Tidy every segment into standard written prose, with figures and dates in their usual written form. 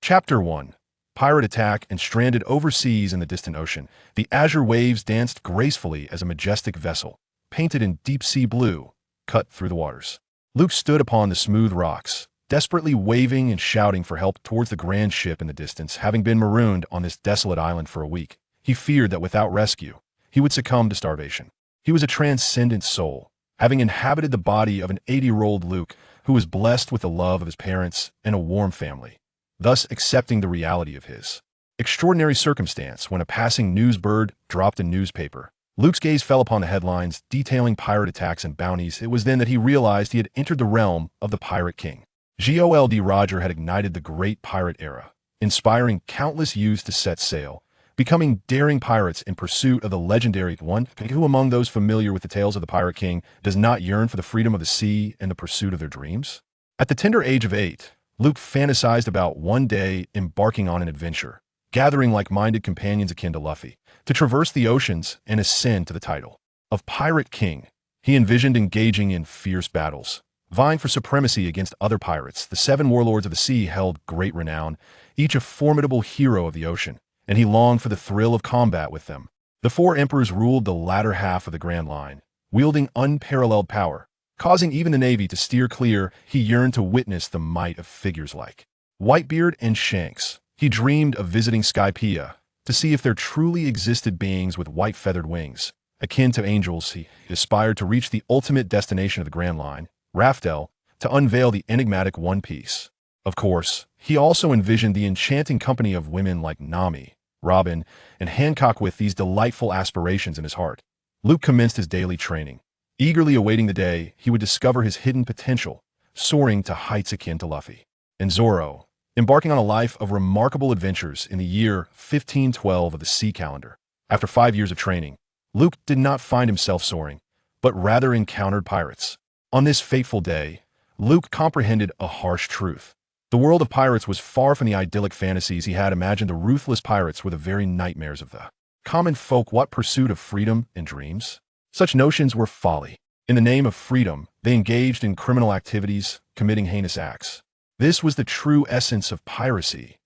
Chapter 1. Pirate Attack and Stranded Overseas in the Distant Ocean. The azure waves danced gracefully as a majestic vessel, painted in deep-sea blue, cut through the waters. Luke stood upon the smooth rocks, desperately waving and shouting for help towards the grand ship in the distance. Having been marooned on this desolate island for a week, he feared that without rescue, he would succumb to starvation. He was a transcendent soul, having inhabited the body of an 80-year-old Luke who was blessed with the love of his parents and a warm family, thus accepting the reality of his extraordinary circumstance. When a passing newsbird dropped a newspaper, Luke's gaze fell upon the headlines detailing pirate attacks and bounties. It was then that he realized he had entered the realm of the Pirate King. Gold Roger had ignited the great pirate era, inspiring countless youths to set sail, becoming daring pirates in pursuit of the legendary one. Who among those familiar with the tales of the Pirate King does not yearn for the freedom of the sea and the pursuit of their dreams? At the tender age of 8, Luke fantasized about one day embarking on an adventure, gathering like-minded companions akin to Luffy, to traverse the oceans and ascend to the title of Pirate King. He envisioned engaging in fierce battles, vying for supremacy against other pirates. The 7 warlords of the sea held great renown, each a formidable hero of the ocean, and he longed for the thrill of combat with them. The 4 emperors ruled the latter half of the Grand Line, wielding unparalleled power, causing even the Navy to steer clear. He yearned to witness the might of figures like Whitebeard and Shanks. He dreamed of visiting Skypiea to see if there truly existed beings with white feathered wings, akin to angels. He aspired to reach the ultimate destination of the Grand Line, Raftel, to unveil the enigmatic One Piece. Of course, he also envisioned the enchanting company of women like Nami, Robin, and Hancock. With these delightful aspirations in his heart, Luke commenced his daily training, eagerly awaiting the day he would discover his hidden potential, soaring to heights akin to Luffy and Zoro, embarking on a life of remarkable adventures in the year 1512 of the sea calendar. After 5 years of training, Luke did not find himself soaring, but rather encountered pirates. On this fateful day, Luke comprehended a harsh truth. The world of pirates was far from the idyllic fantasies he had imagined. The ruthless pirates were the very nightmares of the common folk. What pursuit of freedom and dreams? Such notions were folly. In the name of freedom, they engaged in criminal activities, committing heinous acts. This was the true essence of piracy.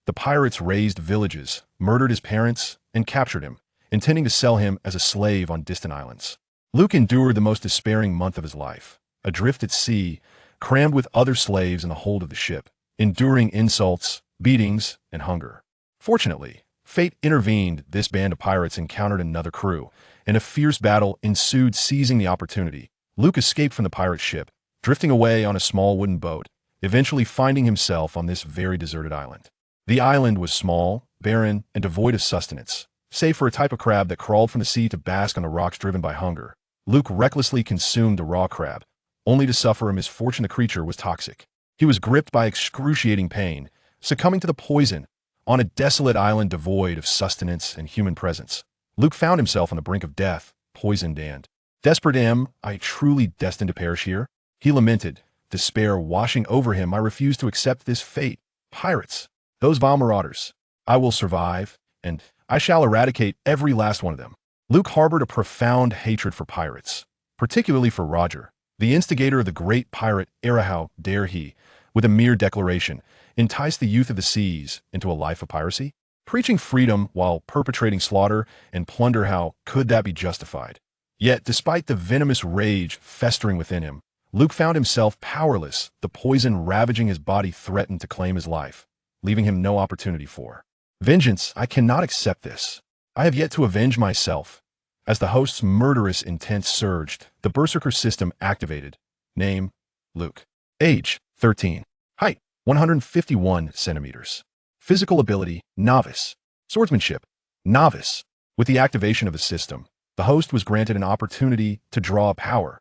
The pirates razed villages, murdered his parents, and captured him, intending to sell him as a slave on distant islands. Luke endured the most despairing month of his life, adrift at sea, crammed with other slaves in the hold of the ship, enduring insults, beatings, and hunger. Fortunately, fate intervened. This band of pirates encountered another crew, and a fierce battle ensued. Seizing the opportunity, Luke escaped from the pirate ship, drifting away on a small wooden boat, eventually finding himself on this very deserted island. The island was small, barren, and devoid of sustenance, save for a type of crab that crawled from the sea to bask on the rocks. Driven by hunger, Luke recklessly consumed a raw crab, only to suffer a misfortune. The creature was toxic. He was gripped by excruciating pain, succumbing to the poison. On a desolate island devoid of sustenance and human presence, Luke found himself on the brink of death, poisoned and desperate. Am I truly destined to perish here? He lamented, despair washing over him. I refuse to accept this fate. Pirates, those vile marauders. I will survive, and I shall eradicate every last one of them. Luke harbored a profound hatred for pirates, particularly for Roger, the instigator of the great pirate era. How dare he, with a mere declaration, entice the youth of the seas into a life of piracy? Preaching freedom while perpetrating slaughter and plunder, how could that be justified? Yet, despite the venomous rage festering within him, Luke found himself powerless. The poison ravaging his body threatened to claim his life, leaving him no opportunity for vengeance. I cannot accept this. I have yet to avenge myself. As the host's murderous intent surged, the Berserker system activated. Name: Luke. Age: 13. Height: 151 centimeters. Physical ability: Novice. Swordsmanship: Novice. With the activation of the system, the host was granted an opportunity to draw a power.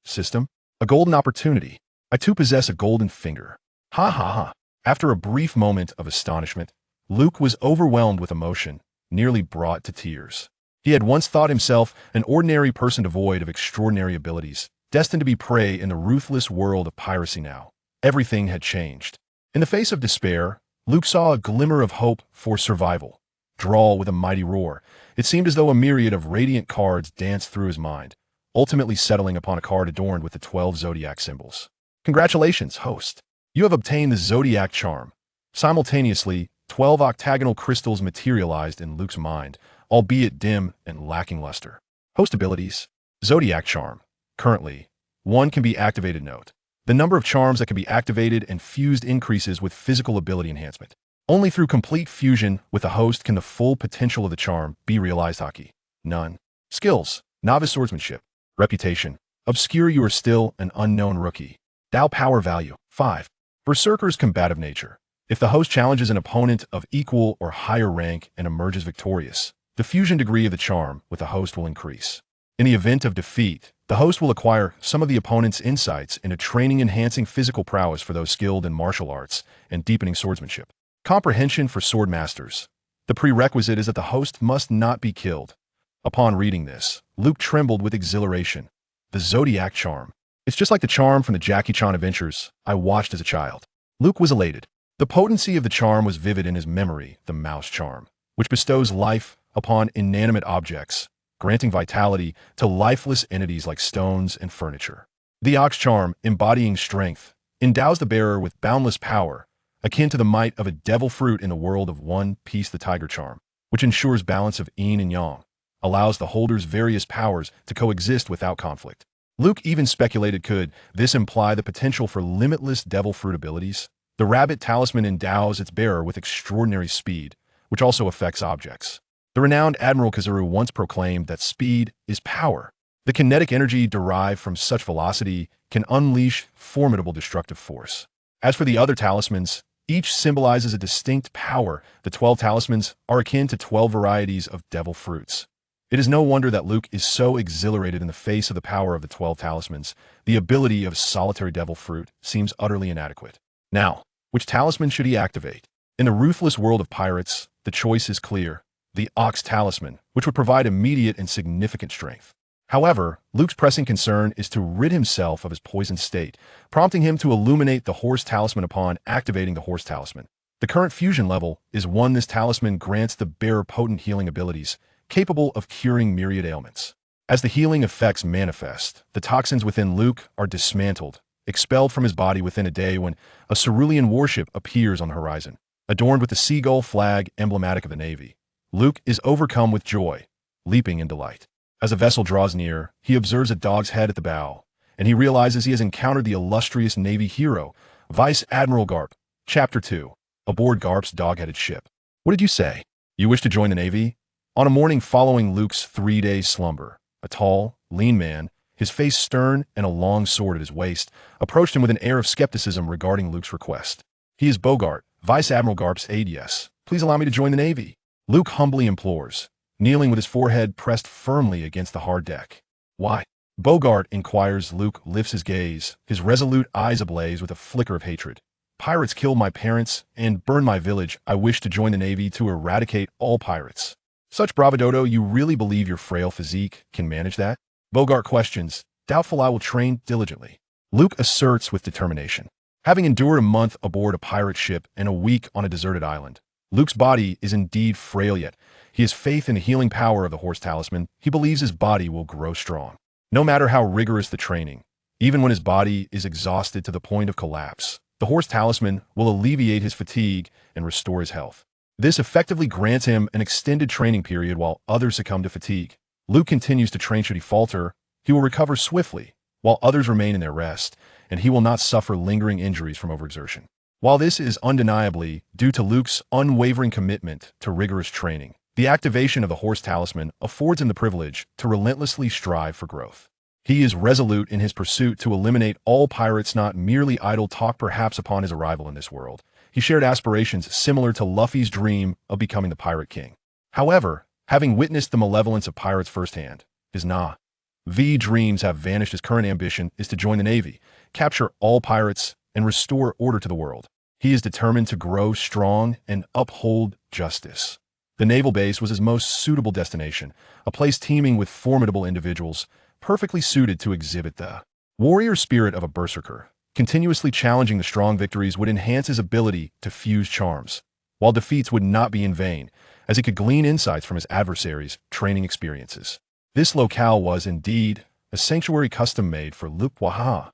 System: a golden opportunity. I too possess a golden finger. Ha ha ha. After a brief moment of astonishment, Luke was overwhelmed with emotion, nearly brought to tears. He had once thought himself an ordinary person devoid of extraordinary abilities, destined to be prey in the ruthless world of piracy. Now, everything had changed. In the face of despair, Luke saw a glimmer of hope for survival. Draw with a mighty roar. It seemed as though a myriad of radiant cards danced through his mind, ultimately settling upon a card adorned with the 12 zodiac symbols. Congratulations, host. You have obtained the zodiac charm. Simultaneously, 12 octagonal crystals materialized in Luke's mind, albeit dim and lacking luster. Host abilities. Zodiac Charm. Currently, 1 can be activated. Note: the number of charms that can be activated and fused increases with physical ability enhancement. Only through complete fusion with a host can the full potential of the charm be realized. Hockey. None. Skills. Novice Swordsmanship. Reputation. Obscure, you are still an unknown rookie. Dao Power Value. 5. Berserker's combative nature. If the host challenges an opponent of equal or higher rank and emerges victorious, the fusion degree of the charm with the host will increase. In the event of defeat, the host will acquire some of the opponent's insights into training, enhancing physical prowess for those skilled in martial arts and deepening swordsmanship. Comprehension for sword masters. The prerequisite is that the host must not be killed. Upon reading this, Luke trembled with exhilaration. The Zodiac Charm. It's just like the charm from the Jackie Chan adventures I watched as a child. Luke was elated. The potency of the charm was vivid in his memory, the Mouse Charm, which bestows life upon inanimate objects, granting vitality to lifeless entities like stones and furniture. The Ox Charm, embodying strength, endows the bearer with boundless power, akin to the might of a devil fruit in the world of One Piece. The Tiger Charm, which ensures balance of yin and yang, allows the holder's various powers to coexist without conflict. Luke even speculated, could this imply the potential for limitless devil fruit abilities? The Rabbit Talisman endows its bearer with extraordinary speed, which also affects objects. The renowned Admiral Kazuru once proclaimed that speed is power. The kinetic energy derived from such velocity can unleash formidable destructive force. As for the other talismans, each symbolizes a distinct power. The 12 talismans are akin to 12 varieties of devil fruits. It is no wonder that Luke is so exhilarated in the face of the power of the 12 talismans. The ability of solitary devil fruit seems utterly inadequate. Now, which talisman should he activate? In the ruthless world of pirates, the choice is clear: the Ox Talisman, which would provide immediate and significant strength. However, Luke's pressing concern is to rid himself of his poisoned state, prompting him to illuminate the Horse Talisman. Upon activating the Horse Talisman, the current fusion level is 1. This talisman grants the bearer potent healing abilities, capable of curing myriad ailments. As the healing effects manifest, the toxins within Luke are dismantled, expelled from his body within a day when a cerulean warship appears on the horizon. Adorned with the seagull flag emblematic of the Navy, Luke is overcome with joy, leaping in delight. As a vessel draws near, he observes a dog's head at the bow, and he realizes he has encountered the illustrious Navy hero, Vice Admiral Garp. Chapter 2. Aboard Garp's dog-headed ship. What did you say? You wish to join the Navy? On a morning following Luke's 3-day slumber, a tall, lean man, his face stern and a long sword at his waist, approached him with an air of skepticism regarding Luke's request. He is Bogart, Vice Admiral Garp's aide. Yes, please allow me to join the Navy, Luke humbly implores, kneeling with his forehead pressed firmly against the hard deck. Why? Bogart inquires. Luke lifts his gaze, his resolute eyes ablaze with a flicker of hatred. Pirates killed my parents and burned my village. I wish to join the Navy to eradicate all pirates. Such bravado, you really believe your frail physique can manage that? Bogart questions, doubtful. I will train diligently, Luke asserts with determination. Having endured a month aboard a pirate ship and a week on a deserted island, Luke's body is indeed frail, yet he has faith in the healing power of the Horse Talisman. He believes his body will grow strong. No matter how rigorous the training, even when his body is exhausted to the point of collapse, the Horse Talisman will alleviate his fatigue and restore his health. This effectively grants him an extended training period while others succumb to fatigue. Luke continues to train. Should he falter, he will recover swiftly, while others remain in their rest, and he will not suffer lingering injuries from overexertion. While this is undeniably due to Luke's unwavering commitment to rigorous training, the activation of the Horse Talisman affords him the privilege to relentlessly strive for growth. He is resolute in his pursuit to eliminate all pirates, not merely idle talk. Perhaps upon his arrival in this world, he shared aspirations similar to Luffy's dream of becoming the Pirate King. However, having witnessed the malevolence of pirates firsthand, his Na'vi dreams have vanished. His current ambition is to join the Navy, capture all pirates, and restore order to the world. He is determined to grow strong and uphold justice. The naval base was his most suitable destination, a place teeming with formidable individuals, perfectly suited to exhibit the warrior spirit of a berserker. Continuously challenging the strong victories would enhance his ability to fuse charms, while defeats would not be in vain, as he could glean insights from his adversaries' training experiences. This locale was indeed a sanctuary custom-made for Luke. Waha!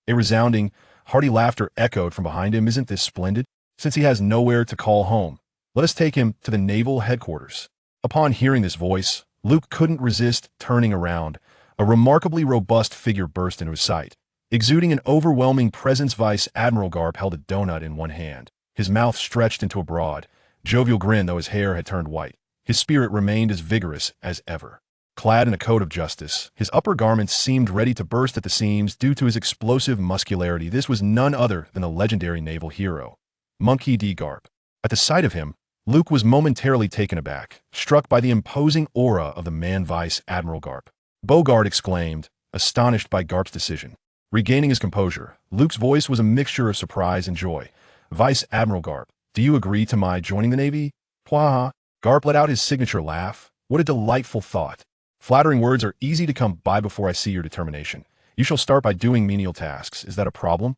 A resounding, hearty laughter echoed from behind him. Isn't this splendid? Since he has nowhere to call home, let us take him to the naval headquarters. Upon hearing this voice, Luke couldn't resist turning around. A remarkably robust figure burst into his sight. Exuding an overwhelming presence, Vice Admiral Garp held a donut in one hand. His mouth stretched into a broad, jovial grin, though his hair had turned white. His spirit remained as vigorous as ever. Clad in a coat of justice, his upper garments seemed ready to burst at the seams due to his explosive muscularity. This was none other than the legendary naval hero, Monkey D. Garp. At the sight of him, Luke was momentarily taken aback, struck by the imposing aura of the man Vice Admiral Garp. Bogart exclaimed, astonished by Garp's decision. Regaining his composure, Luke's voice was a mixture of surprise and joy. Vice Admiral Garp, do you agree to my joining the Navy? Pwah! Garp let out his signature laugh. What a delightful thought. Flattering words are easy to come by before I see your determination. You shall start by doing menial tasks. Is that a problem?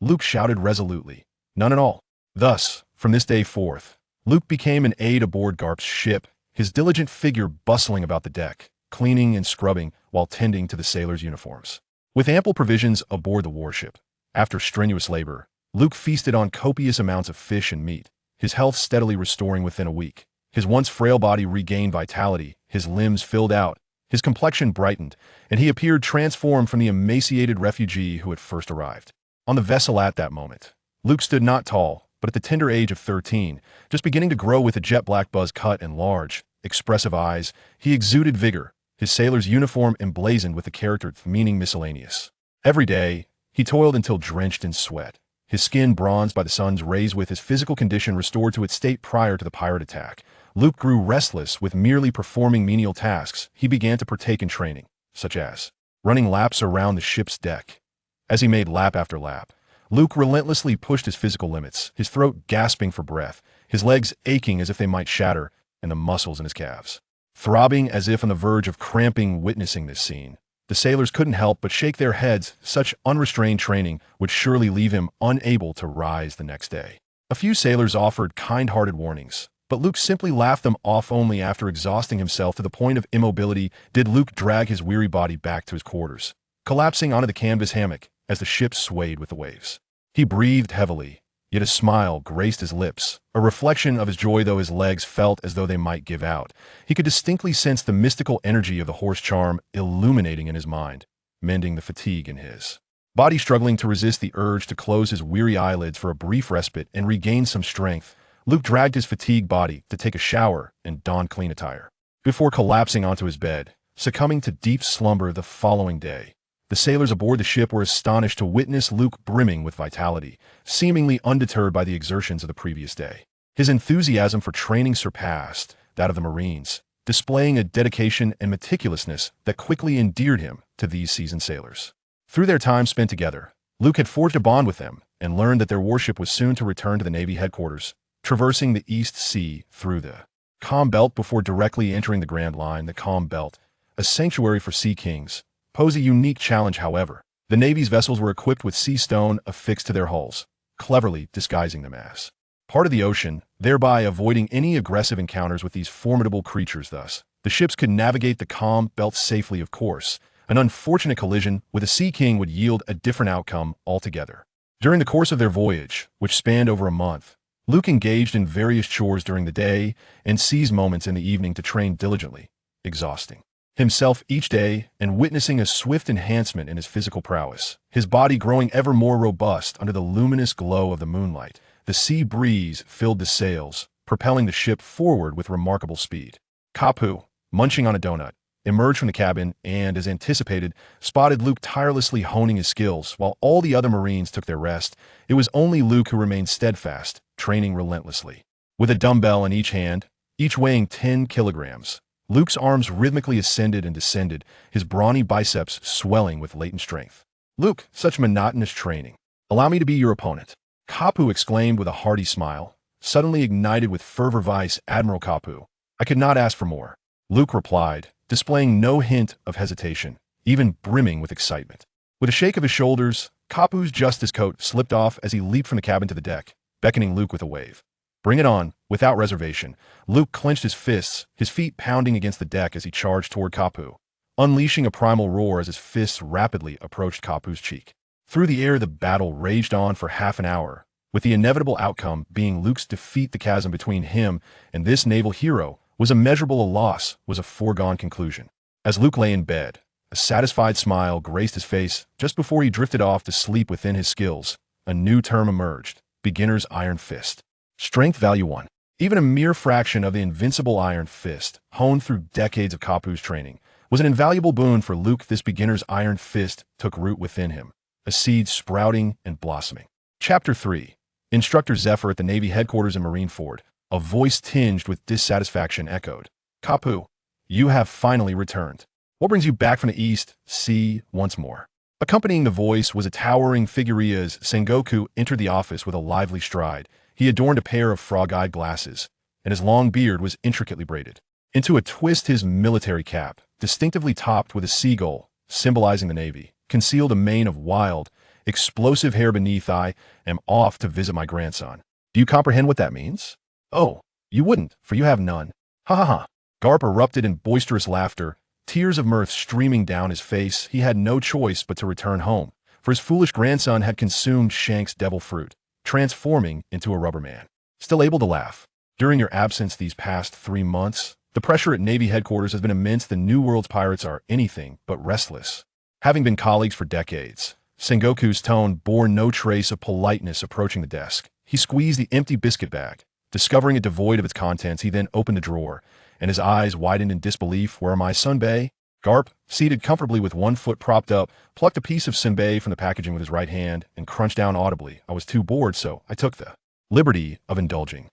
Luke shouted resolutely. None at all. Thus, from this day forth, Luke became an aide aboard Garp's ship, his diligent figure bustling about the deck, cleaning and scrubbing while tending to the sailors' uniforms. With ample provisions aboard the warship, after strenuous labor, Luke feasted on copious amounts of fish and meat, his health steadily restoring within a week. His once frail body regained vitality, his limbs filled out, his complexion brightened, and he appeared transformed from the emaciated refugee who had first arrived. On the vessel at that moment, Luke stood not tall, but at the tender age of 13, just beginning to grow with a jet-black buzz cut and large, expressive eyes. He exuded vigor, his sailor's uniform emblazoned with the character meaning miscellaneous. Every day, he toiled until drenched in sweat, his skin bronzed by the sun's rays. With his physical condition restored to its state prior to the pirate attack, Luke grew restless with merely performing menial tasks. He began to partake in training, such as running laps around the ship's deck. As he made lap after lap, Luke relentlessly pushed his physical limits, his throat gasping for breath, his legs aching as if they might shatter, and the muscles in his calves throbbing as if on the verge of cramping. Witnessing this scene, the sailors couldn't help but shake their heads. Such unrestrained training would surely leave him unable to rise the next day. A few sailors offered kind-hearted warnings, but Luke simply laughed them off. Only after exhausting himself to the point of immobility did Luke drag his weary body back to his quarters, collapsing onto the canvas hammock as the ship swayed with the waves. He breathed heavily, yet a smile graced his lips, a reflection of his joy. Though his legs felt as though they might give out, he could distinctly sense the mystical energy of the horse charm illuminating in his mind, mending the fatigue in his body. Struggling to resist the urge to close his weary eyelids for a brief respite and regain some strength, Luke dragged his fatigued body to take a shower and don clean attire, before collapsing onto his bed, succumbing to deep slumber. The following day, the sailors aboard the ship were astonished to witness Luke brimming with vitality, seemingly undeterred by the exertions of the previous day. His enthusiasm for training surpassed that of the Marines, displaying a dedication and meticulousness that quickly endeared him to these seasoned sailors. Through their time spent together, Luke had forged a bond with them and learned that their warship was soon to return to the Navy headquarters, traversing the East Sea through the Calm Belt before directly entering the Grand Line. The Calm Belt, a sanctuary for sea kings, posed a unique challenge. However, the Navy's vessels were equipped with sea stone affixed to their hulls, cleverly disguising them as part of the ocean, thereby avoiding any aggressive encounters with these formidable creatures. Thus, the ships could navigate the Calm Belt safely. Of course, an unfortunate collision with a sea king would yield a different outcome altogether. During the course of their voyage, which spanned over a month, Luke engaged in various chores during the day and seized moments in the evening to train diligently, exhausting himself each day and witnessing a swift enhancement in his physical prowess, his body growing ever more robust under the luminous glow of the moonlight. The sea breeze filled the sails, propelling the ship forward with remarkable speed. Kapu, munching on a donut, emerged from the cabin and, as anticipated, spotted Luke tirelessly honing his skills while all the other Marines took their rest. It was only Luke who remained steadfast, training relentlessly. With a dumbbell in each hand, each weighing 10 kilograms, Luke's arms rhythmically ascended and descended, his brawny biceps swelling with latent strength. Luke, such monotonous training. Allow me to be your opponent. Kapu exclaimed with a hearty smile, suddenly ignited with fervor. Vice Admiral Kapu, I could not ask for more. Luke replied, displaying no hint of hesitation, even brimming with excitement. With a shake of his shoulders, Kapu's justice coat slipped off as he leaped from the cabin to the deck, beckoning Luke with a wave. Bring it on, without reservation. Luke clenched his fists, his feet pounding against the deck as he charged toward Kapu, unleashing a primal roar as his fists rapidly approached Kapu's cheek. Through the air the battle raged on for half an hour, with the inevitable outcome being Luke's defeat. The chasm between him and this naval hero was immeasurable. A loss was a foregone conclusion. As Luke lay in bed, a satisfied smile graced his face just before he drifted off to sleep. Within his skills, a new term emerged: beginner's iron fist. Strength value 1. Even a mere fraction of the invincible iron fist, honed through decades of Kapu's training, was an invaluable boon for Luke. This beginner's iron fist took root within him, a seed sprouting and blossoming. Chapter 3. Instructor Zephyr at the Navy headquarters in Marineford. A voice tinged with dissatisfaction echoed. Kapu, you have finally returned. What brings you back from the East? See once more. Accompanying the voice was a towering figure as Sengoku entered the office with a lively stride. He adorned a pair of frog-eyed glasses, and his long beard was intricately braided into a twist. His military cap, distinctively topped with a seagull, symbolizing the Navy, concealed a mane of wild, explosive hair beneath. I am off to visit my grandson. Do you comprehend what that means? Oh, you wouldn't, for you have none. Ha ha ha. Garp erupted in boisterous laughter, tears of mirth streaming down his face. He had no choice but to return home, for his foolish grandson had consumed Shank's devil fruit, transforming into a rubber man. Still able to laugh. During your absence these past 3 months, the pressure at Navy headquarters has been immense. The New World's pirates are anything but restless. Having been colleagues for decades, Sengoku's tone bore no trace of politeness. Approaching the desk, he squeezed the empty biscuit bag. Discovering it devoid of its contents, he then opened the drawer, and his eyes widened in disbelief. Where are my senbei? Garp, seated comfortably with one foot propped up, plucked a piece of senbei from the packaging with his right hand and crunched down audibly. I was too bored, so I took the liberty of indulging.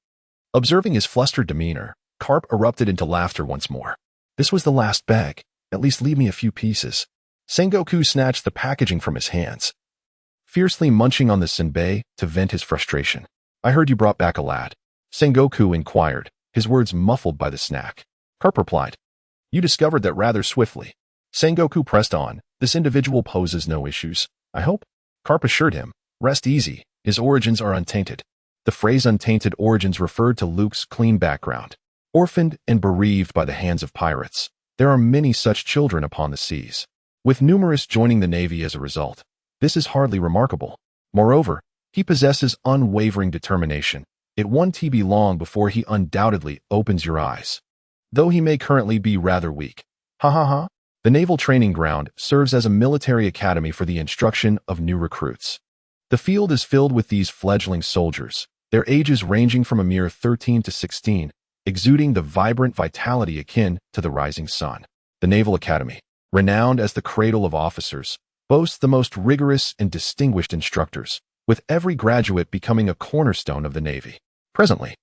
Observing his flustered demeanor, Garp erupted into laughter once more. This was the last bag. At least leave me a few pieces. Sengoku snatched the packaging from his hands, fiercely munching on the senbei to vent his frustration. I heard you brought back a lad. Sengoku inquired, his words muffled by the snack. Garp replied, you discovered that rather swiftly. Sengoku pressed on, this individual poses no issues, I hope? Garp assured him, rest easy, his origins are untainted. The phrase untainted origins referred to Luke's clean background. Orphaned and bereaved by the hands of pirates, there are many such children upon the seas, with numerous joining the Navy as a result. This is hardly remarkable. Moreover, he possesses unwavering determination. It won't be long before he undoubtedly opens your eyes, though he may currently be rather weak. Ha ha ha. The Naval Training Ground serves as a military academy for the instruction of new recruits. The field is filled with these fledgling soldiers, their ages ranging from a mere 13 to 16, exuding the vibrant vitality akin to the rising sun. The Naval Academy, renowned as the cradle of officers, boasts the most rigorous and distinguished instructors, with every graduate becoming a cornerstone of the Navy. Presently,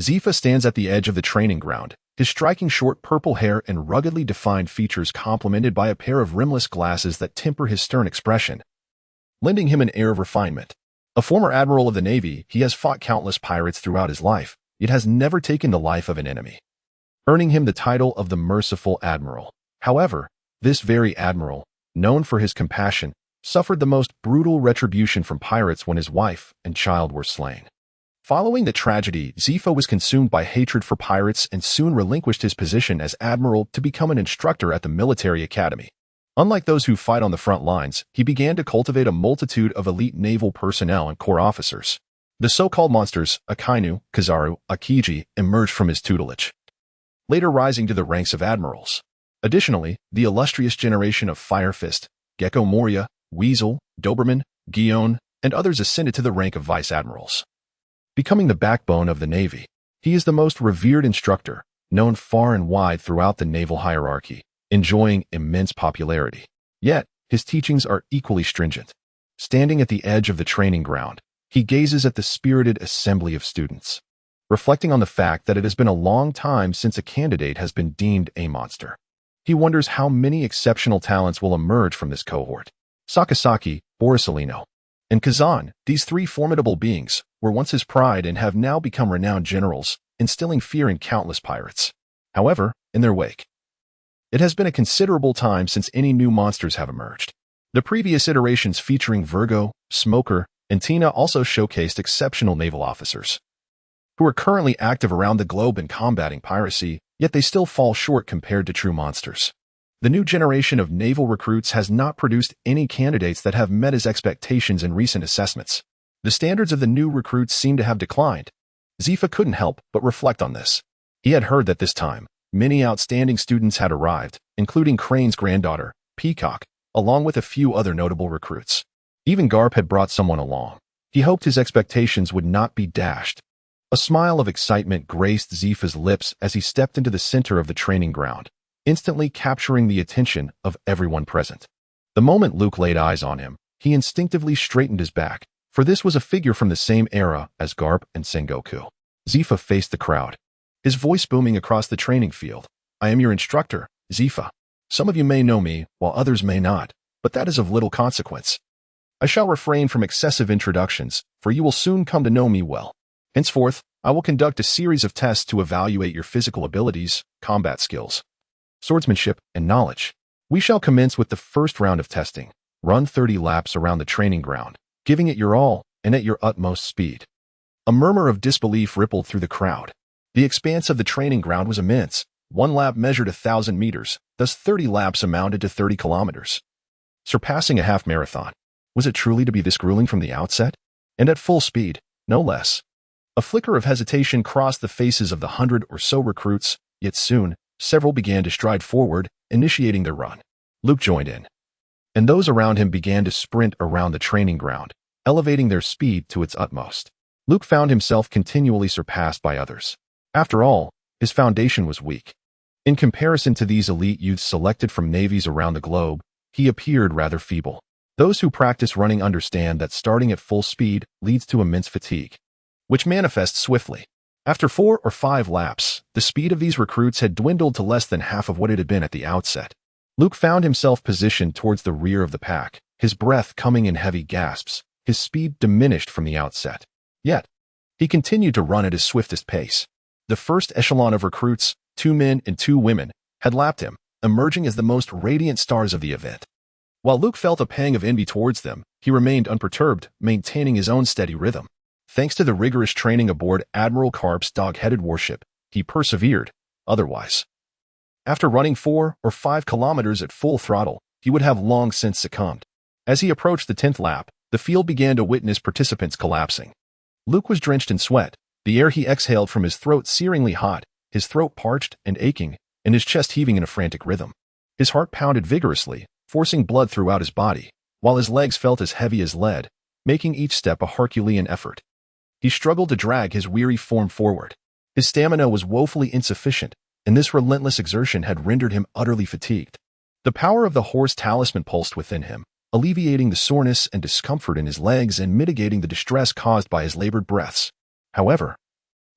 Zifa stands at the edge of the training ground, his striking short purple hair and ruggedly defined features complemented by a pair of rimless glasses that temper his stern expression, lending him an air of refinement. A former admiral of the Navy, he has fought countless pirates throughout his life, yet has never taken the life of an enemy, earning him the title of the Merciful Admiral. However, this very admiral, known for his compassion, suffered the most brutal retribution from pirates when his wife and child were slain. Following the tragedy, Zifa was consumed by hatred for pirates and soon relinquished his position as admiral to become an instructor at the military academy. Unlike those who fight on the front lines, he began to cultivate a multitude of elite naval personnel and corps officers. The so-called monsters, Akainu, Kizaru, Akiji, emerged from his tutelage, later rising to the ranks of admirals. Additionally, the illustrious generation of Firefist, Gecko Moria, Weasel, Doberman, Guion, and others ascended to the rank of vice-admirals. Becoming the backbone of the Navy, he is the most revered instructor, known far and wide throughout the naval hierarchy, enjoying immense popularity. Yet, his teachings are equally stringent. Standing at the edge of the training ground, he gazes at the spirited assembly of students, reflecting on the fact that it has been a long time since a candidate has been deemed a monster. He wonders how many exceptional talents will emerge from this cohort. Sakasaki, Borisolino, and Kazan, these three formidable beings, were once his pride and have now become renowned generals, instilling fear in countless pirates. However, in their wake, it has been a considerable time since any new monsters have emerged. The previous iterations featuring Virgo, Smoker, and Tina also showcased exceptional naval officers, who are currently active around the globe in combating piracy, yet they still fall short compared to true monsters. The new generation of naval recruits has not produced any candidates that have met his expectations in recent assessments. The standards of the new recruits seemed to have declined. Zifa couldn't help but reflect on this. He had heard that this time, many outstanding students had arrived, including Crane's granddaughter, Peacock, along with a few other notable recruits. Even Garp had brought someone along. He hoped his expectations would not be dashed. A smile of excitement graced Zifa's lips as he stepped into the center of the training ground, instantly capturing the attention of everyone present. The moment Luke laid eyes on him, he instinctively straightened his back, for this was a figure from the same era as Garp and Sengoku. Zifa faced the crowd, his voice booming across the training field. "I am your instructor, Zifa. Some of you may know me, while others may not, but that is of little consequence. I shall refrain from excessive introductions, for you will soon come to know me well. Henceforth, I will conduct a series of tests to evaluate your physical abilities, combat skills, swordsmanship, and knowledge. We shall commence with the first round of testing. Run 30 laps around the training ground, giving it your all and at your utmost speed." A murmur of disbelief rippled through the crowd. The expanse of the training ground was immense. One lap measured 1,000 meters, thus 30 laps amounted to 30 kilometers. Surpassing a half marathon. Was it truly to be this grueling from the outset? And at full speed, no less. A flicker of hesitation crossed the faces of the 100 or so recruits, yet soon, several began to stride forward, initiating their run. Luke joined in, and those around him began to sprint around the training ground, elevating their speed to its utmost. Luke found himself continually surpassed by others. After all, his foundation was weak. In comparison to these elite youths selected from navies around the globe, he appeared rather feeble. Those who practice running understand that starting at full speed leads to immense fatigue, which manifests swiftly. After 4 or 5 laps, the speed of these recruits had dwindled to less than half of what it had been at the outset. Luke found himself positioned towards the rear of the pack, his breath coming in heavy gasps, his speed diminished from the outset. Yet, he continued to run at his swiftest pace. The first echelon of recruits, 2 men and 2 women, had lapped him, emerging as the most radiant stars of the event. While Luke felt a pang of envy towards them, he remained unperturbed, maintaining his own steady rhythm. Thanks to the rigorous training aboard Admiral Karp's dog-headed warship, he persevered. Otherwise, after running 4 or 5 kilometers at full throttle, he would have long since succumbed. As he approached the 10th lap, the field began to witness participants collapsing. Luke was drenched in sweat, the air he exhaled from his throat searingly hot, his throat parched and aching, and his chest heaving in a frantic rhythm. His heart pounded vigorously, forcing blood throughout his body, while his legs felt as heavy as lead, making each step a Herculean effort. He struggled to drag his weary form forward. His stamina was woefully insufficient, and this relentless exertion had rendered him utterly fatigued. The power of the horse talisman pulsed within him, alleviating the soreness and discomfort in his legs and mitigating the distress caused by his labored breaths. However,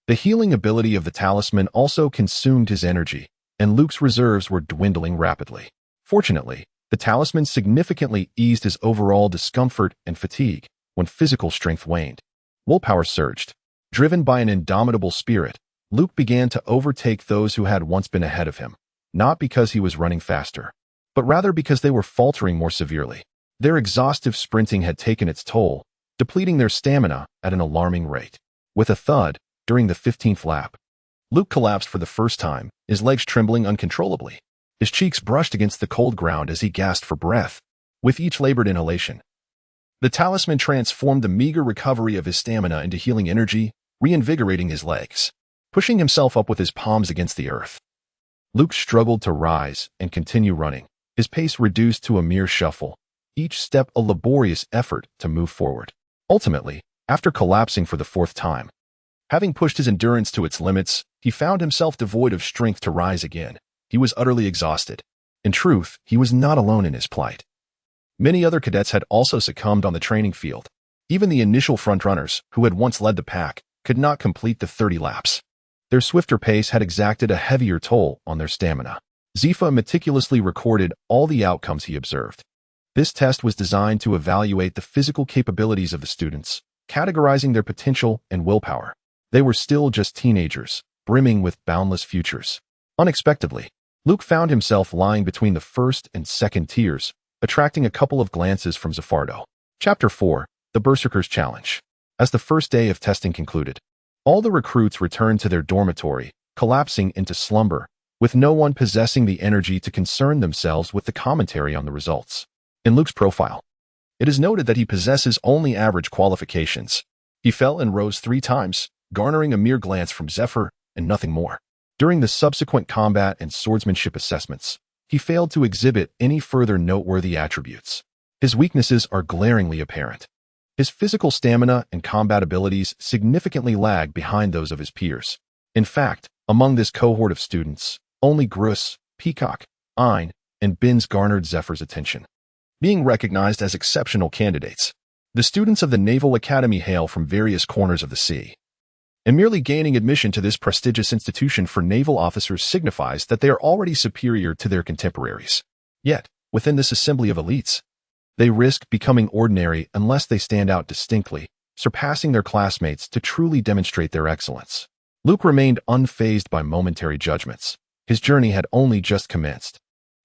the healing ability of the talisman also consumed his energy, and Luke's reserves were dwindling rapidly. Fortunately, the talisman significantly eased his overall discomfort and fatigue when physical strength waned. Willpower surged. Driven by an indomitable spirit, Luke began to overtake those who had once been ahead of him, not because he was running faster, but rather because they were faltering more severely. Their exhaustive sprinting had taken its toll, depleting their stamina at an alarming rate. With a thud, during the 15th lap, Luke collapsed for the first time, his legs trembling uncontrollably. His cheeks brushed against the cold ground as he gasped for breath. With each labored inhalation, the talisman transformed the meager recovery of his stamina into healing energy, reinvigorating his legs. Pushing himself up with his palms against the earth, Luke struggled to rise and continue running, his pace reduced to a mere shuffle, each step a laborious effort to move forward. Ultimately, after collapsing for the 4th time, having pushed his endurance to its limits, he found himself devoid of strength to rise again. He was utterly exhausted. In truth, he was not alone in his plight. Many other cadets had also succumbed on the training field. Even the initial frontrunners, who had once led the pack, could not complete the 30 laps. Their swifter pace had exacted a heavier toll on their stamina. Zifa meticulously recorded all the outcomes he observed. This test was designed to evaluate the physical capabilities of the students, categorizing their potential and willpower. They were still just teenagers, brimming with boundless futures. Unexpectedly, Luke found himself lying between the first and second tiers, attracting a couple of glances from Zafardo. Chapter 4, The Berserker's Challenge. As the first day of testing concluded, all the recruits returned to their dormitory, collapsing into slumber, with no one possessing the energy to concern themselves with the commentary on the results. In Luke's profile, It is noted that he possesses only average qualifications. He fell and rose 3 times, garnering a mere glance from Zephyr and nothing more. During the subsequent combat and swordsmanship assessments, he failed to exhibit any further noteworthy attributes. His weaknesses are glaringly apparent. His physical stamina and combat abilities significantly lag behind those of his peers. In fact, among this cohort of students, only Gruss, Peacock, Ein, and Binz garnered Zephyr's attention, being recognized as exceptional candidates. The students of the Naval Academy hail from various corners of the sea, and merely gaining admission to this prestigious institution for naval officers signifies that they are already superior to their contemporaries. Yet, within this assembly of elites, they risk becoming ordinary unless they stand out distinctly, surpassing their classmates to truly demonstrate their excellence. Luke remained unfazed by momentary judgments. His journey had only just commenced.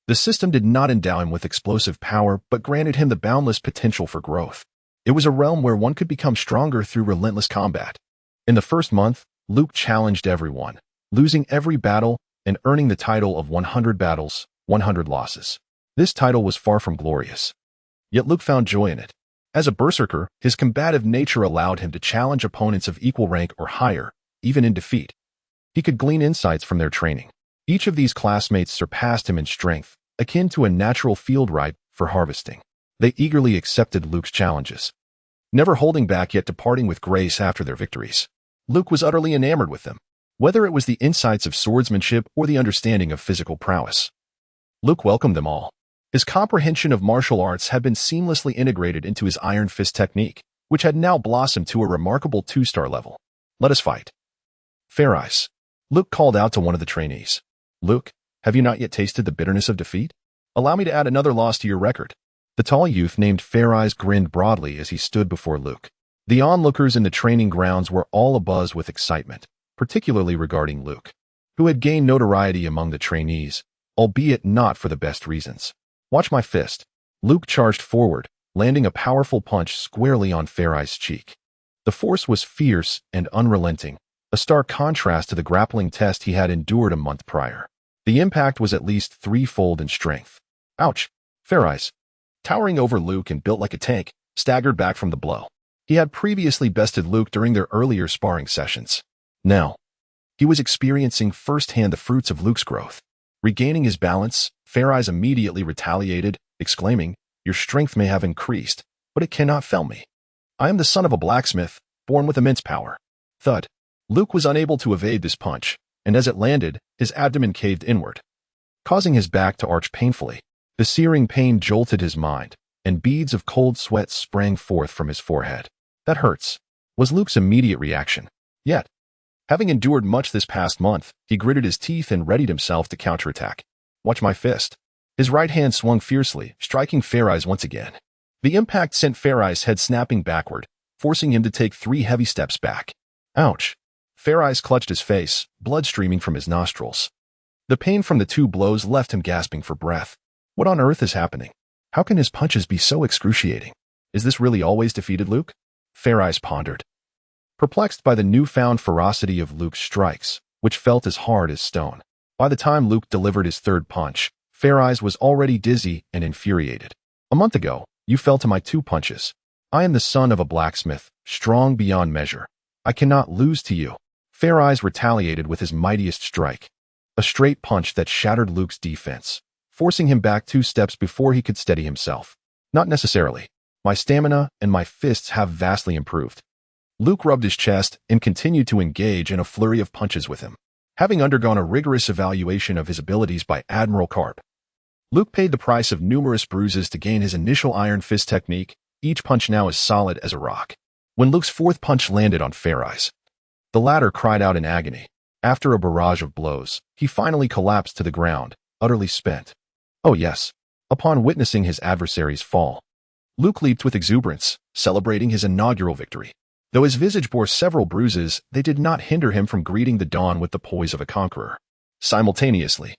The system did not endow him with explosive power, but granted him the boundless potential for growth. It was a realm where one could become stronger through relentless combat. In the first month, Luke challenged everyone, losing every battle and earning the title of 100 battles, 100 losses. This title was far from glorious. Yet Luke found joy in it. As a berserker, his combative nature allowed him to challenge opponents of equal rank or higher, even in defeat. He could glean insights from their training. Each of these classmates surpassed him in strength, akin to a natural field ripe for harvesting. They eagerly accepted Luke's challenges, never holding back yet departing with grace after their victories. Luke was utterly enamored with them, whether it was the insights of swordsmanship or the understanding of physical prowess. Luke welcomed them all. His comprehension of martial arts had been seamlessly integrated into his Iron Fist technique, which had now blossomed to a remarkable 2-star level. Let us fight. Fair Eyes. Luke called out to one of the trainees. Luke, have you not yet tasted the bitterness of defeat? Allow me to add another loss to your record. The tall youth named Fair Eyes grinned broadly as he stood before Luke. The onlookers in the training grounds were all abuzz with excitement, particularly regarding Luke, who had gained notoriety among the trainees, albeit not for the best reasons. Watch my fist. Luke charged forward, landing a powerful punch squarely on Fair Eyes' cheek. The force was fierce and unrelenting, a stark contrast to the grappling test he had endured a month prior. The impact was at least 3-fold in strength. Ouch! Fair Eyes, towering over Luke and built like a tank, staggered back from the blow. He had previously bested Luke during their earlier sparring sessions. Now, he was experiencing firsthand the fruits of Luke's growth. Regaining his balance, Fair Eyes immediately retaliated, exclaiming, "Your strength may have increased, but it cannot fell me. I am the son of a blacksmith, born with immense power." Thud. Luke was unable to evade this punch, and as it landed, his abdomen caved inward, causing his back to arch painfully. The searing pain jolted his mind, and beads of cold sweat sprang forth from his forehead. "That hurts," was Luke's immediate reaction. Yet, having endured much this past month, he gritted his teeth and readied himself to counterattack. Watch my fist. His right hand swung fiercely, striking Fair Eyes once again. The impact sent Fair Eyes' head snapping backward, forcing him to take 3 heavy steps back. Ouch! Fair Eyes clutched his face, blood streaming from his nostrils. The pain from the 2 blows left him gasping for breath. What on earth is happening? How can his punches be so excruciating? Is this really always defeated Luke? Fair Eyes pondered, perplexed by the newfound ferocity of Luke's strikes, which felt as hard as stone. By the time Luke delivered his 3rd punch, Fair Eyes was already dizzy and infuriated. "A month ago, you fell to my 2 punches. I am the son of a blacksmith, strong beyond measure. I cannot lose to you." Fair Eyes retaliated with his mightiest strike, a straight punch that shattered Luke's defense, forcing him back 2 steps before he could steady himself. "Not necessarily. My stamina and my fists have vastly improved." Luke rubbed his chest and continued to engage in a flurry of punches with him. Having undergone a rigorous evaluation of his abilities by Admiral Karp, Luke paid the price of numerous bruises to gain his initial Iron Fist technique, each punch now as solid as a rock. When Luke's 4th punch landed on Fair Eyes, the latter cried out in agony. After a barrage of blows, he finally collapsed to the ground, utterly spent. Oh yes. Upon witnessing his adversary's fall, Luke leaped with exuberance, celebrating his inaugural victory. Though his visage bore several bruises, they did not hinder him from greeting the dawn with the poise of a conqueror. Simultaneously,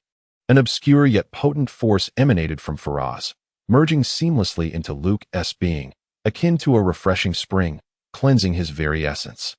an obscure yet potent force emanated from Faraz, merging seamlessly into Luke's being, akin to a refreshing spring, cleansing his very essence.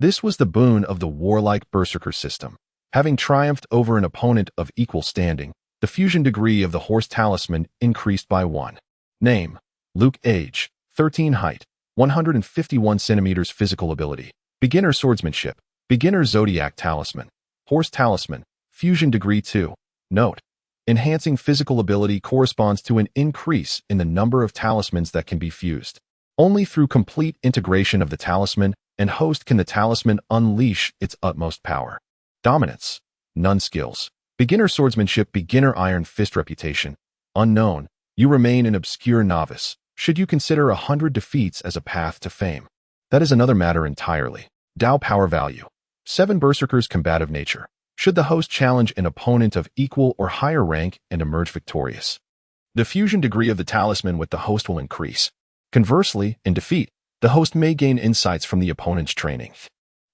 This was the boon of the warlike berserker system. Having triumphed over an opponent of equal standing, the fusion degree of the horse talisman increased by 1. Name: Luke. Age: 13 height, 151 centimeters physical ability, beginner swordsmanship, beginner zodiac talisman, horse talisman, fusion degree 2. Note: enhancing physical ability corresponds to an increase in the number of talismans that can be fused. Only through complete integration of the talisman and host can the talisman unleash its utmost power. Dominance. None skills. Beginner swordsmanship, beginner iron fist reputation. Unknown. You remain an obscure novice. Should you consider 100 defeats as a path to fame? That is another matter entirely. Dao power value. 7 berserkers combative nature. Should the host challenge an opponent of equal or higher rank and emerge victorious, the fusion degree of the talisman with the host will increase. Conversely, in defeat, the host may gain insights from the opponent's training.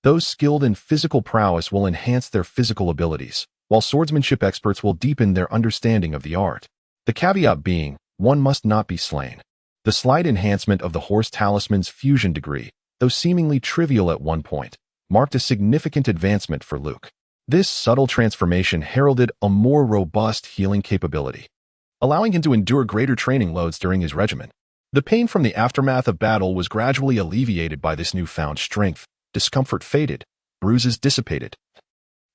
Those skilled in physical prowess will enhance their physical abilities, while swordsmanship experts will deepen their understanding of the art. The caveat being, one must not be slain. The slight enhancement of the horse talisman's fusion degree, though seemingly trivial at one point, marked a significant advancement for Luke. This subtle transformation heralded a more robust healing capability, allowing him to endure greater training loads during his regimen. The pain from the aftermath of battle was gradually alleviated by this newfound strength. Discomfort faded, bruises dissipated,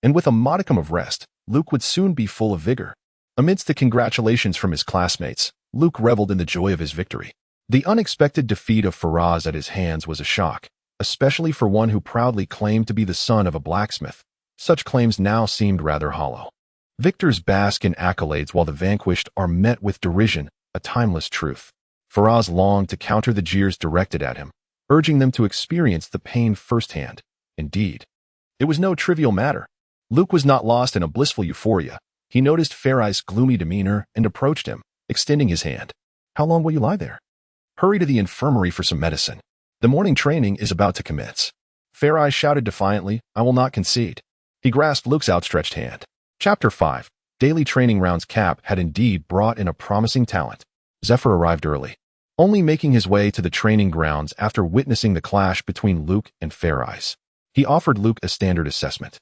and with a modicum of rest, Luke would soon be full of vigor. Amidst the congratulations from his classmates, Luke reveled in the joy of his victory. The unexpected defeat of Faraz at his hands was a shock, especially for one who proudly claimed to be the son of a blacksmith. Such claims now seemed rather hollow. Victors bask in accolades while the vanquished are met with derision, a timeless truth. Faraz longed to counter the jeers directed at him, urging them to experience the pain firsthand. Indeed, it was no trivial matter. Luke was not lost in a blissful euphoria. He noticed Faraz's gloomy demeanor and approached him, extending his hand. "How long will you lie there? Hurry to the infirmary for some medicine. The morning training is about to commence." Faraz shouted defiantly, "I will not concede." He grasped Luke's outstretched hand. Chapter 5. Daily training rounds. Cap had indeed brought in a promising talent. Zephyr arrived early, only making his way to the training grounds after witnessing the clash between Luke and Faraz. He offered Luke a standard assessment.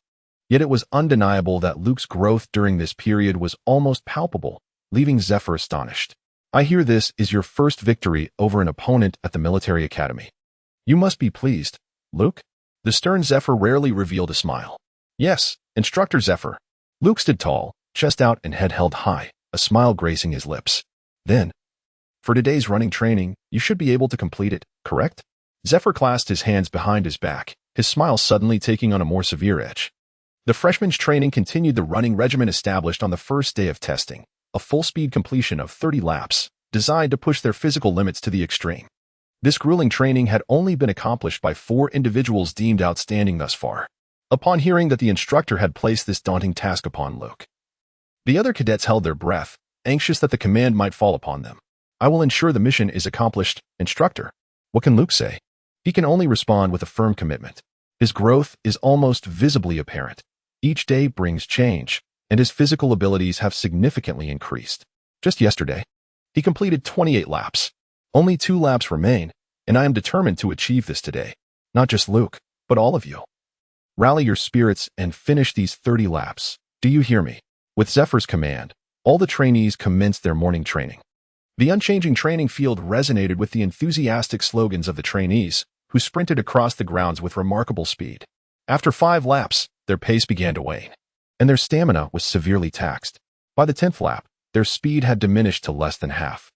Yet it was undeniable that Luke's growth during this period was almost palpable, leaving Zephyr astonished. "I hear this is your first victory over an opponent at the military academy. You must be pleased, Luke?" The stern Zephyr rarely revealed a smile. "Yes, Instructor Zephyr." Luke stood tall, chest out and head held high, a smile gracing his lips. "Then, for today's running training, you should be able to complete it, correct?" Zephyr clasped his hands behind his back, his smile suddenly taking on a more severe edge. The freshman's training continued the running regimen established on the first day of testing, a full-speed completion of 30 laps, designed to push their physical limits to the extreme. This grueling training had only been accomplished by 4 individuals deemed outstanding thus far. Upon hearing that the instructor had placed this daunting task upon Luke, the other cadets held their breath, anxious that the command might fall upon them. "I will ensure the mission is accomplished, Instructor." What can Luke say? He can only respond with a firm commitment. His growth is almost visibly apparent. Each day brings change, and his physical abilities have significantly increased. Just yesterday, he completed 28 laps. Only 2 laps remain, and I am determined to achieve this today. Not just Luke, but all of you. Rally your spirits and finish these 30 laps. Do you hear me? With Zephyr's command, all the trainees commenced their morning training. The unchanging training field resonated with the enthusiastic slogans of the trainees, who sprinted across the grounds with remarkable speed. After 5 laps, their pace began to wane, and their stamina was severely taxed. By the 10th lap, their speed had diminished to less than half,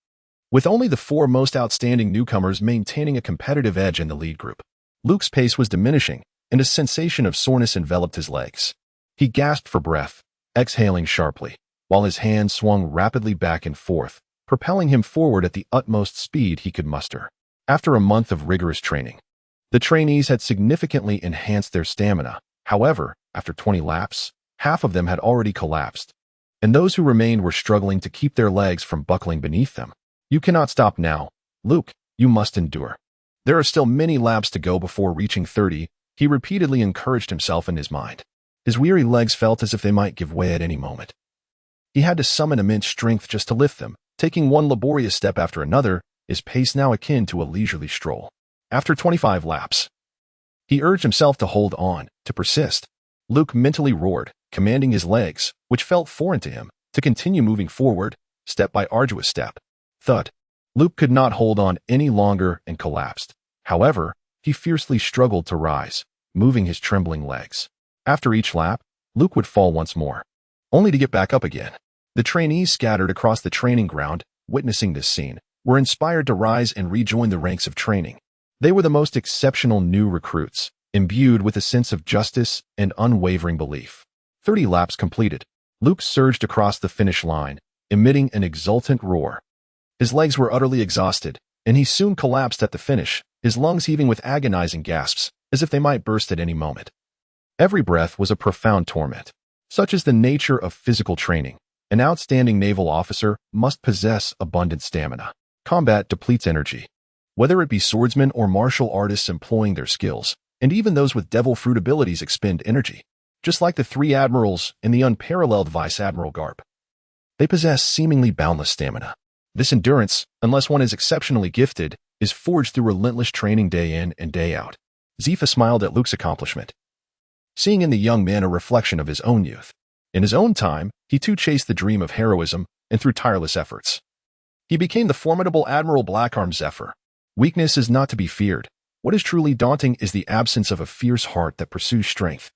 with only the 4 most outstanding newcomers maintaining a competitive edge in the lead group. Luke's pace was diminishing, and a sensation of soreness enveloped his legs. He gasped for breath, exhaling sharply, while his hands swung rapidly back and forth, propelling him forward at the utmost speed he could muster. After a month of rigorous training, the trainees had significantly enhanced their stamina. However, after 20 laps, half of them had already collapsed, and those who remained were struggling to keep their legs from buckling beneath them. "You cannot stop now, Luke. You must endure. There are still many laps to go before reaching 30, he repeatedly encouraged himself in his mind. His weary legs felt as if they might give way at any moment. He had to summon immense strength just to lift them, taking one laborious step after another, his pace now akin to a leisurely stroll. After 25 laps, he urged himself to hold on, to persist. Luke mentally roared, commanding his legs, which felt foreign to him, to continue moving forward, step by arduous step. Thud. Luke could not hold on any longer and collapsed. However, he fiercely struggled to rise, moving his trembling legs. After each lap, Luke would fall once more, only to get back up again. The trainees scattered across the training ground, witnessing this scene, were inspired to rise and rejoin the ranks of training. They were the most exceptional new recruits, imbued with a sense of justice and unwavering belief. 30 laps completed. Luke surged across the finish line, emitting an exultant roar. His legs were utterly exhausted, and he soon collapsed at the finish, his lungs heaving with agonizing gasps, as if they might burst at any moment. Every breath was a profound torment. Such is the nature of physical training. An outstanding naval officer must possess abundant stamina. Combat depletes energy. Whether it be swordsmen or martial artists employing their skills, and even those with devil fruit abilities expend energy. Just like the 3 admirals and the unparalleled Vice Admiral Garp. They possess seemingly boundless stamina. This endurance, unless one is exceptionally gifted, is forged through relentless training day in and day out. Zifa smiled at Luke's accomplishment, seeing in the young man a reflection of his own youth. In his own time, he too chased the dream of heroism, and through tireless efforts, he became the formidable Admiral Blackarm Zephyr. Weakness is not to be feared. What is truly daunting is the absence of a fierce heart that pursues strength.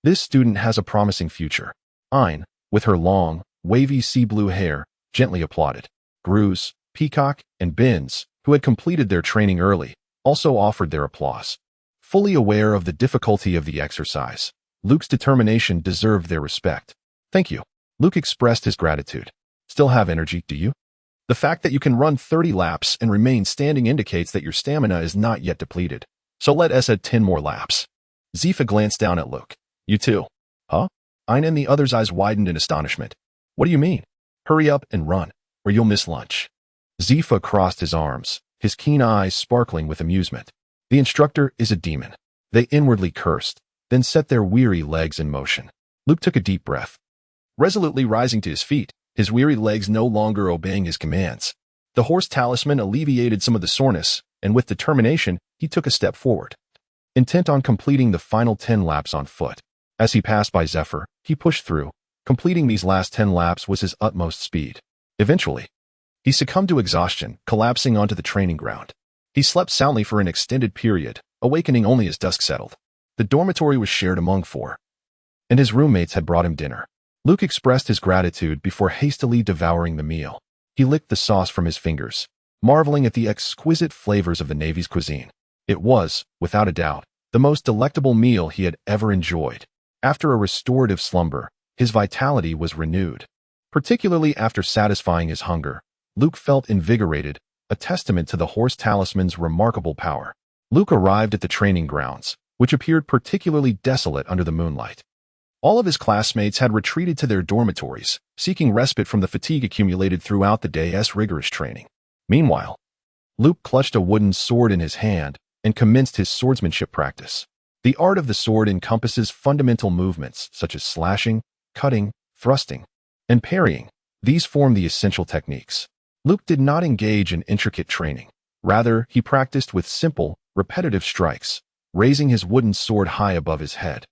This student has a promising future. Ayn, with her long, wavy sea blue hair, gently applauded. Gruz, Peacock, and Binns, who had completed their training early, also offered their applause. Fully aware of the difficulty of the exercise, Luke's determination deserved their respect. Thank you. Luke expressed his gratitude. Still have energy, do you? The fact that you can run 30 laps and remain standing indicates that your stamina is not yet depleted. So let us add 10 more laps. Zifa glanced down at Luke. You too. Huh? Ayn and the other's eyes widened in astonishment. What do you mean? Hurry up and run, or you'll miss lunch. Zifa crossed his arms, his keen eyes sparkling with amusement. The instructor is a demon. They inwardly cursed, then set their weary legs in motion. Luke took a deep breath. Resolutely rising to his feet, his weary legs no longer obeying his commands. The horse talisman alleviated some of the soreness, and with determination, he took a step forward, intent on completing the final 10 laps on foot. As he passed by Zephyr, he pushed through. Completing these last 10 laps was his utmost speed. Eventually, he succumbed to exhaustion, collapsing onto the training ground. He slept soundly for an extended period, awakening only as dusk settled. The dormitory was shared among 4, and his roommates had brought him dinner. Luke expressed his gratitude before hastily devouring the meal. He licked the sauce from his fingers, marveling at the exquisite flavors of the Navy's cuisine. It was, without a doubt, the most delectable meal he had ever enjoyed. After a restorative slumber, his vitality was renewed. Particularly after satisfying his hunger, Luke felt invigorated, a testament to the horse talisman's remarkable power. Luke arrived at the training grounds, which appeared particularly desolate under the moonlight. All of his classmates had retreated to their dormitories, seeking respite from the fatigue accumulated throughout the day's rigorous training. Meanwhile, Luke clutched a wooden sword in his hand and commenced his swordsmanship practice. The art of the sword encompasses fundamental movements such as slashing, cutting, thrusting, and parrying. These form the essential techniques. Luke did not engage in intricate training. Rather, he practiced with simple, repetitive strikes, raising his wooden sword high above his head,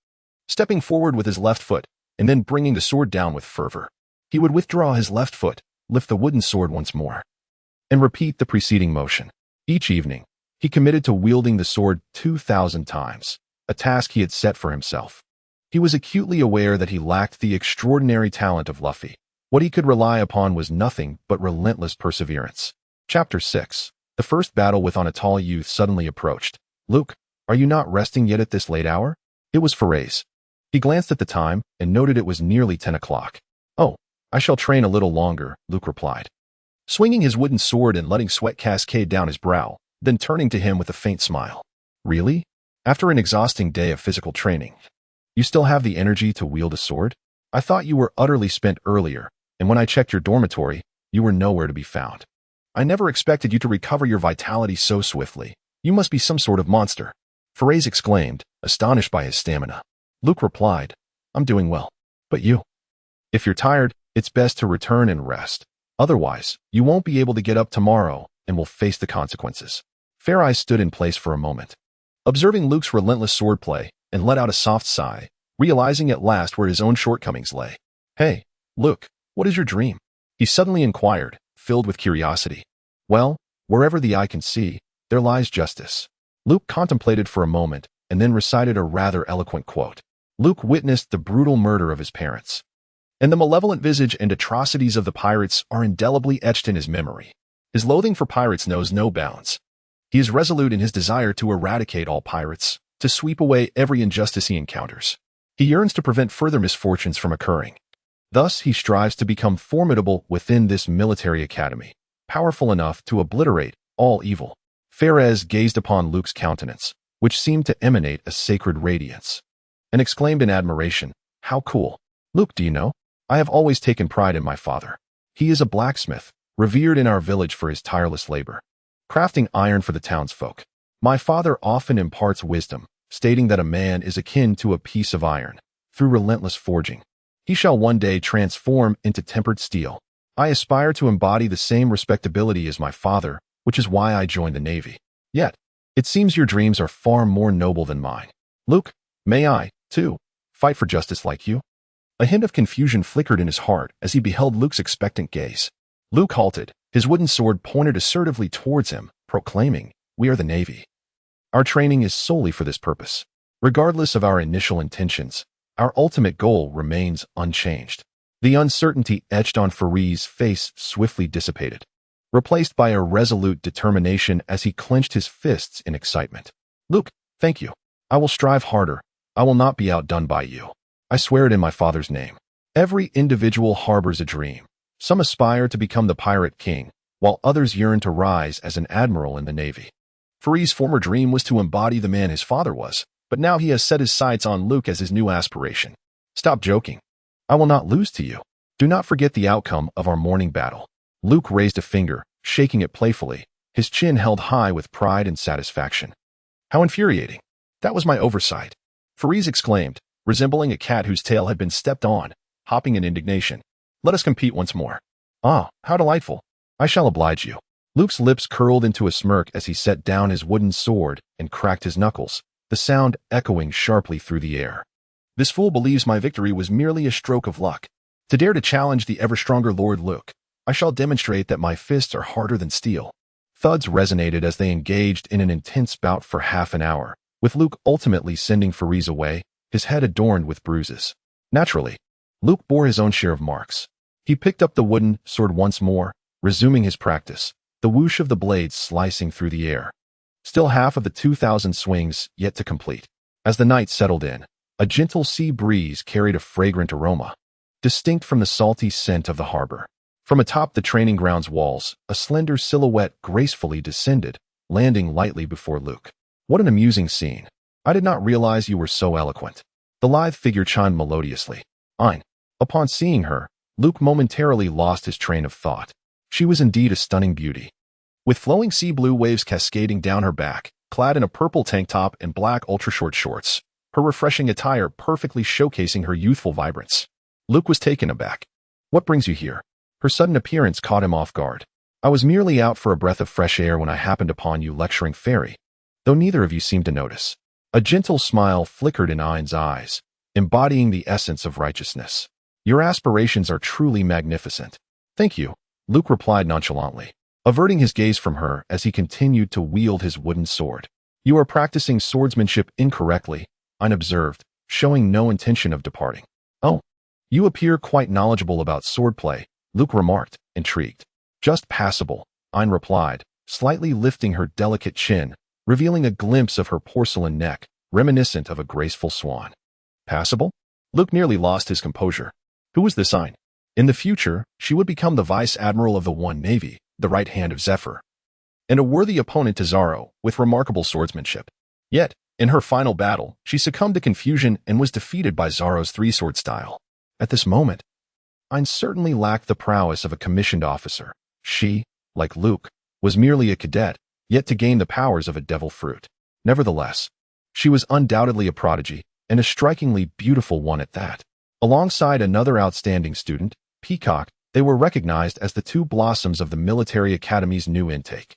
stepping forward with his left foot, and then bringing the sword down with fervor. He would withdraw his left foot, lift the wooden sword once more, and repeat the preceding motion. Each evening, he committed to wielding the sword 2,000 times, a task he had set for himself. He was acutely aware that he lacked the extraordinary talent of Luffy. What he could rely upon was nothing but relentless perseverance. Chapter 6. The first battle with a tall youth suddenly approached. Luke, are you not resting yet at this late hour? It was Ferez. He glanced at the time and noted it was nearly 10 o'clock. Oh, I shall train a little longer, Luke replied, swinging his wooden sword and letting sweat cascade down his brow, then turning to him with a faint smile. Really? After an exhausting day of physical training, you still have the energy to wield a sword? I thought you were utterly spent earlier, and when I checked your dormitory, you were nowhere to be found. I never expected you to recover your vitality so swiftly. You must be some sort of monster. Ferez exclaimed, astonished by his stamina. Luke replied, I'm doing well. But you? If you're tired, it's best to return and rest. Otherwise, you won't be able to get up tomorrow and will face the consequences. Ferez stood in place for a moment, observing Luke's relentless swordplay, and let out a soft sigh, realizing at last where his own shortcomings lay. Hey, Luke, what is your dream? He suddenly inquired, filled with curiosity. Well, Wherever the eye can see, there lies justice. Luke contemplated for a moment and then recited a rather eloquent quote. Luke witnessed the brutal murder of his parents, and the malevolent visage and atrocities of the pirates are indelibly etched in his memory. His loathing for pirates knows no bounds. He is resolute in his desire to eradicate all pirates, to sweep away every injustice he encounters. He yearns to prevent further misfortunes from occurring. Thus, he strives to become formidable within this military academy, powerful enough to obliterate all evil. Ferez gazed upon Luke's countenance, which seemed to emanate a sacred radiance, and exclaimed in admiration, "How cool! Luke, do you know? I have always taken pride in my father. He is a blacksmith, revered in our village for his tireless labor, crafting iron for the townsfolk. My father often imparts wisdom, stating that a man is akin to a piece of iron. Through relentless forging, he shall one day transform into tempered steel. I aspire to embody the same respectability as my father, which is why I joined the Navy. Yet, it seems your dreams are far more noble than mine. Luke, may I, too, fight for justice like you?" A hint of confusion flickered in his heart as he beheld Luke's expectant gaze. Luke halted, his wooden sword pointed assertively towards him, proclaiming, "We are the Navy. Our training is solely for this purpose. Regardless of our initial intentions, our ultimate goal remains unchanged." The uncertainty etched on Faree's face swiftly dissipated, replaced by a resolute determination as he clenched his fists in excitement. "Luke, thank you. I will strive harder. I will not be outdone by you. I swear it in my father's name." Every individual harbors a dream. Some aspire to become the pirate king, while others yearn to rise as an admiral in the Navy. Faree's former dream was to embody the man his father was, but now he has set his sights on Luke as his new aspiration. "Stop joking. I will not lose to you. Do not forget the outcome of our morning battle." Luke raised a finger, shaking it playfully, his chin held high with pride and satisfaction. "How infuriating. That was my oversight," Farees exclaimed, resembling a cat whose tail had been stepped on, hopping in indignation. "Let us compete once more." "Ah, how delightful. I shall oblige you." Luke's lips curled into a smirk as he set down his wooden sword and cracked his knuckles, the sound echoing sharply through the air. "This fool believes my victory was merely a stroke of luck. To dare to challenge the ever-stronger Lord Luke, I shall demonstrate that my fists are harder than steel." Thuds resonated as they engaged in an intense bout for half an hour, with Luke ultimately sending Farees away, his head adorned with bruises. Naturally, Luke bore his own share of marks. He picked up the wooden sword once more, resuming his practice, the whoosh of the blades slicing through the air. Still half of the 2,000 swings yet to complete. As the night settled in, a gentle sea breeze carried a fragrant aroma, distinct from the salty scent of the harbor. From atop the training grounds walls, a slender silhouette gracefully descended, landing lightly before Luke. "What an amusing scene. I did not realize you were so eloquent." The lithe figure chimed melodiously. "Ein." Upon seeing her, Luke momentarily lost his train of thought. She was indeed a stunning beauty. With flowing sea blue waves cascading down her back, clad in a purple tank top and black ultra-short shorts, her refreshing attire perfectly showcasing her youthful vibrance. Luke was taken aback. "What brings you here?" Her sudden appearance caught him off guard. "I was merely out for a breath of fresh air when I happened upon you lecturing fairy, though neither of you seemed to notice." A gentle smile flickered in Ein's eyes, embodying the essence of righteousness. "Your aspirations are truly magnificent." "Thank you," Luke replied nonchalantly, averting his gaze from her as he continued to wield his wooden sword. "You are practicing swordsmanship incorrectly," Ein observed, showing no intention of departing. "Oh, you appear quite knowledgeable about swordplay," Luke remarked, intrigued. "Just passable," Ein replied, slightly lifting her delicate chin, revealing a glimpse of her porcelain neck, reminiscent of a graceful swan. "Passable?" Luke nearly lost his composure. Who was this Ein? In the future, she would become the Vice Admiral of the One Navy, the right hand of Zephyr, and a worthy opponent to Zaro, with remarkable swordsmanship. Yet, in her final battle, she succumbed to confusion and was defeated by Zaro's three-sword style. At this moment, Ein certainly lacked the prowess of a commissioned officer. She, like Luke, was merely a cadet, yet to gain the powers of a devil fruit. Nevertheless, she was undoubtedly a prodigy, and a strikingly beautiful one at that. Alongside another outstanding student, Peacock, they were recognized as the two blossoms of the military academy's new intake.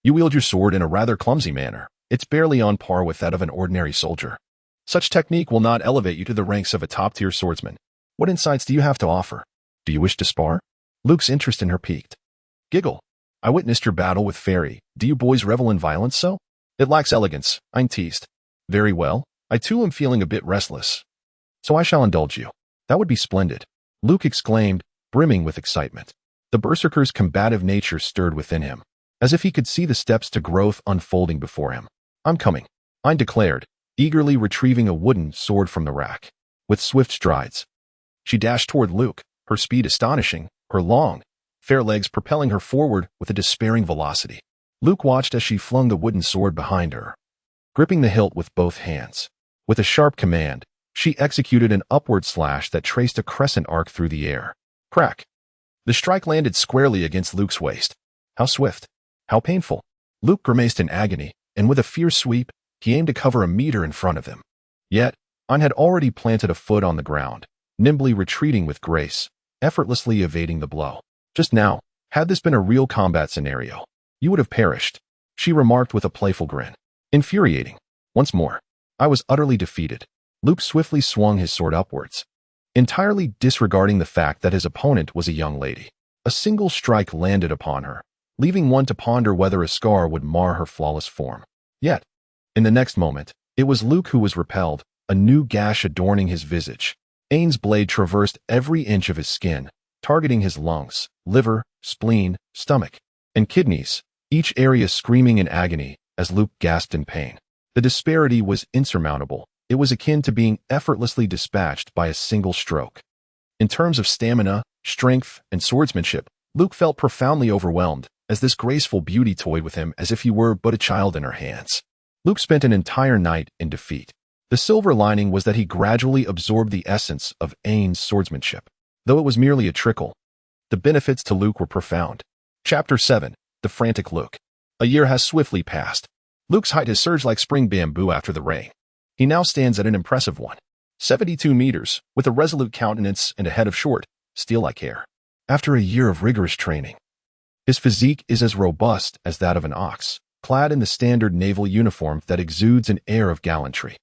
"You wield your sword in a rather clumsy manner. It's barely on par with that of an ordinary soldier. Such technique will not elevate you to the ranks of a top-tier swordsman. What insights do you have to offer? Do you wish to spar?" Luke's interest in her piqued. "Giggle. I witnessed your battle with Fairy. Do you boys revel in violence so? It lacks elegance, I'm teased. Very well, I too am feeling a bit restless. So I shall indulge you. That would be splendid. Luke exclaimed, brimming with excitement. The berserker's combative nature stirred within him, as if he could see the steps to growth unfolding before him. I'm coming, I declared, eagerly retrieving a wooden sword from the rack. With swift strides, she dashed toward Luke, her speed astonishing, her long, fair legs propelling her forward with a despairing velocity. Luke watched as she flung the wooden sword behind her, gripping the hilt with both hands. With a sharp command, she executed an upward slash that traced a crescent arc through the air. Crack! The strike landed squarely against Luke's waist. How swift! How painful! Luke grimaced in agony, and with a fierce sweep, he aimed to cover a meter in front of him. Yet, An had already planted a foot on the ground, nimbly retreating with grace, effortlessly evading the blow. Just now, had this been a real combat scenario, you would have perished, she remarked with a playful grin. Infuriating. Once more, I was utterly defeated. Luke swiftly swung his sword upwards, entirely disregarding the fact that his opponent was a young lady. A single strike landed upon her, leaving one to ponder whether a scar would mar her flawless form. Yet, in the next moment, it was Luke who was repelled, a new gash adorning his visage. Ain's blade traversed every inch of his skin, targeting his lungs, liver, spleen, stomach, and kidneys, each area screaming in agony as Luke gasped in pain. The disparity was insurmountable. It was akin to being effortlessly dispatched by a single stroke. In terms of stamina, strength, and swordsmanship, Luke felt profoundly overwhelmed as this graceful beauty toyed with him as if he were but a child in her hands. Luke spent an entire night in defeat. The silver lining was that he gradually absorbed the essence of Ain's swordsmanship. Though it was merely a trickle, the benefits to Luke were profound. Chapter 7. The Frantic Luke. A year has swiftly passed. Luke's height has surged like spring bamboo after the rain. He now stands at an impressive 172 meters, with a resolute countenance and a head of short, steel-like hair. After a year of rigorous training, his physique is as robust as that of an ox, clad in the standard naval uniform that exudes an air of gallantry.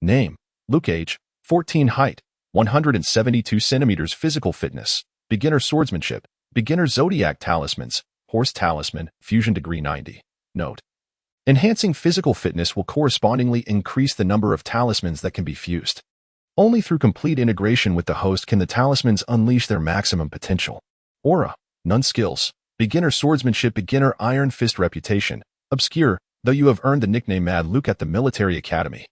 Name: Luke. Age: 14. Height: 172 centimeters. Physical fitness: beginner swordsmanship, beginner zodiac talismans, horse talisman, fusion degree 90. Note: enhancing physical fitness will correspondingly increase the number of talismans that can be fused. Only through complete integration with the host can the talismans unleash their maximum potential. Aura: none. Skills: beginner swordsmanship, beginner iron fist. Reputation: obscure, though you have earned the nickname Mad Luke at the military academy.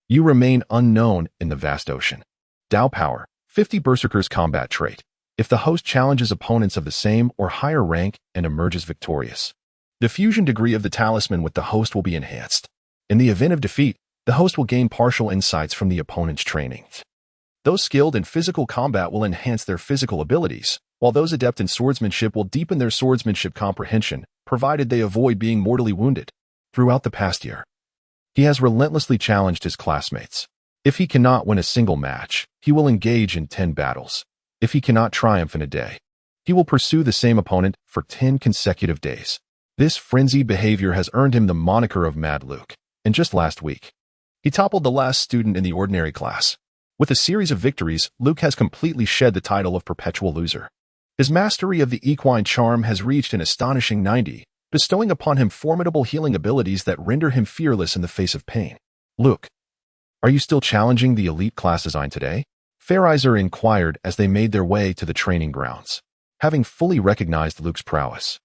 You remain unknown in the vast ocean. Tao power: 50. Berserker's combat trait: if the host challenges opponents of the same or higher rank and emerges victorious, the fusion degree of the talisman with the host will be enhanced. In the event of defeat, the host will gain partial insights from the opponent's training. Those skilled in physical combat will enhance their physical abilities, while those adept in swordsmanship will deepen their swordsmanship comprehension, provided they avoid being mortally wounded. Throughout the past year, he has relentlessly challenged his classmates. If he cannot win a single match, he will engage in 10 battles. If he cannot triumph in a day, he will pursue the same opponent for 10 consecutive days. This frenzied behavior has earned him the moniker of Mad Luke, and just last week, he toppled the last student in the ordinary class. With a series of victories, Luke has completely shed the title of perpetual loser. His mastery of the equine charm has reached an astonishing 90, bestowing upon him formidable healing abilities that render him fearless in the face of pain. Luke, are you still challenging the elite class design today? Fairizer inquired as they made their way to the training grounds. Having fully recognized Luke's prowess,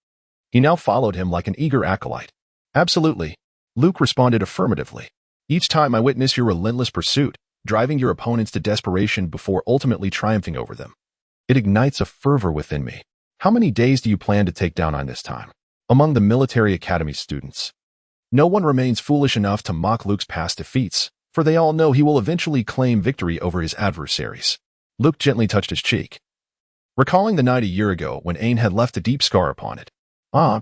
he now followed him like an eager acolyte. Absolutely, Luke responded affirmatively. Each time I witness your relentless pursuit, driving your opponents to desperation before ultimately triumphing over them, it ignites a fervor within me. How many days do you plan to take down on this time? Among the military academy students, no one remains foolish enough to mock Luke's past defeats, for they all know he will eventually claim victory over his adversaries. Luke gently touched his cheek, recalling the night a year ago when Ain had left a deep scar upon it.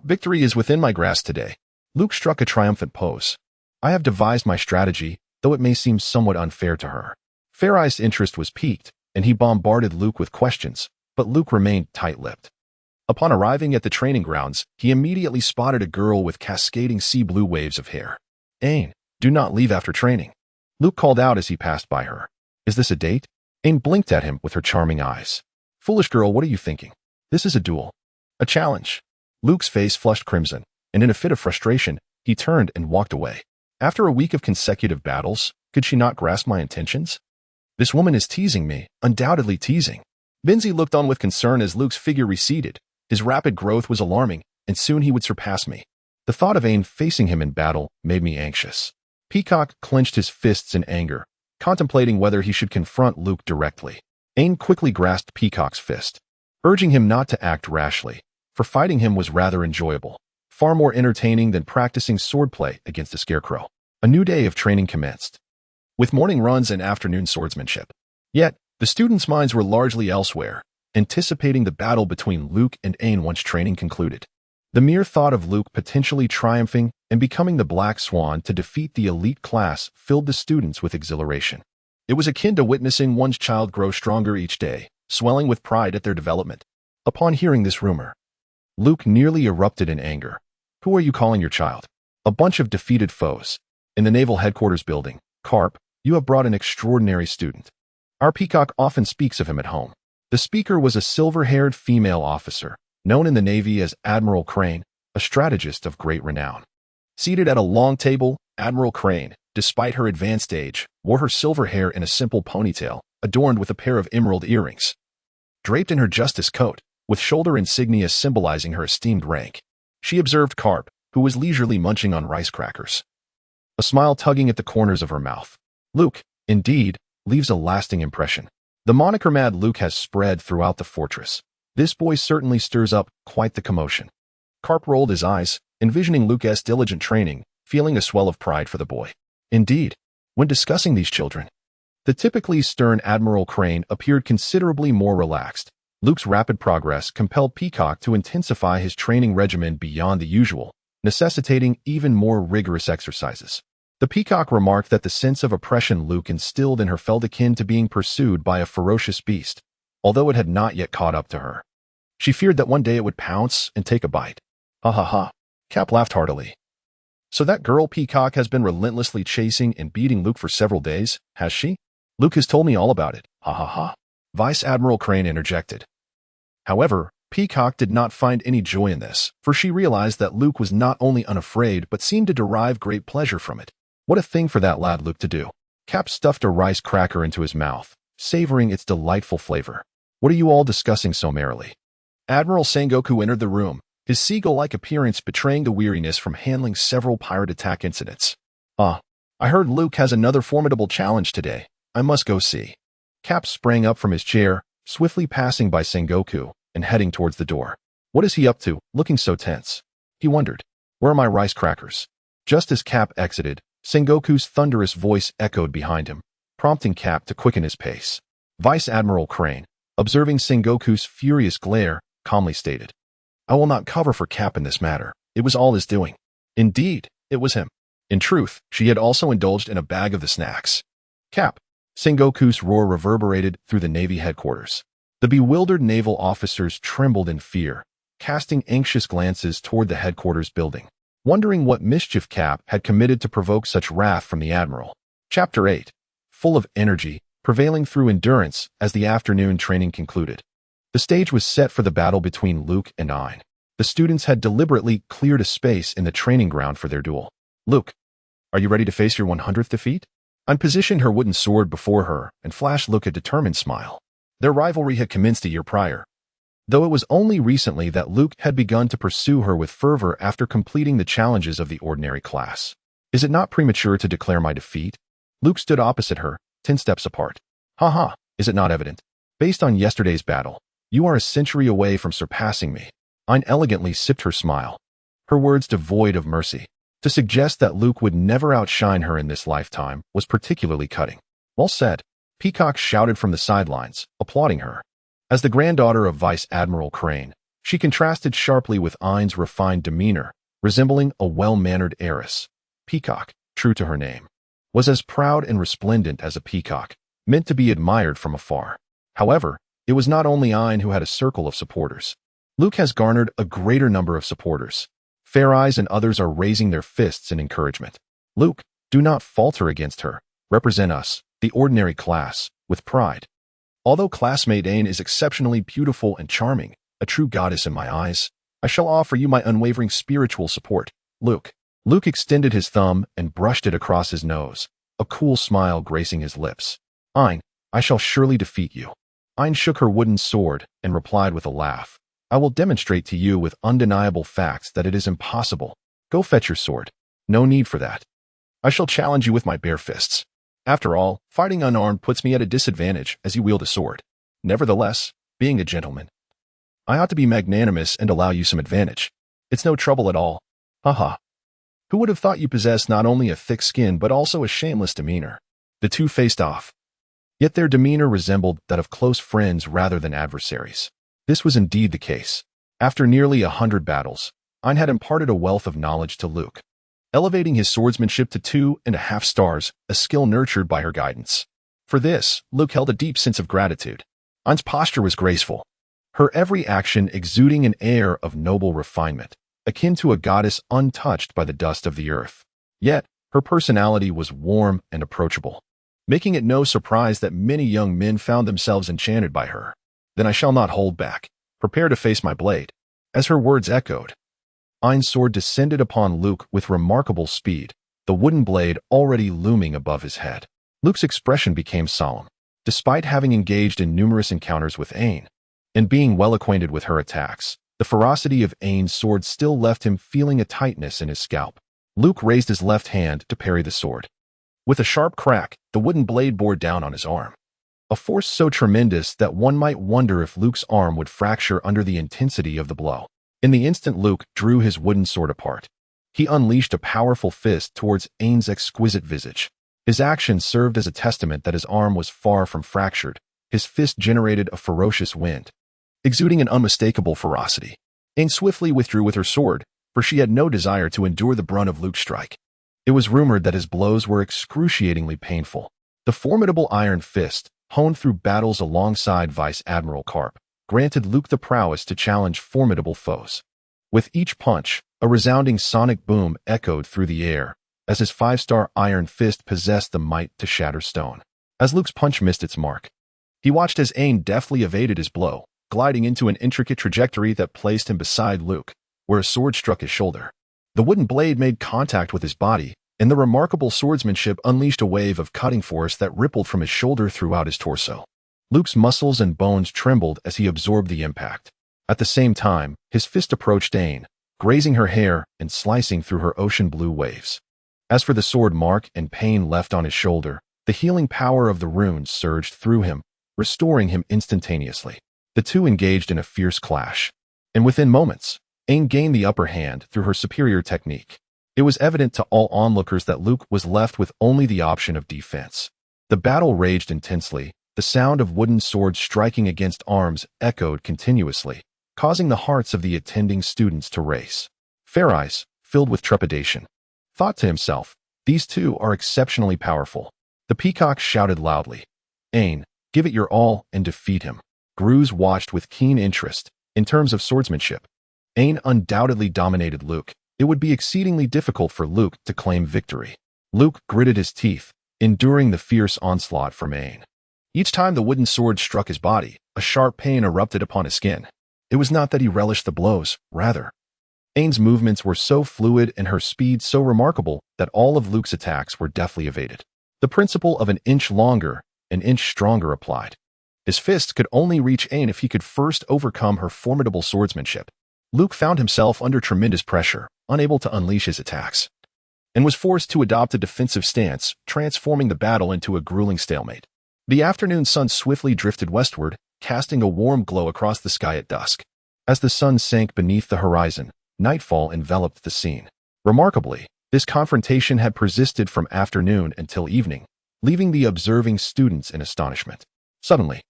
Victory is within my grasp today. Luke struck a triumphant pose. I have devised my strategy, though it may seem somewhat unfair to her. Fairize's interest was piqued, and he bombarded Luke with questions, but Luke remained tight-lipped. Upon arriving at the training grounds, he immediately spotted a girl with cascading sea blue waves of hair. Ain, do not leave after training, Luke called out as he passed by her. Is this a date? Ain blinked at him with her charming eyes. Foolish girl, what are you thinking? This is a duel. A challenge. Luke's face flushed crimson, and in a fit of frustration, he turned and walked away. After a week of consecutive battles, could she not grasp my intentions? This woman is teasing me, undoubtedly teasing. Benzie looked on with concern as Luke's figure receded. His rapid growth was alarming, and soon he would surpass me. The thought of Ain facing him in battle made me anxious. Peacock clenched his fists in anger, contemplating whether he should confront Luke directly. Ain quickly grasped Peacock's fist, urging him not to act rashly, for fighting him was rather enjoyable, far more entertaining than practicing swordplay against a scarecrow. A new day of training commenced, with morning runs and afternoon swordsmanship. Yet, the students' minds were largely elsewhere, anticipating the battle between Luke and Ain once training concluded. The mere thought of Luke potentially triumphing and becoming the Black Swan to defeat the elite class filled the students with exhilaration. It was akin to witnessing one's child grow stronger each day, swelling with pride at their development. Upon hearing this rumor, Luke nearly erupted in anger. Who are you calling your child? A bunch of defeated foes. In the Naval Headquarters building, Carp, you have brought an extraordinary student. Our Peacock often speaks of him at home. The speaker was a silver-haired female officer, known in the Navy as Admiral Crane, a strategist of great renown. Seated at a long table, Admiral Crane, despite her advanced age, wore her silver hair in a simple ponytail, adorned with a pair of emerald earrings. Draped in her justice coat, with shoulder insignia symbolizing her esteemed rank, she observed Carp, who was leisurely munching on rice crackers, a smile tugging at the corners of her mouth. Luke, indeed, leaves a lasting impression. The moniker Mad Luke has spread throughout the fortress. This boy certainly stirs up quite the commotion. Carp rolled his eyes, envisioning Luke's diligent training, feeling a swell of pride for the boy. Indeed, when discussing these children, the typically stern Admiral Crane appeared considerably more relaxed. Luke's rapid progress compelled Peacock to intensify his training regimen beyond the usual, necessitating even more rigorous exercises. The Peacock remarked that the sense of oppression Luke instilled in her felt akin to being pursued by a ferocious beast, although it had not yet caught up to her. She feared that one day it would pounce and take a bite. Ha ha ha. Cap laughed heartily. So that girl Peacock has been relentlessly chasing and beating Luke for several days, has she? Luke has told me all about it. Ha ha ha. Vice Admiral Crane interjected. However, Peacock did not find any joy in this, for she realized that Luke was not only unafraid but seemed to derive great pleasure from it. What a thing for that lad Luke to do. Cap stuffed a rice cracker into his mouth, savoring its delightful flavor. What are you all discussing so merrily? Admiral Sengoku entered the room, his seagull-like appearance betraying the weariness from handling several pirate attack incidents. I heard Luke has another formidable challenge today. I must go see. Cap sprang up from his chair, swiftly passing by Sengoku and heading towards the door. What is he up to, looking so tense? He wondered. Where are my rice crackers? Just as Cap exited, Sengoku's thunderous voice echoed behind him, prompting Cap to quicken his pace. Vice Admiral Crane, observing Sengoku's furious glare, calmly stated, I will not cover for Cap in this matter. It was all his doing. Indeed, it was him. In truth, she had also indulged in a bag of the snacks. Cap. Sengoku's roar reverberated through the Navy headquarters. The bewildered naval officers trembled in fear, casting anxious glances toward the headquarters building, wondering what mischief Cap had committed to provoke such wrath from the Admiral. Chapter 8. Full of energy, prevailing through endurance as the afternoon training concluded. The stage was set for the battle between Luke and Ain. The students had deliberately cleared a space in the training ground for their duel. Luke, are you ready to face your 100th defeat? Ain positioned her wooden sword before her and flashed Luke a determined smile. Their rivalry had commenced a year prior, though it was only recently that Luke had begun to pursue her with fervor after completing the challenges of the ordinary class. Is it not premature to declare my defeat? Luke stood opposite her, 10 steps apart. Ha, is it not evident? Based on yesterday's battle, you are a century away from surpassing me. Ain elegantly sipped her smile, her words devoid of mercy. To suggest that Luke would never outshine her in this lifetime was particularly cutting. Well said. Peacock shouted from the sidelines, applauding her. As the granddaughter of Vice Admiral Crane, she contrasted sharply with Ain's refined demeanor, resembling a well-mannered heiress. Peacock, true to her name, was as proud and resplendent as a peacock, meant to be admired from afar. However, it was not only Ain who had a circle of supporters. Luke has garnered a greater number of supporters. Fair Eyes and others are raising their fists in encouragement. Luke, do not falter against her. Represent us, the ordinary class, with pride. Although classmate Ain is exceptionally beautiful and charming, a true goddess in my eyes, I shall offer you my unwavering spiritual support, Luke. Luke extended his thumb and brushed it across his nose, a cool smile gracing his lips. Ein, I shall surely defeat you. Ein shook her wooden sword and replied with a laugh. I will demonstrate to you with undeniable facts that it is impossible. Go fetch your sword. No need for that. I shall challenge you with my bare fists. After all, fighting unarmed puts me at a disadvantage as you wield a sword. Nevertheless, being a gentleman, I ought to be magnanimous and allow you some advantage. It's no trouble at all. Haha. Who would have thought you possessed not only a thick skin but also a shameless demeanor? The two faced off. Yet their demeanor resembled that of close friends rather than adversaries. This was indeed the case. After nearly 100 battles, Ein had imparted a wealth of knowledge to Luke, elevating his swordsmanship to 2.5 stars, a skill nurtured by her guidance. For this, Luke held a deep sense of gratitude. Ein's posture was graceful, her every action exuding an air of noble refinement, akin to a goddess untouched by the dust of the earth. Yet, her personality was warm and approachable, making it no surprise that many young men found themselves enchanted by her. Then I shall not hold back. Prepare to face my blade. As her words echoed, Ein's sword descended upon Luke with remarkable speed, the wooden blade already looming above his head. Luke's expression became solemn. Despite having engaged in numerous encounters with Ein, and being well acquainted with her attacks, the ferocity of Ein's sword still left him feeling a tightness in his scalp. Luke raised his left hand to parry the sword. With a sharp crack, the wooden blade bore down on his arm, a force so tremendous that one might wonder if Luke's arm would fracture under the intensity of the blow. In the instant Luke drew his wooden sword apart, he unleashed a powerful fist towards Ein's exquisite visage. His action served as a testament that his arm was far from fractured. His fist generated a ferocious wind, exuding an unmistakable ferocity. Ein swiftly withdrew with her sword, for she had no desire to endure the brunt of Luke's strike. It was rumored that his blows were excruciatingly painful. The formidable iron fist, honed through battles alongside Vice Admiral Karp, granted Luke the prowess to challenge formidable foes. With each punch, a resounding sonic boom echoed through the air, as his 5-star iron fist possessed the might to shatter stone. As Luke's punch missed its mark, he watched as Ein deftly evaded his blow, gliding into an intricate trajectory that placed him beside Luke, where a sword struck his shoulder. The wooden blade made contact with his body, and the remarkable swordsmanship unleashed a wave of cutting force that rippled from his shoulder throughout his torso. Luke's muscles and bones trembled as he absorbed the impact. At the same time, his fist approached Ein, grazing her hair and slicing through her ocean-blue waves. As for the sword mark and pain left on his shoulder, the healing power of the runes surged through him, restoring him instantaneously. The two engaged in a fierce clash, and within moments, Ein gained the upper hand through her superior technique. It was evident to all onlookers that Luke was left with only the option of defense. The battle raged intensely. The sound of wooden swords striking against arms echoed continuously, causing the hearts of the attending students to race. Faireyes, filled with trepidation, thought to himself, these two are exceptionally powerful. The peacock shouted loudly, Ein, give it your all and defeat him. Gruz watched with keen interest. In terms of swordsmanship, Ein undoubtedly dominated Luke. It would be exceedingly difficult for Luke to claim victory. Luke gritted his teeth, enduring the fierce onslaught from Ein. Each time the wooden sword struck his body, a sharp pain erupted upon his skin. It was not that he relished the blows, rather. Ein's movements were so fluid and her speed so remarkable that all of Luke's attacks were deftly evaded. The principle of an inch longer, an inch stronger applied. His fists could only reach Ein if he could first overcome her formidable swordsmanship. Luke found himself under tremendous pressure, unable to unleash his attacks, and was forced to adopt a defensive stance, transforming the battle into a grueling stalemate. The afternoon sun swiftly drifted westward, casting a warm glow across the sky at dusk. As the sun sank beneath the horizon, nightfall enveloped the scene. Remarkably, this confrontation had persisted from afternoon until evening, leaving the observing students in astonishment. Suddenly,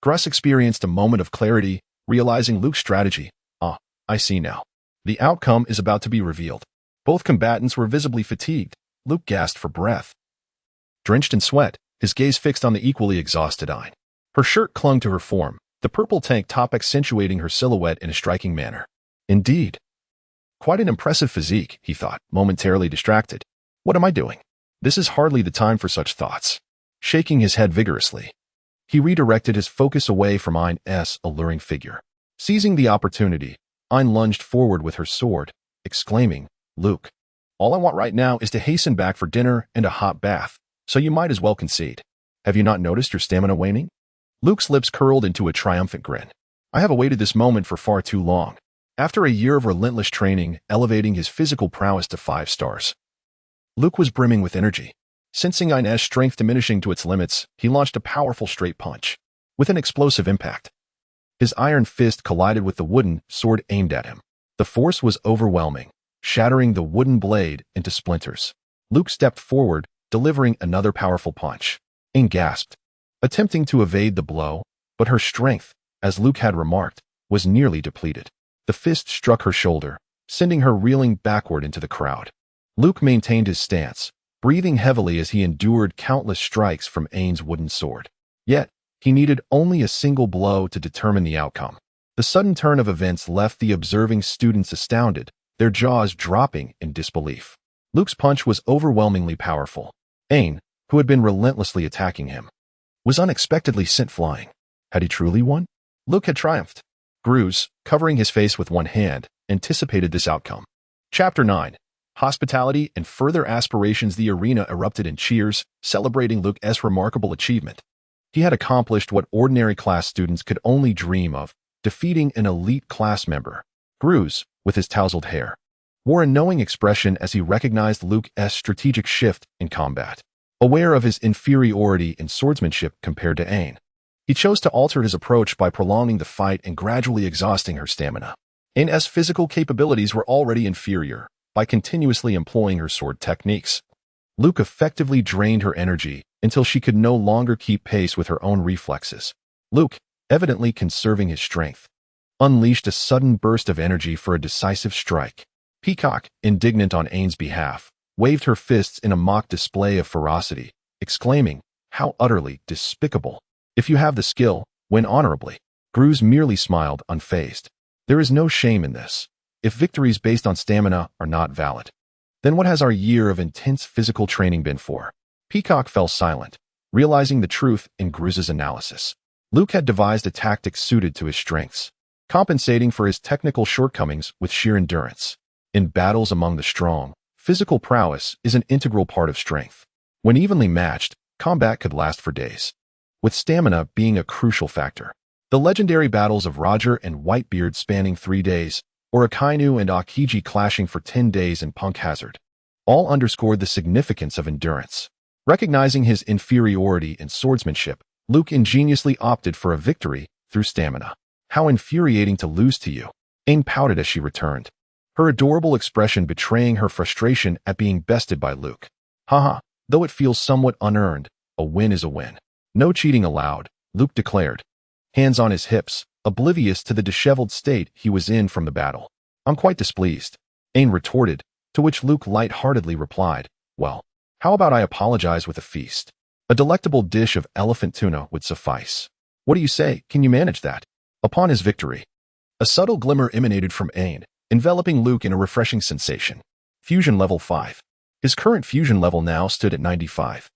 Gruz experienced a moment of clarity, realizing Luke's strategy. Ah, I see now. The outcome is about to be revealed. Both combatants were visibly fatigued. Luke gasped for breath. Drenched in sweat, his gaze fixed on the equally exhausted Ein. Her shirt clung to her form, the purple tank top accentuating her silhouette in a striking manner. Indeed. Quite an impressive physique, he thought, momentarily distracted. What am I doing? This is hardly the time for such thoughts. Shaking his head vigorously, he redirected his focus away from Ein's alluring figure. Seizing the opportunity, Ayn lunged forward with her sword, exclaiming, "Luke, all I want right now is to hasten back for dinner and a hot bath, so you might as well concede. Have you not noticed your stamina waning?" Luke's lips curled into a triumphant grin. "I have awaited this moment for far too long." After a year of relentless training, elevating his physical prowess to 5 stars, Luke was brimming with energy. Sensing Ayn's strength diminishing to its limits, he launched a powerful straight punch. With an explosive impact, his iron fist collided with the wooden sword aimed at him. The force was overwhelming, shattering the wooden blade into splinters. Luke stepped forward, delivering another powerful punch. Ayn gasped, attempting to evade the blow, but her strength, as Luke had remarked, was nearly depleted. The fist struck her shoulder, sending her reeling backward into the crowd. Luke maintained his stance, breathing heavily as he endured countless strikes from Ayn's wooden sword. Yet, he needed only a single blow to determine the outcome. The sudden turn of events left the observing students astounded, their jaws dropping in disbelief. Luke's punch was overwhelmingly powerful. Ayn, who had been relentlessly attacking him, was unexpectedly sent flying. Had he truly won? Luke had triumphed. Gruz, covering his face with one hand, anticipated this outcome. Chapter 9. Hospitality and further aspirations. The arena erupted in cheers, celebrating Luke's remarkable achievement. He had accomplished what ordinary class students could only dream of, defeating an elite class member. Gruz, with his tousled hair, wore a knowing expression as he recognized Luke's strategic shift in combat. Aware of his inferiority in swordsmanship compared to Ayn, he chose to alter his approach by prolonging the fight and gradually exhausting her stamina. Ayn's physical capabilities were already inferior. By continuously employing her sword techniques, Luke effectively drained her energy until she could no longer keep pace with her own reflexes. Luke, evidently conserving his strength, unleashed a sudden burst of energy for a decisive strike. Peacock, indignant on Ayn's behalf, waved her fists in a mock display of ferocity, exclaiming, "How utterly despicable! If you have the skill, win honorably." Gruz merely smiled, unfazed. "There is no shame in this. If victories based on stamina are not valid, then what has our year of intense physical training been for?" Peacock fell silent, realizing the truth in Gruz's analysis. Luke had devised a tactic suited to his strengths, compensating for his technical shortcomings with sheer endurance. In battles among the strong, physical prowess is an integral part of strength. When evenly matched, combat could last for days, with stamina being a crucial factor. The legendary battles of Roger and Whitebeard spanning 3 days, or Akainu and Akiji clashing for 10 days in Punk Hazard, all underscored the significance of endurance. Recognizing his inferiority in swordsmanship, Luke ingeniously opted for a victory through stamina. "How infuriating to lose to you." Ayn pouted as she returned, her adorable expression betraying her frustration at being bested by Luke. "Haha, though it feels somewhat unearned, a win is a win. No cheating allowed," Luke declared, hands on his hips, oblivious to the disheveled state he was in from the battle. "I'm quite displeased," Ayn retorted, to which Luke light-heartedly replied, "Well, how about I apologize with a feast? A delectable dish of elephant tuna would suffice. What do you say, can you manage that?" Upon his victory, a subtle glimmer emanated from Ayn, enveloping Luke in a refreshing sensation. Fusion level 5. His current fusion level now stood at 95,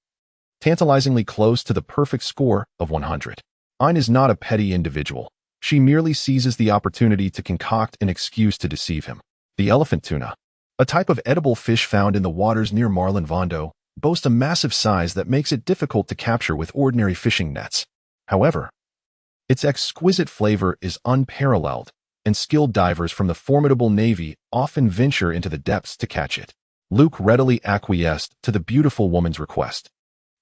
tantalizingly close to the perfect score of 100. Ayn is not a petty individual. She merely seizes the opportunity to concoct an excuse to deceive him. The elephant tuna, a type of edible fish found in the waters near Marlin Vondo, boasts a massive size that makes it difficult to capture with ordinary fishing nets. However, its exquisite flavor is unparalleled, and skilled divers from the formidable Navy often venture into the depths to catch it. Luke readily acquiesced to the beautiful woman's request.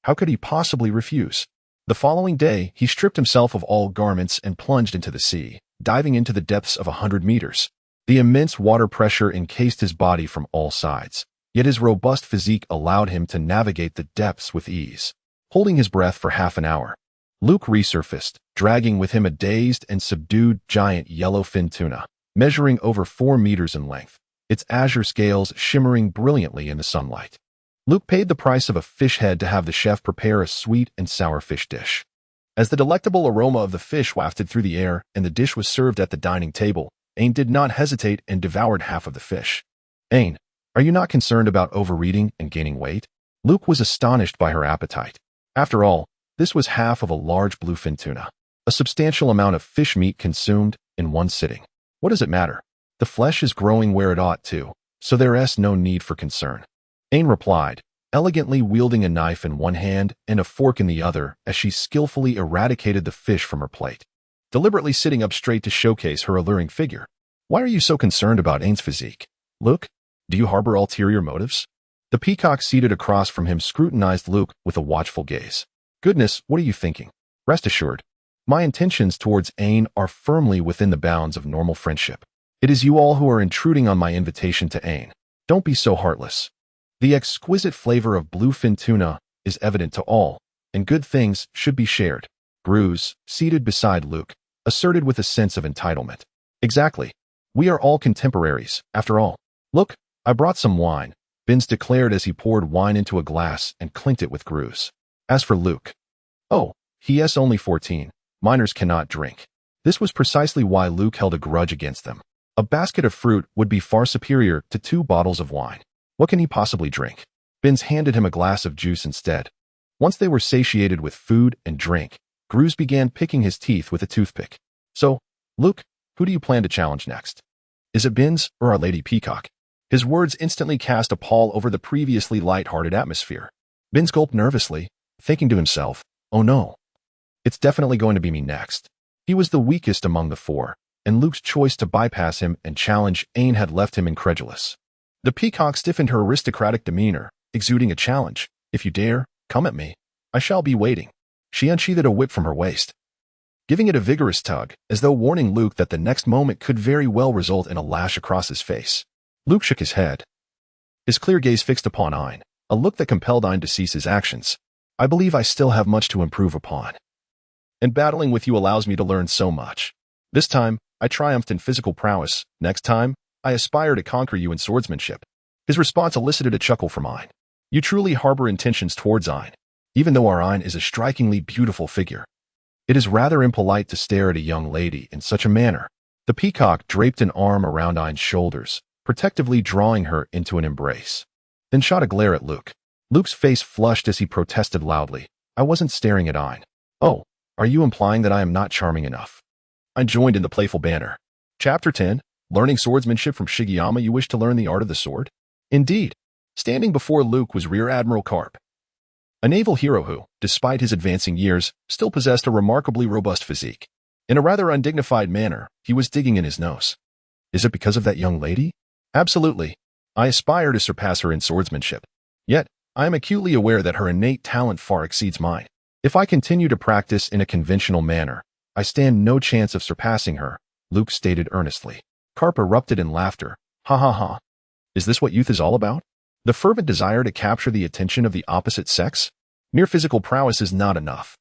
How could he possibly refuse? The following day, he stripped himself of all garments and plunged into the sea, diving into the depths of 100 meters. The immense water pressure encased his body from all sides, yet his robust physique allowed him to navigate the depths with ease. Holding his breath for half an hour, Luke resurfaced, dragging with him a dazed and subdued giant yellowfin tuna, measuring over 4 meters in length, its azure scales shimmering brilliantly in the sunlight. Luke paid the price of a fish head to have the chef prepare a sweet and sour fish dish. As the delectable aroma of the fish wafted through the air and the dish was served at the dining table, Ayn did not hesitate and devoured half of the fish. "Ayn, are you not concerned about overeating and gaining weight?" Luke was astonished by her appetite. After all, this was half of a large bluefin tuna, a substantial amount of fish meat consumed in one sitting. "What does it matter? The flesh is growing where it ought to, so there's no need for concern. Ain replied, elegantly wielding a knife in one hand and a fork in the other as she skillfully eradicated the fish from her plate, deliberately sitting up straight to showcase her alluring figure. Why are you so concerned about Ain's physique? Luke, do you harbor ulterior motives? The peacock seated across from him scrutinized Luke with a watchful gaze. Goodness, what are you thinking? Rest assured, my intentions towards Ain are firmly within the bounds of normal friendship. It is you all who are intruding on my invitation to Ain. Don't be so heartless. The exquisite flavor of bluefin tuna is evident to all, and good things should be shared. Gruz, seated beside Luke, asserted with a sense of entitlement. Exactly. We are all contemporaries, after all. Look, I brought some wine, Binns declared as he poured wine into a glass and clinked it with Gruz. As for Luke, oh, he is only 14. Minors cannot drink. This was precisely why Luke held a grudge against them. A basket of fruit would be far superior to 2 bottles of wine. What can he possibly drink? Binns handed him a glass of juice instead. Once they were satiated with food and drink, Gruz began picking his teeth with a toothpick. So, Luke, who do you plan to challenge next? Is it Binns or Our Lady Peacock? His words instantly cast a pall over the previously light-hearted atmosphere. Binns gulped nervously, thinking to himself, oh no. It's definitely going to be me next. He was the weakest among the 4, and Luke's choice to bypass him and challenge Ain had left him incredulous. The peacock stiffened her aristocratic demeanor, exuding a challenge. If you dare, come at me. I shall be waiting. She unsheathed a whip from her waist, giving it a vigorous tug, as though warning Luke that the next moment could very well result in a lash across his face. Luke shook his head, his clear gaze fixed upon Ain, a look that compelled Ain to cease his actions. I believe I still have much to improve upon. And battling with you allows me to learn so much. This time, I triumphed in physical prowess. Next time, I aspire to conquer you in swordsmanship. His response elicited a chuckle from Ain. You truly harbor intentions towards Ain, even though our Ain is a strikingly beautiful figure. It is rather impolite to stare at a young lady in such a manner. The peacock draped an arm around Ain's shoulders, protectively drawing her into an embrace, then shot a glare at Luke. Luke's face flushed as he protested loudly. I wasn't staring at Ain. Oh, are you implying that I am not charming enough? I joined in the playful banter. Chapter 10, Learning Swordsmanship from Shigeyama. You wish to learn the art of the sword? Indeed. Standing before Luke was Rear Admiral Karp, a naval hero who, despite his advancing years, still possessed a remarkably robust physique. In a rather undignified manner, he was digging in his nose. Is it because of that young lady? Absolutely. I aspire to surpass her in swordsmanship. Yet, I am acutely aware that her innate talent far exceeds mine. If I continue to practice in a conventional manner, I stand no chance of surpassing her, Luke stated earnestly. Karp erupted in laughter. Ha ha ha. Is this what youth is all about? The fervent desire to capture the attention of the opposite sex? Mere physical prowess is not enough.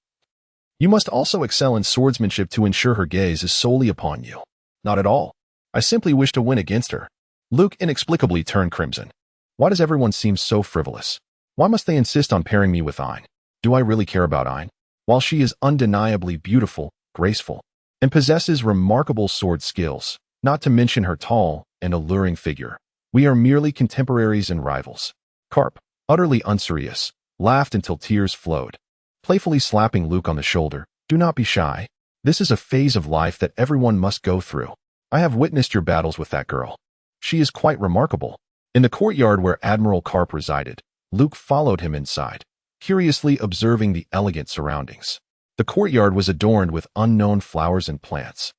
You must also excel in swordsmanship to ensure her gaze is solely upon you. Not at all. I simply wish to win against her. Luke inexplicably turned crimson. Why does everyone seem so frivolous? Why must they insist on pairing me with Ain? Do I really care about Ain? While she is undeniably beautiful, graceful, and possesses remarkable sword skills, not to mention her tall and alluring figure, we are merely contemporaries and rivals. Karp, utterly unserious, laughed until tears flowed, playfully slapping Luke on the shoulder. Do not be shy. This is a phase of life that everyone must go through. I have witnessed your battles with that girl. She is quite remarkable. In the courtyard where Admiral Karp resided, Luke followed him inside, curiously observing the elegant surroundings. The courtyard was adorned with unknown flowers and plants,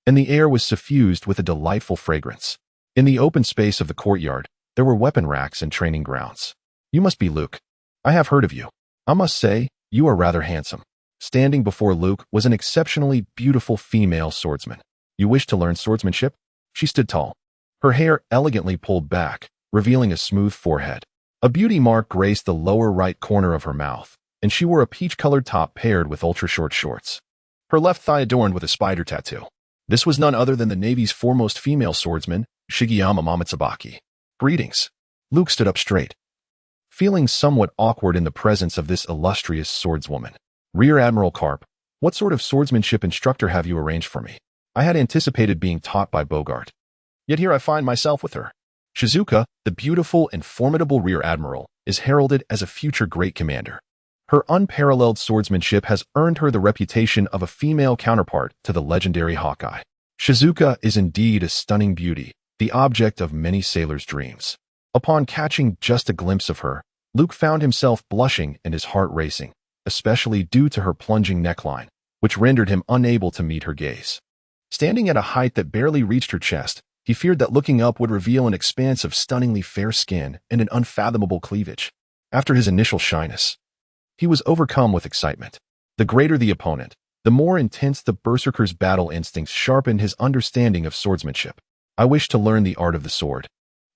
and the air was suffused with a delightful fragrance. In the open space of the courtyard, there were weapon racks and training grounds. You must be Luke. I have heard of you. I must say, you are rather handsome. Standing before Luke was an exceptionally beautiful female swordsman. You wish to learn swordsmanship? She stood tall, her hair elegantly pulled back, revealing a smooth forehead. A beauty mark graced the lower right corner of her mouth, and she wore a peach-colored top paired with ultra-short shorts. Her left thigh adorned with a spider tattoo. This was none other than the Navy's foremost female swordsman, Shigeyama Momotsubaki. Greetings. Luke stood up straight, feeling somewhat awkward in the presence of this illustrious swordswoman. Rear Admiral Karp, what sort of swordsmanship instructor have you arranged for me? I had anticipated being taught by Bogart. Yet here I find myself with her. Shizuka, the beautiful and formidable Rear Admiral, is heralded as a future great commander. Her unparalleled swordsmanship has earned her the reputation of a female counterpart to the legendary Hawkeye. Shizuka is indeed a stunning beauty, the object of many sailors' dreams. Upon catching just a glimpse of her, Luke found himself blushing and his heart racing, especially due to her plunging neckline, which rendered him unable to meet her gaze. Standing at a height that barely reached her chest, he feared that looking up would reveal an expanse of stunningly fair skin and an unfathomable cleavage. After his initial shyness, he was overcome with excitement. The greater the opponent, the more intense the berserker's battle instincts sharpened his understanding of swordsmanship. I wish to learn the art of the sword,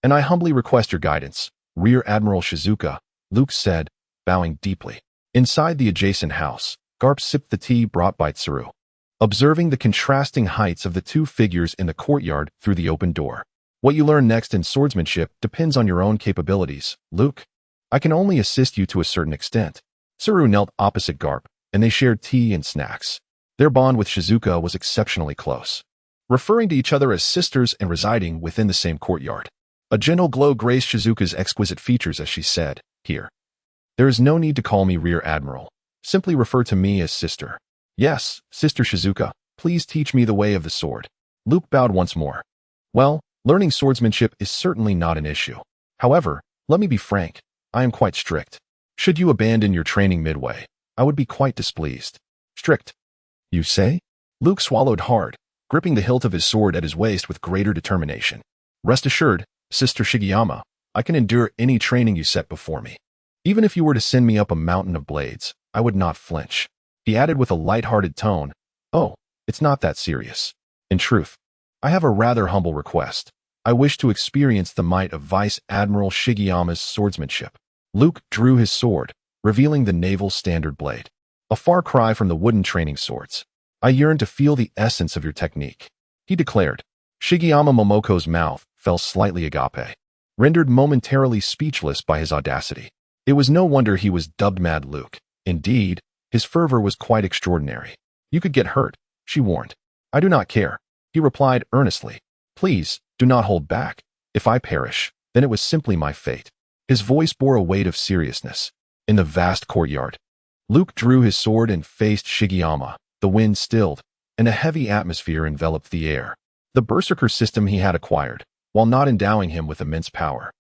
and I humbly request your guidance, Rear Admiral Shizuka, Luke said, bowing deeply. Inside the adjacent house, Garp sipped the tea brought by Tsuru, observing the contrasting heights of the two figures in the courtyard through the open door. What you learn next in swordsmanship depends on your own capabilities, Luke. I can only assist you to a certain extent. Tsuru knelt opposite Garp, and they shared tea and snacks. Their bond with Shizuka was exceptionally close, referring to each other as sisters and residing within the same courtyard. A gentle glow graced Shizuka's exquisite features as she said, "Here. There is no need to call me Rear Admiral. Simply refer to me as sister." "Yes, Sister Shizuka, please teach me the way of the sword." Luke bowed once more. "Well, learning swordsmanship is certainly not an issue. However, let me be frank, I am quite strict. Should you abandon your training midway, I would be quite displeased." "Strict, you say?" Luke swallowed hard, gripping the hilt of his sword at his waist with greater determination. "Rest assured, Sister Shigeyama, I can endure any training you set before me. Even if you were to send me up a mountain of blades, I would not flinch." He added with a light-hearted tone, "Oh, it's not that serious. In truth, I have a rather humble request. I wish to experience the might of Vice Admiral Shigeyama's swordsmanship." Luke drew his sword, revealing the naval standard blade, a far cry from the wooden training swords. "I yearn to feel the essence of your technique," he declared. Shigeyama Momoko's mouth fell slightly agape, rendered momentarily speechless by his audacity. It was no wonder he was dubbed Mad Luke. Indeed, his fervor was quite extraordinary. "You could get hurt," she warned. "I do not care," he replied earnestly. "Please, do not hold back. If I perish, then it was simply my fate." His voice bore a weight of seriousness. In the vast courtyard, Luke drew his sword and faced Shigeyama. The wind stilled, and a heavy atmosphere enveloped the air. The berserker system he had acquired, while not endowing him with immense power,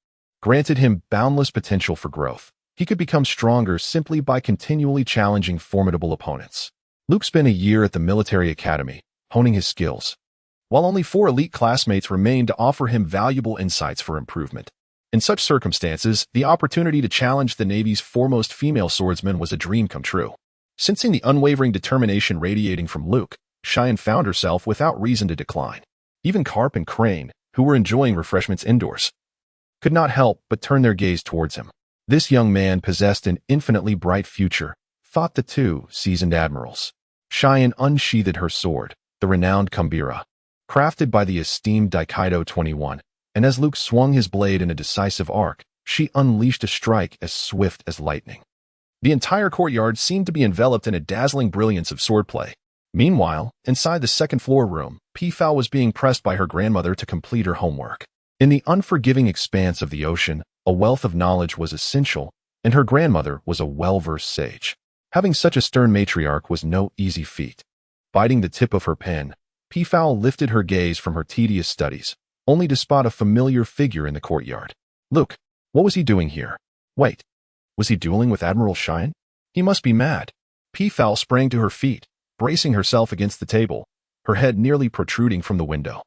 granted him boundless potential for growth. He could become stronger simply by continually challenging formidable opponents. Luke spent a year at the military academy, honing his skills, while only 4 elite classmates remained to offer him valuable insights for improvement. In such circumstances, the opportunity to challenge the Navy's foremost female swordsman was a dream come true. Sensing the unwavering determination radiating from Luke, Cheyenne found herself without reason to decline. Even Carp and Crane, who were enjoying refreshments indoors, could not help but turn their gaze towards him. This young man possessed an infinitely bright future, thought the two seasoned admirals. Cheyenne unsheathed her sword, the renowned Kambira, crafted by the esteemed Daikaido 21, and as Luke swung his blade in a decisive arc, she unleashed a strike as swift as lightning. The entire courtyard seemed to be enveloped in a dazzling brilliance of swordplay. Meanwhile, inside the second-floor room, Peafowl was being pressed by her grandmother to complete her homework. In the unforgiving expanse of the ocean, a wealth of knowledge was essential, and her grandmother was a well-versed sage. Having such a stern matriarch was no easy feat. Biting the tip of her pen, Peafowl lifted her gaze from her tedious studies, only to spot a familiar figure in the courtyard. Luke, what was he doing here? Wait, was he dueling with Admiral Cheyenne? He must be mad. Peafowl sprang to her feet, bracing herself against the table, her head nearly protruding from the window.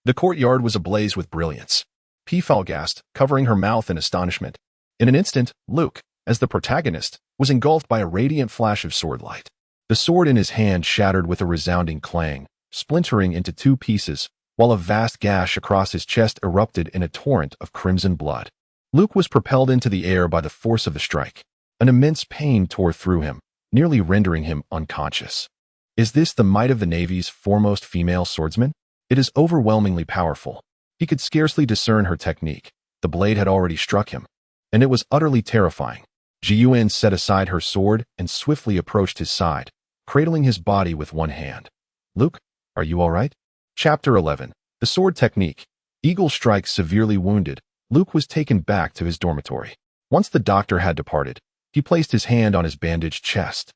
The courtyard was ablaze with brilliance. Peafowl gasped, covering her mouth in astonishment. In an instant, Luke, as the protagonist, was engulfed by a radiant flash of swordlight. The sword in his hand shattered with a resounding clang, splintering into 2 pieces, while a vast gash across his chest erupted in a torrent of crimson blood. Luke was propelled into the air by the force of the strike. An immense pain tore through him, nearly rendering him unconscious. Is this the might of the Navy's foremost female swordsman? It is overwhelmingly powerful. He could scarcely discern her technique. The blade had already struck him, and it was utterly terrifying. Ji-Yuan set aside her sword and swiftly approached his side, cradling his body with one hand. Luke, are you all right? Chapter 11. The Sword Technique. Eagle Strike severely wounded, Luke was taken back to his dormitory. Once the doctor had departed, he placed his hand on his bandaged chest,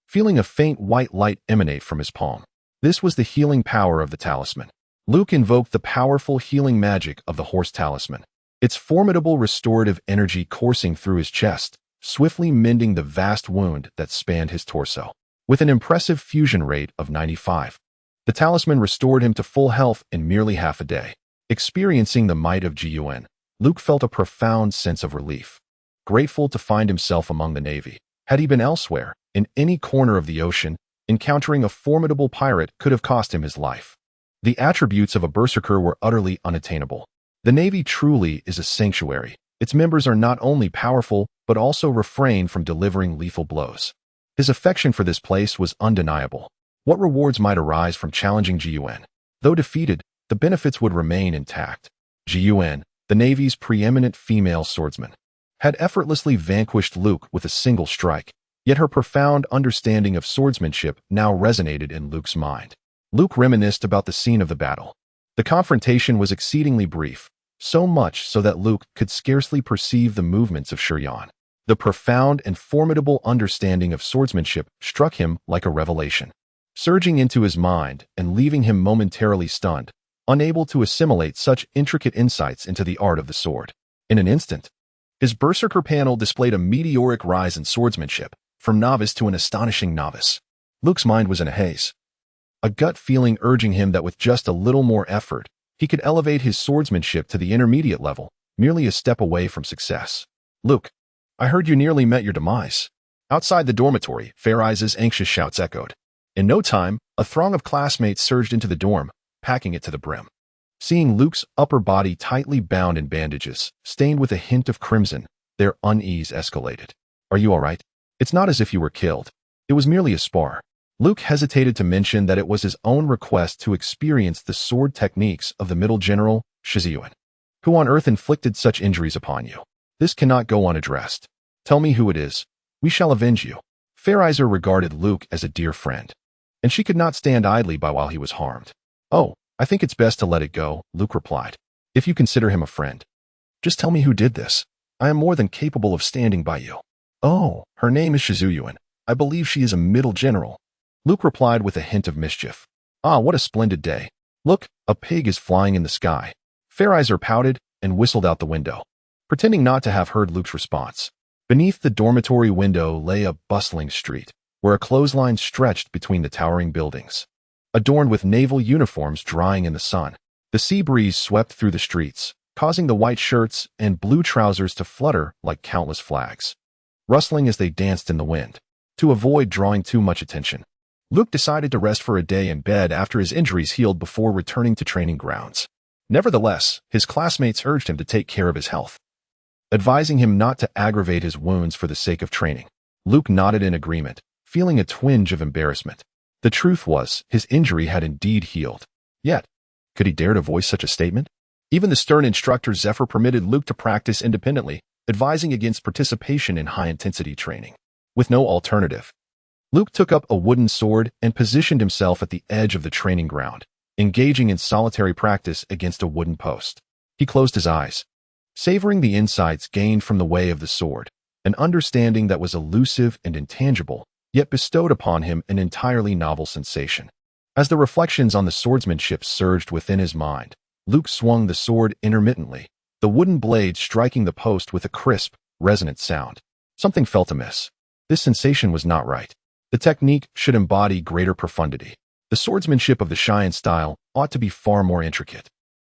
feeling a faint white light emanate from his palm. This was the healing power of the talisman. Luke invoked the powerful healing magic of the horse talisman, its formidable restorative energy coursing through his chest, swiftly mending the vast wound that spanned his torso. With an impressive fusion rate of 95, the talisman restored him to full health in merely half a day. Experiencing the might of Gun, Luke felt a profound sense of relief. Grateful to find himself among the Navy. Had he been elsewhere, in any corner of the ocean, encountering a formidable pirate could have cost him his life. The attributes of a berserker were utterly unattainable. The Navy truly is a sanctuary. Its members are not only powerful, but also refrain from delivering lethal blows. His affection for this place was undeniable. What rewards might arise from challenging Gun? Though defeated, the benefits would remain intact. Gun, the Navy's preeminent female swordsman, had effortlessly vanquished Luke with a single strike, yet her profound understanding of swordsmanship now resonated in Luke's mind. Luke reminisced about the scene of the battle. The confrontation was exceedingly brief, so much so that Luke could scarcely perceive the movements of Shiryan. The profound and formidable understanding of swordsmanship struck him like a revelation, surging into his mind and leaving him momentarily stunned, unable to assimilate such intricate insights into the art of the sword. In an instant, his berserker panel displayed a meteoric rise in swordsmanship, from novice to an astonishing novice. Luke's mind was in a haze, a gut feeling urging him that with just a little more effort, he could elevate his swordsmanship to the intermediate level, merely a step away from success. "Luke, I heard you nearly met your demise." Outside the dormitory, Fair Eyes' anxious shouts echoed. In no time, a throng of classmates surged into the dorm, packing it to the brim. Seeing Luke's upper body tightly bound in bandages, stained with a hint of crimson, their unease escalated. "Are you all right? It's not as if you were killed. It was merely a spar." Luke hesitated to mention that it was his own request to experience the sword techniques of the middle general, Shizuyuan. "Who on earth inflicted such injuries upon you? This cannot go unaddressed. Tell me who it is. We shall avenge you." Fair Eyes regarded Luke as a dear friend, and she could not stand idly by while he was harmed. "Oh, I think it's best to let it go," Luke replied. "If you consider him a friend. Just tell me who did this. I am more than capable of standing by you." "Oh, her name is Shizuyuan. I believe she is a middle general," Luke replied with a hint of mischief. "Ah, what a splendid day. Look, a pig is flying in the sky." Fair Eyes pouted and whistled out the window, pretending not to have heard Luke's response. Beneath the dormitory window lay a bustling street, where a clothesline stretched between the towering buildings, adorned with naval uniforms drying in the sun. The sea breeze swept through the streets, causing the white shirts and blue trousers to flutter like countless flags, rustling as they danced in the wind. To avoid drawing too much attention, Luke decided to rest for a day in bed after his injuries healed before returning to training grounds. Nevertheless, his classmates urged him to take care of his health, advising him not to aggravate his wounds for the sake of training. Luke nodded in agreement, feeling a twinge of embarrassment. The truth was, his injury had indeed healed. Yet, could he dare to voice such a statement? Even the stern instructor Zephyr permitted Luke to practice independently, advising against participation in high-intensity training. With no alternative, Luke took up a wooden sword and positioned himself at the edge of the training ground, engaging in solitary practice against a wooden post. He closed his eyes, savoring the insights gained from the way of the sword, an understanding that was elusive and intangible, yet bestowed upon him an entirely novel sensation. As the reflections on the swordsmanship surged within his mind, Luke swung the sword intermittently, the wooden blade striking the post with a crisp, resonant sound. Something felt amiss. This sensation was not right. The technique should embody greater profundity. The swordsmanship of the Cheyenne style ought to be far more intricate.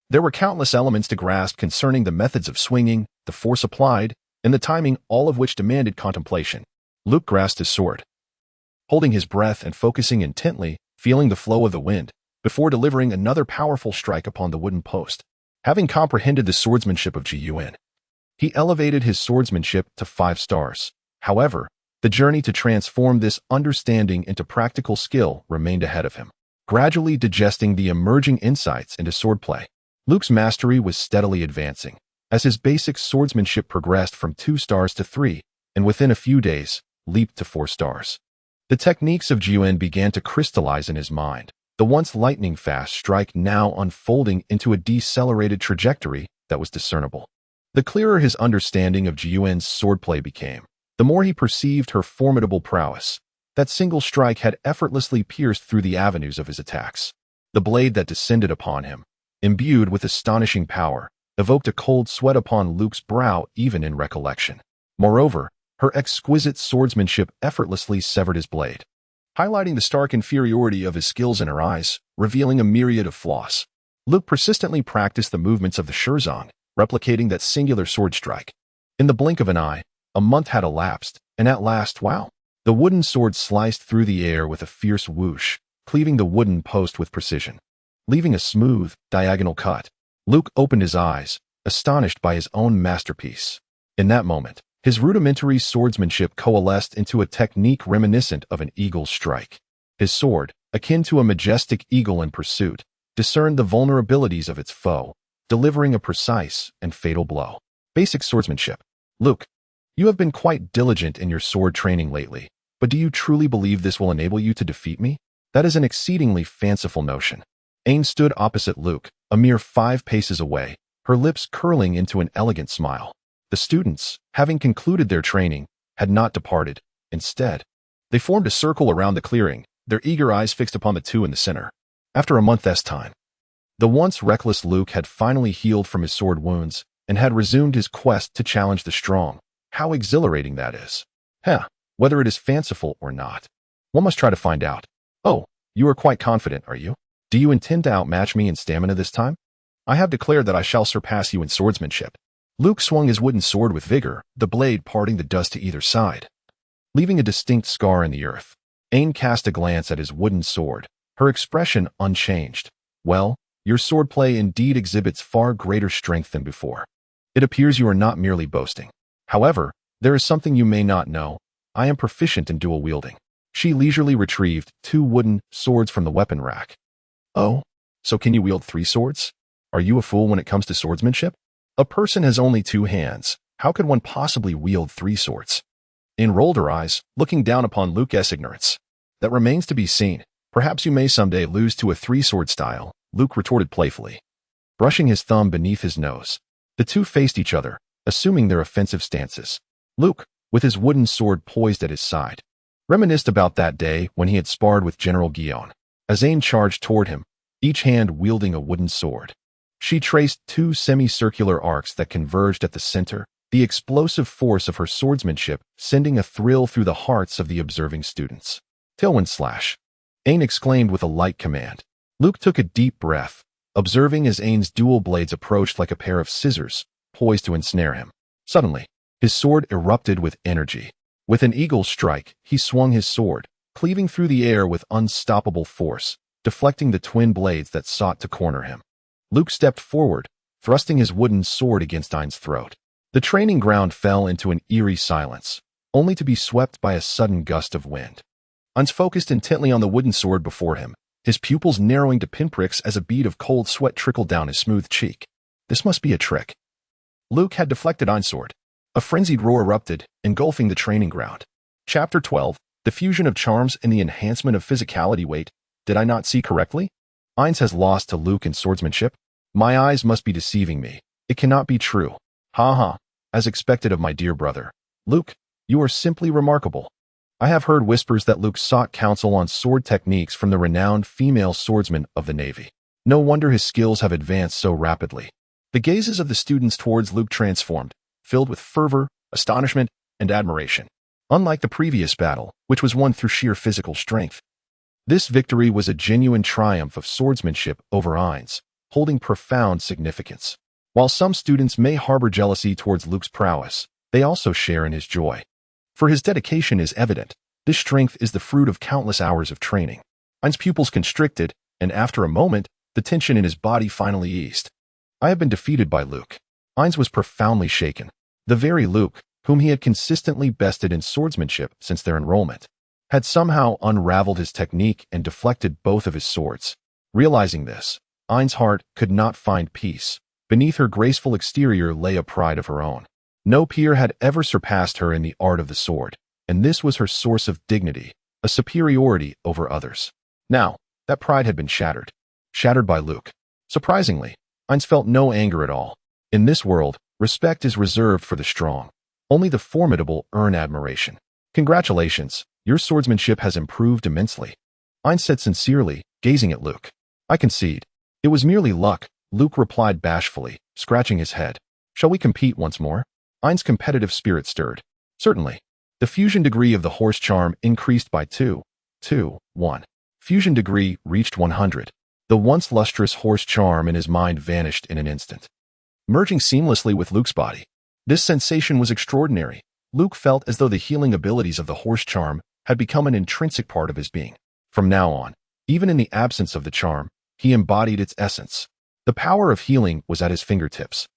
There were countless elements to grasp concerning the methods of swinging, the force applied, and the timing, all of which demanded contemplation. Luke grasped his sword, holding his breath and focusing intently, feeling the flow of the wind, before delivering another powerful strike upon the wooden post. Having comprehended the swordsmanship of Gun, he elevated his swordsmanship to 5 stars. However, the journey to transform this understanding into practical skill remained ahead of him. Gradually digesting the emerging insights into swordplay, Luke's mastery was steadily advancing, as his basic swordsmanship progressed from 2 stars to 3, and within a few days, leaped to 4 stars. The techniques of Gun began to crystallize in his mind, the once lightning-fast strike now unfolding into a decelerated trajectory that was discernible. The clearer his understanding of Gun's swordplay became, the more he perceived her formidable prowess. That single strike had effortlessly pierced through the avenues of his attacks, The blade that descended upon him, imbued with astonishing power, evoked a cold sweat upon Luke's brow even in recollection. Moreover, her exquisite swordsmanship effortlessly severed his blade, highlighting the stark inferiority of his skills in her eyes, revealing a myriad of flaws. Luke persistently practiced the movements of the Shurzong, replicating that singular sword strike. In the blink of an eye, a month had elapsed, and at last, wow! The wooden sword sliced through the air with a fierce whoosh, cleaving the wooden post with precision. Leaving a smooth, diagonal cut, Luke opened his eyes, astonished by his own masterpiece. In that moment, his rudimentary swordsmanship coalesced into a technique reminiscent of an eagle's strike. His sword, akin to a majestic eagle in pursuit, discerned the vulnerabilities of its foe, delivering a precise and fatal blow. Basic swordsmanship. Luke, you have been quite diligent in your sword training lately, but do you truly believe this will enable you to defeat me? That is an exceedingly fanciful notion. Ain stood opposite Luke, a mere 5 paces away, her lips curling into an elegant smile. The students, having concluded their training, had not departed. Instead, they formed a circle around the clearing, their eager eyes fixed upon the two in the center. After a month's time, the once reckless Luke had finally healed from his sword wounds and had resumed his quest to challenge the strong. How exhilarating that is. Whether it is fanciful or not, one must try to find out. Oh, you are quite confident, are you? Do you intend to outmatch me in stamina this time? I have declared that I shall surpass you in swordsmanship. Luke swung his wooden sword with vigor, the blade parting the dust to either side, leaving a distinct scar in the earth. Ain cast a glance at his wooden sword, her expression unchanged. Well, your swordplay indeed exhibits far greater strength than before. It appears you are not merely boasting. However, there is something you may not know. I am proficient in dual wielding. She leisurely retrieved 2 wooden swords from the weapon rack. Oh, so can you wield 3 swords? Are you a fool when it comes to swordsmanship? A person has only 2 hands. How could one possibly wield 3 swords? Ain rolled her eyes, looking down upon Luke's ignorance. That remains to be seen. Perhaps you may someday lose to a 3-sword style, Luke retorted playfully, brushing his thumb beneath his nose. The two faced each other, assuming their offensive stances. Luke, with his wooden sword poised at his side, reminisced about that day when he had sparred with General Guion. As Ain charged toward him, each hand wielding a wooden sword. She traced 2 semicircular arcs that converged at the center, the explosive force of her swordsmanship sending a thrill through the hearts of the observing students. Tailwind slash. Ain exclaimed with a light command. Luke took a deep breath, observing as Ain's dual blades approached like a pair of scissors, poised to ensnare him. Suddenly, his sword erupted with energy. With an eagle strike, he swung his sword, cleaving through the air with unstoppable force, deflecting the twin blades that sought to corner him. Luke stepped forward, thrusting his wooden sword against Ain's throat. The training ground fell into an eerie silence, only to be swept by a sudden gust of wind. Ain's focused intently on the wooden sword before him, his pupils narrowing to pinpricks as a bead of cold sweat trickled down his smooth cheek. This must be a trick. Luke had deflected Ain's sword. A frenzied roar erupted, engulfing the training ground. Chapter 12, The Fusion of Charms and the Enhancement of Physicality. Wait, did I not see correctly? Ain's has lost to Luke in swordsmanship? My eyes must be deceiving me. It cannot be true. As expected of my dear brother. Luke, you are simply remarkable. I have heard whispers that Luke sought counsel on sword techniques from the renowned female swordsman of the Navy. No wonder his skills have advanced so rapidly. The gazes of the students towards Luke transformed, filled with fervor, astonishment, and admiration. Unlike the previous battle, which was won through sheer physical strength, this victory was a genuine triumph of swordsmanship over Ain's, holding profound significance. While some students may harbor jealousy towards Luke's prowess, they also share in his joy. For his dedication is evident. This strength is the fruit of countless hours of training. Ain's pupils constricted, and after a moment, the tension in his body finally eased. I have been defeated by Luke. Ain's was profoundly shaken. The very Luke, whom he had consistently bested in swordsmanship since their enrollment, had somehow unraveled his technique and deflected both of his swords. Realizing this, Ain's heart could not find peace. Beneath her graceful exterior lay a pride of her own. No peer had ever surpassed her in the art of the sword, and this was her source of dignity, a superiority over others. Now, that pride had been shattered. Shattered by Luke. Surprisingly, Ain's felt no anger at all. In this world, respect is reserved for the strong. Only the formidable earn admiration. Congratulations, your swordsmanship has improved immensely. Ain's said sincerely, gazing at Luke. I concede. It was merely luck, Luke replied bashfully, scratching his head. Shall we compete once more? Ein's competitive spirit stirred. Certainly. The fusion degree of the horse charm increased by 1. Fusion degree reached 100. The once lustrous horse charm in his mind vanished in an instant, merging seamlessly with Luke's body. This sensation was extraordinary. Luke felt as though the healing abilities of the horse charm had become an intrinsic part of his being. From now on, even in the absence of the charm, he embodied its essence. The power of healing was at his fingertips.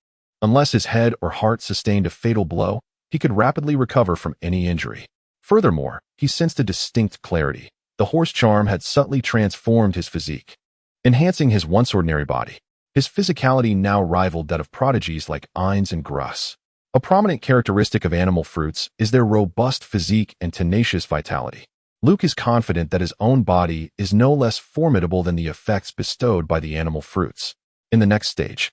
Unless his head or heart sustained a fatal blow, he could rapidly recover from any injury. Furthermore, he sensed a distinct clarity. The horse charm had subtly transformed his physique, enhancing his once ordinary body. His physicality now rivaled that of prodigies like Ainz and Gruss. A prominent characteristic of animal fruits is their robust physique and tenacious vitality. Luke is confident that his own body is no less formidable than the effects bestowed by the animal fruits. In the next stage,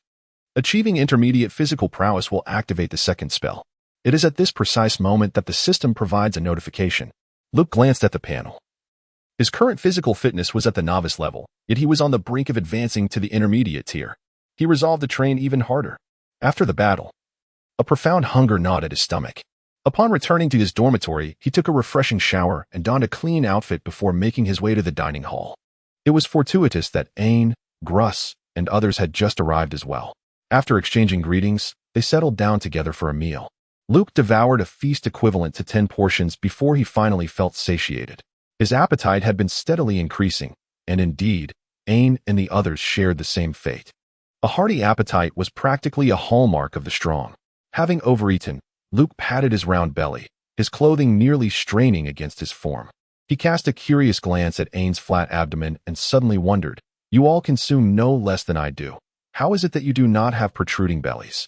achieving intermediate physical prowess will activate the second spell. It is at this precise moment that the system provides a notification. Luke glanced at the panel. His current physical fitness was at the novice level, yet he was on the brink of advancing to the intermediate tier. He resolved to train even harder. After the battle, a profound hunger gnawed at his stomach. Upon returning to his dormitory, he took a refreshing shower and donned a clean outfit before making his way to the dining hall. It was fortuitous that Ain, Gruss, and others had just arrived as well. After exchanging greetings, they settled down together for a meal. Luke devoured a feast equivalent to 10 portions before he finally felt satiated. His appetite had been steadily increasing, and indeed, Ain and the others shared the same fate. A hearty appetite was practically a hallmark of the strong. Having overeaten, Luke patted his round belly, his clothing nearly straining against his form. He cast a curious glance at Ain's flat abdomen and suddenly wondered, "You all consume no less than I do. How is it that you do not have protruding bellies?"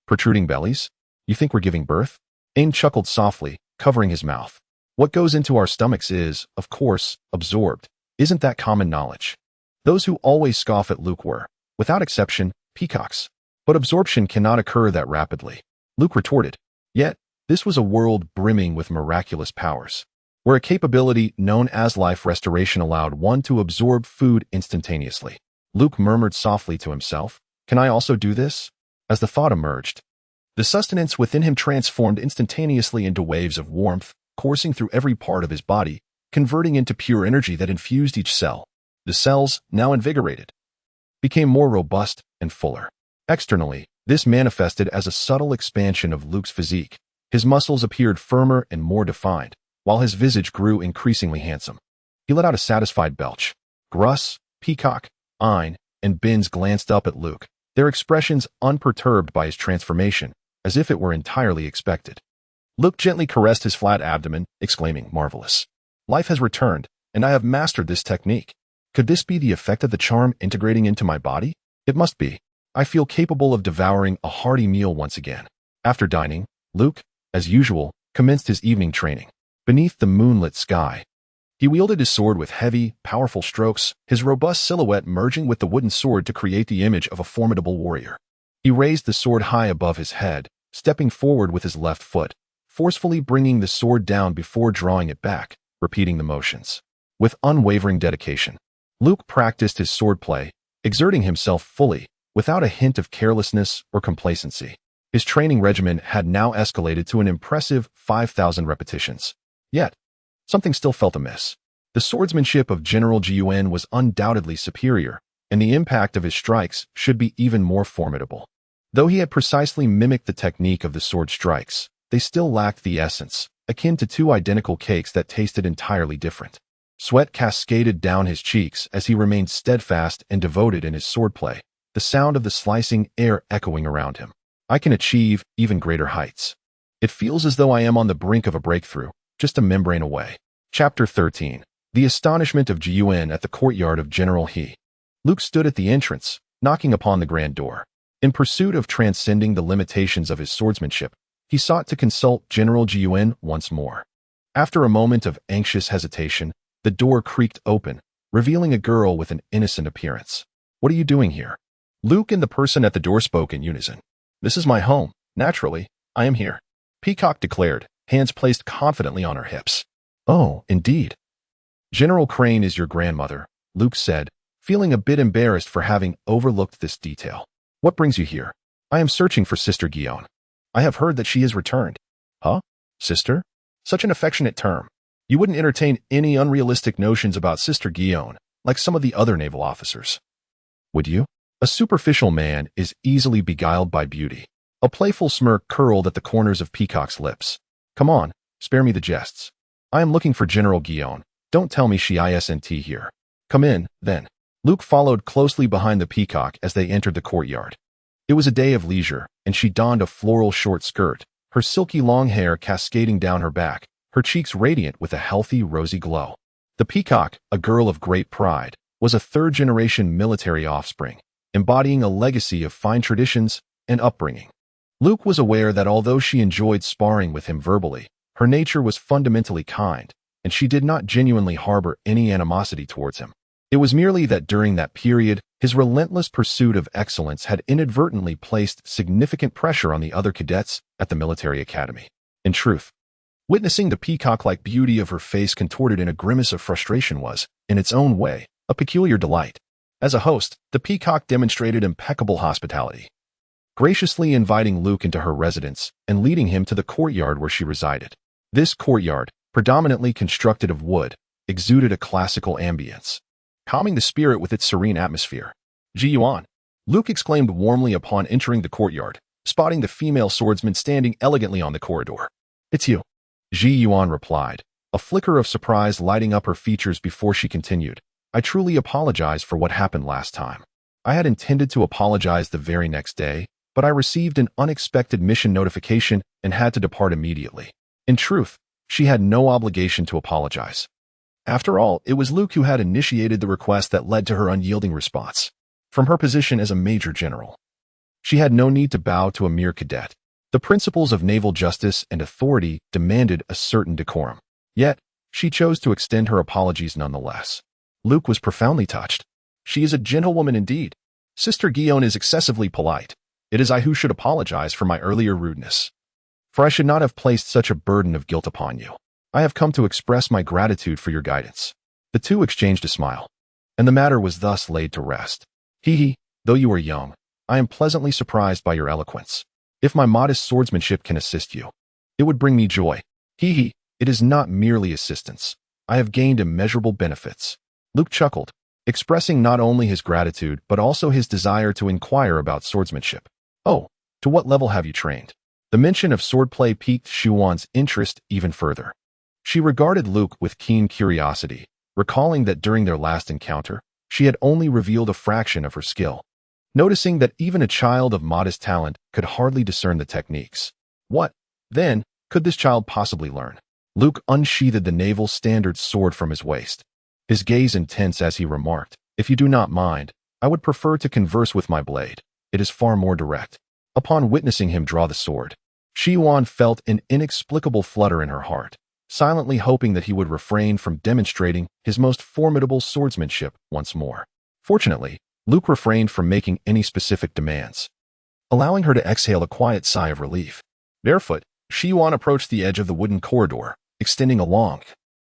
Protruding bellies? You think we're giving birth? Ain chuckled softly, covering his mouth. What goes into our stomachs is, of course, absorbed. Isn't that common knowledge? Those who always scoff at Luke were, without exception, peacocks. But absorption cannot occur that rapidly. Luke retorted. Yet, this was a world brimming with miraculous powers, where a capability known as life restoration allowed one to absorb food instantaneously. Luke murmured softly to himself, "Can I also do this?" As the thought emerged, the sustenance within him transformed instantaneously into waves of warmth, coursing through every part of his body, converting into pure energy that infused each cell. The cells, now invigorated, became more robust and fuller. Externally, this manifested as a subtle expansion of Luke's physique. His muscles appeared firmer and more defined, while his visage grew increasingly handsome. He let out a satisfied belch. Gruss, Peacock, Ein, and Binns glanced up at Luke, their expressions unperturbed by his transformation, as if it were entirely expected. Luke gently caressed his flat abdomen, exclaiming, "Marvelous. Life has returned, and I have mastered this technique. Could this be the effect of the charm integrating into my body? It must be. I feel capable of devouring a hearty meal once again." After dining, Luke, as usual, commenced his evening training. Beneath the moonlit sky, he wielded his sword with heavy, powerful strokes, his robust silhouette merging with the wooden sword to create the image of a formidable warrior. He raised the sword high above his head, stepping forward with his left foot, forcefully bringing the sword down before drawing it back, repeating the motions. With unwavering dedication, Luke practiced his swordplay, exerting himself fully, without a hint of carelessness or complacency. His training regimen had now escalated to an impressive 5,000 repetitions. Yet, something still felt amiss. The swordsmanship of General Gun was undoubtedly superior, and the impact of his strikes should be even more formidable. Though he had precisely mimicked the technique of the sword strikes, they still lacked the essence, akin to two identical cakes that tasted entirely different. Sweat cascaded down his cheeks as he remained steadfast and devoted in his swordplay, the sound of the slicing air echoing around him. I can achieve even greater heights. It feels as though I am on the brink of a breakthrough, just a membrane away. Chapter 13. The astonishment of Gun at the courtyard of General He. Luke stood at the entrance, knocking upon the grand door. In pursuit of transcending the limitations of his swordsmanship, he sought to consult General Gun once more. After a moment of anxious hesitation, the door creaked open, revealing a girl with an innocent appearance. "What are you doing here?" Luke and the person at the door spoke in unison. "This is my home. Naturally, I am here," Peacock declared, hands placed confidently on her hips. "Oh, indeed. General Crane is your grandmother," Luke said, feeling a bit embarrassed for having overlooked this detail. What brings you here? I am searching for Sister Guillaume. I have heard that she has returned. Huh? Sister? Such an affectionate term. You wouldn't entertain any unrealistic notions about Sister Guillaume, like some of the other naval officers. Would you? A superficial man is easily beguiled by beauty. A playful smirk curled at the corners of Peacock's lips. Come on, spare me the jests. I am looking for General Guillaume. Don't tell me she isn't here. Come in, then. Luke followed closely behind the Peacock as they entered the courtyard. It was a day of leisure, and she donned a floral short skirt, her silky long hair cascading down her back, her cheeks radiant with a healthy, rosy glow. The Peacock, a girl of great pride, was a third-generation military offspring, embodying a legacy of fine traditions and upbringing. Luke was aware that although she enjoyed sparring with him verbally, her nature was fundamentally kind, and she did not genuinely harbor any animosity towards him. It was merely that during that period, his relentless pursuit of excellence had inadvertently placed significant pressure on the other cadets at the military academy. In truth, witnessing the peacock-like beauty of her face contorted in a grimace of frustration was, in its own way, a peculiar delight. As a host, the Peacock demonstrated impeccable hospitality, graciously inviting Luke into her residence and leading him to the courtyard where she resided. This courtyard, predominantly constructed of wood, exuded a classical ambience, calming the spirit with its serene atmosphere. Ji Yuan, Luke exclaimed warmly upon entering the courtyard, spotting the female swordsman standing elegantly on the corridor. It's you. Ji Yuan replied, a flicker of surprise lighting up her features before she continued. I truly apologize for what happened last time. I had intended to apologize the very next day, but I received an unexpected mission notification and had to depart immediately. In truth, she had no obligation to apologize. After all, it was Luke who had initiated the request that led to her unyielding response. From her position as a major general, she had no need to bow to a mere cadet. The principles of naval justice and authority demanded a certain decorum. Yet, she chose to extend her apologies nonetheless. Luke was profoundly touched. She is a gentlewoman indeed. Sister Guillaume is excessively polite. It is I who should apologize for my earlier rudeness, for I should not have placed such a burden of guilt upon you. I have come to express my gratitude for your guidance. The two exchanged a smile, and the matter was thus laid to rest. Hee, though you are young, I am pleasantly surprised by your eloquence. If my modest swordsmanship can assist you, it would bring me joy. It is not merely assistance. I have gained immeasurable benefits. Luke chuckled, expressing not only his gratitude but also his desire to inquire about swordsmanship. Oh, to what level have you trained? The mention of swordplay piqued Shuan's interest even further. She regarded Luke with keen curiosity, recalling that during their last encounter, she had only revealed a fraction of her skill. Noticing that even a child of modest talent could hardly discern the techniques. What, then, could this child possibly learn? Luke unsheathed the naval standard sword from his waist, his gaze intense as he remarked, if you do not mind, I would prefer to converse with my blade. It is far more direct. Upon witnessing him draw the sword, Shi Yuan felt an inexplicable flutter in her heart, silently hoping that he would refrain from demonstrating his most formidable swordsmanship once more. Fortunately, Luke refrained from making any specific demands, allowing her to exhale a quiet sigh of relief. Barefoot, Shi Yuan approached the edge of the wooden corridor, extending a long,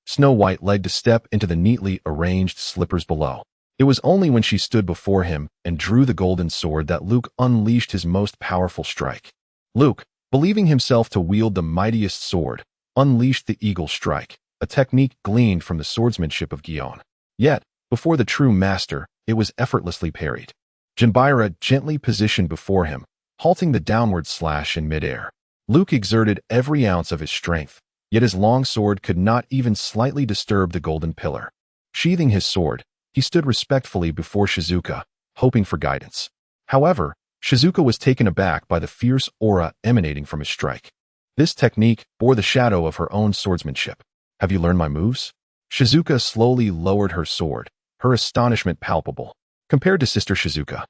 snow-white leg to step into the neatly arranged slippers below. It was only when she stood before him and drew the golden sword that Luke unleashed his most powerful strike. Luke, believing himself to wield the mightiest sword, unleashed the eagle strike, a technique gleaned from the swordsmanship of Guillaume. Yet, before the true master, it was effortlessly parried. Jinbira gently positioned before him, halting the downward slash in midair. Luke exerted every ounce of his strength, yet his long sword could not even slightly disturb the golden pillar. Sheathing his sword, he stood respectfully before Shizuka, hoping for guidance. However, Shizuka was taken aback by the fierce aura emanating from his strike. This technique bore the shadow of her own swordsmanship. Have you learned my moves? Shizuka slowly lowered her sword, her astonishment palpable. Compared to Sister Shizuka,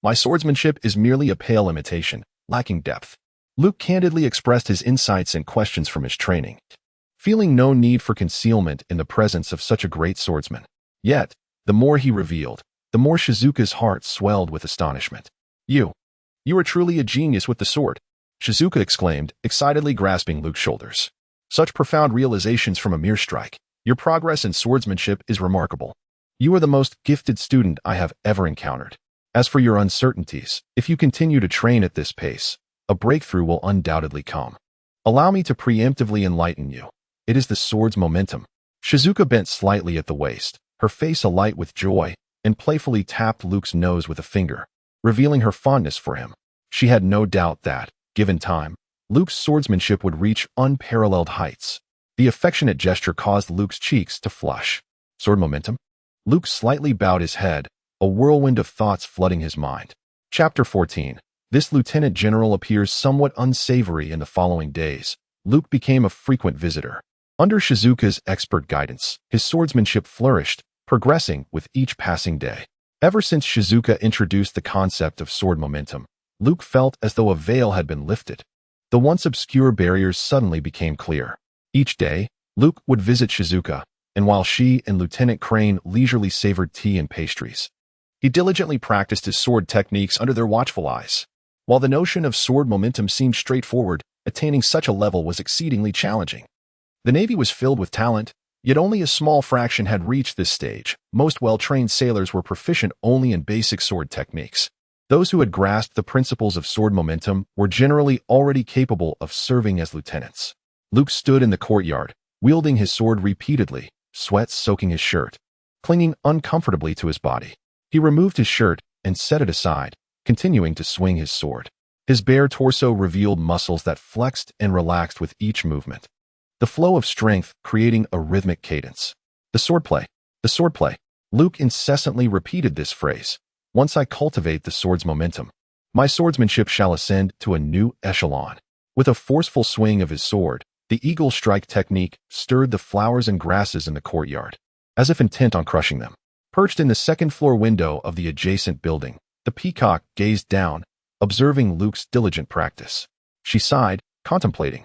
my swordsmanship is merely a pale imitation, lacking depth. Luke candidly expressed his insights and questions from his training, feeling no need for concealment in the presence of such a great swordsman. Yet, the more he revealed, the more Shizuka's heart swelled with astonishment. You are truly a genius with the sword, Shizuka exclaimed, excitedly grasping Luke's shoulders. Such profound realizations from a mere strike. Your progress in swordsmanship is remarkable. You are the most gifted student I have ever encountered. As for your uncertainties, if you continue to train at this pace, a breakthrough will undoubtedly come. Allow me to preemptively enlighten you. It is the sword's momentum. Shizuka bent slightly at the waist, her face alight with joy, and playfully tapped Luke's nose with a finger, revealing her fondness for him. She had no doubt that, given time, Luke's swordsmanship would reach unparalleled heights. The affectionate gesture caused Luke's cheeks to flush. Sword momentum? Luke slightly bowed his head, a whirlwind of thoughts flooding his mind. Chapter 14. This lieutenant general appears somewhat unsavory in the following days. Luke became a frequent visitor. Under Shizuka's expert guidance, his swordsmanship flourished, progressing with each passing day. Ever since Shizuka introduced the concept of sword momentum, Luke felt as though a veil had been lifted. The once obscure barriers suddenly became clear. Each day, Luke would visit Shizuka, and while she and Lieutenant Crane leisurely savored tea and pastries, he diligently practiced his sword techniques under their watchful eyes. While the notion of sword momentum seemed straightforward, attaining such a level was exceedingly challenging. The Navy was filled with talent, yet only a small fraction had reached this stage. Most well-trained sailors were proficient only in basic sword techniques. Those who had grasped the principles of sword momentum were generally already capable of serving as lieutenants. Luke stood in the courtyard, wielding his sword repeatedly, sweat soaking his shirt, clinging uncomfortably to his body. He removed his shirt and set it aside, continuing to swing his sword. His bare torso revealed muscles that flexed and relaxed with each movement, the flow of strength creating a rhythmic cadence. The swordplay. The swordplay. Luke incessantly repeated this phrase. Once I cultivate the sword's momentum, my swordsmanship shall ascend to a new echelon. With a forceful swing of his sword, the eagle strike technique stirred the flowers and grasses in the courtyard, as if intent on crushing them. Perched in the second-floor window of the adjacent building, the peacock gazed down, observing Luke's diligent practice. She sighed, contemplating.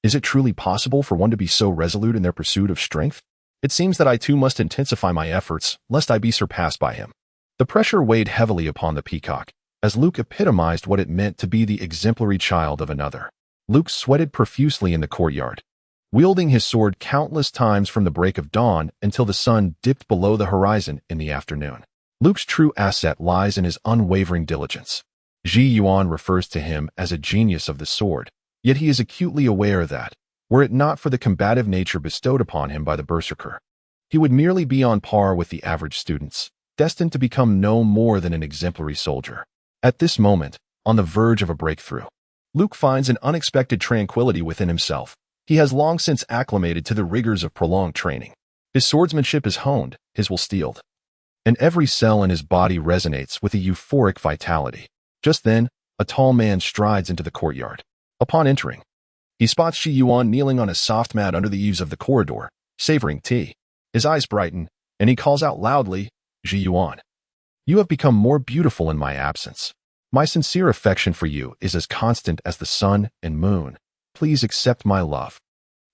Is it truly possible for one to be so resolute in their pursuit of strength? It seems that I too must intensify my efforts, lest I be surpassed by him. The pressure weighed heavily upon the peacock, as Luke epitomized what it meant to be the exemplary child of another. Luke sweated profusely in the courtyard, wielding his sword countless times from the break of dawn until the sun dipped below the horizon in the afternoon. Luke's true asset lies in his unwavering diligence. Ji Yuan refers to him as a genius of the sword, yet he is acutely aware that, were it not for the combative nature bestowed upon him by the berserker, he would merely be on par with the average students, destined to become no more than an exemplary soldier. At this moment, on the verge of a breakthrough, Luke finds an unexpected tranquility within himself. He has long since acclimated to the rigors of prolonged training. His swordsmanship is honed, his will steeled, and every cell in his body resonates with a euphoric vitality. Just then, a tall man strides into the courtyard. Upon entering, he spots Ji Yuan kneeling on a soft mat under the eaves of the corridor, savoring tea. His eyes brighten, and he calls out loudly, Ji Yuan, you have become more beautiful in my absence. My sincere affection for you is as constant as the sun and moon. Please accept my love.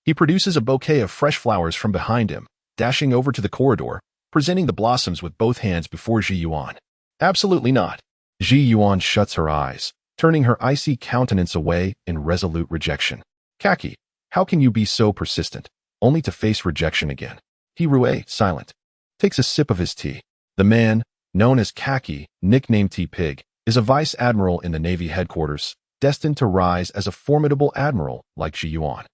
He produces a bouquet of fresh flowers from behind him, dashing over to the corridor, presenting the blossoms with both hands before Ji Yuan. Absolutely not. Ji Yuan shuts her eyes, turning her icy countenance away in resolute rejection. Kaki, how can you be so persistent, only to face rejection again? He Rue, silent, takes a sip of his tea. The man, known as Kaki, nicknamed T-Pig, is a vice admiral in the Navy headquarters, destined to rise as a formidable admiral like Ji Yuan.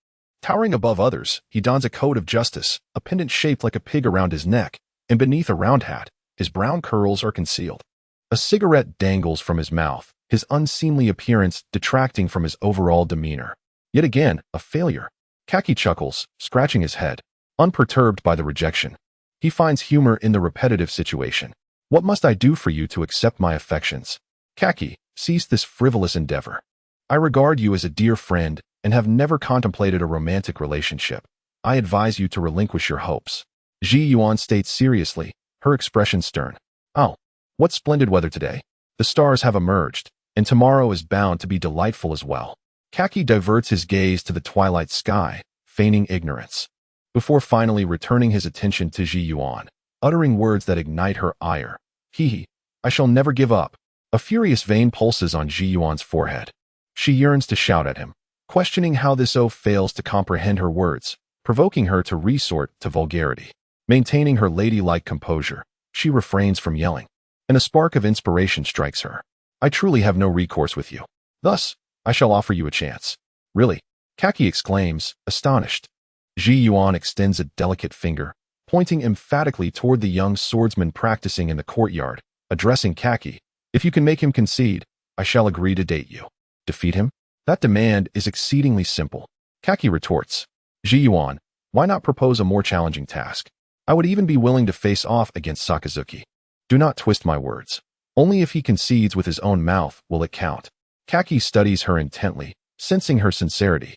Towering above others, he dons a coat of justice, a pendant shaped like a pig around his neck, and beneath a round hat, his brown curls are concealed. A cigarette dangles from his mouth, his unseemly appearance detracting from his overall demeanor. Yet again, a failure. Kaki chuckles, scratching his head, unperturbed by the rejection. He finds humor in the repetitive situation. What must I do for you to accept my affections? Kaki, cease this frivolous endeavor. I regard you as a dear friend and have never contemplated a romantic relationship. I advise you to relinquish your hopes. Ji Yuan states seriously, her expression stern. Oh, what splendid weather today. The stars have emerged, and tomorrow is bound to be delightful as well. Kaki diverts his gaze to the twilight sky, feigning ignorance, before finally returning his attention to Ji Yuan, uttering words that ignite her ire. Hee, I shall never give up. A furious vein pulses on Ji Yuan's forehead. She yearns to shout at him, questioning how this oaf fails to comprehend her words, provoking her to resort to vulgarity. Maintaining her ladylike composure, She refrains from yelling, and a spark of inspiration strikes her. I truly have no recourse with you. Thus, I shall offer you a chance. Really? Kaki exclaims, astonished. Ji Yuan extends a delicate finger, pointing emphatically toward the young swordsman practicing in the courtyard, addressing Kaki. If you can make him concede, I shall agree to date you. Defeat him? That demand is exceedingly simple. Kaki retorts. Ji Yuan, why not propose a more challenging task? I would even be willing to face off against Sakazuki. Do not twist my words. Only if he concedes with his own mouth will it count. Kaki studies her intently, sensing her sincerity.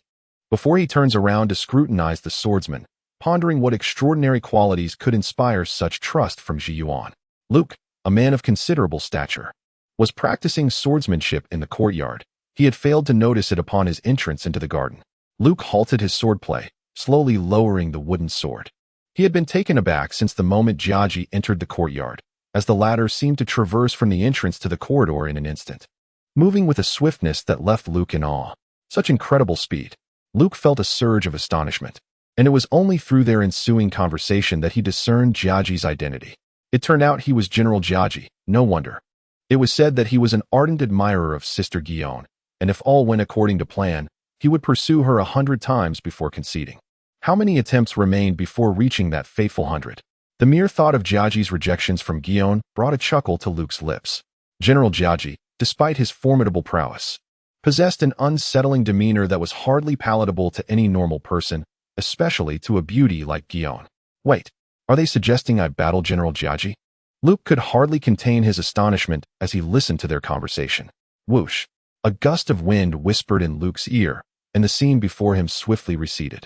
Before he turns around to scrutinize the swordsman, pondering what extraordinary qualities could inspire such trust from Ji Yuan. Luke, a man of considerable stature, was practicing swordsmanship in the courtyard. He had failed to notice it upon his entrance into the garden. Luke halted his swordplay, slowly lowering the wooden sword. He had been taken aback since the moment Jiaji entered the courtyard, as the latter seemed to traverse from the entrance to the corridor in an instant, moving with a swiftness that left Luke in awe. Such incredible speed. Luke felt a surge of astonishment, and it was only through their ensuing conversation that he discerned Jiaji's identity. It turned out he was General Jiaji, no wonder. It was said that he was an ardent admirer of Sister Guillaume, and if all went according to plan, he would pursue her 100 times before conceding. How many attempts remained before reaching that fateful 100? The mere thought of Jiaji's rejections from Guillaume brought a chuckle to Luke's lips. General Jiaji, despite his formidable prowess, possessed an unsettling demeanor that was hardly palatable to any normal person, especially to a beauty like Guillaume. Wait, are they suggesting I battle General Jiaji? Luke could hardly contain his astonishment as he listened to their conversation. Whoosh! A gust of wind whispered in Luke's ear, and the scene before him swiftly receded.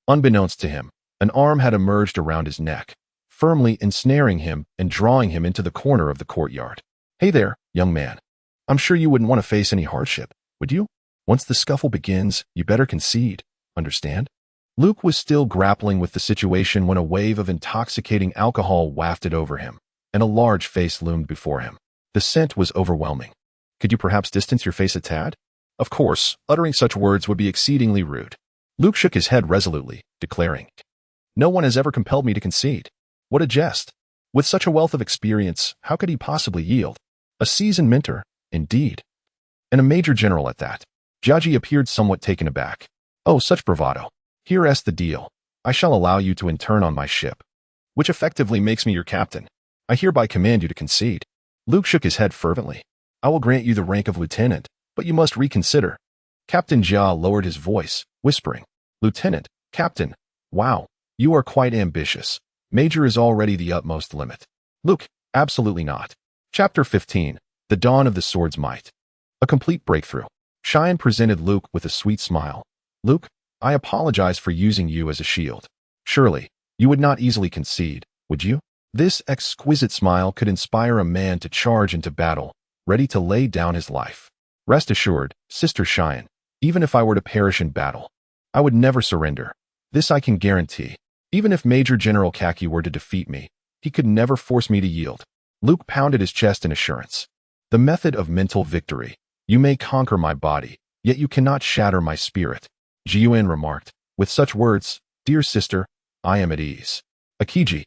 Unbeknownst to him, an arm had emerged around his neck, firmly ensnaring him and drawing him into the corner of the courtyard. Hey there, young man. I'm sure you wouldn't want to face any hardship, would you? Once the scuffle begins, you better concede. Understand? Luke was still grappling with the situation when a wave of intoxicating alcohol wafted over him, and a large face loomed before him. The scent was overwhelming. Could you perhaps distance your face a tad? Of course, uttering such words would be exceedingly rude. Luke shook his head resolutely, declaring, No one has ever compelled me to concede. What a jest! With such a wealth of experience, how could he possibly yield? A seasoned mentor, indeed. And a major general at that. Jiaji appeared somewhat taken aback. Oh, such bravado. Here's the deal. I shall allow you to intern on my ship, which effectively makes me your captain. I hereby command you to concede. Luke shook his head fervently. I will grant you the rank of lieutenant, but you must reconsider. Captain Jia lowered his voice, whispering, Lieutenant, Captain, wow, you are quite ambitious. Major is already the utmost limit. Luke, absolutely not. Chapter 15, The Dawn of the Sword's Might. A complete breakthrough. Cheyenne presented Luke with a sweet smile. Luke, I apologize for using you as a shield. Surely, you would not easily concede, would you? This exquisite smile could inspire a man to charge into battle, ready to lay down his life. Rest assured, Sister Cheyenne, even if I were to perish in battle, I would never surrender. This I can guarantee. Even if Major General Kaki were to defeat me, he could never force me to yield. Luke pounded his chest in assurance. The method of mental victory. You may conquer my body, yet you cannot shatter my spirit. Jiyuan remarked. With such words, dear sister, I am at ease. Akiji,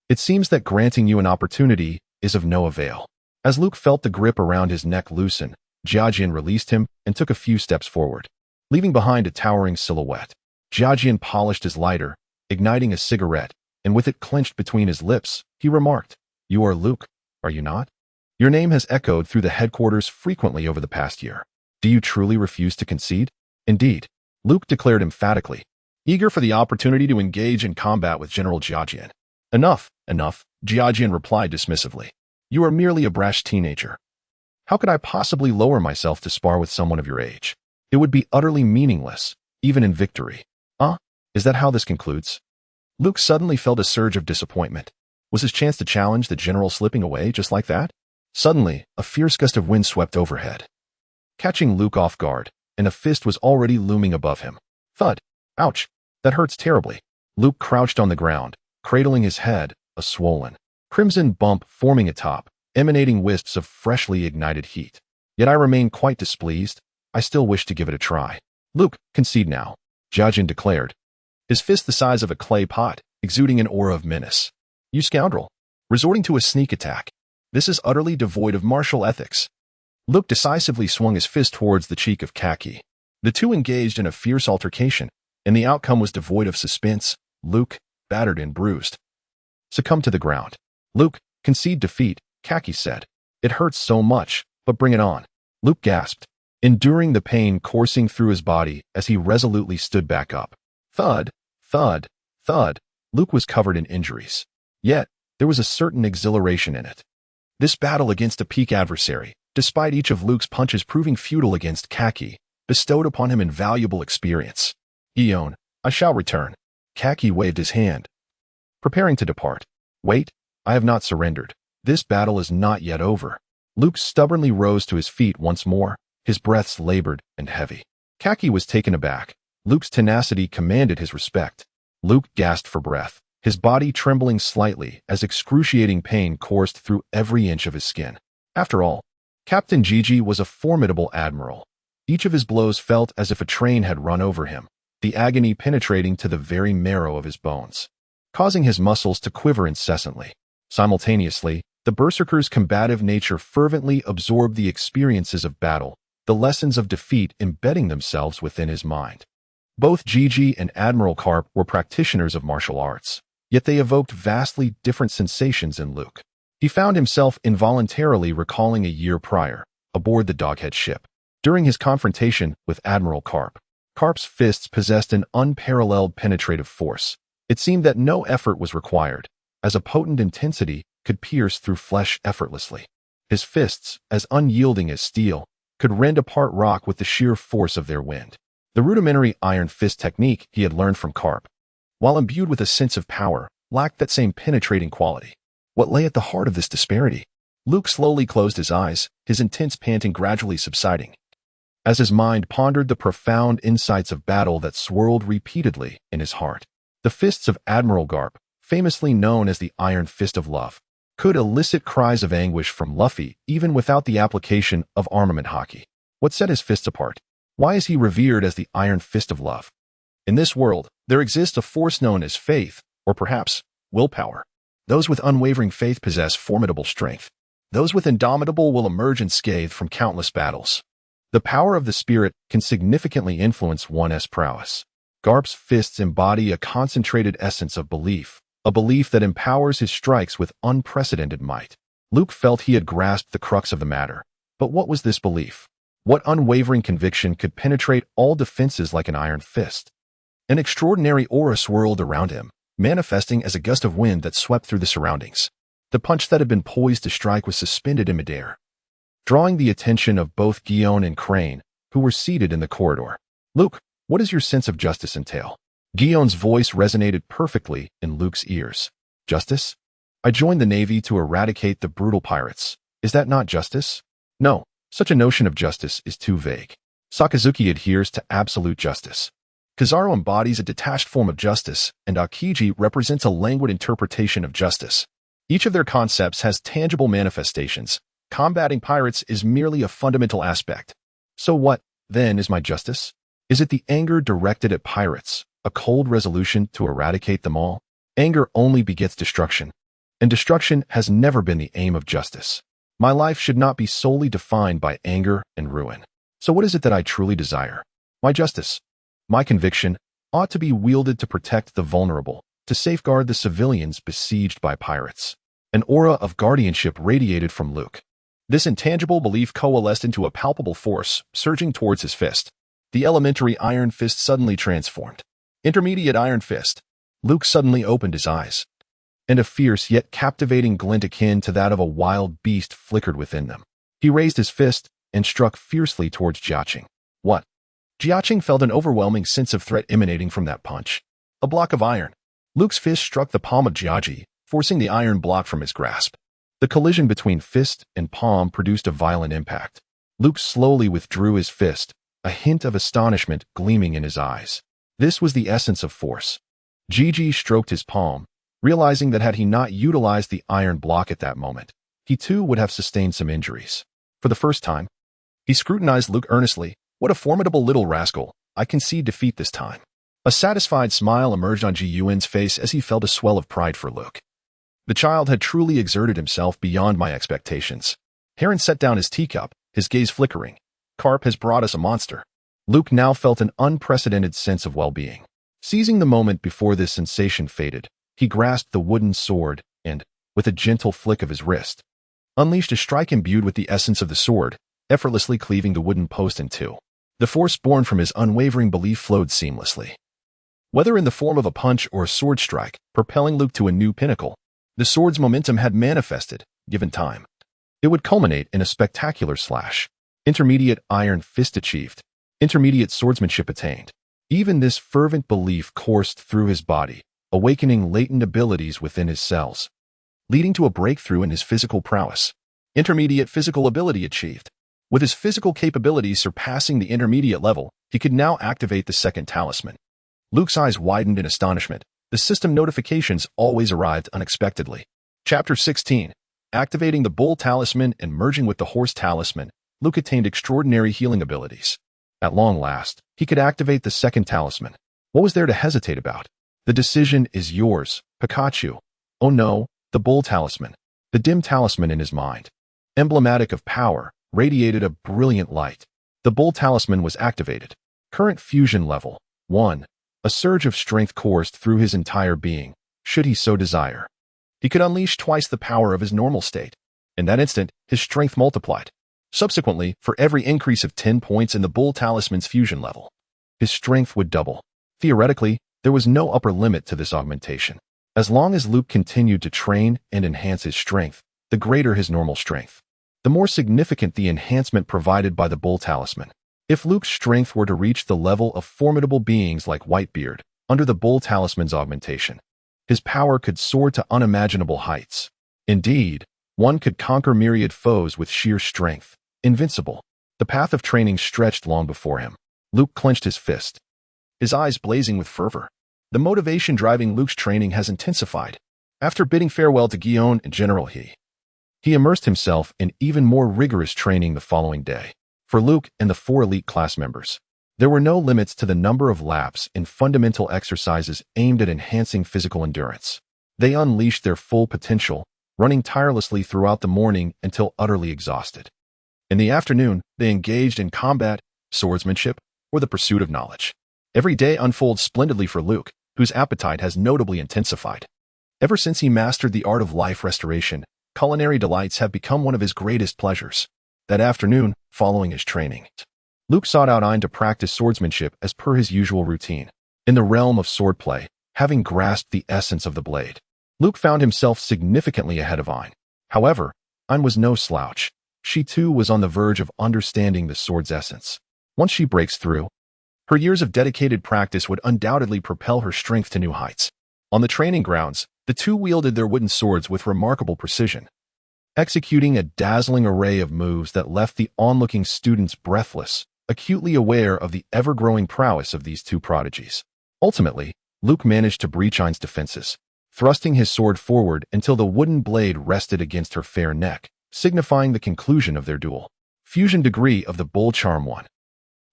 it seems that granting you an opportunity is of no avail. As Luke felt the grip around his neck loosen, Jiajian released him and took a few steps forward, leaving behind a towering silhouette. Jiajian polished his lighter, igniting a cigarette, and with it clenched between his lips, he remarked, You are Luke, are you not? Your name has echoed through the headquarters frequently over the past year. Do you truly refuse to concede? Indeed, Luke declared emphatically, eager for the opportunity to engage in combat with General Jiajian. Enough, Jiajian replied dismissively. You are merely a brash teenager. How could I possibly lower myself to spar with someone of your age? It would be utterly meaningless, even in victory. Is that how this concludes? Luke suddenly felt a surge of disappointment. Was his chance to challenge the general slipping away just like that? Suddenly, a fierce gust of wind swept overhead, catching Luke off guard, and a fist was already looming above him. Thud! Ouch! That hurts terribly. Luke crouched on the ground, cradling his head, a swollen, crimson bump forming atop, emanating wisps of freshly ignited heat. Yet I remain quite displeased. I still wish to give it a try. Luke, concede now, Jiajian declared, his fist the size of a clay pot, exuding an aura of menace. You scoundrel! resorting to a sneak attack. This is utterly devoid of martial ethics. Luke decisively swung his fist towards the cheek of Kaki. The two engaged in a fierce altercation, and the outcome was devoid of suspense. Luke, battered and bruised, succumbed to the ground. Luke, concede defeat, Kaki said. It hurts so much, but bring it on. Luke gasped, enduring the pain coursing through his body as he resolutely stood back up. Thud, thud, thud. Luke was covered in injuries. Yet, there was a certain exhilaration in it. This battle against a peak adversary, despite each of Luke's punches proving futile against Kaki, bestowed upon him invaluable experience. Gion, I shall return. Kaki waved his hand, preparing to depart. Wait, I have not surrendered. This battle is not yet over. Luke stubbornly rose to his feet once more, his breaths labored and heavy. Kaki was taken aback. Luke's tenacity commanded his respect. Luke gasped for breath, his body trembling slightly as excruciating pain coursed through every inch of his skin. After all, Captain Gigi was a formidable admiral. Each of his blows felt as if a train had run over him, the agony penetrating to the very marrow of his bones, causing his muscles to quiver incessantly. Simultaneously, the berserker's combative nature fervently absorbed the experiences of battle, the lessons of defeat embedding themselves within his mind. Both Gigi and Admiral Karp were practitioners of martial arts, yet they evoked vastly different sensations in Luke. He found himself involuntarily recalling a year prior, aboard the Doghead ship. During his confrontation with Admiral Karp, Karp's fists possessed an unparalleled penetrative force. It seemed that no effort was required, as a potent intensity could pierce through flesh effortlessly. His fists, as unyielding as steel, could rend apart rock with the sheer force of their wind. The rudimentary iron fist technique he had learned from Karp, while imbued with a sense of power, lacked that same penetrating quality. What lay at the heart of this disparity? Luke slowly closed his eyes, his intense panting gradually subsiding, as his mind pondered the profound insights of battle that swirled repeatedly in his heart. The fists of Admiral Karp, famously known as the Iron Fist of Love, could elicit cries of anguish from Luffy even without the application of armament hockey. What set his fists apart? Why is he revered as the Iron Fist of Love? In this world, there exists a force known as faith, or perhaps willpower. Those with unwavering faith possess formidable strength. Those with indomitable will emerge unscathed from countless battles. The power of the spirit can significantly influence one's prowess. Garp's fists embody a concentrated essence of belief, a belief that empowers his strikes with unprecedented might. Luke felt he had grasped the crux of the matter. But what was this belief? What unwavering conviction could penetrate all defenses like an iron fist? An extraordinary aura swirled around him, manifesting as a gust of wind that swept through the surroundings. The punch that had been poised to strike was suspended in midair, drawing the attention of both Gion and Crane, who were seated in the corridor. Luke, what does your sense of justice entail? Gion's voice resonated perfectly in Luke's ears. Justice? I joined the Navy to eradicate the brutal pirates. Is that not justice? No, such a notion of justice is too vague. Sakazuki adheres to absolute justice. Kizaru embodies a detached form of justice, and Akiji represents a languid interpretation of justice. Each of their concepts has tangible manifestations. Combating pirates is merely a fundamental aspect. So what, then, is my justice? Is it the anger directed at pirates, a cold resolution to eradicate them all? Anger only begets destruction, and destruction has never been the aim of justice. My life should not be solely defined by anger and ruin. So what is it that I truly desire? My justice, my conviction, ought to be wielded to protect the vulnerable, to safeguard the civilians besieged by pirates. An aura of guardianship radiated from Luke. This intangible belief coalesced into a palpable force, surging towards his fist. The elementary iron fist suddenly transformed. Intermediate iron fist. Luke suddenly opened his eyes, and a fierce yet captivating glint akin to that of a wild beast flickered within them. He raised his fist and struck fiercely towards Jiaqing. What? Jiaqing felt an overwhelming sense of threat emanating from that punch. A block of iron. Luke's fist struck the palm of Jiaqing, forcing the iron block from his grasp. The collision between fist and palm produced a violent impact. Luke slowly withdrew his fist, a hint of astonishment gleaming in his eyes. This was the essence of force. Gigi stroked his palm, realizing that had he not utilized the iron block at that moment, he too would have sustained some injuries. For the first time, he scrutinized Luke earnestly. What a formidable little rascal. I concede defeat this time. A satisfied smile emerged on Ji Yuan's face as he felt a swell of pride for Luke. The child had truly exerted himself beyond my expectations. Heron set down his teacup, his gaze flickering. Carp has brought us a monster. Luke now felt an unprecedented sense of well-being. Seizing the moment before this sensation faded, he grasped the wooden sword and, with a gentle flick of his wrist, unleashed a strike imbued with the essence of the sword, effortlessly cleaving the wooden post in two. The force born from his unwavering belief flowed seamlessly, whether in the form of a punch or a sword strike, propelling Luke to a new pinnacle. The sword's momentum had manifested, given time. It would culminate in a spectacular slash. Intermediate iron fist achieved. Intermediate swordsmanship attained. Even this fervent belief coursed through his body, awakening latent abilities within his cells, leading to a breakthrough in his physical prowess. Intermediate physical ability achieved. With his physical capabilities surpassing the intermediate level, he could now activate the second talisman. Luke's eyes widened in astonishment. The system notifications always arrived unexpectedly. Chapter 16. Activating the bull talisman and merging with the horse talisman, Luke attained extraordinary healing abilities. At long last, he could activate the second talisman. What was there to hesitate about? The decision is yours, Pikachu. Oh no, the bull talisman. The dim talisman in his mind, emblematic of power, radiated a brilliant light. The bull talisman was activated. Current fusion level, 1. A surge of strength coursed through his entire being, should he so desire. He could unleash twice the power of his normal state. In that instant, his strength multiplied. Subsequently, for every increase of 10 points in the bull talisman's fusion level, his strength would double. Theoretically, there was no upper limit to this augmentation. As long as Luke continued to train and enhance his strength, the greater his normal strength, the more significant the enhancement provided by the bull talisman. If Luke's strength were to reach the level of formidable beings like Whitebeard, under the bull talisman's augmentation, his power could soar to unimaginable heights. Indeed, one could conquer myriad foes with sheer strength, invincible. The path of training stretched long before him. Luke clenched his fist, his eyes blazing with fervor. The motivation driving Luke's training has intensified. After bidding farewell to Guion and General he immersed himself in even more rigorous training the following day. For Luke and the 4 elite class members, there were no limits to the number of laps in fundamental exercises aimed at enhancing physical endurance. They unleashed their full potential, running tirelessly throughout the morning until utterly exhausted. In the afternoon, they engaged in combat, swordsmanship, or the pursuit of knowledge. Every day unfolds splendidly for Luke, whose appetite has notably intensified. Ever since he mastered the art of life restoration, culinary delights have become one of his greatest pleasures. That afternoon, following his training, Luke sought out Ein to practice swordsmanship as per his usual routine. In the realm of swordplay, having grasped the essence of the blade, Luke found himself significantly ahead of Ein. However, Ein was no slouch. She too was on the verge of understanding the sword's essence. Once she breaks through, her years of dedicated practice would undoubtedly propel her strength to new heights. On the training grounds, the two wielded their wooden swords with remarkable precision, executing a dazzling array of moves that left the onlooking students breathless, acutely aware of the ever-growing prowess of these two prodigies. Ultimately, Luke managed to breach Ein's defenses, thrusting his sword forward until the wooden blade rested against her fair neck, signifying the conclusion of their duel. Fusion degree of the bull charm 1.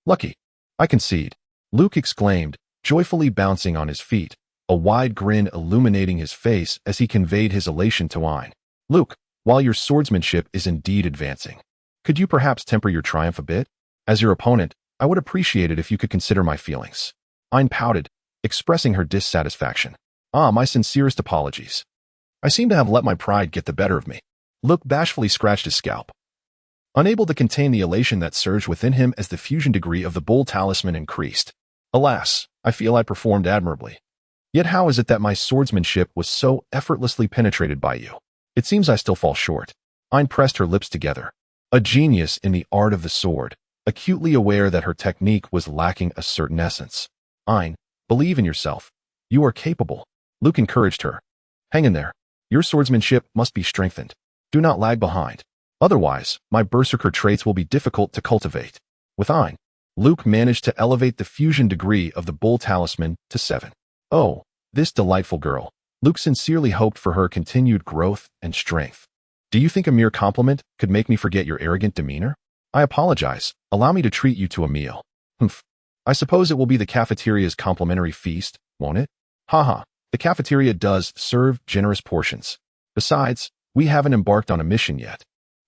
Lucky. I concede, Luke exclaimed, joyfully bouncing on his feet, a wide grin illuminating his face as he conveyed his elation to Ein. Luke, while your swordsmanship is indeed advancing, could you perhaps temper your triumph a bit? As your opponent, I would appreciate it if you could consider my feelings. Ein pouted, expressing her dissatisfaction. My sincerest apologies. I seem to have let my pride get the better of me. Luke bashfully scratched his scalp, unable to contain the elation that surged within him as the fusion degree of the bull talisman increased. Alas, I feel I performed admirably. Yet how is it that my swordsmanship was so effortlessly penetrated by you? It seems I still fall short. Ein pressed her lips together. A genius in the art of the sword, acutely aware that her technique was lacking a certain essence. Ein, believe in yourself. You are capable. Luke encouraged her. Hang in there. Your swordsmanship must be strengthened. Do not lag behind. Otherwise, my berserker traits will be difficult to cultivate. With Ein, Luke managed to elevate the fusion degree of the bull talisman to 7. Oh, this delightful girl. Luke sincerely hoped for her continued growth and strength. Do you think a mere compliment could make me forget your arrogant demeanor? I apologize. Allow me to treat you to a meal. Humph. I suppose it will be the cafeteria's complimentary feast, won't it? Haha. The cafeteria does serve generous portions. Besides, we haven't embarked on a mission yet,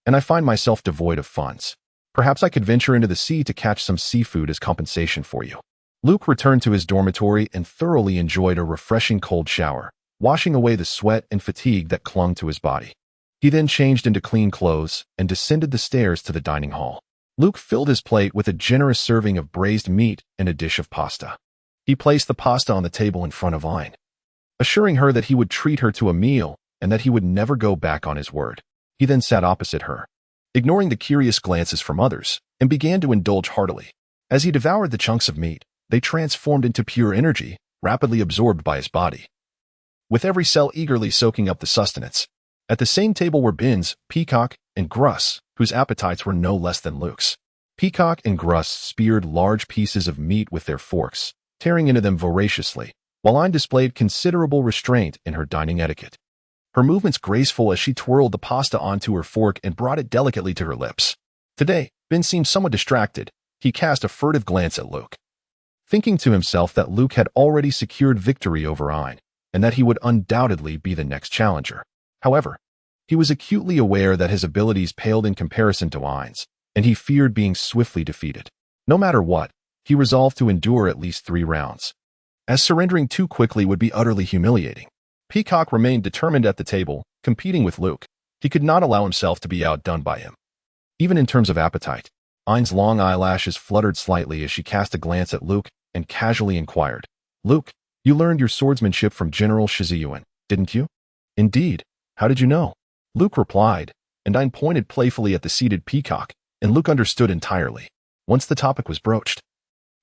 and I find myself devoid of funds. Perhaps I could venture into the sea to catch some seafood as compensation for you." Luke returned to his dormitory and thoroughly enjoyed a refreshing cold shower, washing away the sweat and fatigue that clung to his body. He then changed into clean clothes and descended the stairs to the dining hall. Luke filled his plate with a generous serving of braised meat and a dish of pasta. He placed the pasta on the table in front of Ayn, assuring her that he would treat her to a meal and that he would never go back on his word. He then sat opposite her, ignoring the curious glances from others, and began to indulge heartily. As he devoured the chunks of meat, they transformed into pure energy, rapidly absorbed by his body, with every cell eagerly soaking up the sustenance. At the same table were Binns, Peacock, and Gruss, whose appetites were no less than Luke's. Peacock and Gruss speared large pieces of meat with their forks, tearing into them voraciously, while Ayn displayed considerable restraint in her dining etiquette. Her movements graceful as she twirled the pasta onto her fork and brought it delicately to her lips. Today, Ben seemed somewhat distracted. He cast a furtive glance at Luke, thinking to himself that Luke had already secured victory over Ayn, and that he would undoubtedly be the next challenger. However, he was acutely aware that his abilities paled in comparison to Ayn's, and he feared being swiftly defeated. No matter what, he resolved to endure at least 3 rounds, as surrendering too quickly would be utterly humiliating. Peacock remained determined at the table, competing with Luke. He could not allow himself to be outdone by him. Even in terms of appetite, Ayn's long eyelashes fluttered slightly as she cast a glance at Luke and casually inquired, "Luke, you learned your swordsmanship from General Shizuyuan, didn't you?" "Indeed. How did you know?" Luke replied, and Ayn pointed playfully at the seated Peacock, and Luke understood entirely. Once the topic was broached,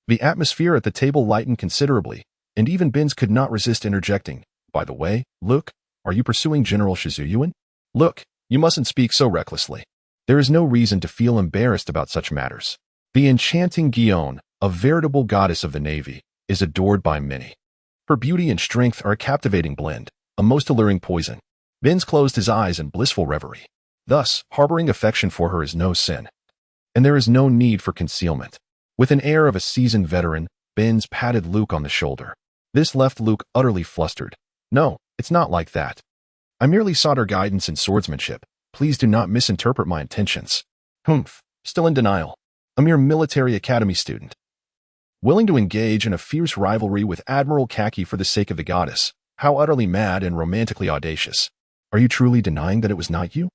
the atmosphere at the table lightened considerably, and even Binns could not resist interjecting, "By the way, Luke, are you pursuing General Shizuyuan?" "Look, you mustn't speak so recklessly. There is no reason to feel embarrassed about such matters. The enchanting Guion, a veritable goddess of the Navy, is adored by many. Her beauty and strength are a captivating blend, a most alluring poison." Binns closed his eyes in blissful reverie. Thus, harboring affection for her is no sin, and there is no need for concealment. With an air of a seasoned veteran, Binns patted Luke on the shoulder. This left Luke utterly flustered. "No, it's not like that. I merely sought her guidance in swordsmanship. Please do not misinterpret my intentions." "Humph, still in denial. A mere military academy student, willing to engage in a fierce rivalry with Admiral Khaki for the sake of the goddess. How utterly mad and romantically audacious. Are you truly denying that it was not you?"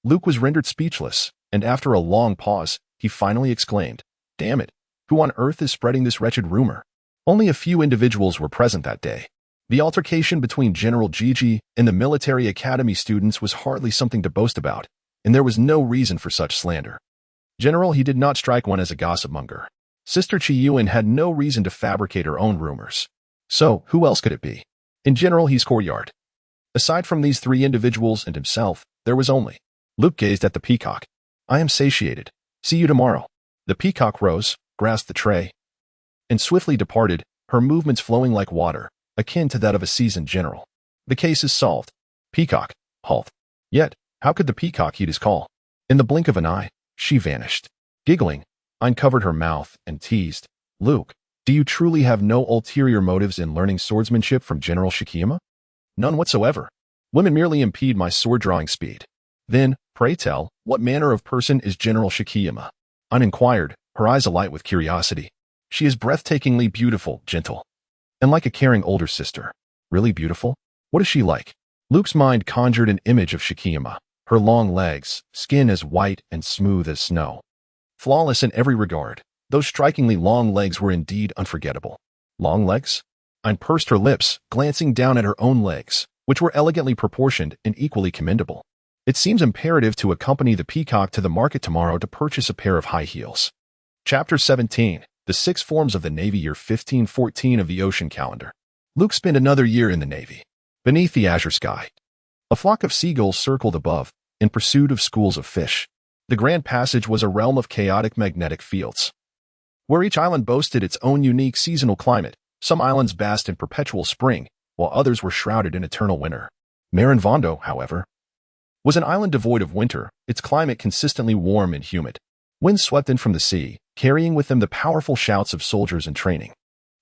Luke was rendered speechless, and after a long pause, he finally exclaimed, "Damn it, who on earth is spreading this wretched rumor?" Only a few individuals were present that day. The altercation between General Gigi and the military academy students was hardly something to boast about, and there was no reason for such slander. General, he did not strike one as a gossipmonger. Sister Chiyuan had no reason to fabricate her own rumors. So, who else could it be? In General He's courtyard, aside from these 3 individuals and himself, there was only. Luke gazed at the Peacock. "I am satiated. See you tomorrow." The Peacock rose, grasped the tray, and swiftly departed, her movements flowing like water, akin to that of a seasoned general. "The case is solved. Peacock, halt." Yet, how could the Peacock heed his call? In the blink of an eye, she vanished. Giggling, Ayn covered her mouth and teased, "Luke, do you truly have no ulterior motives in learning swordsmanship from General Shikiyama?" "None whatsoever. Women merely impede my sword-drawing speed." "Then, pray tell, what manner of person is General Shikiyama?" Ayn inquired, her eyes alight with curiosity. "She is breathtakingly beautiful, gentle, and like a caring older sister." "Really beautiful? What is she like?" Luke's mind conjured an image of Shikiyama, her long legs, skin as white and smooth as snow. Flawless in every regard, those strikingly long legs were indeed unforgettable. Long legs? Ayn pursed her lips, glancing down at her own legs, which were elegantly proportioned and equally commendable. "It seems imperative to accompany the Peacock to the market tomorrow to purchase a pair of high heels." Chapter 17. The 6 Forms of the Navy, Year 1514 of the Ocean Calendar. Luke spent another year in the Navy. Beneath the azure sky, a flock of seagulls circled above, in pursuit of schools of fish. The Grand Passage was a realm of chaotic magnetic fields, where each island boasted its own unique seasonal climate. Some islands basked in perpetual spring, while others were shrouded in eternal winter. Marinvondo, however, was an island devoid of winter, its climate consistently warm and humid. Winds swept in from the sea, carrying with them the powerful shouts of soldiers in training.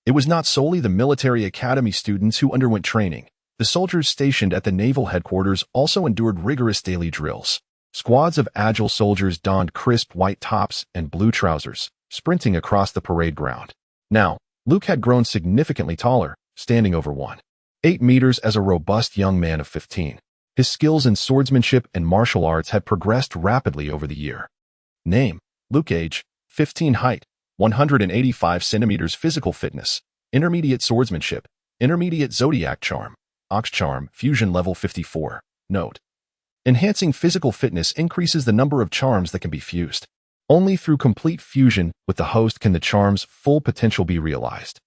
It was not solely the military academy students who underwent training. The soldiers stationed at the naval headquarters also endured rigorous daily drills. Squads of agile soldiers donned crisp white tops and blue trousers, sprinting across the parade ground. Now, Luke had grown significantly taller, standing over 1.8 meters as a robust young man of 15. His skills in swordsmanship and martial arts had progressed rapidly over the year. Name: Luke. Age: 15. Height: 185 centimeters. Physical fitness: intermediate swordsmanship, intermediate zodiac charm, ox charm, fusion level 54. Note: enhancing physical fitness increases the number of charms that can be fused. Only through complete fusion with the host can the charm's full potential be realized.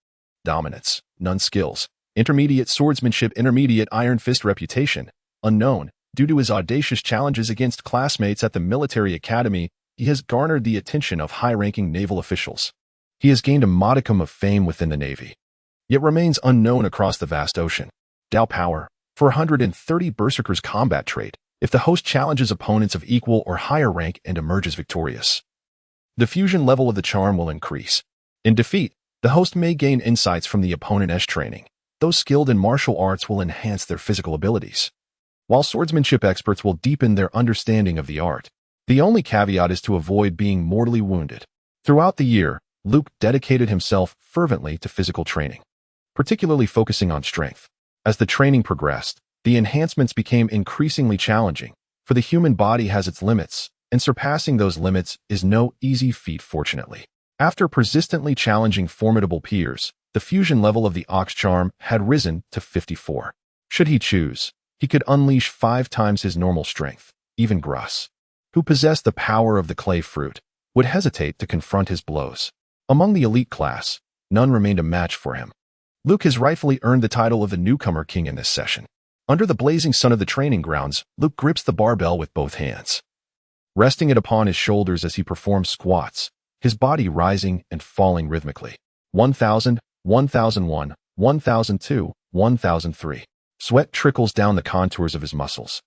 Dominance: none. Skills: intermediate swordsmanship, intermediate iron fist. Reputation: unknown. Due to his audacious challenges against classmates at the military academy, he has garnered the attention of high-ranking naval officials. He has gained a modicum of fame within the Navy, yet remains unknown across the vast ocean. Dao power: 430 Berserker's combat trait. If the host challenges opponents of equal or higher rank and emerges victorious, the fusion level of the charm will increase. In defeat, the host may gain insights from the opponent's training. Those skilled in martial arts will enhance their physical abilities, while swordsmanship experts will deepen their understanding of the art. The only caveat is to avoid being mortally wounded. Throughout the year, Luke dedicated himself fervently to physical training, particularly focusing on strength. As the training progressed, the enhancements became increasingly challenging, for the human body has its limits, and surpassing those limits is no easy feat, fortunately. After persistently challenging formidable peers, the fusion level of the ox charm had risen to 54. Should he choose, he could unleash 5 times his normal strength. Even Gruss, who possessed the power of the clay fruit, would hesitate to confront his blows. Among the elite class, none remained a match for him. Luke has rightfully earned the title of the newcomer king in this session. Under the blazing sun of the training grounds, Luke grips the barbell with both hands, resting it upon his shoulders as he performs squats, his body rising and falling rhythmically. 1000, 1001, 1002, 1003. Sweat trickles down the contours of his muscles,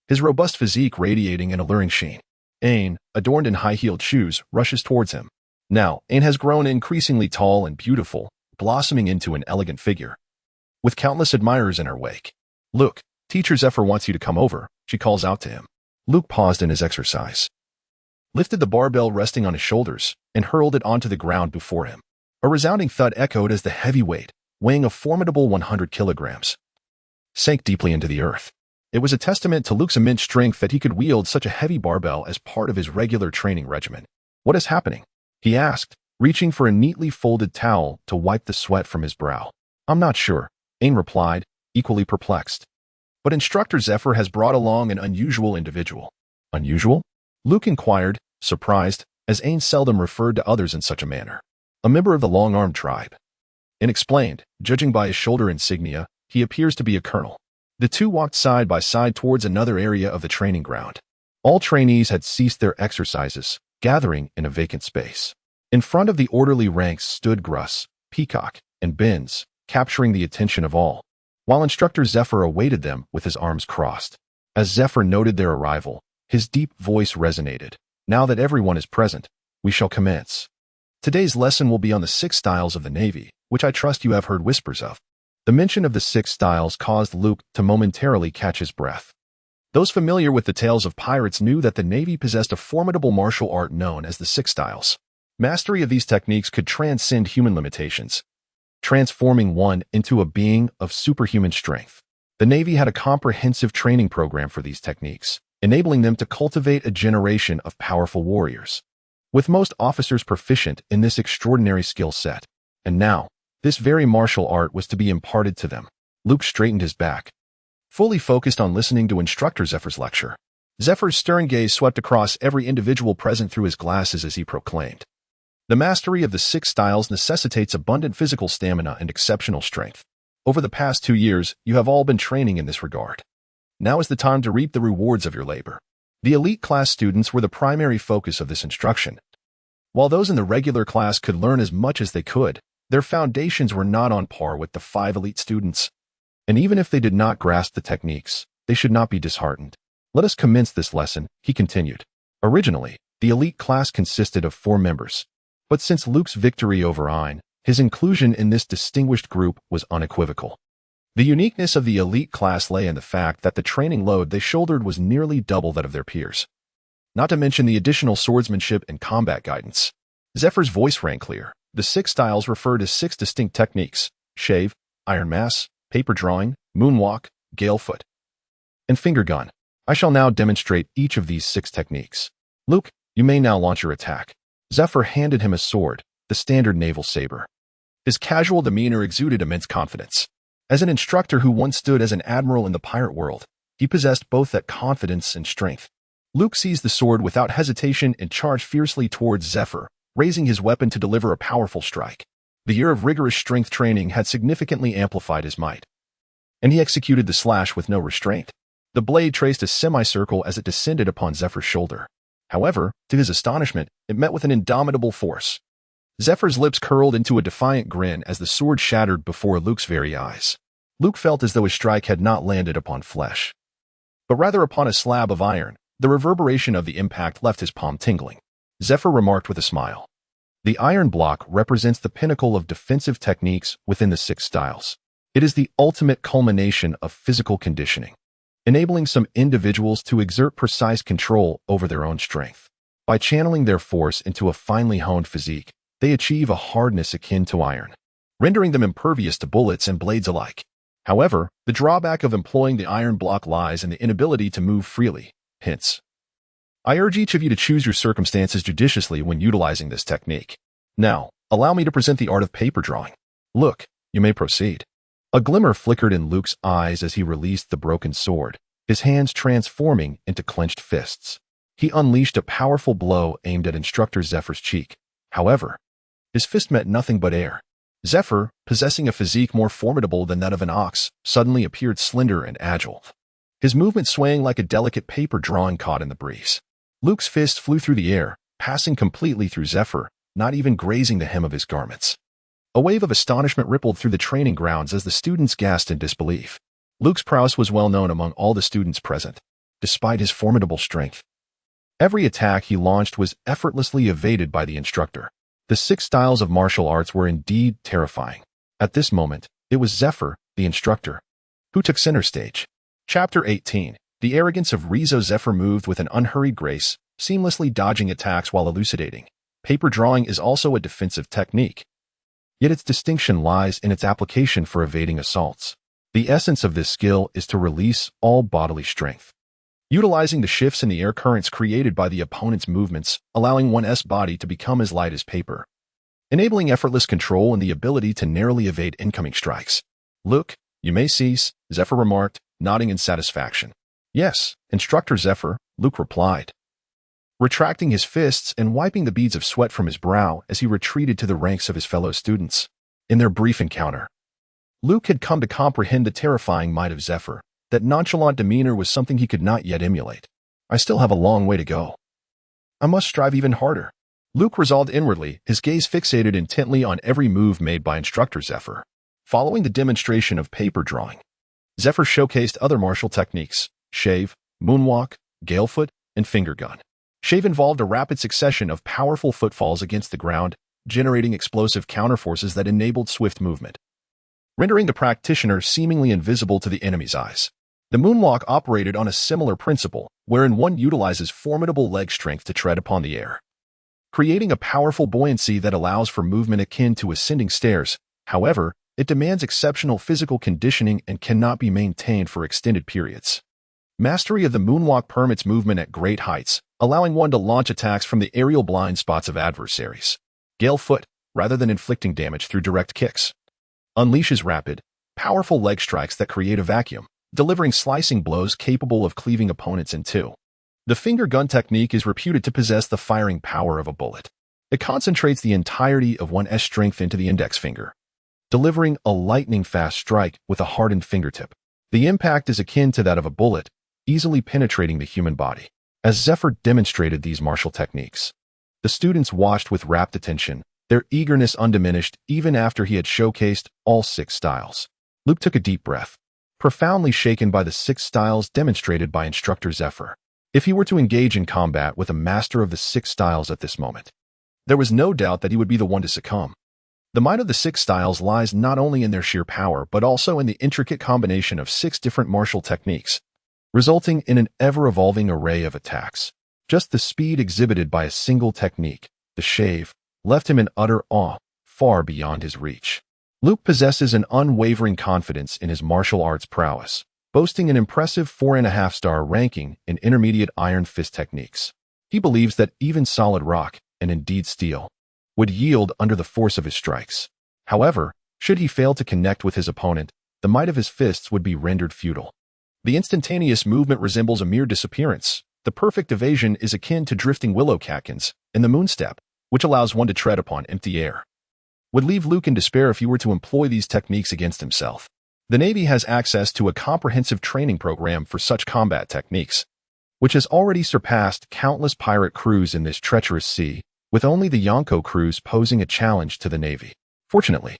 his robust physique radiating an alluring sheen. Ain, adorned in high-heeled shoes, rushes towards him. Now, Ain has grown increasingly tall and beautiful, blossoming into an elegant figure, with countless admirers in her wake. "Luke, Teacher Zephyr wants you to come over," she calls out to him. Luke paused in his exercise, lifted the barbell resting on his shoulders, and hurled it onto the ground before him. A resounding thud echoed as the heavy weight, weighing a formidable 100 kilograms, sank deeply into the earth. It was a testament to Luke's immense strength that he could wield such a heavy barbell as part of his regular training regimen. "What is happening?" he asked, reaching for a neatly folded towel to wipe the sweat from his brow. "I'm not sure," Ain replied, equally perplexed. "But Instructor Zephyr has brought along an unusual individual." "Unusual?" Luke inquired, surprised, as Ain seldom referred to others in such a manner. "A member of the long-armed tribe." Ain explained, judging by his shoulder insignia, he appears to be a colonel. The two walked side by side towards another area of the training ground. All trainees had ceased their exercises, gathering in a vacant space. In front of the orderly ranks stood Gruss, Peacock, and Benz, capturing the attention of all, while Instructor Zephyr awaited them with his arms crossed. As Zephyr noted their arrival, his deep voice resonated. "Now that everyone is present, we shall commence. Today's lesson will be on the 6 styles of the Navy, which I trust you have heard whispers of." The mention of the 6 styles caused Luke to momentarily catch his breath. Those familiar with the tales of pirates knew that the Navy possessed a formidable martial art known as the 6 styles. Mastery of these techniques could transcend human limitations, transforming one into a being of superhuman strength. The Navy had a comprehensive training program for these techniques, enabling them to cultivate a generation of powerful warriors, with most officers proficient in this extraordinary skill set. And now, this very martial art was to be imparted to them. Luke straightened his back, fully focused on listening to Instructor Zephyr's lecture. Zephyr's stern gaze swept across every individual present through his glasses as he proclaimed, "The mastery of the 6 styles necessitates abundant physical stamina and exceptional strength. Over the past 2 years, you have all been training in this regard. Now is the time to reap the rewards of your labor." The elite class students were the primary focus of this instruction. While those in the regular class could learn as much as they could, their foundations were not on par with the 5 elite students. And even if they did not grasp the techniques, they should not be disheartened. "Let us commence this lesson," he continued. Originally, the elite class consisted of 4 members. But since Luke's victory over Ain, his inclusion in this distinguished group was unequivocal. The uniqueness of the elite class lay in the fact that the training load they shouldered was nearly double that of their peers. Not to mention the additional swordsmanship and combat guidance. Zephyr's voice rang clear. The 6 styles referred to 6 distinct techniques: shave, iron mass, paper drawing, moonwalk, gale foot, and finger gun. I shall now demonstrate each of these 6 techniques. Luke, you may now launch your attack. Zephyr handed him a sword, the standard naval saber. His casual demeanor exuded immense confidence. As an instructor who once stood as an admiral in the pirate world, he possessed both that confidence and strength. Luke seized the sword without hesitation and charged fiercely towards Zephyr, raising his weapon to deliver a powerful strike. The year of rigorous strength training had significantly amplified his might, and he executed the slash with no restraint. The blade traced a semicircle as it descended upon Zephyr's shoulder. However, to his astonishment, it met with an indomitable force. Zephyr's lips curled into a defiant grin as the sword shattered before Luke's very eyes. Luke felt as though his strike had not landed upon flesh, but rather upon a slab of iron. The reverberation of the impact left his palm tingling. Zephyr remarked with a smile. The iron block represents the pinnacle of defensive techniques within the 6 styles. It is the ultimate culmination of physical conditioning, enabling some individuals to exert precise control over their own strength. By channeling their force into a finely honed physique, they achieve a hardness akin to iron, rendering them impervious to bullets and blades alike. However, the drawback of employing the iron block lies in the inability to move freely. Hence, I urge each of you to choose your circumstances judiciously when utilizing this technique. Now, allow me to present the art of paper drawing. Look, you may proceed. A glimmer flickered in Luke's eyes as he released the broken sword, his hands transforming into clenched fists. He unleashed a powerful blow aimed at Instructor Zephyr's cheek. However, his fist met nothing but air. Zephyr, possessing a physique more formidable than that of an ox, suddenly appeared slender and agile, his movement swaying like a delicate paper drawing caught in the breeze. Luke's fist flew through the air, passing completely through Zephyr, not even grazing the hem of his garments. A wave of astonishment rippled through the training grounds as the students gasped in disbelief. Luke's prowess was well known among all the students present, despite his formidable strength. Every attack he launched was effortlessly evaded by the instructor. The 6 styles of martial arts were indeed terrifying. At this moment, it was Zephyr, the instructor, who took center stage. Chapter 18. The arrogance of Rizzo. Zephyr moved with an unhurried grace, seamlessly dodging attacks while elucidating. Paper drawing is also a defensive technique, yet its distinction lies in its application for evading assaults. The essence of this skill is to release all bodily strength, utilizing the shifts in the air currents created by the opponent's movements, allowing one's body to become as light as paper, enabling effortless control and the ability to narrowly evade incoming strikes. Luke, you may cease, Zephyr remarked, nodding in satisfaction. Yes, Instructor Zephyr, Luke replied, retracting his fists and wiping the beads of sweat from his brow as he retreated to the ranks of his fellow students. In their brief encounter, Luke had come to comprehend the terrifying might of Zephyr. That nonchalant demeanor was something he could not yet emulate. I still have a long way to go. I must strive even harder. Luke resolved inwardly, his gaze fixated intently on every move made by Instructor Zephyr. Following the demonstration of paper drawing, Zephyr showcased other martial techniques: shave, moonwalk, gale foot, and finger gun. Shave involved a rapid succession of powerful footfalls against the ground, generating explosive counterforces that enabled swift movement, rendering the practitioner seemingly invisible to the enemy's eyes. The moonwalk operated on a similar principle, wherein one utilizes formidable leg strength to tread upon the air, creating a powerful buoyancy that allows for movement akin to ascending stairs. However, it demands exceptional physical conditioning and cannot be maintained for extended periods. Mastery of the moonwalk permits movement at great heights, allowing one to launch attacks from the aerial blind spots of adversaries. Gale foot, rather than inflicting damage through direct kicks, unleashes rapid, powerful leg strikes that create a vacuum, delivering slicing blows capable of cleaving opponents in two. The finger gun technique is reputed to possess the firing power of a bullet. It concentrates the entirety of one's strength into the index finger, delivering a lightning-fast strike with a hardened fingertip. The impact is akin to that of a bullet, easily penetrating the human body. As Zephyr demonstrated these martial techniques, the students watched with rapt attention, their eagerness undiminished even after he had showcased all 6 styles. Luke took a deep breath, profoundly shaken by the 6 styles demonstrated by Instructor Zephyr. If he were to engage in combat with a master of the 6 styles at this moment, there was no doubt that he would be the one to succumb. The might of the six styles lies not only in their sheer power, but also in the intricate combination of six different martial techniques, resulting in an ever-evolving array of attacks. Just the speed exhibited by a single technique, the shave, left him in utter awe, far beyond his reach. Luke possesses an unwavering confidence in his martial arts prowess, boasting an impressive 4.5-star ranking in intermediate iron fist techniques. He believes that even solid rock, and indeed steel, would yield under the force of his strikes. However, should he fail to connect with his opponent, the might of his fists would be rendered futile. The instantaneous movement resembles a mere disappearance. The perfect evasion is akin to drifting willow catkins in the moonstep, which allows one to tread upon empty air. Would leave Luke in despair if he were to employ these techniques against himself. The Navy has access to a comprehensive training program for such combat techniques, which has already surpassed countless pirate crews in this treacherous sea, with only the Yonko crews posing a challenge to the Navy. Fortunately,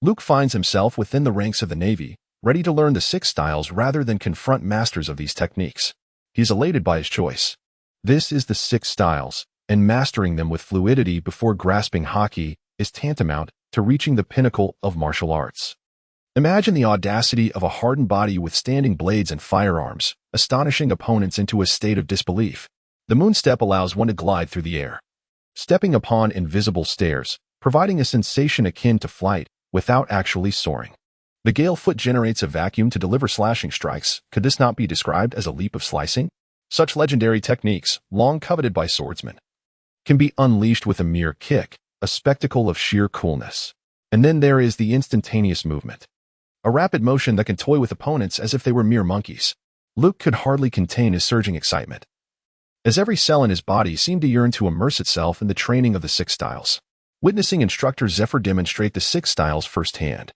Luke finds himself within the ranks of the Navy, ready to learn the six styles rather than confront masters of these techniques. He is elated by his choice. This is the six styles, and mastering them with fluidity before grasping haki is tantamount to reaching the pinnacle of martial arts. Imagine the audacity of a hardened body withstanding blades and firearms, astonishing opponents into a state of disbelief. The moonstep allows one to glide through the air, stepping upon invisible stairs, providing a sensation akin to flight without actually soaring. The gale foot generates a vacuum to deliver slashing strikes. Could this not be described as a leap of slicing? Such legendary techniques, long coveted by swordsmen, can be unleashed with a mere kick, a spectacle of sheer coolness. And then there is the instantaneous movement, a rapid motion that can toy with opponents as if they were mere monkeys. Luke could hardly contain his surging excitement, as every cell in his body seemed to yearn to immerse itself in the training of the six styles. Witnessing instructor Zephyr demonstrate the six styles firsthand,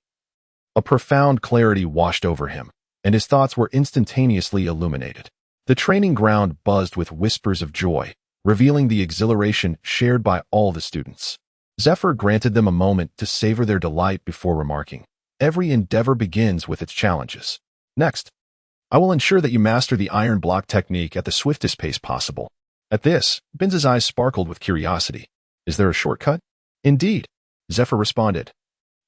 a profound clarity washed over him, and his thoughts were instantaneously illuminated. The training ground buzzed with whispers of joy, revealing the exhilaration shared by all the students. Zephyr granted them a moment to savor their delight before remarking, "Every endeavor begins with its challenges. Next, I will ensure that you master the iron block technique at the swiftest pace possible." At this, Binz's eyes sparkled with curiosity. "Is there a shortcut?" "Indeed," Zephyr responded,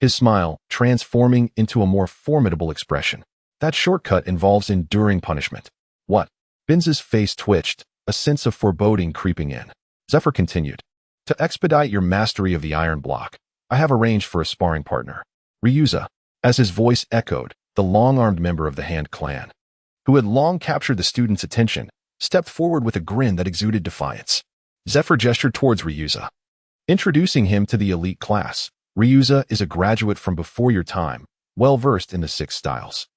his smile transforming into a more formidable expression. "That shortcut involves enduring punishment." "What?" Binz's face twitched, a sense of foreboding creeping in. Zephyr continued, "To expedite your mastery of the iron block, I have arranged for a sparring partner. Ryuza," as his voice echoed, the long-armed member of the Hand clan, who had long captured the student's attention, stepped forward with a grin that exuded defiance. Zephyr gestured towards Ryuza, introducing him to the elite class. "Ryuza is a graduate from before your time, well-versed in the six styles.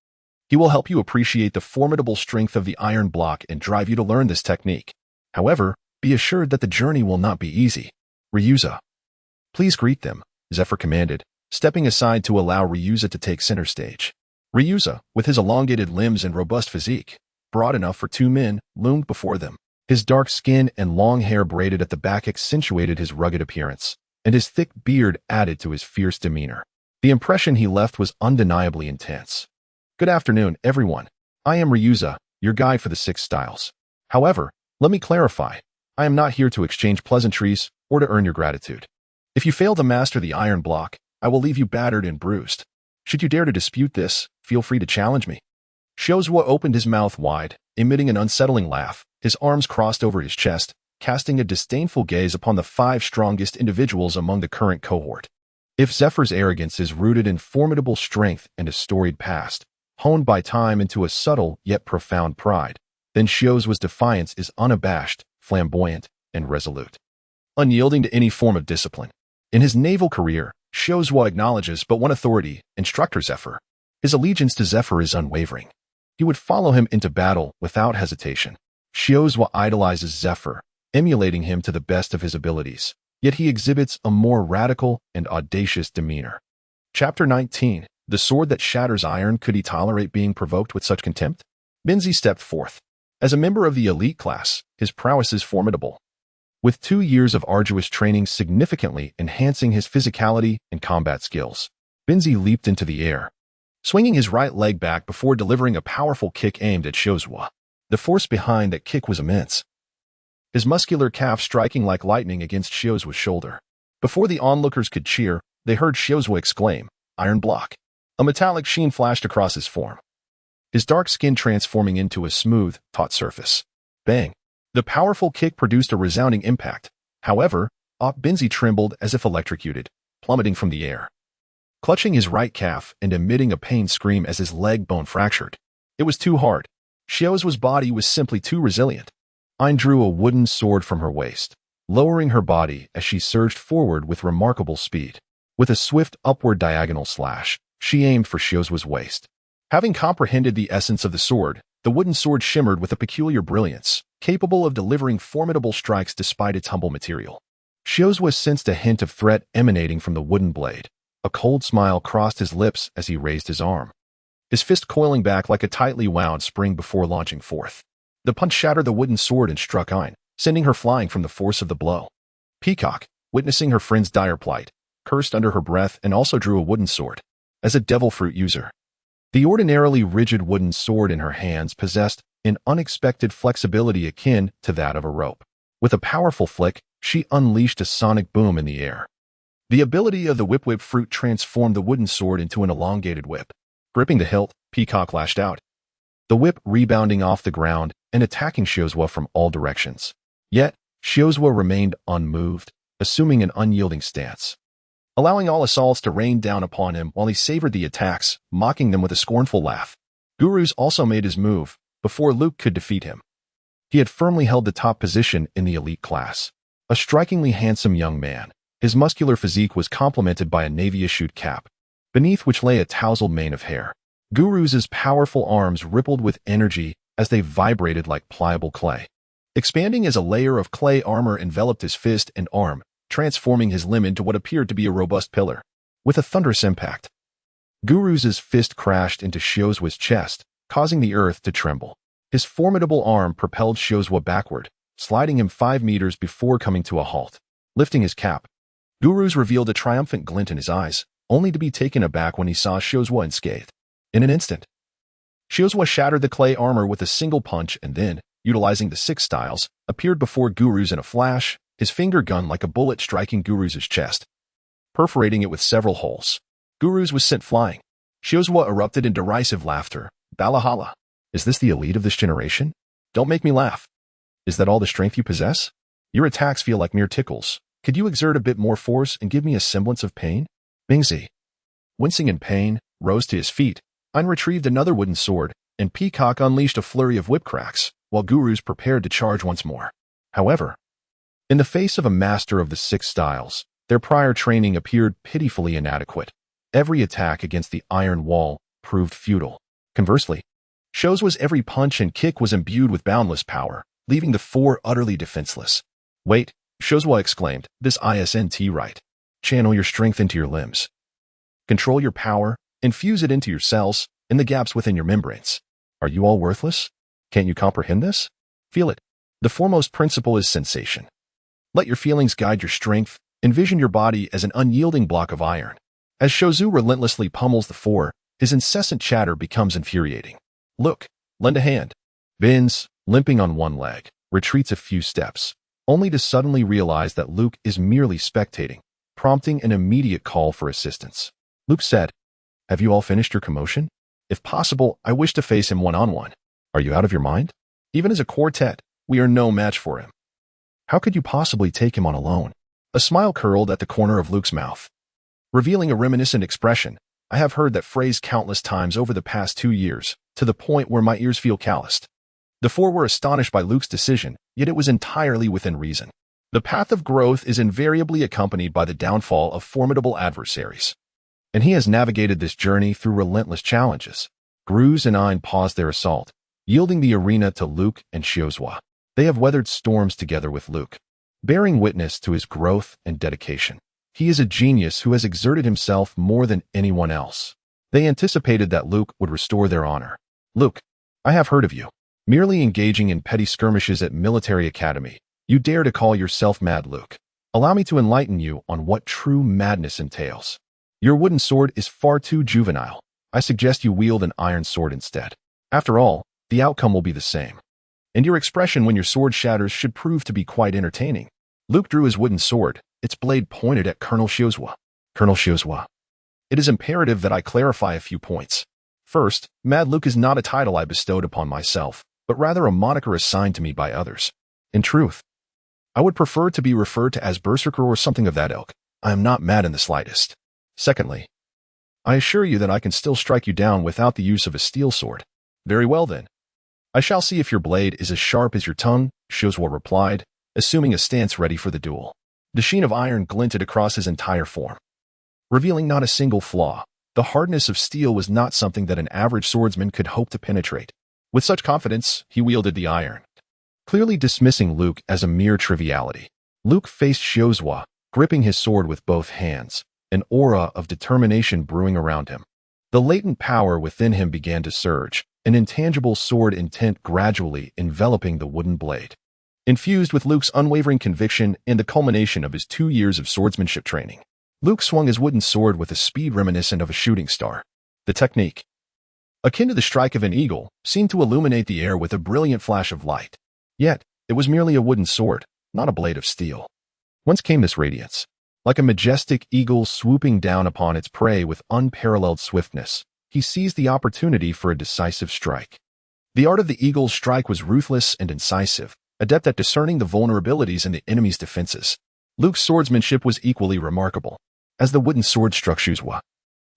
He will help you appreciate the formidable strength of the iron block and drive you to learn this technique. However, be assured that the journey will not be easy." "Ryuza, please greet them," Zephyr commanded, stepping aside to allow Ryuza to take center stage. Ryuza, with his elongated limbs and robust physique, broad enough for two men, loomed before them. His dark skin and long hair braided at the back accentuated his rugged appearance, and his thick beard added to his fierce demeanor. The impression he left was undeniably intense. "Good afternoon, everyone. I am Ryuza, your guide for the six styles. However, let me clarify, I am not here to exchange pleasantries or to earn your gratitude. If you fail to master the iron block, I will leave you battered and bruised. Should you dare to dispute this, feel free to challenge me." Shozua opened his mouth wide, emitting an unsettling laugh, his arms crossed over his chest, casting a disdainful gaze upon the 5 strongest individuals among the current cohort. If Zephyr's arrogance is rooted in formidable strength and a storied past, honed by time into a subtle yet profound pride, then Shozua's defiance is unabashed, flamboyant, and resolute, unyielding to any form of discipline. In his naval career, Shozua acknowledges but one authority, Instructor Zephyr. His allegiance to Zephyr is unwavering. He would follow him into battle without hesitation. Shozua idolizes Zephyr, emulating him to the best of his abilities, yet he exhibits a more radical and audacious demeanor. Chapter 19. The sword that shatters iron. Could he tolerate being provoked with such contempt? Binzi stepped forth. As a member of the elite class, his prowess is formidable, with 2 years of arduous training significantly enhancing his physicality and combat skills. Binzi leaped into the air, swinging his right leg back before delivering a powerful kick aimed at Shozua. The force behind that kick was immense, his muscular calf striking like lightning against Shozua's shoulder. Before the onlookers could cheer, they heard Shiozwa exclaim, "Iron block." A metallic sheen flashed across his form, his dark skin transforming into a smooth, taut surface. Bang! The powerful kick produced a resounding impact. However, Binzi trembled as if electrocuted, plummeting from the air, clutching his right calf and emitting a pained scream as his leg bone fractured. It was too hard. Shiozwa's body was simply too resilient. Ayn drew a wooden sword from her waist, lowering her body as she surged forward with remarkable speed. With a swift upward diagonal slash, she aimed for Shiozwa's waist. Having comprehended the essence of the sword, the wooden sword shimmered with a peculiar brilliance, capable of delivering formidable strikes despite its humble material. Shiozwa sensed a hint of threat emanating from the wooden blade. A cold smile crossed his lips as he raised his arm, his fist coiling back like a tightly wound spring before launching forth. The punch shattered the wooden sword and struck Ayn, sending her flying from the force of the blow. Peacock, witnessing her friend's dire plight, cursed under her breath and also drew a wooden sword. As a devil fruit user, the ordinarily rigid wooden sword in her hands possessed an unexpected flexibility akin to that of a rope. With a powerful flick, she unleashed a sonic boom in the air. The ability of the whip fruit transformed the wooden sword into an elongated whip. Gripping the hilt, Peacock lashed out, the whip rebounding off the ground and attacking Shiozwa from all directions. Yet, Shiozwa remained unmoved, assuming an unyielding stance, allowing all assaults to rain down upon him while he savored the attacks, mocking them with a scornful laugh. Gurus also made his move before Luke could defeat him. He had firmly held the top position in the elite class. A strikingly handsome young man, his muscular physique was complemented by a navy-issued cap, beneath which lay a tousled mane of hair. Guru's powerful arms rippled with energy as they vibrated like pliable clay, expanding as a layer of clay armor enveloped his fist and arm, transforming his limb into what appeared to be a robust pillar. With a thunderous impact, Guru's fist crashed into Shiozwa's chest, causing the earth to tremble. His formidable arm propelled Shiozwa backward, sliding him 5 meters before coming to a halt. Lifting his cap, Guru's revealed a triumphant glint in his eyes, only to be taken aback when he saw Shiozwa unscathed. In an instant, Shiozwa shattered the clay armor with a single punch and then, utilizing the 6 styles, appeared before Guru's in a flash, his finger gun like a bullet striking Guru's chest, perforating it with several holes. Guru's was sent flying. Shiozwa erupted in derisive laughter. Balahala. Is this the elite of this generation? Don't make me laugh. Is that all the strength you possess? Your attacks feel like mere tickles. Could you exert a bit more force and give me a semblance of pain? Bingzi, wincing in pain, rose to his feet. Ayn retrieved another wooden sword, and Peacock unleashed a flurry of whip cracks, while Gurus prepared to charge once more. However, in the face of a master of the 6 styles, their prior training appeared pitifully inadequate. Every attack against the iron wall proved futile. Conversely, Shiozwa's every punch and kick was imbued with boundless power, leaving the 4 utterly defenseless. Wait, Shiozwa exclaimed, this isn't right. Channel your strength into your limbs. Control your power, infuse it into your cells, in the gaps within your membranes. Are you all worthless? Can't you comprehend this? Feel it. The foremost principle is sensation. Let your feelings guide your strength. Envision your body as an unyielding block of iron. As Shozu relentlessly pummels the 4, his incessant chatter becomes infuriating. Look, lend a hand. Vince, limping on one leg, retreats a few steps, only to suddenly realize that Luke is merely spectating, prompting an immediate call for assistance. Luke said, "Have you all finished your commotion? If possible, I wish to face him one-on-one. Are you out of your mind? Even as a quartet, we are no match for him. How could you possibly take him on alone?" A smile curled at the corner of Luke's mouth, revealing a reminiscent expression. I have heard that phrase countless times over the past 2 years, to the point where my ears feel calloused. The 4 were astonished by Luke's decision, yet it was entirely within reason. The path of growth is invariably accompanied by the downfall of formidable adversaries, and he has navigated this journey through relentless challenges. Gruz and Ayn paused their assault, yielding the arena to Luke and Shiozwa. They have weathered storms together with Luke, bearing witness to his growth and dedication. He is a genius who has exerted himself more than anyone else. They anticipated that Luke would restore their honor. Luke, I have heard of you. Merely engaging in petty skirmishes at military academy, you dare to call yourself mad, Luke. Allow me to enlighten you on what true madness entails. Your wooden sword is far too juvenile. I suggest you wield an iron sword instead. After all, the outcome will be the same. And your expression when your sword shatters should prove to be quite entertaining. Luke drew his wooden sword, its blade pointed at Colonel Shiozwa. Colonel Shiozwa. It is imperative that I clarify a few points. First, Mad Luke is not a title I bestowed upon myself, but rather a moniker assigned to me by others. In truth, I would prefer to be referred to as Berserker or something of that ilk. I am not mad in the slightest. Secondly, I assure you that I can still strike you down without the use of a steel sword. Very well then. I shall see if your blade is as sharp as your tongue, Shiozwa replied, assuming a stance ready for the duel. The sheen of iron glinted across his entire form, revealing not a single flaw. The hardness of steel was not something that an average swordsman could hope to penetrate. With such confidence, he wielded the iron, clearly dismissing Luke as a mere triviality. Luke faced Shiozwa, gripping his sword with both hands, an aura of determination brewing around him. The latent power within him began to surge, an intangible sword intent gradually enveloping the wooden blade. Infused with Luke's unwavering conviction and the culmination of his 2 years of swordsmanship training, Luke swung his wooden sword with a speed reminiscent of a shooting star. The technique, akin to the strike of an eagle, seemed to illuminate the air with a brilliant flash of light. Yet, it was merely a wooden sword, not a blade of steel. Whence came this radiance? Like a majestic eagle swooping down upon its prey with unparalleled swiftness, he seized the opportunity for a decisive strike. The art of the eagle's strike was ruthless and incisive, adept at discerning the vulnerabilities in the enemy's defenses. Luke's swordsmanship was equally remarkable. As the wooden sword struck Shiozwa,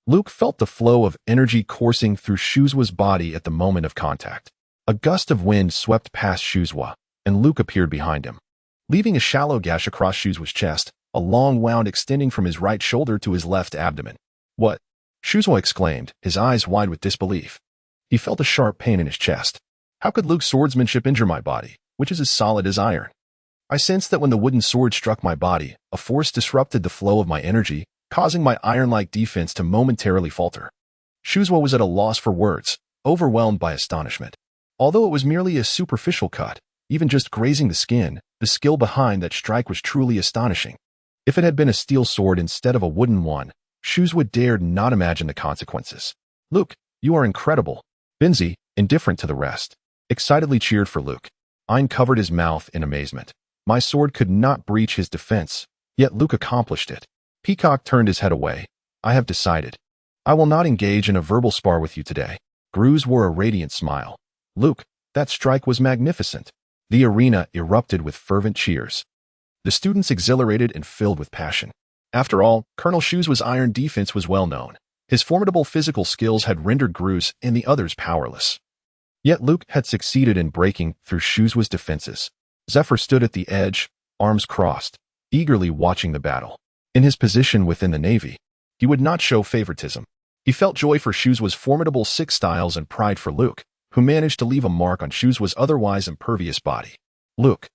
Luke felt the flow of energy coursing through Shiozwa's body at the moment of contact. A gust of wind swept past Shiozwa, and Luke appeared behind him, leaving a shallow gash across Shiozwa's chest, a long wound extending from his right shoulder to his left abdomen. What? Shiozwa exclaimed, his eyes wide with disbelief. He felt a sharp pain in his chest. How could Luke's swordsmanship injure my body, which is as solid as iron? I sensed that when the wooden sword struck my body, a force disrupted the flow of my energy, causing my iron-like defense to momentarily falter. Shiozwa was at a loss for words, overwhelmed by astonishment. Although it was merely a superficial cut, even just grazing the skin, the skill behind that strike was truly astonishing. If it had been a steel sword instead of a wooden one, Shiozwa dared not imagine the consequences. Luke, you are incredible. Binzi, indifferent to the rest, excitedly cheered for Luke. Ein covered his mouth in amazement. My sword could not breach his defense, yet Luke accomplished it. Peacock turned his head away. I have decided. I will not engage in a verbal spar with you today. Gruz wore a radiant smile. Luke, that strike was magnificent. The arena erupted with fervent cheers. The students exhilarated and filled with passion. After all, Colonel Shiozwa's iron defense was well known. His formidable physical skills had rendered Gruz and the others powerless. Yet Luke had succeeded in breaking through Shiozwa's defenses. Zephyr stood at the edge, arms crossed, eagerly watching the battle. In his position within the Navy, he would not show favoritism. He felt joy for Shiozwa's formidable six styles and pride for Luke, who managed to leave a mark on Shiozwa's otherwise impervious body. Luke,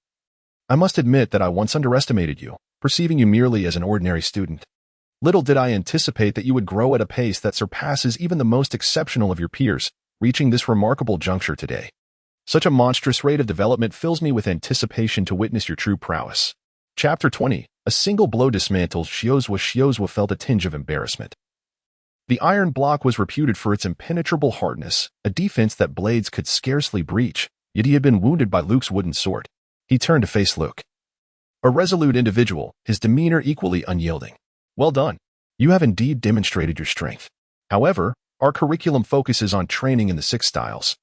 I must admit that I once underestimated you, perceiving you merely as an ordinary student. Little did I anticipate that you would grow at a pace that surpasses even the most exceptional of your peers, reaching this remarkable juncture today. Such a monstrous rate of development fills me with anticipation to witness your true prowess. Chapter 20. A single blow dismantles Shiozwa. Shiozwa felt a tinge of embarrassment. The iron block was reputed for its impenetrable hardness, a defense that blades could scarcely breach, yet he had been wounded by Luke's wooden sword. He turned to face Luke. A resolute individual, his demeanor equally unyielding. Well done. You have indeed demonstrated your strength. However, our curriculum focuses on training in the six styles,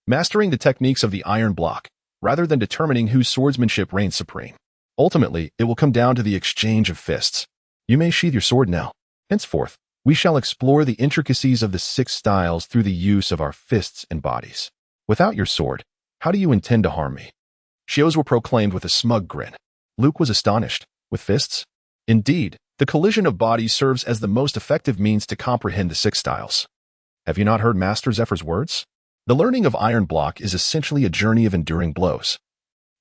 mastering the techniques of the iron block, rather than determining whose swordsmanship reigns supreme. Ultimately, it will come down to the exchange of fists. You may sheathe your sword now. Henceforth, we shall explore the intricacies of the six styles through the use of our fists and bodies. Without your sword, how do you intend to harm me? Shiozwa proclaimed with a smug grin. Luke was astonished. With fists? Indeed, the collision of bodies serves as the most effective means to comprehend the six styles. Have you not heard Master Zephyr's words? The learning of iron block is essentially a journey of enduring blows.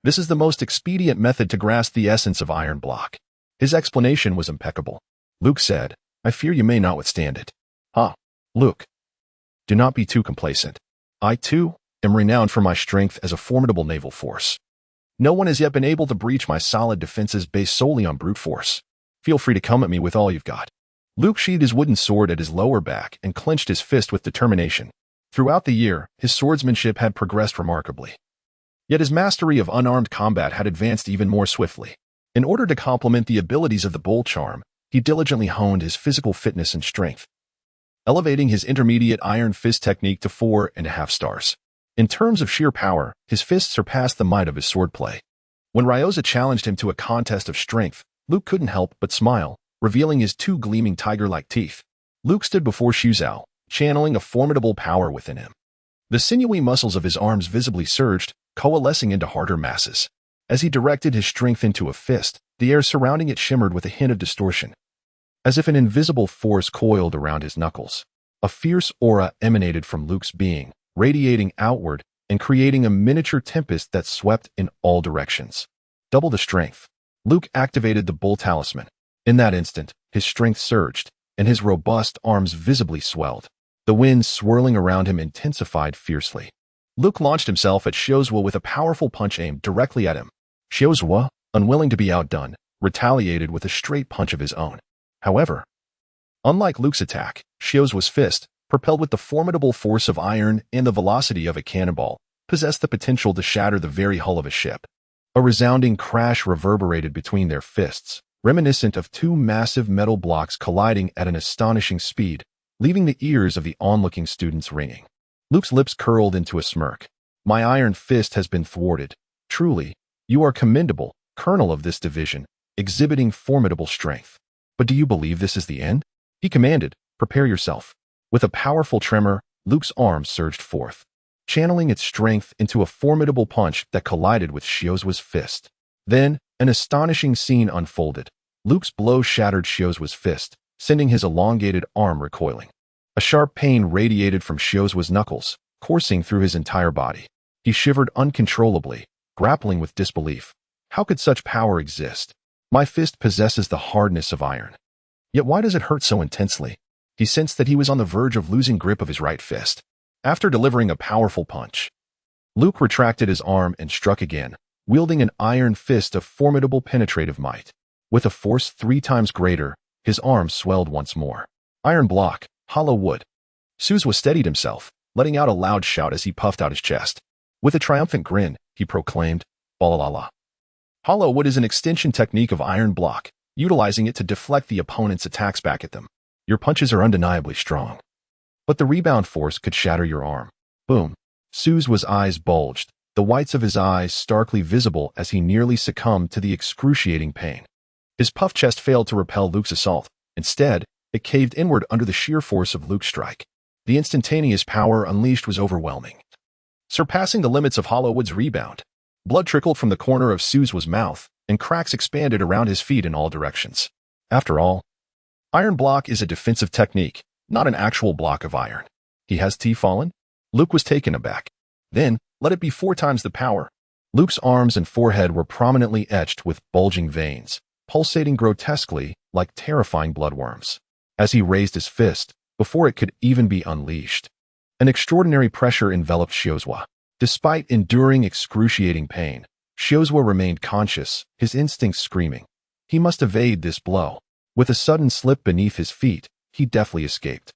This is the most expedient method to grasp the essence of iron block. His explanation was impeccable. Luke said, I fear you may not withstand it. Luke. Do not be too complacent. I, too, am renowned for my strength as a formidable naval force. No one has yet been able to breach my solid defenses based solely on brute force. Feel free to come at me with all you've got. Luke sheathed his wooden sword at his lower back and clenched his fist with determination. Throughout the year, his swordsmanship had progressed remarkably. Yet his mastery of unarmed combat had advanced even more swiftly. In order to complement the abilities of the bull charm, he diligently honed his physical fitness and strength, elevating his intermediate iron fist technique to 4.5 stars. In terms of sheer power, his fist surpassed the might of his swordplay. When Ryoza challenged him to a contest of strength, Luke couldn't help but smile, revealing his two gleaming tiger-like teeth. Luke stood before Shuzhou, channeling a formidable power within him. The sinewy muscles of his arms visibly surged, coalescing into harder masses. As he directed his strength into a fist, the air surrounding it shimmered with a hint of distortion, as if an invisible force coiled around his knuckles. A fierce aura emanated from Luke's being, radiating outward and creating a miniature tempest that swept in all directions. Double the strength. Luke activated the Bull Talisman. In that instant, his strength surged, and his robust arms visibly swelled. The wind swirling around him intensified fiercely. Luke launched himself at Xiozhua with a powerful punch aimed directly at him. Xiozhua, unwilling to be outdone, retaliated with a straight punch of his own. However, unlike Luke's attack, Xiozhua's fist, propelled with the formidable force of iron and the velocity of a cannonball, possessed the potential to shatter the very hull of a ship. A resounding crash reverberated between their fists, reminiscent of two massive metal blocks colliding at an astonishing speed, leaving the ears of the onlooking students ringing. Luke's lips curled into a smirk. "My iron fist has been thwarted. Truly, you are commendable, colonel of this division, exhibiting formidable strength. But do you believe this is the end?" He commanded, "Prepare yourself." With a powerful tremor, Luke's arm surged forth, channeling its strength into a formidable punch that collided with Xiozhua's fist. Then, an astonishing scene unfolded. Luke's blow shattered Xiozhua's fist, sending his elongated arm recoiling. A sharp pain radiated from Xiozhua's knuckles, coursing through his entire body. He shivered uncontrollably, grappling with disbelief. How could such power exist? My fist possesses the hardness of iron. Yet why does it hurt so intensely? He sensed that he was on the verge of losing grip of his right fist. After delivering a powerful punch, Luke retracted his arm and struck again, wielding an iron fist of formidable penetrative might. With a force 3 times greater, his arm swelled once more. Iron block, hollow wood. Shuzhua steadied himself, letting out a loud shout as he puffed out his chest. With a triumphant grin, he proclaimed, "Balalala." Hollow wood is an extension technique of iron block, utilizing it to deflect the opponent's attacks back at them. Your punches are undeniably strong, but the rebound force could shatter your arm. Boom. Shuzhua's eyes bulged, the whites of his eyes starkly visible as he nearly succumbed to the excruciating pain. His puffed chest failed to repel Luke's assault. Instead, it caved inward under the sheer force of Luke's strike. The instantaneous power unleashed was overwhelming, surpassing the limits of hollow wood's rebound. Blood trickled from the corner of Shuzhua's mouth, and cracks expanded around his feet in all directions. After all, iron block is a defensive technique, not an actual block of iron. He has fallen? Luke was taken aback. Then, let it be 4 times the power. Luke's arms and forehead were prominently etched with bulging veins, pulsating grotesquely like terrifying bloodworms. As he raised his fist, before it could even be unleashed, an extraordinary pressure enveloped Xiozhua. Despite enduring excruciating pain, Xiozhua remained conscious, his instincts screaming. He must evade this blow. With a sudden slip beneath his feet, he deftly escaped.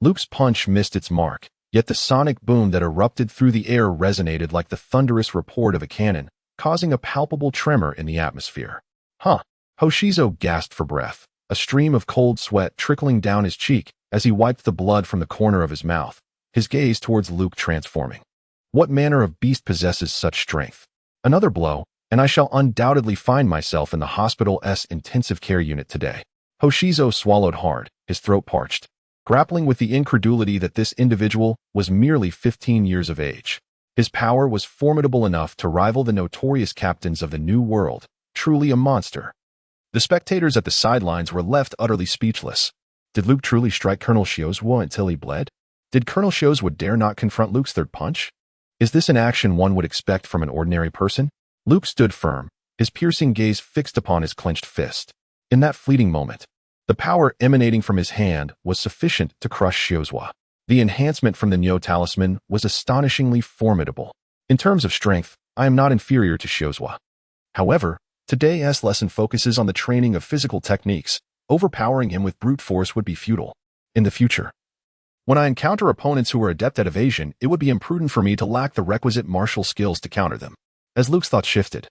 Luke's punch missed its mark, yet the sonic boom that erupted through the air resonated like the thunderous report of a cannon, causing a palpable tremor in the atmosphere. Huh. Hoshizo gasped for breath, a stream of cold sweat trickling down his cheek as he wiped the blood from the corner of his mouth, his gaze towards Luke transforming. What manner of beast possesses such strength? Another blow, and I shall undoubtedly find myself in the hospital's intensive care unit today. Hoshizo swallowed hard, his throat parched, grappling with the incredulity that this individual was merely 15 years of age. His power was formidable enough to rival the notorious captains of the New World, truly a monster. The spectators at the sidelines were left utterly speechless. Did Luke truly strike Colonel Xiozhua until he bled? Did Colonel Xiozhua dare not confront Luke's third punch? Is this an action one would expect from an ordinary person? Luke stood firm, his piercing gaze fixed upon his clenched fist. In that fleeting moment, the power emanating from his hand was sufficient to crush Xiozhua. The enhancement from the Nyo talisman was astonishingly formidable. In terms of strength, I am not inferior to Xiozhua. However, today's lesson focuses on the training of physical techniques. Overpowering him with brute force would be futile. In the future, when I encounter opponents who are adept at evasion, it would be imprudent for me to lack the requisite martial skills to counter them. As Luke's thought shifted,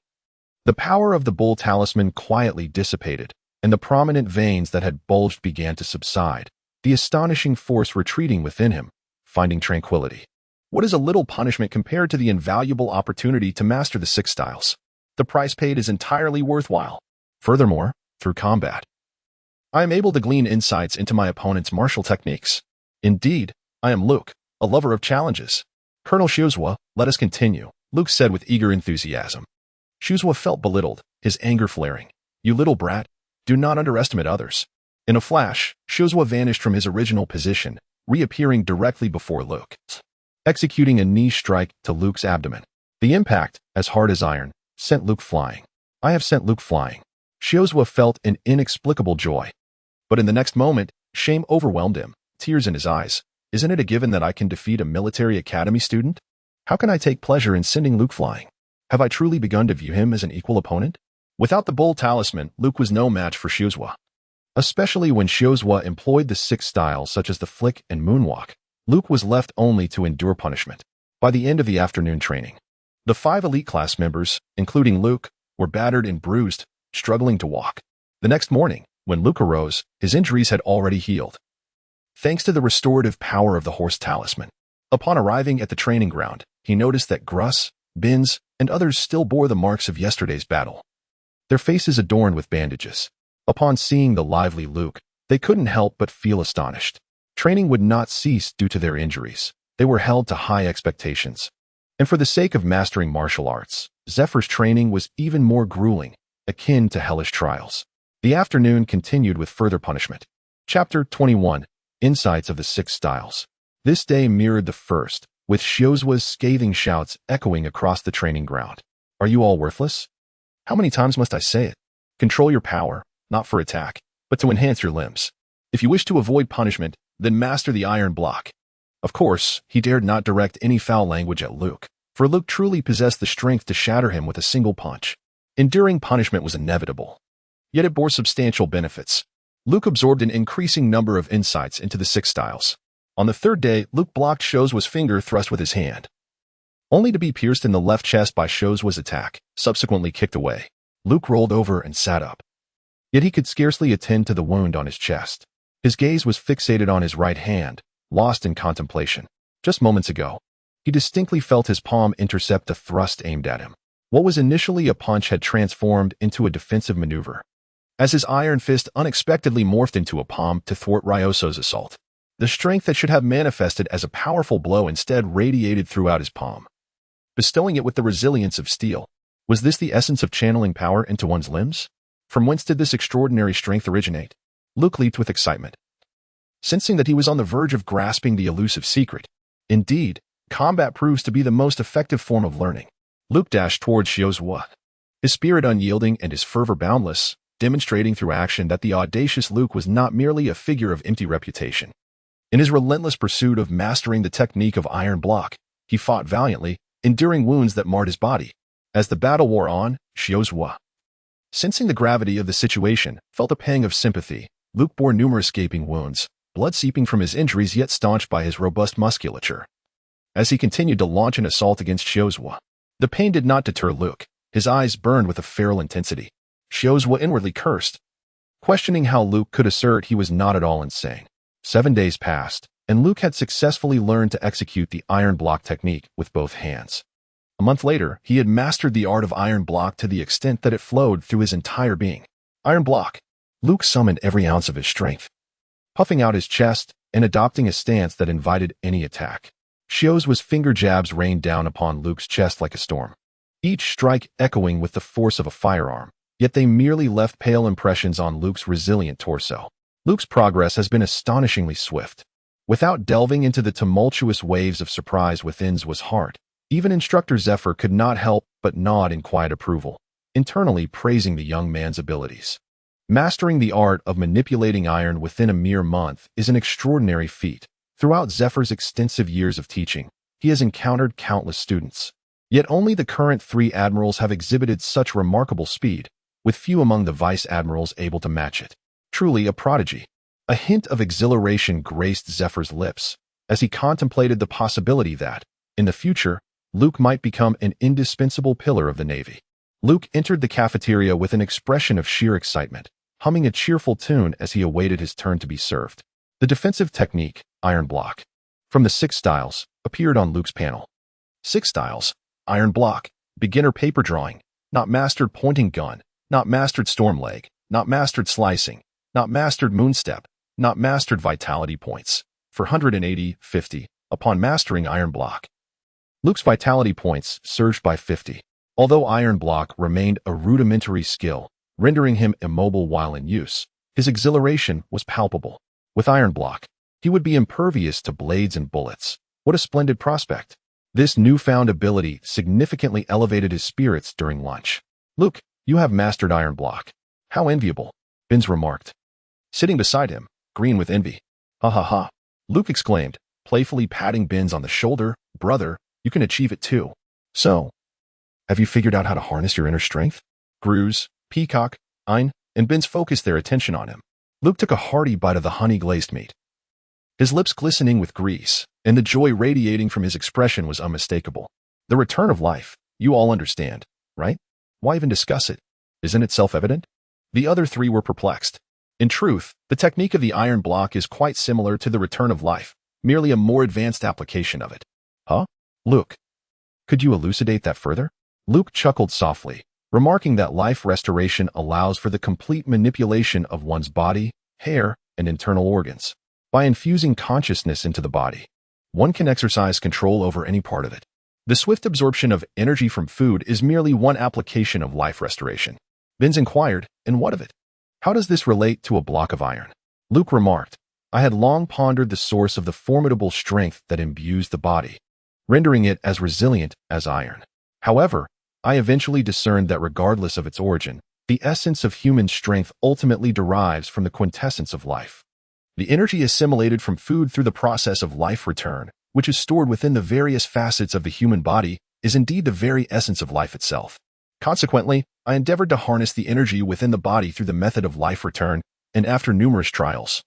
the power of the Bull Talisman quietly dissipated, and the prominent veins that had bulged began to subside, the astonishing force retreating within him, finding tranquility. What is a little punishment compared to the invaluable opportunity to master the 6 styles? The price paid is entirely worthwhile. Furthermore, through combat, I am able to glean insights into my opponent's martial techniques. Indeed, I am Luke, a lover of challenges. Colonel Shuzwa, let us continue, Luke said with eager enthusiasm. Shuzwa felt belittled, his anger flaring. You little brat, do not underestimate others. In a flash, Shuzwa vanished from his original position, reappearing directly before Luke, executing a knee strike to Luke's abdomen. The impact, as hard as iron, sent Luke flying. I have sent Luke flying. Shuzwa felt an inexplicable joy. But in the next moment, shame overwhelmed him, tears in his eyes. Isn't it a given that I can defeat a military academy student? How can I take pleasure in sending Luke flying? Have I truly begun to view him as an equal opponent? Without the bull talisman, Luke was no match for Shuzwa. Especially when Shuzwa employed the 6 styles such as the flick and moonwalk, Luke was left only to endure punishment. By the end of the afternoon training, the 5 elite class members, including Luke, were battered and bruised, struggling to walk. The next morning, when Luke arose, his injuries had already healed, thanks to the restorative power of the horse talisman. Upon arriving at the training ground, he noticed that Gruss, Bins, and others still bore the marks of yesterday's battle, their faces adorned with bandages. Upon seeing the lively Luke, they couldn't help but feel astonished. Training would not cease due to their injuries. They were held to high expectations. And for the sake of mastering martial arts, Zephyr's training was even more grueling, akin to hellish trials. The afternoon continued with further punishment. Chapter 21. Insights of the 6 styles. This day mirrored the first, with Shuzwa's scathing shouts echoing across the training ground. Are you all worthless? How many times must I say it? Control your power, not for attack, but to enhance your limbs. If you wish to avoid punishment, then master the iron block. Of course, he dared not direct any foul language at Luke, for Luke truly possessed the strength to shatter him with a single punch. Enduring punishment was inevitable, yet it bore substantial benefits. Luke absorbed an increasing number of insights into the 6 styles. On the 3rd day, Luke blocked Shuzwa's finger thrust with his hand, only to be pierced in the left chest by Shuzwa's attack, subsequently kicked away. Luke rolled over and sat up. Yet he could scarcely attend to the wound on his chest. His gaze was fixated on his right hand, lost in contemplation. Just moments ago, he distinctly felt his palm intercept a thrust aimed at him. What was initially a punch had transformed into a defensive maneuver, as his iron fist unexpectedly morphed into a palm to thwart Ryoso's assault. The strength that should have manifested as a powerful blow instead radiated throughout his palm, bestowing it with the resilience of steel. Was this the essence of channeling power into one's limbs? From whence did this extraordinary strength originate? Luke leaped with excitement, sensing that he was on the verge of grasping the elusive secret. Indeed, combat proves to be the most effective form of learning. Luke dashed towards Shuzwa, his spirit unyielding and his fervor boundless, demonstrating through action that the audacious Luke was not merely a figure of empty reputation. In his relentless pursuit of mastering the technique of iron block, he fought valiantly, enduring wounds that marred his body. As the battle wore on, Shuzwa, sensing the gravity of the situation, felt a pang of sympathy. Luke bore numerous gaping wounds, blood seeping from his injuries yet staunched by his robust musculature. As he continued to launch an assault against Shuzwa, the pain did not deter Luke. His eyes burned with a feral intensity. Shuzwa inwardly cursed, questioning how Luke could assert he was not at all insane. 7 days passed, and Luke had successfully learned to execute the iron block technique with both hands. A month later, he had mastered the art of iron block to the extent that it flowed through his entire being. Iron block. Luke summoned every ounce of his strength, puffing out his chest and adopting a stance that invited any attack. Shuzwa's finger jabs rained down upon Luke's chest like a storm, each strike echoing with the force of a firearm, yet they merely left pale impressions on Luke's resilient torso. Luke's progress has been astonishingly swift. Without delving into the tumultuous waves of surprise within's was heart, even instructor Zephyr could not help but nod in quiet approval, internally praising the young man's abilities. Mastering the art of manipulating iron within a mere month is an extraordinary feat. Throughout Zephyr's extensive years of teaching, he has encountered countless students. Yet only the current 3 admirals have exhibited such remarkable speed, with few among the vice admirals able to match it. Truly a prodigy. A hint of exhilaration graced Zephyr's lips as he contemplated the possibility that, in the future, Luke might become an indispensable pillar of the Navy. Luke entered the cafeteria with an expression of sheer excitement, humming a cheerful tune as he awaited his turn to be served. The defensive technique, Iron Block, from the 6 styles, appeared on Luke's panel. 6 styles, Iron Block, beginner paper drawing, not mastered pointing gun, not mastered storm leg, not mastered slicing, not mastered moonstep, not mastered vitality points. For 180, 50, upon mastering Iron Block. Luke's vitality points surged by 50. Although Iron Block remained a rudimentary skill, rendering him immobile while in use, his exhilaration was palpable. With Iron Block, he would be impervious to blades and bullets. What a splendid prospect. This newfound ability significantly elevated his spirits during lunch. Luke, you have mastered Iron Block. How enviable, Binz remarked, sitting beside him, green with envy. Ha ha ha, Luke exclaimed, playfully patting Binz on the shoulder. Brother, you can achieve it too. So, have you figured out how to harness your inner strength? Gruz, Peacock, Ein, and Binz focused their attention on him. Luke took a hearty bite of the honey-glazed meat, his lips glistening with grease, and the joy radiating from his expression was unmistakable. The return of life, you all understand, right? Why even discuss it? Isn't it self-evident? The other 3 were perplexed. In truth, the technique of the Iron Block is quite similar to the return of life, merely a more advanced application of it. Huh? Luke, could you elucidate that further? Luke chuckled softly, remarking that life restoration allows for the complete manipulation of one's body, hair, and internal organs. By infusing consciousness into the body, one can exercise control over any part of it. The swift absorption of energy from food is merely one application of life restoration. Binz inquired, and what of it? How does this relate to a block of iron? Luke remarked, I had long pondered the source of the formidable strength that imbues the body, rendering it as resilient as iron. However, I eventually discerned that regardless of its origin, the essence of human strength ultimately derives from the quintessence of life. The energy assimilated from food through the process of life return, which is stored within the various facets of the human body, is indeed the very essence of life itself. Consequently, I endeavored to harness the energy within the body through the method of life return, and after numerous trials,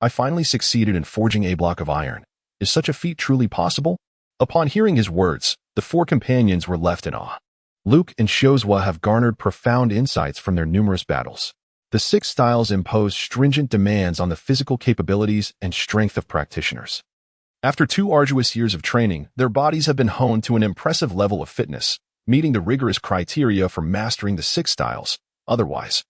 I finally succeeded in forging a block of iron. Is such a feat truly possible? Upon hearing his words, the 4 companions were left in awe. Luke and Shozwa have garnered profound insights from their numerous battles. The 6 styles impose stringent demands on the physical capabilities and strength of practitioners. After 2 arduous years of training, their bodies have been honed to an impressive level of fitness, meeting the rigorous criteria for mastering the 6 styles. Otherwise,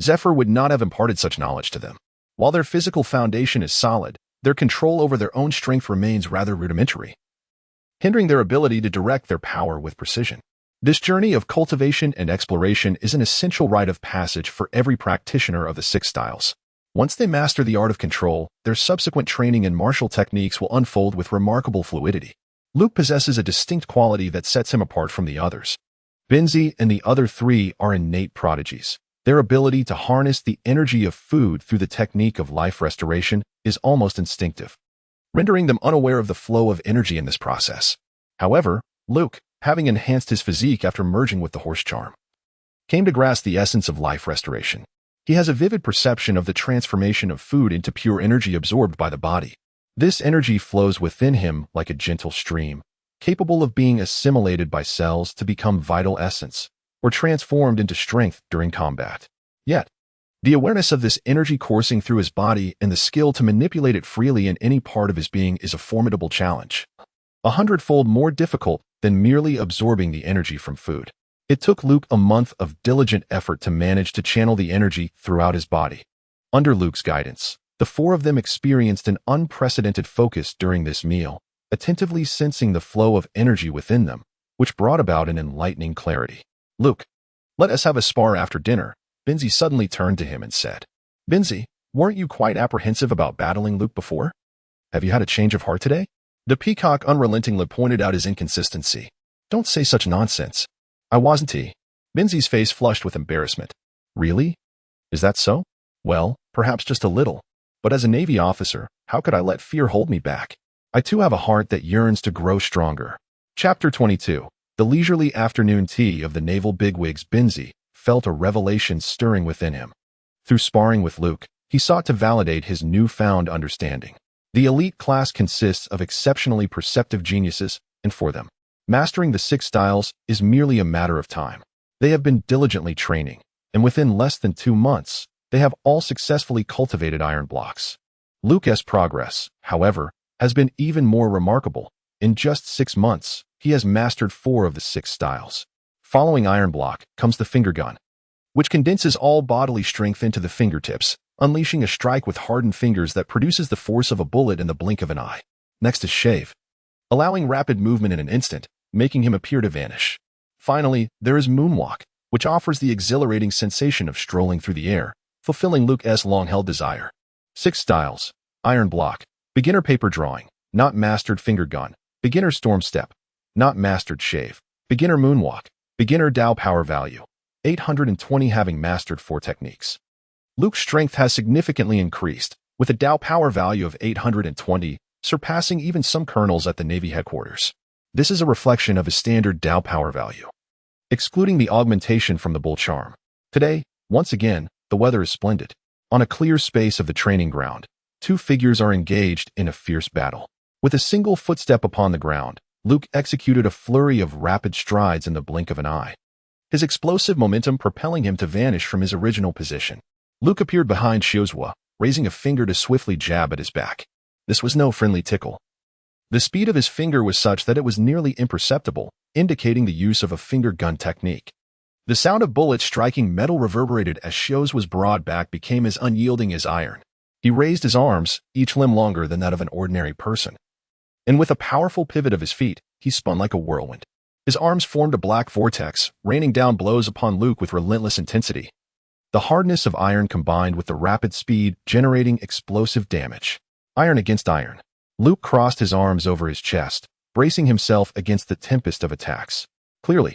Zephyr would not have imparted such knowledge to them. While their physical foundation is solid, their control over their own strength remains rather rudimentary, hindering their ability to direct their power with precision. This journey of cultivation and exploration is an essential rite of passage for every practitioner of the 6 styles. Once they master the art of control, their subsequent training in martial techniques will unfold with remarkable fluidity. Luke possesses a distinct quality that sets him apart from the others. Binz and the other 3 are innate prodigies. Their ability to harness the energy of food through the technique of life restoration is almost instinctive, rendering them unaware of the flow of energy in this process. However, Luke, having enhanced his physique after merging with the horse charm, came to grasp the essence of life restoration. He has a vivid perception of the transformation of food into pure energy absorbed by the body. This energy flows within him like a gentle stream, capable of being assimilated by cells to become vital essence, or transformed into strength during combat. Yet, the awareness of this energy coursing through his body and the skill to manipulate it freely in any part of his being is a formidable challenge, 100-fold more difficult than merely absorbing the energy from food. It took Luke a month of diligent effort to manage to channel the energy throughout his body. Under Luke's guidance, the 4 of them experienced an unprecedented focus during this meal, attentively sensing the flow of energy within them, which brought about an enlightening clarity. Luke, let us have a spar after dinner. Binz suddenly turned to him and said, Binz, weren't you quite apprehensive about battling Luke before? Have you had a change of heart today? The peacock unrelentingly pointed out his inconsistency. Don't say such nonsense. I wasn't. Binz's face flushed with embarrassment. Really? Is that so? Well, perhaps just a little. But as a Navy officer, how could I let fear hold me back? I too have a heart that yearns to grow stronger. Chapter 22. The leisurely afternoon tea of the naval bigwigs. Binz felt a revelation stirring within him. Through sparring with Luke, he sought to validate his newfound understanding. The elite class consists of exceptionally perceptive geniuses, and for them, mastering the 6 styles is merely a matter of time. They have been diligently training, and within less than 2 months, They have all successfully cultivated iron blocks. Luke's progress, however, has been even more remarkable. In just 6 months, he has mastered 4 of the 6 styles. Following iron block comes the finger gun, which condenses all bodily strength into the fingertips, unleashing a strike with hardened fingers that produces the force of a bullet in the blink of an eye. Next is shave, allowing rapid movement in an instant, making him appear to vanish. Finally, there is moonwalk, which offers the exhilarating sensation of strolling through the air, fulfilling Luke's long-held desire. 6 styles: iron block, beginner paper drawing, not mastered finger gun, beginner storm step, not mastered shave, beginner moonwalk, beginner Dao power value. 820 having mastered 4 techniques. Luke's strength has significantly increased, with a Dao power value of 820, surpassing even some colonels at the Navy headquarters. This is a reflection of his standard Dao power value, excluding the augmentation from the bull charm. Today, once again, the weather is splendid. On a clear space of the training ground, 2 figures are engaged in a fierce battle. With a single footstep upon the ground, Luke executed a flurry of rapid strides in the blink of an eye, his explosive momentum propelling him to vanish from his original position. Luke appeared behind Xiuzhua, raising a finger to swiftly jab at his back. This was no friendly tickle. The speed of his finger was such that it was nearly imperceptible, indicating the use of a finger gun technique. The sound of bullets striking metal reverberated as Xiuzhua's broad back became as unyielding as iron. He raised his arms, each limb longer than that of an ordinary person, and with a powerful pivot of his feet, he spun like a whirlwind. His arms formed a black vortex, raining down blows upon Luke with relentless intensity. The hardness of iron combined with the rapid speed, generating explosive damage. Iron against iron. Luke crossed his arms over his chest, bracing himself against the tempest of attacks. Clearly,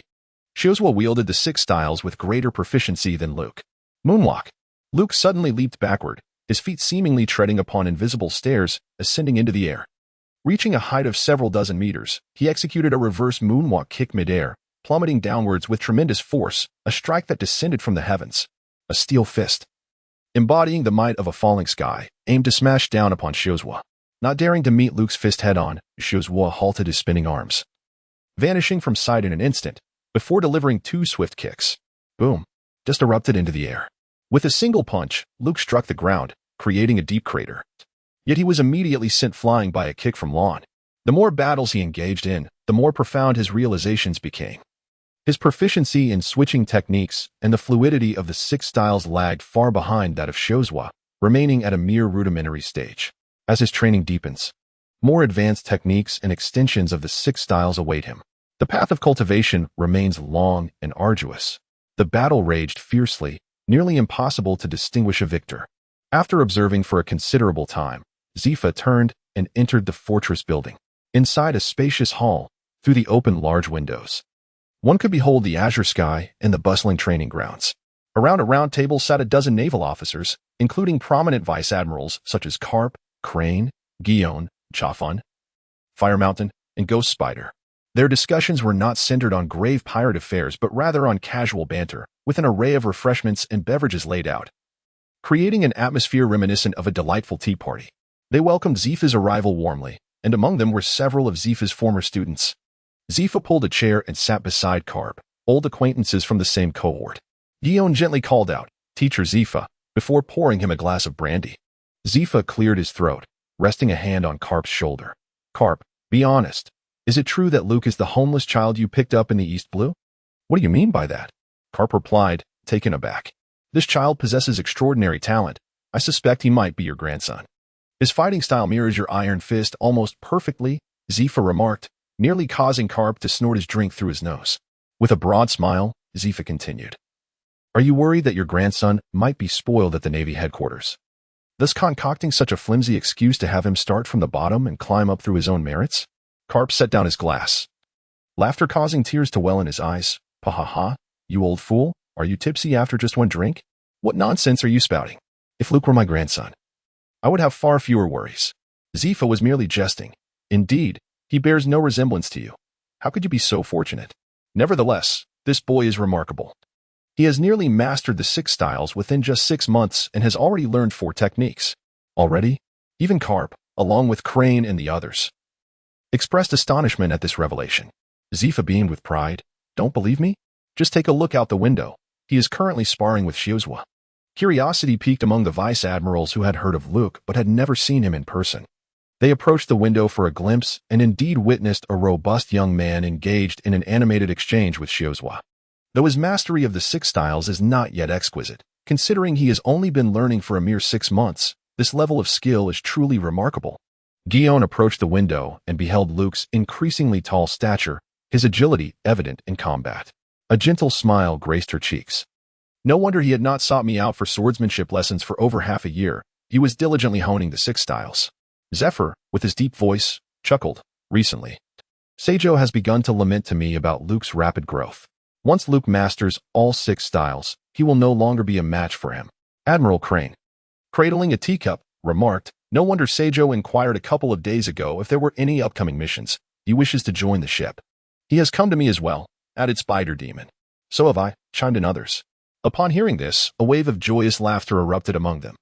Xiuzhua wielded the 6 styles with greater proficiency than Luke. Moonwalk. Luke suddenly leaped backward, his feet seemingly treading upon invisible stairs, ascending into the air. Reaching a height of several dozen meters, he executed a reverse moonwalk kick midair, plummeting downwards with tremendous force, a strike that descended from the heavens. A steel fist, embodying the might of a falling sky, aimed to smash down upon Xiuzhua. Not daring to meet Luke's fist head-on, Xiuzhua halted his spinning arms, vanishing from sight in an instant, before delivering 2 swift kicks. Boom! Just erupted into the air. With a single punch, Luke struck the ground, creating a deep crater. Yet he was immediately sent flying by a kick from Lon. The more battles he engaged in, the more profound his realizations became. His proficiency in switching techniques and the fluidity of the 6 styles lagged far behind that of Xiuzhua, remaining at a mere rudimentary stage. As his training deepens, more advanced techniques and extensions of the 6 styles await him. The path of cultivation remains long and arduous. The battle raged fiercely, nearly impossible to distinguish a victor. After observing for a considerable time, Zifa turned and entered the fortress building. Inside a spacious hall, through the open large windows, one could behold the azure sky and the bustling training grounds. Around a round table sat a dozen naval officers, including prominent vice admirals such as Karp, Crane, Guion, Chafon, Fire Mountain, and Ghost Spider. Their discussions were not centered on grave pirate affairs but rather on casual banter, with an array of refreshments and beverages laid out, creating an atmosphere reminiscent of a delightful tea party. They welcomed Zifa's arrival warmly, and among them were several of Zifa's former students. Zifa pulled a chair and sat beside Karp, old acquaintances from the same cohort. Guion gently called out, "Teacher Zifa," before pouring him a glass of brandy. Zifa cleared his throat, resting a hand on Karp's shoulder. "Karp, be honest. Is it true that Luke is the homeless child you picked up in the East Blue?" "What do you mean by that?" Karp replied, taken aback. "This child possesses extraordinary talent. I suspect he might be your grandson. His fighting style mirrors your iron fist almost perfectly," Zifa remarked, nearly causing Karp to snort his drink through his nose. With a broad smile, Zifa continued, "Are you worried that your grandson might be spoiled at the Navy headquarters, thus concocting such a flimsy excuse to have him start from the bottom and climb up through his own merits?" Karp set down his glass, laughter causing tears to well in his eyes. "Ha ha ha, you old fool, are you tipsy after just one drink? What nonsense are you spouting? If Luke were my grandson, I would have far fewer worries." Zifa was merely jesting. "Indeed, he bears no resemblance to you. How could you be so fortunate? Nevertheless, this boy is remarkable. He has nearly mastered the 6 styles within just 6 months and has already learned 4 techniques. Already, even Karp, along with Crane and the others, expressed astonishment at this revelation. Zifa beamed with pride. "Don't believe me? Just take a look out the window. He is currently sparring with Xiuzhua." Curiosity peaked among the vice admirals who had heard of Luke but had never seen him in person. They approached the window for a glimpse and indeed witnessed a robust young man engaged in an animated exchange with Shiozwa. Though his mastery of the six styles is not yet exquisite, considering he has only been learning for a mere 6 months, this level of skill is truly remarkable. Guion approached the window and beheld Luke's increasingly tall stature, his agility evident in combat. A gentle smile graced her cheeks. No wonder he had not sought me out for swordsmanship lessons for over half a year. He was diligently honing the six styles. Zephyr, with his deep voice, chuckled. Recently, Seijo has begun to lament to me about Luke's rapid growth. Once Luke masters all 6 styles, he will no longer be a match for him. Admiral Crane, cradling a teacup, remarked, no wonder Seijo inquired a couple of days ago if there were any upcoming missions. He wishes to join the ship. He has come to me as well, added Spider Demon. So have I, chimed in others. Upon hearing this, a wave of joyous laughter erupted among them.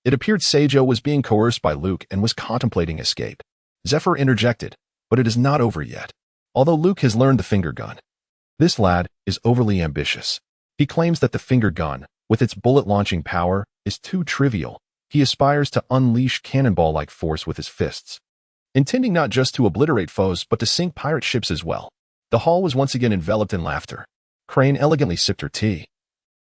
It appeared Seijo was being coerced by Luke and was contemplating escape. Zephyr interjected, but it is not over yet. Although Luke has learned the finger gun, this lad is overly ambitious. He claims that the finger gun, with its bullet-launching power, is too trivial. He aspires to unleash cannonball-like force with his fists, intending not just to obliterate foes but to sink pirate ships as well. The hall was once again enveloped in laughter. Crane elegantly sipped her tea,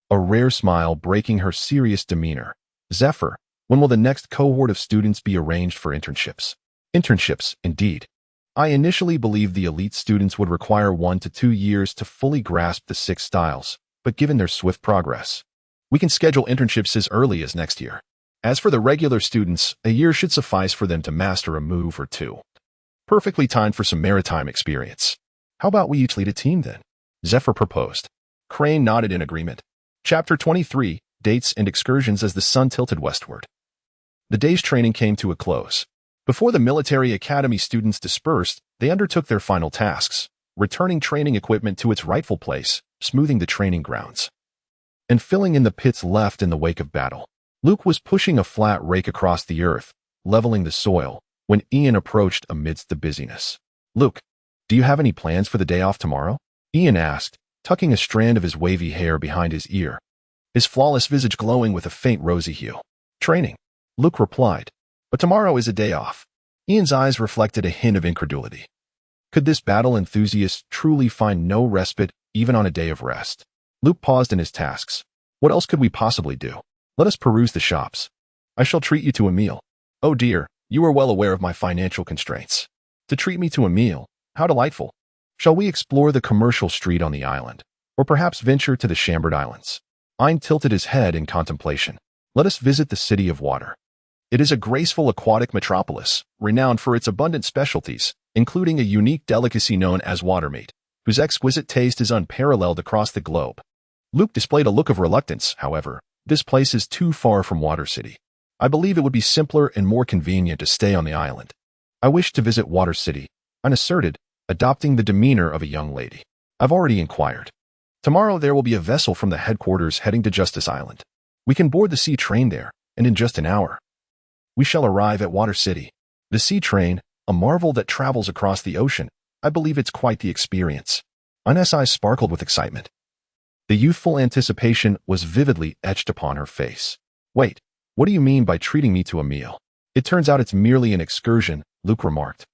a rare smile breaking her serious demeanor. Zephyr, when will the next cohort of students be arranged for internships? Internships, indeed. I initially believed the elite students would require 1 to 2 years to fully grasp the 6 styles, but given their swift progress, we can schedule internships as early as next year. As for the regular students, a year should suffice for them to master a move or two. Perfectly timed for some maritime experience. How about we each lead a team then? Zephyr proposed. Crane nodded in agreement. Chapter 23, Dates and Excursions as the sun tilted westward. The day's training came to a close. Before the military academy students dispersed, they undertook their final tasks, returning training equipment to its rightful place, smoothing the training grounds, and filling in the pits left in the wake of battle. Luke was pushing a flat rake across the earth, leveling the soil, when Ian approached amidst the busyness. Luke, do you have any plans for the day off tomorrow? Ian asked, tucking a strand of his wavy hair behind his ear, his flawless visage glowing with a faint rosy hue. Training, Luke replied, but tomorrow is a day off. Ian's eyes reflected a hint of incredulity. Could this battle enthusiast truly find no respite even on a day of rest? Luke paused in his tasks. What else could we possibly do? Let us peruse the shops. I shall treat you to a meal. Oh dear, you are well aware of my financial constraints. To treat me to a meal, how delightful. Shall we explore the commercial street on the island, or perhaps venture to the Chambered Islands? Ian tilted his head in contemplation. Let us visit the City of Water. It is a graceful aquatic metropolis, renowned for its abundant specialties, including a unique delicacy known as water meat, whose exquisite taste is unparalleled across the globe. Luke displayed a look of reluctance, however. This place is too far from Water City. I believe it would be simpler and more convenient to stay on the island. I wish to visit Water City, Ian asserted, adopting the demeanor of a young lady. I've already inquired. Tomorrow there will be a vessel from the headquarters heading to Justice Island. We can board the sea train there, and in just an hour, we shall arrive at Water City. The sea train, a marvel that travels across the ocean, I believe it's quite the experience. Ian's eyes sparkled with excitement. The youthful anticipation was vividly etched upon her face. Wait, what do you mean by treating me to a meal? It turns out it's merely an excursion, Luke remarked,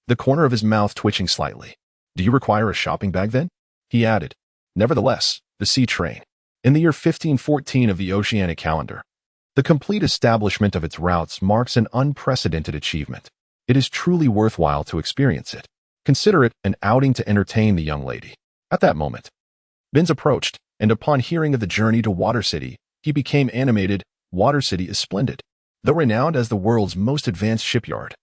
the corner of his mouth twitching slightly. Do you require a shopping bag then? He added. Nevertheless, the sea train, in the year 1514 of the Oceanic calendar, the complete establishment of its routes marks an unprecedented achievement. It is truly worthwhile to experience it. Consider it an outing to entertain the young lady. At that moment, Binns approached, and upon hearing of the journey to Water City, he became animated. Water City is splendid. Though renowned as the world's most advanced shipyard,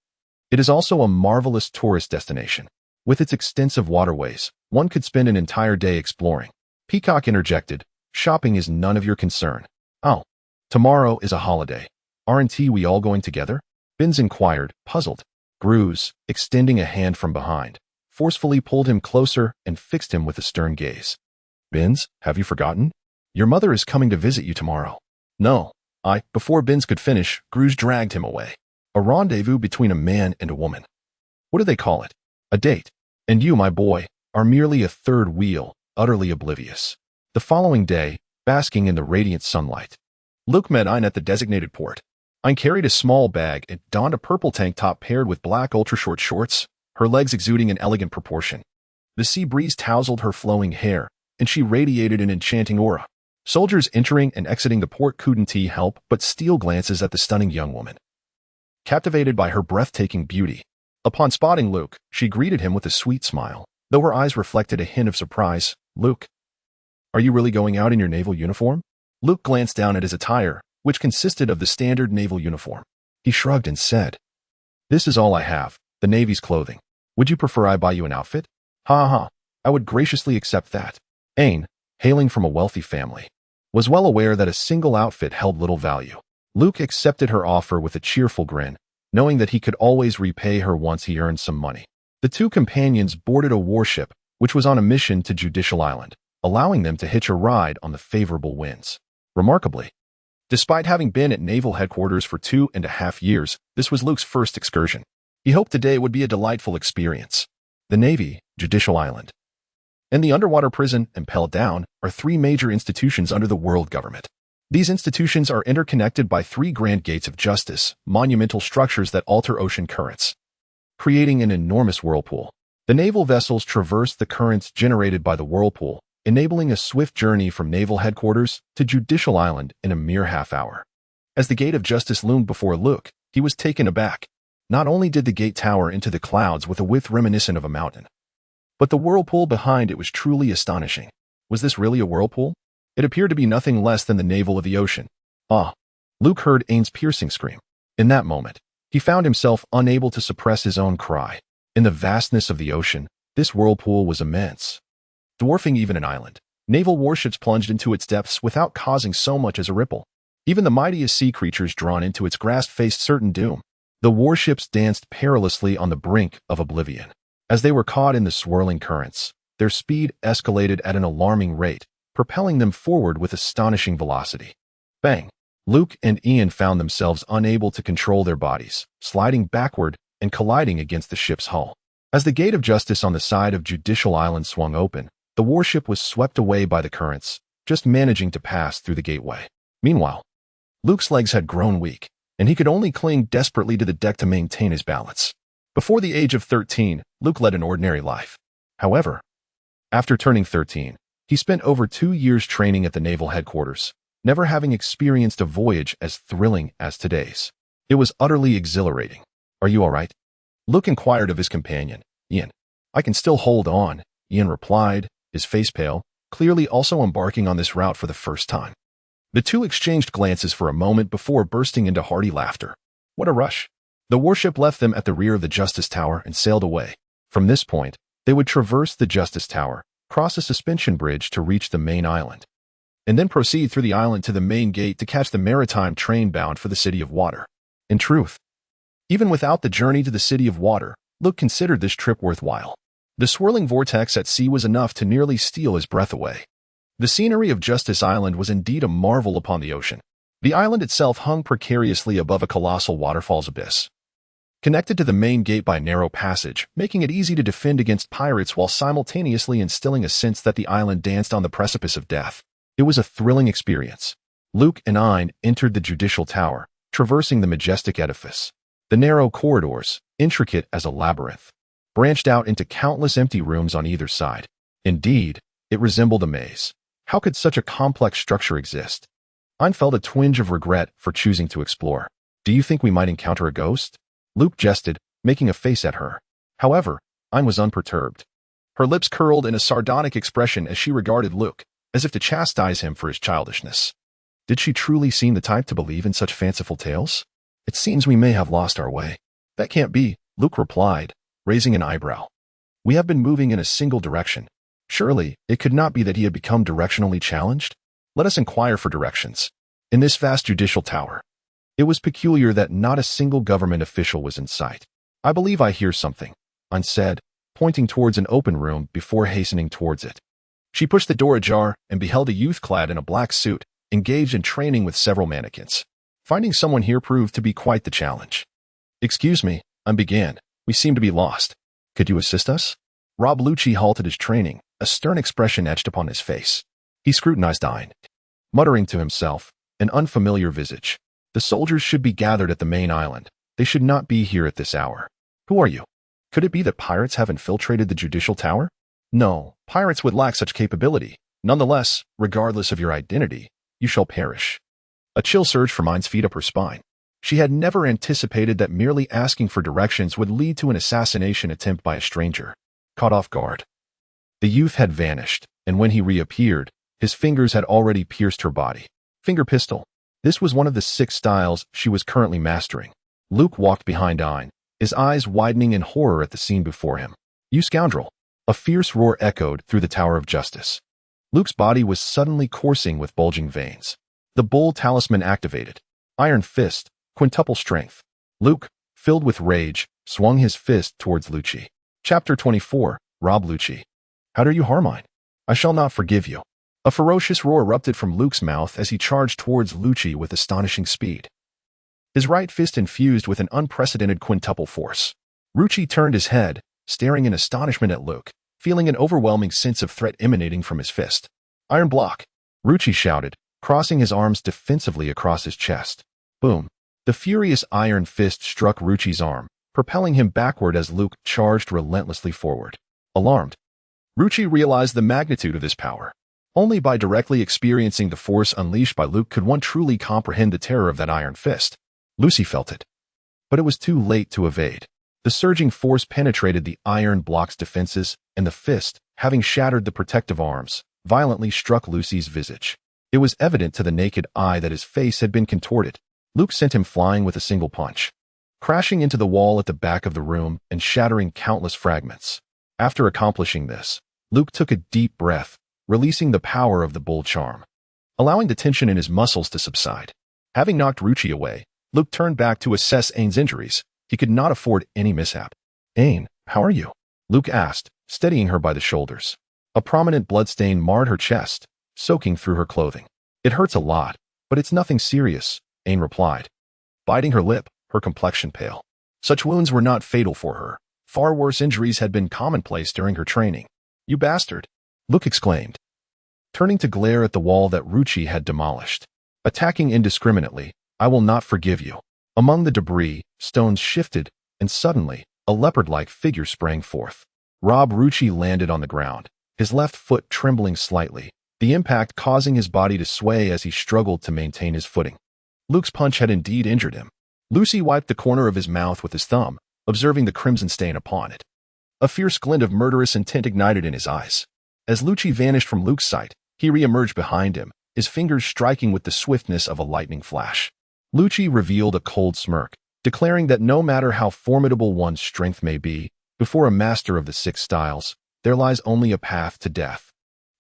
it is also a marvelous tourist destination. With its extensive waterways, one could spend an entire day exploring. Peacock interjected, shopping is none of your concern. Oh, tomorrow is a holiday. Aren't we all going together? Binns inquired, puzzled. Gruz, extending a hand from behind, forcefully pulled him closer and fixed him with a stern gaze. Binns, have you forgotten? Your mother is coming to visit you tomorrow. No, before Binns could finish, Gruz dragged him away. A rendezvous between a man and a woman. What do they call it? A date. And you, my boy, are merely a third wheel, utterly oblivious. The following day, basking in the radiant sunlight, Luke met Ein at the designated port. Ein carried a small bag and donned a purple tank top paired with black ultra-short shorts, her legs exuding an elegant proportion. The sea breeze tousled her flowing hair, and she radiated an enchanting aura. Soldiers entering and exiting the port couldn't help but steal glances at the stunning young woman, captivated by her breathtaking beauty. Upon spotting Luke, she greeted him with a sweet smile, though her eyes reflected a hint of surprise. "Luke, are you really going out in your naval uniform?" Luke glanced down at his attire, which consisted of the standard naval uniform. He shrugged and said, "This is all I have, the Navy's clothing. Would you prefer I buy you an outfit?" "Ha ha, I would graciously accept that." Ain, hailing from a wealthy family, was well aware that a single outfit held little value. Luke accepted her offer with a cheerful grin, knowing that he could always repay her once he earned some money. The two companions boarded a warship, which was on a mission to Judicial Island, allowing them to hitch a ride on the favorable winds. Remarkably, despite having been at naval headquarters for 2.5 years, this was Luke's first excursion. He hoped today would be a delightful experience. The Navy, Judicial Island, and the underwater prison, Impelled Down, are three major institutions under the world government. These institutions are interconnected by three grand gates of justice, monumental structures that alter ocean currents, creating an enormous whirlpool. The naval vessels traverse the currents generated by the whirlpool, enabling a swift journey from naval headquarters to Judicial Island in a mere half hour. As the gate of justice loomed before Luke, he was taken aback. Not only did the gate tower into the clouds with a width reminiscent of a mountain, but the whirlpool behind it was truly astonishing. Was this really a whirlpool? It appeared to be nothing less than the navel of the ocean. Ah! Luke heard Ain's piercing scream. In that moment, he found himself unable to suppress his own cry. In the vastness of the ocean, this whirlpool was immense, dwarfing even an island. Naval warships plunged into its depths without causing so much as a ripple. Even the mightiest sea creatures drawn into its grasp faced certain doom. The warships danced perilously on the brink of oblivion. As they were caught in the swirling currents, their speed escalated at an alarming rate, propelling them forward with astonishing velocity. Bang! Luke and Ian found themselves unable to control their bodies, sliding backward and colliding against the ship's hull. As the gate of justice on the side of Judicial Island swung open, the warship was swept away by the currents, just managing to pass through the gateway. Meanwhile, Luke's legs had grown weak, and he could only cling desperately to the deck to maintain his balance. Before the age of 13, Luke led an ordinary life. However, after turning 13, he spent over 2 years training at the naval headquarters, never having experienced a voyage as thrilling as today's. It was utterly exhilarating. "Are you all right?" Luke inquired of his companion, Ian. "I can still hold on," Ian replied, his face pale, clearly also embarking on this route for the first time. The two exchanged glances for a moment before bursting into hearty laughter. What a rush! The warship left them at the rear of the Justice Tower and sailed away. From this point, they would traverse the Justice Tower, cross a suspension bridge to reach the main island, and then proceed through the island to the main gate to catch the maritime train bound for the City of Water. In truth, even without the journey to the City of Water, Luke considered this trip worthwhile. The swirling vortex at sea was enough to nearly steal his breath away. The scenery of Justice Island was indeed a marvel upon the ocean. The island itself hung precariously above a colossal waterfall's abyss, connected to the main gate by a narrow passage, making it easy to defend against pirates while simultaneously instilling a sense that the island danced on the precipice of death. It was a thrilling experience. Luke and Ein entered the Judicial Tower, traversing the majestic edifice. The narrow corridors, intricate as a labyrinth, branched out into countless empty rooms on either side. Indeed, it resembled a maze. How could such a complex structure exist? Ein felt a twinge of regret for choosing to explore. "Do you think we might encounter a ghost?" Luke jested, making a face at her. However, Ein was unperturbed. Her lips curled in a sardonic expression as she regarded Luke, as if to chastise him for his childishness. Did she truly seem the type to believe in such fanciful tales? "It seems we may have lost our way." "That can't be," Luke replied, raising an eyebrow. "We have been moving in a single direction. Surely, it could not be that he had become directionally challenged? Let us inquire for directions." In this vast judicial tower, it was peculiar that not a single government official was in sight. "I believe I hear something," Ein said, pointing towards an open room before hastening towards it. She pushed the door ajar and beheld a youth clad in a black suit, engaged in training with several mannequins. Finding someone here proved to be quite the challenge. "Excuse me," Ein began. "We seem to be lost. Could you assist us?" Rob Lucci halted his training, a stern expression etched upon his face. He scrutinized Ein, muttering to himself, an unfamiliar visage. The soldiers should be gathered at the main island. They should not be here at this hour. Who are you? Could it be that pirates have infiltrated the judicial tower? No, pirates would lack such capability. Nonetheless, regardless of your identity, you shall perish. A chill surged from Mine's feet up her spine. She had never anticipated that merely asking for directions would lead to an assassination attempt by a stranger. Caught off guard. The youth had vanished, and when he reappeared, his fingers had already pierced her body. Finger pistol. This was one of the 6 styles she was currently mastering. Luke walked behind Ein, his eyes widening in horror at the scene before him. You scoundrel! A fierce roar echoed through the Tower of Justice. Luke's body was suddenly coursing with bulging veins. The bull talisman activated. Iron Fist, quintuple strength. Luke, filled with rage, swung his fist towards Lucci. Chapter 24, Rob Lucci. How dare you harm mine? I shall not forgive you. A ferocious roar erupted from Luke's mouth as he charged towards Lucci with astonishing speed. His right fist infused with an unprecedented quintuple force. Lucci turned his head, staring in astonishment at Luke, feeling an overwhelming sense of threat emanating from his fist. Iron block! Lucci shouted, crossing his arms defensively across his chest. Boom! The furious iron fist struck Lucci's arm, propelling him backward as Luke charged relentlessly forward. Alarmed, Lucci realized the magnitude of this power. Only by directly experiencing the force unleashed by Luke could one truly comprehend the terror of that iron fist. Lucy felt it. But it was too late to evade. The surging force penetrated the iron block's defenses, and the fist, having shattered the protective arms, violently struck Lucy's visage. It was evident to the naked eye that his face had been contorted. Luke sent him flying with a single punch, crashing into the wall at the back of the room and shattering countless fragments. After accomplishing this, Luke took a deep breath, releasing the power of the bull charm, allowing the tension in his muscles to subside. Having knocked Lucci away, Luke turned back to assess Ain's injuries. He could not afford any mishap. Ain, how are you? Luke asked, steadying her by the shoulders. A prominent bloodstain marred her chest, soaking through her clothing. It hurts a lot, but it's nothing serious, Ain replied, biting her lip, her complexion pale. Such wounds were not fatal for her. Far worse injuries had been commonplace during her training. You bastard! Luke exclaimed, turning to glare at the wall that Lucci had demolished. Attacking indiscriminately, I will not forgive you. Among the debris, stones shifted, and suddenly, a leopard-like figure sprang forth. Rob Lucci landed on the ground, his left foot trembling slightly, the impact causing his body to sway as he struggled to maintain his footing. Luke's punch had indeed injured him. Lucy wiped the corner of his mouth with his thumb, observing the crimson stain upon it. A fierce glint of murderous intent ignited in his eyes. As Lucci vanished from Luke's sight, he re-emerged behind him, his fingers striking with the swiftness of a lightning flash. Lucci revealed a cold smirk, declaring that no matter how formidable one's strength may be, before a master of the 6 styles, there lies only a path to death.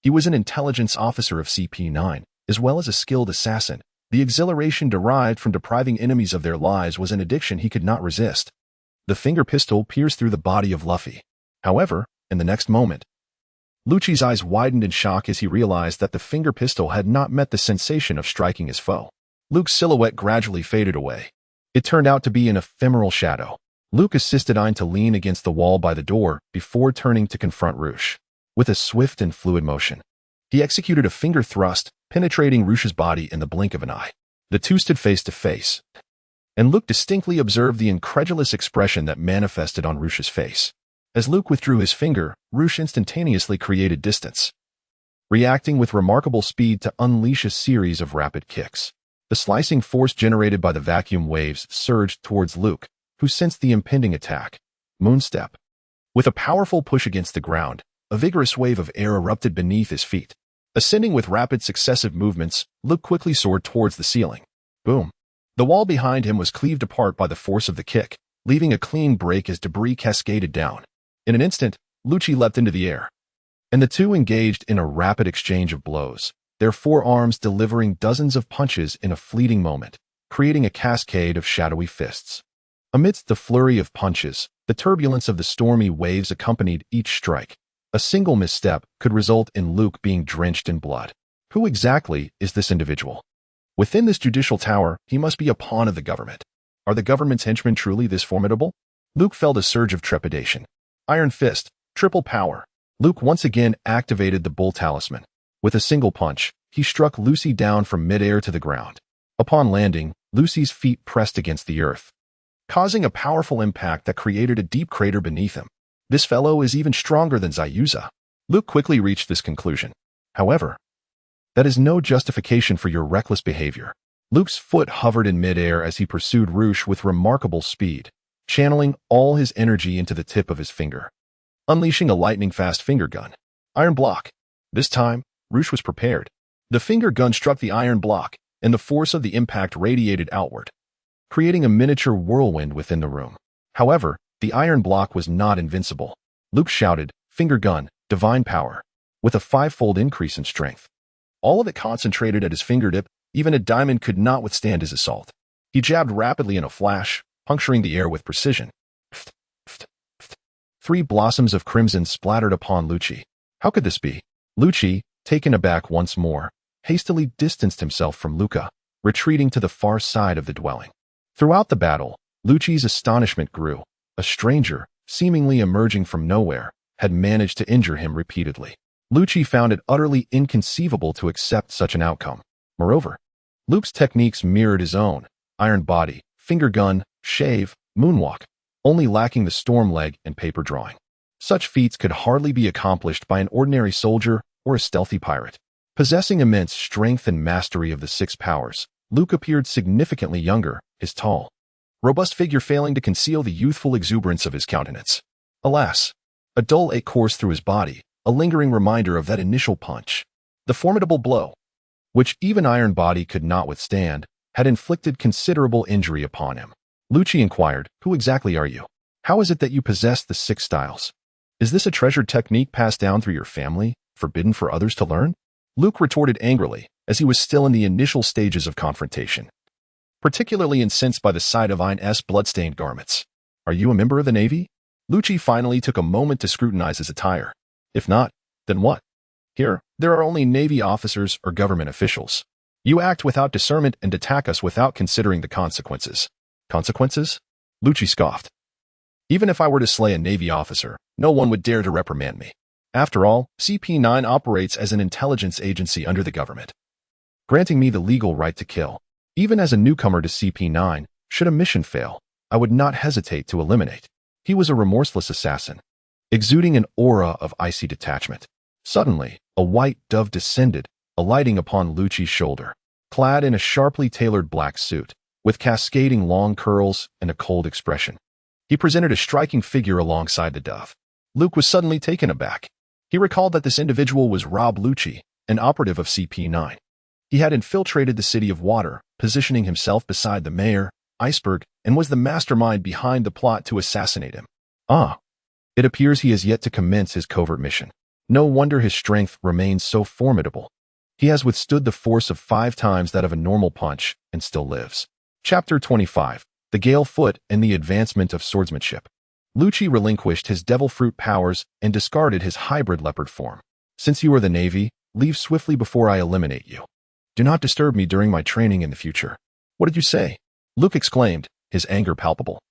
He was an intelligence officer of CP9, as well as a skilled assassin. The exhilaration derived from depriving enemies of their lives was an addiction he could not resist. The finger pistol pierced through the body of Luffy. However, in the next moment, Lucci's eyes widened in shock as he realized that the finger pistol had not met the sensation of striking his foe. Luke's silhouette gradually faded away. It turned out to be an ephemeral shadow. Luke assisted Ein to lean against the wall by the door before turning to confront Rouge. With a swift and fluid motion, he executed a finger thrust, penetrating Rouge's body in the blink of an eye. The two stood face to face, and Luke distinctly observed the incredulous expression that manifested on Rouge's face. As Luke withdrew his finger, Rouge instantaneously created distance, reacting with remarkable speed to unleash a series of rapid kicks. The slicing force generated by the vacuum waves surged towards Luke, who sensed the impending attack. Moonstep. With a powerful push against the ground, a vigorous wave of air erupted beneath his feet. Ascending with rapid successive movements, Luke quickly soared towards the ceiling. Boom. The wall behind him was cleaved apart by the force of the kick, leaving a clean break as debris cascaded down. In an instant, Lucci leapt into the air, and the two engaged in a rapid exchange of blows, their forearms delivering dozens of punches in a fleeting moment, creating a cascade of shadowy fists. Amidst the flurry of punches, the turbulence of the stormy waves accompanied each strike. A single misstep could result in Luke being drenched in blood. Who exactly is this individual? Within this judicial tower, he must be a pawn of the government. Are the government's henchmen truly this formidable? Luke felt a surge of trepidation. Iron Fist, triple power. Luke once again activated the bull talisman. With a single punch, he struck Lucy down from midair to the ground. Upon landing, Lucy's feet pressed against the earth, causing a powerful impact that created a deep crater beneath him. This fellow is even stronger than Zayuza. Luke quickly reached this conclusion. However, that is no justification for your reckless behavior. Luke's foot hovered in midair as he pursued Roosh with remarkable speed, channeling all his energy into the tip of his finger, unleashing a lightning-fast finger gun. Iron block. This time, Roosh was prepared. The finger gun struck the iron block, and the force of the impact radiated outward, creating a miniature whirlwind within the room. However, the iron block was not invincible. Luke shouted, "Finger gun, divine power," with a 5-fold increase in strength. All of it concentrated at his fingertip. Even a diamond could not withstand his assault. He jabbed rapidly in a flash, puncturing the air with precision. 3 blossoms of crimson splattered upon Lucci. How could this be? Lucci, taken aback once more, hastily distanced himself from Luca, retreating to the far side of the dwelling. Throughout the battle, Lucci's astonishment grew. A stranger, seemingly emerging from nowhere, had managed to injure him repeatedly. Lucci found it utterly inconceivable to accept such an outcome. Moreover, Luke's techniques mirrored his own: iron body, finger gun, shave, moonwalk, only lacking the storm leg and paper drawing. Such feats could hardly be accomplished by an ordinary soldier or a stealthy pirate. Possessing immense strength and mastery of the 6 powers, Luke appeared significantly younger, his tall, robust figure failing to conceal the youthful exuberance of his countenance. Alas, a dull ache coursed through his body, a lingering reminder of that initial punch. The formidable blow, which even iron body could not withstand, had inflicted considerable injury upon him. Lucci inquired, "Who exactly are you? How is it that you possess the 6 styles? Is this a treasured technique passed down through your family, forbidden for others to learn?" Luke retorted angrily, as he was still in the initial stages of confrontation, particularly incensed by the sight of Ein's blood-stained garments. "Are you a member of the Navy?" Lucci finally took a moment to scrutinize his attire. "If not, then what? Here, there are only Navy officers or government officials. You act without discernment and attack us without considering the consequences." "Consequences?" Lucci scoffed. "Even if I were to slay a Navy officer, no one would dare to reprimand me. After all, CP9 operates as an intelligence agency under the government, granting me the legal right to kill. Even as a newcomer to CP9, should a mission fail, I would not hesitate to eliminate." He was a remorseless assassin, exuding an aura of icy detachment. Suddenly, a white dove descended, alighting upon Lucci's shoulder, clad in a sharply tailored black suit, with cascading long curls and a cold expression. He presented a striking figure alongside the dove. Luke was suddenly taken aback. He recalled that this individual was Rob Lucci, an operative of CP9. He had infiltrated the City of Water, positioning himself beside the mayor, Iceberg, and was the mastermind behind the plot to assassinate him. It appears he has yet to commence his covert mission. No wonder his strength remains so formidable. He has withstood the force of 5 times that of a normal punch and still lives. Chapter 25. The Gale Foot and the Advancement of Swordsmanship. Lucci relinquished his devil fruit powers and discarded his hybrid leopard form. "Since you are the Navy, leave swiftly before I eliminate you. Do not disturb me during my training in the future." "What did you say?" Luke exclaimed, his anger palpable.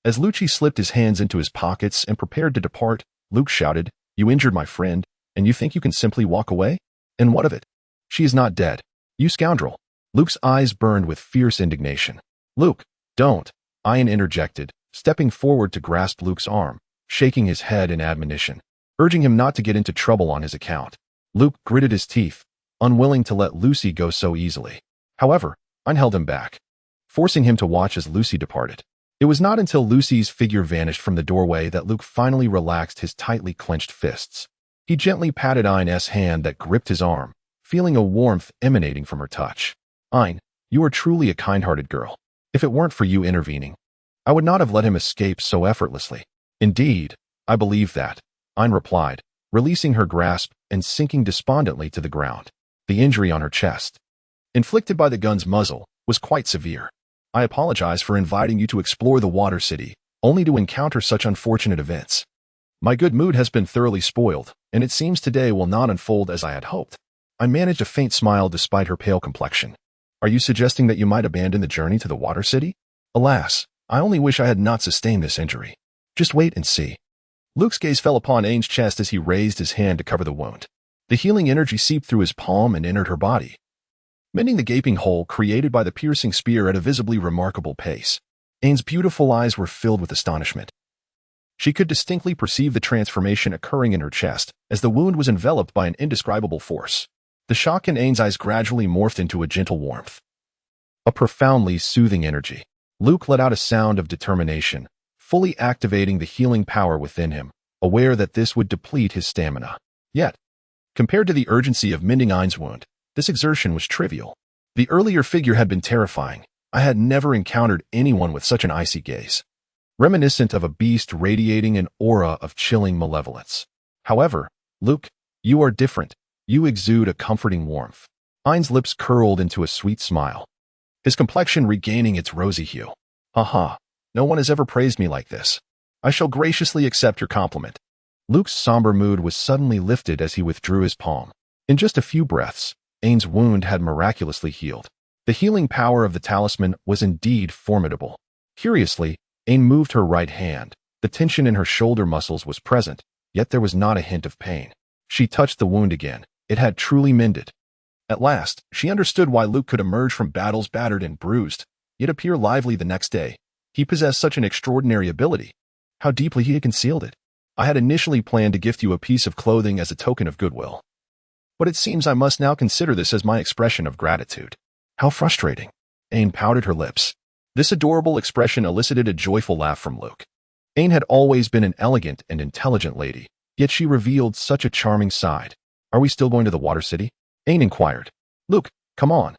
As Lucci slipped his hands into his pockets and prepared to depart, Luke shouted, "You injured my friend, and you think you can simply walk away? And what of it? She is not dead. You scoundrel." Luke's eyes burned with fierce indignation. "Luke, don't," Ian interjected, stepping forward to grasp Luke's arm, shaking his head in admonition, urging him not to get into trouble on his account. Luke gritted his teeth, unwilling to let Lucy go so easily. However, Ian held him back, forcing him to watch as Lucy departed. It was not until Lucy's figure vanished from the doorway that Luke finally relaxed his tightly clenched fists. He gently patted Ian's hand that gripped his arm, feeling a warmth emanating from her touch. "Ian, you are truly a kind-hearted girl. If it weren't for you intervening, I would not have let him escape so effortlessly." "Indeed, I believe that," Ian replied, releasing her grasp and sinking despondently to the ground. The injury on her chest, inflicted by the gun's muzzle, was quite severe. "I apologize for inviting you to explore the Water City, only to encounter such unfortunate events. My good mood has been thoroughly spoiled, and it seems today will not unfold as I had hoped." I managed a faint smile despite her pale complexion. "Are you suggesting that you might abandon the journey to the Water City?" "Alas, I only wish I had not sustained this injury. Just wait and see." Luke's gaze fell upon Ain's chest as he raised his hand to cover the wound. The healing energy seeped through his palm and entered her body, mending the gaping hole created by the piercing spear at a visibly remarkable pace. Ain's beautiful eyes were filled with astonishment. She could distinctly perceive the transformation occurring in her chest as the wound was enveloped by an indescribable force. The shock in Ain's eyes gradually morphed into a gentle warmth, a profoundly soothing energy. Luke let out a sound of determination, fully activating the healing power within him, aware that this would deplete his stamina. Yet, compared to the urgency of mending Ain's wound, this exertion was trivial. The earlier figure had been terrifying. I had never encountered anyone with such an icy gaze, reminiscent of a beast radiating an aura of chilling malevolence. However, Luke, you are different. You exude a comforting warmth. Ain's lips curled into a sweet smile, his complexion regaining its rosy hue. Haha, no one has ever praised me like this. I shall graciously accept your compliment. Luke's somber mood was suddenly lifted as he withdrew his palm. In just a few breaths, Ain's wound had miraculously healed. The healing power of the talisman was indeed formidable. Curiously, Ain moved her right hand. The tension in her shoulder muscles was present, yet there was not a hint of pain. She touched the wound again. It had truly mended. At last, she understood why Luke could emerge from battles battered and bruised, yet appear lively the next day. He possessed such an extraordinary ability. How deeply he had concealed it. I had initially planned to gift you a piece of clothing as a token of goodwill, but it seems I must now consider this as my expression of gratitude. How frustrating. Ain pouted her lips. This adorable expression elicited a joyful laugh from Luke. Ain had always been an elegant and intelligent lady, yet she revealed such a charming side. Are we still going to the Water City? Ain inquired. Luke, come on.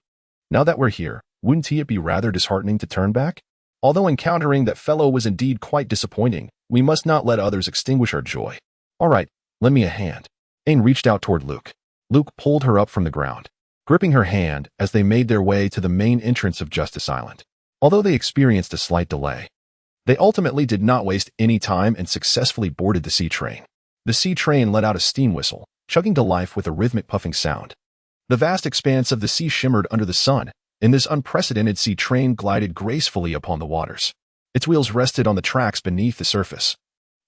Now that we're here, wouldn't it be rather disheartening to turn back? Although encountering that fellow was indeed quite disappointing, we must not let others extinguish our joy. All right, lend me a hand. Ain reached out toward Luke. Luke pulled her up from the ground, gripping her hand as they made their way to the main entrance of Justice Island. Although they experienced a slight delay, they ultimately did not waste any time and successfully boarded the sea train. The sea train let out a steam whistle, chugging to life with a rhythmic puffing sound. The vast expanse of the sea shimmered under the sun, and this unprecedented sea train glided gracefully upon the waters. Its wheels rested on the tracks beneath the surface,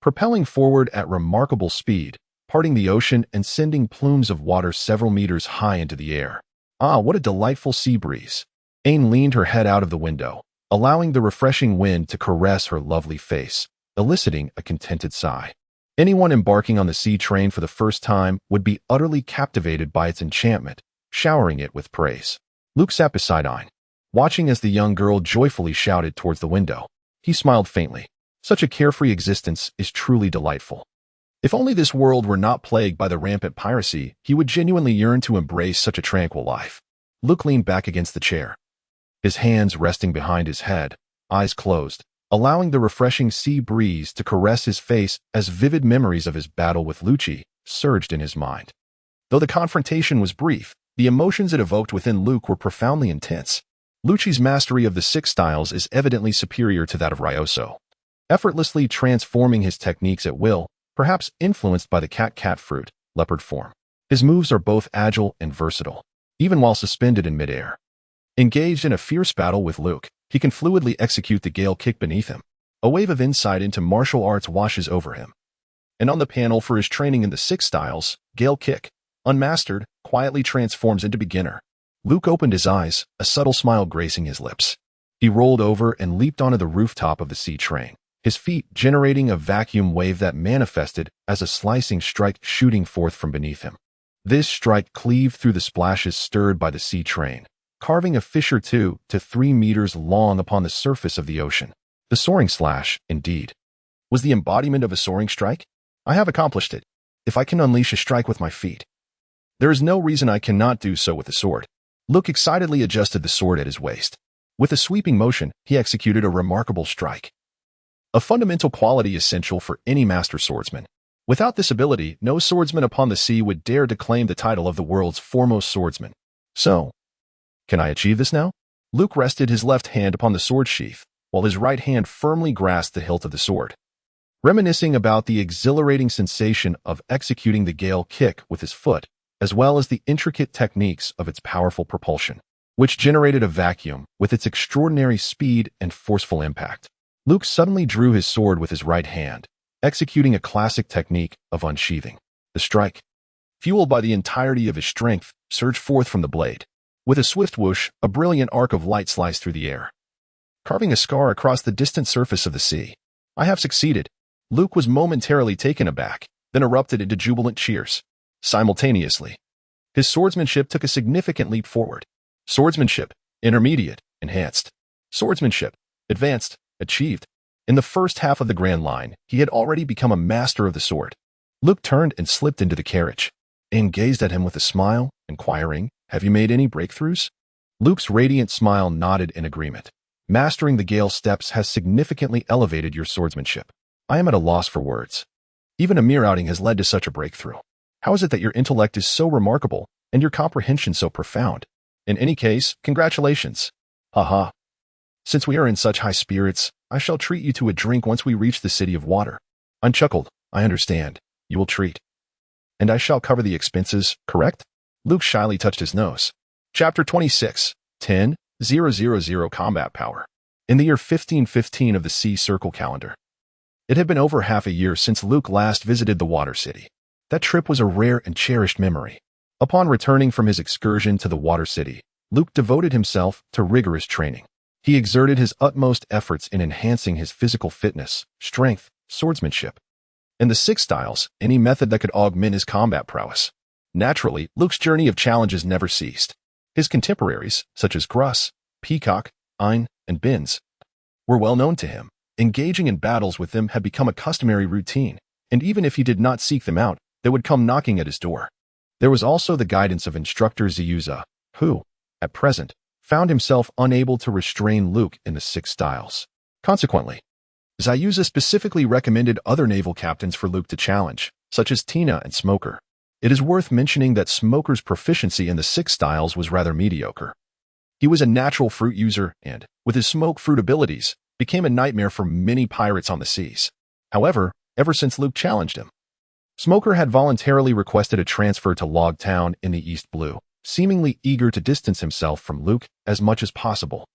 propelling forward at remarkable speed, parting the ocean and sending plumes of water several meters high into the air. Ah, what a delightful sea breeze. Ain leaned her head out of the window, allowing the refreshing wind to caress her lovely face, eliciting a contented sigh. Anyone embarking on the sea train for the first time would be utterly captivated by its enchantment, showering it with praise. Luke sat beside Ain, watching as the young girl joyfully shouted towards the window. He smiled faintly. Such a carefree existence is truly delightful. If only this world were not plagued by the rampant piracy, he would genuinely yearn to embrace such a tranquil life. Luke leaned back against the chair, his hands resting behind his head, eyes closed, allowing the refreshing sea breeze to caress his face as vivid memories of his battle with Lucci surged in his mind. Though the confrontation was brief, the emotions it evoked within Luke were profoundly intense. Lucci's mastery of the six styles is evidently superior to that of Ryoso, effortlessly transforming his techniques at will, perhaps influenced by the cat fruit, leopard form. His moves are both agile and versatile, even while suspended in midair. Engaged in a fierce battle with Luke, he can fluidly execute the Gale Kick beneath him. A wave of insight into martial arts washes over him. And on the panel for his training in the six styles, Gale Kick, unmastered, quietly transforms into beginner. Luke opened his eyes, a subtle smile gracing his lips. He rolled over and leaped onto the rooftop of the sea train, his feet generating a vacuum wave that manifested as a slicing strike shooting forth from beneath him. This strike cleaved through the splashes stirred by the sea train, carving a fissure 2 to 3 meters long upon the surface of the ocean. The soaring slash, indeed, was the embodiment of a soaring strike. I have accomplished it. If I can unleash a strike with my feet, there is no reason I cannot do so with a sword. Luke excitedly adjusted the sword at his waist. With a sweeping motion, he executed a remarkable strike, a fundamental quality essential for any master swordsman. Without this ability, no swordsman upon the sea would dare to claim the title of the world's foremost swordsman. So, can I achieve this now? Luke rested his left hand upon the sword sheath, while his right hand firmly grasped the hilt of the sword, reminiscing about the exhilarating sensation of executing the Gale Kick with his foot, as well as the intricate techniques of its powerful propulsion, which generated a vacuum with its extraordinary speed and forceful impact. Luke suddenly drew his sword with his right hand, executing a classic technique of unsheathing. The strike, fueled by the entirety of his strength, surged forth from the blade. With a swift whoosh, a brilliant arc of light sliced through the air, carving a scar across the distant surface of the sea. I have succeeded. Luke was momentarily taken aback, then erupted into jubilant cheers. Simultaneously, his swordsmanship took a significant leap forward. Swordsmanship, intermediate, enhanced. Swordsmanship, advanced, achieved. In the first half of the Grand Line, he had already become a master of the sword. Luke turned and slipped into the carriage. Aang gazed at him with a smile, inquiring, "Have you made any breakthroughs?" Luke's radiant smile nodded in agreement. "Mastering the Gale steps has significantly elevated your swordsmanship. I am at a loss for words. Even a mere outing has led to such a breakthrough. How is it that your intellect is so remarkable and your comprehension so profound? In any case, congratulations. Haha. Since we are in such high spirits, I shall treat you to a drink once we reach the City of Water." Unchuckled, "I understand. You will treat. And I shall cover the expenses, correct?" Luke shyly touched his nose. Chapter 26, 10:000 Combat Power. In the year 1515 of the Sea Circle calendar. It had been over half a year since Luke last visited the Water City. That trip was a rare and cherished memory. Upon returning from his excursion to the Water City, Luke devoted himself to rigorous training. He exerted his utmost efforts in enhancing his physical fitness, strength, swordsmanship, and the 6 styles, any method that could augment his combat prowess. Naturally, Luke's journey of challenges never ceased. His contemporaries, such as Gruss, Peacock, Ein, and Binz, were well known to him. Engaging in battles with them had become a customary routine, and even if he did not seek them out, they would come knocking at his door. There was also the guidance of instructor Ziyuza, who, at present, found himself unable to restrain Luke in the 6 styles. Consequently, Ziyuza specifically recommended other naval captains for Luke to challenge, such as Tina and Smoker. It is worth mentioning that Smoker's proficiency in the 6 styles was rather mediocre. He was a natural fruit user and, with his smoke fruit abilities, became a nightmare for many pirates on the seas. However, ever since Luke challenged him, Smoker had voluntarily requested a transfer to Log Town in the East Blue, seemingly eager to distance himself from Luke as much as possible.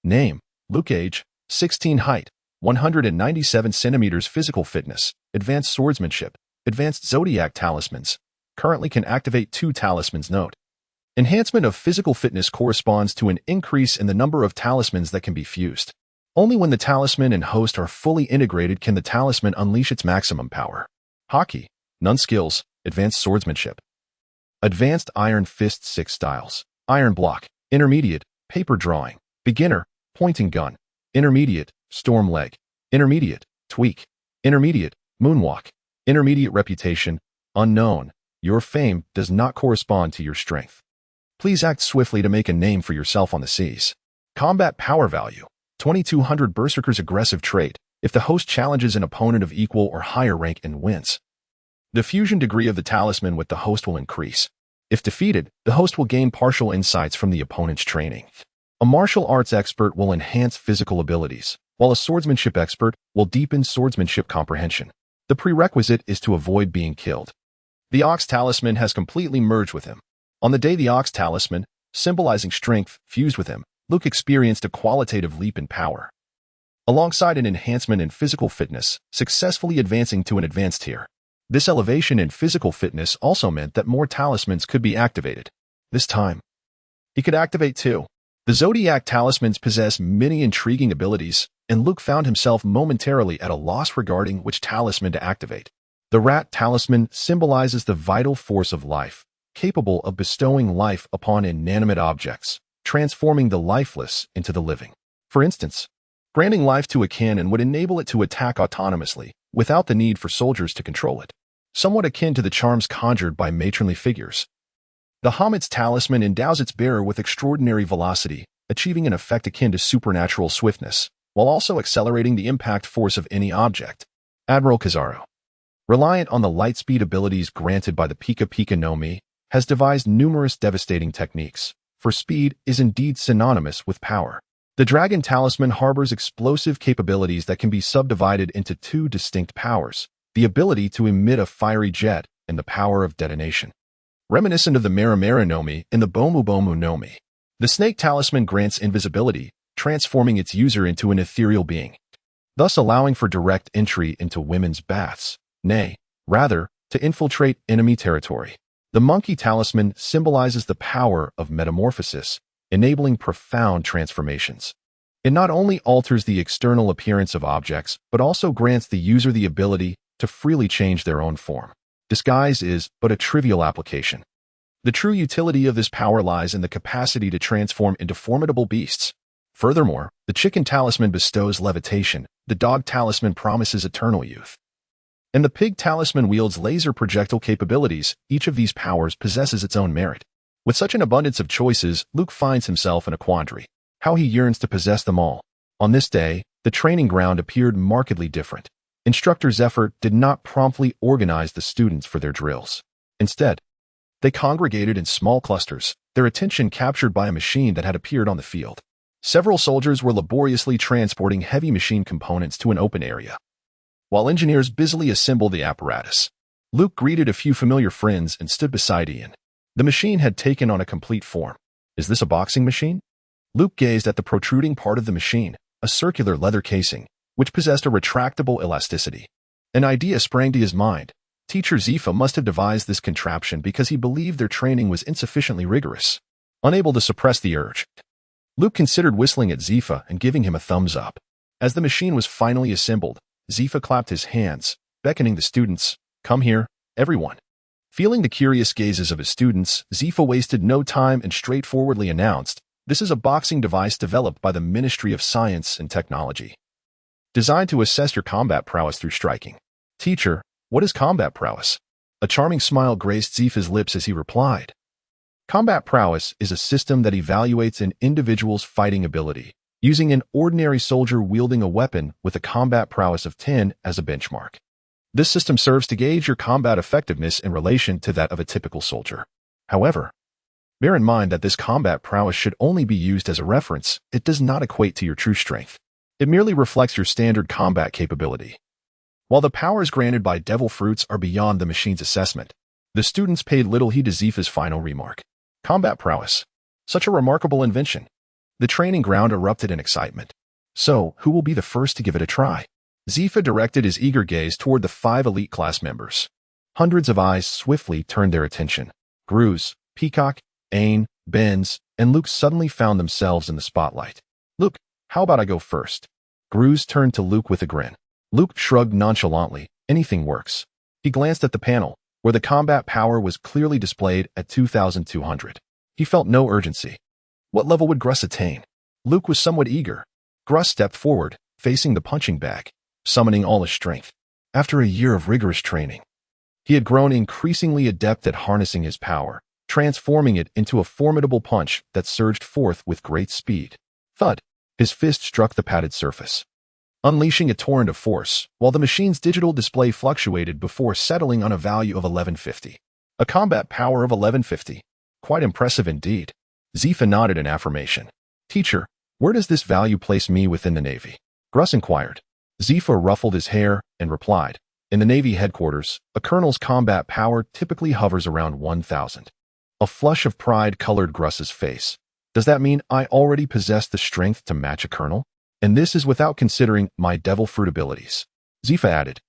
Name: Luke. Age: 16. Height: 197 centimeters. Physical fitness: advanced swordsmanship, advanced zodiac talismans. Currently can activate 2 talismans. Note: enhancement of physical fitness corresponds to an increase in the number of talismans that can be fused. Only when the talisman and host are fully integrated can the talisman unleash its maximum power. Hockey: none. Skills: advanced swordsmanship, advanced iron fist. 6 styles: iron block, intermediate, paper drawing, beginner, pointing gun, intermediate, storm leg, intermediate, tweak, intermediate, moonwalk, intermediate. Reputation: unknown. Your fame does not correspond to your strength. Please act swiftly to make a name for yourself on the seas. Combat power value: 2200. Berserker's aggressive trait: if the host challenges an opponent of equal or higher rank and wins, the fusion degree of the talisman with the host will increase. If defeated, the host will gain partial insights from the opponent's training. A martial arts expert will enhance physical abilities, while a swordsmanship expert will deepen swordsmanship comprehension. The prerequisite is to avoid being killed. The Ox Talisman has completely merged with him. On the day the Ox Talisman, symbolizing strength, fused with him, Luke experienced a qualitative leap in power, alongside an enhancement in physical fitness, successfully advancing to an advanced tier. This elevation in physical fitness also meant that more talismans could be activated. This time, he could activate 2. The Zodiac talismans possess many intriguing abilities, and Luke found himself momentarily at a loss regarding which talisman to activate. The Rat Talisman symbolizes the vital force of life, capable of bestowing life upon inanimate objects, transforming the lifeless into the living. For instance, granting life to a cannon would enable it to attack autonomously, without the need for soldiers to control it, somewhat akin to the charms conjured by matronly figures. The Hamad's talisman endows its bearer with extraordinary velocity, achieving an effect akin to supernatural swiftness, while also accelerating the impact force of any object. Admiral Kizaru, reliant on the lightspeed abilities granted by the Pika Pika no Mi, has devised numerous devastating techniques, for speed is indeed synonymous with power. The Dragon Talisman harbors explosive capabilities that can be subdivided into 2 distinct powers: the ability to emit a fiery jet and the power of detonation. Reminiscent of the Maramara no Mi and the Bomu Bomu no Mi, the Snake Talisman grants invisibility, transforming its user into an ethereal being, thus allowing for direct entry into women's baths, nay, rather, to infiltrate enemy territory. The monkey talisman symbolizes the power of metamorphosis, enabling profound transformations. It not only alters the external appearance of objects, but also grants the user the ability to freely change their own form. Disguise is but a trivial application. The true utility of this power lies in the capacity to transform into formidable beasts. Furthermore, the chicken talisman bestows levitation, the dog talisman promises eternal youth, and the pig talisman wields laser projectile capabilities. Each of these powers possesses its own merit. With such an abundance of choices, Luke finds himself in a quandary. How he yearns to possess them all. On this day, the training ground appeared markedly different. Instructor Zephyr did not promptly organize the students for their drills. Instead, they congregated in small clusters, their attention captured by a machine that had appeared on the field. Several soldiers were laboriously transporting heavy machine components to an open area, while engineers busily assembled the apparatus. Luke greeted a few familiar friends and stood beside Ian. The machine had taken on a complete form. Is this a boxing machine? Luke gazed at the protruding part of the machine, a circular leather casing, which possessed a retractable elasticity. An idea sprang to his mind. Teacher Zifa must have devised this contraption because he believed their training was insufficiently rigorous. Unable to suppress the urge, Luke considered whistling at Zifa and giving him a thumbs up. As the machine was finally assembled, Zifa clapped his hands, beckoning the students, "Come here, everyone." Feeling the curious gazes of his students, Zifa wasted no time and straightforwardly announced, "This is a boxing device developed by the Ministry of Science and Technology, designed to assess your combat prowess through striking." "Teacher, what is combat prowess?" A charming smile graced Zifa's lips as he replied. Combat prowess is a system that evaluates an individual's fighting ability, using an ordinary soldier wielding a weapon with a combat prowess of 10 as a benchmark. This system serves to gauge your combat effectiveness in relation to that of a typical soldier. However, bear in mind that this combat prowess should only be used as a reference. It does not equate to your true strength. It merely reflects your standard combat capability. While the powers granted by devil fruits are beyond the machine's assessment, the students paid little heed to Zifa's final remark. Combat prowess. Such a remarkable invention. The training ground erupted in excitement. So, who will be the first to give it a try? Zifa directed his eager gaze toward the 5 elite class members. Hundreds of eyes swiftly turned their attention. Gruz, Peacock, Ain, Benz, and Luke suddenly found themselves in the spotlight. "Luke, how about I go first?" Gruz turned to Luke with a grin. Luke shrugged nonchalantly. Anything works. He glanced at the panel, where the combat power was clearly displayed at 2,200. He felt no urgency. What level would Gruz attain? Luke was somewhat eager. Gruz stepped forward, facing the punching bag, summoning all his strength. After a year of rigorous training, he had grown increasingly adept at harnessing his power, transforming it into a formidable punch that surged forth with great speed. Thud! His fist struck the padded surface, unleashing a torrent of force, while the machine's digital display fluctuated before settling on a value of 1150. A combat power of 1150. Quite impressive indeed. Zifa nodded in affirmation. "Teacher, where does this value place me within the Navy?" Gruz inquired. Zifa ruffled his hair and replied, "In the Navy headquarters, a colonel's combat power typically hovers around 1,000. A flush of pride colored Gruz's face. "Does that mean I already possess the strength to match a colonel? And this is without considering my devil fruit abilities." Zifa added,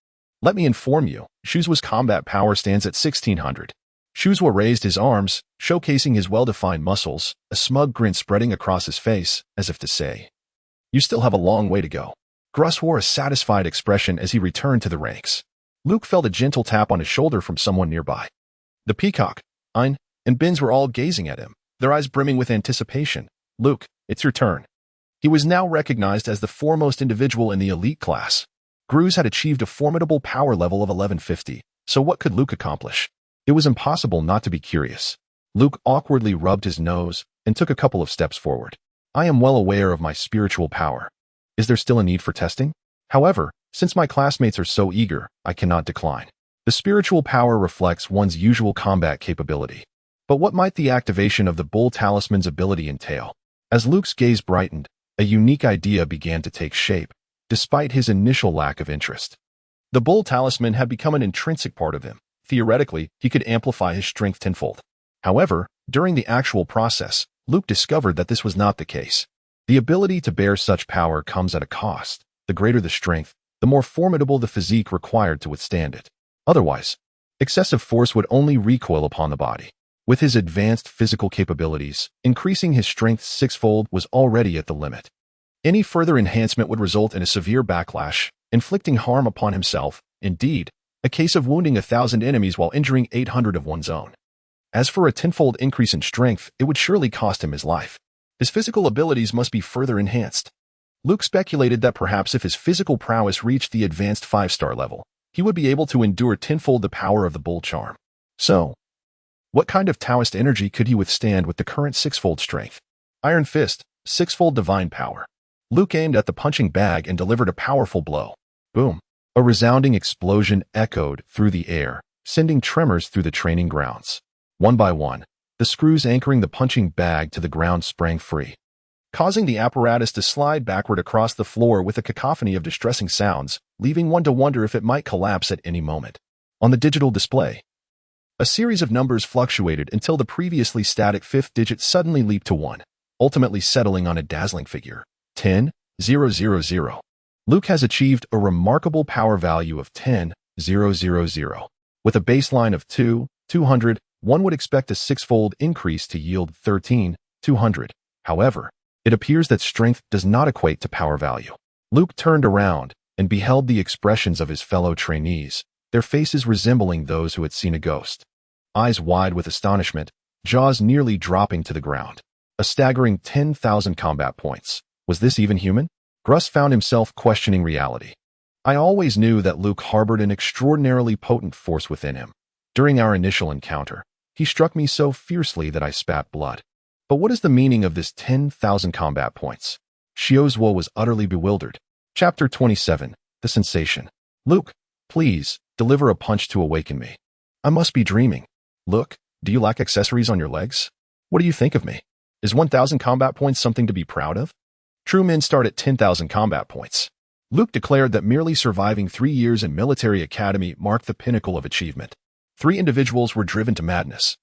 "Let me inform you, Shuzua's combat power stands at 1,600. Shuzua raised his arms, showcasing his well-defined muscles, a smug grin spreading across his face, as if to say, "You still have a long way to go." Gruz wore a satisfied expression as he returned to the ranks. Luke felt a gentle tap on his shoulder from someone nearby. The Peacock, Ein, and Benz were all gazing at him, their eyes brimming with anticipation. "Luke, it's your turn." He was now recognized as the foremost individual in the elite class. Gruz had achieved a formidable power level of 1150, so what could Luke accomplish? It was impossible not to be curious. Luke awkwardly rubbed his nose and took a couple of steps forward. "I am well aware of my spiritual power. Is there still a need for testing? However, since my classmates are so eager, I cannot decline. The spiritual power reflects one's usual combat capability. But what might the activation of the Bull Talisman's ability entail?" As Luke's gaze brightened, a unique idea began to take shape, despite his initial lack of interest. The Bull Talisman had become an intrinsic part of him. Theoretically, he could amplify his strength tenfold. However, during the actual process, Luke discovered that this was not the case. The ability to bear such power comes at a cost. The greater the strength, the more formidable the physique required to withstand it. Otherwise, Excessive force would only recoil upon the body. With his advanced physical capabilities, increasing his strength sixfold was already at the limit. Any further enhancement would result in a severe backlash, inflicting harm upon himself, indeed, a case of wounding 1,000 enemies while injuring 800 of one's own. As for a tenfold increase in strength, it would surely cost him his life. His physical abilities must be further enhanced. Luke speculated that perhaps if his physical prowess reached the advanced 5-star level, he would be able to endure tenfold the power of the bull charm. So, what kind of Taoist energy could he withstand with the current sixfold strength? Iron Fist, sixfold divine power. Luke aimed at the punching bag and delivered a powerful blow. Boom. A resounding explosion echoed through the air, sending tremors through the training grounds. One by one, the screws anchoring the punching bag to the ground sprang free, causing the apparatus to slide backward across the floor with a cacophony of distressing sounds, leaving one to wonder if it might collapse at any moment. On the digital display, a series of numbers fluctuated until the previously static fifth digit suddenly leaped to 1, ultimately settling on a dazzling figure, 10,000. Luke has achieved a remarkable power value of 10,000. With a baseline of 200, one would expect a sixfold increase to yield 13,200. However, it appears that strength does not equate to power value. Luke turned around and beheld the expressions of his fellow trainees, their faces resembling those who had seen a ghost. Eyes wide with astonishment, jaws nearly dropping to the ground. A staggering 10,000 combat points. Was this even human? Gruss found himself questioning reality. I always knew that Luke harbored an extraordinarily potent force within him. During our initial encounter, he struck me so fiercely that I spat blood. But what is the meaning of this 10,000 combat points? Xiozhuo was utterly bewildered. Chapter 27, The Sensation. Luke, please, deliver a punch to awaken me. I must be dreaming. Look, do you lack accessories on your legs? What do you think of me? Is 1,000 combat points something to be proud of? True men start at 10,000 combat points. Luke declared that merely surviving 3 years in military academy marked the pinnacle of achievement. 3 individuals were driven to madness.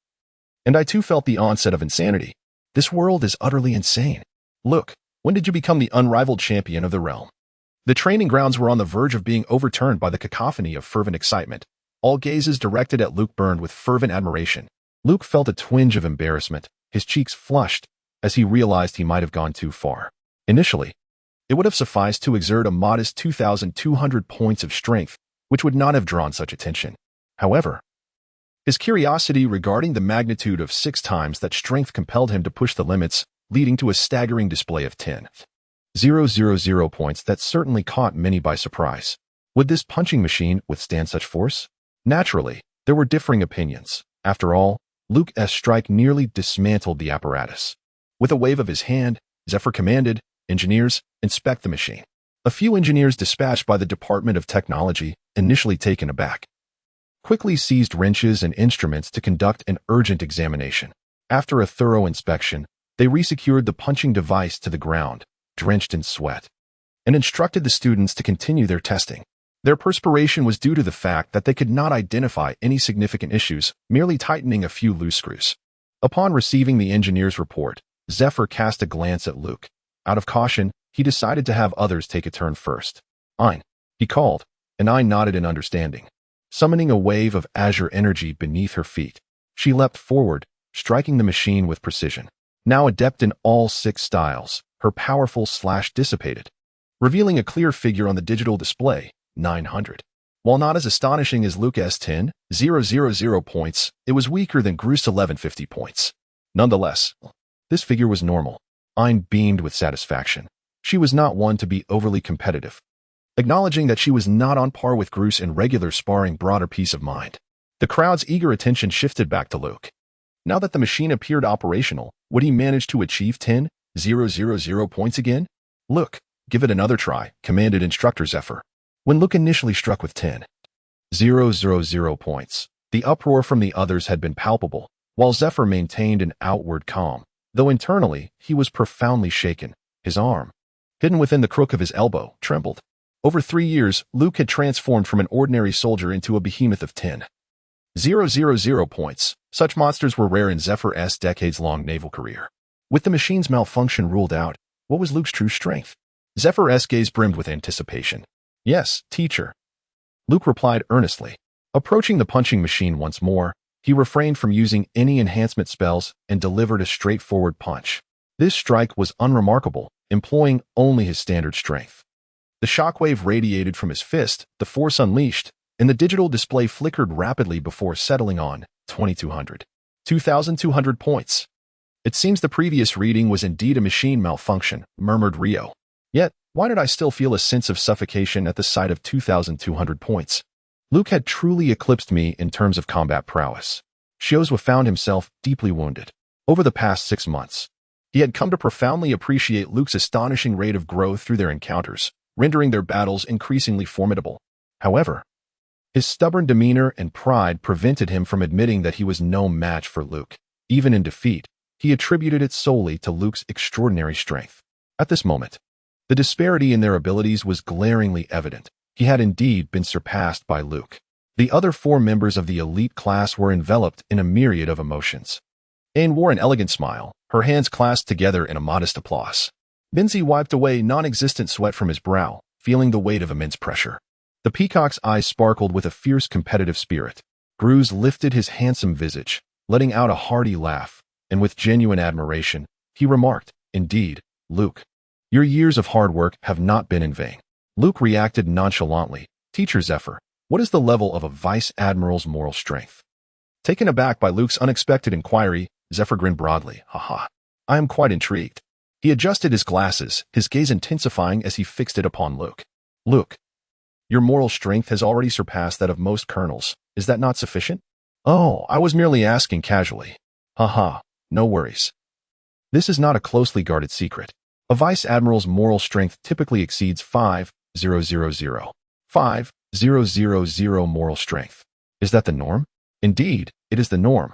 And I too felt the onset of insanity. This world is utterly insane. Look, when did you become the unrivaled champion of the realm? The training grounds were on the verge of being overturned by the cacophony of fervent excitement. All gazes directed at Luke burned with fervent admiration. Luke felt a twinge of embarrassment. His cheeks flushed as he realized he might have gone too far. Initially, it would have sufficed to exert a modest 2,200 points of strength, which would not have drawn such attention. However, his curiosity regarding the magnitude of 6 times that strength compelled him to push the limits, leading to a staggering display of 10,000 points that certainly caught many by surprise. Would this punching machine withstand such force? Naturally, there were differing opinions. After all, Luke's strike nearly dismantled the apparatus. With a wave of his hand, Zephyr commanded, "Engineers, inspect the machine." A few engineers dispatched by the Department of Technology, initially taken aback, quickly seized wrenches and instruments to conduct an urgent examination. After a thorough inspection, they resecured the punching device to the ground, drenched in sweat, and instructed the students to continue their testing. Their perspiration was due to the fact that they could not identify any significant issues, merely tightening a few loose screws. Upon receiving the engineer's report, Zephyr cast a glance at Luke. Out of caution, he decided to have others take a turn first. "Ein," he called, and I nodded in understanding. Summoning a wave of azure energy beneath her feet, she leapt forward, striking the machine with precision. Now adept in all 6 styles, her powerful slash dissipated, revealing a clear figure on the digital display, 900. While not as astonishing as Luke's 10,000 points, it was weaker than Gru's 1150 points. Nonetheless, this figure was normal. Ein beamed with satisfaction. She was not one to be overly competitive. Acknowledging that she was not on par with Grus in regular sparring brought her peace of mind. The crowd's eager attention shifted back to Luke. Now that the machine appeared operational, would he manage to achieve 10,000 points again? "Look, give it another try," commanded Instructor Zephyr. When Luke initially struck with 10,000 points, the uproar from the others had been palpable, while Zephyr maintained an outward calm, though internally he was profoundly shaken. His arm, hidden within the crook of his elbow, trembled. Over 3 years, Luke had transformed from an ordinary soldier into a behemoth of 10,000 points. Such monsters were rare in Zephyr's decades-long naval career. With the machine's malfunction ruled out, what was Luke's true strength? Zephyr's gaze brimmed with anticipation. "Yes, teacher," Luke replied earnestly. Approaching the punching machine once more, he refrained from using any enhancement spells and delivered a straightforward punch. This strike was unremarkable, employing only his standard strength. The shockwave radiated from his fist, the force unleashed, and the digital display flickered rapidly before settling on 2,200. 2,200 points. It seems the previous reading was indeed a machine malfunction, murmured Rio. Yet, why did I still feel a sense of suffocation at the sight of 2,200 points? Luke had truly eclipsed me in terms of combat prowess. Shiozwa found himself deeply wounded. Over the past 6 months, he had come to profoundly appreciate Luke's astonishing rate of growth through their encounters, rendering their battles increasingly formidable. However, his stubborn demeanor and pride prevented him from admitting that he was no match for Luke. Even in defeat, he attributed it solely to Luke's extraordinary strength. At this moment, the disparity in their abilities was glaringly evident. He had indeed been surpassed by Luke. The other 4 members of the elite class were enveloped in a myriad of emotions. Aine wore an elegant smile, her hands clasped together in a modest applause. Binzi wiped away non-existent sweat from his brow, feeling the weight of immense pressure. The peacock's eyes sparkled with a fierce competitive spirit. Gruz lifted his handsome visage, letting out a hearty laugh, and with genuine admiration, he remarked, "Indeed, Luke, your years of hard work have not been in vain." Luke reacted nonchalantly. "Teacher Zephyr, what is the level of a vice admiral's moral strength?" Taken aback by Luke's unexpected inquiry, Zephyr grinned broadly. "Haha, I am quite intrigued." He adjusted his glasses, his gaze intensifying as he fixed it upon Luke. "Luke, your moral strength has already surpassed that of most colonels. Is that not sufficient?" "Oh, I was merely asking casually." "Haha, no worries. This is not a closely guarded secret. A vice admiral's moral strength typically exceeds 5,000. 5,000 moral strength. Is that the norm?" "Indeed, it is the norm,"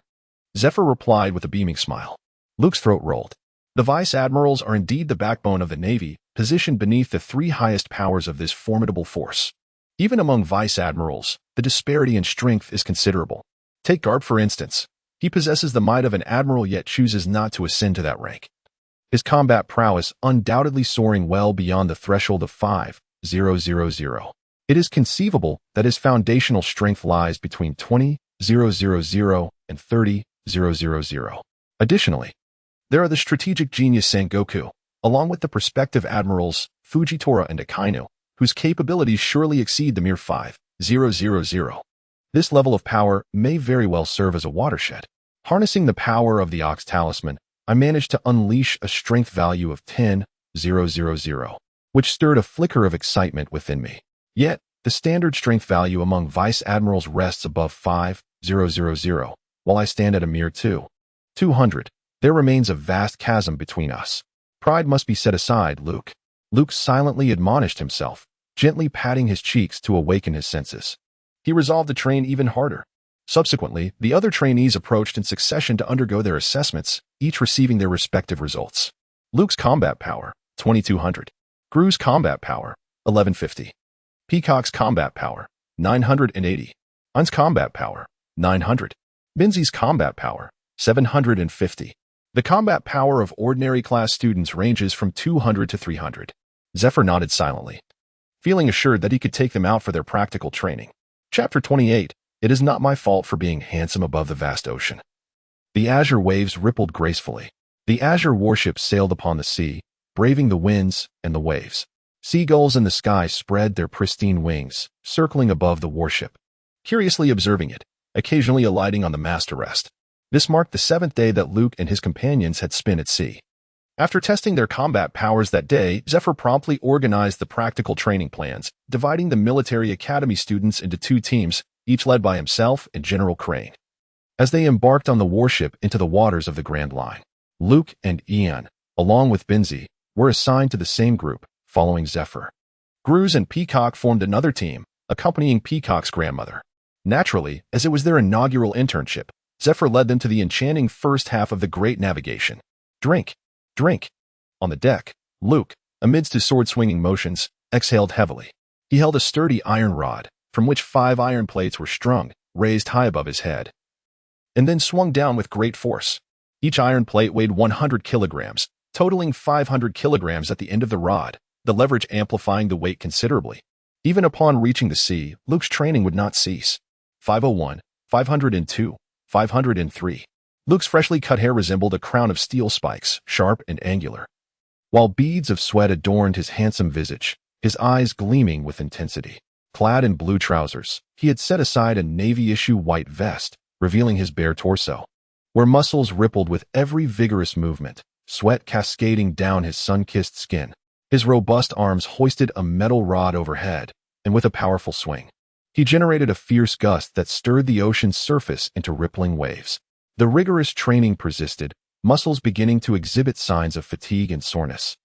Zephyr replied with a beaming smile. Luke's throat rolled. The vice admirals are indeed the backbone of the Navy, positioned beneath the 3 highest powers of this formidable force. Even among vice admirals, the disparity in strength is considerable. Take Garb, for instance. He possesses the might of an admiral yet chooses not to ascend to that rank. His combat prowess undoubtedly soaring well beyond the threshold of 5,000. It is conceivable that his foundational strength lies between 20,000 and 30,000. Additionally, there are the strategic genius Sengoku, along with the prospective admirals Fujitora and Akainu, whose capabilities surely exceed the mere 5,000. This level of power may very well serve as a watershed. Harnessing the power of the Ox Talisman, I managed to unleash a strength value of 10,000, which stirred a flicker of excitement within me. Yet, the standard strength value among vice admirals rests above 5,000, while I stand at a mere 2,200. There remains a vast chasm between us. Pride must be set aside, Luke. Luke silently admonished himself, gently patting his cheeks to awaken his senses. He resolved to train even harder. Subsequently, the other trainees approached in succession to undergo their assessments, each receiving their respective results. Luke's combat power, 2,200. Gruz's combat power, 1,150. Peacock's combat power, 980. Ain's combat power, 900. Binzi's combat power, 750. The combat power of ordinary class students ranges from 200 to 300. Zephyr nodded silently, feeling assured that he could take them out for their practical training. Chapter 28. It is not my fault for being handsome above the vast ocean. The azure waves rippled gracefully. The azure warship sailed upon the sea, braving the winds and the waves. Seagulls in the sky spread their pristine wings, circling above the warship, curiously observing it, occasionally alighting on the mast to rest. This marked the 7th day that Luke and his companions had spent at sea. After testing their combat powers that day, Zephyr promptly organized the practical training plans, dividing the military academy students into 2 teams, each led by himself and General Crane. As they embarked on the warship into the waters of the Grand Line, Luke and Ian, along with Binzi, were assigned to the same group, following Zephyr. Gruz and Peacock formed another team, accompanying Peacock's grandmother. Naturally, as it was their inaugural internship, Zephyr led them to the enchanting first half of the Great Navigation. Drink. Drink. On the deck, Luke, amidst his sword-swinging motions, exhaled heavily. He held a sturdy iron rod, from which 5 iron plates were strung, raised high above his head, and then swung down with great force. Each iron plate weighed 100 kilograms, totaling 500 kilograms at the end of the rod, the leverage amplifying the weight considerably. Even upon reaching the sea, Luke's training would not cease. 501, 502, 503. Luke's freshly cut hair resembled a crown of steel spikes, sharp and angular, while beads of sweat adorned his handsome visage, his eyes gleaming with intensity. Clad in blue trousers, he had set aside a navy-issue white vest, revealing his bare torso, where muscles rippled with every vigorous movement, sweat cascading down his sun-kissed skin. His robust arms hoisted a metal rod overhead, and with a powerful swing, he generated a fierce gust that stirred the ocean's surface into rippling waves. The rigorous training persisted, muscles beginning to exhibit signs of fatigue and soreness.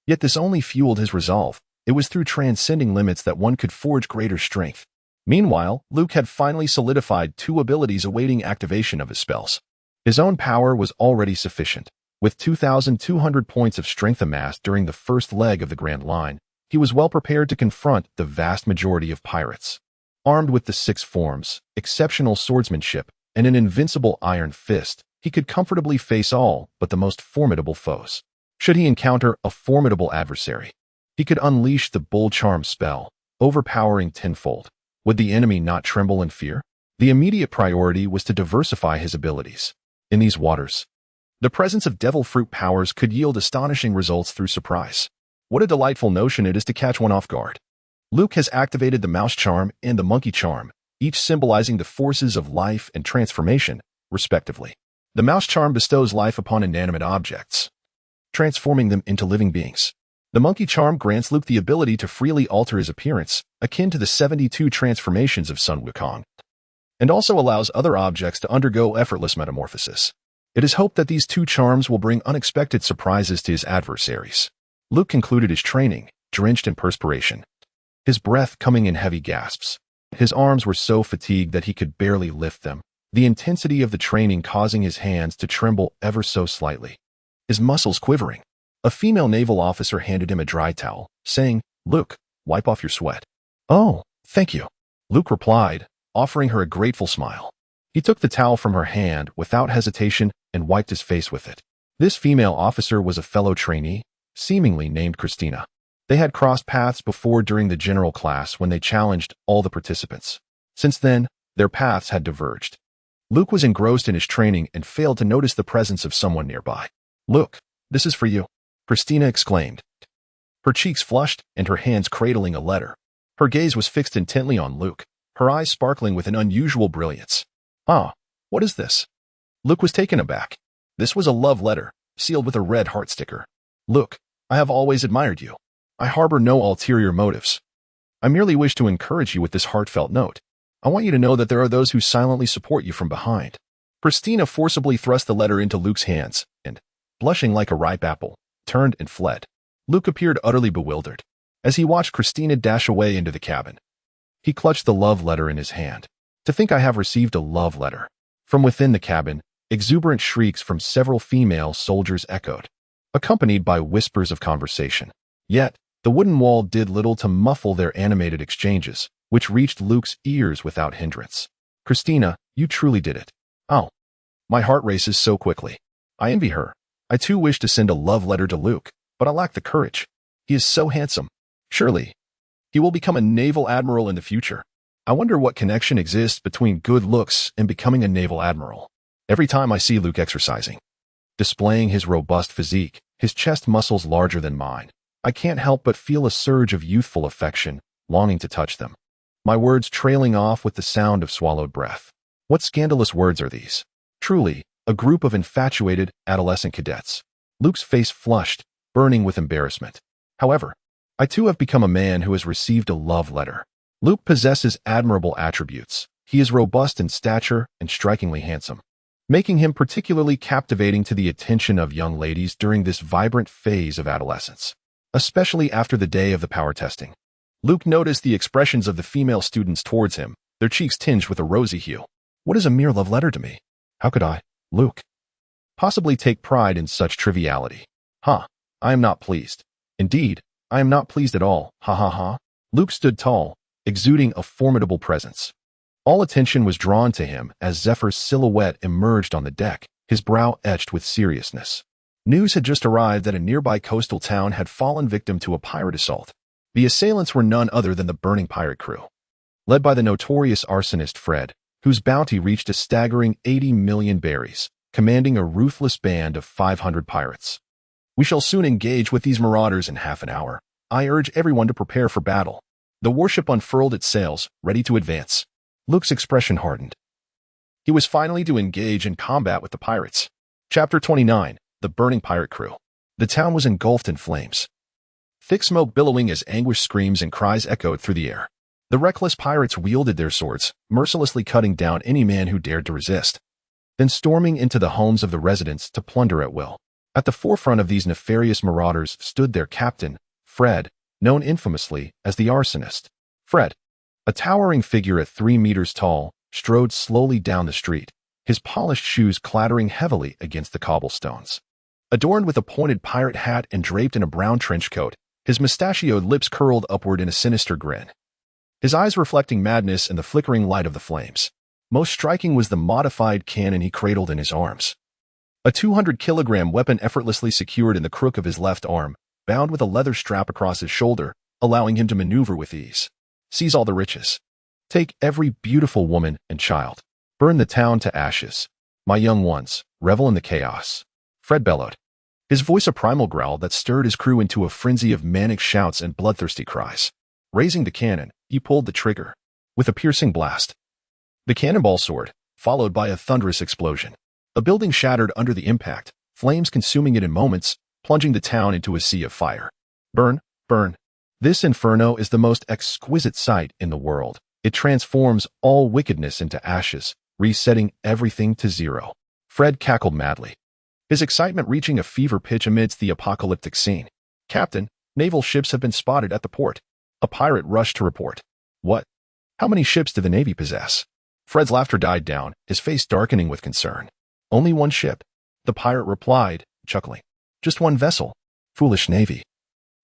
Yet this only fueled his resolve. It was through transcending limits that one could forge greater strength. Meanwhile, Luke had finally solidified two abilities awaiting activation of his spells. His own power was already sufficient. With 2,200 points of strength amassed during the first leg of the Grand Line, he was well prepared to confront the vast majority of pirates. Armed with the six forms, exceptional swordsmanship, and an invincible iron fist, he could comfortably face all but the most formidable foes. Should he encounter a formidable adversary, he could unleash the Bull Charm spell, overpowering tenfold. Would the enemy not tremble in fear? The immediate priority was to diversify his abilities. In these waters, the presence of devil fruit powers could yield astonishing results through surprise. What a delightful notion it is to catch one off guard. Luke has activated the Mouse Charm and the Monkey Charm, each symbolizing the forces of life and transformation, respectively. The Mouse Charm bestows life upon inanimate objects, transforming them into living beings. The Monkey Charm grants Luke the ability to freely alter his appearance, akin to the 72 transformations of Sun Wukong, and also allows other objects to undergo effortless metamorphosis. It is hoped that these two charms will bring unexpected surprises to his adversaries. Luke concluded his training, drenched in perspiration, his breath coming in heavy gasps. His arms were so fatigued that he could barely lift them, the intensity of the training causing his hands to tremble ever so slightly, his muscles quivering. A female naval officer handed him a dry towel, saying, "Luke, wipe off your sweat." "Oh, thank you," Luke replied, offering her a grateful smile. He took the towel from her hand without hesitation and wiped his face with it. This female officer was a fellow trainee, seemingly named Christina. They had crossed paths before during the general class when they challenged all the participants. Since then, their paths had diverged. Luke was engrossed in his training and failed to notice the presence of someone nearby. "Luke, this is for you," Christina exclaimed, her cheeks flushed and her hands cradling a letter. Her gaze was fixed intently on Luke, her eyes sparkling with an unusual brilliance. "Ah, what is this?" Luke was taken aback. This was a love letter, sealed with a red heart sticker. "Luke, I have always admired you. I harbor no ulterior motives. I merely wish to encourage you with this heartfelt note. I want you to know that there are those who silently support you from behind." Christina forcibly thrust the letter into Luke's hands and, blushing like a ripe apple, turned and fled. Luke appeared utterly bewildered. As he watched Christina dash away into the cabin, he clutched the love letter in his hand. "To think I have received a love letter." From within the cabin, exuberant shrieks from several female soldiers echoed, accompanied by whispers of conversation. Yet, the wooden wall did little to muffle their animated exchanges, which reached Luke's ears without hindrance. "Christina, you truly did it." "Oh, my heart races so quickly. I envy her. I too wish to send a love letter to Luke, but I lack the courage. He is so handsome. Surely, he will become a naval admiral in the future. I wonder what connection exists between good looks and becoming a naval admiral. Every time I see Luke exercising, displaying his robust physique, his chest muscles larger than mine, I can't help but feel a surge of youthful affection, longing to touch them." My words trailing off with the sound of swallowed breath. What scandalous words are these? Truly, a group of infatuated, adolescent cadets. Luke's face flushed, burning with embarrassment. However, I too have become a man who has received a love letter. Luke possesses admirable attributes. He is robust in stature and strikingly handsome, making him particularly captivating to the attention of young ladies during this vibrant phase of adolescence, especially after the day of the power testing. Luke noticed the expressions of the female students towards him, their cheeks tinged with a rosy hue. What is a mere love letter to me? How could I, Luke, possibly take pride in such triviality? I am not pleased. Indeed, I am not pleased at all. Ha ha ha. Luke stood tall, exuding a formidable presence. All attention was drawn to him as Zephyr's silhouette emerged on the deck, his brow etched with seriousness. News had just arrived that a nearby coastal town had fallen victim to a pirate assault. The assailants were none other than the burning pirate crew, led by the notorious arsonist Fred, whose bounty reached a staggering 80 million berries, commanding a ruthless band of 500 pirates. We shall soon engage with these marauders in half an hour. I urge everyone to prepare for battle. The warship unfurled its sails, ready to advance. Luke's expression hardened. He was finally to engage in combat with the pirates. Chapter 29. The Burning Pirate Crew. The town was engulfed in flames. Thick smoke billowing as anguished screams and cries echoed through the air. The reckless pirates wielded their swords, mercilessly cutting down any man who dared to resist, then storming into the homes of the residents to plunder at will. At the forefront of these nefarious marauders stood their captain, Fred, known infamously as the arsonist. Fred, a towering figure at 3 meters tall, strode slowly down the street, his polished shoes clattering heavily against the cobblestones. Adorned with a pointed pirate hat and draped in a brown trench coat, his mustachioed lips curled upward in a sinister grin, his eyes reflecting madness in the flickering light of the flames. Most striking was the modified cannon he cradled in his arms. A 200-kilogram weapon effortlessly secured in the crook of his left arm, bound with a leather strap across his shoulder, allowing him to maneuver with ease. Seize all the riches. Take every beautiful woman and child. Burn the town to ashes. My young ones, revel in the chaos. Fred bellowed, his voice a primal growl that stirred his crew into a frenzy of manic shouts and bloodthirsty cries. Raising the cannon, he pulled the trigger. With a piercing blast, the cannonball soared, followed by a thunderous explosion. A building shattered under the impact, flames consuming it in moments, plunging the town into a sea of fire. Burn, burn. This inferno is the most exquisite sight in the world. It transforms all wickedness into ashes, resetting everything to zero. Fred cackled madly, his excitement reaching a fever pitch amidst the apocalyptic scene. Captain, naval ships have been spotted at the port. A pirate rushed to report. What? How many ships do the Navy possess? Fred's laughter died down, his face darkening with concern. Only one ship, the pirate replied, chuckling. Just one vessel. Foolish Navy.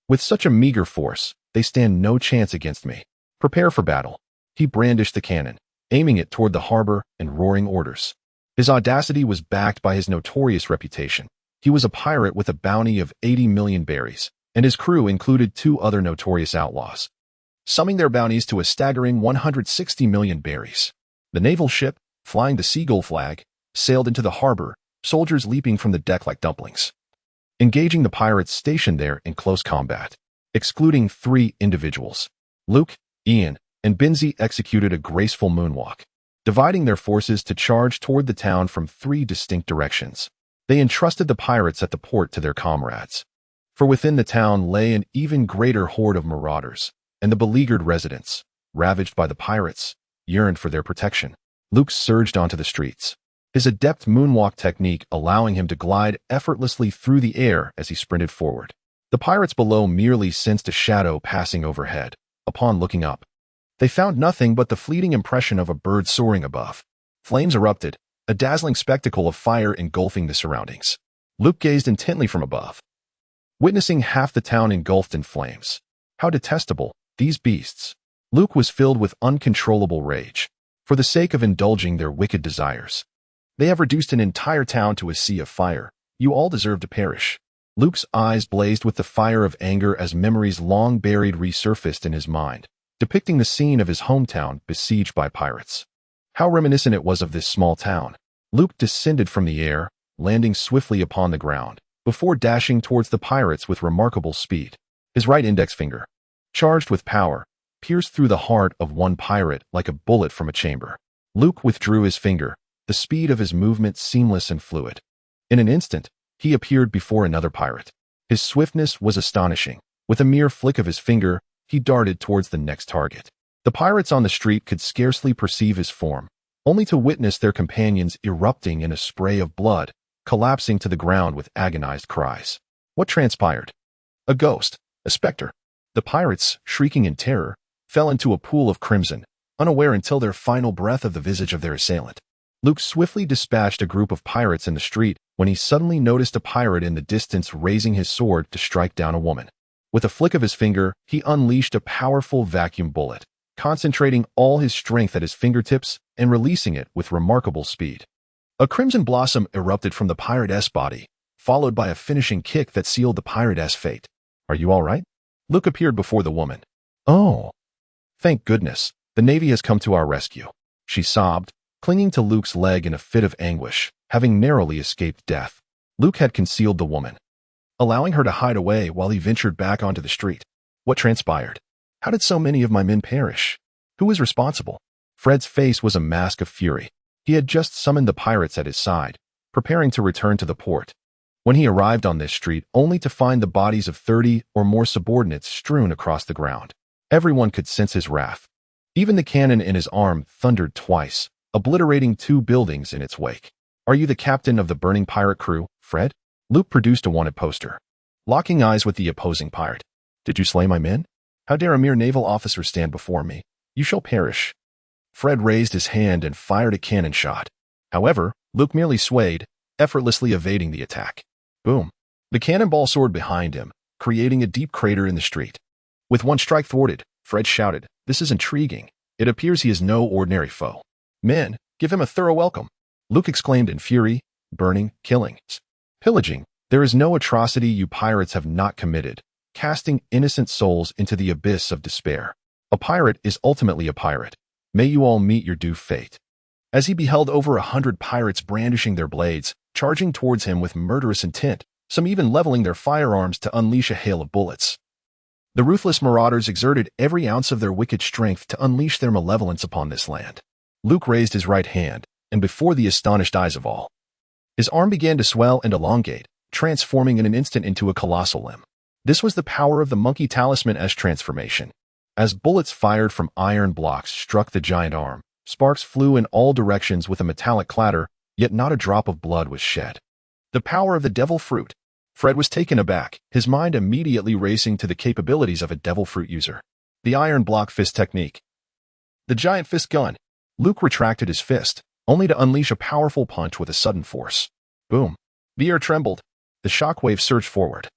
With such a meager force, they stand no chance against me. Prepare for battle. He brandished the cannon, aiming it toward the harbor and roaring orders. His audacity was backed by his notorious reputation. He was a pirate with a bounty of 80 million berries, and his crew included 2 other notorious outlaws, summing their bounties to a staggering 160 million berries. The naval ship, flying the seagull flag, sailed into the harbor, soldiers leaping from the deck like dumplings, engaging the pirates stationed there in close combat. Excluding 3 individuals, Luke, Ian, and Benzie executed a graceful moonwalk, dividing their forces to charge toward the town from 3 distinct directions. They entrusted the pirates at the port to their comrades, for within the town lay an even greater horde of marauders, and the beleaguered residents, ravaged by the pirates, yearned for their protection. Luke surged onto the streets, his adept moonwalk technique allowing him to glide effortlessly through the air as he sprinted forward. The pirates below merely sensed a shadow passing overhead. Upon looking up, they found nothing but the fleeting impression of a bird soaring above. Flames erupted, a dazzling spectacle of fire engulfing the surroundings. Luke gazed intently from above, witnessing half the town engulfed in flames. How detestable, these beasts! Luke was filled with uncontrollable rage. For the sake of indulging their wicked desires, they have reduced an entire town to a sea of fire. You all deserve to perish. Luke's eyes blazed with the fire of anger as memories long buried resurfaced in his mind, depicting the scene of his hometown besieged by pirates. How reminiscent it was of this small town. Luke descended from the air, landing swiftly upon the ground, before dashing towards the pirates with remarkable speed. His right index finger, charged with power, pierced through the heart of one pirate like a bullet from a chamber. Luke withdrew his finger, the speed of his movement seamless and fluid. In an instant, he appeared before another pirate. His swiftness was astonishing. With a mere flick of his finger, he darted towards the next target. The pirates on the street could scarcely perceive his form, only to witness their companions erupting in a spray of blood, collapsing to the ground with agonized cries. What transpired? A ghost, a specter. The pirates, shrieking in terror, fell into a pool of crimson, unaware until their final breath of the visage of their assailant. Luke swiftly dispatched a group of pirates in the street when he suddenly noticed a pirate in the distance raising his sword to strike down a woman. With a flick of his finger, he unleashed a powerful vacuum bullet, concentrating all his strength at his fingertips and releasing it with remarkable speed. A crimson blossom erupted from the pirate's body, followed by a finishing kick that sealed the pirate's fate. Are you all right? Luke appeared before the woman. Oh, thank goodness, the Navy has come to our rescue, she sobbed, clinging to Luke's leg in a fit of anguish, having narrowly escaped death. Luke had concealed the woman, allowing her to hide away while he ventured back onto the street. What transpired? How did so many of my men perish? Who was responsible? Fred's face was a mask of fury. He had just summoned the pirates at his side, preparing to return to the port, when he arrived on this street only to find the bodies of 30 or more subordinates strewn across the ground. Everyone could sense his wrath. Even the cannon in his arm thundered twice, obliterating 2 buildings in its wake. "Are you the captain of the burning pirate crew, Fred?" Luke produced a wanted poster, locking eyes with the opposing pirate. "Did you slay my men? How dare a mere naval officer stand before me? You shall perish." Fred raised his hand and fired a cannon shot. However, Luke merely swayed, effortlessly evading the attack. Boom. The cannonball soared behind him, creating a deep crater in the street. With one strike thwarted, Fred shouted, "This is intriguing. It appears he is no ordinary foe. Men, give him a thorough welcome." Luke exclaimed in fury, "Burning, killing, pillaging. There is no atrocity you pirates have not committed, casting innocent souls into the abyss of despair. A pirate is ultimately a pirate. May you all meet your due fate." As he beheld over 100 pirates brandishing their blades, charging towards him with murderous intent, some even leveling their firearms to unleash a hail of bullets. The ruthless marauders exerted every ounce of their wicked strength to unleash their malevolence upon this land. Luke raised his right hand, and before the astonished eyes of all, his arm began to swell and elongate, transforming in an instant into a colossal limb. This was the power of the monkey talisman's transformation. As bullets fired from iron blocks struck the giant arm, sparks flew in all directions with a metallic clatter, yet not a drop of blood was shed. The power of the devil fruit. Fred was taken aback, his mind immediately racing to the capabilities of a devil fruit user. The iron block fist technique. The giant fist gun. Luke retracted his fist, only to unleash a powerful punch with a sudden force. Boom. The air trembled. The shockwave surged forward,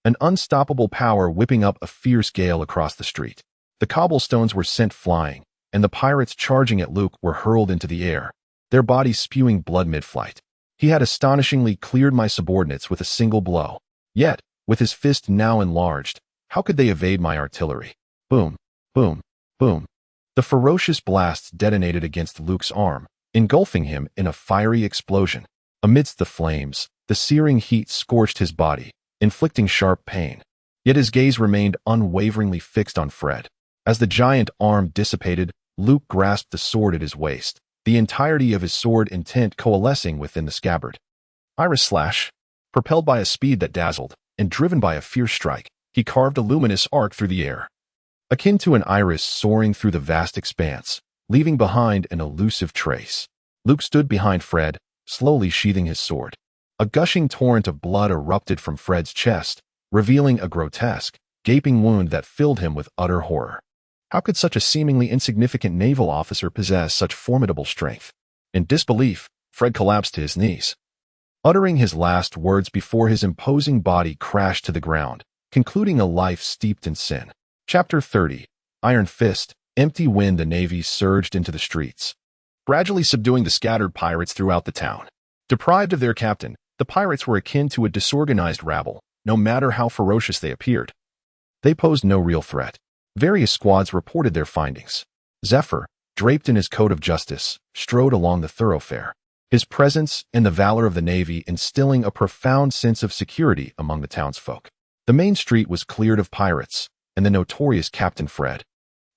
an unstoppable power whipping up a fierce gale across the street. The cobblestones were sent flying, and the pirates charging at Luke were hurled into the air, their bodies spewing blood mid-flight. He had astonishingly cleared my subordinates with a single blow. Yet, with his fist now enlarged, how could they evade my artillery? Boom, boom, boom. The ferocious blasts detonated against Luke's arm, engulfing him in a fiery explosion. Amidst the flames, the searing heat scorched his body, inflicting sharp pain. Yet his gaze remained unwaveringly fixed on Fred. As the giant arm dissipated, Luke grasped the sword at his waist, the entirety of his sword intent coalescing within the scabbard. Iris slash. Propelled by a speed that dazzled, and driven by a fierce strike, he carved a luminous arc through the air, akin to an iris soaring through the vast expanse, leaving behind an elusive trace. Luke stood behind Fred, slowly sheathing his sword. A gushing torrent of blood erupted from Fred's chest, revealing a grotesque, gaping wound that filled him with utter horror. How could such a seemingly insignificant naval officer possess such formidable strength? In disbelief, Fred collapsed to his knees, uttering his last words before his imposing body crashed to the ground, concluding a life steeped in sin. Chapter 30. Iron Fist. Empty when the Navy surged into the streets, gradually subduing the scattered pirates throughout the town. Deprived of their captain, the pirates were akin to a disorganized rabble, no matter how ferocious they appeared. They posed no real threat. Various squads reported their findings. Zephyr, draped in his coat of justice, strode along the thoroughfare, his presence and the valor of the Navy instilling a profound sense of security among the townsfolk. The main street was cleared of pirates, and the notorious Captain Fred,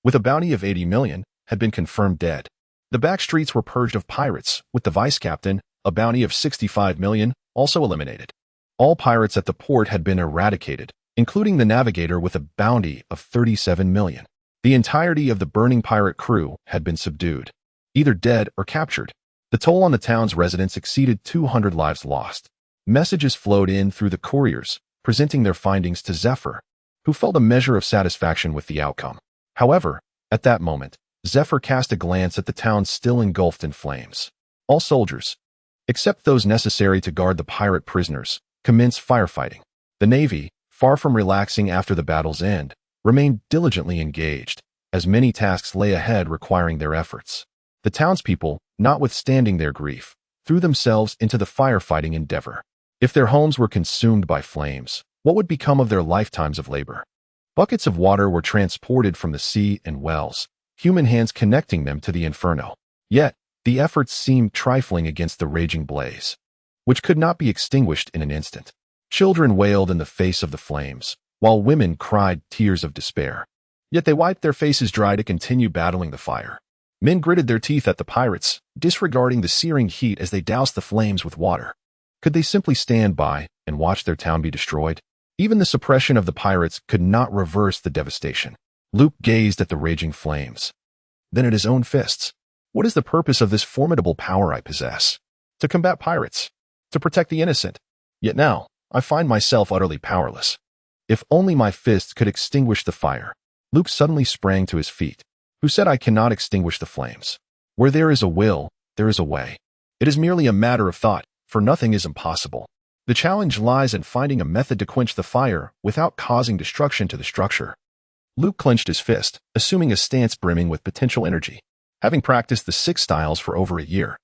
with a bounty of 80 million, had been confirmed dead. The back streets were purged of pirates, with the vice-captain, a bounty of 65 million, also eliminated. All pirates at the port had been eradicated, including the navigator with a bounty of 37 million. The entirety of the burning pirate crew had been subdued, either dead or captured. The toll on the town's residents exceeded 200 lives lost. Messages flowed in through the couriers, presenting their findings to Zephyr, who felt a measure of satisfaction with the outcome. However, at that moment, Zephyr cast a glance at the town still engulfed in flames. All soldiers, except those necessary to guard the pirate prisoners, commenced firefighting. The Navy, far from relaxing after the battle's end, remained diligently engaged, as many tasks lay ahead requiring their efforts. The townspeople, notwithstanding their grief, threw themselves into the firefighting endeavor. If their homes were consumed by flames, what would become of their lifetimes of labor? Buckets of water were transported from the sea and wells, human hands connecting them to the inferno. Yet, The efforts seemed trifling against the raging blaze, which could not be extinguished in an instant. Children wailed in the face of the flames, while women cried tears of despair. Yet they wiped their faces dry to continue battling the fire. Men gritted their teeth at the pirates, disregarding the searing heat as they doused the flames with water. Could they simply stand by and watch their town be destroyed? Even the suppression of the pirates could not reverse the devastation. Luke gazed at the raging flames, then at his own fists. What is the purpose of this formidable power I possess? To combat pirates, to protect the innocent. Yet now, I find myself utterly powerless. If only my fists could extinguish the fire. Luke suddenly sprang to his feet. Who said I cannot extinguish the flames? Where there is a will, there is a way. It is merely a matter of thought, for nothing is impossible. The challenge lies in finding a method to quench the fire without causing destruction to the structure. Luke clenched his fist, assuming a stance brimming with potential energy. Having practiced the 6 styles for over a year,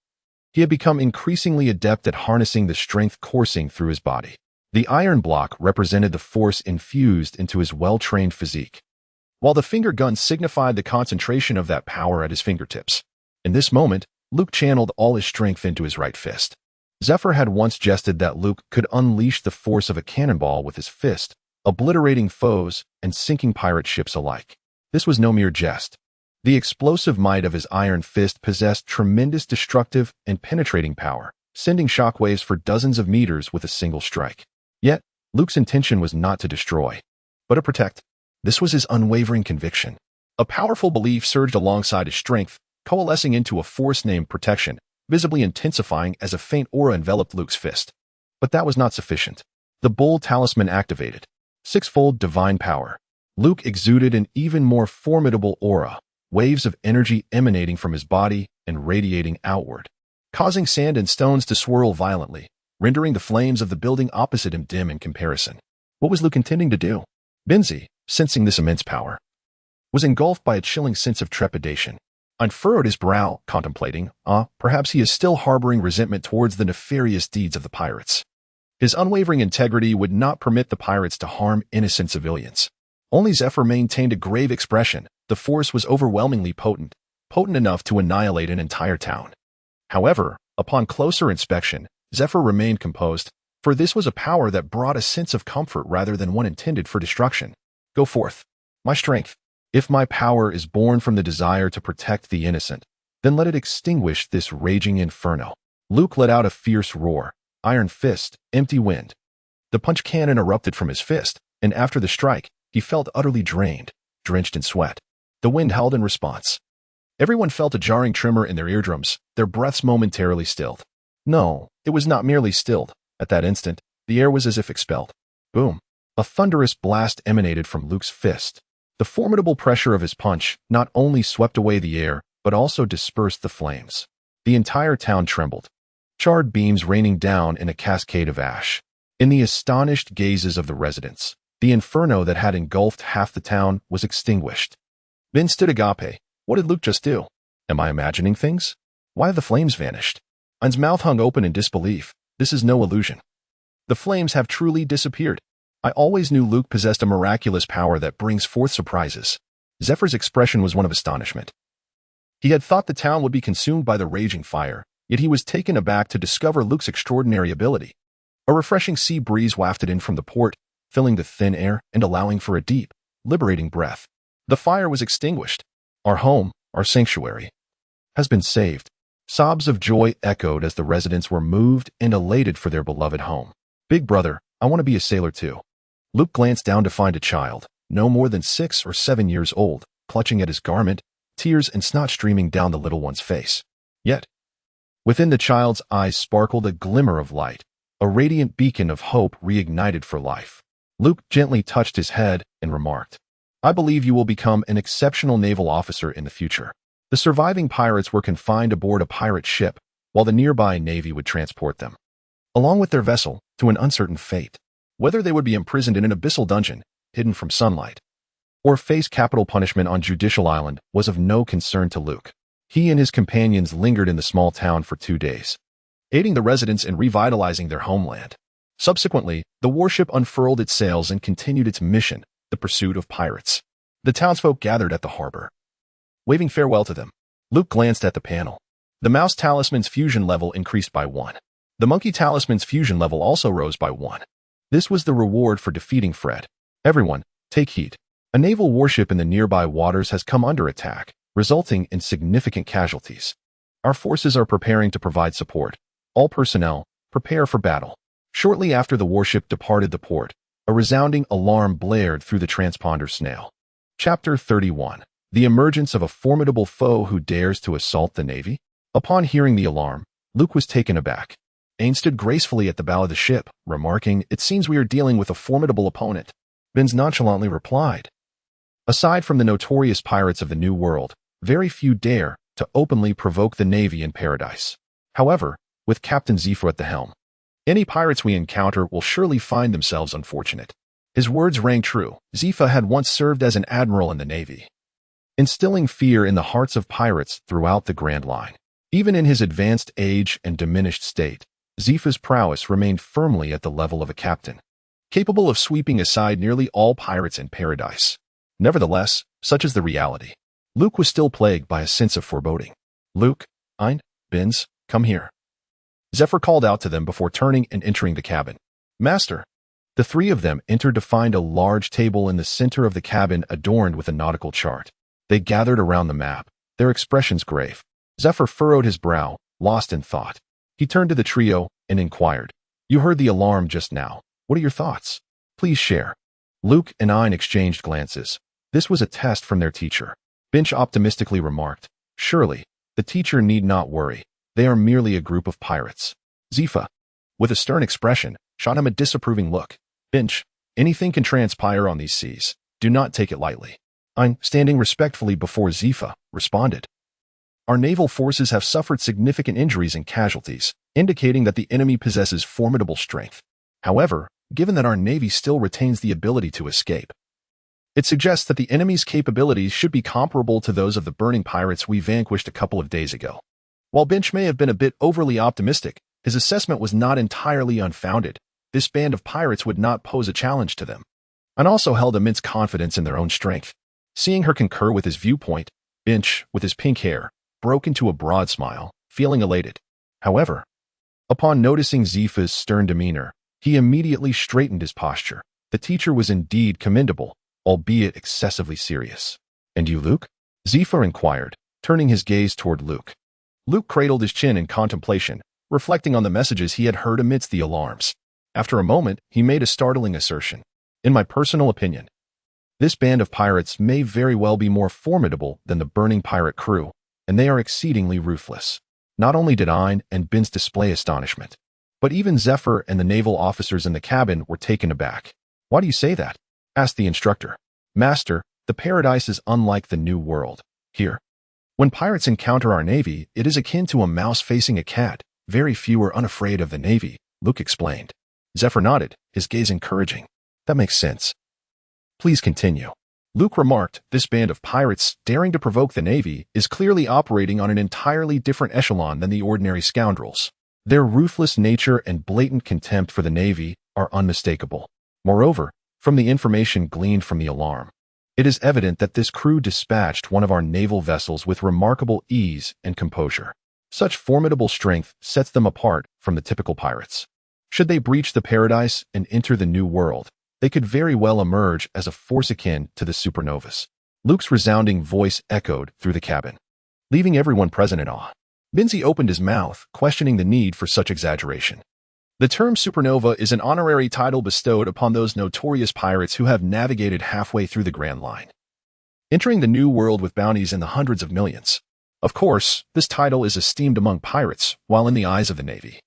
he had become increasingly adept at harnessing the strength coursing through his body. The iron block represented the force infused into his well-trained physique, while the finger gun signified the concentration of that power at his fingertips. In this moment, Luke channeled all his strength into his right fist. Zephyr had once jested that Luke could unleash the force of a cannonball with his fist, obliterating foes and sinking pirate ships alike. This was no mere jest. The explosive might of his iron fist possessed tremendous destructive and penetrating power, sending shockwaves for dozens of meters with a single strike. Yet, Luke's intention was not to destroy, but to protect. This was his unwavering conviction. A powerful belief surged alongside his strength, coalescing into a force named protection, visibly intensifying as a faint aura enveloped Luke's fist. But that was not sufficient. The bold talisman activated. 6-fold divine power. Luke exuded an even more formidable aura, waves of energy emanating from his body and radiating outward, causing sand and stones to swirl violently, rendering the flames of the building opposite him dim in comparison. What was Luke intending to do? Benzie, sensing this immense power, was engulfed by a chilling sense of trepidation. Unfurrowed his brow, contemplating, perhaps he is still harboring resentment towards the nefarious deeds of the pirates. His unwavering integrity would not permit the pirates to harm innocent civilians. Only Zephyr maintained a grave expression. The force was overwhelmingly potent enough to annihilate an entire town. However, upon closer inspection, Zephyr remained composed, for this was a power that brought a sense of comfort rather than one intended for destruction. Go forth, my strength. If my power is born from the desire to protect the innocent, then let it extinguish this raging inferno. Luke let out a fierce roar. Iron fist, empty wind. The punch cannon erupted from his fist, and after the strike, he felt utterly drained, drenched in sweat. The wind howled in response. Everyone felt a jarring tremor in their eardrums, their breaths momentarily stilled. No, it was not merely stilled. At that instant, the air was as if expelled. Boom. A thunderous blast emanated from Luke's fist. The formidable pressure of his punch not only swept away the air, but also dispersed the flames. The entire town trembled, charred beams raining down in a cascade of ash. In the astonished gazes of the residents, the inferno that had engulfed half the town was extinguished. Ben stood agape. What did Luke just do? Am I imagining things? Why have the flames vanished? Ein's mouth hung open in disbelief. This is no illusion. The flames have truly disappeared. I always knew Luke possessed a miraculous power that brings forth surprises. Zephyr's expression was one of astonishment. He had thought the town would be consumed by the raging fire, yet he was taken aback to discover Luke's extraordinary ability. A refreshing sea breeze wafted in from the port, filling the thin air and allowing for a deep, liberating breath. The fire was extinguished. Our home, our sanctuary, has been saved. Sobs of joy echoed as the residents were moved and elated for their beloved home. Big brother, I want to be a sailor too. Luke glanced down to find a child, no more than 6 or 7 years old, clutching at his garment, tears and snot streaming down the little one's face. Yet, within the child's eyes sparkled a glimmer of light, a radiant beacon of hope reignited for life. Luke gently touched his head and remarked, I believe you will become an exceptional naval officer in the future. The surviving pirates were confined aboard a pirate ship, while the nearby navy would transport them, along with their vessel, to an uncertain fate. Whether they would be imprisoned in an abyssal dungeon, hidden from sunlight, or face capital punishment on Judicial Island was of no concern to Luke. He and his companions lingered in the small town for 2 days, aiding the residents in revitalizing their homeland. Subsequently, the warship unfurled its sails and continued its mission, the pursuit of pirates. The townsfolk gathered at the harbor, waving farewell to them. Luke glanced at the panel. The mouse talisman's fusion level increased by 1. The monkey talisman's fusion level also rose by 1. This was the reward for defeating Fred. Everyone, take heed. A naval warship in the nearby waters has come under attack, resulting in significant casualties. Our forces are preparing to provide support. All personnel, prepare for battle. Shortly after the warship departed the port, a resounding alarm blared through the transponder snail. Chapter 31. The emergence of a formidable foe who dares to assault the Navy? Upon hearing the alarm, Luke was taken aback. Ain stood gracefully at the bow of the ship, remarking, "It seems we are dealing with a formidable opponent." Binns nonchalantly replied, "Aside from the notorious pirates of the New World, very few dare to openly provoke the Navy in paradise. However, with Captain Zephyr at the helm, any pirates we encounter will surely find themselves unfortunate." His words rang true. Zephyr had once served as an admiral in the Navy, instilling fear in the hearts of pirates throughout the Grand Line. Even in his advanced age and diminished state, Zephyr's prowess remained firmly at the level of a captain, capable of sweeping aside nearly all pirates in paradise. Nevertheless, such is the reality. Luke was still plagued by a sense of foreboding. "Luke, Ain, Binns, come here." Zephyr called out to them before turning and entering the cabin. "Master." The three of them entered to find a large table in the center of the cabin adorned with a nautical chart. They gathered around the map, their expressions grave. Zephyr furrowed his brow, lost in thought. He turned to the trio and inquired, "You heard the alarm just now. What are your thoughts? Please share." Luke and Ain exchanged glances. This was a test from their teacher. Binch optimistically remarked, "Surely, the teacher need not worry. They are merely a group of pirates." Zephyr, with a stern expression, shot him a disapproving look. "Binch, anything can transpire on these seas. Do not take it lightly." Ain, standing respectfully before Zephyr, responded, "Our naval forces have suffered significant injuries and casualties, indicating that the enemy possesses formidable strength. However, given that our Navy still retains the ability to escape, it suggests that the enemy's capabilities should be comparable to those of the burning pirates we vanquished a couple of days ago." While Binch may have been a bit overly optimistic, his assessment was not entirely unfounded. This band of pirates would not pose a challenge to them, and also held immense confidence in their own strength. Seeing her concur with his viewpoint, Binch, with his pink hair, broke into a broad smile, feeling elated. However, upon noticing Zephyr's stern demeanor, he immediately straightened his posture. The teacher was indeed commendable, albeit excessively serious. "And you, Luke?" Zephyr inquired, turning his gaze toward Luke. Luke cradled his chin in contemplation, reflecting on the messages he had heard amidst the alarms. After a moment, he made a startling assertion. "In my personal opinion, this band of pirates may very well be more formidable than the burning pirate crew, and they are exceedingly ruthless." Not only did Ain and Binns display astonishment, but even Zephyr and the naval officers in the cabin were taken aback. "Why do you say that?" asked the instructor. "Master, the paradise is unlike the New World. Here, when pirates encounter our Navy, it is akin to a mouse facing a cat. Very few are unafraid of the Navy," Luke explained. Zephyr nodded, his gaze encouraging. "That makes sense. Please continue." Luke remarked, "This band of pirates, daring to provoke the Navy, is clearly operating on an entirely different echelon than the ordinary scoundrels. Their ruthless nature and blatant contempt for the Navy are unmistakable. Moreover, from the information gleaned from the alarm, it is evident that this crew dispatched one of our naval vessels with remarkable ease and composure. Such formidable strength sets them apart from the typical pirates. Should they breach the paradise and enter the New World, they could very well emerge as a force akin to the supernovas." Luke's resounding voice echoed through the cabin, leaving everyone present in awe. Binns opened his mouth, questioning the need for such exaggeration. The term supernova is an honorary title bestowed upon those notorious pirates who have navigated halfway through the Grand Line, entering the New World with bounties in the hundreds of millions. Of course, this title is esteemed among pirates, while in the eyes of the Navy,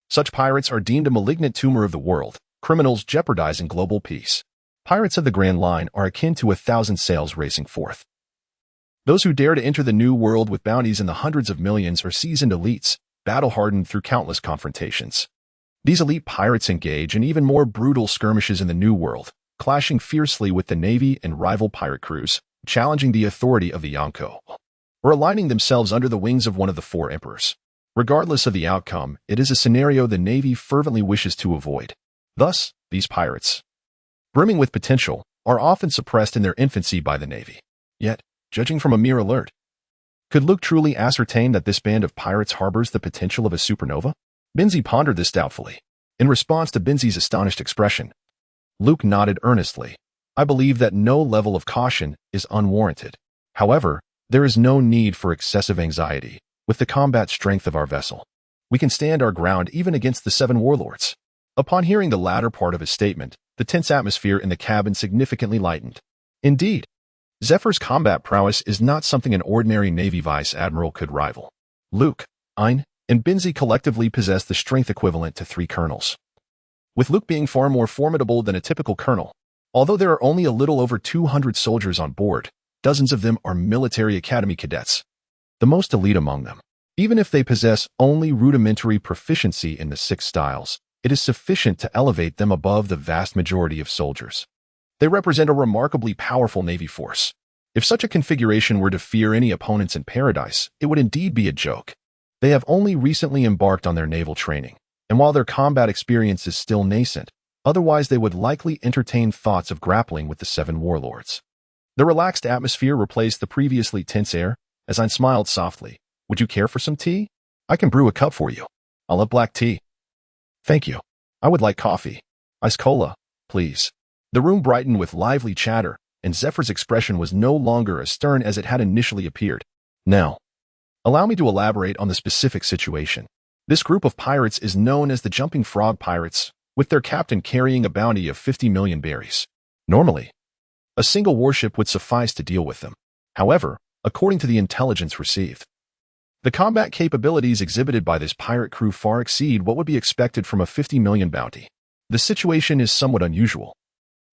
such pirates are deemed a malignant tumor of the world, criminals jeopardizing global peace. Pirates of the Grand Line are akin to 1,000 sails racing forth. Those who dare to enter the New World with bounties in the hundreds of millions are seasoned elites, battle-hardened through countless confrontations. These elite pirates engage in even more brutal skirmishes in the New World, clashing fiercely with the Navy and rival pirate crews, challenging the authority of the Yonko, or aligning themselves under the wings of one of the four emperors. Regardless of the outcome, it is a scenario the Navy fervently wishes to avoid. Thus, these pirates, brimming with potential, are often suppressed in their infancy by the Navy. Yet, judging from a mere alert, Could Luke truly ascertain that this band of pirates harbors the potential of a supernova? Binzi pondered this doubtfully. In response to Binzi's astonished expression, Luke nodded earnestly. I believe that no level of caution is unwarranted. However, there is no need for excessive anxiety. With the combat strength of our vessel, we can stand our ground even against the 7 warlords. Upon hearing the latter part of his statement, the tense atmosphere in the cabin significantly lightened. Indeed, Zephyr's combat prowess is not something an ordinary Navy Vice Admiral could rival. Luke, Ein, and Binzi collectively possess the strength equivalent to 3 colonels. With Luke being far more formidable than a typical colonel, although there are only a little over 200 soldiers on board, dozens of them are military academy cadets, the most elite among them. Even if they possess only rudimentary proficiency in the 6 styles, it is sufficient to elevate them above the vast majority of soldiers. They represent a remarkably powerful Navy force. If such a configuration were to fear any opponents in paradise, it would indeed be a joke. They have only recently embarked on their naval training, and while their combat experience is still nascent, otherwise they would likely entertain thoughts of grappling with the 7 warlords. The relaxed atmosphere replaced the previously tense air, as Ein smiled softly. Would you care for some tea? I can brew a cup for you. I'll have black tea. Thank you. I would like coffee. Ice cola, please. The room brightened with lively chatter, and Zephyr's expression was no longer as stern as it had initially appeared. Now, allow me to elaborate on the specific situation. This group of pirates is known as the Jumping Frog Pirates, with their captain carrying a bounty of 50 million berries. Normally, a single warship would suffice to deal with them. However, according to the intelligence received, the combat capabilities exhibited by this pirate crew far exceed what would be expected from a 50 million bounty. The situation is somewhat unusual,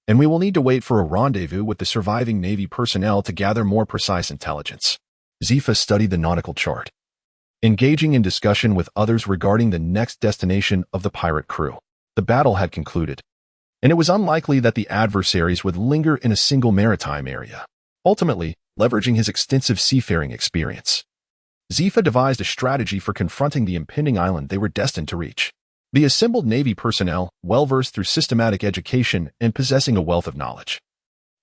and we will need to wait for a rendezvous with the surviving Navy personnel to gather more precise intelligence. Zifa studied the nautical chart, engaging in discussion with others regarding the next destination of the pirate crew. The battle had concluded, and it was unlikely that the adversaries would linger in a single maritime area. Ultimately, leveraging his extensive seafaring experience, Zifa devised a strategy for confronting the impending island they were destined to reach. The assembled Navy personnel, well-versed through systematic education and possessing a wealth of knowledge,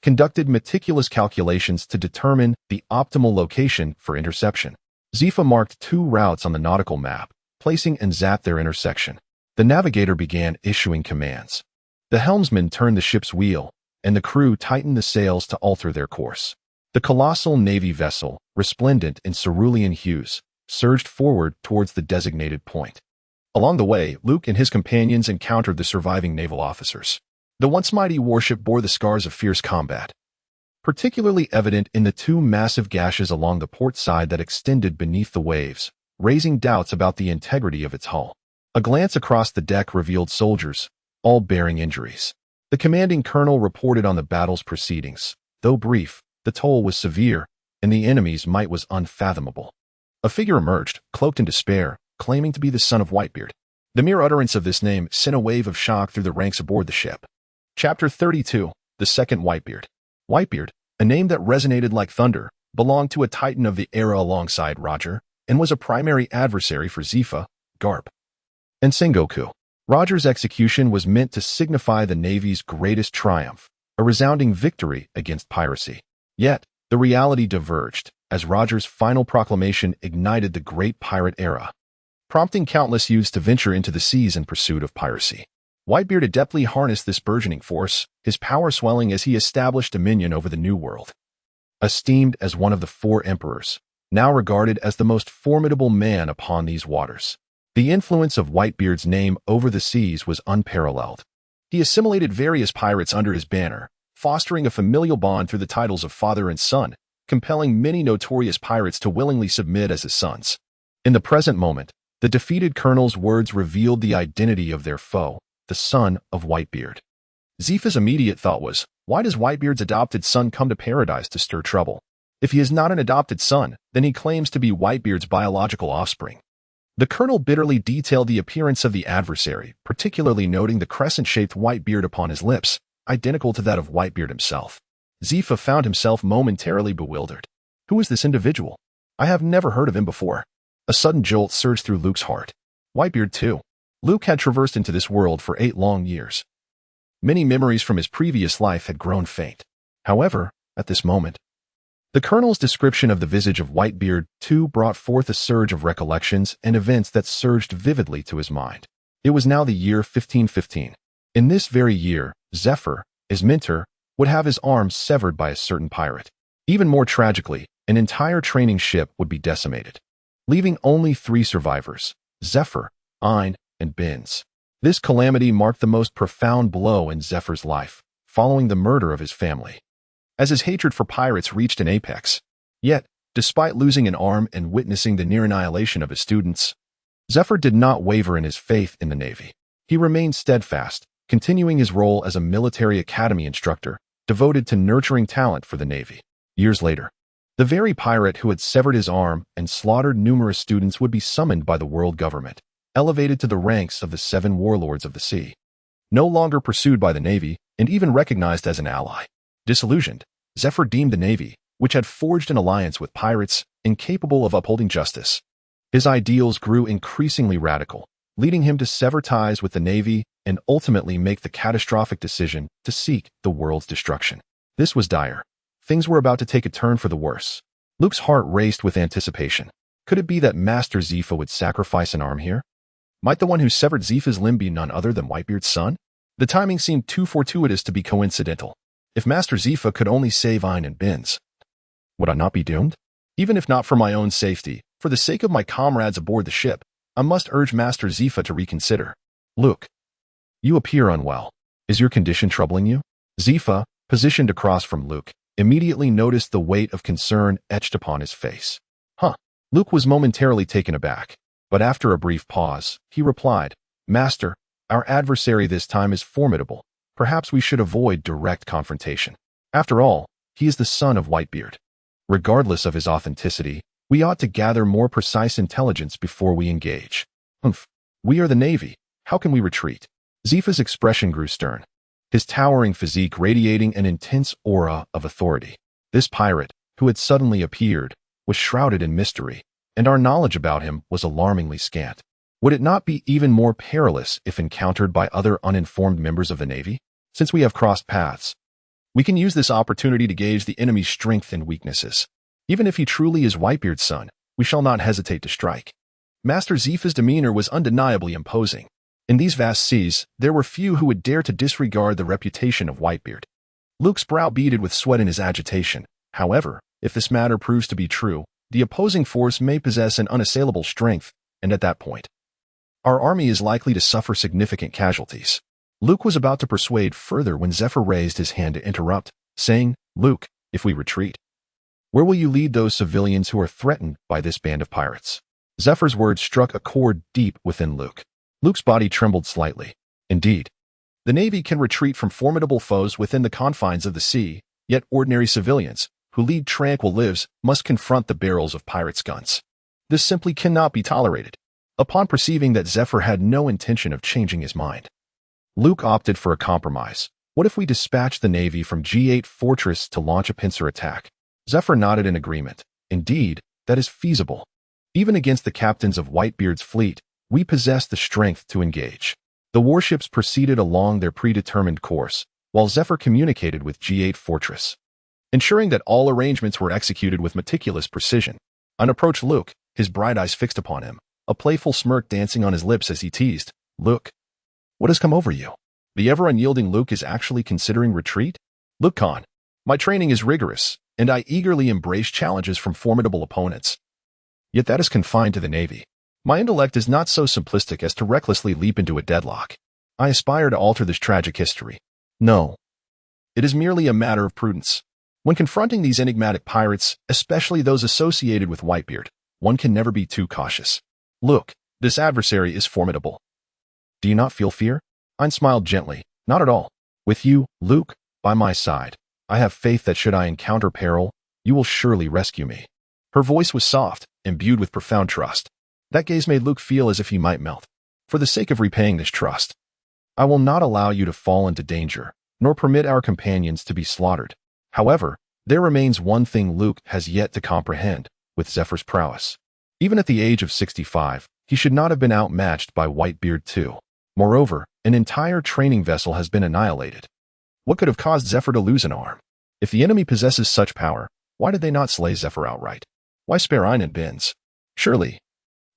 conducted meticulous calculations to determine the optimal location for interception. Zifa marked 2 routes on the nautical map, placing and zapped their intersection. The navigator began issuing commands. The helmsman turned the ship's wheel, and the crew tightened the sails to alter their course. The colossal Navy vessel, resplendent in cerulean hues, surged forward towards the designated point. Along the way, Luke and his companions encountered the surviving naval officers. The once mighty warship bore the scars of fierce combat, particularly evident in the 2 massive gashes along the port side that extended beneath the waves, raising doubts about the integrity of its hull. A glance across the deck revealed soldiers, all bearing injuries. The commanding colonel reported on the battle's proceedings. Though brief, the toll was severe, and the enemy's might was unfathomable. A figure emerged, cloaked in despair, claiming to be the son of Whitebeard. The mere utterance of this name sent a wave of shock through the ranks aboard the ship. Chapter 32, The Second Whitebeard. Whitebeard, a name that resonated like thunder, belonged to a titan of the era alongside Roger, and was a primary adversary for Zifa, Garp, and Sengoku. Roger's execution was meant to signify the Navy's greatest triumph, a resounding victory against piracy. Yet, the reality diverged, as Roger's final proclamation ignited the great pirate era, prompting countless youths to venture into the seas in pursuit of piracy. Whitebeard adeptly harnessed this burgeoning force, his power swelling as he established dominion over the New World. Esteemed as one of the 4 emperors, now regarded as the most formidable man upon these waters, the influence of Whitebeard's name over the seas was unparalleled. He assimilated various pirates under his banner, fostering a familial bond through the titles of father and son, compelling many notorious pirates to willingly submit as his sons. In the present moment, the defeated colonel's words revealed the identity of their foe, the son of Whitebeard. Zifa's immediate thought was, why does Whitebeard's adopted son come to paradise to stir trouble? If he is not an adopted son, then he claims to be Whitebeard's biological offspring. The colonel bitterly detailed the appearance of the adversary, particularly noting the crescent-shaped white beard upon his lips, identical to that of Whitebeard himself. Zifa found himself momentarily bewildered. Who is this individual? I have never heard of him before. A sudden jolt surged through Luke's heart. Whitebeard too. Luke had traversed into this world for 8 long years. Many memories from his previous life had grown faint. However, at this moment, The colonel's description of the visage of Whitebeard, too, brought forth a surge of recollections and events that surged vividly to his mind. It was now the year 1515. In this very year, Zephyr, his mentor, would have his arms severed by a certain pirate. Even more tragically, an entire training ship would be decimated, leaving only 3 survivors: Zephyr, Ein, and Benz. This calamity marked the most profound blow in Zephyr's life, following the murder of his family, as his hatred for pirates reached an apex. Yet, despite losing an arm and witnessing the near annihilation of his students, Zephyr did not waver in his faith in the Navy. He remained steadfast, continuing his role as a military academy instructor, devoted to nurturing talent for the Navy. Years later, the very pirate who had severed his arm and slaughtered numerous students would be summoned by the world government, elevated to the ranks of the 7 warlords of the sea. No longer pursued by the Navy, and even recognized as an ally. Disillusioned, Zephyr deemed the Navy, which had forged an alliance with pirates, incapable of upholding justice. His ideals grew increasingly radical, leading him to sever ties with the Navy and ultimately make the catastrophic decision to seek the world's destruction. This was dire. Things were about to take a turn for the worse. Luke's heart raced with anticipation. Could it be that Master Zephyr would sacrifice an arm here? Might the one who severed Zephyr's limb be none other than Whitebeard's son? The timing seemed too fortuitous to be coincidental. If Master Zephyr could only save Ein and Benz, would I not be doomed? Even if not for my own safety, for the sake of my comrades aboard the ship, I must urge Master Zephyr to reconsider. Luke, you appear unwell. Is your condition troubling you? Zephyr, positioned across from Luke, immediately noticed the weight of concern etched upon his face. Luke was momentarily taken aback, but after a brief pause, he replied, Master, our adversary this time is formidable. Perhaps we should avoid direct confrontation. After all, he is the son of Whitebeard. Regardless of his authenticity, we ought to gather more precise intelligence before we engage. We are the Navy. How can we retreat? Zephyr's expression grew stern, his towering physique radiating an intense aura of authority. This pirate, who had suddenly appeared, was shrouded in mystery, and our knowledge about him was alarmingly scant. Would it not be even more perilous if encountered by other uninformed members of the Navy? Since we have crossed paths, we can use this opportunity to gauge the enemy's strength and weaknesses. Even if he truly is Whitebeard's son, we shall not hesitate to strike. Master Zephyr's demeanor was undeniably imposing. In these vast seas, there were few who would dare to disregard the reputation of Whitebeard. Luke's brow beaded with sweat in his agitation. However, if this matter proves to be true, the opposing force may possess an unassailable strength, and at that point, our army is likely to suffer significant casualties. Luke was about to persuade further when Zephyr raised his hand to interrupt, saying, Luke, if we retreat, where will you lead those civilians who are threatened by this band of pirates? Zephyr's words struck a chord deep within Luke. Luke's body trembled slightly. Indeed, the Navy can retreat from formidable foes within the confines of the sea, yet ordinary civilians, who lead tranquil lives, must confront the barrels of pirates' guns. This simply cannot be tolerated. Upon perceiving that Zephyr had no intention of changing his mind, Luke opted for a compromise. What if we dispatch the Navy from G8 Fortress to launch a pincer attack? Zephyr nodded in agreement. Indeed, that is feasible. Even against the captains of Whitebeard's fleet, we possess the strength to engage. The warships proceeded along their predetermined course, while Zephyr communicated with G8 Fortress, ensuring that all arrangements were executed with meticulous precision. On approach Luke, his bright eyes fixed upon him, a playful smirk dancing on his lips as he teased, Luke, what has come over you? The ever-unyielding Luke is actually considering retreat? Look, Khan, my training is rigorous, and I eagerly embrace challenges from formidable opponents. Yet that is confined to the Navy. My intellect is not so simplistic as to recklessly leap into a deadlock. I aspire to alter this tragic history. No. It is merely a matter of prudence. When confronting these enigmatic pirates, especially those associated with Whitebeard, one can never be too cautious. Look, this adversary is formidable. Do you not feel fear? Ein smiled gently. Not at all. With you, Luke, by my side, I have faith that should I encounter peril, you will surely rescue me. Her voice was soft, imbued with profound trust. That gaze made Luke feel as if he might melt. For the sake of repaying this trust, I will not allow you to fall into danger, nor permit our companions to be slaughtered. However, there remains one thing Luke has yet to comprehend with Zephyr's prowess. Even at the age of 65, he should not have been outmatched by Whitebeard too. Moreover, an entire training vessel has been annihilated. What could have caused Zephyr to lose an arm? If the enemy possesses such power, Why did they not slay Zephyr outright? Why spare Ein and Binz? Surely,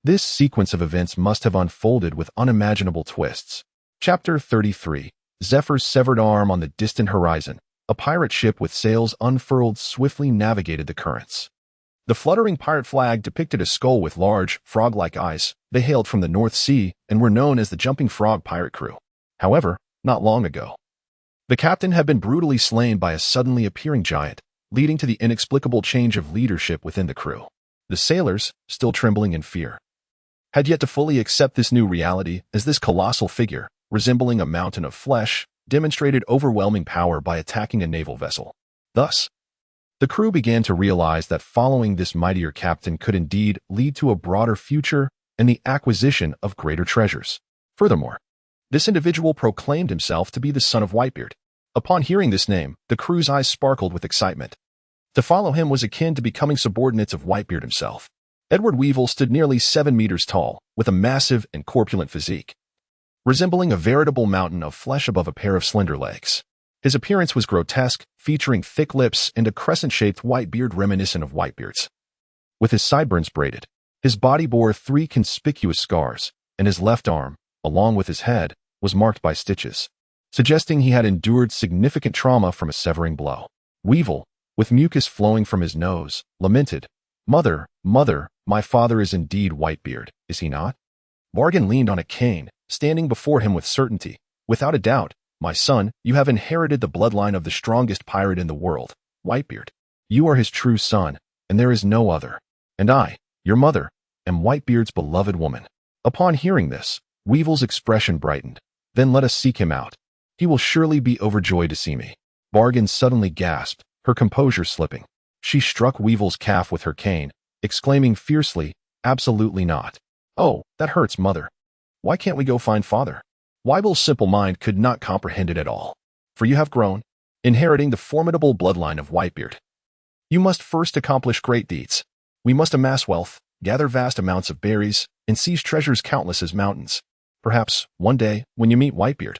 this sequence of events must have unfolded with unimaginable twists. Chapter 33. Zephyr's severed arm on the distant horizon. A pirate ship with sails unfurled swiftly navigated the currents. The fluttering pirate flag depicted a skull with large, frog-like eyes. They hailed from the North Sea and were known as the Jumping Frog pirate crew. However, not long ago, the captain had been brutally slain by a suddenly appearing giant, leading to the inexplicable change of leadership within the crew. The sailors, still trembling in fear, had yet to fully accept this new reality, as this colossal figure, resembling a mountain of flesh, demonstrated overwhelming power by attacking a naval vessel. Thus, the crew began to realize that following this mightier captain could indeed lead to a broader future and the acquisition of greater treasures. Furthermore, this individual proclaimed himself to be the son of Whitebeard. Upon hearing this name, the crew's eyes sparkled with excitement. To follow him was akin to becoming subordinates of Whitebeard himself. Edward Weevil stood nearly 7 meters tall, with a massive and corpulent physique, resembling a veritable mountain of flesh above a pair of slender legs. His appearance was grotesque, featuring thick lips and a crescent-shaped white beard reminiscent of Whitebeard's. With his sideburns braided, his body bore 3 conspicuous scars, and his left arm, along with his head, was marked by stitches, suggesting he had endured significant trauma from a severing blow. Weevil, with mucus flowing from his nose, lamented, "Mother, mother, my father is indeed Whitebeard, is he not?" Bargain leaned on a cane, standing before him with certainty. "Without a doubt, my son, you have inherited the bloodline of the strongest pirate in the world, Whitebeard. You are his true son, and there is no other. And I, your mother, am Whitebeard's beloved woman." Upon hearing this, Weevil's expression brightened. "Then let us seek him out. He will surely be overjoyed to see me." Bargain suddenly gasped, her composure slipping. She struck Weevil's calf with her cane, exclaiming fiercely, "Absolutely not. Oh, that hurts, mother. Why can't we go find father?" Weevil's simple mind could not comprehend it at all. "For you have grown, inheriting the formidable bloodline of Whitebeard. You must first accomplish great deeds. We must amass wealth, gather vast amounts of berries, and seize treasures countless as mountains. Perhaps, one day, when you meet Whitebeard,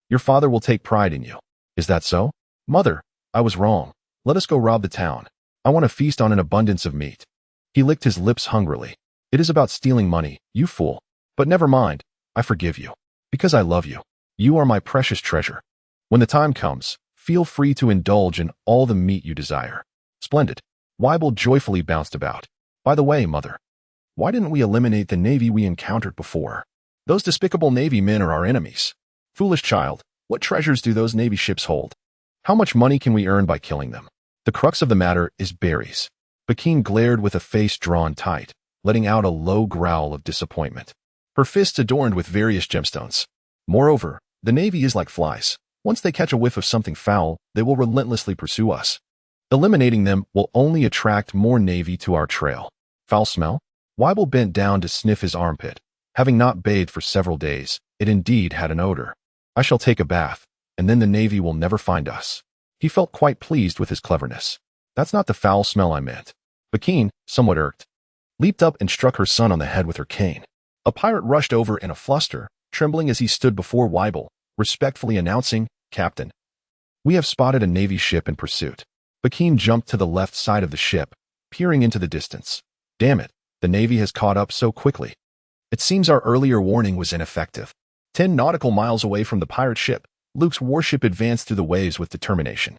your father will take pride in you. Is that so?" "Mother, I was wrong. Let us go rob the town. I want to feast on an abundance of meat." He licked his lips hungrily. "It is about stealing money, you fool. But never mind, I forgive you. Because I love you. You are my precious treasure. When the time comes, feel free to indulge in all the meat you desire." "Splendid." Weevil joyfully bounced about. "By the way, mother, why didn't we eliminate the navy we encountered before? Those despicable navy men are our enemies." "Foolish child, what treasures do those navy ships hold? How much money can we earn by killing them? The crux of the matter is berries." Bakine glared with a face drawn tight, letting out a low growl of disappointment. Her fists adorned with various gemstones. "Moreover, the navy is like flies. Once they catch a whiff of something foul, they will relentlessly pursue us. Eliminating them will only attract more navy to our trail." "Foul smell?" Weevil bent down to sniff his armpit. Having not bathed for several days, it indeed had an odor. "I shall take a bath, and then the navy will never find us." He felt quite pleased with his cleverness. "That's not the foul smell I meant." Bakine, somewhat irked, leaped up and struck her son on the head with her cane. A pirate rushed over in a fluster, trembling as he stood before Weevil, respectfully announcing, "Captain, we have spotted a navy ship in pursuit." Bakine jumped to the left side of the ship, peering into the distance. "Damn it, the navy has caught up so quickly. It seems our earlier warning was ineffective." 10 nautical miles away from the pirate ship, Luke's warship advanced through the waves with determination.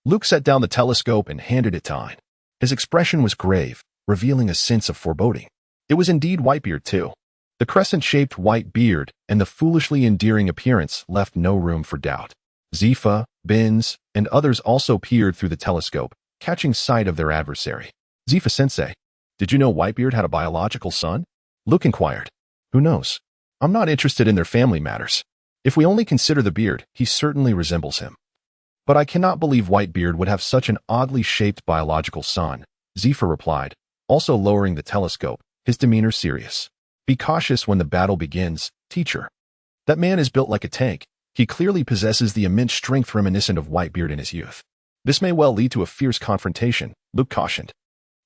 Luke set down the telescope and handed it to Ein. His expression was grave, revealing a sense of foreboding. It was indeed Whitebeard, too. The crescent-shaped white beard and the foolishly endearing appearance left no room for doubt. Zephyr, Binz, and others also peered through the telescope, catching sight of their adversary. "Zephyr-sensei, did you know Whitebeard had a biological son?" Luke inquired. "Who knows? I'm not interested in their family matters. If we only consider the beard, he certainly resembles him. But I cannot believe Whitebeard would have such an oddly shaped biological son," Zephyr replied, also lowering the telescope, his demeanor serious. "Be cautious when the battle begins, teacher. That man is built like a tank. He clearly possesses the immense strength reminiscent of Whitebeard in his youth. This may well lead to a fierce confrontation," Luke cautioned.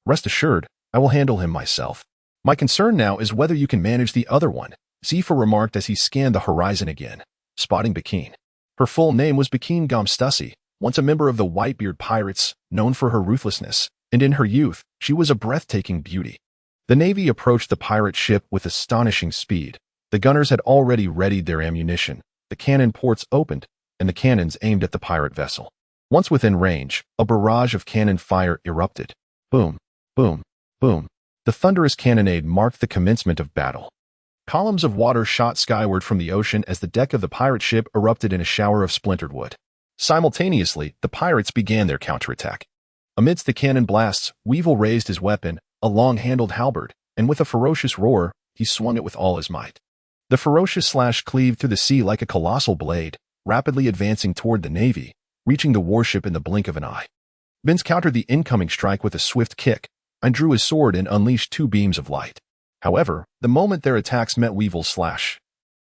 "Rest assured, I will handle him myself. My concern now is whether you can manage the other one," Zephyr remarked as he scanned the horizon again, spotting Bakine. Her full name was Bakine Gomstussy, once a member of the Whitebeard Pirates, known for her ruthlessness, and in her youth, she was a breathtaking beauty. The Navy approached the pirate ship with astonishing speed. The gunners had already readied their ammunition, the cannon ports opened, and the cannons aimed at the pirate vessel. Once within range, a barrage of cannon fire erupted. Boom, boom, boom. The thunderous cannonade marked the commencement of battle. Columns of water shot skyward from the ocean as the deck of the pirate ship erupted in a shower of splintered wood. Simultaneously, the pirates began their counterattack. Amidst the cannon blasts, Weevil raised his weapon, a long-handled halberd, and with a ferocious roar, he swung it with all his might. The ferocious slash cleaved through the sea like a colossal blade, rapidly advancing toward the Navy, reaching the warship in the blink of an eye. Vince countered the incoming strike with a swift kick, and drew his sword and unleashed two beams of light. However, the moment their attacks met Weevil's slash,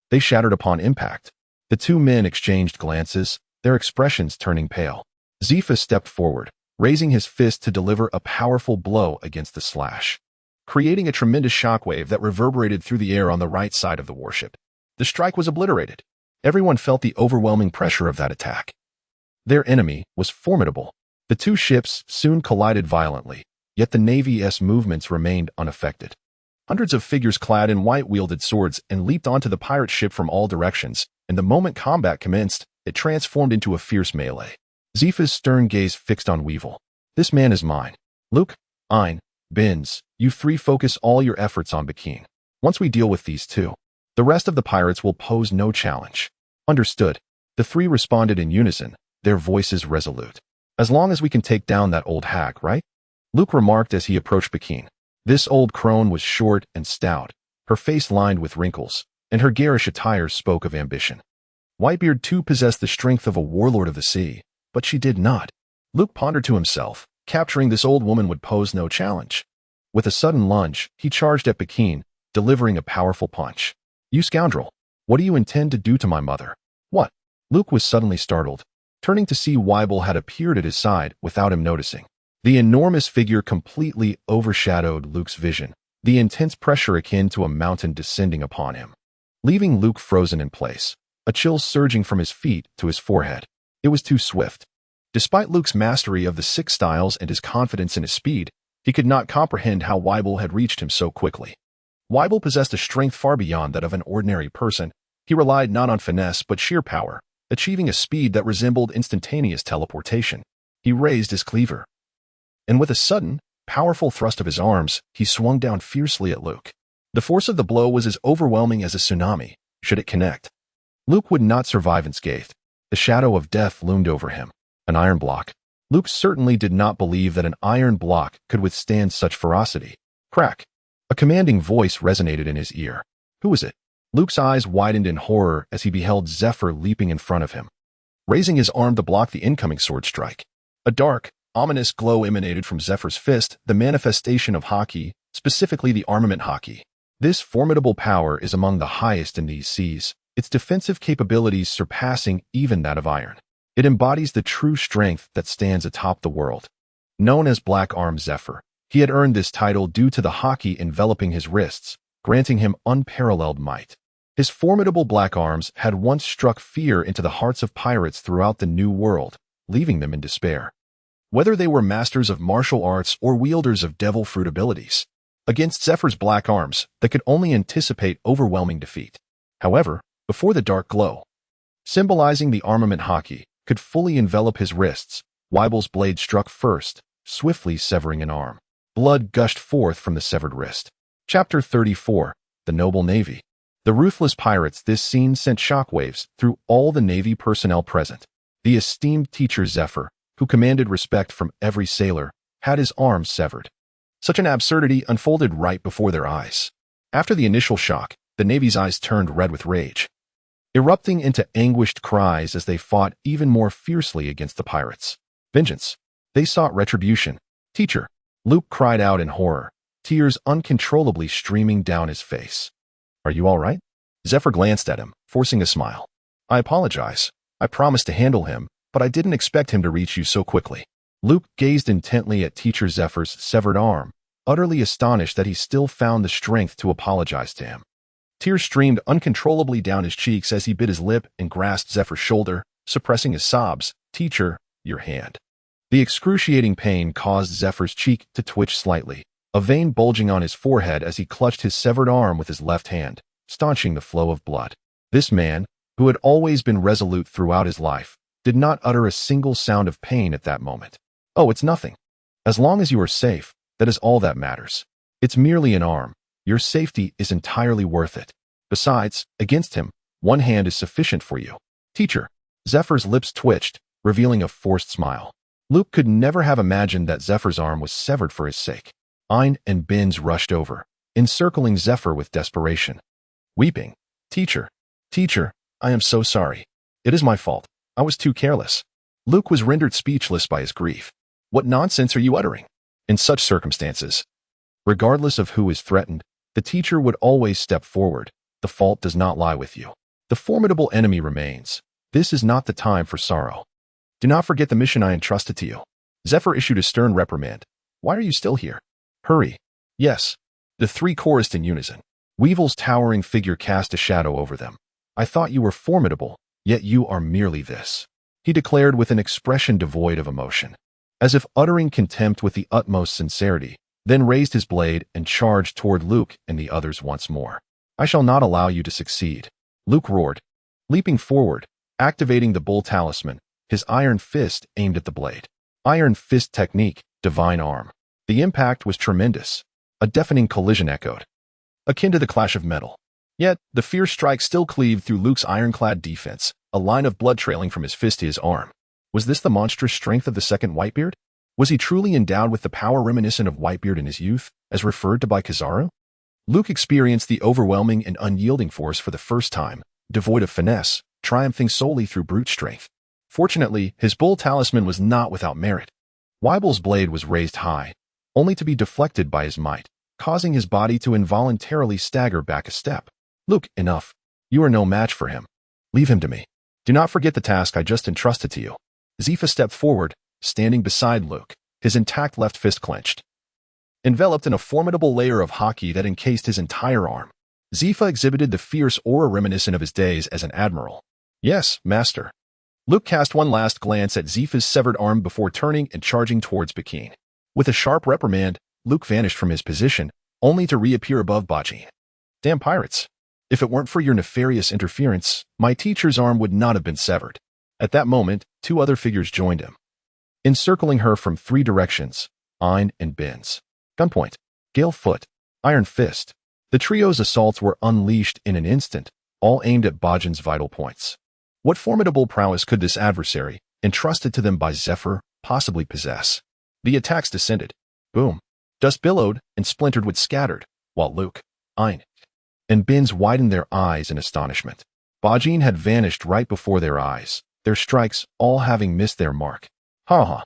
they shattered upon impact. The two men exchanged glances, their expressions turning pale. Zephas stepped forward, raising his fist to deliver a powerful blow against the slash, creating a tremendous shockwave that reverberated through the air on the right side of the warship. The strike was obliterated. Everyone felt the overwhelming pressure of that attack. Their enemy was formidable. The two ships soon collided violently, yet the Navy's movements remained unaffected. Hundreds of figures clad in white wielded swords and leaped onto the pirate ship from all directions, and the moment combat commenced, it transformed into a fierce melee. Zephas' stern gaze fixed on Weevil. This man is mine. Luke, Ein, Binz, you three focus all your efforts on Bakine. Once we deal with these two, the rest of the pirates will pose no challenge. Understood. The three responded in unison, their voices resolute. As long as we can take down that old hag, right? Luke remarked as he approached Bakine. This old crone was short and stout, her face lined with wrinkles, and her garish attire spoke of ambition. Whitebeard too possessed the strength of a warlord of the sea, but she did not. Luke pondered to himself, capturing this old woman would pose no challenge. With a sudden lunge, he charged at Bakine, delivering a powerful punch. You scoundrel! What do you intend to do to my mother? What? Luke was suddenly startled, turning to see Weevil had appeared at his side without him noticing. The enormous figure completely overshadowed Luke's vision, the intense pressure akin to a mountain descending upon him, leaving Luke frozen in place, a chill surging from his feet to his forehead. It was too swift. Despite Luke's mastery of the six styles and his confidence in his speed, he could not comprehend how Weevil had reached him so quickly. Weevil possessed a strength far beyond that of an ordinary person. He relied not on finesse but sheer power, achieving a speed that resembled instantaneous teleportation. He raised his cleaver, and with a sudden, powerful thrust of his arms, he swung down fiercely at Luke. The force of the blow was as overwhelming as a tsunami, should it connect. Luke would not survive unscathed. The shadow of death loomed over him. An iron block. Luke certainly did not believe that an iron block could withstand such ferocity. Crack. A commanding voice resonated in his ear. Who was it? Luke's eyes widened in horror as he beheld Zephyr leaping in front of him, raising his arm to block the incoming sword strike. A dark, ominous glow emanated from Zephyr's fist, the manifestation of Haki, specifically the armament Haki. This formidable power is among the highest in these seas, its defensive capabilities surpassing even that of iron. It embodies the true strength that stands atop the world. Known as Black Arm Zephyr, he had earned this title due to the Haki enveloping his wrists, granting him unparalleled might. His formidable black arms had once struck fear into the hearts of pirates throughout the New World, leaving them in despair. Whether they were masters of martial arts or wielders of devil fruit abilities, against Zephyr's black arms that could only anticipate overwhelming defeat. However, before the dark glow, symbolizing the armament Haki, could fully envelop his wrists, Weevil's blade struck first, swiftly severing an arm. Blood gushed forth from the severed wrist. Chapter 34. The Noble Navy. The ruthless pirates. This scene sent shockwaves through all the Navy personnel present. The esteemed teacher Zephyr, who commanded respect from every sailor, had his arms severed. Such an absurdity unfolded right before their eyes. After the initial shock, the Navy's eyes turned red with rage, erupting into anguished cries as they fought even more fiercely against the pirates. Vengeance. They sought retribution. Teacher. Luke cried out in horror, tears uncontrollably streaming down his face. Are you all right? Zephyr glanced at him, forcing a smile. I apologize. I promised to handle him, but I didn't expect him to reach you so quickly. Luke gazed intently at Teacher Zephyr's severed arm, utterly astonished that he still found the strength to apologize to him. Tears streamed uncontrollably down his cheeks as he bit his lip and grasped Zephyr's shoulder, suppressing his sobs. Teacher, your hand. The excruciating pain caused Zephyr's cheek to twitch slightly, a vein bulging on his forehead as he clutched his severed arm with his left hand, staunching the flow of blood. This man, who had always been resolute throughout his life, did not utter a single sound of pain at that moment. Oh, it's nothing. As long as you are safe, that is all that matters. It's merely an arm. Your safety is entirely worth it. Besides, against him, one hand is sufficient for you. Teacher. Zephyr's lips twitched, revealing a forced smile. Luke could never have imagined that Zephyr's arm was severed for his sake. Ayn and Binz rushed over, encircling Zephyr with desperation. Weeping. Teacher. Teacher, I am so sorry. It is my fault. I was too careless. Luke was rendered speechless by his grief. What nonsense are you uttering? In such circumstances, regardless of who is threatened, the teacher would always step forward. The fault does not lie with you. The formidable enemy remains. This is not the time for sorrow. Do not forget the mission I entrusted to you. Zephyr issued a stern reprimand. Why are you still here? Hurry. Yes. The three chorused in unison. Weevil's towering figure cast a shadow over them. I thought you were formidable, yet you are merely this, he declared with an expression devoid of emotion, as if uttering contempt with the utmost sincerity, then raised his blade and charged toward Luke and the others once more. I shall not allow you to succeed, Luke roared, leaping forward, activating the bull talisman, his iron fist aimed at the blade. Iron fist technique, divine arm. The impact was tremendous. A deafening collision echoed, akin to the clash of metal. Yet, the fierce strike still cleaved through Luke's ironclad defense, a line of blood trailing from his fist to his arm. Was this the monstrous strength of the second Whitebeard? Was he truly endowed with the power reminiscent of Whitebeard in his youth, as referred to by Kizaru? Luke experienced the overwhelming and unyielding force for the first time, devoid of finesse, triumphing solely through brute strength. Fortunately, his bull talisman was not without merit. Weibel's blade was raised high, only to be deflected by his might, causing his body to involuntarily stagger back a step. Luke, enough. You are no match for him. Leave him to me. Do not forget the task I just entrusted to you. Zephyr stepped forward, standing beside Luke, his intact left fist clenched, enveloped in a formidable layer of haki that encased his entire arm. Zephyr exhibited the fierce aura reminiscent of his days as an admiral. Yes, master. Luke cast one last glance at Zephyr's severed arm before turning and charging towards Bakine. With a sharp reprimand, Luke vanished from his position, only to reappear above Bajin. Damn pirates. If it weren't for your nefarious interference, my teacher's arm would not have been severed. At that moment, two other figures joined him, encircling her from three directions, Ayn and Binz. Gunpoint, Gale Foot, Iron Fist. The trio's assaults were unleashed in an instant, all aimed at Bajin's vital points. What formidable prowess could this adversary, entrusted to them by Zephyr, possibly possess? The attacks descended. Boom. Dust billowed and splintered wood scattered, while Luke, Ayn, and Binz widened their eyes in astonishment. Bajin had vanished right before their eyes, their strikes all having missed their mark. Ha ha.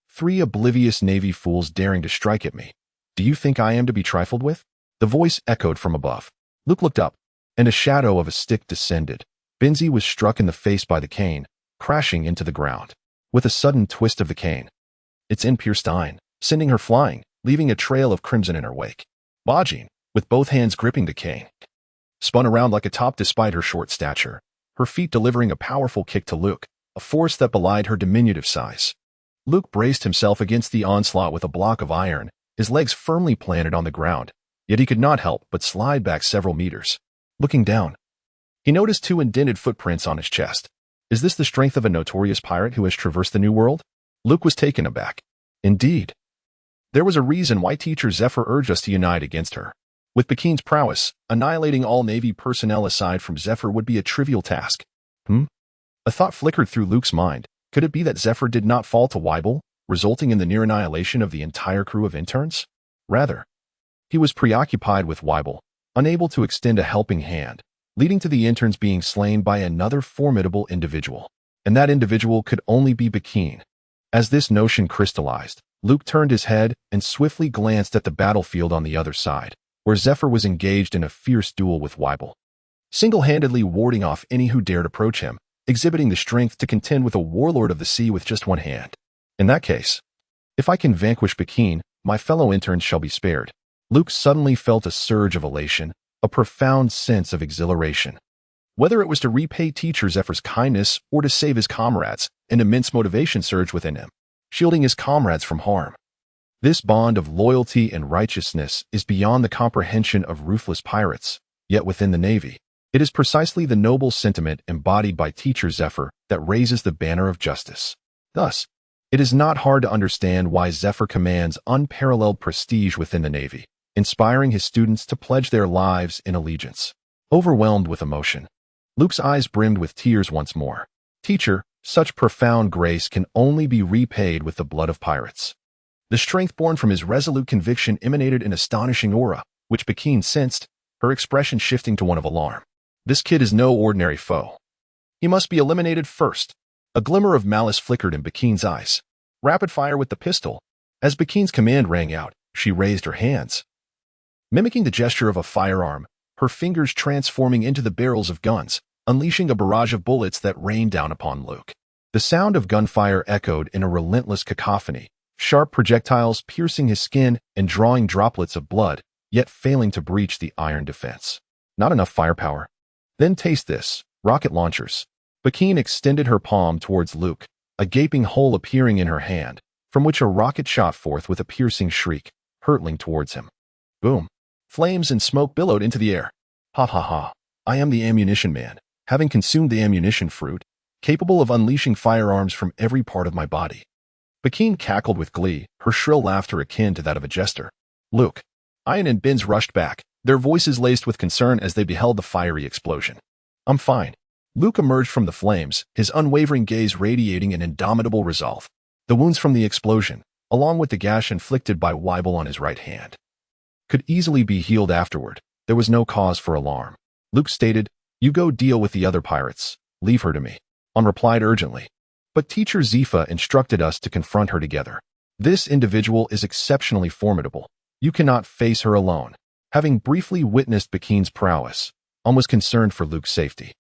3 oblivious navy fools daring to strike at me. Do you think I am to be trifled with? The voice echoed from above. Luke looked up, and a shadow of a stick descended. Binz was struck in the face by the cane, crashing into the ground. With a sudden twist of the cane, its end pierced Ayn, sending her flying, leaving a trail of crimson in her wake. Bajin, with both hands gripping the cane, spun around like a top despite her short stature, her feet delivering a powerful kick to Luke, a force that belied her diminutive size. Luke braced himself against the onslaught with a block of iron, his legs firmly planted on the ground, yet he could not help but slide back several meters. Looking down, he noticed 2 indented footprints on his chest. Is this the strength of a notorious pirate who has traversed the New World? Luke was taken aback. Indeed. There was a reason why teacher Zephyr urged us to unite against her. With Bakine's prowess, annihilating all Navy personnel aside from Zephyr would be a trivial task. A thought flickered through Luke's mind. Could it be that Zephyr did not fall to Weibel, resulting in the near annihilation of the entire crew of interns? Rather, he was preoccupied with Weibel, unable to extend a helping hand, leading to the interns being slain by another formidable individual. And that individual could only be Bakine. As this notion crystallized, Luke turned his head and swiftly glanced at the battlefield on the other side, where Zephyr was engaged in a fierce duel with Weibel, single-handedly warding off any who dared approach him, exhibiting the strength to contend with a warlord of the sea with just one hand. In that case, if I can vanquish Bakine, my fellow interns shall be spared. Luke suddenly felt a surge of elation, a profound sense of exhilaration. Whether it was to repay teacher Zephyr's kindness or to save his comrades, and immense motivation surged within him, shielding his comrades from harm. This bond of loyalty and righteousness is beyond the comprehension of ruthless pirates, yet within the Navy, it is precisely the noble sentiment embodied by Teacher Zephyr that raises the banner of justice. Thus, it is not hard to understand why Zephyr commands unparalleled prestige within the Navy, inspiring his students to pledge their lives in allegiance. Overwhelmed with emotion, Luke's eyes brimmed with tears once more. Teacher, such profound grace can only be repaid with the blood of pirates. The strength born from his resolute conviction emanated an astonishing aura, which Bakine sensed, her expression shifting to one of alarm. This kid is no ordinary foe. He must be eliminated first. A glimmer of malice flickered in Bakine's eyes. Rapid fire with the pistol. As Bakine's command rang out, she raised her hands. Mimicking the gesture of a firearm, her fingers transforming into the barrels of guns, unleashing a barrage of bullets that rained down upon Luke. The sound of gunfire echoed in a relentless cacophony, sharp projectiles piercing his skin and drawing droplets of blood, yet failing to breach the iron defense. Not enough firepower. Then taste this, rocket launchers. Bakine extended her palm towards Luke, a gaping hole appearing in her hand, from which a rocket shot forth with a piercing shriek, hurtling towards him. Boom. Flames and smoke billowed into the air. Ha ha ha. I am the ammunition man, having consumed the ammunition fruit, capable of unleashing firearms from every part of my body. Bakine cackled with glee, her shrill laughter akin to that of a jester. Luke. Ian and Binz rushed back, their voices laced with concern as they beheld the fiery explosion. I'm fine. Luke emerged from the flames, his unwavering gaze radiating an indomitable resolve. The wounds from the explosion, along with the gash inflicted by Weibel on his right hand, could easily be healed afterward. There was no cause for alarm. Luke stated, You go deal with the other pirates. Leave her to me. On replied urgently. But Teacher Zephyr instructed us to confront her together. This individual is exceptionally formidable. You cannot face her alone. Having briefly witnessed Bakine's prowess, was concerned for Luke's safety.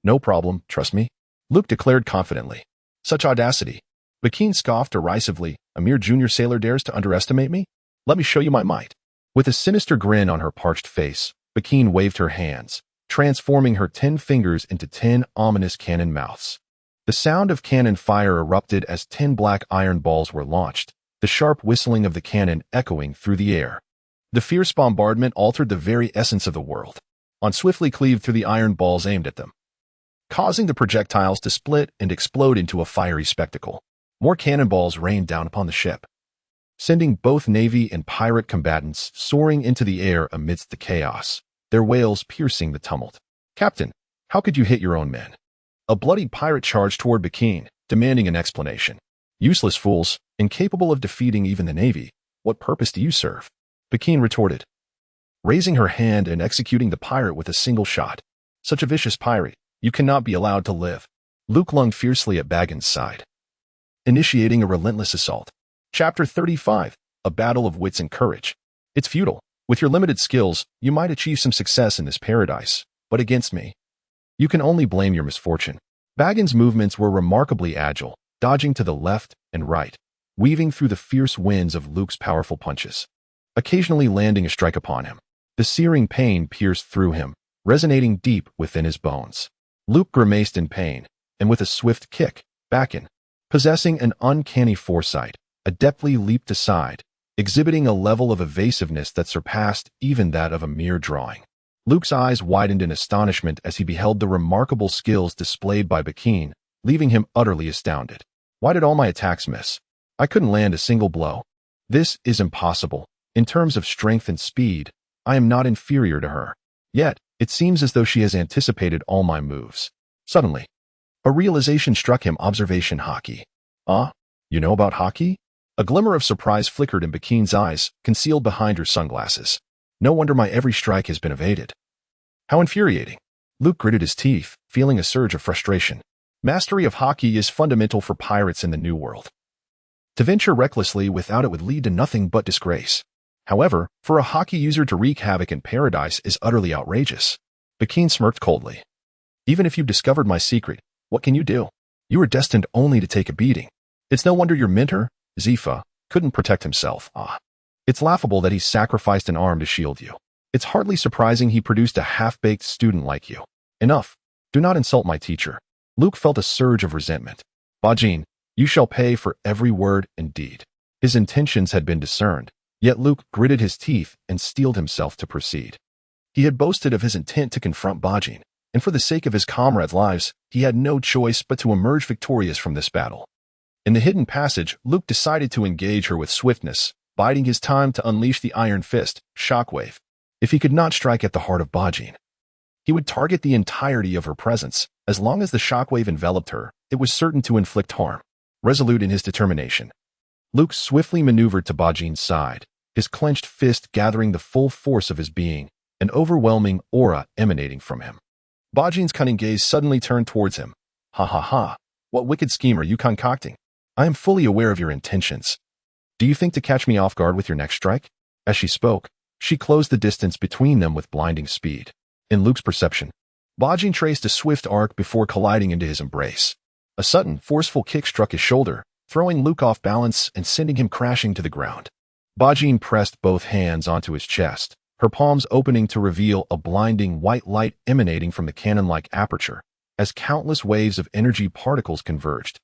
No problem, trust me, Luke declared confidently. Such audacity. Bakine scoffed derisively. A mere junior sailor dares to underestimate me? Let me show you my might. With a sinister grin on her parched face, Bakine waved her hands, transforming her 10 fingers into 10 ominous cannon mouths. The sound of cannon fire erupted as 10 black iron balls were launched, the sharp whistling of the cannon echoing through the air. The fierce bombardment altered the very essence of the world, swiftly cleaved through the iron balls aimed at them, causing the projectiles to split and explode into a fiery spectacle. More cannonballs rained down upon the ship, sending both Navy and pirate combatants soaring into the air amidst the chaos, their wails piercing the tumult. Captain, how could you hit your own men? A bloodied pirate charged toward Bakine, demanding an explanation. Useless fools, incapable of defeating even the Navy, what purpose do you serve? Bakine retorted, raising her hand and executing the pirate with a single shot. Such a vicious pirate, you cannot be allowed to live. Luke lunged fiercely at Bagin's side, initiating a relentless assault. Chapter 35, A Battle of Wits and Courage. It's futile. With your limited skills, you might achieve some success in this paradise, but against me, you can only blame your misfortune. Bagin's movements were remarkably agile, dodging to the left and right, weaving through the fierce winds of Luke's powerful punches, occasionally landing a strike upon him. The searing pain pierced through him, resonating deep within his bones. Luke grimaced in pain, and with a swift kick, Bagin, possessing an uncanny foresight, adeptly leaped aside, exhibiting a level of evasiveness that surpassed even that of a mere drawing. Luke's eyes widened in astonishment as he beheld the remarkable skills displayed by Bakine, leaving him utterly astounded. Why did all my attacks miss? I couldn't land a single blow. This is impossible. In terms of strength and speed, I am not inferior to her. Yet, it seems as though she has anticipated all my moves. Suddenly, a realization struck him. Observation hockey. You know about hockey? A glimmer of surprise flickered in Bakine's eyes, concealed behind her sunglasses. No wonder my every strike has been evaded. How infuriating. Luke gritted his teeth, feeling a surge of frustration. Mastery of hockey is fundamental for pirates in the New World. To venture recklessly without it would lead to nothing but disgrace. However, for a hockey user to wreak havoc in paradise is utterly outrageous. Bakine smirked coldly. Even if you've discovered my secret, what can you do? You are destined only to take a beating. It's no wonder your mentor, Zephyr, couldn't protect himself. It's laughable that he sacrificed an arm to shield you. It's hardly surprising he produced a half-baked student like you. Enough. Do not insult my teacher. Luke felt a surge of resentment. Bajin, you shall pay for every word and deed. His intentions had been discerned, yet Luke gritted his teeth and steeled himself to proceed. He had boasted of his intent to confront Bajin, and for the sake of his comrades' lives, he had no choice but to emerge victorious from this battle. In the hidden passage, Luke decided to engage her with swiftness, biding his time to unleash the iron fist, Shockwave. If he could not strike at the heart of Bajin, he would target the entirety of her presence. As long as the shockwave enveloped her, it was certain to inflict harm. Resolute in his determination, Luke swiftly maneuvered to Bajin's side, his clenched fist gathering the full force of his being, an overwhelming aura emanating from him. Bajin's cunning gaze suddenly turned towards him. Ha ha ha, what wicked scheme are you concocting? I am fully aware of your intentions. Do you think to catch me off guard with your next strike? As she spoke, she closed the distance between them with blinding speed. In Luke's perception, Bajin traced a swift arc before colliding into his embrace. A sudden, forceful kick struck his shoulder, throwing Luke off balance and sending him crashing to the ground. Bajin pressed both hands onto his chest, her palms opening to reveal a blinding white light emanating from the cannon-like aperture, as countless waves of energy particles converged.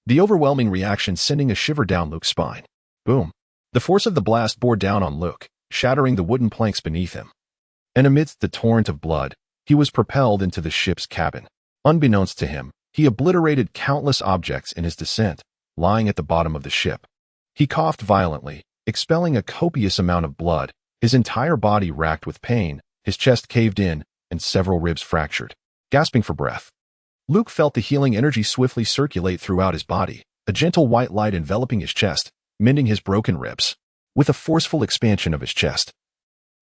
The overwhelming reaction sending a shiver down Luke's spine. Boom! The force of the blast bore down on Luke, shattering the wooden planks beneath him. And amidst the torrent of blood, he was propelled into the ship's cabin. Unbeknownst to him, he obliterated countless objects in his descent, lying at the bottom of the ship. He coughed violently, expelling a copious amount of blood, his entire body racked with pain, his chest caved in, and several ribs fractured. Gasping for breath, Luke felt the healing energy swiftly circulate throughout his body, a gentle white light enveloping his chest, mending his broken ribs. With a forceful expansion of his chest,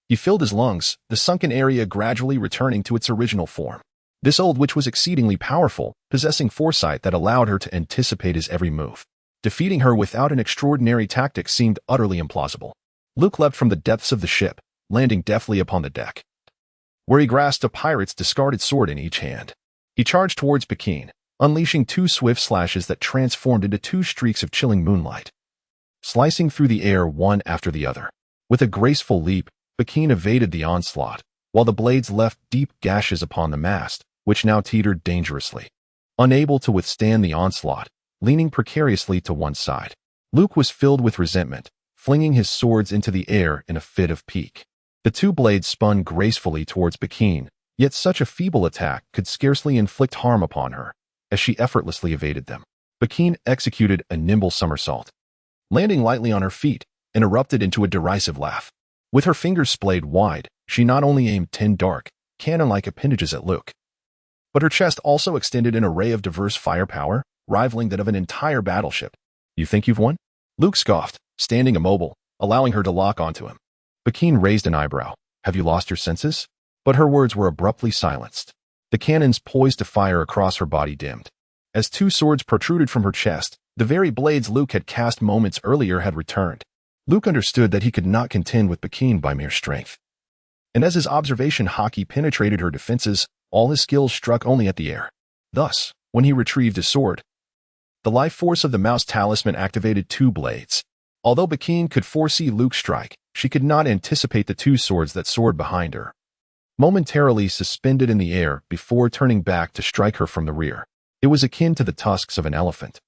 he filled his lungs, the sunken area gradually returning to its original form. This old witch was exceedingly powerful, possessing foresight that allowed her to anticipate his every move. Defeating her without an extraordinary tactic seemed utterly implausible. Luke leapt from the depths of the ship, landing deftly upon the deck, where he grasped a pirate's discarded sword in each hand. He charged towards Pekin, unleashing two swift slashes that transformed into two streaks of chilling moonlight, slicing through the air one after the other. With a graceful leap, Pekin evaded the onslaught, while the blades left deep gashes upon the mast, which now teetered dangerously. Unable to withstand the onslaught, leaning precariously to one side, Luke was filled with resentment, flinging his swords into the air in a fit of pique. The two blades spun gracefully towards Pekin, yet such a feeble attack could scarcely inflict harm upon her, as she effortlessly evaded them. Pekin executed a nimble somersault, landing lightly on her feet, and erupted into a derisive laugh. With her fingers splayed wide, she not only aimed 10 dark, cannon-like appendages at Luke, but her chest also extended an array of diverse firepower, rivaling that of an entire battleship. You think you've won? Luke scoffed, standing immobile, allowing her to lock onto him. Pekin raised an eyebrow. Have you lost your senses? But her words were abruptly silenced. The cannons poised to fire across her body dimmed. As two swords protruded from her chest, the very blades Luke had cast moments earlier had returned. Luke understood that he could not contend with Pekin by mere strength. And as his observation hockey penetrated her defenses, all his skills struck only at the air. Thus, when he retrieved his sword, the life force of the mouse talisman activated two blades. Although Pekin could foresee Luke's strike, she could not anticipate the two swords that soared behind her, momentarily suspended in the air before turning back to strike her from the rear. It was akin to the tusks of an elephant,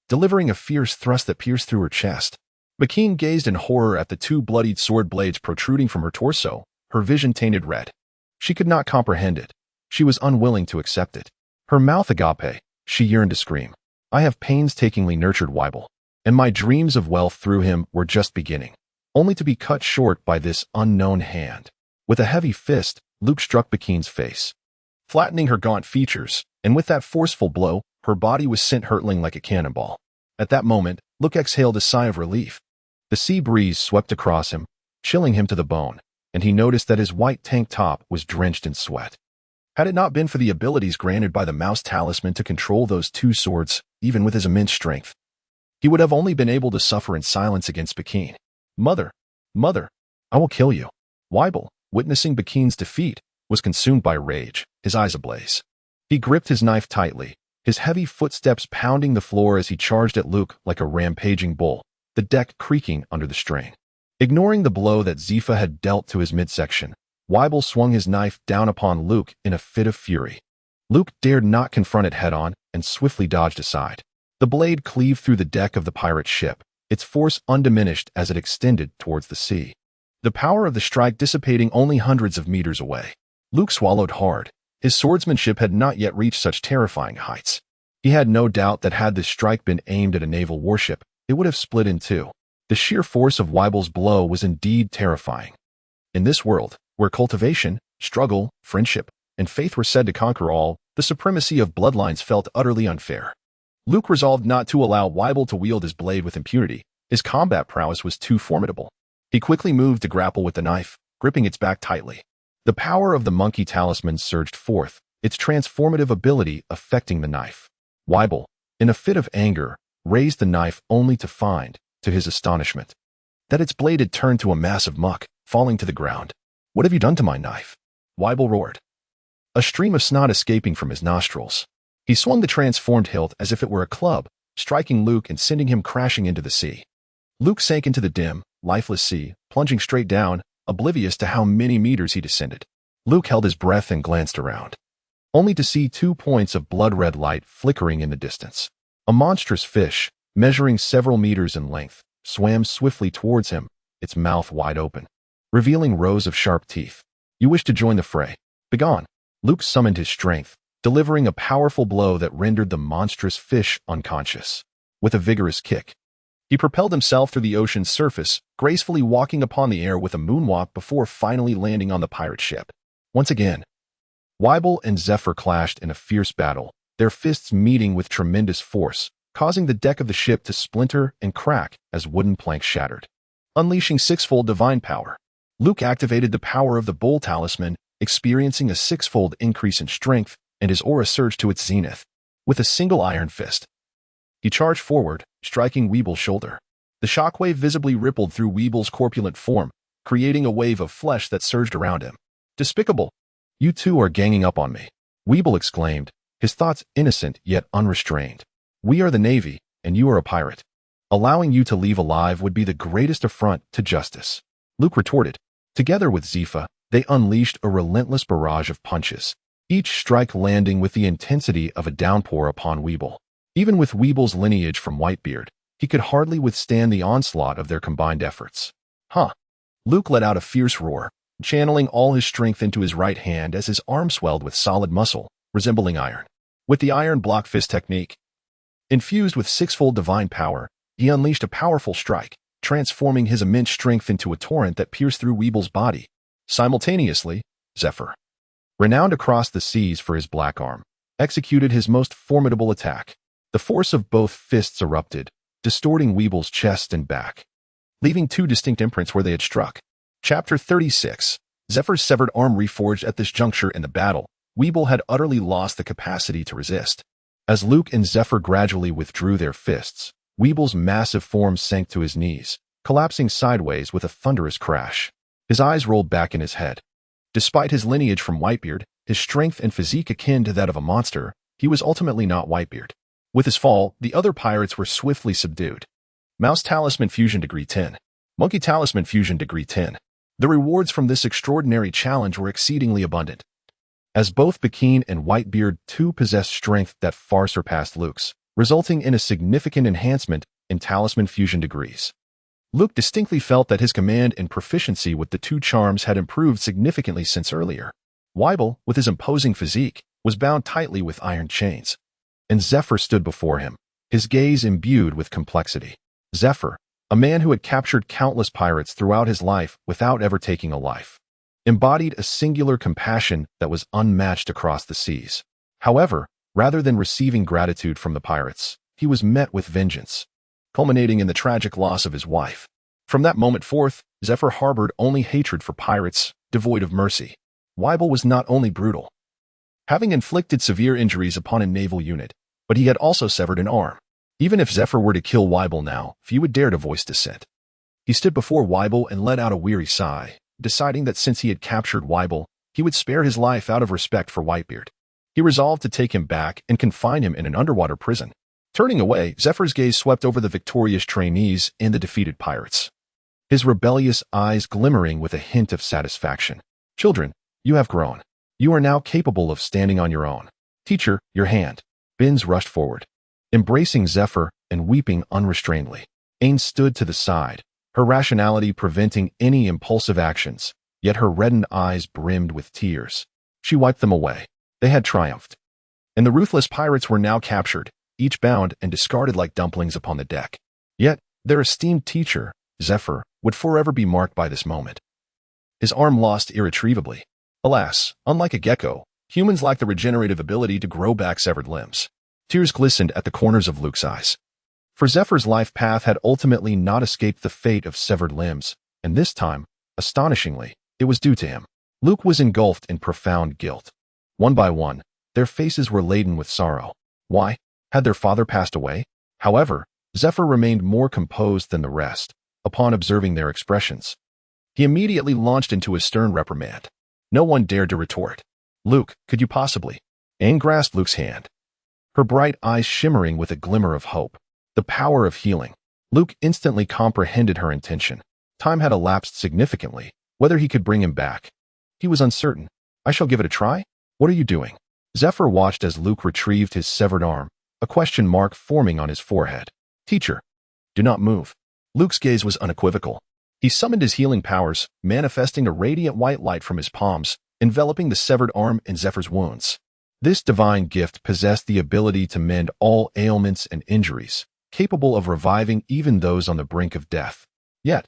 delivering a fierce thrust that pierced through her chest. Pekin gazed in horror at the two bloodied sword blades protruding from her torso, her vision tainted red. She could not comprehend it. She was unwilling to accept it. Her mouth agape, she yearned to scream. I have painstakingly nurtured Weibel, and my dreams of wealth through him were just beginning, only to be cut short by this unknown hand. With a heavy fist, Luke struck Pekin's face, flattening her gaunt features, and with that forceful blow, her body was sent hurtling like a cannonball. At that moment, Luke exhaled a sigh of relief. The sea breeze swept across him, chilling him to the bone, and he noticed that his white tank top was drenched in sweat. Had it not been for the abilities granted by the mouse talisman to control those two swords, even with his immense strength, he would have only been able to suffer in silence against Pekin. Mother, I will kill you. Weibel, witnessing Pekin's defeat, was consumed by rage, his eyes ablaze. He gripped his knife tightly, his heavy footsteps pounding the floor as he charged at Luke like a rampaging bull, the deck creaking under the strain. Ignoring the blow that Zifa had dealt to his midsection, Weibel swung his knife down upon Luke in a fit of fury. Luke dared not confront it head-on and swiftly dodged aside. The blade cleaved through the deck of the pirate ship, its force undiminished as it extended towards the sea. The power of the strike dissipating only hundreds of meters away. Luke swallowed hard. His swordsmanship had not yet reached such terrifying heights. He had no doubt that had this strike been aimed at a naval warship, it would have split in two. The sheer force of Weibel's blow was indeed terrifying. In this world, where cultivation, struggle, friendship, and faith were said to conquer all, the supremacy of bloodlines felt utterly unfair. Luke resolved not to allow Weibel to wield his blade with impunity. His combat prowess was too formidable. He quickly moved to grapple with the knife, gripping its back tightly. The power of the monkey talisman surged forth, its transformative ability affecting the knife. Weibel, in a fit of anger, raised the knife only to find, to his astonishment, that its blade had turned to a mass of muck, falling to the ground. "What have you done to my knife?" Weibel roared, a stream of snot escaping from his nostrils. He swung the transformed hilt as if it were a club, striking Luke and sending him crashing into the sea. Luke sank into the dim, lifeless sea, plunging straight down, oblivious to how many meters he descended. Luke held his breath and glanced around, only to see 2 points of blood-red light flickering in the distance. A monstrous fish, measuring several meters in length, swam swiftly towards him, its mouth wide open, revealing rows of sharp teeth. "You wish to join the fray? Begone!" Luke summoned his strength, delivering a powerful blow that rendered the monstrous fish unconscious. With a vigorous kick, he propelled himself through the ocean's surface, gracefully walking upon the air with a moonwalk before finally landing on the pirate ship. Once again, Weibel and Zephyr clashed in a fierce battle, their fists meeting with tremendous force, causing the deck of the ship to splinter and crack as wooden planks shattered. Unleashing sixfold divine power, Luke activated the power of the bull talisman, experiencing a sixfold increase in strength, and his aura surged to its zenith. With a single iron fist, he charged forward, striking Weibel's shoulder. The shockwave visibly rippled through Weibel's corpulent form, creating a wave of flesh that surged around him. "Despicable! You two are ganging up on me," Weibel exclaimed, his thoughts innocent yet unrestrained. "We are the Navy, and you are a pirate. Allowing you to leave alive would be the greatest affront to justice." Luke retorted. Together with Zephyr, they unleashed a relentless barrage of punches, each strike landing with the intensity of a downpour upon Weibel. Even with Weibel's lineage from Whitebeard, he could hardly withstand the onslaught of their combined efforts. "Huh!" Luke let out a fierce roar, channeling all his strength into his right hand as his arm swelled with solid muscle, resembling iron. With the iron block fist technique, infused with sixfold divine power, he unleashed a powerful strike, transforming his immense strength into a torrent that pierced through Weibel's body. Simultaneously, Zephyr, renowned across the seas for his black arm, executed his most formidable attack. The force of both fists erupted, distorting Weibel's chest and back, leaving 2 distinct imprints where they had struck. Chapter 36. Zephyr's severed arm reforged at this juncture in the battle. Weibel had utterly lost the capacity to resist. As Luke and Zephyr gradually withdrew their fists, Weibel's massive form sank to his knees, collapsing sideways with a thunderous crash. His eyes rolled back in his head. Despite his lineage from Whitebeard, his strength and physique akin to that of a monster, he was ultimately not Whitebeard. With his fall, the other pirates were swiftly subdued. Mouse Talisman Fusion Degree 10. Monkey Talisman Fusion Degree 10. The rewards from this extraordinary challenge were exceedingly abundant, as both Bakeen and Whitebeard too possessed strength that far surpassed Luke's, resulting in a significant enhancement in talisman fusion degrees. Luke distinctly felt that his command and proficiency with the 2 charms had improved significantly since earlier. Weibel, with his imposing physique, was bound tightly with iron chains, and Zephyr stood before him, his gaze imbued with complexity. Zephyr, a man who had captured countless pirates throughout his life without ever taking a life, embodied a singular compassion that was unmatched across the seas. However, rather than receiving gratitude from the pirates, he was met with vengeance, culminating in the tragic loss of his wife. From that moment forth, Zephyr harbored only hatred for pirates, devoid of mercy. Weibel was not only brutal, having inflicted severe injuries upon a naval unit, but he had also severed an arm. Even if Zephyr were to kill Weibel now, few would dare to voice dissent. He stood before Weibel and let out a weary sigh, deciding that since he had captured Weibel, he would spare his life out of respect for Whitebeard. He resolved to take him back and confine him in an underwater prison. Turning away, Zephyr's gaze swept over the victorious trainees and the defeated pirates, his rebellious eyes glimmering with a hint of satisfaction. "Children, you have grown. You are now capable of standing on your own. Teacher, your hand." Binns rushed forward, embracing Zephyr and weeping unrestrainedly. Ain stood to the side, her rationality preventing any impulsive actions, yet her reddened eyes brimmed with tears. She wiped them away. They had triumphed. And the ruthless pirates were now captured, each bound and discarded like dumplings upon the deck. Yet, their esteemed teacher, Zephyr, would forever be marked by this moment. His arm lost irretrievably. Alas, unlike a gecko, humans lack the regenerative ability to grow back severed limbs. Tears glistened at the corners of Luke's eyes. For Zephyr's life path had ultimately not escaped the fate of severed limbs, and this time, astonishingly, it was due to him. Luke was engulfed in profound guilt. One by one, their faces were laden with sorrow. Why? Had their father passed away? However, Zephyr remained more composed than the rest. Upon observing their expressions, he immediately launched into a stern reprimand. No one dared to retort. Luke, could you possibly? Ain grasped Luke's hand, her bright eyes shimmering with a glimmer of hope. The power of healing. Luke instantly comprehended her intention. Time had elapsed significantly. Whether he could bring him back, he was uncertain. I shall give it a try? What are you doing? Zephyr watched as Luke retrieved his severed arm, a question mark forming on his forehead. Teacher, do not move. Luke's gaze was unequivocal. He summoned his healing powers, manifesting a radiant white light from his palms, enveloping the severed arm in Zephyr's wounds. This divine gift possessed the ability to mend all ailments and injuries, capable of reviving even those on the brink of death. Yet,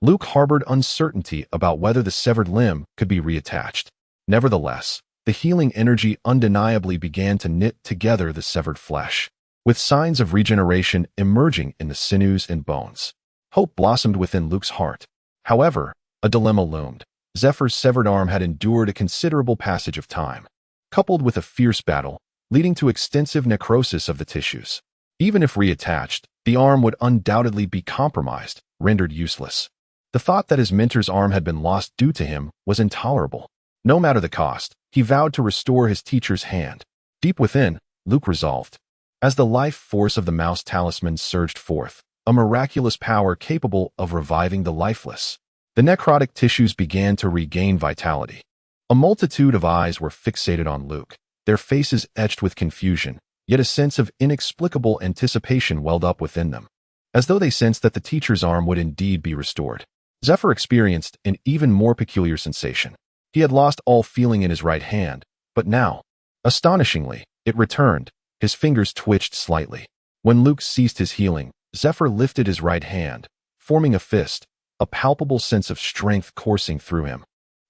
Luke harbored uncertainty about whether the severed limb could be reattached. Nevertheless, the healing energy undeniably began to knit together the severed flesh, with signs of regeneration emerging in the sinews and bones. Hope blossomed within Luke's heart. However, a dilemma loomed. Zephyr's severed arm had endured a considerable passage of time, coupled with a fierce battle, leading to extensive necrosis of the tissues. Even if reattached, the arm would undoubtedly be compromised, rendered useless. The thought that his mentor's arm had been lost due to him was intolerable. No matter the cost, he vowed to restore his teacher's hand. Deep within, Luke resolved. As the life force of the mouse talisman surged forth, a miraculous power capable of reviving the lifeless, the necrotic tissues began to regain vitality. A multitude of eyes were fixated on Luke, their faces etched with confusion, yet a sense of inexplicable anticipation welled up within them, as though they sensed that the teacher's arm would indeed be restored. Zephyr experienced an even more peculiar sensation. He had lost all feeling in his right hand, but now, astonishingly, it returned. His fingers twitched slightly. When Luke ceased his healing, Zephyr lifted his right hand, forming a fist, a palpable sense of strength coursing through him.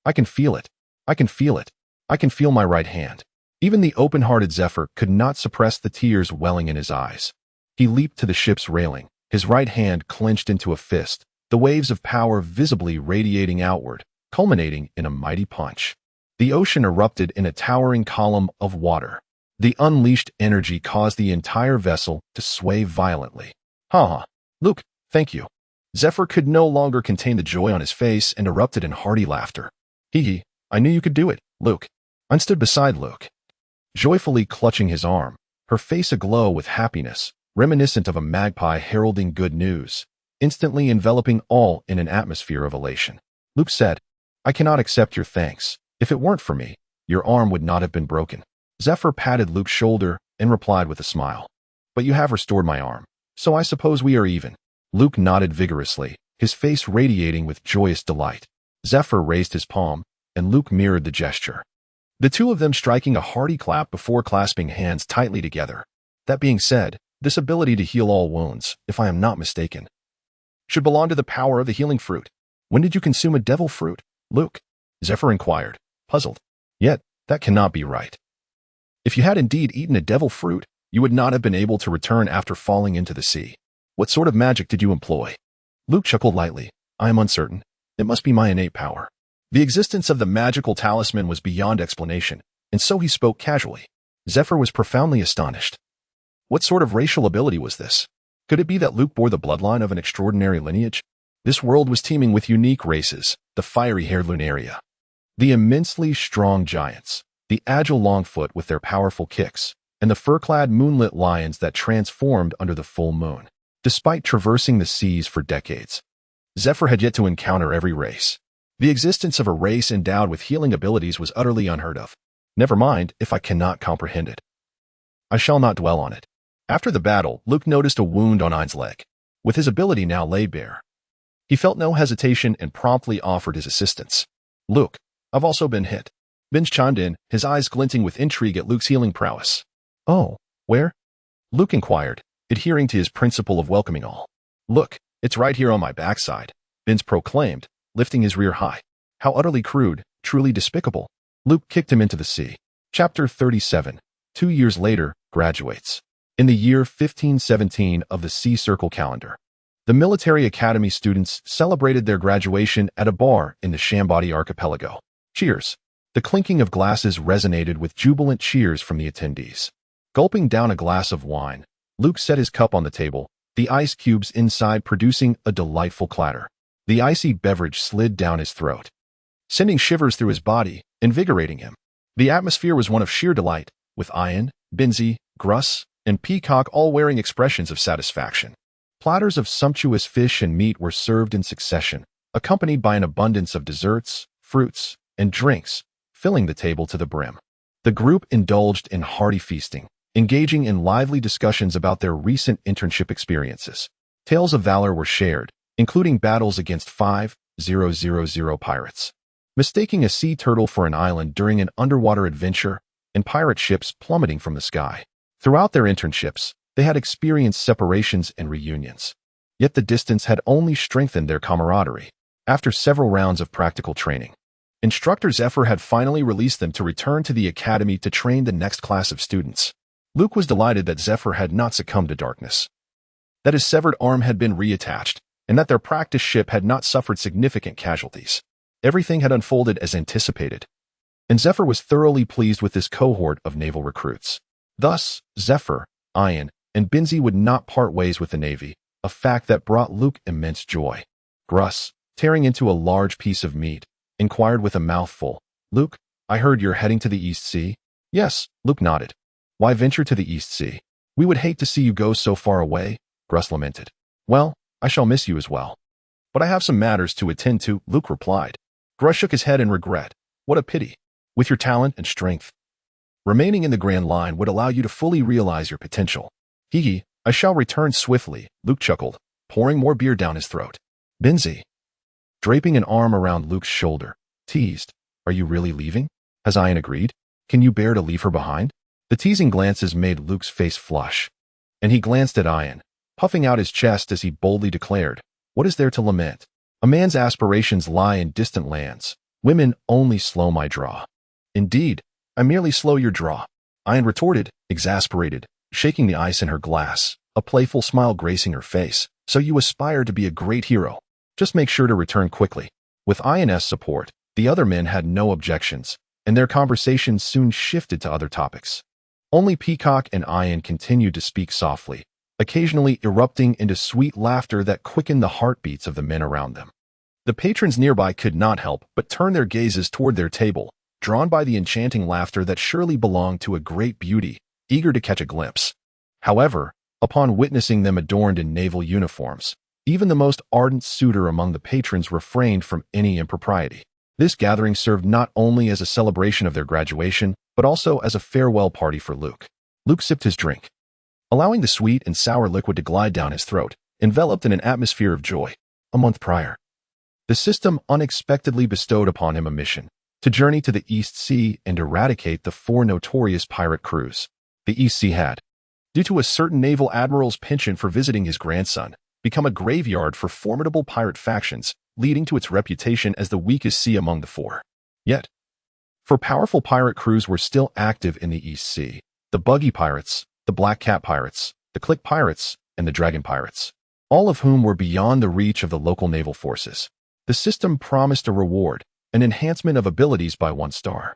I can feel it. I can feel it. I can feel my right hand. Even the open-hearted Zephyr could not suppress the tears welling in his eyes. He leaped to the ship's railing, his right hand clenched into a fist, the waves of power visibly radiating outward, culminating in a mighty punch. The ocean erupted in a towering column of water. The unleashed energy caused the entire vessel to sway violently. Luke, thank you. Zephyr could no longer contain the joy on his face and erupted in hearty laughter. I knew you could do it, Luke. I stood beside Luke, joyfully clutching his arm, her face aglow with happiness, reminiscent of a magpie heralding good news, instantly enveloping all in an atmosphere of elation. Luke said, I cannot accept your thanks. If it weren't for me, your arm would not have been broken. Zephyr patted Luke's shoulder and replied with a smile. But you have restored my arm, so I suppose we are even. Luke nodded vigorously, his face radiating with joyous delight. Zephyr raised his palm, and Luke mirrored the gesture, the two of them striking a hearty clap before clasping hands tightly together. That being said, this ability to heal all wounds, if I am not mistaken, should belong to the power of the healing fruit. When did you consume a devil fruit, Luke? Zephyr inquired, puzzled. Yet, that cannot be right. If you had indeed eaten a devil fruit, you would not have been able to return after falling into the sea. What sort of magic did you employ? Luke chuckled lightly. I am uncertain. It must be my innate power. The existence of the magical talisman was beyond explanation, and so he spoke casually. Zephyr was profoundly astonished. What sort of racial ability was this? Could it be that Luke bore the bloodline of an extraordinary lineage? This world was teeming with unique races, the fiery-haired Lunaria, the immensely strong giants, the agile Longfoot with their powerful kicks, and the fur-clad moonlit lions that transformed under the full moon. Despite traversing the seas for decades, Zephyr had yet to encounter every race. The existence of a race endowed with healing abilities was utterly unheard of. Never mind if I cannot comprehend it. I shall not dwell on it. After the battle, Luke noticed a wound on Ian's leg. With his ability now laid bare, he felt no hesitation and promptly offered his assistance. Luke, I've also been hit. Binge chimed in, his eyes glinting with intrigue at Luke's healing prowess. Oh, where? Luke inquired, adhering to his principle of welcoming all. Look, it's right here on my backside, Binge proclaimed, lifting his rear high. How utterly crude, truly despicable. Luke kicked him into the sea. Chapter 37. 2 years later, graduates. In the year 1517 of the Sea Circle calendar, the military academy students celebrated their graduation at a bar in the Shambadi archipelago. Cheers. The clinking of glasses resonated with jubilant cheers from the attendees. Gulping down a glass of wine, Luke set his cup on the table, the ice cubes inside producing a delightful clatter. The icy beverage slid down his throat, sending shivers through his body, invigorating him. The atmosphere was one of sheer delight, with Ian, Binzi, Gruss, and Peacock all wearing expressions of satisfaction. Platters of sumptuous fish and meat were served in succession, accompanied by an abundance of desserts, fruits, and drinks, filling the table to the brim. The group indulged in hearty feasting, engaging in lively discussions about their recent internship experiences. Tales of valor were shared, including battles against 5000 pirates, mistaking a sea turtle for an island during an underwater adventure, and pirate ships plummeting from the sky. Throughout their internships, they had experienced separations and reunions. Yet the distance had only strengthened their camaraderie. After several rounds of practical training, Instructor Zephyr had finally released them to return to the academy to train the next class of students. Luke was delighted that Zephyr had not succumbed to darkness, that his severed arm had been reattached, and that their practice ship had not suffered significant casualties. Everything had unfolded as anticipated, and Zephyr was thoroughly pleased with this cohort of naval recruits. Thus, Zephyr, Ian, and Binzi would not part ways with the Navy, a fact that brought Luke immense joy. Gruss, tearing into a large piece of meat, inquired with a mouthful, Luke, I heard you're heading to the East Sea? Yes, Luke nodded. Why venture to the East Sea? We would hate to see you go so far away, Gruss lamented. Well, I shall miss you as well. But I have some matters to attend to, Luke replied. Gruss shook his head in regret. What a pity. With your talent and strength, remaining in the Grand Line would allow you to fully realize your potential. Hee, I shall return swiftly, Luke chuckled, pouring more beer down his throat. Binzi, draping an arm around Luke's shoulder, teased, Are you really leaving? Has Ian agreed? Can you bear to leave her behind? The teasing glances made Luke's face flush, and he glanced at Ian, puffing out his chest as he boldly declared, What is there to lament? A man's aspirations lie in distant lands. Women only slow my draw. Indeed, I merely slow your draw, Ian retorted, exasperated, shaking the ice in her glass, a playful smile gracing her face. So you aspire to be a great hero. Just make sure to return quickly. With Ian's support, the other men had no objections, and their conversation soon shifted to other topics. Only Peacock and Ian continued to speak softly, occasionally erupting into sweet laughter that quickened the heartbeats of the men around them. The patrons nearby could not help but turn their gazes toward their table, drawn by the enchanting laughter that surely belonged to a great beauty, eager to catch a glimpse. However, upon witnessing them adorned in naval uniforms, even the most ardent suitor among the patrons refrained from any impropriety. This gathering served not only as a celebration of their graduation, but also as a farewell party for Luke. Luke sipped his drink, allowing the sweet and sour liquid to glide down his throat, enveloped in an atmosphere of joy. A month prior, the system unexpectedly bestowed upon him a mission to journey to the East Sea and eradicate the 4 notorious pirate crews. The East Sea had, due to a certain naval admiral's penchant for visiting his grandson, become a graveyard for formidable pirate factions, leading to its reputation as the weakest sea among the 4. Yet, for powerful pirate crews were still active in the East Sea: the Buggy Pirates, the Black Cat Pirates, the Click Pirates, and the Dragon Pirates, all of whom were beyond the reach of the local naval forces. The system promised a reward, an enhancement of abilities by 1 star.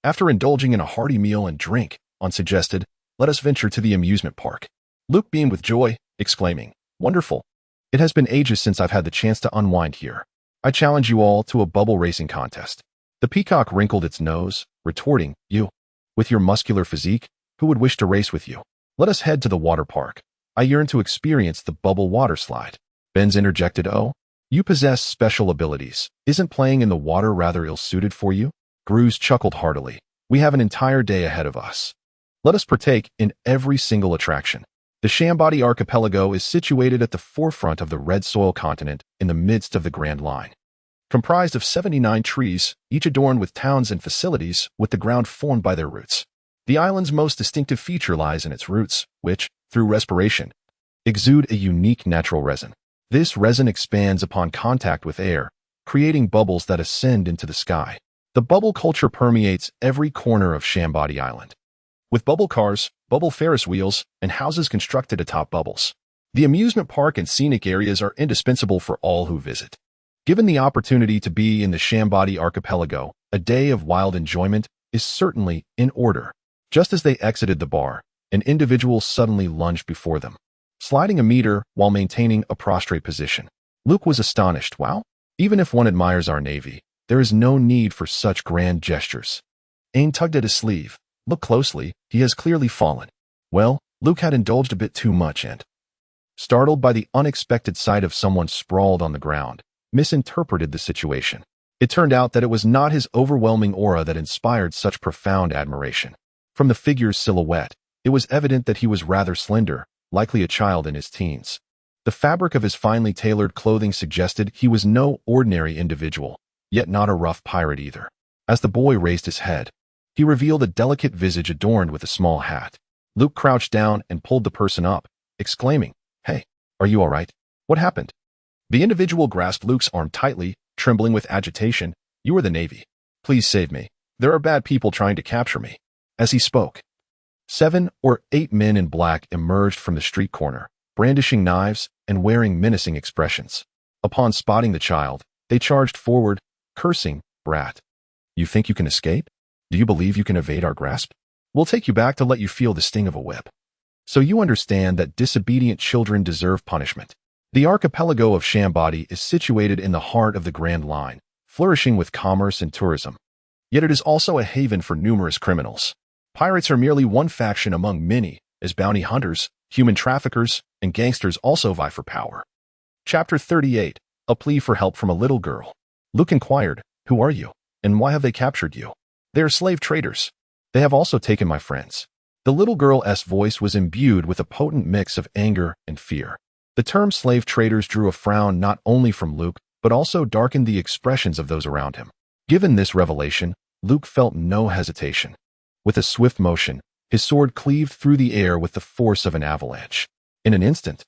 After indulging in a hearty meal and drink, On suggested, Let us venture to the amusement park. Luke beamed with joy, exclaiming, Wonderful. It has been ages since I've had the chance to unwind here. I challenge you all to a bubble racing contest. The Peacock wrinkled its nose, retorting, You, with your muscular physique, who would wish to race with you? Let us head to the water park. I yearn to experience the bubble water slide. Benz interjected, Oh, you possess special abilities. Isn't playing in the water rather ill-suited for you? Gruz chuckled heartily. We have an entire day ahead of us. Let us partake in every single attraction. The Shambadi Archipelago is situated at the forefront of the red soil continent in the midst of the Grand Line. Comprised of 79 trees, each adorned with towns and facilities with the ground formed by their roots. The island's most distinctive feature lies in its roots, which, through respiration, exude a unique natural resin. This resin expands upon contact with air, creating bubbles that ascend into the sky. The bubble culture permeates every corner of Shambadi Island, with bubble cars, bubble Ferris wheels, and houses constructed atop bubbles. The amusement park and scenic areas are indispensable for all who visit. Given the opportunity to be in the Shambadi Archipelago, a day of wild enjoyment is certainly in order. Just as they exited the bar, an individual suddenly lunged before them, sliding a meter while maintaining a prostrate position. Luke was astonished. Wow! Even if one admires our Navy, there is no need for such grand gestures. Ain tugged at his sleeve. Look closely, he has clearly fallen. Well, Luke had indulged a bit too much and, startled by the unexpected sight of someone sprawled on the ground, misinterpreted the situation. It turned out that it was not his overwhelming aura that inspired such profound admiration. From the figure's silhouette, it was evident that he was rather slender, likely a child in his teens. The fabric of his finely tailored clothing suggested he was no ordinary individual, yet not a rough pirate either. As the boy raised his head, he revealed a delicate visage adorned with a small hat. Luke crouched down and pulled the person up, exclaiming, "Hey, are you all right? What happened?" The individual grasped Luke's arm tightly, trembling with agitation. "You are the Navy. Please save me. There are bad people trying to capture me." As he spoke, 7 or 8 men in black emerged from the street corner, brandishing knives and wearing menacing expressions. Upon spotting the child, they charged forward, cursing, "Brat. You think you can escape? Do you believe you can evade our grasp? We'll take you back to let you feel the sting of a whip." So you understand that disobedient children deserve punishment. The archipelago of Shambadi is situated in the heart of the Grand Line, flourishing with commerce and tourism. Yet it is also a haven for numerous criminals. Pirates are merely one faction among many, as bounty hunters, human traffickers, and gangsters also vie for power. Chapter 38, A Plea for Help from a Little Girl. Luke inquired, "Who are you, and why have they captured you?" "They are slave traders. They have also taken my friends." The little girl's voice was imbued with a potent mix of anger and fear. The term slave traders drew a frown not only from Luke, but also darkened the expressions of those around him. Given this revelation, Luke felt no hesitation. With a swift motion, his sword cleaved through the air with the force of an avalanche. In an instant,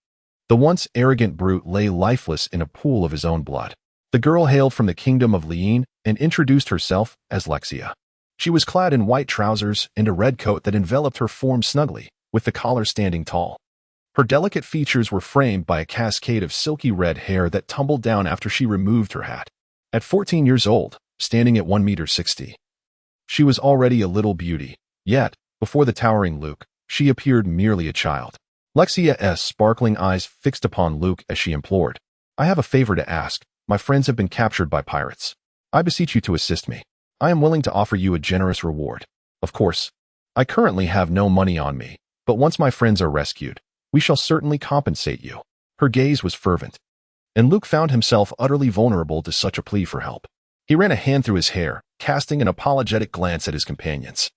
the once arrogant brute lay lifeless in a pool of his own blood. The girl hailed from the kingdom of Liene and introduced herself as Lexia. She was clad in white trousers and a red coat that enveloped her form snugly, with the collar standing tall. Her delicate features were framed by a cascade of silky red hair that tumbled down after she removed her hat. At 14 years old, standing at 1.60 meters, she was already a little beauty, yet, before the towering Luke, she appeared merely a child. Lexia's sparkling eyes fixed upon Luke as she implored, "I have a favor to ask. My friends have been captured by pirates. I beseech you to assist me. I am willing to offer you a generous reward. Of course, I currently have no money on me, but once my friends are rescued, we shall certainly compensate you." Her gaze was fervent, and Luke found himself utterly vulnerable to such a plea for help. He ran a hand through his hair, casting an apologetic glance at his companions.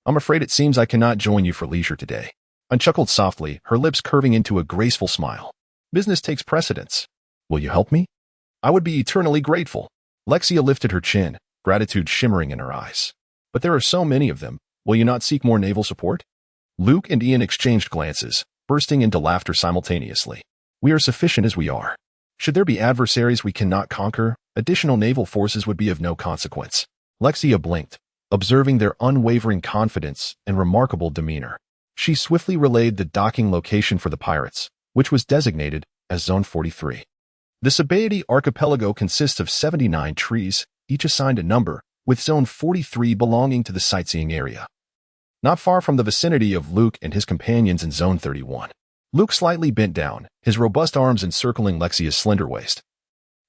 "I'm afraid it seems I cannot join you for leisure today." Anne chuckled softly, her lips curving into a graceful smile. "Business takes precedence. Will you help me?" "I would be eternally grateful." Lexia lifted her chin, gratitude shimmering in her eyes. "But there are so many of them. Will you not seek more naval support?" Luke and Ian exchanged glances, bursting into laughter simultaneously. "We are sufficient as we are. Should there be adversaries we cannot conquer, additional naval forces would be of no consequence." Lexia blinked, observing their unwavering confidence and remarkable demeanor. She swiftly relayed the docking location for the pirates, which was designated as Zone 43. The Sabaody Archipelago consists of 79 trees, each assigned a number, with Zone 43 belonging to the sightseeing area. Not far from the vicinity of Luke and his companions in Zone 31. Luke slightly bent down, his robust arms encircling Lexia's slender waist,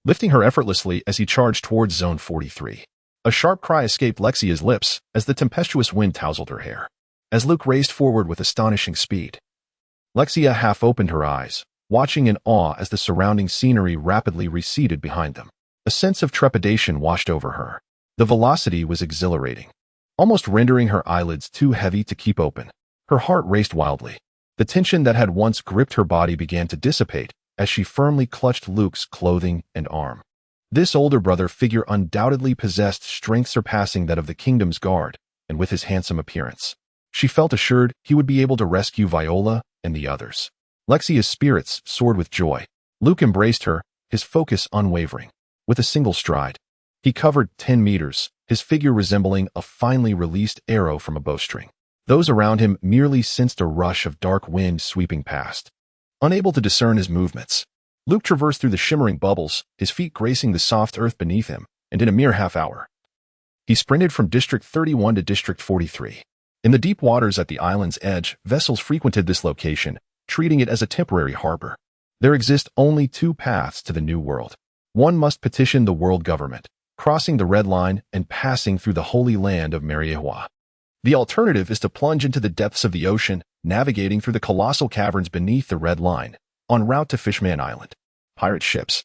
lifting her effortlessly as he charged towards Zone 43. A sharp cry escaped Lexia's lips as the tempestuous wind tousled her hair. As Luke raced forward with astonishing speed, Lexia half opened her eyes, watching in awe as the surrounding scenery rapidly receded behind them. A sense of trepidation washed over her. The velocity was exhilarating, almost rendering her eyelids too heavy to keep open. Her heart raced wildly. The tension that had once gripped her body began to dissipate as she firmly clutched Luke's clothing and arm. This older brother figure undoubtedly possessed strength surpassing that of the kingdom's guard, and with his handsome appearance, she felt assured he would be able to rescue Viola and the others. Lexia's spirits soared with joy. Luke embraced her, his focus unwavering. With a single stride, he covered 10 meters, his figure resembling a finely released arrow from a bowstring. Those around him merely sensed a rush of dark wind sweeping past. Unable to discern his movements, Luke traversed through the shimmering bubbles, his feet gracing the soft earth beneath him, and in a mere half hour, he sprinted from District 31 to District 43. In the deep waters at the island's edge, vessels frequented this location, treating it as a temporary harbor. There exist only two paths to the New World. One must petition the world government, crossing the Red Line and passing through the holy land of Mariehua. The alternative is to plunge into the depths of the ocean, navigating through the colossal caverns beneath the Red Line, en route to Fishman Island. Pirate ships,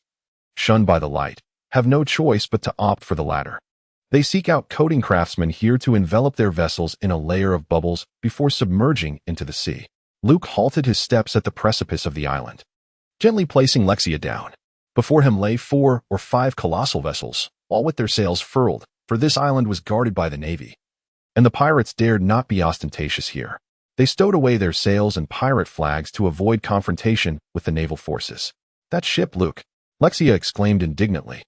shunned by the light, have no choice but to opt for the latter. They seek out coding craftsmen here to envelop their vessels in a layer of bubbles before submerging into the sea. Luke halted his steps at the precipice of the island, gently placing Lexia down. Before him lay 4 or 5 colossal vessels, all with their sails furled, for this island was guarded by the Navy. And the pirates dared not be ostentatious here. They stowed away their sails and pirate flags to avoid confrontation with the naval forces. "That ship, Luke," Lexia exclaimed indignantly,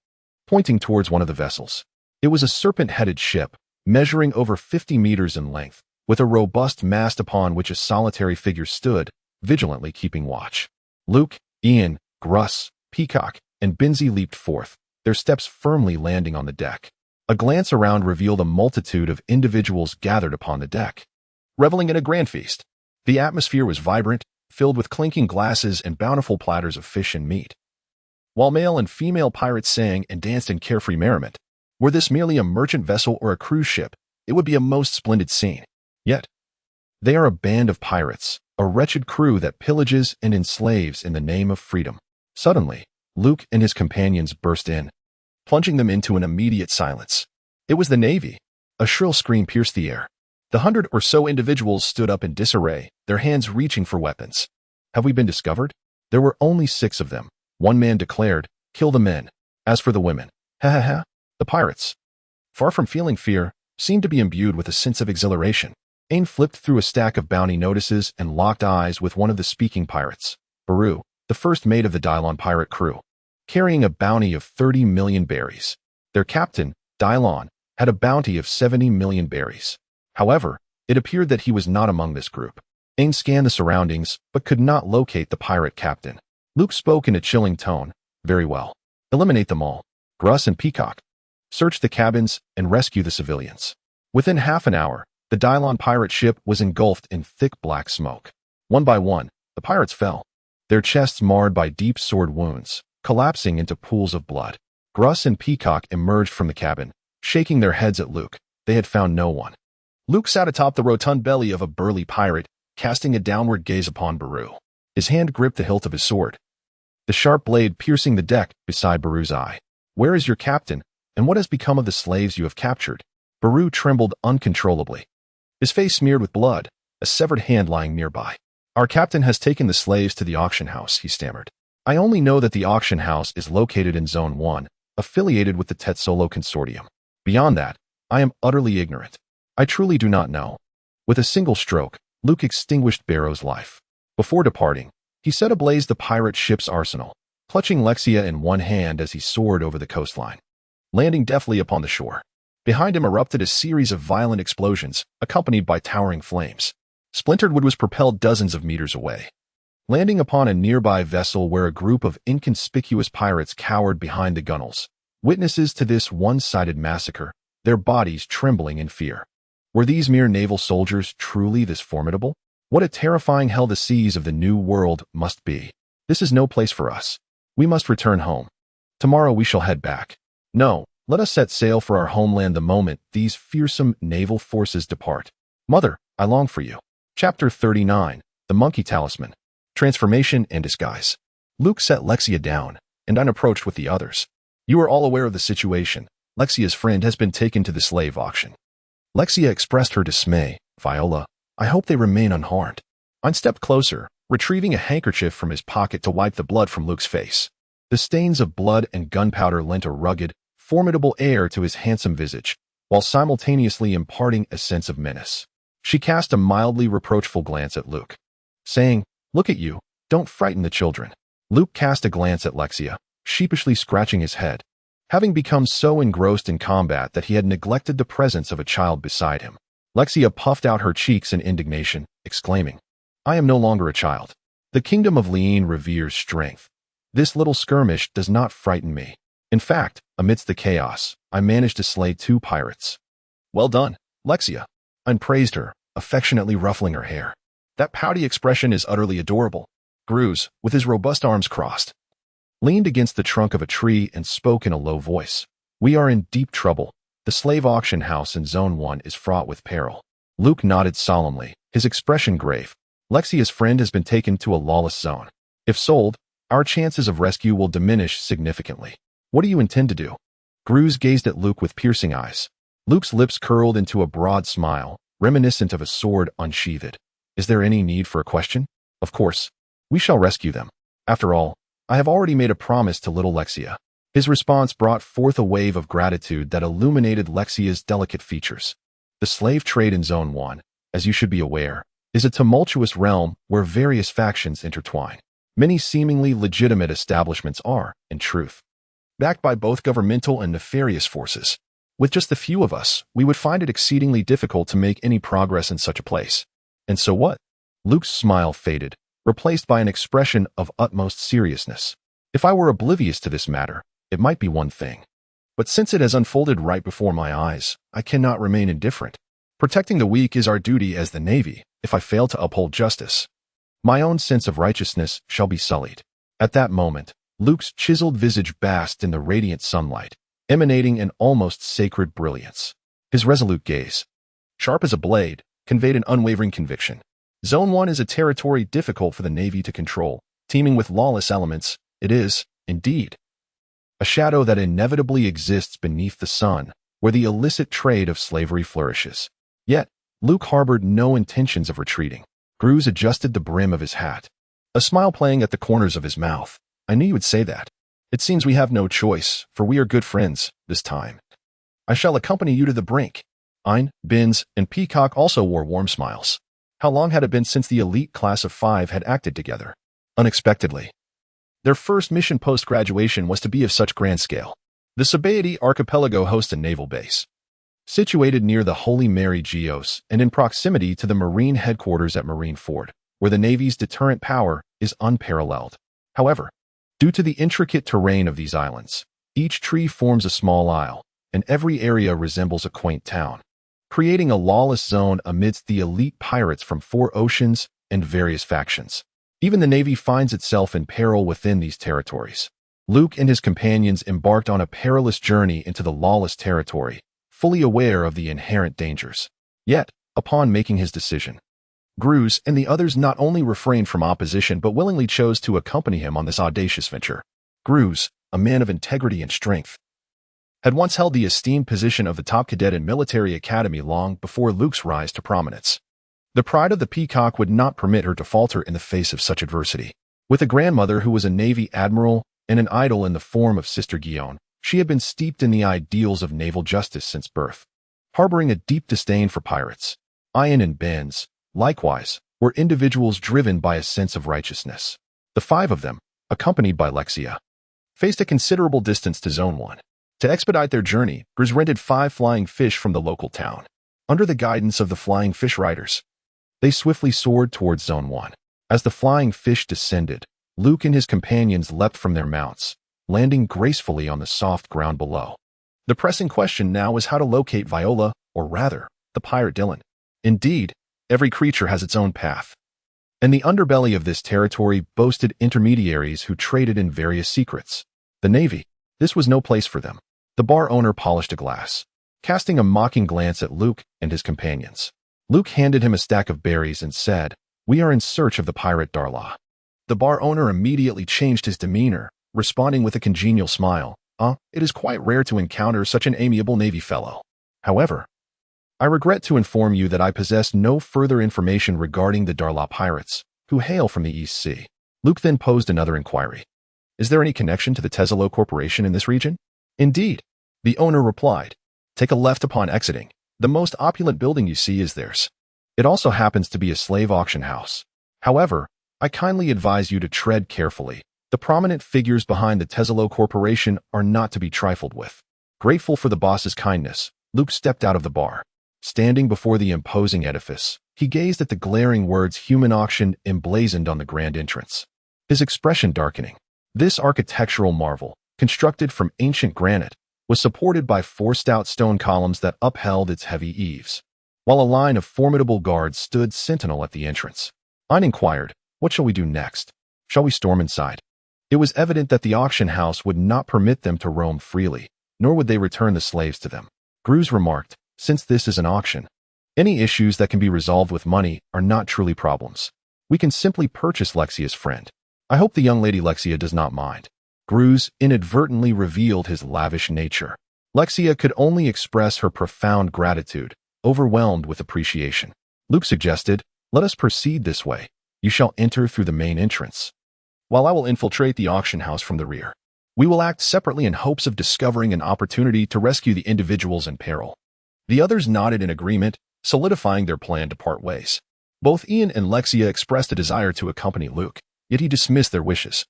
pointing towards one of the vessels. It was a serpent-headed ship, measuring over 50 meters in length, with a robust mast upon which a solitary figure stood, vigilantly keeping watch. Luke, Ian, Gruss, Peacock, and Binzi leaped forth, their steps firmly landing on the deck. A glance around revealed a multitude of individuals gathered upon the deck, reveling in a grand feast. The atmosphere was vibrant, filled with clinking glasses and bountiful platters of fish and meat. While male and female pirates sang and danced in carefree merriment, were this merely a merchant vessel or a cruise ship, it would be a most splendid scene. Yet, they are a band of pirates, a wretched crew that pillages and enslaves in the name of freedom. Suddenly, Luke and his companions burst in, plunging them into an immediate silence. It was the Navy. A shrill scream pierced the air. The 100 or so individuals stood up in disarray, their hands reaching for weapons. "Have we been discovered?" There were only 6 of them. One man declared, "Kill the men." As for the women, ha ha ha, the pirates, far from feeling fear, seemed to be imbued with a sense of exhilaration. Ain flipped through a stack of bounty notices and locked eyes with one of the speaking pirates, Baru, the first mate of the Dylon pirate crew, carrying a bounty of 30 million berries. Their captain, Dylon, had a bounty of 70 million berries. However, it appeared that he was not among this group. Ain scanned the surroundings, but could not locate the pirate captain. Luke spoke in a chilling tone, "Very well. Eliminate them all. Gruss and Peacock, search the cabins and rescue the civilians." Within half an hour, the Dylon pirate ship was engulfed in thick black smoke. One by one, the pirates fell, their chests marred by deep sword wounds, collapsing into pools of blood. Gruss and Peacock emerged from the cabin, shaking their heads at Luke. They had found no one. Luke sat atop the rotund belly of a burly pirate, casting a downward gaze upon Baru. His hand gripped the hilt of his sword, the sharp blade piercing the deck beside Baru's eye. "Where is your captain, and what has become of the slaves you have captured?" Baru trembled uncontrollably, his face smeared with blood, a severed hand lying nearby. "Our captain has taken the slaves to the auction house," he stammered. "I only know that the auction house is located in Zone 1, affiliated with the Tetsolo Consortium. Beyond that, I am utterly ignorant. I truly do not know." With a single stroke, Luke extinguished Barrow's life. Before departing, he set ablaze the pirate ship's arsenal, clutching Lexia in one hand as he soared over the coastline, landing deftly upon the shore. Behind him erupted a series of violent explosions, accompanied by towering flames. Splintered wood was propelled dozens of meters away, landing upon a nearby vessel where a group of inconspicuous pirates cowered behind the gunwales, witnesses to this one-sided massacre, their bodies trembling in fear. Were these mere naval soldiers truly this formidable? What a terrifying hell the seas of the New World must be. This is no place for us. We must return home. Tomorrow we shall head back. No, let us set sail for our homeland the moment these fearsome naval forces depart. Mother, I long for you. Chapter 39, The Monkey Talisman, Transformation and Disguise. Luke set Lexia down, and unapproached with the others. "You are all aware of the situation. Lexia's friend has been taken to the slave auction." Lexia expressed her dismay. "Viola, I hope they remain unharmed." Ein stepped closer, retrieving a handkerchief from his pocket to wipe the blood from Luke's face. The stains of blood and gunpowder lent a rugged, formidable air to his handsome visage, while simultaneously imparting a sense of menace. She cast a mildly reproachful glance at Luke, saying, "Look at you, don't frighten the children." Luke cast a glance at Lexia, sheepishly scratching his head, having become so engrossed in combat that he had neglected the presence of a child beside him. Lexia puffed out her cheeks in indignation, exclaiming, "I am no longer a child. The kingdom of Leine reveres strength. This little skirmish does not frighten me. In fact, amidst the chaos, I managed to slay 2 pirates." "Well done, Lexia," Ein praised her, affectionately ruffling her hair. "That pouty expression is utterly adorable." Gruz, with his robust arms crossed, leaned against the trunk of a tree and spoke in a low voice. "We are in deep trouble. The slave auction house in Zone 1 is fraught with peril." Luke nodded solemnly, his expression grave. "Lexia's friend has been taken to a lawless zone. If sold, our chances of rescue will diminish significantly. What do you intend to do?" Gruz gazed at Luke with piercing eyes. Luke's lips curled into a broad smile, reminiscent of a sword unsheathed. "Is there any need for a question? Of course. We shall rescue them. After all, I have already made a promise to little Lexia." His response brought forth a wave of gratitude that illuminated Lexia's delicate features. The slave trade in Zone 1, as you should be aware, is a tumultuous realm where various factions intertwine. Many seemingly legitimate establishments are, in truth, backed by both governmental and nefarious forces. With just a few of us, we would find it exceedingly difficult to make any progress in such a place. And so what? Luke's smile faded, replaced by an expression of utmost seriousness. "If I were oblivious to this matter, it might be one thing. But since it has unfolded right before my eyes, I cannot remain indifferent. Protecting the weak is our duty as the Navy. If I fail to uphold justice, my own sense of righteousness shall be sullied." At that moment, Luke's chiseled visage basked in the radiant sunlight, emanating an almost sacred brilliance. His resolute gaze, sharp as a blade, conveyed an unwavering conviction. Zone 1 is a territory difficult for the Navy to control, teeming with lawless elements. It is, indeed, a shadow that inevitably exists beneath the sun, where the illicit trade of slavery flourishes. Yet, Luke harbored no intentions of retreating. Gruz adjusted the brim of his hat, a smile playing at the corners of his mouth. "I knew you would say that. It seems we have no choice, for we are good friends, this time. I shall accompany you to the brink." Ein, Binz, and Peacock also wore warm smiles. How long had it been since the elite class of 5 had acted together? Unexpectedly, their first mission post-graduation was to be of such grand scale. The Sabaody Archipelago hosts a naval base, situated near the Holy Mary Geos and in proximity to the Marine headquarters at Marine Ford, where the Navy's deterrent power is unparalleled. However, due to the intricate terrain of these islands, each tree forms a small isle, and every area resembles a quaint town, creating a lawless zone amidst the elite pirates from 4 oceans and various factions. Even the Navy finds itself in peril within these territories. Luke and his companions embarked on a perilous journey into the lawless territory, fully aware of the inherent dangers. Yet, upon making his decision, Gruz and the others not only refrained from opposition but willingly chose to accompany him on this audacious venture. Gruz, a man of integrity and strength, had once held the esteemed position of the top cadet in military academy long before Luke's rise to prominence. The pride of the Peacock would not permit her to falter in the face of such adversity. With a grandmother who was a Navy admiral and an idol in the form of Sister Guillaume, she had been steeped in the ideals of naval justice since birth, harboring a deep disdain for pirates. Ein and Binz, likewise, were individuals driven by a sense of righteousness. The 5 of them, accompanied by Lexia, faced a considerable distance to Zone 1. To expedite their journey, Gruz rented 5 flying fish from the local town. Under the guidance of the flying fish riders, they swiftly soared towards Zone 1. As the flying fish descended, Luke and his companions leapt from their mounts, landing gracefully on the soft ground below. The pressing question now was how to locate Viola, or rather, the pirate Dylan. Indeed, every creature has its own path, and the underbelly of this territory boasted intermediaries who traded in various secrets. The Navy, this was no place for them. The bar owner polished a glass, casting a mocking glance at Luke and his companions. Luke handed him a stack of berries and said, "We are in search of the pirate Darla." The bar owner immediately changed his demeanor, responding with a congenial smile. It is quite rare to encounter such an amiable Navy fellow. However, I regret to inform you that I possess no further information regarding the Darla pirates, who hail from the East Sea. Luke then posed another inquiry. Is there any connection to the Tesalo Corporation in this region? Indeed, the owner replied. Take a left upon exiting. The most opulent building you see is theirs. It also happens to be a slave auction house. However, I kindly advise you to tread carefully. The prominent figures behind the Tesalo Corporation are not to be trifled with. Grateful for the boss's kindness, Luke stepped out of the bar. Standing before the imposing edifice, he gazed at the glaring words "Human Auction" emblazoned on the grand entrance. His expression darkening. This architectural marvel, constructed from ancient granite, was supported by 4 stout stone columns that upheld its heavy eaves, while a line of formidable guards stood sentinel at the entrance. Ein inquired, "What shall we do next? Shall we storm inside?" It was evident that the auction house would not permit them to roam freely, nor would they return the slaves to them. Gruz remarked, "Since this is an auction, any issues that can be resolved with money are not truly problems. We can simply purchase Lexia's friend. I hope the young lady Lexia does not mind." Gruz inadvertently revealed his lavish nature. Lexia could only express her profound gratitude, overwhelmed with appreciation. Luke suggested, "Let us proceed this way. You shall enter through the main entrance, while I will infiltrate the auction house from the rear. We will act separately in hopes of discovering an opportunity to rescue the individuals in peril." The others nodded in agreement, solidifying their plan to part ways. Both Ian and Lexia expressed a desire to accompany Luke, yet he dismissed their wishes,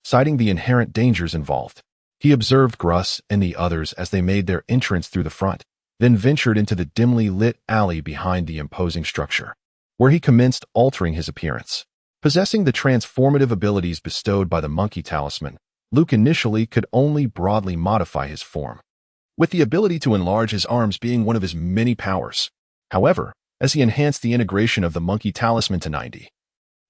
citing the inherent dangers involved. He observed Gruss and the others as they made their entrance through the front, then ventured into the dimly lit alley behind the imposing structure, where he commenced altering his appearance. Possessing the transformative abilities bestowed by the monkey talisman, Luke initially could only broadly modify his form, with the ability to enlarge his arms being one of his many powers. However, as he enhanced the integration of the monkey talisman to 90,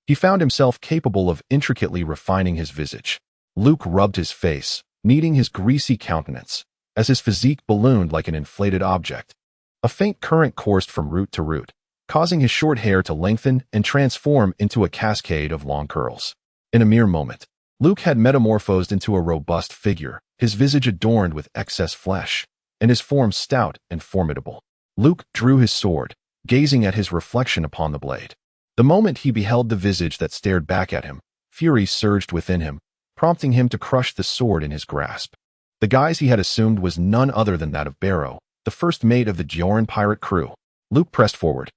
he found himself capable of intricately refining his visage. Luke rubbed his face, kneading his greasy countenance, as his physique ballooned like an inflated object. A faint current coursed from root to root, causing his short hair to lengthen and transform into a cascade of long curls. In a mere moment, Luke had metamorphosed into a robust figure, his visage adorned with excess flesh, and his form stout and formidable. Luke drew his sword, gazing at his reflection upon the blade. The moment he beheld the visage that stared back at him, fury surged within him, prompting him to crush the sword in his grasp. The guise he had assumed was none other than that of Barrow, the first mate of the Joran pirate crew. Luke pressed forward,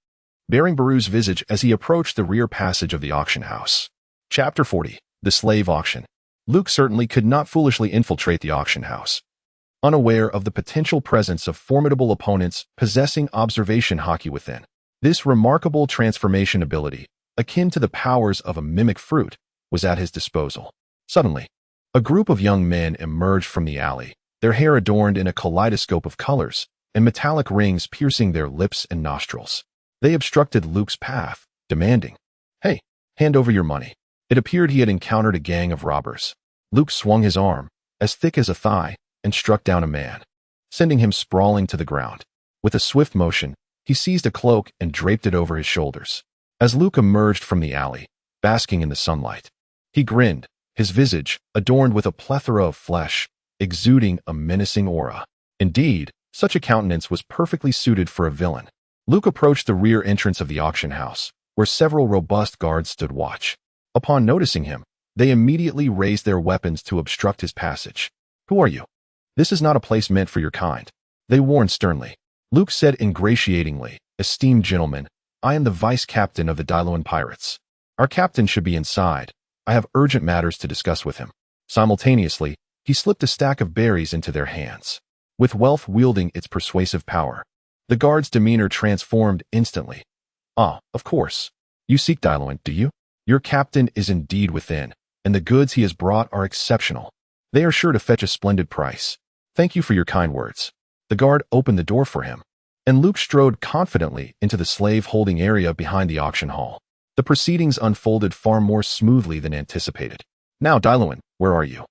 bearing Baru's visage as he approached the rear passage of the auction house. Chapter 40. The Slave Auction. Luke certainly could not foolishly infiltrate the auction house, unaware of the potential presence of formidable opponents possessing observation hockey within. This remarkable transformation ability, akin to the powers of a mimic fruit, was at his disposal. Suddenly, a group of young men emerged from the alley, their hair adorned in a kaleidoscope of colors, and metallic rings piercing their lips and nostrils. They obstructed Luke's path, demanding, "Hey, hand over your money." It appeared he had encountered a gang of robbers. Luke swung his arm, as thick as a thigh, and struck down a man, sending him sprawling to the ground. With a swift motion, he seized a cloak and draped it over his shoulders. As Luke emerged from the alley, basking in the sunlight, he grinned, his visage, adorned with a plethora of flesh, exuding a menacing aura. Indeed, such a countenance was perfectly suited for a villain. Luke approached the rear entrance of the auction house, where several robust guards stood watch. Upon noticing him, they immediately raised their weapons to obstruct his passage. "Who are you? This is not a place meant for your kind," they warned sternly. Luke said ingratiatingly, "Esteemed gentlemen, I am the vice captain of the Diloan pirates. Our captain should be inside. I have urgent matters to discuss with him." Simultaneously, he slipped a stack of berries into their hands, with wealth wielding its persuasive power. The guard's demeanor transformed instantly. "Ah, of course. You seek Diloan, do you? Your captain is indeed within, and the goods he has brought are exceptional. They are sure to fetch a splendid price. Thank you for your kind words." The guard opened the door for him, and Luke strode confidently into the slave-holding area behind the auction hall. The proceedings unfolded far more smoothly than anticipated. "Now, Diloan, where are you?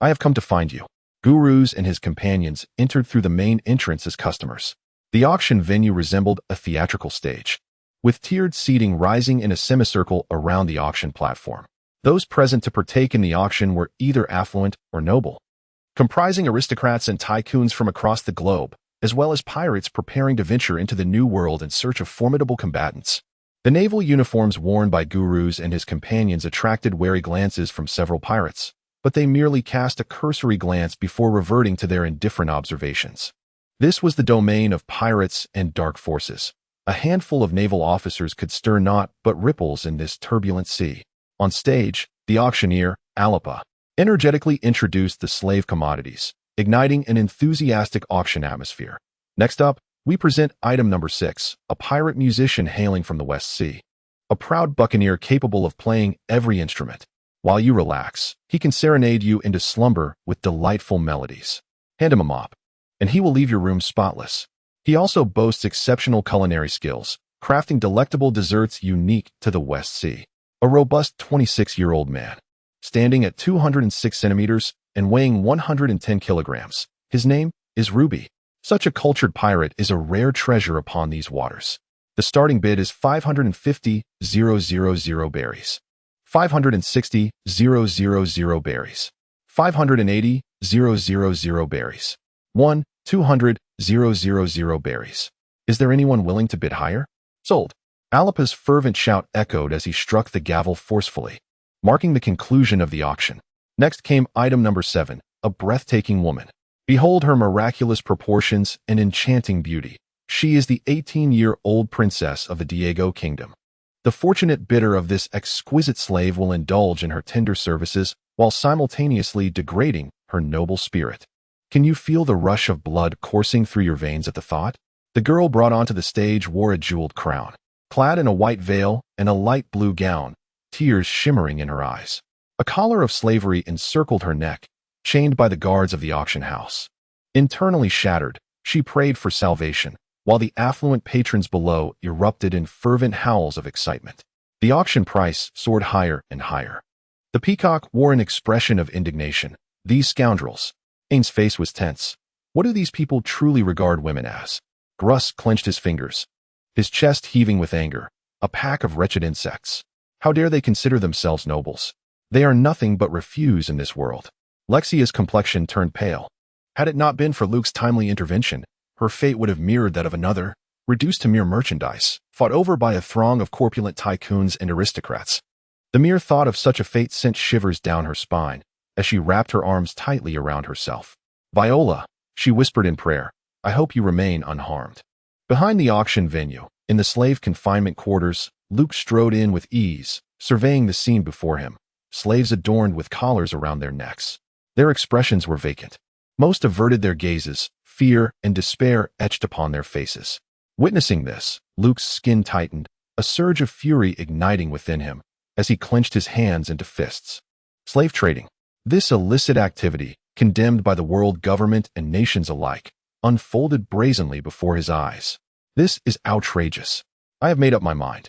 I have come to find you." Gurus and his companions entered through the main entrance as customers. The auction venue resembled a theatrical stage, with tiered seating rising in a semicircle around the auction platform. Those present to partake in the auction were either affluent or noble, comprising aristocrats and tycoons from across the globe, as well as pirates preparing to venture into the New World in search of formidable combatants. The naval uniforms worn by Gurus and his companions attracted wary glances from several pirates, but they merely cast a cursory glance before reverting to their indifferent observations. This was the domain of pirates and dark forces. A handful of naval officers could stir naught but ripples in this turbulent sea. On stage, the auctioneer, Alapa, energetically introduced the slave commodities, igniting an enthusiastic auction atmosphere. Next up, we present item number 6, a pirate musician hailing from the West Sea. A proud buccaneer capable of playing every instrument. While you relax, he can serenade you into slumber with delightful melodies. Hand him a mop, and he will leave your room spotless. He also boasts exceptional culinary skills, crafting delectable desserts unique to the West Sea. A robust 26-year-old man, standing at 206 centimeters and weighing 110 kilograms. His name is Ruby. Such a cultured pirate is a rare treasure upon these waters. The starting bid is 550,000 berries. 560,000 berries. 580,000 berries. 200,000 berries. Is there anyone willing to bid higher? Sold. Alapa's fervent shout echoed as he struck the gavel forcefully, marking the conclusion of the auction. Next came item number 7, a breathtaking woman. Behold her miraculous proportions and enchanting beauty. She is the 18-year-old princess of the Diego Kingdom. The fortunate bidder of this exquisite slave will indulge in her tender services while simultaneously degrading her noble spirit. Can you feel the rush of blood coursing through your veins at the thought? The girl brought onto the stage wore a jeweled crown, clad in a white veil and a light blue gown, tears shimmering in her eyes. A collar of slavery encircled her neck, chained by the guards of the auction house. Internally shattered, she prayed for salvation, while the affluent patrons below erupted in fervent howls of excitement. The auction price soared higher and higher. The peacock wore an expression of indignation. These scoundrels. Ane's face was tense. What do these people truly regard women as? Gruss clenched his fingers, his chest heaving with anger. A pack of wretched insects. How dare they consider themselves nobles? They are nothing but refuse in this world. Lexia's complexion turned pale. Had it not been for Luke's timely intervention, her fate would have mirrored that of another, reduced to mere merchandise, fought over by a throng of corpulent tycoons and aristocrats. The mere thought of such a fate sent shivers down her spine as she wrapped her arms tightly around herself. Viola, she whispered in prayer, I hope you remain unharmed. Behind the auction venue, in the slave confinement quarters, Luke strode in with ease, surveying the scene before him. Slaves adorned with collars around their necks. Their expressions were vacant. Most averted their gazes, fear and despair etched upon their faces. Witnessing this, Luke's skin tightened, a surge of fury igniting within him as he clenched his hands into fists. Slave trading. This illicit activity, condemned by the world government and nations alike, unfolded brazenly before his eyes. This is outrageous. I have made up my mind.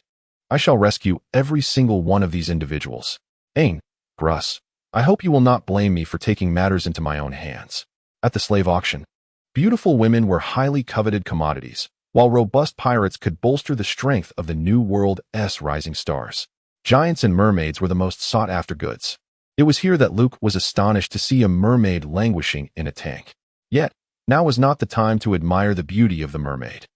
I shall rescue every single one of these individuals. Ain, Gruss, I hope you will not blame me for taking matters into my own hands. At the slave auction, beautiful women were highly coveted commodities, while robust pirates could bolster the strength of the New World's rising stars. Giants and mermaids were the most sought-after goods. It was here that Luke was astonished to see a mermaid languishing in a tank. Yet, now was not the time to admire the beauty of the mermaid.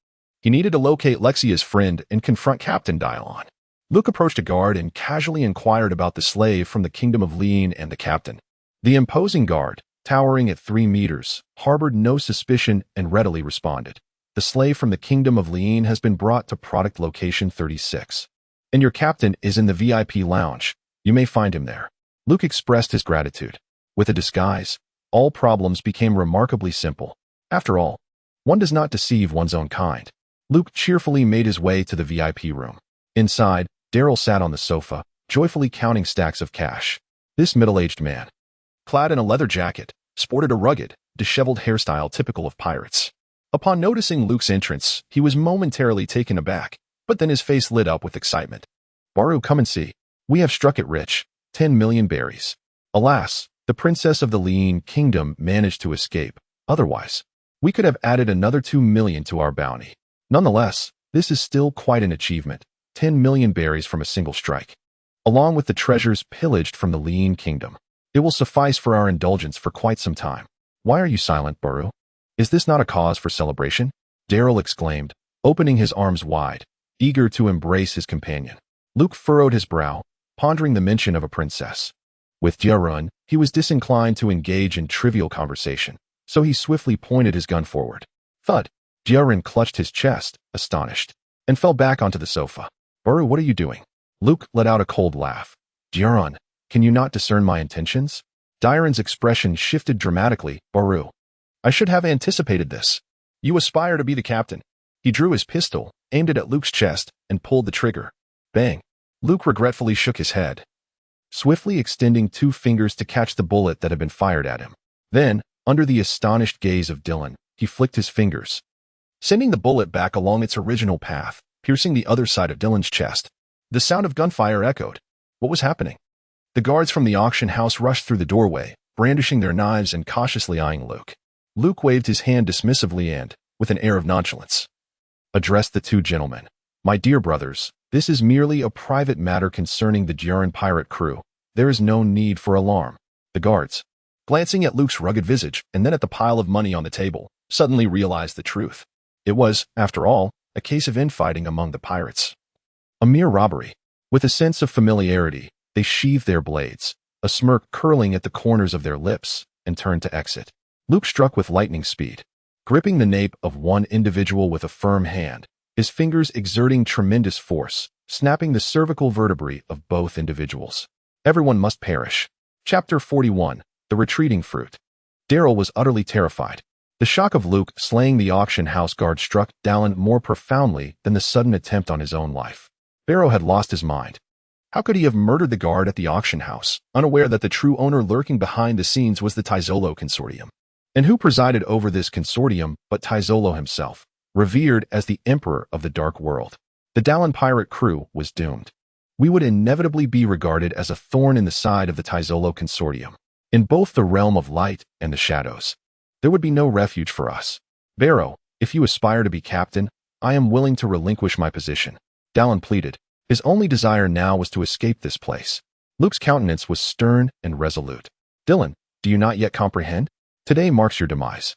He needed to locate Lexia's friend and confront Captain Dylon. Luke approached a guard and casually inquired about the slave from the Kingdom of Lean and the captain. The imposing guard, towering at 3 meters, harbored no suspicion and readily responded. The slave from the Kingdom of Lean has been brought to product location 36. And your captain is in the VIP lounge. You may find him there. Luke expressed his gratitude. With a disguise, all problems became remarkably simple. After all, one does not deceive one's own kind. Luke cheerfully made his way to the VIP room. Inside, Daryl sat on the sofa, joyfully counting stacks of cash. This middle-aged man, clad in a leather jacket, sported a rugged, disheveled hairstyle typical of pirates. Upon noticing Luke's entrance, he was momentarily taken aback, but then his face lit up with excitement. Baru, come and see. We have struck it rich. 10 million berries. Alas, the princess of the Lean Kingdom managed to escape. Otherwise, we could have added another 2 million to our bounty. Nonetheless, this is still quite an achievement. 10 million berries from a single strike. Along with the treasures pillaged from the Lean Kingdom. It will suffice for our indulgence for quite some time. Why are you silent, Baru? Is this not a cause for celebration? Daryl exclaimed, opening his arms wide, eager to embrace his companion. Luke furrowed his brow, pondering the mention of a princess. With Jiarun, he was disinclined to engage in trivial conversation, so he swiftly pointed his gun forward. Thud! Jiarun clutched his chest, astonished, and fell back onto the sofa. Baru, what are you doing? Luke let out a cold laugh. Jiarun, can you not discern my intentions? Jiarun's expression shifted dramatically. Baru, I should have anticipated this. You aspire to be the captain. He drew his pistol, aimed it at Luke's chest, and pulled the trigger. Bang! Luke regretfully shook his head, swiftly extending 2 fingers to catch the bullet that had been fired at him. Then, under the astonished gaze of Dylan, he flicked his fingers, sending the bullet back along its original path, piercing the other side of Dylan's chest. The sound of gunfire echoed. What was happening? The guards from the auction house rushed through the doorway, brandishing their knives and cautiously eyeing Luke. Luke waved his hand dismissively and, with an air of nonchalance, addressed the 2 gentlemen. My dear brothers, this is merely a private matter concerning the Jiarun pirate crew. There is no need for alarm. The guards, glancing at Luke's rugged visage and then at the pile of money on the table, suddenly realized the truth. It was, after all, a case of infighting among the pirates. A mere robbery. With a sense of familiarity, they sheathed their blades, a smirk curling at the corners of their lips, and turned to exit. Luke struck with lightning speed, gripping the nape of one individual with a firm hand, his fingers exerting tremendous force, snapping the cervical vertebrae of both individuals. Everyone must perish. Chapter 41. The Retreating Fruit. Daryl was utterly terrified. The shock of Luke slaying the auction house guard struck Dallin more profoundly than the sudden attempt on his own life. Barrow had lost his mind. How could he have murdered the guard at the auction house, unaware that the true owner lurking behind the scenes was the Taizolo Consortium? And who presided over this consortium but Taizolo himself, revered as the emperor of the dark world? The Dallin pirate crew was doomed. We would inevitably be regarded as a thorn in the side of the Taizolo Consortium, in both the realm of light and the shadows. There would be no refuge for us. Barrow, if you aspire to be captain, I am willing to relinquish my position. Dallin pleaded. His only desire now was to escape this place. Luke's countenance was stern and resolute. Dylan, do you not yet comprehend? Today marks your demise.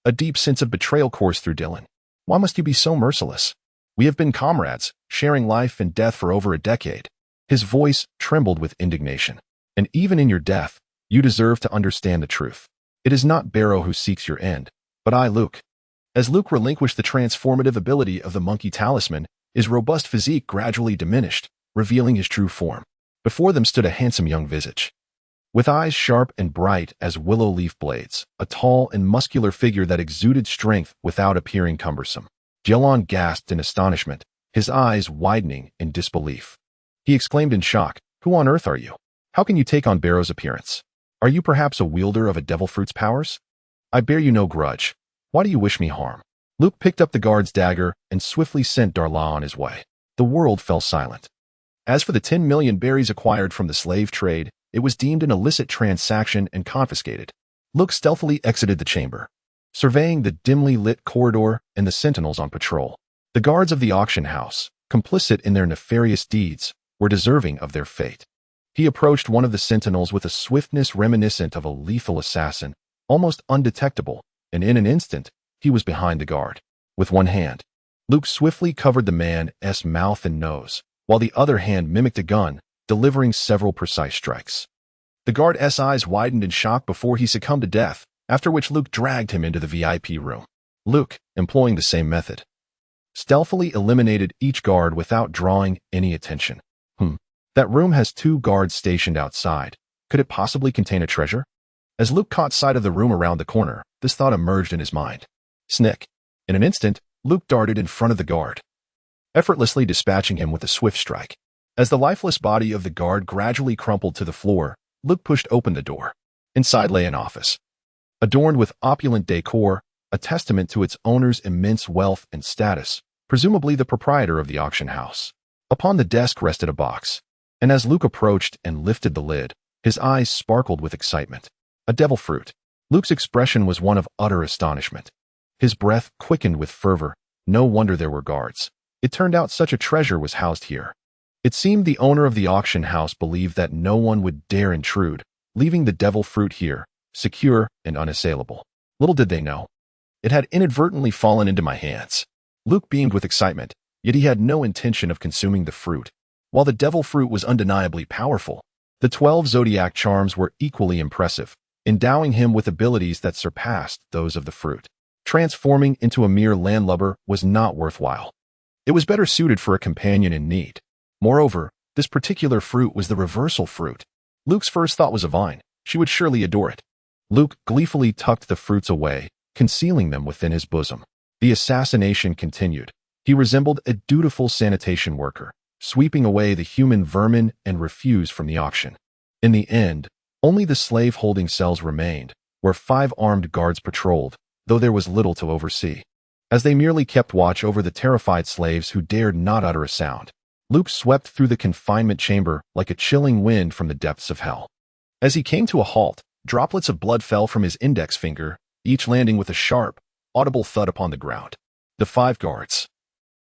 A deep sense of betrayal coursed through Dylan. Why must you be so merciless? We have been comrades, sharing life and death for over a decade. His voice trembled with indignation. And even in your death, you deserve to understand the truth. It is not Barrow who seeks your end, but I, Luke. As Luke relinquished the transformative ability of the monkey talisman, his robust physique gradually diminished, revealing his true form. Before them stood a handsome young visage, with eyes sharp and bright as willow leaf blades, a tall and muscular figure that exuded strength without appearing cumbersome. Jelon gasped in astonishment, his eyes widening in disbelief. He exclaimed in shock, Who on earth are you? How can you take on Barrow's appearance? Are you perhaps a wielder of a devil fruit's powers? I bear you no grudge. Why do you wish me harm? Luke picked up the guard's dagger and swiftly sent Darla on his way. The world fell silent. As for the 10 million berries acquired from the slave trade, it was deemed an illicit transaction and confiscated. Luke stealthily exited the chamber, surveying the dimly lit corridor and the sentinels on patrol. The guards of the auction house, complicit in their nefarious deeds, were deserving of their fate. He approached one of the sentinels with a swiftness reminiscent of a lethal assassin, almost undetectable, and in an instant, he was behind the guard. With one hand, Luke swiftly covered the man's mouth and nose, while the other hand mimicked a gun, delivering several precise strikes. The guard's eyes widened in shock before he succumbed to death, after which Luke dragged him into the VIP room. Luke, employing the same method, stealthily eliminated each guard without drawing any attention. That room has 2 guards stationed outside. Could it possibly contain a treasure? As Luke caught sight of the room around the corner, this thought emerged in his mind. Snick. In an instant, Luke darted in front of the guard, effortlessly dispatching him with a swift strike. As the lifeless body of the guard gradually crumpled to the floor, Luke pushed open the door. Inside lay an office, adorned with opulent decor, a testament to its owner's immense wealth and status, presumably the proprietor of the auction house. Upon the desk rested a box, and as Luke approached and lifted the lid, his eyes sparkled with excitement. A devil fruit. Luke's expression was one of utter astonishment. His breath quickened with fervor. No wonder there were guards. It turned out such a treasure was housed here. It seemed the owner of the auction house believed that no one would dare intrude, leaving the devil fruit here, secure and unassailable. Little did they know, It had inadvertently fallen into my hands. Luke beamed with excitement, yet he had no intention of consuming the fruit. While the devil fruit was undeniably powerful, the 12 zodiac charms were equally impressive, endowing him with abilities that surpassed those of the fruit. Transforming into a mere landlubber was not worthwhile. It was better suited for a companion in need. Moreover, this particular fruit was the reversal fruit. Luke's first thought was a vine. She would surely adore it. Luke gleefully tucked the fruits away, concealing them within his bosom. The assassination continued. He resembled a dutiful sanitation worker, sweeping away the human vermin and refuse from the auction. In the end, only the slave-holding cells remained, where 5 armed guards patrolled, though there was little to oversee. As they merely kept watch over the terrified slaves who dared not utter a sound, Luke swept through the confinement chamber like a chilling wind from the depths of hell. As he came to a halt, droplets of blood fell from his index finger, each landing with a sharp, audible thud upon the ground. The 5 guards,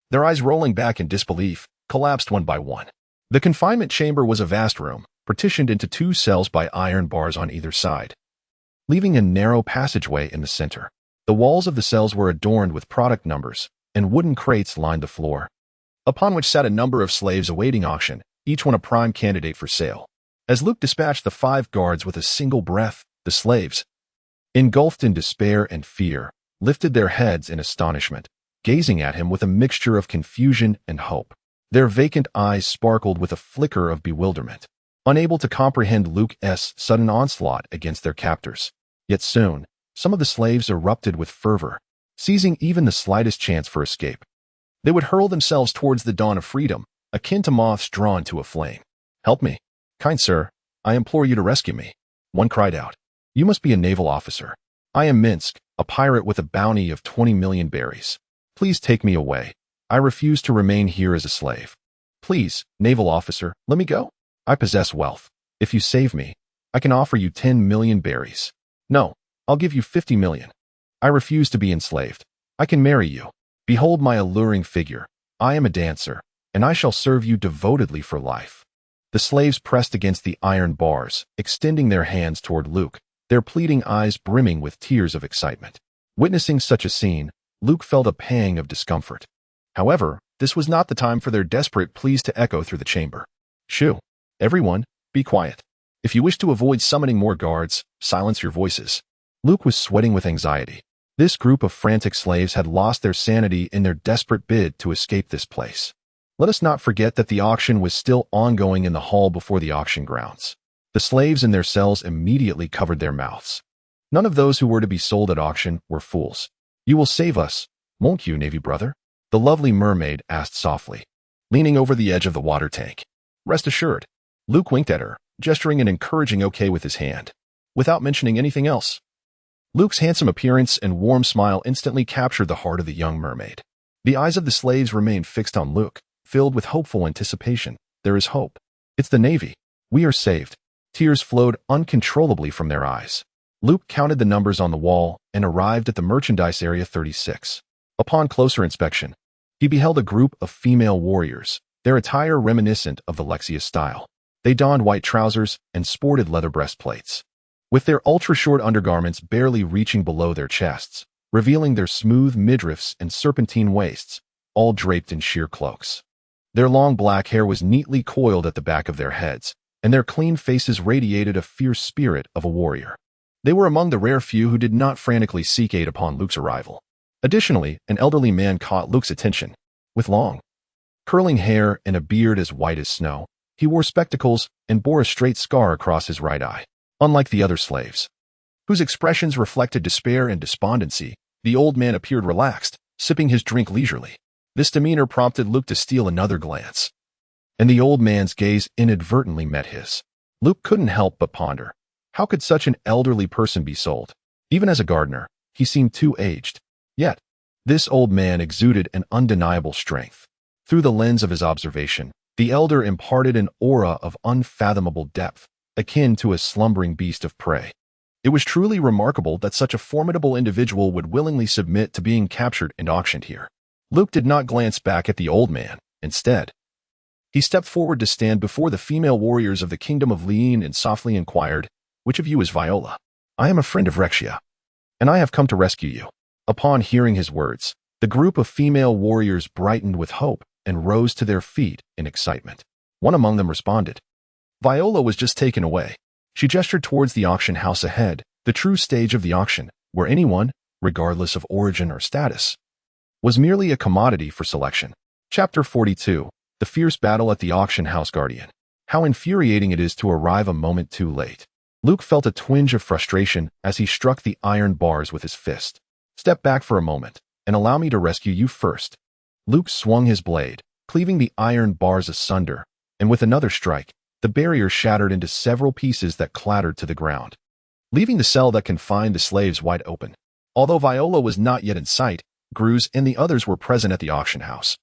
their eyes rolling back in disbelief, collapsed one by one. The confinement chamber was a vast room, partitioned into 2 cells by iron bars on either side, leaving a narrow passageway in the center. The walls of the cells were adorned with product numbers, and wooden crates lined the floor, upon which sat a number of slaves awaiting auction, each one a prime candidate for sale. As Luke dispatched the 5 guards with a single breath, the slaves, engulfed in despair and fear, lifted their heads in astonishment, gazing at him with a mixture of confusion and hope. Their vacant eyes sparkled with a flicker of bewilderment, unable to comprehend Luke's sudden onslaught against their captors. Yet soon, some of the slaves erupted with fervor, seizing even the slightest chance for escape. They would hurl themselves towards the dawn of freedom, akin to moths drawn to a flame. "Help me, kind sir, I implore you to rescue me," one cried out. "You must be a naval officer. I am Minsk, a pirate with a bounty of 20 million berries. Please take me away. I refuse to remain here as a slave. Please, naval officer, let me go. I possess wealth. If you save me, I can offer you 10 million berries. No, I'll give you 50 million. I refuse to be enslaved. I can marry you. Behold my alluring figure. I am a dancer, and I shall serve you devotedly for life." The slaves pressed against the iron bars, extending their hands toward Luke, their pleading eyes brimming with tears of excitement. Witnessing such a scene, Luke felt a pang of discomfort. However, this was not the time for their desperate pleas to echo through the chamber. "Shoo! Everyone, be quiet. If you wish to avoid summoning more guards, silence your voices." Luke was sweating with anxiety. This group of frantic slaves had lost their sanity in their desperate bid to escape this place. Let us not forget that the auction was still ongoing in the hall before the auction grounds. The slaves in their cells immediately covered their mouths. None of those who were to be sold at auction were fools. "You will save us, won't you, Navy brother?" the lovely mermaid asked softly, leaning over the edge of the water tank. "Rest assured." Luke winked at her, gesturing an encouraging okay with his hand, without mentioning anything else. Luke's handsome appearance and warm smile instantly captured the heart of the young mermaid. The eyes of the slaves remained fixed on Luke, filled with hopeful anticipation. "There is hope. It's the Navy. We are saved." Tears flowed uncontrollably from their eyes. Luke counted the numbers on the wall and arrived at the merchandise area 36. Upon closer inspection, he beheld a group of female warriors, their attire reminiscent of the Lexia style. They donned white trousers and sported leather breastplates, with their ultra-short undergarments barely reaching below their chests, revealing their smooth midriffs and serpentine waists, all draped in sheer cloaks. Their long black hair was neatly coiled at the back of their heads, and their clean faces radiated a fierce spirit of a warrior. They were among the rare few who did not frantically seek aid upon Luke's arrival. Additionally, an elderly man caught Luke's attention. With long, curling hair and a beard as white as snow, he wore spectacles and bore a straight scar across his right eye. Unlike the other slaves, whose expressions reflected despair and despondency, the old man appeared relaxed, sipping his drink leisurely. This demeanor prompted Luke to steal another glance, and the old man's gaze inadvertently met his. Luke couldn't help but ponder. How could such an elderly person be sold? Even as a gardener, he seemed too aged. Yet, this old man exuded an undeniable strength. Through the lens of his observation, the elder imparted an aura of unfathomable depth, akin to a slumbering beast of prey. It was truly remarkable that such a formidable individual would willingly submit to being captured and auctioned here. Luke did not glance back at the old man. Instead, he stepped forward to stand before the female warriors of the kingdom of Lean and softly inquired, "Which of you is Viola?" "I am a friend of Rexia, and I have come to rescue you." Upon hearing his words, the group of female warriors brightened with hope and rose to their feet in excitement. One among them responded. Viola was just taken away. She gestured towards the auction house ahead, the true stage of the auction, where anyone, regardless of origin or status, was merely a commodity for selection. Chapter 42. The Fierce Battle at the Auction House Guardian. How infuriating it is to arrive a moment too late. Luke felt a twinge of frustration as he struck the iron bars with his fist. Step back for a moment, and allow me to rescue you first. Luke swung his blade, cleaving the iron bars asunder, and with another strike, the barrier shattered into several pieces that clattered to the ground, leaving the cell that confined the slaves wide open. Although Viola was not yet in sight, Gruz and the others were present at the auction house,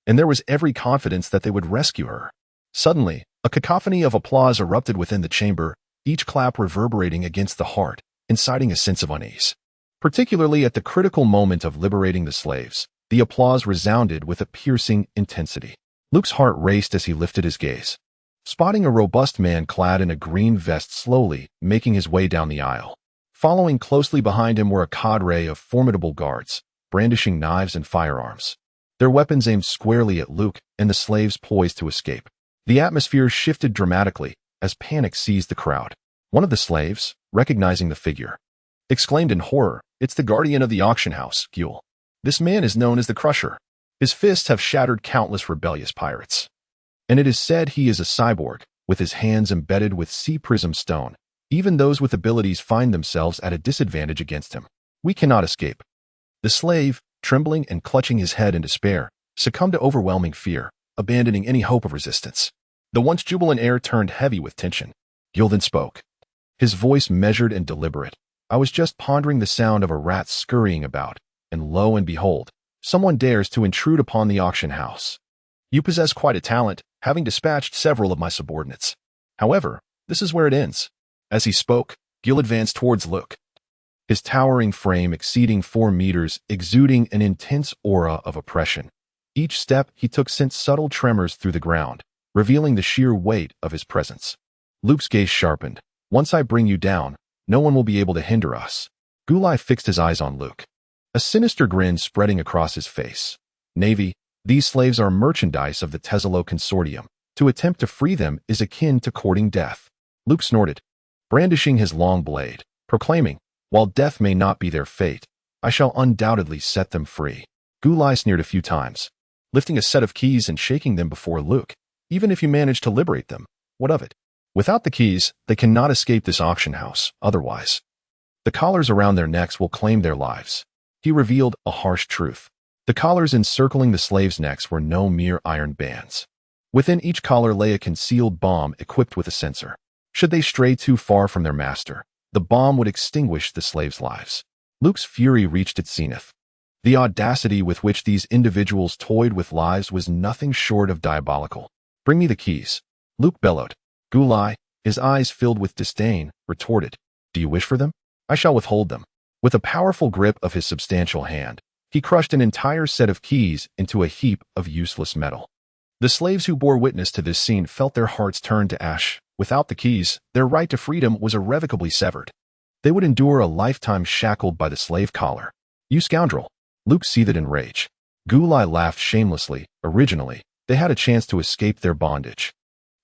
and there was every confidence that they would rescue her. Suddenly, a cacophony of applause erupted within the chamber, each clap reverberating against the heart, inciting a sense of unease. Particularly at the critical moment of liberating the slaves, the applause resounded with a piercing intensity. Luke's heart raced as he lifted his gaze, spotting a robust man clad in a green vest slowly making his way down the aisle. Following closely behind him were a cadre of formidable guards, brandishing knives and firearms, their weapons aimed squarely at Luke and the slaves poised to escape. The atmosphere shifted dramatically as panic seized the crowd. One of the slaves, recognizing the figure, exclaimed in horror, "It's the guardian of the auction house, Gule. This man is known as the Crusher. His fists have shattered countless rebellious pirates. And it is said he is a cyborg, with his hands embedded with sea prism stone. Even those with abilities find themselves at a disadvantage against him. We cannot escape." The slave, trembling and clutching his head in despair, succumbed to overwhelming fear, abandoning any hope of resistance. The once jubilant air turned heavy with tension. Gule then spoke, his voice measured and deliberate. "I was just pondering the sound of a rat scurrying about, and lo and behold, someone dares to intrude upon the auction house. You possess quite a talent, having dispatched several of my subordinates. However, this is where it ends." As he spoke, Gule advanced towards Luke, his towering frame exceeding 4 meters, exuding an intense aura of oppression. Each step he took sent subtle tremors through the ground, revealing the sheer weight of his presence. Luke's gaze sharpened. "Once I bring you down, no one will be able to hinder us." Gulai fixed his eyes on Luke, a sinister grin spreading across his face. "Navy, these slaves are merchandise of the Tesalo Consortium. To attempt to free them is akin to courting death." Luke snorted, brandishing his long blade, proclaiming, "While death may not be their fate, I shall undoubtedly set them free." Gulai sneered a few times, lifting a set of keys and shaking them before Luke. "Even if you manage to liberate them, what of it? Without the keys, they cannot escape this auction house. Otherwise, the collars around their necks will claim their lives." He revealed a harsh truth. The collars encircling the slaves' necks were no mere iron bands. Within each collar lay a concealed bomb equipped with a sensor. Should they stray too far from their master, the bomb would extinguish the slaves' lives. Luke's fury reached its zenith. The audacity with which these individuals toyed with lives was nothing short of diabolical. "Bring me the keys," Luke bellowed. Gulai, his eyes filled with disdain, retorted, "Do you wish for them? I shall withhold them." With a powerful grip of his substantial hand, he crushed an entire set of keys into a heap of useless metal. The slaves who bore witness to this scene felt their hearts turn to ash. Without the keys, their right to freedom was irrevocably severed. They would endure a lifetime shackled by the slave collar. "You scoundrel!" Luke seethed in rage. Gulai laughed shamelessly. "Originally, they had a chance to escape their bondage.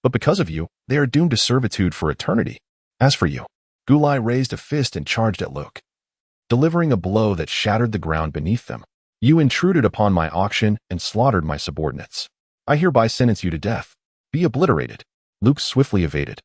But because of you, they are doomed to servitude for eternity. As for you," Gulai raised a fist and charged at Luke, delivering a blow that shattered the ground beneath them. "You intruded upon my auction and slaughtered my subordinates. I hereby sentence you to death. Be obliterated." Luke swiftly evaded,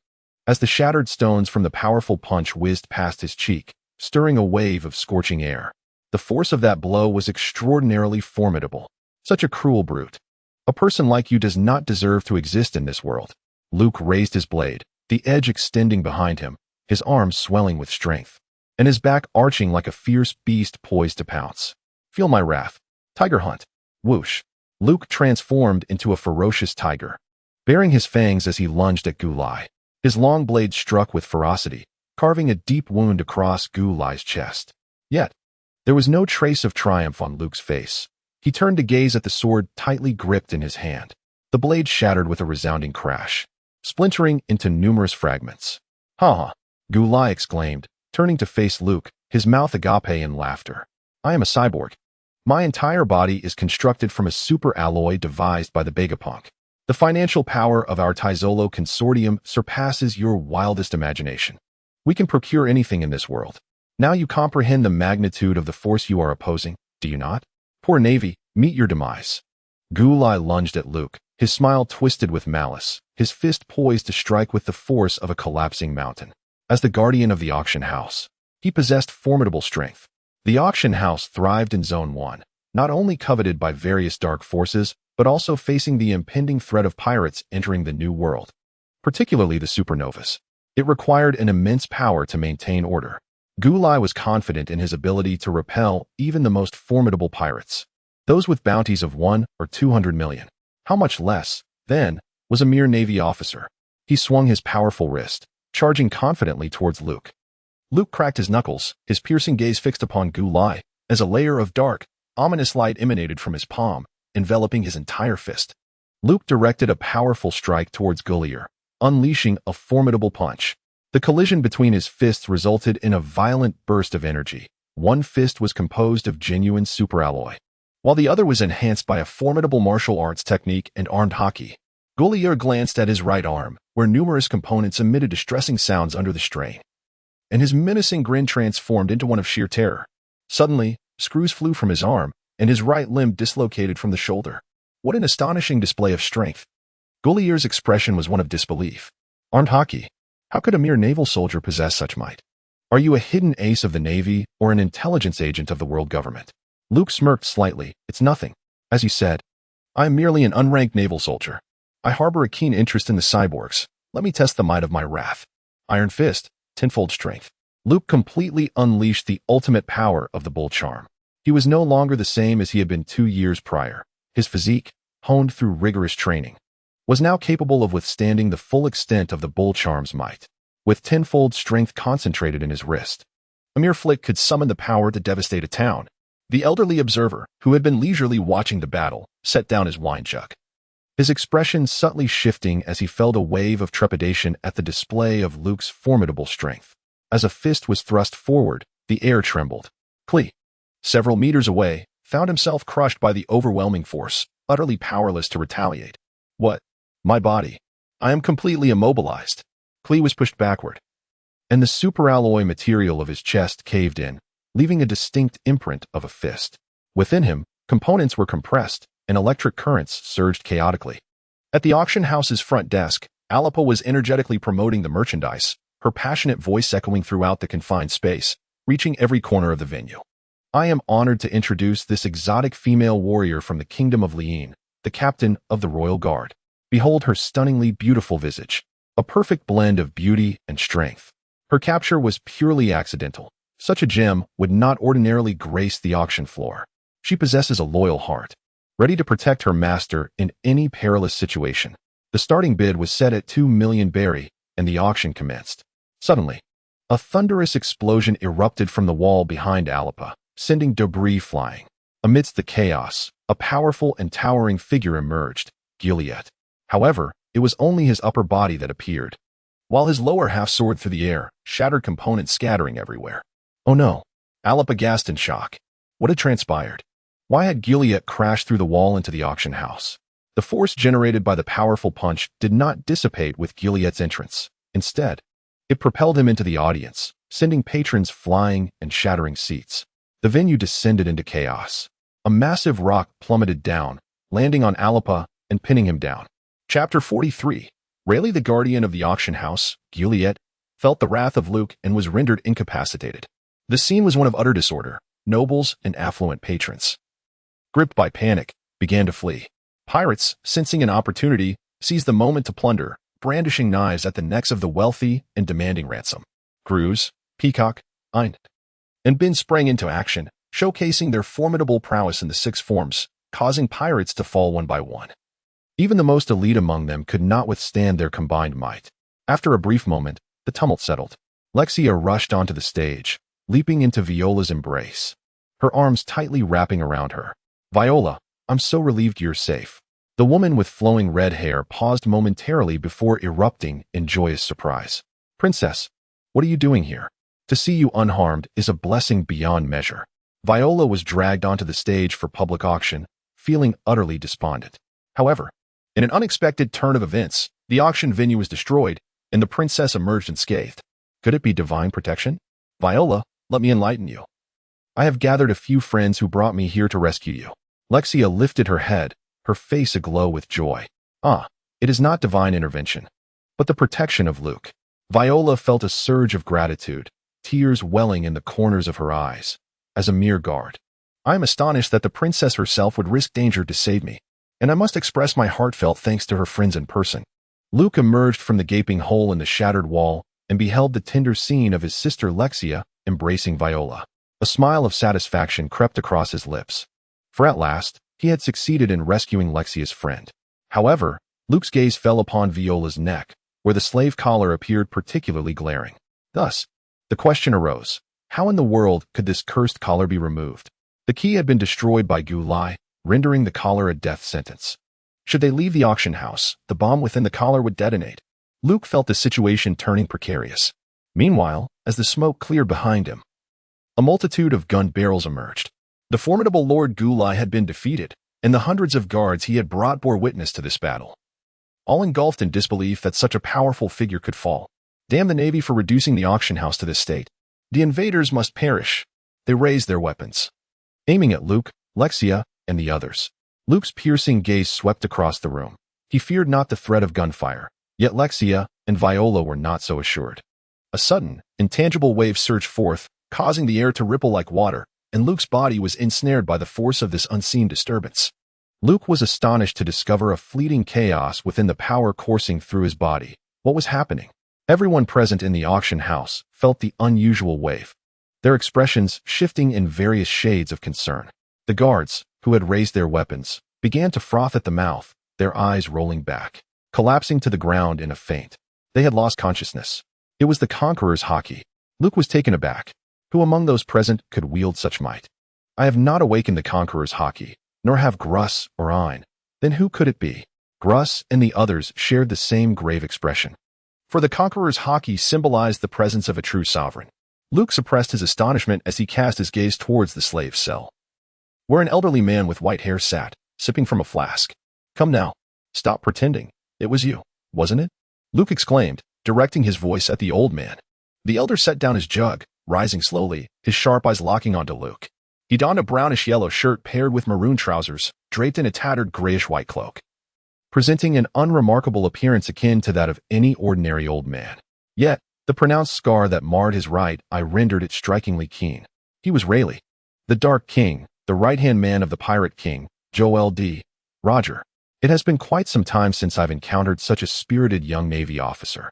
as the shattered stones from the powerful punch whizzed past his cheek, stirring a wave of scorching air. The force of that blow was extraordinarily formidable. "Such a cruel brute. A person like you does not deserve to exist in this world." Luke raised his blade, the edge extending behind him, his arms swelling with strength, and his back arching like a fierce beast poised to pounce. "Feel my wrath. Tiger hunt." Whoosh. Luke transformed into a ferocious tiger, baring his fangs as he lunged at Gulai. His long blade struck with ferocity, carving a deep wound across Gulai's chest. Yet, there was no trace of triumph on Luke's face. He turned to gaze at the sword tightly gripped in his hand. The blade shattered with a resounding crash, splintering into numerous fragments. "Ha ha!" Gulai exclaimed, turning to face Luke, his mouth agape in laughter. I am a cyborg. My entire body is constructed from a super alloy devised by the Vegapunk. The financial power of our Taizolo consortium surpasses your wildest imagination. We can procure anything in this world. Now you comprehend the magnitude of the force you are opposing, do you not? Poor Navy, meet your demise. Gulai lunged at Luke, his smile twisted with malice, his fist poised to strike with the force of a collapsing mountain. As the guardian of the auction house, he possessed formidable strength. The auction house thrived in Zone 1, not only coveted by various dark forces, but also facing the impending threat of pirates entering the New World, particularly the supernovas. It required an immense power to maintain order. Gulai was confident in his ability to repel even the most formidable pirates, those with bounties of 1 or 200 million. How much less, then, was a mere Navy officer? He swung his powerful wrist, charging confidently towards Luke. Luke cracked his knuckles, his piercing gaze fixed upon Gulai, as a layer of dark, ominous light emanated from his palm, enveloping his entire fist. Luke directed a powerful strike towards Gullier, unleashing a formidable punch. The collision between his fists resulted in a violent burst of energy. One fist was composed of genuine superalloy, while the other was enhanced by a formidable martial arts technique and armed hockey. Gullier glanced at his right arm, where numerous components emitted distressing sounds under the strain, and his menacing grin transformed into one of sheer terror. Suddenly, screws flew from his arm, and his right limb dislocated from the shoulder. What an astonishing display of strength! Gullier's expression was one of disbelief. Armed hockey? How could a mere naval soldier possess such might? Are you a hidden ace of the Navy or an intelligence agent of the world government? Luke smirked slightly. It's nothing. As you said, I am merely an unranked naval soldier. I harbor a keen interest in the cyborgs. Let me test the might of my wrath. Iron Fist. Tenfold strength. Luke completely unleashed the ultimate power of the bull charm. He was no longer the same as he had been 2 years prior. His physique, honed through rigorous training, was now capable of withstanding the full extent of the bull charm's might. With tenfold strength concentrated in his wrist, a mere flick could summon the power to devastate a town. The elderly observer, who had been leisurely watching the battle, set down his wine jug, his expression subtly shifting as he felt a wave of trepidation at the display of Luke's formidable strength. As a fist was thrust forward, the air trembled. Klee, several meters away, found himself crushed by the overwhelming force, utterly powerless to retaliate. What? My body. I am completely immobilized. Klee was pushed backward, and the superalloy material of his chest caved in, leaving a distinct imprint of a fist. Within him, components were compressed, and electric currents surged chaotically. At the auction house's front desk, Alipa was energetically promoting the merchandise, her passionate voice echoing throughout the confined space, reaching every corner of the venue. I am honored to introduce this exotic female warrior from the Kingdom of Liene, the captain of the Royal Guard. Behold her stunningly beautiful visage, a perfect blend of beauty and strength. Her capture was purely accidental. Such a gem would not ordinarily grace the auction floor. She possesses a loyal heart, ready to protect her master in any perilous situation. The starting bid was set at 2 million berry, and the auction commenced. Suddenly, a thunderous explosion erupted from the wall behind Alipa, sending debris flying. Amidst the chaos, a powerful and towering figure emerged, Gilead. However, it was only his upper body that appeared, while his lower half soared through the air, shattered components scattering everywhere. Oh no! Alipa gasped in shock. What had transpired? Why had Gilead crashed through the wall into the auction house? The force generated by the powerful punch did not dissipate with Gilead's entrance. Instead, it propelled him into the audience, sending patrons flying and shattering seats. The venue descended into chaos. A massive rock plummeted down, landing on Alipa and pinning him down. Chapter 43. Rayleigh, the guardian of the auction house, Gilead, felt the wrath of Luke and was rendered incapacitated. The scene was one of utter disorder. Nobles and affluent patrons, gripped by panic, began to flee. Pirates, sensing an opportunity, seized the moment to plunder, brandishing knives at the necks of the wealthy and demanding ransom. Cruz, Peacock, Eind, and Ben sprang into action, showcasing their formidable prowess in the 6 forms, causing pirates to fall one by one. Even the most elite among them could not withstand their combined might. After a brief moment, the tumult settled. Lexia rushed onto the stage, leaping into Viola's embrace, her arms tightly wrapping around her. Viola, I'm so relieved you're safe. The woman with flowing red hair paused momentarily before erupting in joyous surprise. Princess, what are you doing here? To see you unharmed is a blessing beyond measure. Viola was dragged onto the stage for public auction, feeling utterly despondent. However, in an unexpected turn of events, the auction venue was destroyed, and the princess emerged unscathed. Could it be divine protection? Viola, let me enlighten you. I have gathered a few friends who brought me here to rescue you. Lexia lifted her head, her face aglow with joy. Ah, it is not divine intervention, but the protection of Luke. Viola felt a surge of gratitude, tears welling in the corners of her eyes. As a mere guard, I am astonished that the princess herself would risk danger to save me, and I must express my heartfelt thanks to her friends in person. Luke emerged from the gaping hole in the shattered wall and beheld the tender scene of his sister Lexia embracing Viola. A smile of satisfaction crept across his lips, for at last he had succeeded in rescuing Lexia's friend. However, Luke's gaze fell upon Viola's neck, where the slave collar appeared particularly glaring. Thus, the question arose, how in the world could this cursed collar be removed? The key had been destroyed by Gulai, rendering the collar a death sentence. Should they leave the auction house, the bomb within the collar would detonate. Luke felt the situation turning precarious. Meanwhile, as the smoke cleared behind him, a multitude of gun barrels emerged. The formidable Lord Gulai had been defeated, and the hundreds of guards he had brought bore witness to this battle, all engulfed in disbelief that such a powerful figure could fall. Damn the Navy for reducing the auction house to this state. The invaders must perish. They raised their weapons, aiming at Luke, Lexia, and the others. Luke's piercing gaze swept across the room. He feared not the threat of gunfire, yet Lexia and Viola were not so assured. A sudden, intangible wave surged forth, causing the air to ripple like water, and Luke's body was ensnared by the force of this unseen disturbance. Luke was astonished to discover a fleeting chaos within the power coursing through his body. What was happening? Everyone present in the auction house felt the unusual wave, their expressions shifting in various shades of concern. The guards, who had raised their weapons, began to froth at the mouth, their eyes rolling back, collapsing to the ground in a faint. They had lost consciousness. It was the Conqueror's hockey. Luke was taken aback. Who among those present could wield such might? I have not awakened the Conqueror's hockey, nor have Gruss or Ein. Then who could it be? Gruss and the others shared the same grave expression, for the Conqueror's hockey symbolized the presence of a true sovereign. Luke suppressed his astonishment as he cast his gaze towards the slave's cell, where an elderly man with white hair sat, sipping from a flask. Come now. Stop pretending. It was you, wasn't it? Luke exclaimed, directing his voice at the old man. The elder set down his jug, rising slowly, his sharp eyes locking onto Luke. He donned a brownish-yellow shirt paired with maroon trousers, draped in a tattered grayish-white cloak, presenting an unremarkable appearance akin to that of any ordinary old man. Yet, the pronounced scar that marred his right eye rendered it strikingly keen. He was Rayleigh, the Dark King, the right-hand man of the Pirate King, Joel D. Roger. It has been quite some time since I've encountered such a spirited young Navy officer.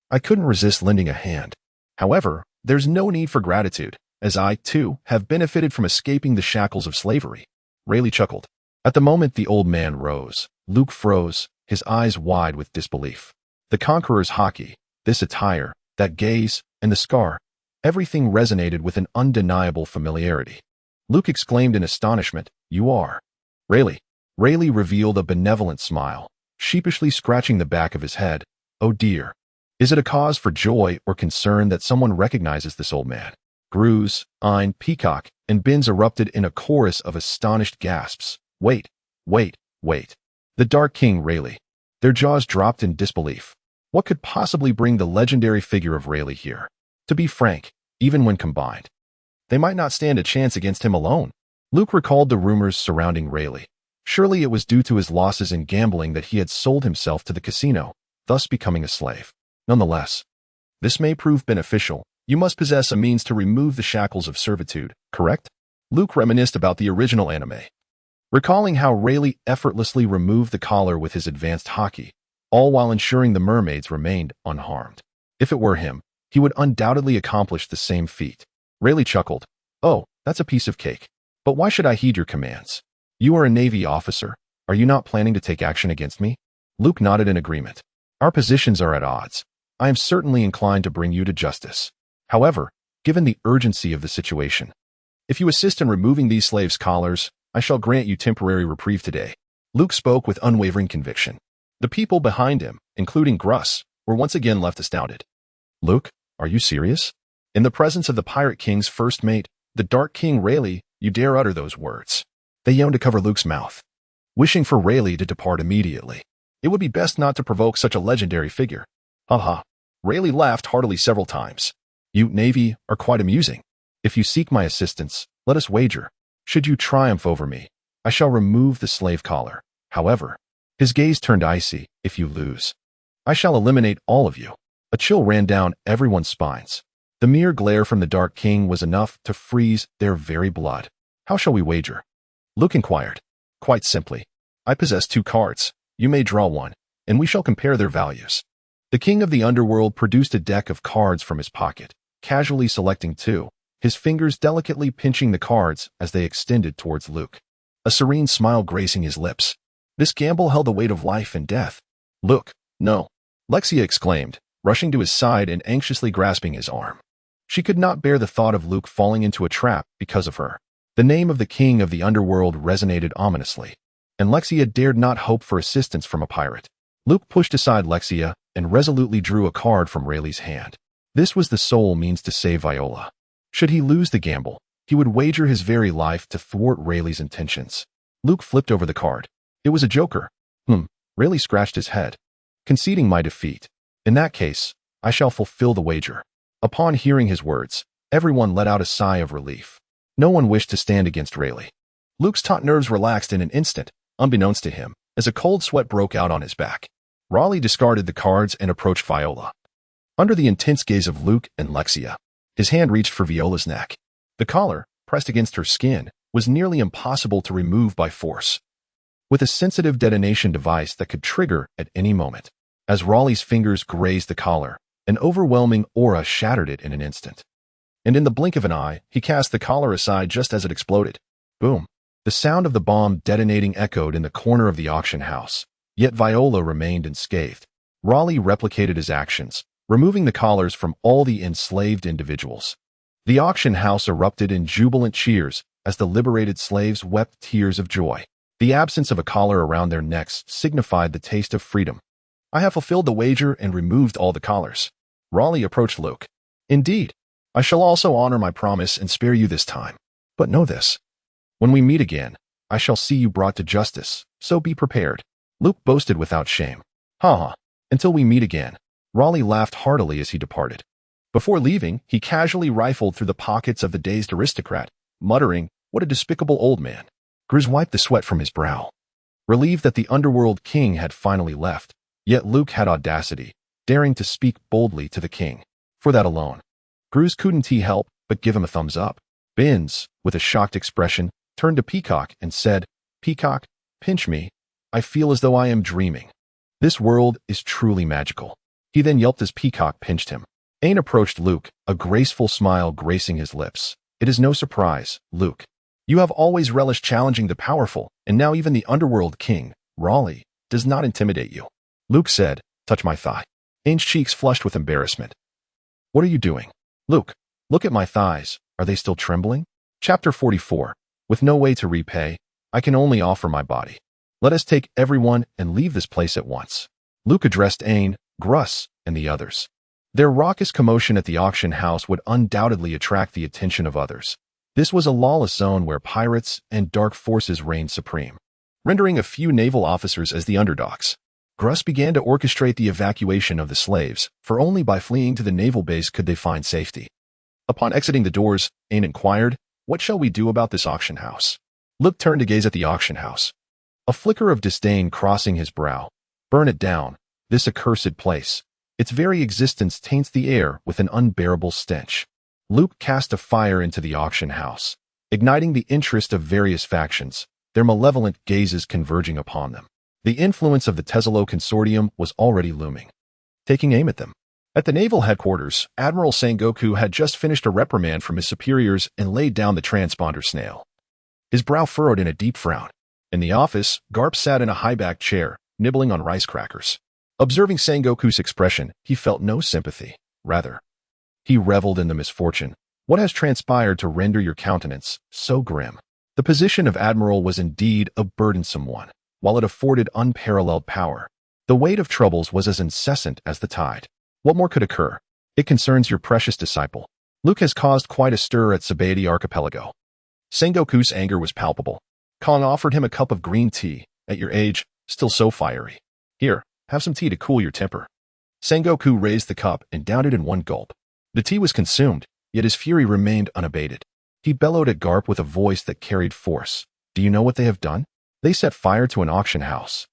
I couldn't resist lending a hand. However, there's no need for gratitude, as I, too, have benefited from escaping the shackles of slavery. Rayleigh chuckled. At the moment the old man rose, Luke froze, his eyes wide with disbelief. The Conqueror's hockey, this attire, that gaze, and the scar, everything resonated with an undeniable familiarity. Luke exclaimed in astonishment, "You are Rayleigh." Rayleigh revealed a benevolent smile, sheepishly scratching the back of his head. Oh dear. Is it a cause for joy or concern that someone recognizes this old man? Gruz, Ein, Peacock, and Binns erupted in a chorus of astonished gasps. Wait, wait, wait. The Dark King Rayleigh. Their jaws dropped in disbelief. What could possibly bring the legendary figure of Rayleigh here? To be frank, even when combined, they might not stand a chance against him alone. Luke recalled the rumors surrounding Rayleigh. Surely it was due to his losses in gambling that he had sold himself to the casino, thus becoming a slave. Nonetheless, this may prove beneficial. You must possess a means to remove the shackles of servitude, correct? Luke reminisced about the original anime, recalling how Rayleigh effortlessly removed the collar with his advanced hockey, all while ensuring the mermaids remained unharmed. If it were him, he would undoubtedly accomplish the same feat. Rayleigh chuckled. Oh, that's a piece of cake. But why should I heed your commands? You are a Navy officer. Are you not planning to take action against me? Luke nodded in agreement. Our positions are at odds. I am certainly inclined to bring you to justice. However, given the urgency of the situation, if you assist in removing these slaves' collars, I shall grant you temporary reprieve today. Luke spoke with unwavering conviction. The people behind him, including Gruss, were once again left astounded. Luke, are you serious? In the presence of the Pirate King's first mate, the Dark King Rayleigh, You dare utter those words? They yawned to cover Luke's mouth, wishing for Rayleigh to depart immediately. It would be best not to provoke such a legendary figure. Ha. Rayleigh laughed heartily several times. You, Navy, are quite amusing. If you seek my assistance, let us wager. Should you triumph over me, I shall remove the slave collar. However, his gaze turned icy. If you lose, I shall eliminate all of you. A chill ran down everyone's spines. The mere glare from the Dark King was enough to freeze their very blood. How shall we wager? Luke inquired. Quite simply. I possess 2 cards. You may draw one, and we shall compare their values. The King of the Underworld produced a deck of cards from his pocket, casually selecting 2, his fingers delicately pinching the cards as they extended towards Luke. A serene smile gracing his lips. This gamble held the weight of life and death. Luke, no, Lexia exclaimed, rushing to his side and anxiously grasping his arm. She could not bear the thought of Luke falling into a trap because of her. The name of the King of the Underworld resonated ominously, and Lexia dared not hope for assistance from a pirate. Luke pushed aside Lexia and resolutely drew a card from Rayleigh's hand. This was the sole means to save Viola. Should he lose the gamble, he would wager his very life to thwart Rayleigh's intentions. Luke flipped over the card. It was a joker. Rayleigh scratched his head. Conceding my defeat. In that case, I shall fulfill the wager. Upon hearing his words, everyone let out a sigh of relief. No one wished to stand against Rayleigh. Luke's taut nerves relaxed in an instant, unbeknownst to him, as a cold sweat broke out on his back. Raleigh discarded the cards and approached Viola. Under the intense gaze of Luke and Lexia, his hand reached for Viola's neck. The collar, pressed against her skin, was nearly impossible to remove by force, with a sensitive detonation device that could trigger at any moment. As Raleigh's fingers grazed the collar, an overwhelming aura shattered it in an instant. And in the blink of an eye, he cast the collar aside just as it exploded. Boom. The sound of the bomb detonating echoed in the corner of the auction house. Yet Viola remained unscathed. Raleigh replicated his actions, removing the collars from all the enslaved individuals. The auction house erupted in jubilant cheers as the liberated slaves wept tears of joy. The absence of a collar around their necks signified the taste of freedom. I have fulfilled the wager and removed all the collars. Raleigh approached Luke. Indeed, I shall also honor my promise and spare you this time. But know this. When we meet again, I shall see you brought to justice, so be prepared. Luke boasted without shame. Ha. Until we meet again. Raleigh laughed heartily as he departed. Before leaving, he casually rifled through the pockets of the dazed aristocrat, muttering, "What a despicable old man." Grizz wiped the sweat from his brow. Relieved that the underworld king had finally left, yet Luke had audacity, daring to speak boldly to the king. For that alone, Grizz couldn't he help but give him a thumbs up. Binns, with a shocked expression, turned to Peacock and said, "Peacock, pinch me. I feel as though I am dreaming. This world is truly magical." He then yelped as Peacock pinched him. Ain approached Luke, a graceful smile gracing his lips. "It is no surprise, Luke. You have always relished challenging the powerful, and now even the underworld king, Raleigh, does not intimidate you." Luke said, "Touch my thigh." Ain's cheeks flushed with embarrassment. "What are you doing?" "Luke, look at my thighs. Are they still trembling?" Chapter 44. With no way to repay, I can only offer my body. Let us take everyone and leave this place at once. Luke addressed Ain, Gruss, and the others. Their raucous commotion at the auction house would undoubtedly attract the attention of others. This was a lawless zone where pirates and dark forces reigned supreme, rendering a few naval officers as the underdogs. Gruss began to orchestrate the evacuation of the slaves, for only by fleeing to the naval base could they find safety. Upon exiting the doors, Ain inquired, "What shall we do about this auction house?" Luke turned to gaze at the auction house, a flicker of disdain crossing his brow. "Burn it down, this accursed place. Its very existence taints the air with an unbearable stench." Luke cast a fire into the auction house, igniting the interest of various factions, their malevolent gazes converging upon them. The influence of the Tesalo Consortium was already looming, taking aim at them. At the naval headquarters, Admiral Sengoku had just finished a reprimand from his superiors and laid down the transponder snail. His brow furrowed in a deep frown. In the office, Garp sat in a high-backed chair, nibbling on rice crackers. Observing Sengoku's expression, he felt no sympathy. Rather, he reveled in the misfortune. What has transpired to render your countenance so grim? The position of admiral was indeed a burdensome one. While it afforded unparalleled power, the weight of troubles was as incessant as the tide. What more could occur? It concerns your precious disciple. Luke has caused quite a stir at Sabaody Archipelago. Sengoku's anger was palpable. Kong offered him a cup of green tea. At your age, still so fiery. Here, have some tea to cool your temper. Sengoku raised the cup and downed it in one gulp. The tea was consumed, yet his fury remained unabated. He bellowed at Garp with a voice that carried force. Do you know what they have done? They set fire to an auction house.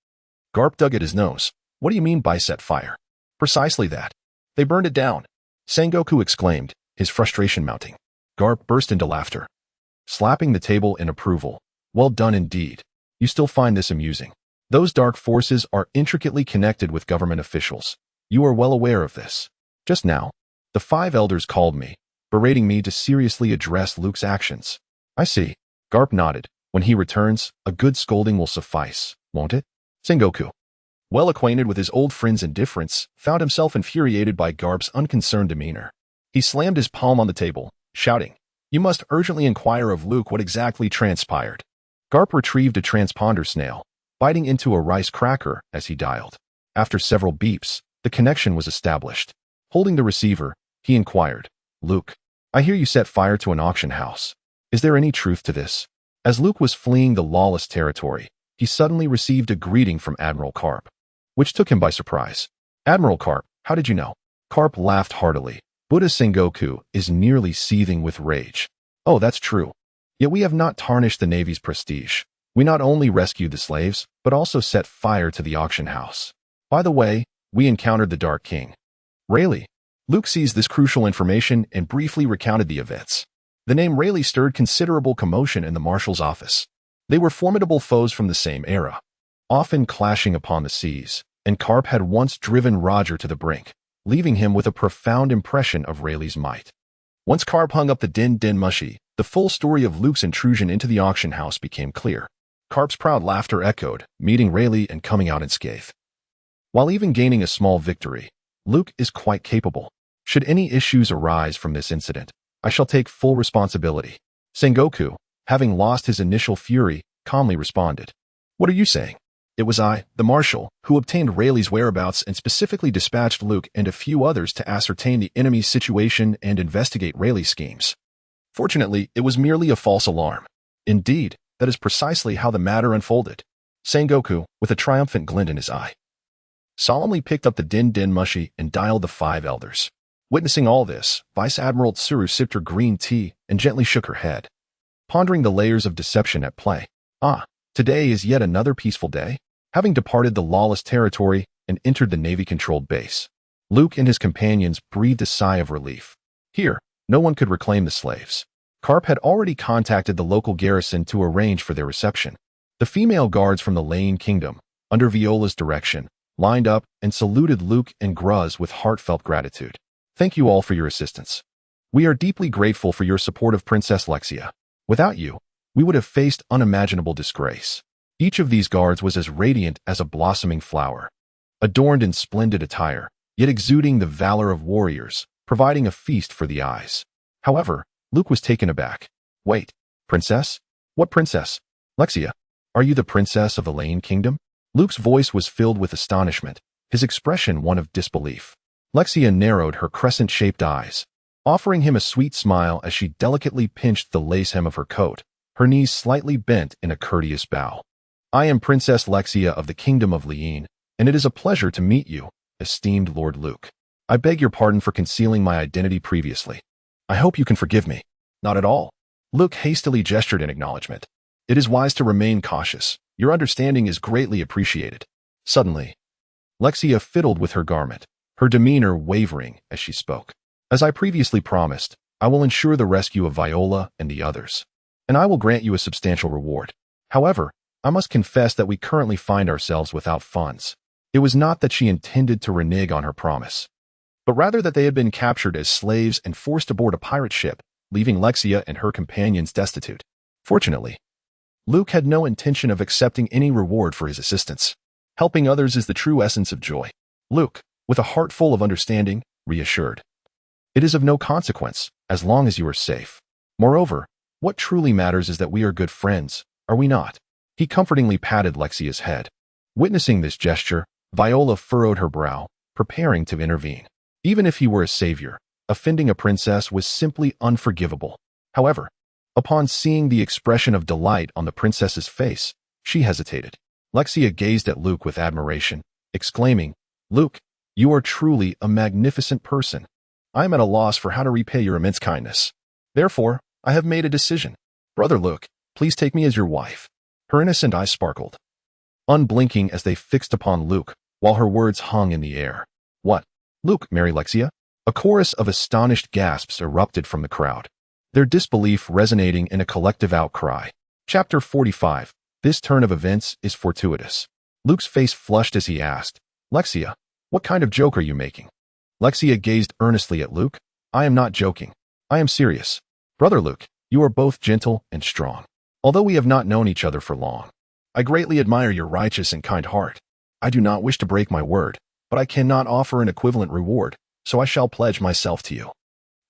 Garp dug at his nose. What do you mean by set fire? Precisely that. They burned it down. Sengoku exclaimed, his frustration mounting. Garp burst into laughter, slapping the table in approval. Well done indeed. You still find this amusing. Those dark forces are intricately connected with government officials. You are well aware of this. Just now, the 5 elders called me, berating me to seriously address Luke's actions. I see. Garp nodded. When he returns, a good scolding will suffice, won't it? Sengoku, well acquainted with his old friend's indifference, found himself infuriated by Garp's unconcerned demeanor. He slammed his palm on the table, shouting, You must urgently inquire of Luke what exactly transpired. Garp retrieved a transponder snail, biting into a rice cracker as he dialed. After several beeps, the connection was established. Holding the receiver, he inquired, Luke, I hear you set fire to an auction house. Is there any truth to this? As Luke was fleeing the lawless territory, he suddenly received a greeting from Admiral Karp, which took him by surprise. Admiral Karp, how did you know? Karp laughed heartily. Buddha Sengoku is nearly seething with rage. Oh, that's true. Yet we have not tarnished the Navy's prestige. We not only rescued the slaves, but also set fire to the auction house. By the way, we encountered the Dark King. Rayleigh. Luke seized this crucial information and briefly recounted the events. The name Rayleigh stirred considerable commotion in the marshal's office. They were formidable foes from the same era, often clashing upon the seas, and Karp had once driven Roger to the brink, leaving him with a profound impression of Rayleigh's might. Once Karp hung up the Din Din Mushi, the full story of Luke's intrusion into the auction house became clear. Karp's proud laughter echoed, meeting Rayleigh and coming out unscathed. While even gaining a small victory, Luke is quite capable. Should any issues arise from this incident, I shall take full responsibility. Sengoku, having lost his initial fury, calmly responded. What are you saying? It was I, the Marshal, who obtained Rayleigh's whereabouts and specifically dispatched Luke and a few others to ascertain the enemy's situation and investigate Rayleigh's schemes. Fortunately, it was merely a false alarm. Indeed, that is precisely how the matter unfolded. Sengoku, with a triumphant glint in his eye, solemnly picked up the Din Din Mushi and dialed the 5 elders. Witnessing all this, Vice Admiral Tsuru sipped her green tea and gently shook her head, pondering the layers of deception at play. Today is yet another peaceful day. Having departed the lawless territory and entered the Navy-controlled base, Luke and his companions breathed a sigh of relief. Here, no one could reclaim the slaves. Karp had already contacted the local garrison to arrange for their reception. The female guards from the Lane Kingdom, under Viola's direction, lined up and saluted Luke and Gruz with heartfelt gratitude. Thank you all for your assistance. We are deeply grateful for your support of Princess Lexia. Without you, we would have faced unimaginable disgrace. Each of these guards was as radiant as a blossoming flower, adorned in splendid attire, yet exuding the valor of warriors, providing a feast for the eyes. However, Luke was taken aback. Wait, princess? What princess? Lexia, are you the princess of the Lane Kingdom? Luke's voice was filled with astonishment, his expression one of disbelief. Lexia narrowed her crescent-shaped eyes, offering him a sweet smile as she delicately pinched the lace hem of her coat, her knees slightly bent in a courteous bow. I am Princess Lexia of the Kingdom of Liene, and it is a pleasure to meet you, esteemed Lord Luke. I beg your pardon for concealing my identity previously. I hope you can forgive me. Not at all. Luke hastily gestured in acknowledgement. It is wise to remain cautious. Your understanding is greatly appreciated. Suddenly, Lexia fiddled with her garment, her demeanor wavering as she spoke. As I previously promised, I will ensure the rescue of Viola and the others, and I will grant you a substantial reward. However, I must confess that we currently find ourselves without funds. It was not that she intended to renege on her promise, but rather that they had been captured as slaves and forced aboard a pirate ship, leaving Lexia and her companions destitute. Fortunately, Luke had no intention of accepting any reward for his assistance. Helping others is the true essence of joy. Luke, with a heart full of understanding, reassured. It is of no consequence, as long as you are safe. Moreover, what truly matters is that we are good friends, are we not? He comfortingly patted Lexia's head. Witnessing this gesture, Viola furrowed her brow, preparing to intervene. Even if he were a savior, offending a princess was simply unforgivable. However, Upon seeing the expression of delight on the princess's face, she hesitated. Lexia gazed at Luke with admiration, exclaiming, "Luke, you are truly a magnificent person. I am at a loss for how to repay your immense kindness. Therefore, I have made a decision. Brother Luke, please take me as your wife." Her innocent eyes sparkled, unblinking as they fixed upon Luke, while her words hung in the air. "What? Luke, marry Lexia?" A chorus of astonished gasps erupted from the crowd, their disbelief resonating in a collective outcry. Chapter 45. This turn of events is fortuitous. Luke's face flushed as he asked, "Lexia, what kind of joke are you making?" Lexia gazed earnestly at Luke. "I am not joking. I am serious. Brother Luke, you are both gentle and strong. Although we have not known each other for long, I greatly admire your righteous and kind heart. I do not wish to break my word, but I cannot offer an equivalent reward, so I shall pledge myself to you.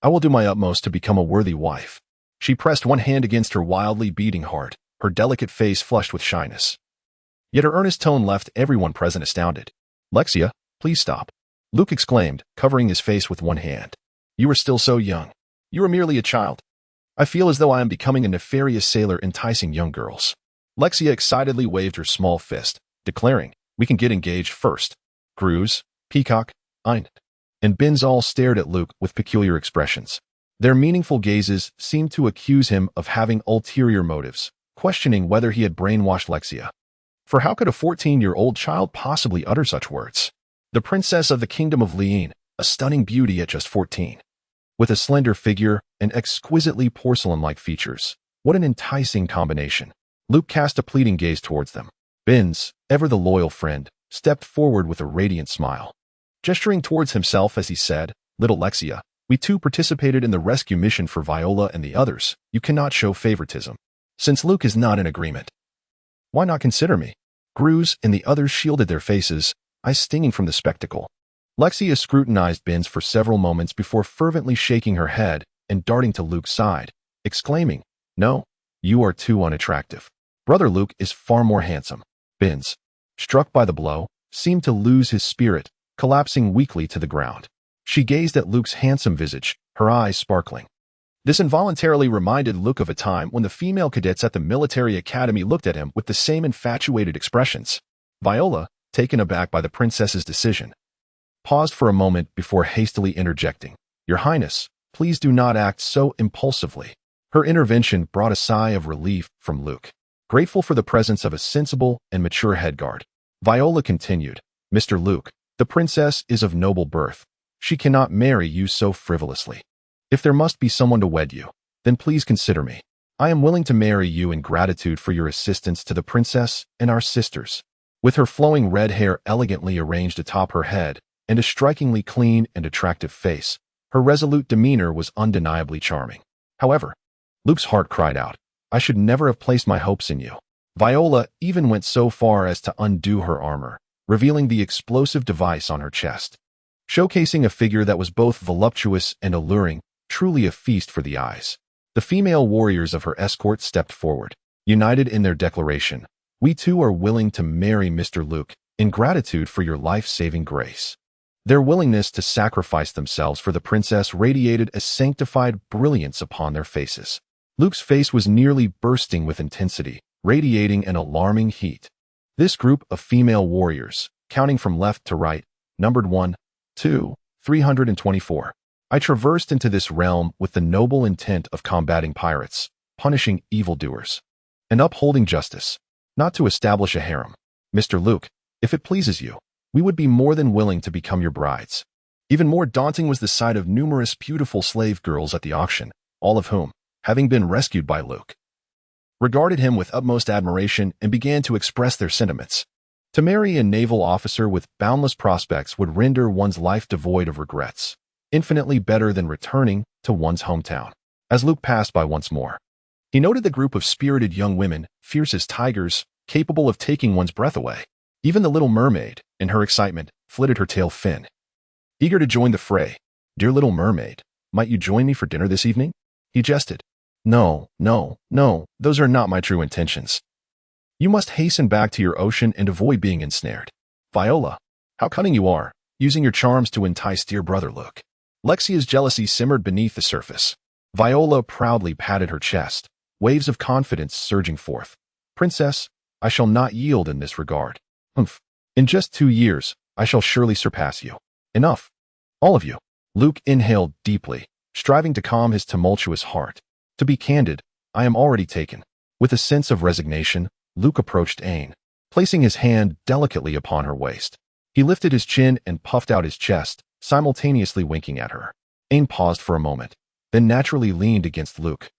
I will do my utmost to become a worthy wife." She pressed one hand against her wildly beating heart, her delicate face flushed with shyness. Yet her earnest tone left everyone present astounded. "Lexia, please stop," Luke exclaimed, covering his face with one hand. "You are still so young. You are merely a child. I feel as though I am becoming a nefarious sailor enticing young girls." Lexia excitedly waved her small fist, declaring, "We can get engaged first." Gruz, Peacock, Eind, and Binz all stared at Luke with peculiar expressions. Their meaningful gazes seemed to accuse him of having ulterior motives, questioning whether he had brainwashed Lexia. For how could a 14-year-old child possibly utter such words? The princess of the kingdom of Lian, a stunning beauty at just 14. With a slender figure and exquisitely porcelain-like features. What an enticing combination. Luke cast a pleading gaze towards them. Binz, ever the loyal friend, stepped forward with a radiant smile. Gesturing towards himself as he said, "Little Lexia, we too participated in the rescue mission for Viola and the others. You cannot show favoritism. Since Luke is not in agreement, why not consider me?" Gruz and the others shielded their faces, eyes stinging from the spectacle. Lexia scrutinized Binz for several moments before fervently shaking her head and darting to Luke's side, exclaiming, "No, you are too unattractive. Brother Luke is far more handsome." Binz, struck by the blow, seemed to lose his spirit, collapsing weakly to the ground. She gazed at Luke's handsome visage, her eyes sparkling. This involuntarily reminded Luke of a time when the female cadets at the military academy looked at him with the same infatuated expressions. Viola, taken aback by the princess's decision, paused for a moment before hastily interjecting, "Your Highness, please do not act so impulsively." Her intervention brought a sigh of relief from Luke. Grateful for the presence of a sensible and mature headguard, Viola continued, "Mr. Luke, the princess is of noble birth. She cannot marry you so frivolously. If there must be someone to wed you, then please consider me. I am willing to marry you in gratitude for your assistance to the princess and our sisters." With her flowing red hair elegantly arranged atop her head and a strikingly clean and attractive face, her resolute demeanor was undeniably charming. However, Luke's heart cried out, "I should never have placed my hopes in you." Viola even went so far as to undo her armor, revealing the explosive device on her chest, showcasing a figure that was both voluptuous and alluring, truly a feast for the eyes. The female warriors of her escort stepped forward, united in their declaration, "We too are willing to marry Mr. Luke in gratitude for your life-saving grace." Their willingness to sacrifice themselves for the princess radiated a sanctified brilliance upon their faces. Luke's face was nearly bursting with intensity, radiating an alarming heat. This group of female warriors, counting from left to right, numbered 1, 2, 324. I traversed into this realm with the noble intent of combating pirates, punishing evildoers, and upholding justice, not to establish a harem. Mr. Luke, if it pleases you, we would be more than willing to become your brides. Even more daunting was the sight of numerous beautiful slave girls at the auction, all of whom, having been rescued by Luke, regarded him with utmost admiration and began to express their sentiments. To marry a naval officer with boundless prospects would render one's life devoid of regrets, infinitely better than returning to one's hometown. As Luke passed by once more, he noted the group of spirited young women, fierce as tigers, capable of taking one's breath away. Even the little mermaid, in her excitement, flitted her tail fin, eager to join the fray. "Dear little mermaid, might you join me for dinner this evening?" He jested. No, those are not my true intentions. You must hasten back to your ocean and avoid being ensnared." "Viola, how cunning you are, using your charms to entice dear brother Luke." Lexia's jealousy simmered beneath the surface. Viola proudly patted her chest, waves of confidence surging forth. "Princess, I shall not yield in this regard. Humph. In just 2 years, I shall surely surpass you. Enough. All of you." Luke inhaled deeply, striving to calm his tumultuous heart. "To be candid, I am already taken." With a sense of resignation, Luke approached Aine, placing his hand delicately upon her waist. He lifted his chin and puffed out his chest, simultaneously winking at her. Aine paused for a moment, then naturally leaned against Luke,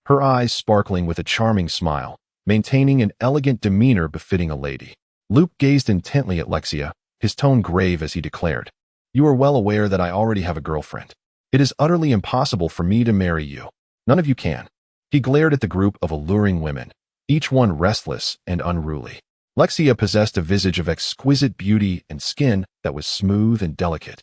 her eyes sparkling with a charming smile, maintaining an elegant demeanor befitting a lady. Luke gazed intently at Lexia, his tone grave as he declared, "You are well aware that I already have a girlfriend. It is utterly impossible for me to marry you. None of you can." He glared at the group of alluring women, each one restless and unruly. Lexia possessed a visage of exquisite beauty and skin that was smooth and delicate.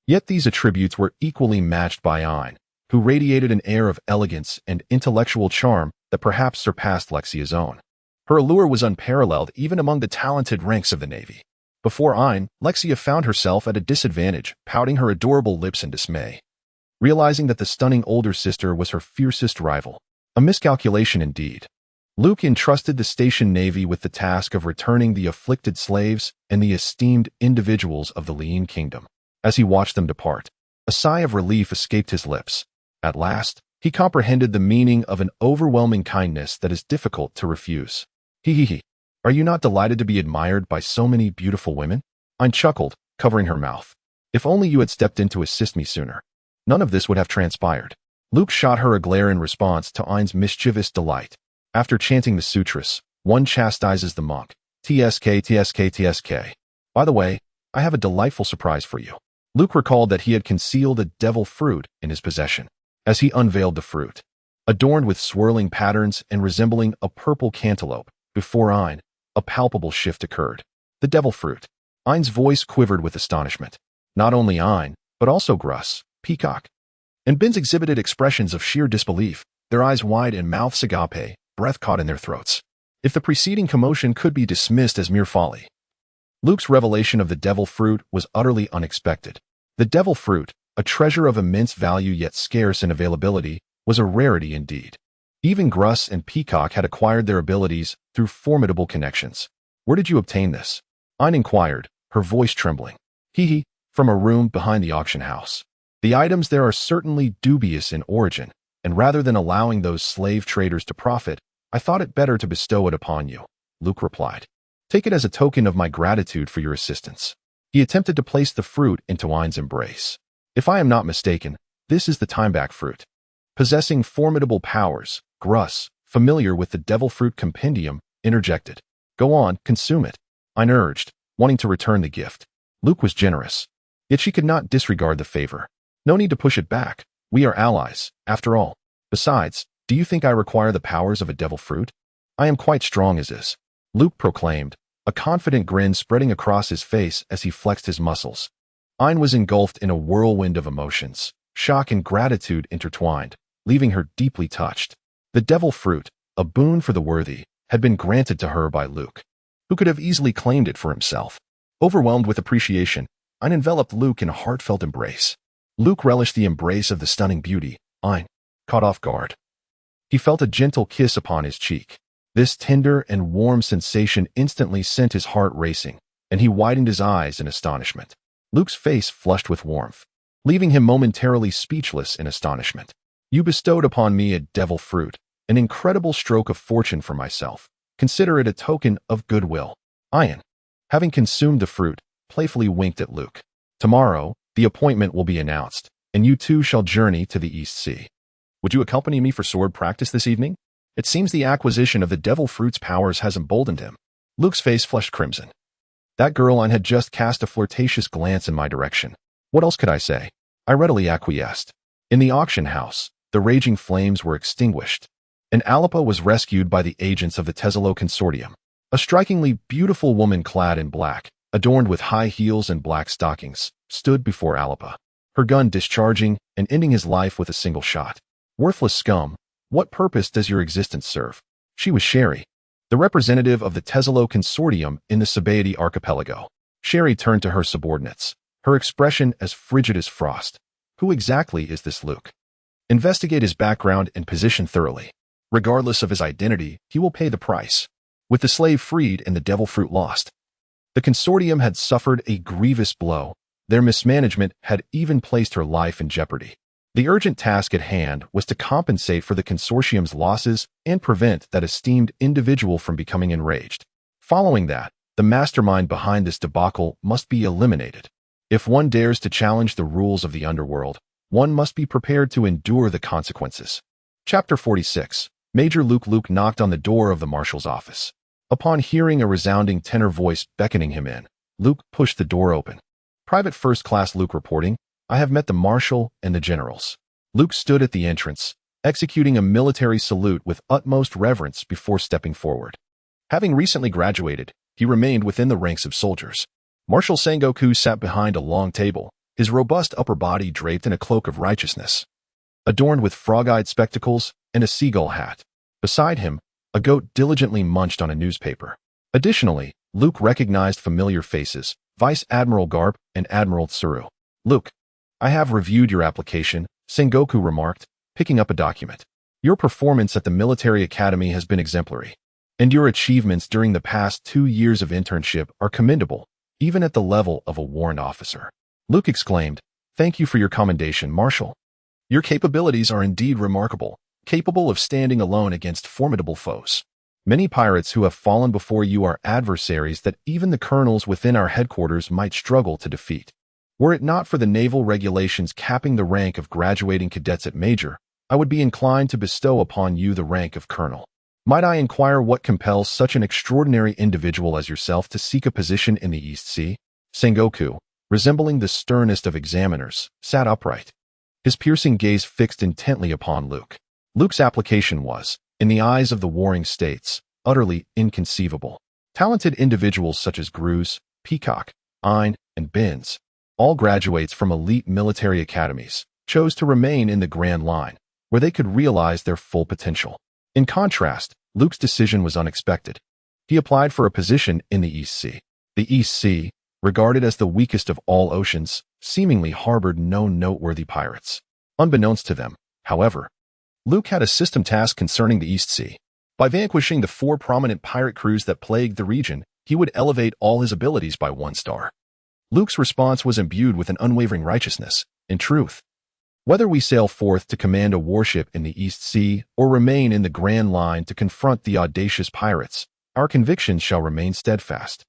Yet these attributes were equally matched by Aine, who radiated an air of elegance and intellectual charm that perhaps surpassed Lexia's own. Her allure was unparalleled even among the talented ranks of the Navy. Before Aine, Lexia found herself at a disadvantage, pouting her adorable lips in dismay, realizing that the stunning older sister was her fiercest rival. A miscalculation indeed. Luke entrusted the station navy with the task of returning the afflicted slaves and the esteemed individuals of the Lean Kingdom. As he watched them depart, a sigh of relief escaped his lips. At last, he comprehended the meaning of an overwhelming kindness that is difficult to refuse. He. Are you not delighted to be admired by so many beautiful women?" Aine chuckled, covering her mouth. "If only you had stepped in to assist me sooner, none of this would have transpired." Luke shot her a glare in response to Aine's mischievous delight. After chanting the sutras, one chastises the monk. "TSK, TSK, TSK. By the way, I have a delightful surprise for you." Luke recalled that he had concealed a devil fruit in his possession. As he unveiled the fruit, adorned with swirling patterns and resembling a purple cantaloupe, before Aine, a palpable shift occurred. The devil fruit. Aine's voice quivered with astonishment. Not only Aine, but also Gruss, Peacock, and Binns exhibited expressions of sheer disbelief, their eyes wide and mouths agape, breath caught in their throats. If the preceding commotion could be dismissed as mere folly, Luke's revelation of the devil fruit was utterly unexpected. The devil fruit, a treasure of immense value yet scarce in availability, was a rarity indeed. Even Gruss and Peacock had acquired their abilities through formidable connections. "Where did you obtain this?" Aine inquired, her voice trembling. "He, from a room behind the auction house. The items there are certainly dubious in origin, and rather than allowing those slave traders to profit, I thought it better to bestow it upon you," Luke replied. "Take it as a token of my gratitude for your assistance." He attempted to place the fruit into Aine's embrace. "If I am not mistaken, this is the timeback fruit. Possessing formidable powers," Gruss, familiar with the devil fruit compendium, interjected. "Go on, consume it," Aine urged, wanting to return the gift. Luke was generous, yet she could not disregard the favor. "No need to push it back. We are allies, after all. Besides, do you think I require the powers of a devil fruit? I am quite strong as is," Luke proclaimed, a confident grin spreading across his face as he flexed his muscles. Aine was engulfed in a whirlwind of emotions, shock and gratitude intertwined, leaving her deeply touched. The devil fruit, a boon for the worthy, had been granted to her by Luke, who could have easily claimed it for himself. Overwhelmed with appreciation, Aine enveloped Luke in a heartfelt embrace. Luke relished the embrace of the stunning beauty. Aine, caught off guard, he felt a gentle kiss upon his cheek. This tender and warm sensation instantly sent his heart racing, and he widened his eyes in astonishment. Luke's face flushed with warmth, leaving him momentarily speechless in astonishment. "You bestowed upon me a devil fruit, an incredible stroke of fortune for myself. Consider it a token of goodwill." Aine, having consumed the fruit, playfully winked at Luke. "Tomorrow, the appointment will be announced, and you two shall journey to the East Sea. Would you accompany me for sword practice this evening? It seems the acquisition of the devil fruit's powers has emboldened him." Luke's face flushed crimson. That girl Aine had just cast a flirtatious glance in my direction. What else could I say? I readily acquiesced. In the auction house, the raging flames were extinguished, and Alipa was rescued by the agents of the Tesalo Consortium. A strikingly beautiful woman clad in black, adorned with high heels and black stockings, stood before Alipa, her gun discharging and ending his life with a single shot. "Worthless scum, what purpose does your existence serve?" She was Sherry, the representative of the Tesalo Consortium in the Sabaody archipelago. Sherry turned to her subordinates, her expression as frigid as frost. "Who exactly is this Luke? Investigate his background and position thoroughly." Regardless of his identity, he will pay the price. With the slave freed and the devil fruit lost, the consortium had suffered a grievous blow. Their mismanagement had even placed her life in jeopardy. The urgent task at hand was to compensate for the consortium's losses and prevent that esteemed individual from becoming enraged. Following that, the mastermind behind this debacle must be eliminated. If one dares to challenge the rules of the underworld, one must be prepared to endure the consequences. Chapter 46. Major Luke knocked on the door of the marshal's office. Upon hearing a resounding tenor voice beckoning him in, Luke pushed the door open. Private First Class Luke reporting, I have met the marshal and the generals. Luke stood at the entrance, executing a military salute with utmost reverence before stepping forward. Having recently graduated, he remained within the ranks of soldiers. Marshal Sengoku sat behind a long table, his robust upper body draped in a cloak of righteousness, adorned with frog-eyed spectacles and a seagull hat. Beside him, a goat diligently munched on a newspaper. Additionally, Luke recognized familiar faces, Vice Admiral Garp and Admiral Tsuru. Luke, I have reviewed your application, Sengoku remarked, picking up a document. Your performance at the military academy has been exemplary, and your achievements during the past 2 years of internship are commendable, even at the level of a warrant officer. Luke exclaimed, Thank you for your commendation, Marshal. Your capabilities are indeed remarkable, capable of standing alone against formidable foes. Many pirates who have fallen before you are adversaries that even the colonels within our headquarters might struggle to defeat. Were it not for the naval regulations capping the rank of graduating cadets at major, I would be inclined to bestow upon you the rank of colonel. Might I inquire what compels such an extraordinary individual as yourself to seek a position in the East Sea? Sengoku, resembling the sternest of examiners, sat upright, his piercing gaze fixed intently upon Luke. Luke's application was, in the eyes of the warring states, utterly inconceivable. Talented individuals such as Gruz, Peacock, Ein, and Binz, all graduates from elite military academies, chose to remain in the Grand Line, where they could realize their full potential. In contrast, Luke's decision was unexpected. He applied for a position in the East Sea. The East Sea, regarded as the weakest of all oceans, seemingly harbored no noteworthy pirates. Unbeknownst to them, however, Luke had a system task concerning the East Sea. By vanquishing the 4 prominent pirate crews that plagued the region, he would elevate all his abilities by 1 star. Luke's response was imbued with an unwavering righteousness. In truth, whether we sail forth to command a warship in the East Sea or remain in the Grand Line to confront the audacious pirates, our convictions shall remain steadfast.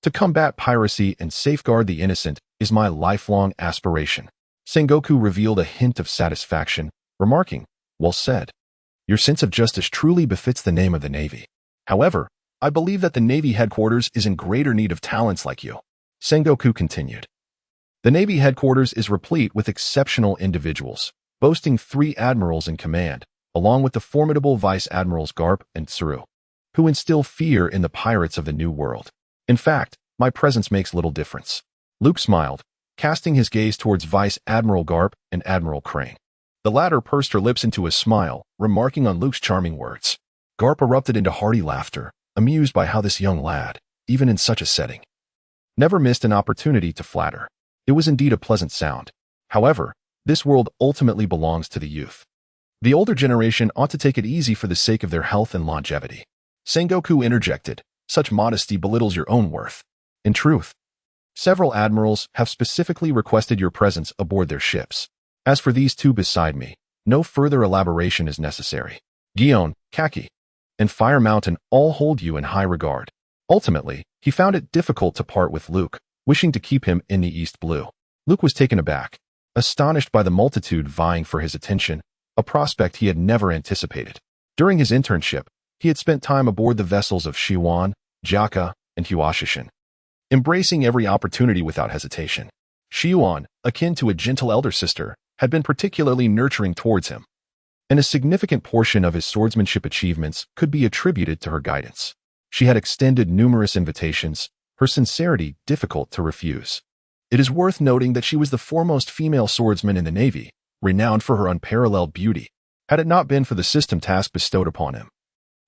To combat piracy and safeguard the innocent is my lifelong aspiration. Sengoku revealed a hint of satisfaction, remarking, Well said. Your sense of justice truly befits the name of the Navy. However, I believe that the Navy headquarters is in greater need of talents like you. Sengoku continued. The Navy headquarters is replete with exceptional individuals, boasting 3 admirals in command, along with the formidable Vice Admirals Garp and Tsuru, who instill fear in the pirates of the New World. In fact, my presence makes little difference. Luke smiled, casting his gaze towards Vice Admiral Garp and Admiral Crane. The latter pursed her lips into a smile, remarking on Luke's charming words. Garp erupted into hearty laughter, amused by how this young lad, even in such a setting, never missed an opportunity to flatter. It was indeed a pleasant sound. However, this world ultimately belongs to the youth. The older generation ought to take it easy for the sake of their health and longevity. Sengoku interjected, Such modesty belittles your own worth. In truth, several admirals have specifically requested your presence aboard their ships. As for these 2 beside me, no further elaboration is necessary. Gion, Kaki, and Fire Mountain all hold you in high regard. Ultimately, he found it difficult to part with Luke, wishing to keep him in the East Blue. Luke was taken aback, astonished by the multitude vying for his attention, a prospect he had never anticipated. During his internship, he had spent time aboard the vessels of Shiwan, Jaka, and Huashishin, embracing every opportunity without hesitation. Shiwan, akin to a gentle elder sister, had been particularly nurturing towards him, and a significant portion of his swordsmanship achievements could be attributed to her guidance. She had extended numerous invitations, her sincerity difficult to refuse. It is worth noting that she was the foremost female swordsman in the Navy, renowned for her unparalleled beauty. Had it not been for the system task bestowed upon him,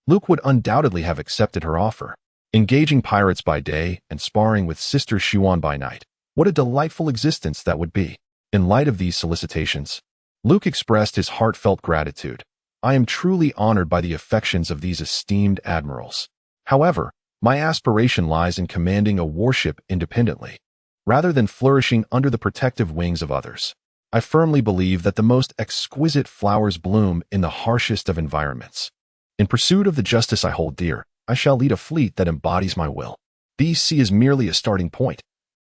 Luke would undoubtedly have accepted her offer. Engaging pirates by day and sparring with Sister Shiwan by night, what a delightful existence that would be. In light of these solicitations, Luke expressed his heartfelt gratitude. I am truly honored by the affections of these esteemed admirals. However, my aspiration lies in commanding a warship independently, rather than flourishing under the protective wings of others. I firmly believe that the most exquisite flowers bloom in the harshest of environments. In pursuit of the justice I hold dear, I shall lead a fleet that embodies my will. The sea is merely a starting point.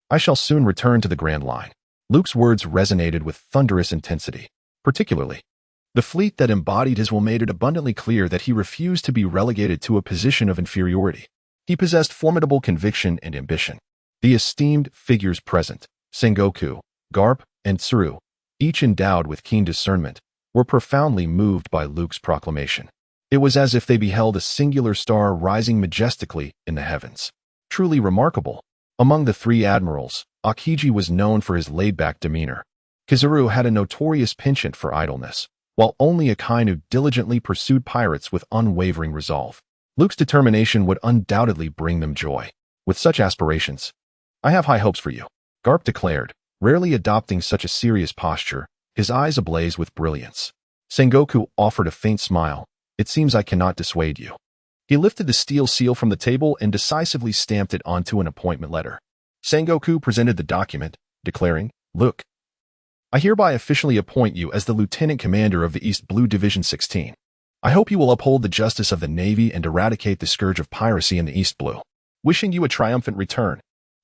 I shall soon return to the Grand Line. Luke's words resonated with thunderous intensity. Particularly, the fleet that embodied his will made it abundantly clear that he refused to be relegated to a position of inferiority. He possessed formidable conviction and ambition. The esteemed figures present, Sengoku, Garp, and Tsuru, each endowed with keen discernment, were profoundly moved by Luke's proclamation. It was as if they beheld a singular star rising majestically in the heavens. Truly remarkable. Among the three admirals, Akiji was known for his laid-back demeanor. Kizaru had a notorious penchant for idleness, while only Akainu diligently pursued pirates with unwavering resolve. Luke's determination would undoubtedly bring them joy. With such aspirations, I have high hopes for you, Garp declared, rarely adopting such a serious posture, his eyes ablaze with brilliance. Sengoku offered a faint smile. It seems I cannot dissuade you. He lifted the steel seal from the table and decisively stamped it onto an appointment letter. Sengoku presented the document, declaring, "Look, I hereby officially appoint you as the Lieutenant Commander of the East Blue Division 16. I hope you will uphold the justice of the Navy and eradicate the scourge of piracy in the East Blue. Wishing you a triumphant return."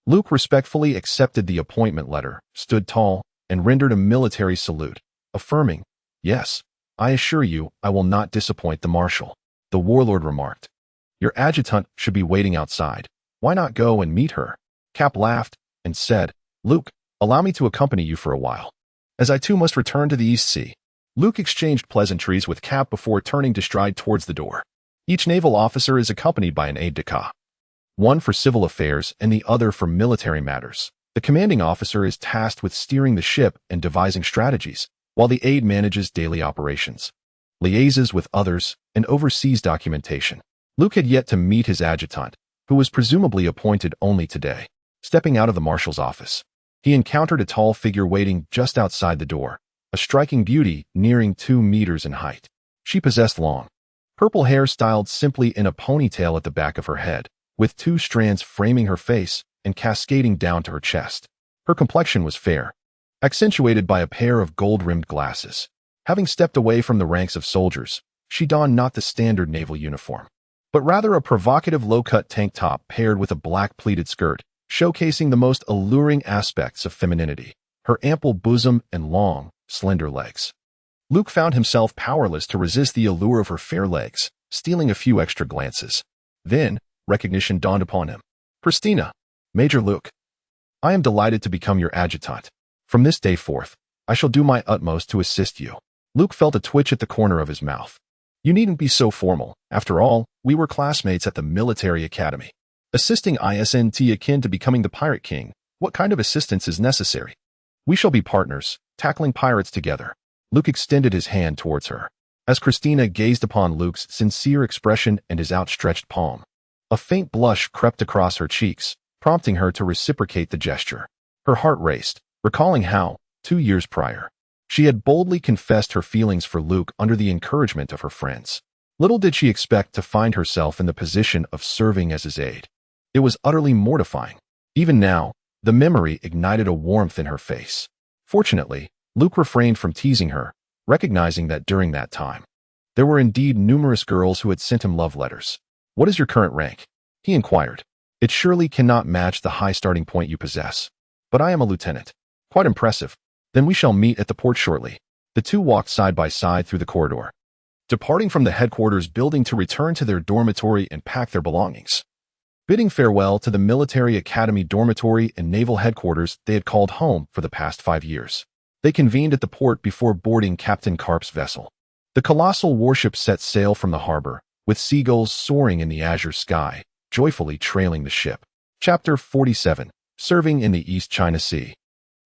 Luke respectfully accepted the appointment letter, stood tall, and rendered a military salute, affirming, "Yes, I assure you I will not disappoint the Marshal." The warlord remarked, "Your adjutant should be waiting outside. Why not go and meet her?" Cap laughed and said, "Luke, allow me to accompany you for a while, as I too must return to the East Sea." Luke exchanged pleasantries with Cap before turning to stride towards the door. Each naval officer is accompanied by an aide-de-camp, one for civil affairs and the other for military matters. The commanding officer is tasked with steering the ship and devising strategies, while the aide manages daily operations, liaises with others, and oversees documentation. Luke had yet to meet his adjutant, who was presumably appointed only today. Stepping out of the marshal's office, he encountered a tall figure waiting just outside the door, a striking beauty nearing 2 meters in height. She possessed long, purple hair styled simply in a ponytail at the back of her head, with 2 strands framing her face and cascading down to her chest. Her complexion was fair, accentuated by a pair of gold-rimmed glasses. Having stepped away from the ranks of soldiers, she donned not the standard naval uniform, but rather a provocative low-cut tank top paired with a black pleated skirt, showcasing the most alluring aspects of femininity, her ample bosom and long, slender legs. Luke found himself powerless to resist the allure of her fair legs, stealing a few extra glances. Then, recognition dawned upon him. "Christina, Major Luke. I am delighted to become your adjutant. From this day forth, I shall do my utmost to assist you." Luke felt a twitch at the corner of his mouth. "You needn't be so formal. After all, we were classmates at the military academy. Assisting isn't akin to becoming the Pirate King. What kind of assistance is necessary? We shall be partners, tackling pirates together." Luke extended his hand towards her. As Christina gazed upon Luke's sincere expression and his outstretched palm, a faint blush crept across her cheeks, prompting her to reciprocate the gesture. Her heart raced, recalling how, 2 years prior, she had boldly confessed her feelings for Luke under the encouragement of her friends. Little did she expect to find herself in the position of serving as his aide. It was utterly mortifying. Even now, the memory ignited a warmth in her face. Fortunately, Luke refrained from teasing her, recognizing that during that time, there were indeed numerous girls who had sent him love letters. "What is your current rank?" he inquired. "It surely cannot match the high starting point you possess. But I am a lieutenant." "Quite impressive. Then we shall meet at the port shortly." The two walked side by side through the corridor, departing from the headquarters building to return to their dormitory and pack their belongings. Bidding farewell to the military academy dormitory and naval headquarters they had called home for the past 5 years, they convened at the port before boarding Captain Karp's vessel. The colossal warship set sail from the harbor, with seagulls soaring in the azure sky, joyfully trailing the ship. Chapter 47. Serving in the East China Sea.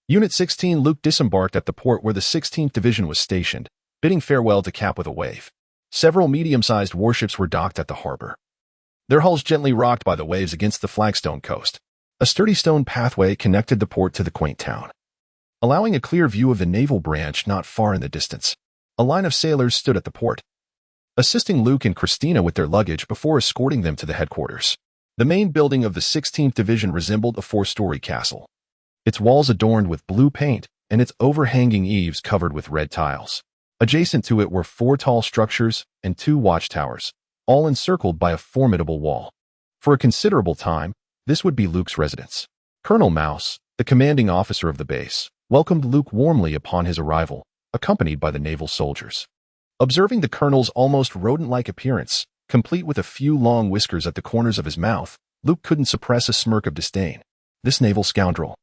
Unit 16 Luke disembarked at the port where the 16th Division was stationed, bidding farewell to Cap with a wave. Several medium-sized warships were docked at the harbor, their hulls gently rocked by the waves against the flagstone coast. A sturdy stone pathway connected the port to the quaint town, allowing a clear view of the naval branch not far in the distance. A line of sailors stood at the port, assisting Luke and Christina with their luggage before escorting them to the headquarters. The main building of the 16th Division resembled a four-story castle. Its walls adorned with blue paint and its overhanging eaves covered with red tiles. Adjacent to it were 4 tall structures and 2 watchtowers, all encircled by a formidable wall. For a considerable time, this would be Luke's residence. Colonel Mouse, the commanding officer of the base, welcomed Luke warmly upon his arrival, accompanied by the naval soldiers. Observing the colonel's almost rodent-like appearance, complete with a few long whiskers at the corners of his mouth, Luke couldn't suppress a smirk of disdain. This naval scoundrel,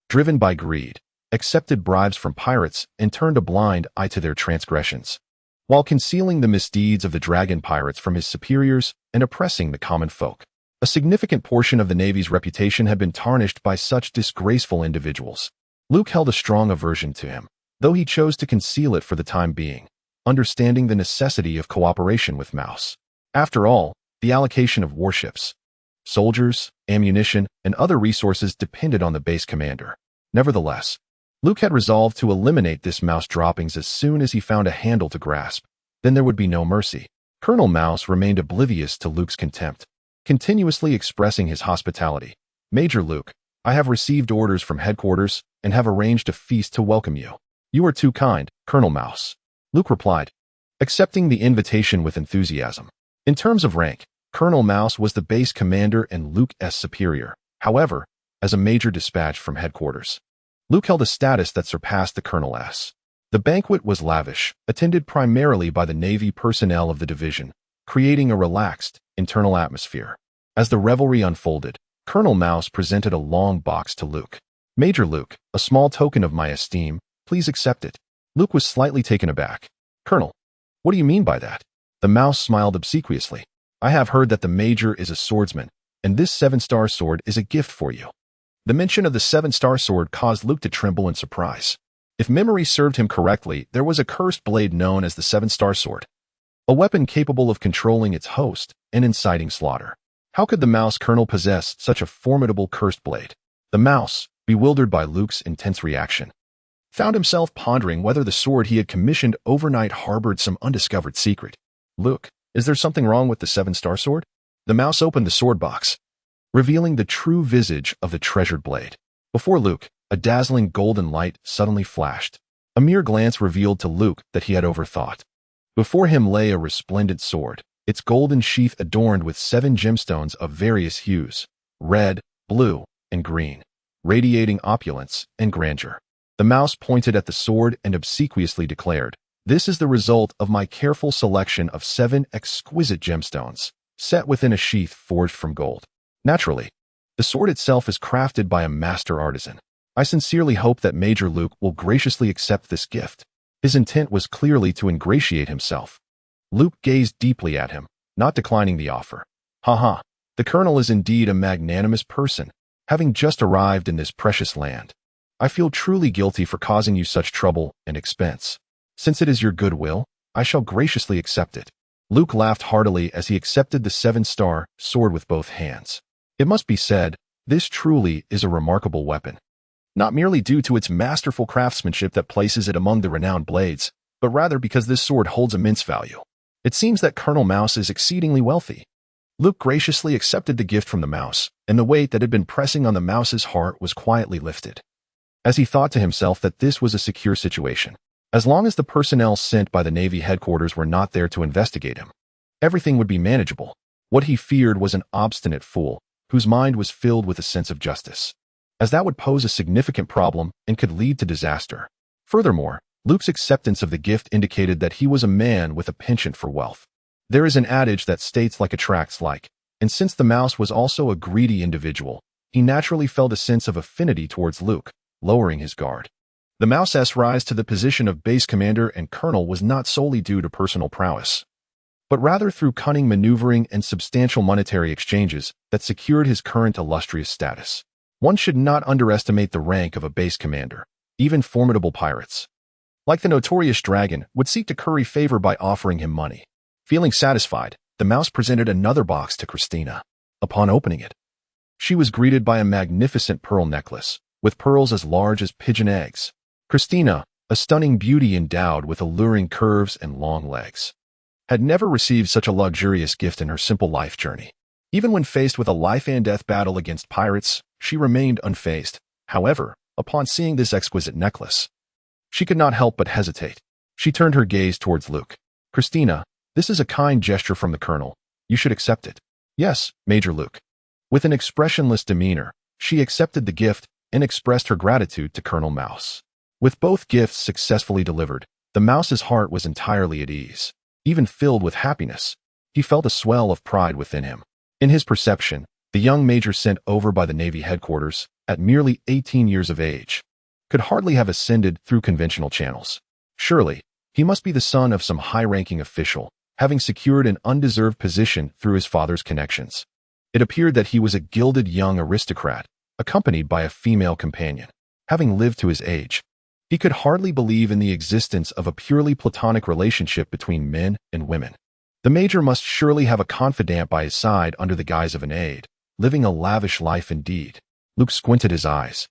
driven by greed, accepted bribes from pirates and turned a blind eye to their transgressions, while concealing the misdeeds of the dragon pirates from his superiors and oppressing the common folk. A significant portion of the Navy's reputation had been tarnished by such disgraceful individuals. Luke held a strong aversion to him, though he chose to conceal it for the time being, understanding the necessity of cooperation with Mouse. After all, the allocation of warships, soldiers, ammunition, and other resources depended on the base commander. Nevertheless, Luke had resolved to eliminate this Mouse droppings as soon as he found a handle to grasp. Then there would be no mercy. Colonel Mouse remained oblivious to Luke's contempt, continuously expressing his hospitality. "Major Luke, I have received orders from headquarters and have arranged a feast to welcome you." "You are too kind, Colonel Mouse," Luke replied, accepting the invitation with enthusiasm. In terms of rank, Colonel Mouse was the base commander and Luke's superior. However, as a major dispatched from headquarters, Luke held a status that surpassed the Colonel's. The banquet was lavish, attended primarily by the Navy personnel of the division, creating a relaxed, internal atmosphere. As the revelry unfolded, Colonel Mouse presented a long box to Luke. "Major Luke, a small token of my esteem, please accept it." Luke was slightly taken aback. "Colonel, what do you mean by that?" The Mouse smiled obsequiously. "I have heard that the Major is a swordsman, and this 7-star sword is a gift for you." The mention of the 7-star sword caused Luke to tremble in surprise. If memory served him correctly, there was a cursed blade known as the 7-star sword, a weapon capable of controlling its host and inciting slaughter. How could the Mouse Colonel possess such a formidable cursed blade? The Mouse, bewildered by Luke's intense reaction, found himself pondering whether the sword he had commissioned overnight harbored some undiscovered secret. "Luke, is there something wrong with the 7-star sword?" The Mouse opened the sword box, revealing the true visage of the treasured blade. Before Luke, a dazzling golden light suddenly flashed. A mere glance revealed to Luke that he had overthought. Before him lay a resplendent sword, its golden sheath adorned with 7 gemstones of various hues, red, blue, and green, radiating opulence and grandeur. The Mouse pointed at the sword and obsequiously declared, "This is the result of my careful selection of 7 exquisite gemstones, set within a sheath forged from gold. Naturally, the sword itself is crafted by a master artisan. I sincerely hope that Major Luke will graciously accept this gift." His intent was clearly to ingratiate himself. Luke gazed deeply at him, not declining the offer. "Ha, the Colonel is indeed a magnanimous person, having just arrived in this precious land. I feel truly guilty for causing you such trouble and expense. Since it is your goodwill, I shall graciously accept it." Luke laughed heartily as he accepted the 7-star sword with both hands. It must be said, this truly is a remarkable weapon. Not merely due to its masterful craftsmanship that places it among the renowned blades, but rather because this sword holds immense value. It seems that Colonel Mouse is exceedingly wealthy. Luke graciously accepted the gift from the Mouse, and the weight that had been pressing on the Mouse's heart was quietly lifted, as he thought to himself that this was a secure situation. As long as the personnel sent by the Navy headquarters were not there to investigate him, everything would be manageable. What he feared was an obstinate fool, whose mind was filled with a sense of justice, as that would pose a significant problem and could lead to disaster. Furthermore, Luke's acceptance of the gift indicated that he was a man with a penchant for wealth. There is an adage that states like attracts like, and since the Mouse was also a greedy individual, he naturally felt a sense of affinity towards Luke, lowering his guard. The Mouse's rise to the position of base commander and colonel was not solely due to personal prowess, but rather through cunning maneuvering and substantial monetary exchanges that secured his current illustrious status. One should not underestimate the rank of a base commander. Even formidable pirates, like the notorious dragon, would seek to curry favor by offering him money. Feeling satisfied, the Mouse presented another box to Christina. Upon opening it, she was greeted by a magnificent pearl necklace, with pearls as large as pigeon eggs. Christina, a stunning beauty endowed with alluring curves and long legs, had never received such a luxurious gift in her simple life journey. Even when faced with a life-and-death battle against pirates, she remained unfazed. However, upon seeing this exquisite necklace, she could not help but hesitate. She turned her gaze towards Luke. "Christina, this is a kind gesture from the Colonel. You should accept it." "Yes, Major Luke." With an expressionless demeanor, she accepted the gift and expressed her gratitude to Colonel Mouse. With both gifts successfully delivered, the mouse's heart was entirely at ease, even filled with happiness. He felt a swell of pride within him. In his perception, the young major sent over by the Navy headquarters, at merely 18 years of age, could hardly have ascended through conventional channels. Surely, he must be the son of some high-ranking official, having secured an undeserved position through his father's connections. It appeared that he was a gilded young aristocrat, accompanied by a female companion. Having lived to his age, he could hardly believe in the existence of a purely platonic relationship between men and women. The major must surely have a confidant by his side under the guise of an aide, living a lavish life indeed. Luke squinted his eyes,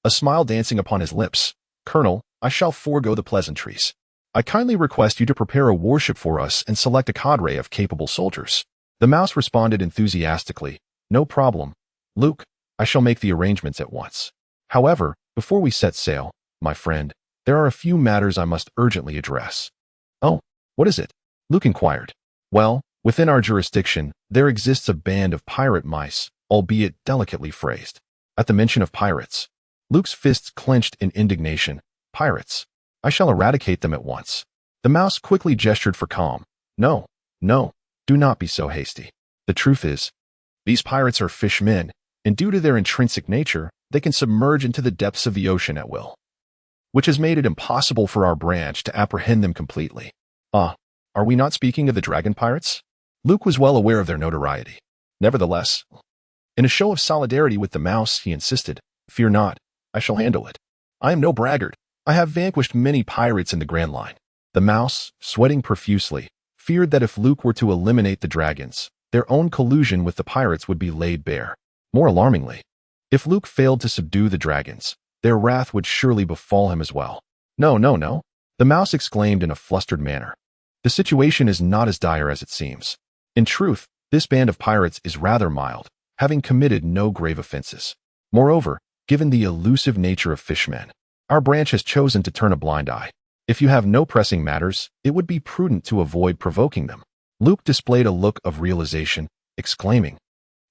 a smile dancing upon his lips. "Colonel, I shall forego the pleasantries. I kindly request you to prepare a warship for us and select a cadre of capable soldiers." The mouse responded enthusiastically, "No problem, Luke. I shall make the arrangements at once. However, before we set sail, my friend, there are a few matters I must urgently address." "Oh, what is it?" Luke inquired. "Well, within our jurisdiction, there exists a band of pirate mice, albeit delicately phrased." At the mention of pirates, Luke's fists clenched in indignation. "Pirates? I shall eradicate them at once." The mouse quickly gestured for calm. "No, no, do not be so hasty. The truth is, these pirates are fishmen, and due to their intrinsic nature, they can submerge into the depths of the ocean at will, which has made it impossible for our branch to apprehend them completely." "Ah, are we not speaking of the dragon pirates?" Luke was well aware of their notoriety. Nevertheless, in a show of solidarity with the mouse, he insisted, "Fear not, I shall handle it. I am no braggart. I have vanquished many pirates in the Grand Line." The mouse, sweating profusely, feared that if Luke were to eliminate the dragons, their own collusion with the pirates would be laid bare. More alarmingly, if Luke failed to subdue the dragons, their wrath would surely befall him as well. "No, no, no," the mouse exclaimed in a flustered manner. "The situation is not as dire as it seems. In truth, this band of pirates is rather mild, having committed no grave offenses. Moreover, given the elusive nature of fishmen, our branch has chosen to turn a blind eye. If you have no pressing matters, it would be prudent to avoid provoking them." Luke displayed a look of realization, exclaiming,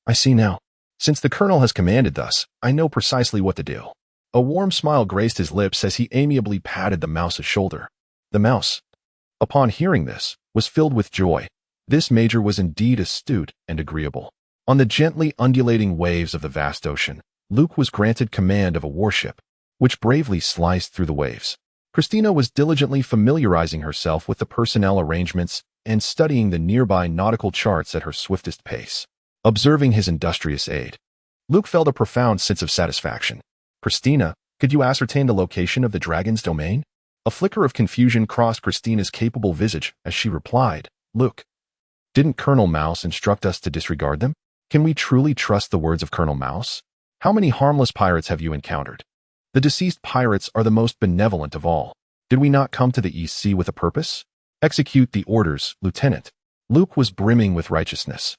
"I see now. Since the Colonel has commanded thus, I know precisely what to do." A warm smile graced his lips as he amiably patted the mouse's shoulder. The mouse, upon hearing this, was filled with joy. This major was indeed astute and agreeable. On the gently undulating waves of the vast ocean, Luke was granted command of a warship, which bravely sliced through the waves. Christina was diligently familiarizing herself with the personnel arrangements and studying the nearby nautical charts at her swiftest pace. Observing his industrious aid, Luke felt a profound sense of satisfaction. "Christina, could you ascertain the location of the dragon's domain?" A flicker of confusion crossed Christina's capable visage as she replied, "Luke, didn't Colonel Mouse instruct us to disregard them? Can we truly trust the words of Colonel Mouse? How many harmless pirates have you encountered? The deceased pirates are the most benevolent of all. Did we not come to the East Sea with a purpose? Execute the orders, Lieutenant." Luke was brimming with righteousness.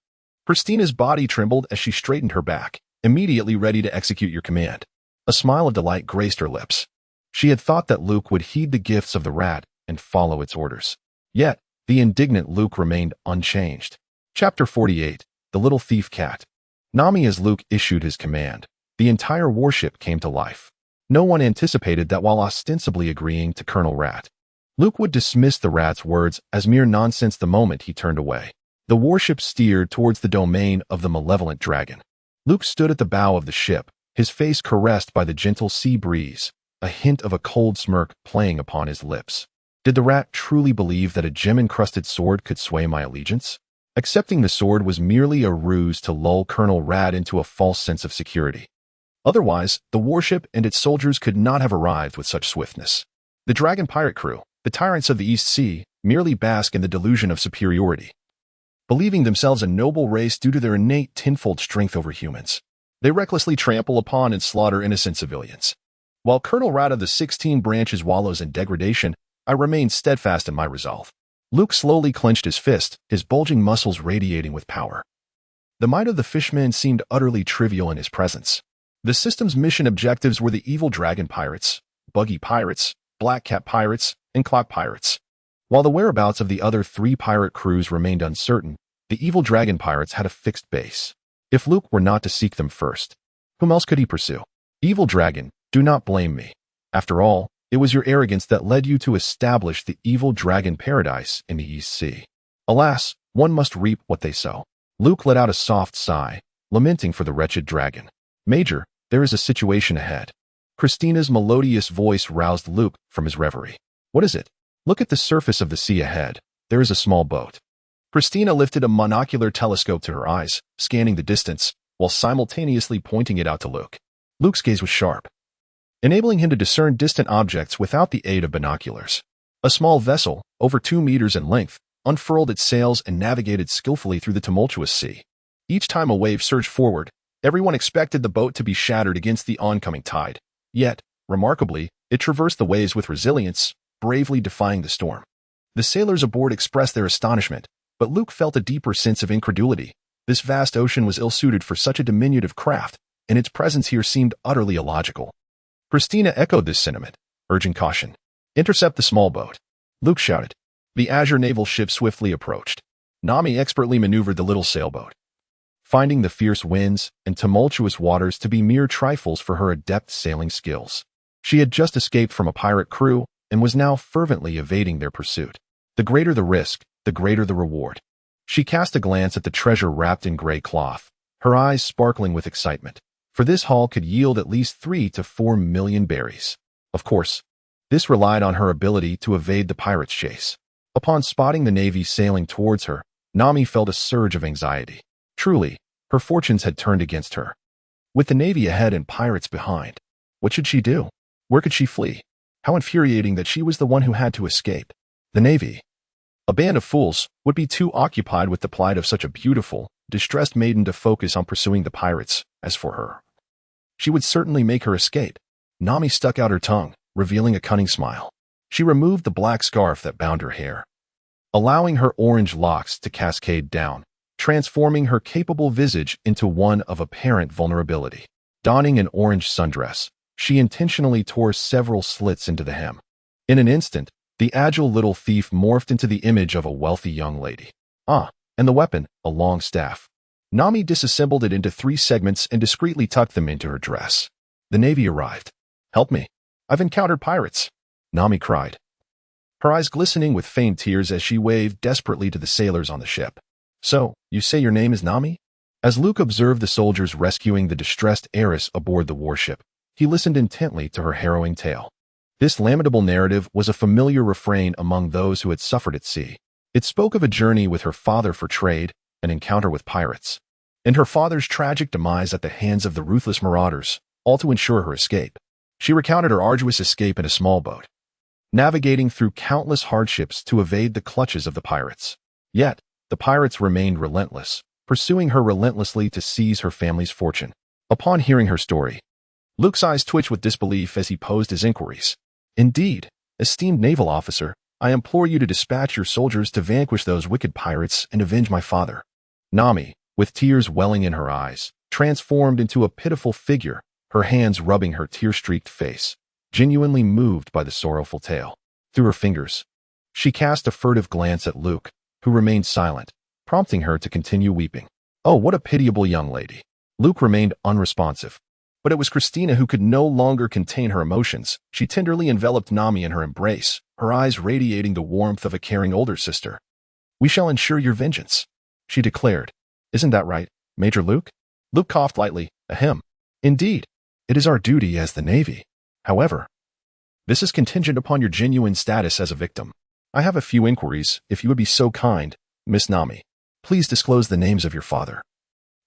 Christina's body trembled as she straightened her back, immediately ready to execute your command. A smile of delight graced her lips. She had thought that Luke would heed the gifts of the rat and follow its orders. Yet, the indignant Luke remained unchanged. Chapter 48, The Little Thief Cat. Nami, as Luke issued his command, the entire warship came to life. No one anticipated that while ostensibly agreeing to Colonel Rat, Luke would dismiss the rat's words as mere nonsense the moment he turned away. The warship steered towards the domain of the malevolent dragon. Luke stood at the bow of the ship, his face caressed by the gentle sea breeze, a hint of a cold smirk playing upon his lips. Did the rat truly believe that a gem-encrusted sword could sway my allegiance? Accepting the sword was merely a ruse to lull Colonel Rat into a false sense of security. Otherwise, the warship and its soldiers could not have arrived with such swiftness. The dragon pirate crew, the tyrants of the East Sea, merely bask in the delusion of superiority, believing themselves a noble race due to their innate tenfold strength over humans. They recklessly trample upon and slaughter innocent civilians. While Colonel Rat of the 16 branches wallows in degradation, I remain steadfast in my resolve. Luke slowly clenched his fist, his bulging muscles radiating with power. The might of the fishman seemed utterly trivial in his presence. The system's mission objectives were the evil dragon pirates, buggy pirates, black cat pirates, and clock pirates. While the whereabouts of the other 3 pirate crews remained uncertain, the evil dragon pirates had a fixed base. If Luke were not to seek them first, whom else could he pursue? Evil dragon, do not blame me. After all, it was your arrogance that led you to establish the evil dragon paradise in the East Sea. Alas, one must reap what they sow. Luke let out a soft sigh, lamenting for the wretched dragon. Major, there is a situation ahead. Christina's melodious voice roused Luke from his reverie. What is it? Look at the surface of the sea ahead. There is a small boat. Christina lifted a monocular telescope to her eyes, scanning the distance, while simultaneously pointing it out to Luke. Luke's gaze was sharp, enabling him to discern distant objects without the aid of binoculars. A small vessel, over 2 meters in length, unfurled its sails and navigated skillfully through the tumultuous sea. Each time a wave surged forward, everyone expected the boat to be shattered against the oncoming tide. Yet, remarkably, it traversed the waves with resilience, bravely defying the storm. The sailors aboard expressed their astonishment, but Luke felt a deeper sense of incredulity. This vast ocean was ill-suited for such a diminutive craft, and its presence here seemed utterly illogical. Christina echoed this sentiment, urging caution. Intercept the small boat. Luke shouted. The Azure naval ship swiftly approached. Nami expertly maneuvered the little sailboat, finding the fierce winds and tumultuous waters to be mere trifles for her adept sailing skills. She had just escaped from a pirate crew and was now fervently evading their pursuit. The greater the risk, the greater the reward. She cast a glance at the treasure wrapped in gray cloth, her eyes sparkling with excitement, for this haul could yield at least 3 to 4 million berries. Of course, this relied on her ability to evade the pirates' chase. Upon spotting the Navy sailing towards her, Nami felt a surge of anxiety. Truly, her fortunes had turned against her. With the Navy ahead and pirates behind, what should she do? Where could she flee? How infuriating that she was the one who had to escape. The Navy, a band of fools, would be too occupied with the plight of such a beautiful, distressed maiden to focus on pursuing the pirates. As for her, she would certainly make her escape. Nami stuck out her tongue, revealing a cunning smile. She removed the black scarf that bound her hair, allowing her orange locks to cascade down, transforming her capable visage into one of apparent vulnerability. Donning an orange sundress, she intentionally tore several slits into the hem. In an instant, the agile little thief morphed into the image of a wealthy young lady. And the weapon, a long staff. Nami disassembled it into 3 segments and discreetly tucked them into her dress. The Navy arrived. Help me. I've encountered pirates, Nami cried, her eyes glistening with feigned tears as she waved desperately to the sailors on the ship. So, you say your name is Nami? As Luke observed the soldiers rescuing the distressed heiress aboard the warship, he listened intently to her harrowing tale. This lamentable narrative was a familiar refrain among those who had suffered at sea. It spoke of a journey with her father for trade, an encounter with pirates, and her father's tragic demise at the hands of the ruthless marauders, all to ensure her escape. She recounted her arduous escape in a small boat, navigating through countless hardships to evade the clutches of the pirates. Yet, the pirates remained relentless, pursuing her relentlessly to seize her family's fortune. Upon hearing her story, Luke's eyes twitched with disbelief as he posed his inquiries. Indeed, esteemed naval officer, I implore you to dispatch your soldiers to vanquish those wicked pirates and avenge my father. Nami, with tears welling in her eyes, transformed into a pitiful figure, her hands rubbing her tear-streaked face, genuinely moved by the sorrowful tale. Through her fingers, she cast a furtive glance at Luke, who remained silent, prompting her to continue weeping. Oh, what a pitiable young lady. Luke remained unresponsive. But it was Christina who could no longer contain her emotions. She tenderly enveloped Nami in her embrace, her eyes radiating the warmth of a caring older sister. We shall ensure your vengeance, she declared. Isn't that right, Major Luke? Luke coughed lightly. Ahem. Indeed, it is our duty as the Navy. However, this is contingent upon your genuine status as a victim. I have a few inquiries, if you would be so kind, Miss Nami. Please disclose the names of your father,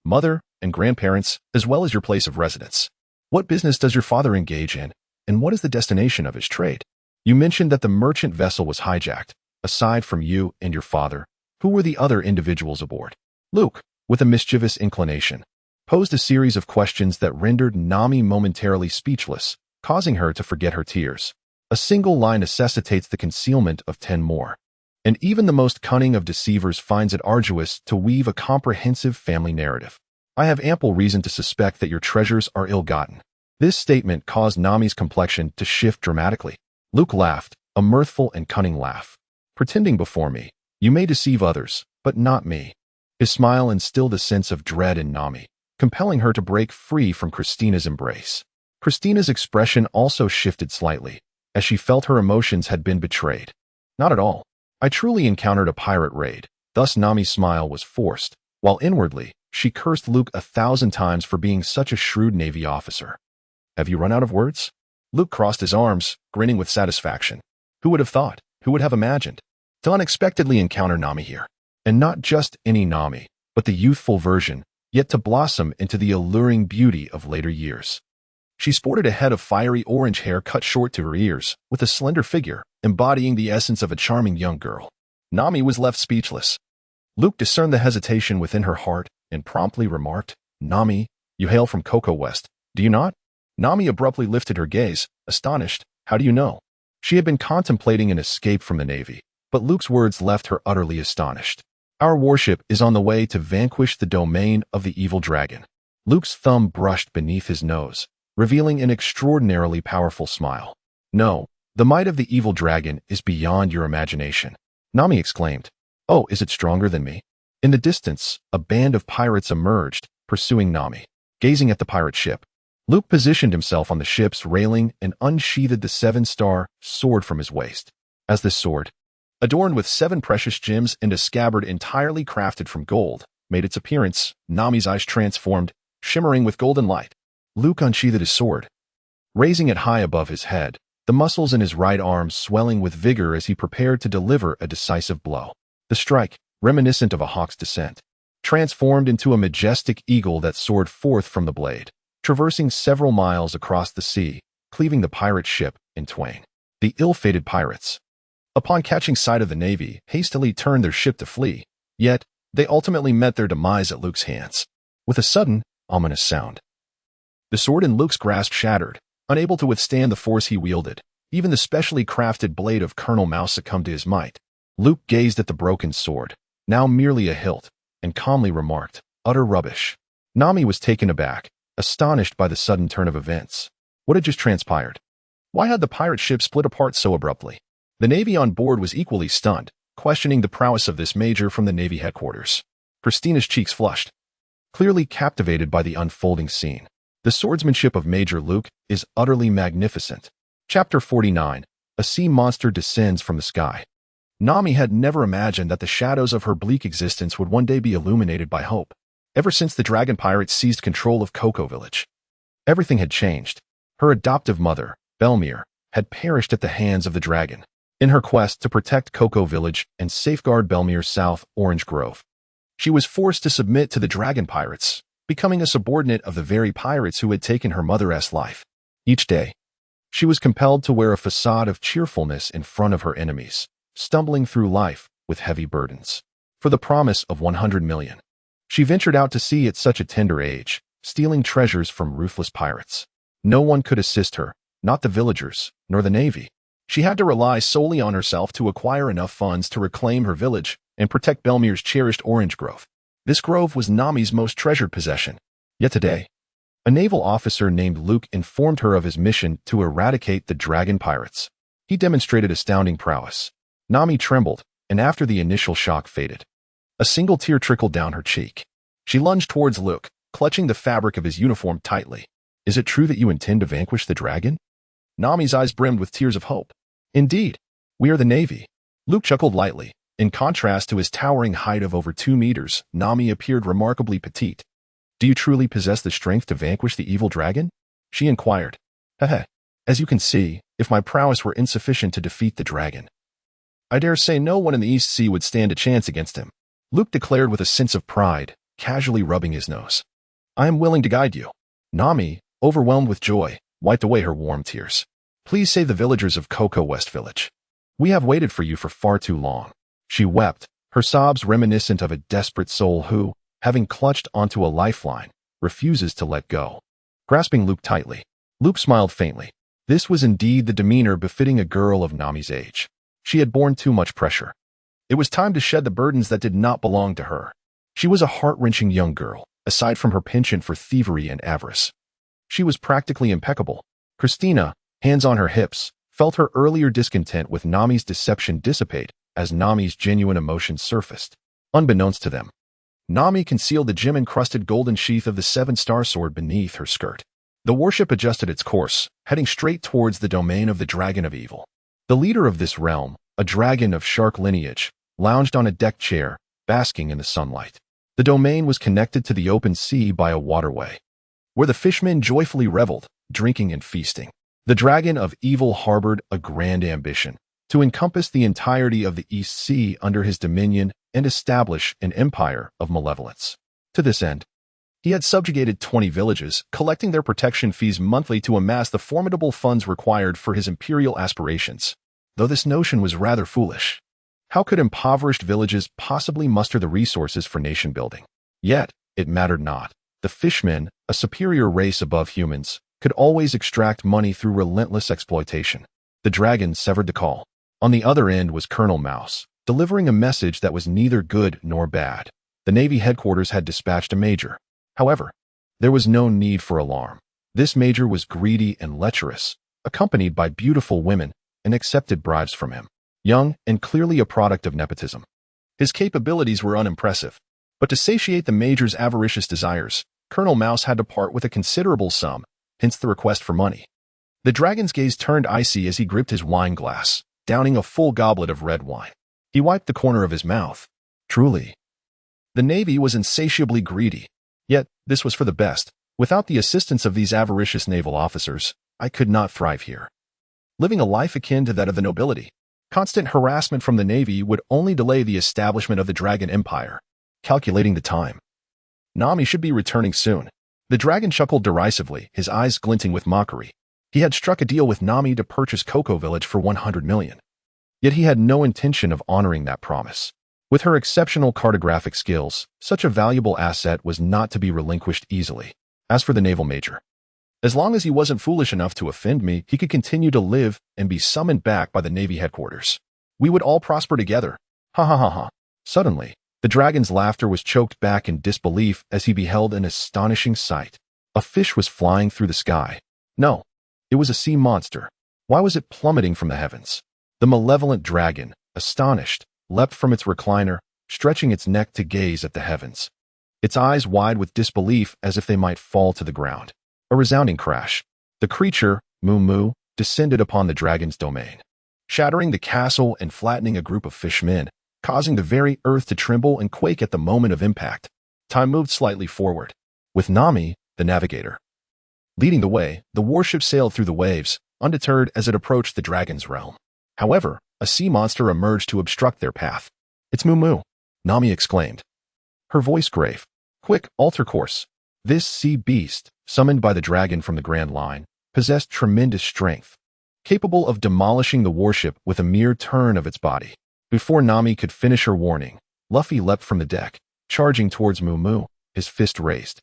mother, and grandparents, as well as your place of residence. What business does your father engage in, and what is the destination of his trade? You mentioned that the merchant vessel was hijacked. Aside from you and your father, who were the other individuals aboard? Luke, with a mischievous inclination, posed a series of questions that rendered Nami momentarily speechless, causing her to forget her tears. A single line necessitates the concealment of 10 more. and even the most cunning of deceivers finds it arduous to weave a comprehensive family narrative. I have ample reason to suspect that your treasures are ill-gotten. This statement caused Nami's complexion to shift dramatically. Luke laughed, a mirthful and cunning laugh. Pretending before me, you may deceive others, but not me. His smile instilled a sense of dread in Nami, compelling her to break free from Christina's embrace. Christina's expression also shifted slightly, as she felt her emotions had been betrayed. Not at all. I truly encountered a pirate raid, thus Nami's smile was forced, while inwardly, she cursed Luke 1,000 times for being such a shrewd Navy officer. Have you run out of words? Luke crossed his arms, grinning with satisfaction. Who would have thought? Who would have imagined? To unexpectedly encounter Nami here. And not just any Nami, but the youthful version, yet to blossom into the alluring beauty of later years. She sported a head of fiery orange hair cut short to her ears, with a slender figure, embodying the essence of a charming young girl. Nami was left speechless. Luke discerned the hesitation within her heart and promptly remarked, Nami, you hail from Coco West, do you not? Nami abruptly lifted her gaze, astonished. How do you know? She had been contemplating an escape from the Navy, but Luke's words left her utterly astonished. Our warship is on the way to vanquish the domain of the evil dragon. Luke's thumb brushed beneath his nose, revealing an extraordinarily powerful smile. No, the might of the evil dragon is beyond your imagination. Nami exclaimed. Oh, is it stronger than me? In the distance, a band of pirates emerged, pursuing Nami. Gazing at the pirate ship, Luke positioned himself on the ship's railing and unsheathed the 7-star sword from his waist. As this sword, adorned with 7 precious gems and a scabbard entirely crafted from gold, made its appearance, Nami's eyes transformed, shimmering with golden light. Luke unsheathed his sword, raising it high above his head, the muscles in his right arm swelling with vigor as he prepared to deliver a decisive blow. The strike, reminiscent of a hawk's descent, transformed into a majestic eagle that soared forth from the blade, traversing several miles across the sea, cleaving the pirate ship in twain. The ill-fated pirates, upon catching sight of the Navy, hastily turned their ship to flee, yet they ultimately met their demise at Luke's hands. With a sudden, ominous sound, the sword in Luke's grasp shattered, unable to withstand the force he wielded. Even the specially crafted blade of Colonel Mouse succumbed to his might. Luke gazed at the broken sword, now merely a hilt, and calmly remarked, utter rubbish. Nami was taken aback, astonished by the sudden turn of events. What had just transpired? Why had the pirate ship split apart so abruptly? The Navy on board was equally stunned, questioning the prowess of this major from the Navy headquarters. Christina's cheeks flushed, clearly captivated by the unfolding scene. The swordsmanship of Major Luke is utterly magnificent. Chapter 49. A sea monster descends from the sky. Nami had never imagined that the shadows of her bleak existence would one day be illuminated by hope. Ever since the dragon pirates seized control of Coco Village, everything had changed. Her adoptive mother, Belmere, had perished at the hands of the dragon. In her quest to protect Coco Village and safeguard Belmere's South Orange Grove, she was forced to submit to the dragon pirates, becoming a subordinate of the very pirates who had taken her mother's life. Each day, she was compelled to wear a facade of cheerfulness in front of her enemies, stumbling through life with heavy burdens. For the promise of 100 million, she ventured out to sea at such a tender age, stealing treasures from ruthless pirates. No one could assist her, not the villagers, nor the Navy. She had to rely solely on herself to acquire enough funds to reclaim her village and protect Belmere's cherished orange grove. This grove was Nami's most treasured possession. Yet today, a naval officer named Luke informed her of his mission to eradicate the dragon pirates. He demonstrated astounding prowess. Nami trembled, and after the initial shock faded, a single tear trickled down her cheek. She lunged towards Luke, clutching the fabric of his uniform tightly. Is it true that you intend to vanquish the dragon? Nami's eyes brimmed with tears of hope. Indeed, we are the Navy. Luke chuckled lightly. In contrast to his towering height of over 2 meters, Nami appeared remarkably petite. Do you truly possess the strength to vanquish the evil dragon? She inquired. Heh. As you can see, if my prowess were insufficient to defeat the dragon, I dare say no one in the East Sea would stand a chance against him. Luke declared with a sense of pride, casually rubbing his nose. I am willing to guide you. Nami, overwhelmed with joy, wiped away her warm tears. Please save the villagers of Coco West Village. We have waited for you for far too long. She wept, her sobs reminiscent of a desperate soul who, having clutched onto a lifeline, refuses to let go. Grasping Luke tightly, Luke smiled faintly. This was indeed the demeanor befitting a girl of Nami's age. She had borne too much pressure. It was time to shed the burdens that did not belong to her. She was a heart-wrenching young girl, aside from her penchant for thievery and avarice. She was practically impeccable. Christina, hands on her hips, felt her earlier discontent with Nami's deception dissipate as Nami's genuine emotions surfaced. Unbeknownst to them, Nami concealed the gem-encrusted golden sheath of the seven-star sword beneath her skirt. The warship adjusted its course, heading straight towards the domain of the Dragon of Evil. The leader of this realm, a dragon of shark lineage, lounged on a deck chair, basking in the sunlight. The domain was connected to the open sea by a waterway, where the fishmen joyfully reveled, drinking and feasting. The Dragon of Evil harbored a grand ambition to encompass the entirety of the East Sea under his dominion and establish an empire of malevolence. To this end, he had subjugated 20 villages, collecting their protection fees monthly to amass the formidable funds required for his imperial aspirations. Though this notion was rather foolish. How could impoverished villages possibly muster the resources for nation building? Yet, it mattered not. The fishmen, a superior race above humans, could always extract money through relentless exploitation. The dragon severed the call. On the other end was Colonel Mouse, delivering a message that was neither good nor bad. The Navy headquarters had dispatched a major. However, there was no need for alarm. This major was greedy and lecherous, accompanied by beautiful women, and accepted bribes from him. Young and clearly a product of nepotism. His capabilities were unimpressive, but to satiate the major's avaricious desires, Colonel Mouse had to part with a considerable sum, hence the request for money. The dragon's gaze turned icy as he gripped his wine glass, downing a full goblet of red wine. He wiped the corner of his mouth. Truly, the Navy was insatiably greedy. Yet, this was for the best. Without the assistance of these avaricious naval officers, I could not thrive here. Living a life akin to that of the nobility, constant harassment from the Navy would only delay the establishment of the Dragon Empire. Calculating the time, Nami should be returning soon. The dragon chuckled derisively, his eyes glinting with mockery. He had struck a deal with Nami to purchase Cocoa Village for 100 million. Yet he had no intention of honoring that promise. With her exceptional cartographic skills, such a valuable asset was not to be relinquished easily. As for the naval major, as long as he wasn't foolish enough to offend me, he could continue to live and be summoned back by the Navy headquarters. We would all prosper together. Ha ha ha ha. Suddenly, the dragon's laughter was choked back in disbelief as he beheld an astonishing sight. A fish was flying through the sky. No, it was a sea monster. Why was it plummeting from the heavens? The malevolent dragon, astonished, leapt from its recliner, stretching its neck to gaze at the heavens. Its eyes wide with disbelief as if they might fall to the ground. A resounding crash. The creature, Moo Moo, descended upon the dragon's domain, shattering the castle and flattening a group of fishmen, causing the very earth to tremble and quake at the moment of impact. Time moved slightly forward. With Nami, the navigator, leading the way, the warship sailed through the waves, undeterred as it approached the dragon's realm. However, a sea monster emerged to obstruct their path. "It's Moo Moo," Nami exclaimed, her voice grave. "Quick, alter course." This sea beast, summoned by the dragon from the Grand Line, possessed tremendous strength, capable of demolishing the warship with a mere turn of its body. Before Nami could finish her warning, Luffy leapt from the deck, charging towards Moo Moo, his fist raised,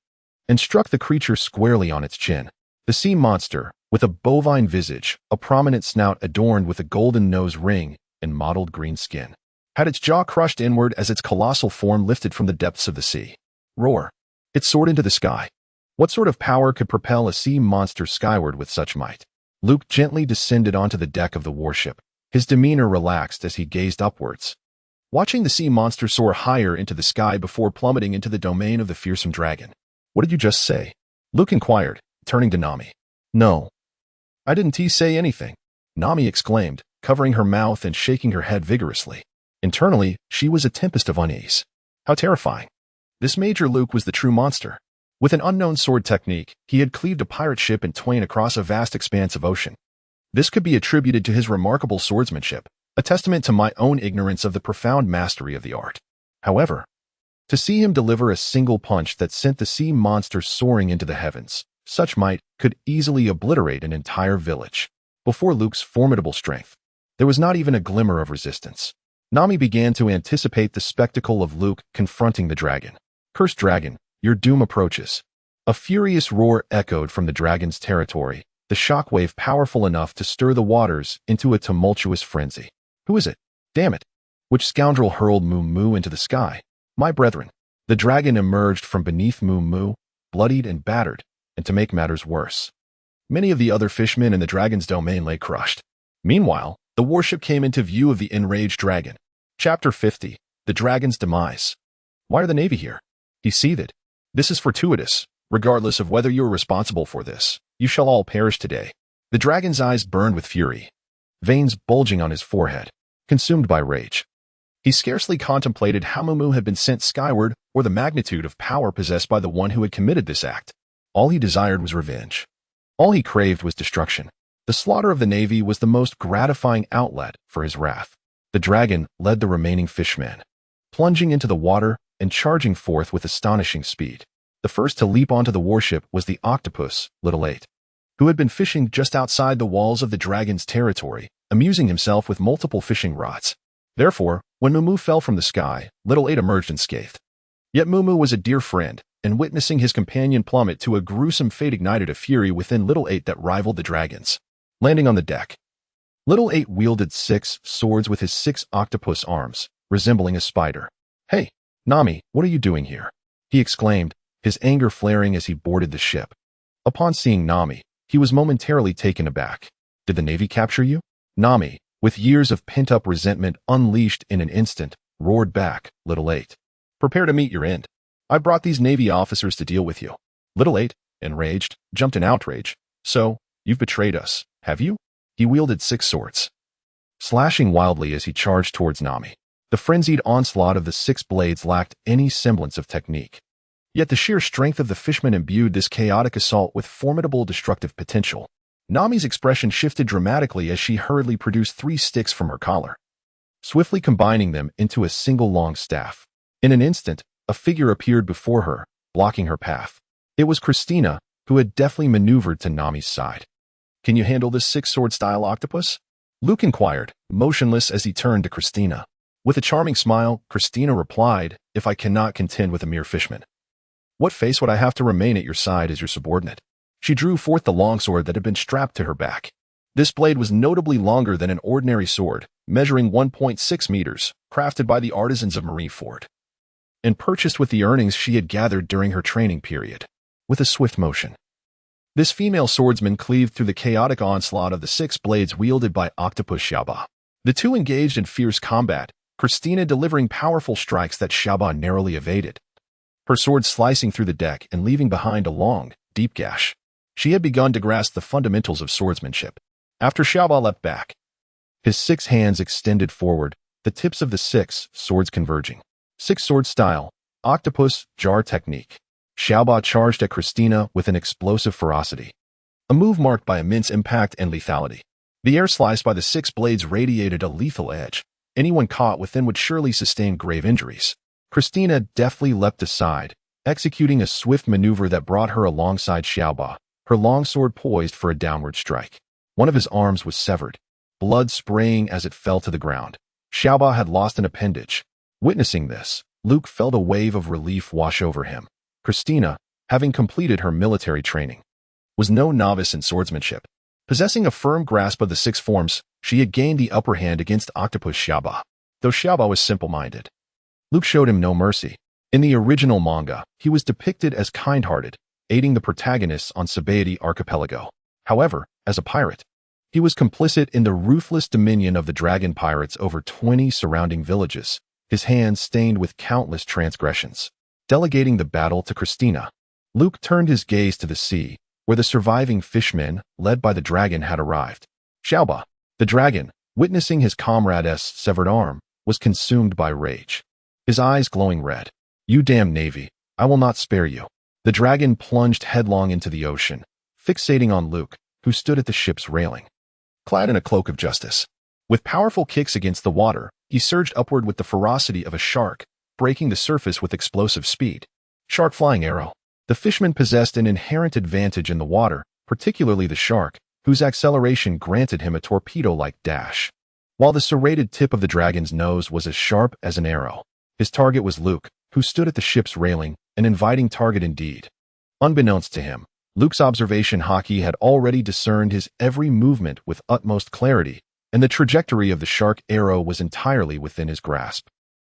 and struck the creature squarely on its chin. The sea monster, with a bovine visage, a prominent snout adorned with a golden nose ring and mottled green skin, had its jaw crushed inward as its colossal form lifted from the depths of the sea. Roar! It soared into the sky. What sort of power could propel a sea monster skyward with such might? Luke gently descended onto the deck of the warship, his demeanor relaxed as he gazed upwards, watching the sea monster soar higher into the sky before plummeting into the domain of the fearsome dragon. "What did you just say?" Luke inquired, turning to Nami. "No, I didn't say anything," Nami exclaimed, covering her mouth and shaking her head vigorously. Internally, she was a tempest of unease. How terrifying. This Major Luke was the true monster. With an unknown sword technique, he had cleaved a pirate ship in twain across a vast expanse of ocean. This could be attributed to his remarkable swordsmanship, a testament to my own ignorance of the profound mastery of the art. However, to see him deliver a single punch that sent the sea monster soaring into the heavens, such might could easily obliterate an entire village. Before Luke's formidable strength, there was not even a glimmer of resistance. Nami began to anticipate the spectacle of Luke confronting the dragon. "Cursed dragon, your doom approaches." A furious roar echoed from the dragon's territory, the shockwave powerful enough to stir the waters into a tumultuous frenzy. "Who is it? Damn it! Which scoundrel hurled Moo Moo into the sky? My brethren. The dragon emerged from beneath Moo Moo, bloodied and battered, and to make matters worse, many of the other fishmen in the dragon's domain lay crushed. Meanwhile, the warship came into view of the enraged dragon. Chapter 50. The Dragon's Demise. Why are the Navy here? He seethed. This is fortuitous. Regardless of whether you are responsible for this, you shall all perish today. The dragon's eyes burned with fury, veins bulging on his forehead, consumed by rage. He scarcely contemplated how Moo Moo had been sent skyward or the magnitude of power possessed by the one who had committed this act. All he desired was revenge. All he craved was destruction. The slaughter of the Navy was the most gratifying outlet for his wrath. The dragon led the remaining fishmen, plunging into the water and charging forth with astonishing speed. The first to leap onto the warship was the octopus, Little 8, who had been fishing just outside the walls of the dragon's territory, amusing himself with multiple fishing rods. Therefore, when Moo Moo fell from the sky, Little 8 emerged unscathed. Yet Moo Moo was a dear friend, and witnessing his companion plummet to a gruesome fate ignited a fury within Little 8 that rivaled the dragon's. Landing on the deck, Little 8 wielded 6 swords with his 6 octopus arms, resembling a spider. Hey, Nami, what are you doing here? He exclaimed, his anger flaring as he boarded the ship. Upon seeing Nami, he was momentarily taken aback. Did the Navy capture you? Nami, with years of pent-up resentment unleashed in an instant, roared back, Little 8. Prepare to meet your end. I brought these Navy officers to deal with you. Little 8, enraged, jumped in outrage. So, you've betrayed us, have you? He wielded 6 swords, slashing wildly as he charged towards Nami. The frenzied onslaught of the 6 blades lacked any semblance of technique. Yet the sheer strength of the fishman imbued this chaotic assault with formidable destructive potential. Nami's expression shifted dramatically as she hurriedly produced 3 sticks from her collar, swiftly combining them into a single long staff. In an instant, a figure appeared before her, blocking her path. It was Christina, who had deftly maneuvered to Nami's side. Can you handle this 6-sword-style octopus? Luke inquired, motionless as he turned to Christina. With a charming smile, Christina replied, if I cannot contend with a mere fishman, what face would I have to remain at your side as your subordinate? She drew forth the longsword that had been strapped to her back. This blade was notably longer than an ordinary sword, measuring 1.6 meters, crafted by the artisans of Marineford, and purchased with the earnings she had gathered during her training period. With a swift motion, this female swordsman cleaved through the chaotic onslaught of the 6 blades wielded by Octopus Xiaoba. The two engaged in fierce combat, Christina delivering powerful strikes that Xiaoba narrowly evaded, her sword slicing through the deck and leaving behind a long, deep gash. She had begun to grasp the fundamentals of swordsmanship. After Xiaoba leapt back, his 6 hands extended forward, the tips of the 6 swords converging. 6-sword style, octopus, jar technique. Xiaoba charged at Christina with an explosive ferocity, a move marked by immense impact and lethality. The air sliced by the 6 blades radiated a lethal edge. Anyone caught within would surely sustain grave injuries. Christina deftly leapt aside, executing a swift maneuver that brought her alongside Xiaoba, her longsword poised for a downward strike. One of his arms was severed, blood spraying as it fell to the ground. Xiaoba had lost an appendage. Witnessing this, Luke felt a wave of relief wash over him. Christina, having completed her military training, was no novice in swordsmanship. Possessing a firm grasp of the 6 forms, she had gained the upper hand against Octopus Xiaoba. Though Xiaoba was simple-minded, Luke showed him no mercy. In the original manga, he was depicted as kind-hearted, aiding the protagonists on Sabaody Archipelago. However, as a pirate, he was complicit in the ruthless dominion of the dragon pirates over 20 surrounding villages, his hands stained with countless transgressions. Delegating the battle to Christina, Luke turned his gaze to the sea, where the surviving fishmen, led by the dragon, had arrived. Xiaoba, the dragon, witnessing his comrade's severed arm, was consumed by rage, his eyes glowing red. You damn Navy, I will not spare you. The dragon plunged headlong into the ocean, fixating on Luke, who stood at the ship's railing, clad in a cloak of justice. With powerful kicks against the water, he surged upward with the ferocity of a shark, breaking the surface with explosive speed. Shark flying arrow. The fishman possessed an inherent advantage in the water, particularly the shark, whose acceleration granted him a torpedo-like dash. While the serrated tip of the dragon's nose was as sharp as an arrow, his target was Luke, who stood at the ship's railing, an inviting target indeed. Unbeknownst to him, Luke's observation haki had already discerned his every movement with utmost clarity, and the trajectory of the shark arrow was entirely within his grasp.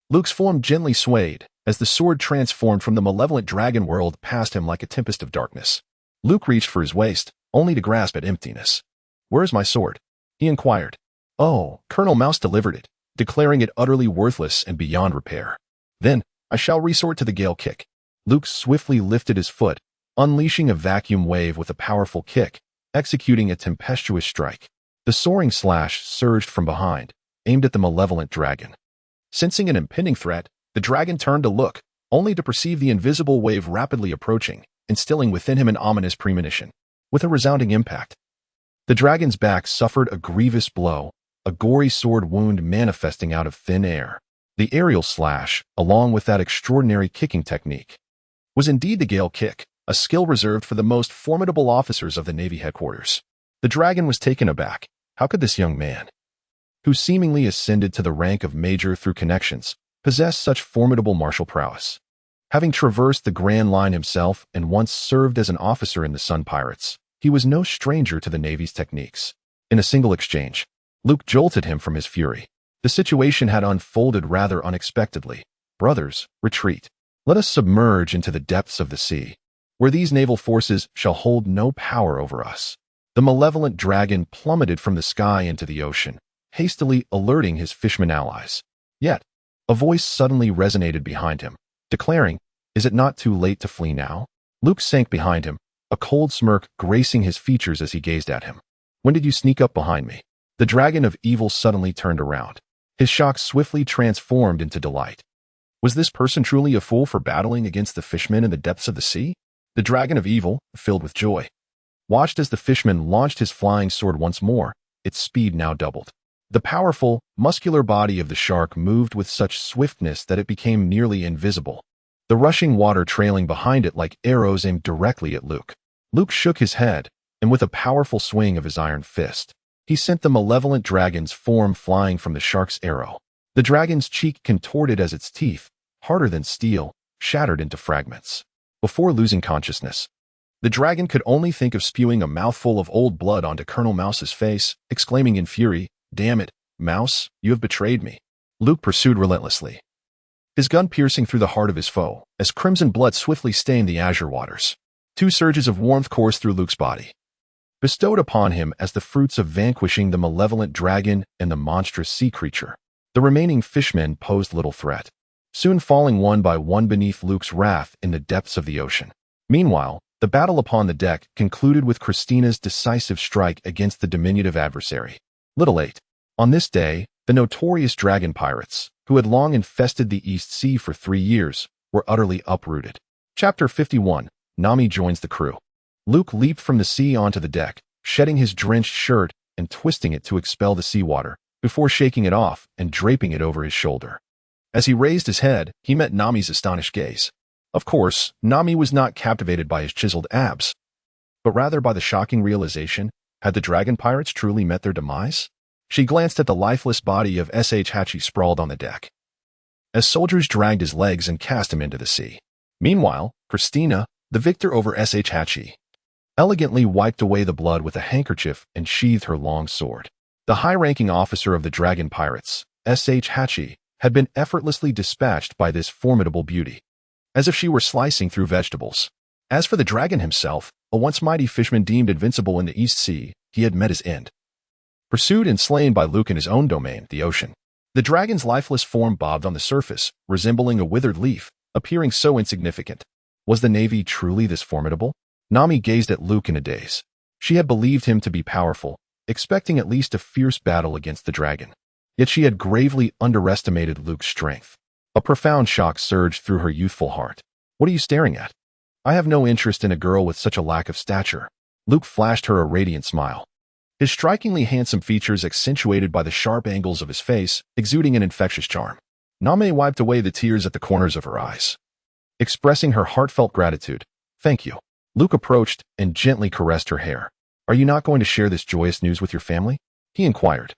Luke's form gently swayed as the sword transformed from the malevolent dragon world past him like a tempest of darkness. Luke reached for his waist, only to grasp at emptiness. "Where is my sword?" he inquired. "Oh, Colonel Mouse delivered it, declaring it utterly worthless and beyond repair." "Then I shall resort to the gale kick." Luke swiftly lifted his foot, unleashing a vacuum wave with a powerful kick, executing a tempestuous strike. The soaring slash surged from behind, aimed at the malevolent dragon. Sensing an impending threat, the dragon turned to look, only to perceive the invisible wave rapidly approaching, instilling within him an ominous premonition. With a resounding impact, the dragon's back suffered a grievous blow, a gory sword wound manifesting out of thin air. The aerial slash, along with that extraordinary kicking technique, was indeed the gale kick, a skill reserved for the most formidable officers of the Navy headquarters. The dragon was taken aback. How could this young man, who seemingly ascended to the rank of major through connections, possess such formidable martial prowess? Having traversed the Grand Line himself and once served as an officer in the Sun Pirates, he was no stranger to the Navy's techniques. In a single exchange, Luke jolted him from his fury. The situation had unfolded rather unexpectedly. "Brothers, retreat. Let us submerge into the depths of the sea, where these naval forces shall hold no power over us." The malevolent dragon plummeted from the sky into the ocean, hastily alerting his fishman allies. Yet, a voice suddenly resonated behind him, declaring, "Is it not too late to flee now?" Luke sank behind him, a cold smirk gracing his features as he gazed at him. "When did you sneak up behind me?" The dragon of evil suddenly turned around. His shock swiftly transformed into delight. Was this person truly a fool for battling against the fishmen in the depths of the sea? The dragon of evil, filled with joy, watched as the fishman launched his flying sword once more, its speed now doubled. The powerful, muscular body of the shark moved with such swiftness that it became nearly invisible, the rushing water trailing behind it like arrows aimed directly at Luke. Luke shook his head, and with a powerful swing of his iron fist, he sent the malevolent dragon's form flying from the shark's arrow. The dragon's cheek contorted as its teeth, harder than steel, shattered into fragments. Before losing consciousness, the dragon could only think of spewing a mouthful of old blood onto Colonel Mouse's face, exclaiming in fury, "Damn it, Mouse, you have betrayed me." Luke pursued relentlessly, his gun piercing through the heart of his foe, as crimson blood swiftly stained the azure waters. Two surges of warmth coursed through Luke's body, bestowed upon him as the fruits of vanquishing the malevolent dragon and the monstrous sea creature. The remaining fishmen posed little threat, soon falling one by one beneath Luke's wrath in the depths of the ocean. Meanwhile, the battle upon the deck concluded with Christina's decisive strike against the diminutive adversary. Little 8. On this day, the notorious dragon pirates, who had long infested the East Sea for 3 years, were utterly uprooted. Chapter 51. Nami joins the crew. Luke leaped from the sea onto the deck, shedding his drenched shirt and twisting it to expel the seawater, before shaking it off and draping it over his shoulder. As he raised his head, he met Nami's astonished gaze. Of course, Nami was not captivated by his chiseled abs, but rather by the shocking realization, had the dragon pirates truly met their demise? She glanced at the lifeless body of S.H. Hachi sprawled on the deck, as soldiers dragged his legs and cast him into the sea. Meanwhile, Christina, the victor over S.H. Hachi, elegantly wiped away the blood with a handkerchief and sheathed her long sword. The high-ranking officer of the dragon pirates, S.H. Hachi, had been effortlessly dispatched by this formidable beauty, as if she were slicing through vegetables. As for the dragon himself, a once mighty fisherman deemed invincible in the East Sea, he had met his end, pursued and slain by Luke in his own domain, the ocean. The dragon's lifeless form bobbed on the surface, resembling a withered leaf, appearing so insignificant. Was the Navy truly this formidable? Nami gazed at Luke in a daze. She had believed him to be powerful, expecting at least a fierce battle against the dragon. Yet she had gravely underestimated Luke's strength. A profound shock surged through her youthful heart. "What are you staring at? I have no interest in a girl with such a lack of stature." Luke flashed her a radiant smile, his strikingly handsome features accentuated by the sharp angles of his face, exuding an infectious charm. Nami wiped away the tears at the corners of her eyes, expressing her heartfelt gratitude. "Thank you." Luke approached and gently caressed her hair. "Are you not going to share this joyous news with your family?" he inquired.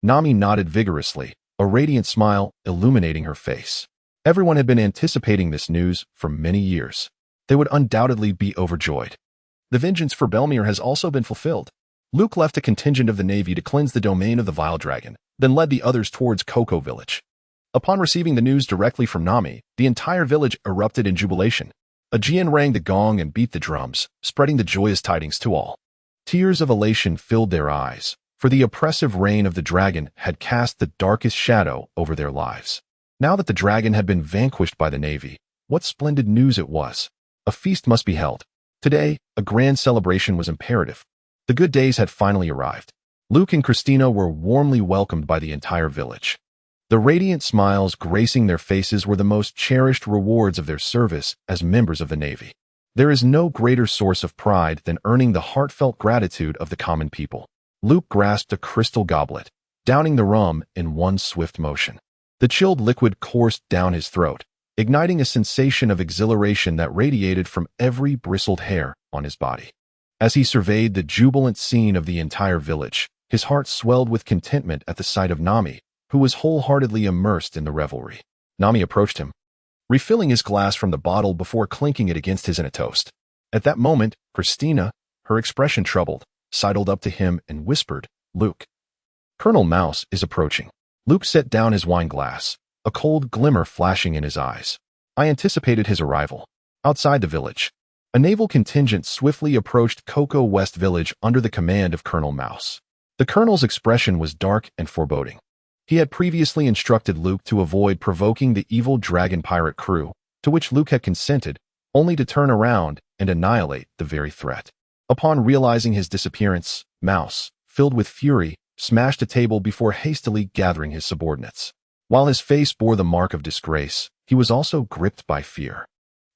Nami nodded vigorously, a radiant smile illuminating her face. Everyone had been anticipating this news for many years. They would undoubtedly be overjoyed. The vengeance for Belmere has also been fulfilled. Luke left a contingent of the Navy to cleanse the domain of the vile dragon, then led the others towards Cocoa Village. Upon receiving the news directly from Nami, the entire village erupted in jubilation. Aegean rang the gong and beat the drums, spreading the joyous tidings to all. Tears of elation filled their eyes, for the oppressive reign of the dragon had cast the darkest shadow over their lives. Now that the dragon had been vanquished by the Navy, what splendid news it was! A feast must be held. Today, a grand celebration was imperative. The good days had finally arrived. Luke and Christina were warmly welcomed by the entire village. The radiant smiles gracing their faces were the most cherished rewards of their service as members of the Navy. There is no greater source of pride than earning the heartfelt gratitude of the common people. Luke grasped a crystal goblet, downing the rum in one swift motion. The chilled liquid coursed down his throat, igniting a sensation of exhilaration that radiated from every bristled hair on his body. As he surveyed the jubilant scene of the entire village, his heart swelled with contentment at the sight of Nami, who was wholeheartedly immersed in the revelry. Nami approached him, refilling his glass from the bottle before clinking it against his in a toast. At that moment, Christina, her expression troubled, sidled up to him and whispered, "Luke, Colonel Mouse is approaching." Luke set down his wine glass, a cold glimmer flashing in his eyes. I anticipated his arrival. Outside the village, a naval contingent swiftly approached Cocoa West Village under the command of Colonel Mouse. The colonel's expression was dark and foreboding. He had previously instructed Luke to avoid provoking the evil dragon pirate crew, to which Luke had consented, only to turn around and annihilate the very threat. Upon realizing his disappearance, Mouse, filled with fury, smashed a table before hastily gathering his subordinates. While his face bore the mark of disgrace, he was also gripped by fear.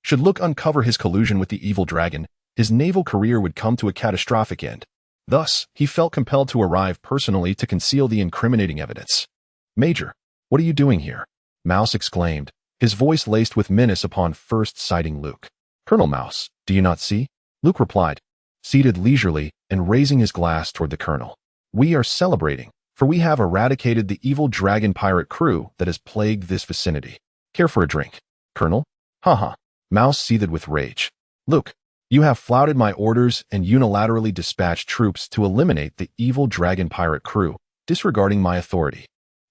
Should Luke uncover his collusion with the evil dragon, his naval career would come to a catastrophic end. Thus, he felt compelled to arrive personally to conceal the incriminating evidence. "Major, what are you doing here?" Mouse exclaimed, his voice laced with menace upon first sighting Luke. "Colonel Mouse, do you not see?" Luke replied, seated leisurely and raising his glass toward the colonel. "We are celebrating, for we have eradicated the evil dragon pirate crew that has plagued this vicinity. Care for a drink, Colonel?" "Haha." Mouse seethed with rage. "Luke, you have flouted my orders and unilaterally dispatched troops to eliminate the evil dragon pirate crew, disregarding my authority.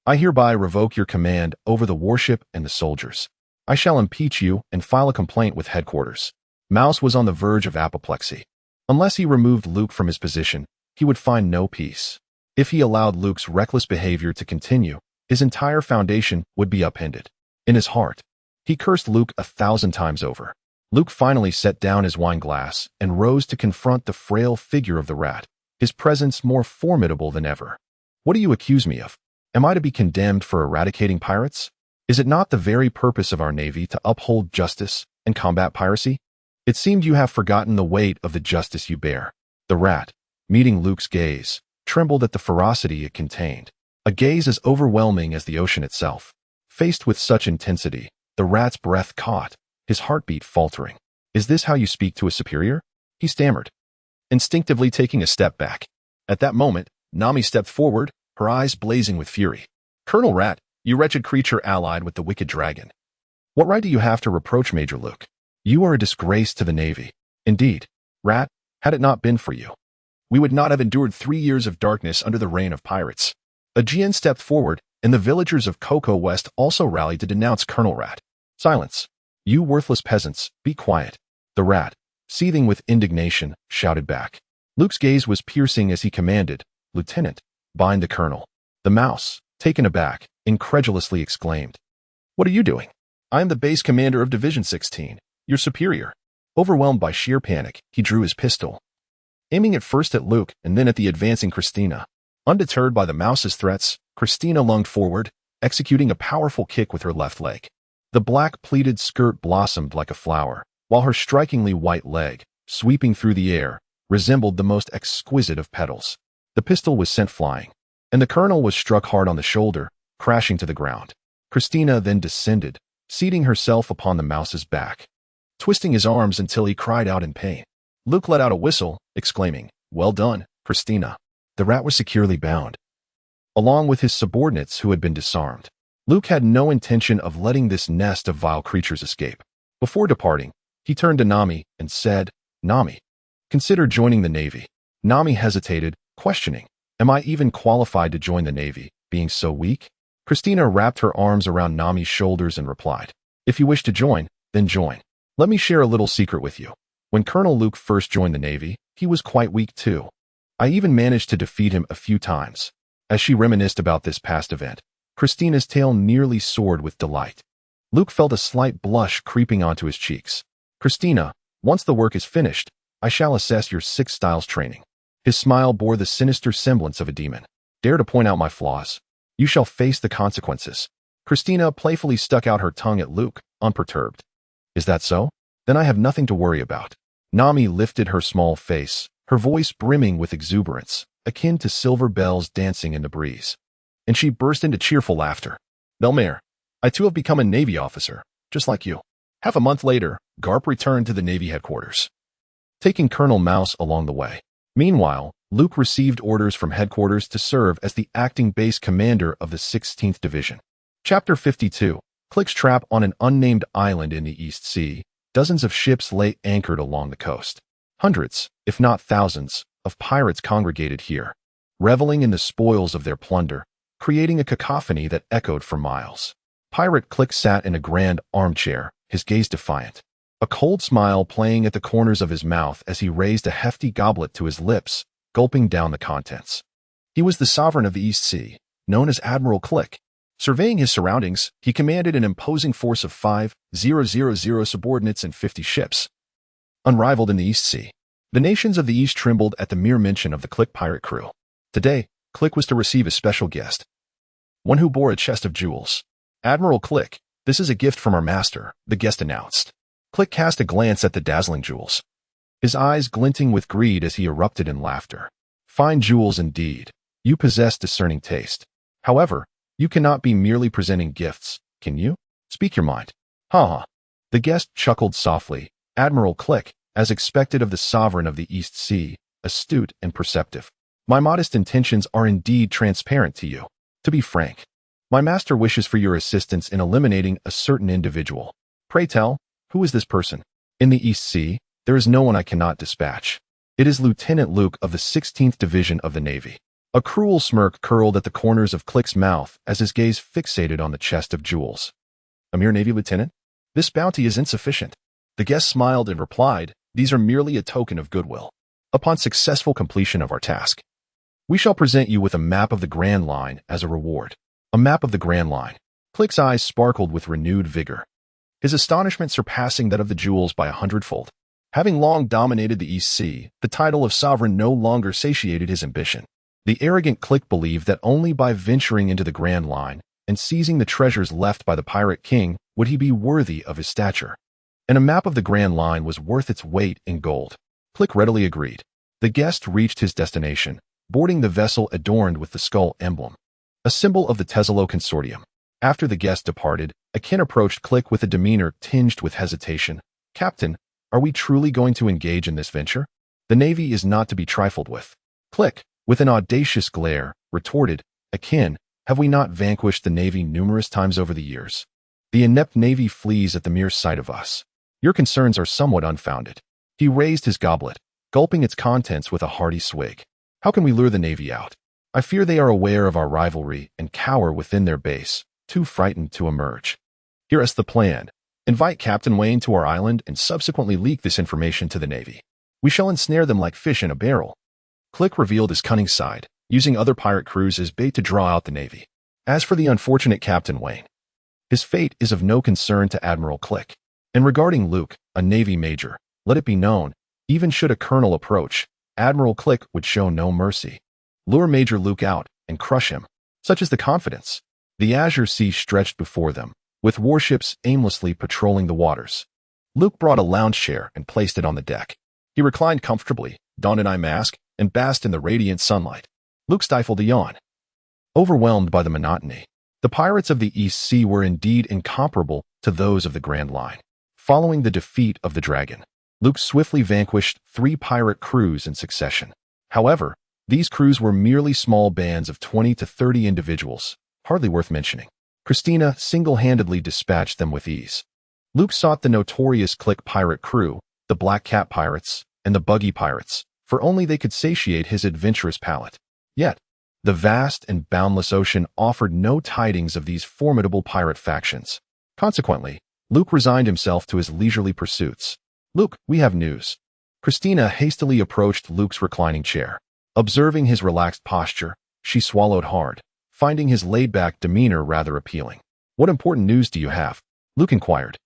I hereby revoke your command over the warship and the soldiers. I shall impeach you and file a complaint with headquarters." Mouse was on the verge of apoplexy. Unless he removed Luke from his position, he would find no peace. If he allowed Luke's reckless behavior to continue, his entire foundation would be upended. In his heart, he cursed Luke 1,000 times over. Luke finally set down his wine glass and rose to confront the frail figure of the rat, his presence more formidable than ever. "What do you accuse me of? Am I to be condemned for eradicating pirates? Is it not the very purpose of our Navy to uphold justice and combat piracy? It seemed you have forgotten the weight of the justice you bear." The rat, meeting Luke's gaze, trembled at the ferocity it contained, a gaze as overwhelming as the ocean itself. Faced with such intensity, the rat's breath caught, his heartbeat faltering. "Is this how you speak to a superior?" he stammered, instinctively taking a step back. At that moment, Nami stepped forward, her eyes blazing with fury. "Colonel Rat, you wretched creature allied with the wicked dragon. What right do you have to reproach Major Luke? You are a disgrace to the Navy. Indeed, Rat, had it not been for you, we would not have endured 3 years of darkness under the reign of pirates." Aegean stepped forward, and the villagers of Cocoa West also rallied to denounce Colonel Rat. "Silence! You worthless peasants, be quiet!" The rat, seething with indignation, shouted back. Luke's gaze was piercing as he commanded, "Lieutenant, bind the colonel." The mouse, taken aback, incredulously exclaimed, "What are you doing?" "I am the base commander of Division 16, your superior." Overwhelmed by sheer panic, he drew his pistol, aiming it first at Luke and then at the advancing Christina. Undeterred by the mouse's threats, Christina lunged forward, executing a powerful kick with her left leg. The black pleated skirt blossomed like a flower, while her strikingly white leg, sweeping through the air, resembled the most exquisite of petals. The pistol was sent flying, and the colonel was struck hard on the shoulder, crashing to the ground. Christina then descended, seating herself upon the mouse's back, twisting his arms until he cried out in pain. Luke let out a whistle, exclaiming, "Well done, Christina." The rat was securely bound, along with his subordinates who had been disarmed. Luke had no intention of letting this nest of vile creatures escape. Before departing, he turned to Nami and said, "Nami, consider joining the Navy." Nami hesitated, questioning, "Am I even qualified to join the Navy, being so weak?" Christina wrapped her arms around Nami's shoulders and replied, "If you wish to join, then join. Let me share a little secret with you. When Colonel Luke first joined the Navy, he was quite weak too. I even managed to defeat him a few times." As she reminisced about this past event, Christina's tail nearly soared with delight. Luke felt a slight blush creeping onto his cheeks. "Christina, once the work is finished, I shall assess your 6 styles training." His smile bore the sinister semblance of a demon. "Dare to point out my flaws? You shall face the consequences." Christina playfully stuck out her tongue at Luke, unperturbed. "Is that so? Then I have nothing to worry about." Nami lifted her small face, her voice brimming with exuberance, akin to silver bells dancing in the breeze. And she burst into cheerful laughter. "Belmare, I too have become a Navy officer, just like you." Half a month later, Garp returned to the Navy headquarters, taking Colonel Mouse along the way. Meanwhile, Luke received orders from headquarters to serve as the acting base commander of the 16th Division. Chapter 52. Click's trap on an unnamed island in the East Sea. Dozens of ships lay anchored along the coast. Hundreds, if not thousands, of pirates congregated here, reveling in the spoils of their plunder, creating a cacophony that echoed for miles. Pirate Click sat in a grand armchair, his gaze defiant, a cold smile playing at the corners of his mouth as he raised a hefty goblet to his lips, gulping down the contents. He was the sovereign of the East Sea, known as Admiral Click. Surveying his surroundings, he commanded an imposing force of 5,000 subordinates and 50 ships, unrivaled in the East Sea. The nations of the East trembled at the mere mention of the Click pirate crew. Today, Click was to receive a special guest, one who bore a chest of jewels. "Admiral Click, this is a gift from our master," the guest announced. Click cast a glance at the dazzling jewels, his eyes glinting with greed as he erupted in laughter. "Fine jewels indeed. You possess discerning taste. However, you cannot be merely presenting gifts, can you? Speak your mind." "Ha ha." The guest chuckled softly. "Admiral Click, as expected of the sovereign of the East Sea, astute and perceptive. My modest intentions are indeed transparent to you. To be frank, my master wishes for your assistance in eliminating a certain individual. Pray tell, who is this person? In the East Sea, there is no one I cannot dispatch. It is Lieutenant Luke of the 16th Division of the Navy." A cruel smirk curled at the corners of Click's mouth as his gaze fixated on the chest of jewels. "A mere Navy lieutenant? This bounty is insufficient." The guest smiled and replied, "These are merely a token of goodwill. Upon successful completion of our task, we shall present you with a map of the Grand Line as a reward." A map of the Grand Line. Click's eyes sparkled with renewed vigor, his astonishment surpassing that of the jewels by 100-fold. Having long dominated the East Sea, the title of sovereign no longer satiated his ambition. The arrogant Click believed that only by venturing into the Grand Line and seizing the treasures left by the Pirate King would he be worthy of his stature. And a map of the Grand Line was worth its weight in gold. Click readily agreed. The guest reached his destination, boarding the vessel adorned with the skull emblem, a symbol of the Tesalo Consortium. After the guest departed, Akin approached Click with a demeanor tinged with hesitation. "Captain, are we truly going to engage in this venture? The Navy is not to be trifled with." Click, with an audacious glare, retorted, "Akin, have we not vanquished the Navy numerous times over the years? The inept Navy flees at the mere sight of us. Your concerns are somewhat unfounded." He raised his goblet, gulping its contents with a hearty swig. "How can we lure the Navy out? I fear they are aware of our rivalry and cower within their base, too frightened to emerge. Here is the plan. Invite Captain Wayne to our island and subsequently leak this information to the Navy. We shall ensnare them like fish in a barrel." Click revealed his cunning side, using other pirate crews as bait to draw out the Navy. As for the unfortunate Captain Wayne, his fate is of no concern to Admiral Click. And regarding Luke, a Navy major, let it be known, even should a colonel approach, Admiral Click would show no mercy. Lure Major Luke out and crush him. Such is the confidence. The azure sea stretched before them, with warships aimlessly patrolling the waters. Luke brought a lounge chair and placed it on the deck. He reclined comfortably, donned an eye mask, and basked in the radiant sunlight. Luke stifled a yawn, overwhelmed by the monotony. The pirates of the East Sea were indeed incomparable to those of the Grand Line. Following the defeat of the Dragon, Luke swiftly vanquished 3 pirate crews in succession. However, these crews were merely small bands of 20 to 30 individuals, hardly worth mentioning. Christina single-handedly dispatched them with ease. Luke sought the notorious Click pirate crew, the Black Cat Pirates, and the Buggy Pirates, for only they could satiate his adventurous palate. Yet, the vast and boundless ocean offered no tidings of these formidable pirate factions. Consequently, Luke resigned himself to his leisurely pursuits. "Luke, we have news." Christina hastily approached Luke's reclining chair. Observing his relaxed posture, she swallowed hard, finding his laid-back demeanor rather appealing. "What important news do you have?" Luke inquired,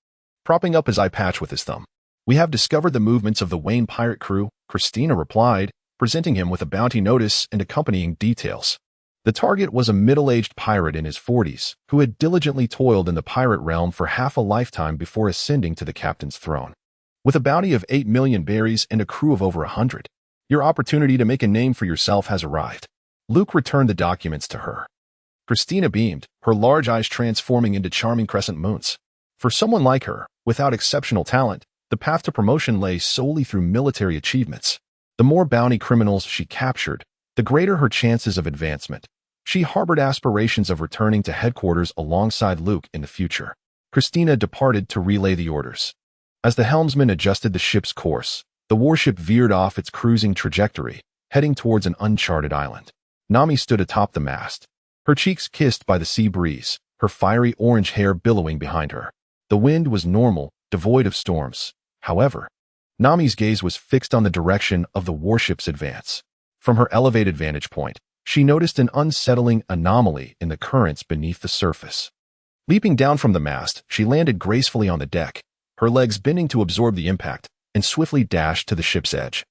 propping up his eye patch with his thumb. "We have discovered the movements of the Wayne pirate crew," Christina replied, presenting him with a bounty notice and accompanying details. The target was a middle-aged pirate in his 40s, who had diligently toiled in the pirate realm for half a lifetime before ascending to the captain's throne. With a bounty of 8 million berries and a crew of over 100, your opportunity to make a name for yourself has arrived. Luke returned the documents to her. Christina beamed, her large eyes transforming into charming crescent moons. For someone like her, without exceptional talent, the path to promotion lay solely through military achievements. The more bounty criminals she captured, the greater her chances of advancement. She harbored aspirations of returning to headquarters alongside Luke in the future. Christina departed to relay the orders. As the helmsman adjusted the ship's course, the warship veered off its cruising trajectory, heading towards an uncharted island. Nami stood atop the mast, her cheeks kissed by the sea breeze, her fiery orange hair billowing behind her. The wind was normal, devoid of storms. However, Nami's gaze was fixed on the direction of the warship's advance. From her elevated vantage point, she noticed an unsettling anomaly in the currents beneath the surface. Leaping down from the mast, she landed gracefully on the deck, her legs bending to absorb the impact, and swiftly dashed to the ship's edge,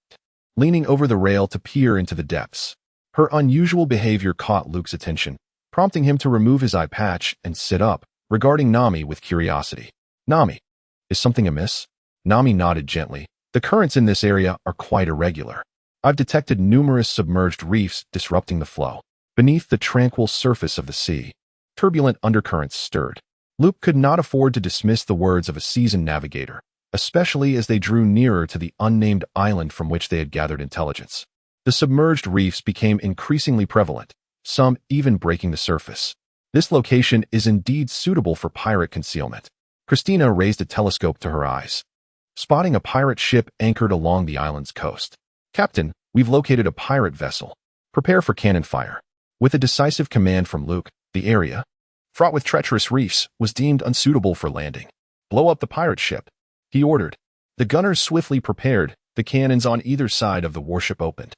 leaning over the rail to peer into the depths. Her unusual behavior caught Luke's attention, prompting him to remove his eye patch and sit up, regarding Nami with curiosity. "Nami, is something amiss?" Nami nodded gently. "The currents in this area are quite irregular. I've detected numerous submerged reefs disrupting the flow. Beneath the tranquil surface of the sea, turbulent undercurrents stirred." Luke could not afford to dismiss the words of a seasoned navigator, especially as they drew nearer to the unnamed island from which they had gathered intelligence. The submerged reefs became increasingly prevalent, some even breaking the surface. "This location is indeed suitable for pirate concealment." Christina raised a telescope to her eyes, spotting a pirate ship anchored along the island's coast. "Captain, we've located a pirate vessel. Prepare for cannon fire." With a decisive command from Luke, the area, fraught with treacherous reefs, was deemed unsuitable for landing. "Blow up the pirate ship," he ordered. The gunners swiftly prepared, the cannons on either side of the warship opened,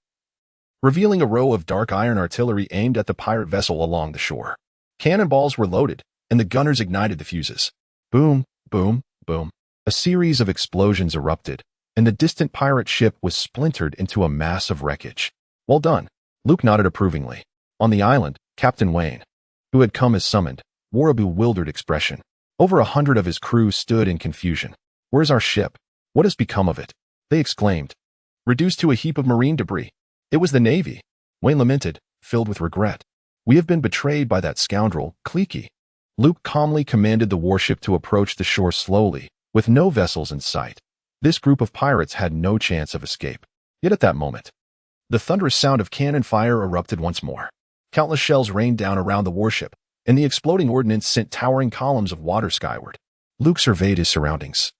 revealing a row of dark iron artillery aimed at the pirate vessel along the shore. Cannonballs were loaded, and the gunners ignited the fuses. Boom, boom, boom. A series of explosions erupted, and the distant pirate ship was splintered into a mass of wreckage. "Well done." Luke nodded approvingly. On the island, Captain Wayne, who had come as summoned, wore a bewildered expression. Over 100 of his crew stood in confusion. "Where's our ship? What has become of it?" they exclaimed. "Reduced to a heap of marine debris. It was the Navy," Wayne lamented, filled with regret. "We have been betrayed by that scoundrel, Kleeki." Luke calmly commanded the warship to approach the shore slowly, with no vessels in sight. This group of pirates had no chance of escape. Yet at that moment, the thunderous sound of cannon fire erupted once more. Countless shells rained down around the warship, and the exploding ordnance sent towering columns of water skyward. Luke surveyed his surroundings.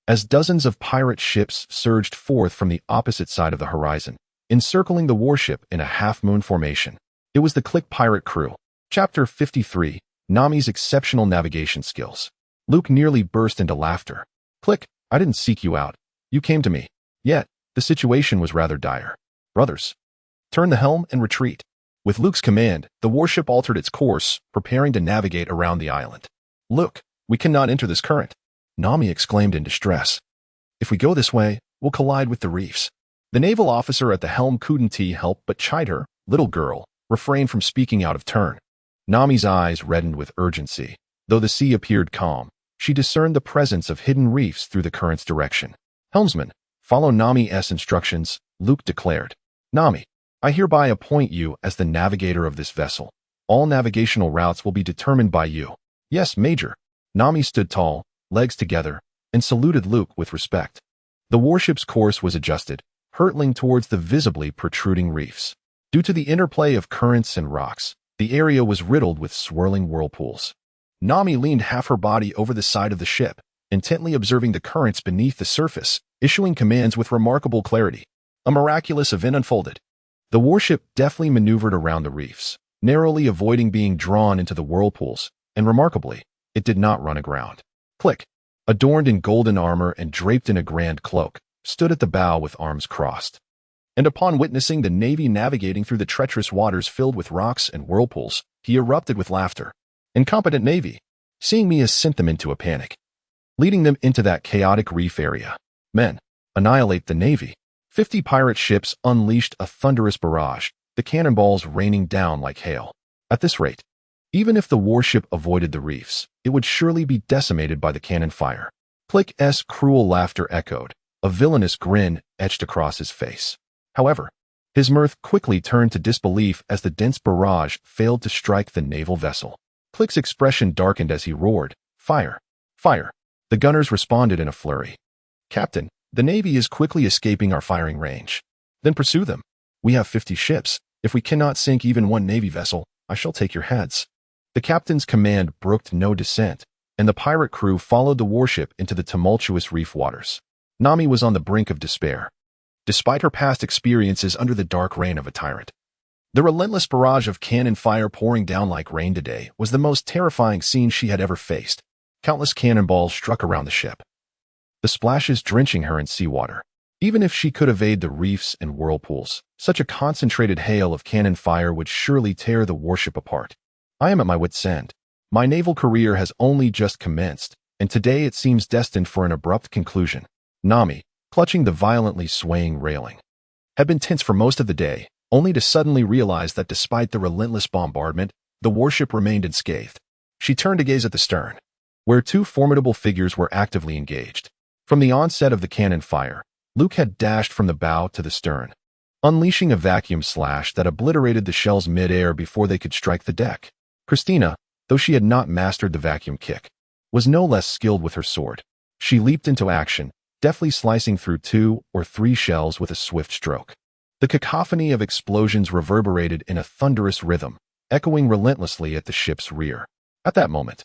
As dozens of pirate ships surged forth from the opposite side of the horizon, encircling the warship in a half-moon formation. It was the Click pirate crew. Chapter 53, Nami's exceptional navigation skills. Luke nearly burst into laughter. "Click, I didn't seek you out. You came to me." Yet, the situation was rather dire. "Brothers, turn the helm and retreat." With Luke's command, the warship altered its course, preparing to navigate around the island. "Look, we cannot enter this current," Nami exclaimed in distress. "If we go this way, we'll collide with the reefs." The naval officer at the helm couldn't help but chide her. "Little girl, refrain from speaking out of turn." Nami's eyes reddened with urgency. Though the sea appeared calm, she discerned the presence of hidden reefs through the current's direction. "Helmsman, follow Nami's instructions," Luke declared. "Nami, I hereby appoint you as the navigator of this vessel. All navigational routes will be determined by you." "Yes, Major." Nami stood tall, legs together, and saluted Luke with respect. The warship's course was adjusted, hurtling towards the visibly protruding reefs. Due to the interplay of currents and rocks, the area was riddled with swirling whirlpools. Nami leaned half her body over the side of the ship, intently observing the currents beneath the surface, issuing commands with remarkable clarity. A miraculous event unfolded. The warship deftly maneuvered around the reefs, narrowly avoiding being drawn into the whirlpools, and remarkably, it did not run aground. Click. Adorned in golden armor and draped in a grand cloak, stood at the bow with arms crossed. And upon witnessing the Navy navigating through the treacherous waters filled with rocks and whirlpools, he erupted with laughter. Incompetent Navy, seeing me, has sent them into a panic, leading them into that chaotic reef area. Men, annihilate the Navy. 50 pirate ships unleashed a thunderous barrage, the cannonballs raining down like hail. At this rate, even if the warship avoided the reefs, it would surely be decimated by the cannon fire. Click's cruel laughter echoed, a villainous grin etched across his face. However, his mirth quickly turned to disbelief as the dense barrage failed to strike the naval vessel. Click's expression darkened as he roared, "Fire! Fire!" The gunners responded in a flurry. "Captain, the Navy is quickly escaping our firing range." "Then pursue them. We have 50 ships. If we cannot sink even one Navy vessel, I shall take your heads." The captain's command brooked no dissent, and the pirate crew followed the warship into the tumultuous reef waters. Nami was on the brink of despair, despite her past experiences under the dark reign of a tyrant. The relentless barrage of cannon fire pouring down like rain today was the most terrifying scene she had ever faced. Countless cannonballs struck around the ship, the splashes drenching her in seawater. Even if she could evade the reefs and whirlpools, such a concentrated hail of cannon fire would surely tear the warship apart. I am at my wit's end. My naval career has only just commenced, and today it seems destined for an abrupt conclusion. Nami, clutching the violently swaying railing, had been tense for most of the day, only to suddenly realize that despite the relentless bombardment, the warship remained unscathed. She turned to gaze at the stern, where two formidable figures were actively engaged. From the onset of the cannon fire, Luke had dashed from the bow to the stern, unleashing a vacuum slash that obliterated the shells mid-air before they could strike the deck. Christina, though she had not mastered the vacuum kick, was no less skilled with her sword. She leaped into action, deftly slicing through 2 or 3 shells with a swift stroke. The cacophony of explosions reverberated in a thunderous rhythm, echoing relentlessly at the ship's rear. At that moment,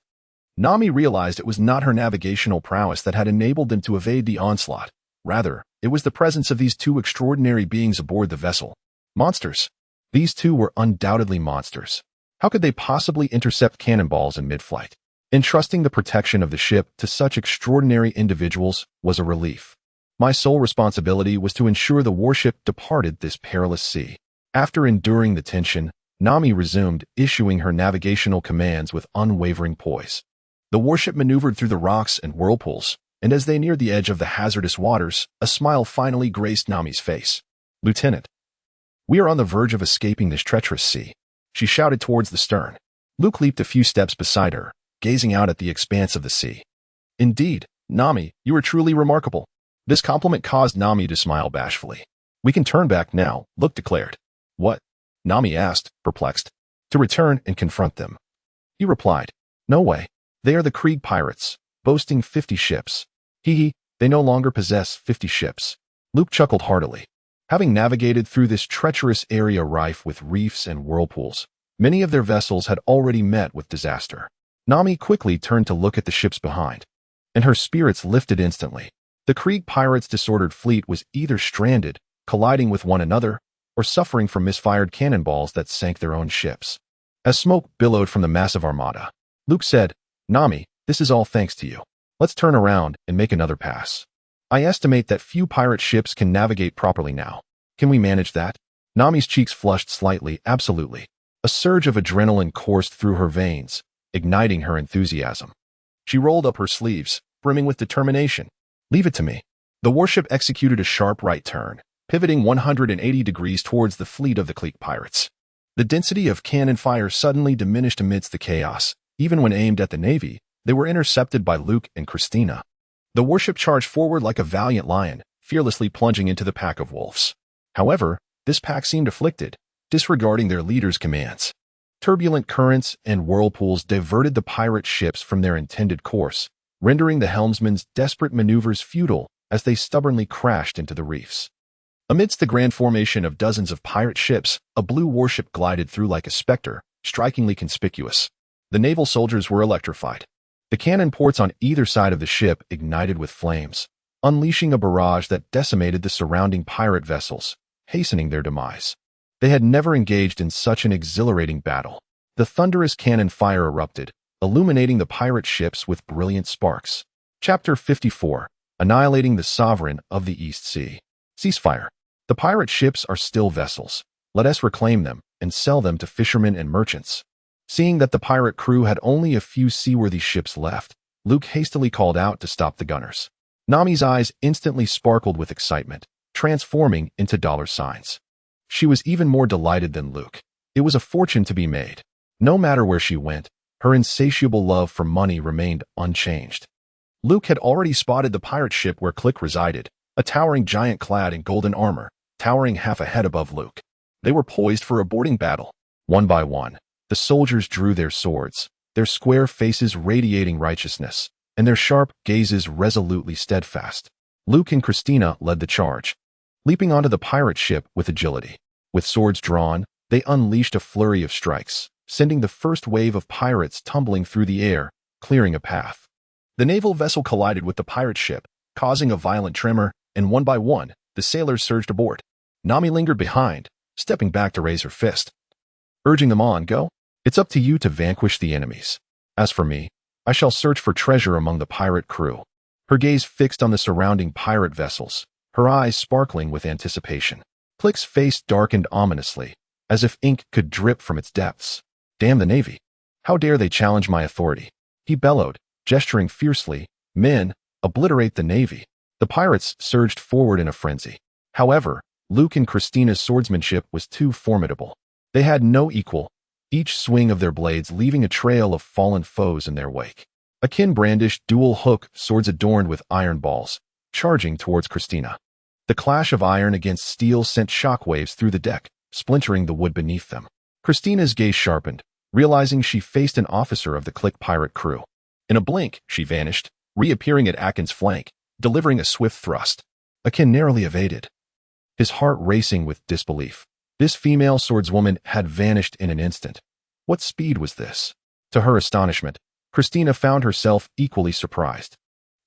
Nami realized it was not her navigational prowess that had enabled them to evade the onslaught. Rather, it was the presence of these two extraordinary beings aboard the vessel. Monsters. These two were undoubtedly monsters. How could they possibly intercept cannonballs in mid-flight? Entrusting the protection of the ship to such extraordinary individuals was a relief. My sole responsibility was to ensure the warship departed this perilous sea. After enduring the tension, Nami resumed, issuing her navigational commands with unwavering poise. The warship maneuvered through the rocks and whirlpools, and as they neared the edge of the hazardous waters, a smile finally graced Nami's face. "Lieutenant, we are on the verge of escaping this treacherous sea," she shouted towards the stern. Luke leaped a few steps beside her, gazing out at the expanse of the sea. "Indeed, Nami, you are truly remarkable." This compliment caused Nami to smile bashfully. "We can turn back now," Luke declared. "What?" Nami asked, perplexed. "To return and confront them." He replied, "No way. They are the Krieg pirates, boasting 50 ships. Hee, they no longer possess 50 ships." Luke chuckled heartily. Having navigated through this treacherous area rife with reefs and whirlpools, many of their vessels had already met with disaster. Nami quickly turned to look at the ships behind, and her spirits lifted instantly. The Krieg pirates' disordered fleet was either stranded, colliding with one another, or suffering from misfired cannonballs that sank their own ships. As smoke billowed from the massive armada, Luke said, "Nami, this is all thanks to you. Let's turn around and make another pass. I estimate that few pirate ships can navigate properly now. Can we manage that?" Nami's cheeks flushed slightly. "Absolutely." A surge of adrenaline coursed through her veins, igniting her enthusiasm. She rolled up her sleeves, brimming with determination. "Leave it to me." The warship executed a sharp right turn, pivoting 180 degrees towards the fleet of the Krieg pirates. The density of cannon fire suddenly diminished amidst the chaos. Even when aimed at the Navy, they were intercepted by Luke and Christina. The warship charged forward like a valiant lion, fearlessly plunging into the pack of wolves. However, this pack seemed afflicted, disregarding their leader's commands. Turbulent currents and whirlpools diverted the pirate ships from their intended course, rendering the helmsman's desperate maneuvers futile as they stubbornly crashed into the reefs. Amidst the grand formation of dozens of pirate ships, a blue warship glided through like a specter, strikingly conspicuous. The naval soldiers were electrified. The cannon ports on either side of the ship ignited with flames, unleashing a barrage that decimated the surrounding pirate vessels, hastening their demise. They had never engaged in such an exhilarating battle. The thunderous cannon fire erupted, illuminating the pirate ships with brilliant sparks. Chapter 54. Annihilating the Sovereign of the East Sea. Ceasefire. The pirate ships are still vessels. Let us reclaim them and sell them to fishermen and merchants. Seeing that the pirate crew had only a few seaworthy ships left, Luke hastily called out to stop the gunners. Nami's eyes instantly sparkled with excitement, transforming into dollar signs. She was even more delighted than Luke. It was a fortune to be made. No matter where she went, her insatiable love for money remained unchanged. Luke had already spotted the pirate ship where Click resided, a towering giant clad in golden armor, towering half a head above Luke. They were poised for a boarding battle. One by one, the soldiers drew their swords, their square faces radiating righteousness, and their sharp gazes resolutely steadfast. Luke and Christina led the charge, leaping onto the pirate ship with agility. With swords drawn, they unleashed a flurry of strikes, sending the first wave of pirates tumbling through the air, clearing a path. The naval vessel collided with the pirate ship, causing a violent tremor, and one by one, the sailors surged aboard. Nami lingered behind, stepping back to raise her fist, urging them on. Go. It's up to you to vanquish the enemies. As for me, I shall search for treasure among the pirate crew. Her gaze fixed on the surrounding pirate vessels, her eyes sparkling with anticipation. Click's face darkened ominously, as if ink could drip from its depths. Damn the Navy. How dare they challenge my authority? He bellowed, gesturing fiercely. Men, obliterate the Navy. The pirates surged forward in a frenzy. However, Luke and Christina's swordsmanship was too formidable. They had no equal, each swing of their blades leaving a trail of fallen foes in their wake. Akin brandished dual-hook swords adorned with iron balls, charging towards Christina. The clash of iron against steel sent shockwaves through the deck, splintering the wood beneath them. Christina's gaze sharpened, realizing she faced an officer of the Click pirate crew. In a blink, she vanished, reappearing at Akin's flank, delivering a swift thrust. Akin narrowly evaded, his heart racing with disbelief. This female swordswoman had vanished in an instant. What speed was this? To her astonishment, Christina found herself equally surprised.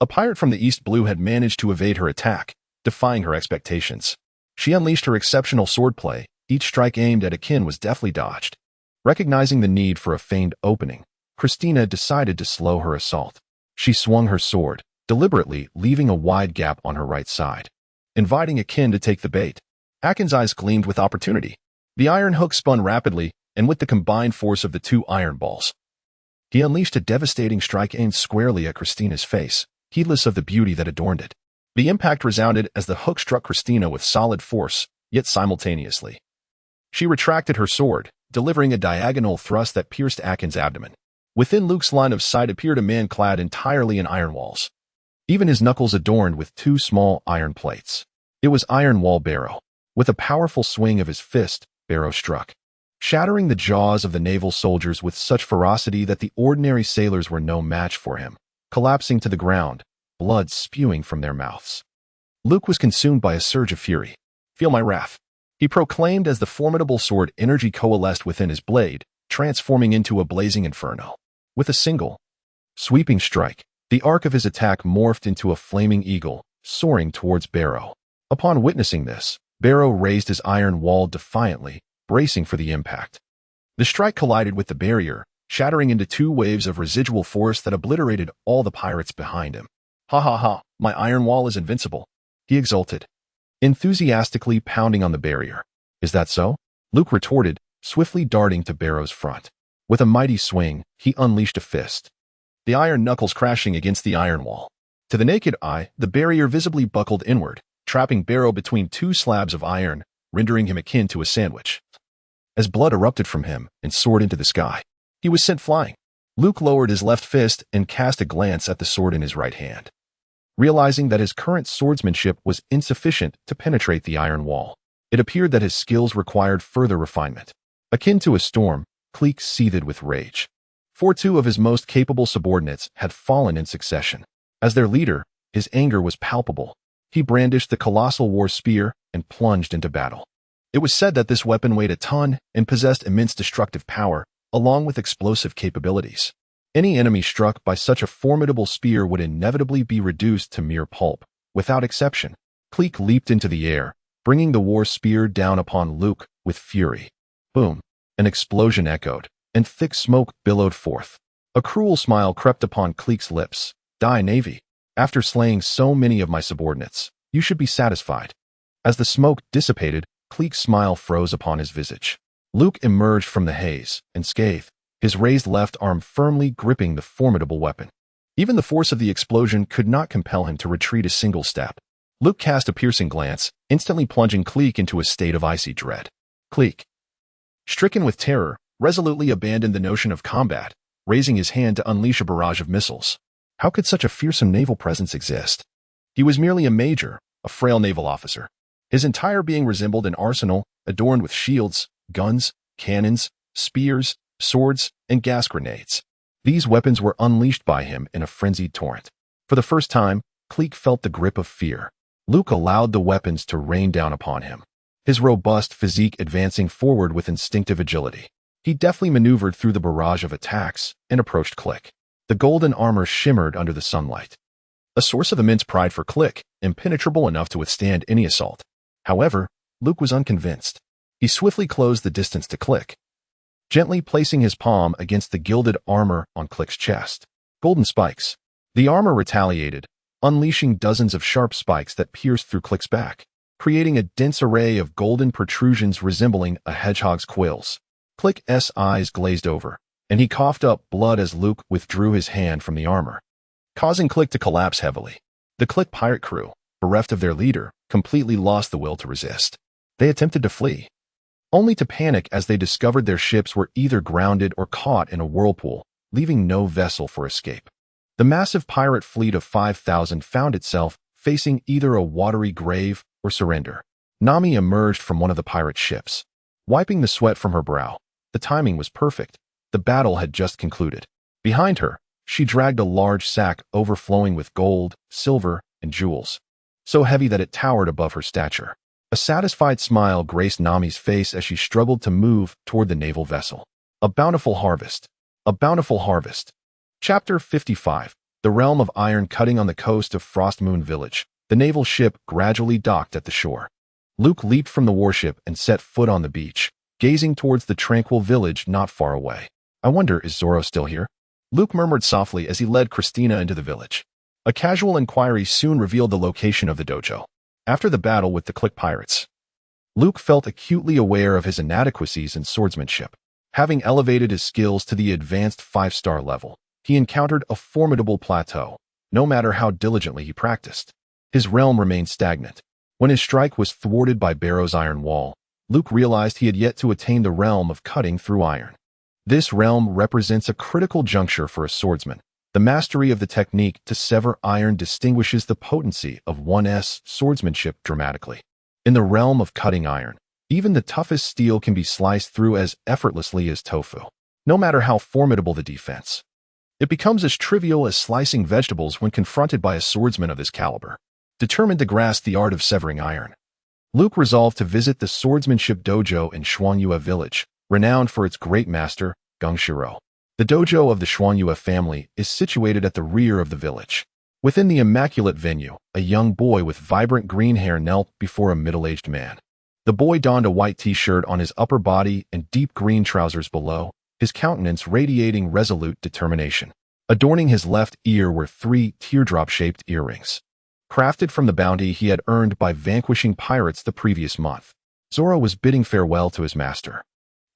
A pirate from the East Blue had managed to evade her attack, defying her expectations. She unleashed her exceptional swordplay. Each strike aimed at Akin was deftly dodged. Recognizing the need for a feigned opening, Christina decided to slow her assault. She swung her sword, deliberately leaving a wide gap on her right side, inviting Akin to take the bait. Akin's eyes gleamed with opportunity. The iron hook spun rapidly, and with the combined force of the two iron balls, he unleashed a devastating strike aimed squarely at Christina's face, heedless of the beauty that adorned it. The impact resounded as the hook struck Christina with solid force, yet simultaneously. She retracted her sword, delivering a diagonal thrust that pierced Akin's abdomen. Within Luke's line of sight appeared a man clad entirely in iron walls, even his knuckles adorned with two small iron plates. It was Iron Wall Barrow. With a powerful swing of his fist, Barrow struck, shattering the jaws of the naval soldiers with such ferocity that the ordinary sailors were no match for him, collapsing to the ground, blood spewing from their mouths. Luke was consumed by a surge of fury. Feel my wrath, he proclaimed as the formidable sword energy coalesced within his blade, transforming into a blazing inferno. With a single, sweeping strike, the arc of his attack morphed into a flaming eagle, soaring towards Barrow. Upon witnessing this, Barrow raised his iron wall defiantly, bracing for the impact. The strike collided with the barrier, shattering into two waves of residual force that obliterated all the pirates behind him. Ha ha ha, my iron wall is invincible, he exulted, enthusiastically pounding on the barrier. Is that so? Luke retorted, swiftly darting to Barrow's front. With a mighty swing, he unleashed a fist, the iron knuckles crashing against the iron wall. To the naked eye, the barrier visibly buckled inward, trapping Barrow between two slabs of iron, rendering him akin to a sandwich. As blood erupted from him and soared into the sky, he was sent flying. Luke lowered his left fist and cast a glance at the sword in his right hand, realizing that his current swordsmanship was insufficient to penetrate the iron wall. It appeared that his skills required further refinement. Akin to a storm, Cleek seethed with rage. For two of his most capable subordinates had fallen in succession. As their leader, his anger was palpable. He brandished the colossal war spear and plunged into battle. It was said that this weapon weighed a ton and possessed immense destructive power, along with explosive capabilities. Any enemy struck by such a formidable spear would inevitably be reduced to mere pulp, without exception. Cleek leaped into the air, bringing the war spear down upon Luke with fury. Boom! An explosion echoed, and thick smoke billowed forth. A cruel smile crept upon Cleek's lips. Die, Navy. After slaying so many of my subordinates, you should be satisfied. As the smoke dissipated, Cleek's smile froze upon his visage. Luke emerged from the haze, unscathed, his raised left arm firmly gripping the formidable weapon. Even the force of the explosion could not compel him to retreat a single step. Luke cast a piercing glance, instantly plunging Cleek into a state of icy dread. Cleek, stricken with terror, resolutely abandoned the notion of combat, raising his hand to unleash a barrage of missiles. How could such a fearsome naval presence exist? He was merely a major, a frail naval officer. His entire being resembled an arsenal adorned with shields, guns, cannons, spears, swords, and gas grenades. These weapons were unleashed by him in a frenzied torrent. For the first time, Cleek felt the grip of fear. Luke allowed the weapons to rain down upon him, his robust physique advancing forward with instinctive agility. He deftly maneuvered through the barrage of attacks and approached Cleek. The golden armor shimmered under the sunlight, a source of immense pride for Cleek, impenetrable enough to withstand any assault. However, Luke was unconvinced. He swiftly closed the distance to Cleek, gently placing his palm against the gilded armor on Cleek's chest. Golden spikes. The armor retaliated, unleashing dozens of sharp spikes that pierced through Cleek's back, creating a dense array of golden protrusions resembling a hedgehog's quills. Cleek's eyes glazed over, and he coughed up blood as Luke withdrew his hand from the armor, causing Cleek to collapse heavily. The Cleek pirate crew, bereft of their leader, completely lost the will to resist. They attempted to flee, only to panic as they discovered their ships were either grounded or caught in a whirlpool, leaving no vessel for escape. The massive pirate fleet of 5,000 found itself facing either a watery grave or surrender. Nami emerged from one of the pirate ships, wiping the sweat from her brow. The timing was perfect. The battle had just concluded. Behind her, she dragged a large sack overflowing with gold, silver, and jewels, so heavy that it towered above her stature. A satisfied smile graced Nami's face as she struggled to move toward the naval vessel. A bountiful harvest. A bountiful harvest. Chapter 55. The realm of iron cutting on the coast of Frostmoon Village. The naval ship gradually docked at the shore. Luke leaped from the warship and set foot on the beach, gazing towards the tranquil village not far away. I wonder, is Zoro still here? Luke murmured softly as he led Christina into the village. A casual inquiry soon revealed the location of the dojo. After the battle with the Cleek pirates, Luke felt acutely aware of his inadequacies in swordsmanship. Having elevated his skills to the advanced 5-star level, he encountered a formidable plateau, no matter how diligently he practiced. His realm remained stagnant. When his strike was thwarted by Barrow's iron wall, Luke realized he had yet to attain the realm of cutting through iron. This realm represents a critical juncture for a swordsman. The mastery of the technique to sever iron distinguishes the potency of one's swordsmanship dramatically. In the realm of cutting iron, even the toughest steel can be sliced through as effortlessly as tofu, no matter how formidable the defense. It becomes as trivial as slicing vegetables when confronted by a swordsman of this caliber. Determined to grasp the art of severing iron, Luke resolved to visit the swordsmanship dojo in Xuanyue Village, renowned for its great master, Gongshiro. The dojo of the Xuanyue family is situated at the rear of the village. Within the immaculate venue, a young boy with vibrant green hair knelt before a middle-aged man. The boy donned a white t-shirt on his upper body and deep green trousers below, his countenance radiating resolute determination. Adorning his left ear were 3 teardrop-shaped earrings, crafted from the bounty he had earned by vanquishing pirates the previous month. Zoro was bidding farewell to his master,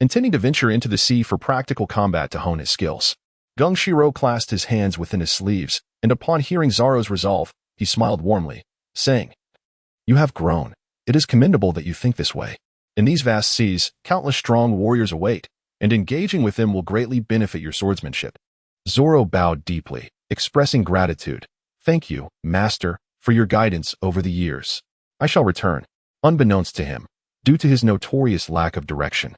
intending to venture into the sea for practical combat to hone his skills. Gongshiro clasped his hands within his sleeves, and upon hearing Zoro's resolve, he smiled warmly, saying, "You have grown. It is commendable that you think this way. In these vast seas, countless strong warriors await, and engaging with them will greatly benefit your swordsmanship." Zoro bowed deeply, expressing gratitude. "Thank you, Master, for your guidance over the years. I shall return." Unbeknownst to him, due to his notorious lack of direction,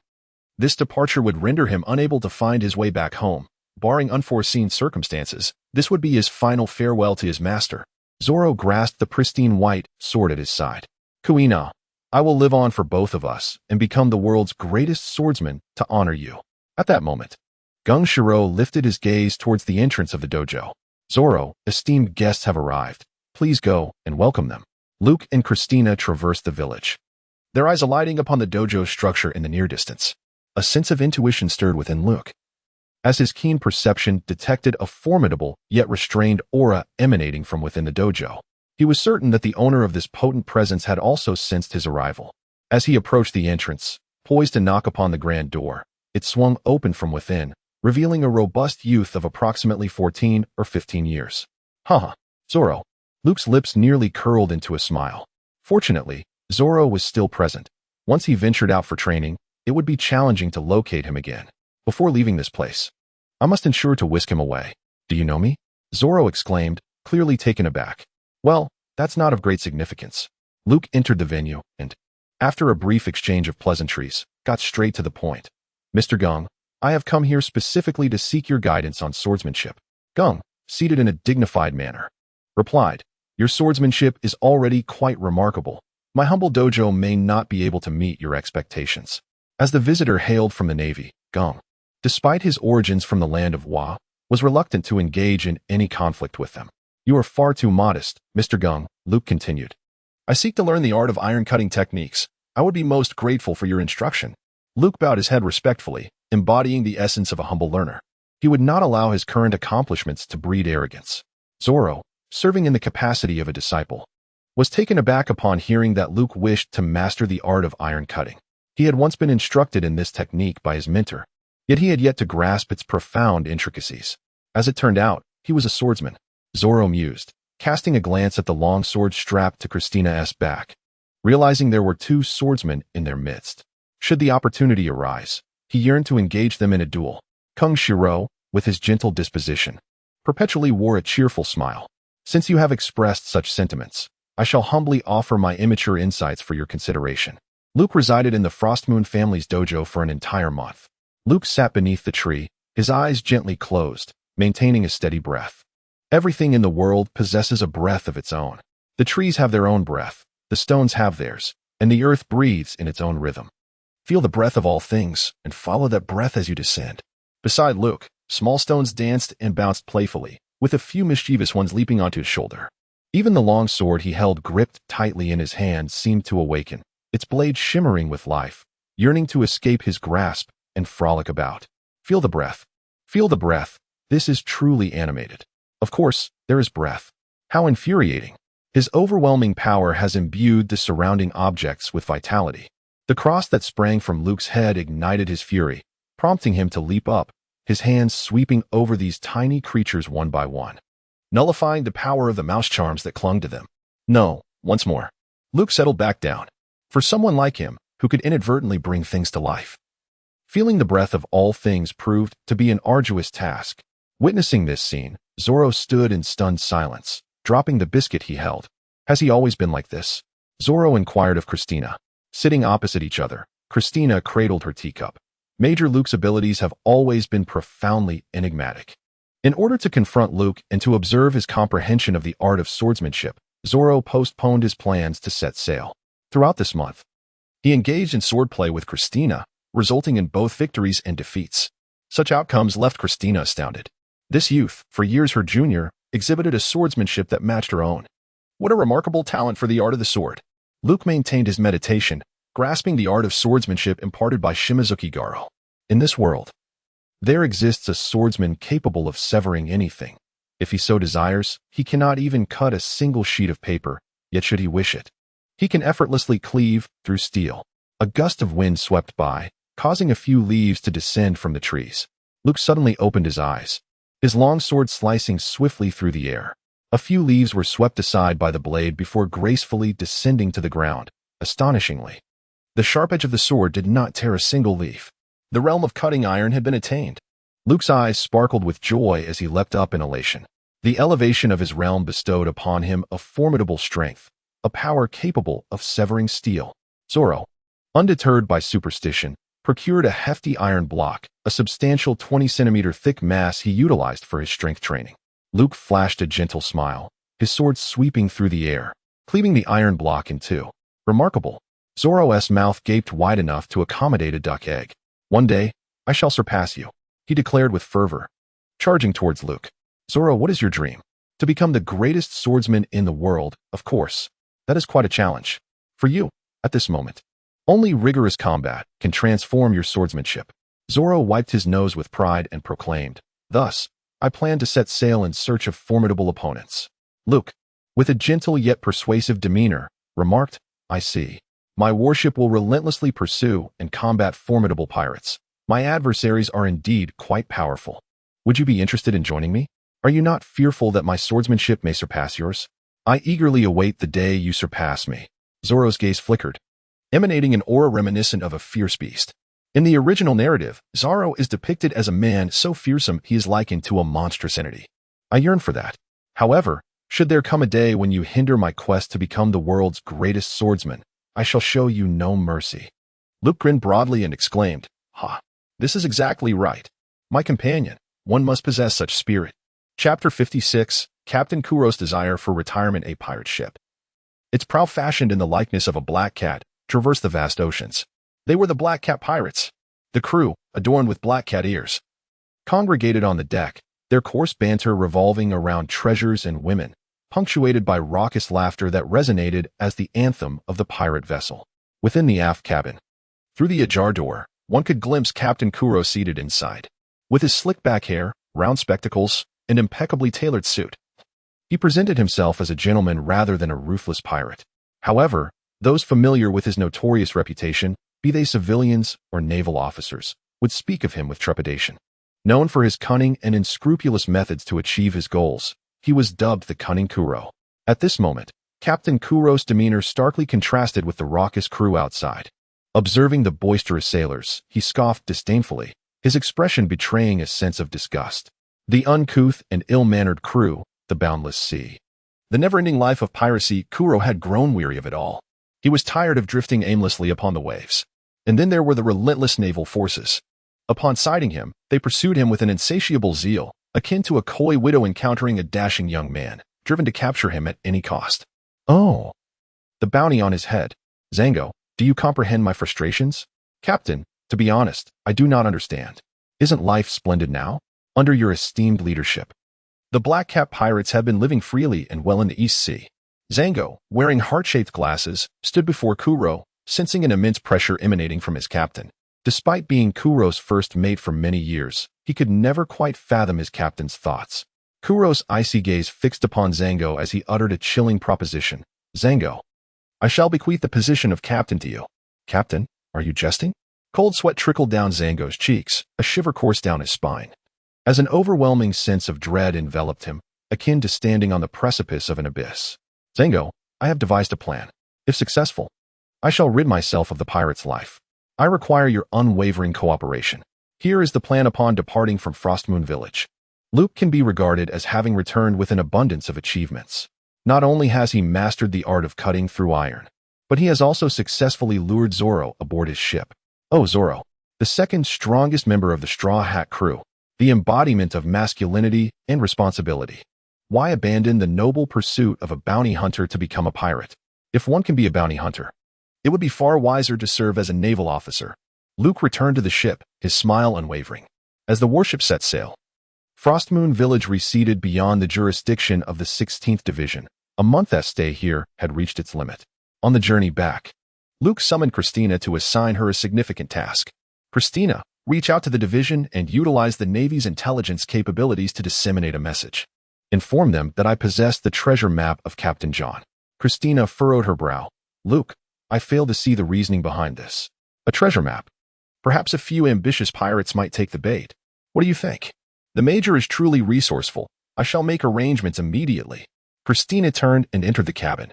this departure would render him unable to find his way back home. Barring unforeseen circumstances, this would be his final farewell to his master. Zoro grasped the pristine white sword at his side. "Kuina, I will live on for both of us and become the world's greatest swordsman to honor you." At that moment, Gongshiro lifted his gaze towards the entrance of the dojo. "Zoro, esteemed guests have arrived. Please go and welcome them. Luke and Christina traversed the village, their eyes alighting upon the dojo's structure in the near distance. A sense of intuition stirred within Luke, as his keen perception detected a formidable yet restrained aura emanating from within the dojo. He was certain that the owner of this potent presence had also sensed his arrival. As he approached the entrance, poised to knock upon the grand door, it swung open from within, revealing a robust youth of approximately 14 or 15 years. Haha, Zoro. Luke's lips nearly curled into a smile. Fortunately, Zoro was still present. Once he ventured out for training, it would be challenging to locate him again. Before leaving this place, I must ensure to whisk him away. Do you know me? Zoro exclaimed, clearly taken aback. Well, that's not of great significance. Luke entered the venue and, after a brief exchange of pleasantries, got straight to the point. Mr. Gung, I have come here specifically to seek your guidance on swordsmanship. Gung, seated in a dignified manner, replied, your swordsmanship is already quite remarkable. My humble dojo may not be able to meet your expectations. As the visitor hailed from the Navy, Gung, despite his origins from the land of Wa, was reluctant to engage in any conflict with them. You are far too modest, Mr. Gung, Luke continued. I seek to learn the art of iron-cutting techniques. I would be most grateful for your instruction. Luke bowed his head respectfully, embodying the essence of a humble learner. He would not allow his current accomplishments to breed arrogance. Zoro, serving in the capacity of a disciple, was taken aback upon hearing that Luke wished to master the art of iron cutting. He had once been instructed in this technique by his mentor, yet he had yet to grasp its profound intricacies. As it turned out, he was a swordsman. Zoro mused, casting a glance at the long sword strapped to Christina's back, realizing there were two swordsmen in their midst. Should the opportunity arise, he yearned to engage them in a duel. Kung Shiro, with his gentle disposition, perpetually wore a cheerful smile. Since you have expressed such sentiments, I shall humbly offer my immature insights for your consideration. Luke resided in the Frostmoon family's dojo for an entire month. Luke sat beneath the tree, his eyes gently closed, maintaining a steady breath. Everything in the world possesses a breath of its own. The trees have their own breath, the stones have theirs, and the earth breathes in its own rhythm. Feel the breath of all things, and follow that breath as you descend. Beside Luke, small stones danced and bounced playfully, with a few mischievous ones leaping onto his shoulder. Even the long sword he held gripped tightly in his hand seemed to awaken, its blade shimmering with life, yearning to escape his grasp and frolic about. Feel the breath. Feel the breath. This is truly animated. Of course, there is breath. How infuriating. His overwhelming power has imbued the surrounding objects with vitality. The cross that sprang from Luke's head ignited his fury, prompting him to leap up, his hands sweeping over these tiny creatures one by one, nullifying the power of the mouse charms that clung to them. No, once more. Luke settled back down. For someone like him, who could inadvertently bring things to life, feeling the breath of all things proved to be an arduous task. Witnessing this scene, Zoro stood in stunned silence, dropping the biscuit he held. Has he always been like this? Zoro inquired of Christina. Sitting opposite each other, Christina cradled her teacup. Major Luke's abilities have always been profoundly enigmatic. In order to confront Luke and to observe his comprehension of the art of swordsmanship, Zoro postponed his plans to set sail. Throughout this month, he engaged in swordplay with Christina, resulting in both victories and defeats. Such outcomes left Christina astounded. This youth, for years her junior, exhibited a swordsmanship that matched her own. What a remarkable talent for the art of the sword. Luke maintained his meditation, grasping the art of swordsmanship imparted by Shimazuki Garo. In this world, there exists a swordsman capable of severing anything. If he so desires, he cannot even cut a single sheet of paper, yet should he wish it, he can effortlessly cleave through steel. A gust of wind swept by, causing a few leaves to descend from the trees. Luke suddenly opened his eyes, his long sword slicing swiftly through the air. A few leaves were swept aside by the blade before gracefully descending to the ground. Astonishingly, the sharp edge of the sword did not tear a single leaf. The realm of cutting iron had been attained. Luke's eyes sparkled with joy as he leapt up in elation. The elevation of his realm bestowed upon him a formidable strength, a power capable of severing steel. Zoro, undeterred by superstition, procured a hefty iron block, a substantial 20-centimeter thick mass he utilized for his strength training. Luke flashed a gentle smile, his sword sweeping through the air, cleaving the iron block in two. Remarkable. Zoro's mouth gaped wide enough to accommodate a duck egg. One day, I shall surpass you, he declared with fervor, charging towards Luke. Zoro, what is your dream? To become the greatest swordsman in the world, of course. That is quite a challenge. For you, at this moment. Only rigorous combat can transform your swordsmanship. Zoro wiped his nose with pride and proclaimed, "Thus, I plan to set sail in search of formidable opponents." Luke, with a gentle yet persuasive demeanor, remarked, "I see. My warship will relentlessly pursue and combat formidable pirates. My adversaries are indeed quite powerful. Would you be interested in joining me? Are you not fearful that my swordsmanship may surpass yours? I eagerly await the day you surpass me." Zoro's gaze flickered, emanating an aura reminiscent of a fierce beast. In the original narrative, Zoro is depicted as a man so fearsome he is likened to a monstrous entity. I yearn for that. However, should there come a day when you hinder my quest to become the world's greatest swordsman, I shall show you no mercy. Luke grinned broadly and exclaimed, "Ha! This is exactly right. My companion, one must possess such spirit." Chapter 56, Captain Kuro's Desire for Retirement. A pirate ship. Its prow, fashioned in the likeness of a black cat, traversed the vast oceans. They were the Black Cat pirates. The crew, adorned with black cat ears, congregated on the deck, their coarse banter revolving around treasures and women, punctuated by raucous laughter that resonated as the anthem of the pirate vessel. Within the aft cabin, through the ajar door, one could glimpse Captain Kuro seated inside. With his slick-back hair, round spectacles, and impeccably tailored suit, he presented himself as a gentleman rather than a ruthless pirate. However, those familiar with his notorious reputation, be they civilians or naval officers, would speak of him with trepidation. Known for his cunning and unscrupulous methods to achieve his goals, he was dubbed the Cunning Kuro. At this moment, Captain Kuro's demeanor starkly contrasted with the raucous crew outside. Observing the boisterous sailors, he scoffed disdainfully, his expression betraying a sense of disgust. The uncouth and ill-mannered crew, the boundless sea. The never-ending life of piracy, Kuro had grown weary of it all. He was tired of drifting aimlessly upon the waves. And then there were the relentless naval forces. Upon sighting him, they pursued him with an insatiable zeal, akin to a coy widow encountering a dashing young man, driven to capture him at any cost. Oh! The bounty on his head. Zango, do you comprehend my frustrations? Captain, to be honest, I do not understand. Isn't life splendid now? Under your esteemed leadership. The Black Cat pirates have been living freely and well in the East Sea. Zango, wearing heart-shaped glasses, stood before Kuro, sensing an immense pressure emanating from his captain. Despite being Kuro's first mate for many years, he could never quite fathom his captain's thoughts. Kuro's icy gaze fixed upon Zango as he uttered a chilling proposition. Zango, I shall bequeath the position of captain to you. Captain, are you jesting? Cold sweat trickled down Zango's cheeks, a shiver coursed down his spine. As an overwhelming sense of dread enveloped him, akin to standing on the precipice of an abyss. Zango, I have devised a plan. If successful, I shall rid myself of the pirate's life. I require your unwavering cooperation. Here is the plan upon departing from Frostmoon Village. Luke can be regarded as having returned with an abundance of achievements. Not only has he mastered the art of cutting through iron, but he has also successfully lured Zoro aboard his ship. Oh, Zoro, the second strongest member of the Straw Hat crew, the embodiment of masculinity and responsibility. Why abandon the noble pursuit of a bounty hunter to become a pirate? If one can be a bounty hunter, it would be far wiser to serve as a naval officer. Luke returned to the ship, his smile unwavering. As the warship set sail, Frostmoon Village receded beyond the jurisdiction of the 16th Division. A month's stay here had reached its limit. On the journey back, Luke summoned Christina to assign her a significant task. Christina, reach out to the division and utilize the Navy's intelligence capabilities to disseminate a message. Inform them that I possess the treasure map of Captain John. Christina furrowed her brow. Luke, I fail to see the reasoning behind this. A treasure map. Perhaps a few ambitious pirates might take the bait. What do you think? The Major is truly resourceful. I shall make arrangements immediately. Christina turned and entered the cabin,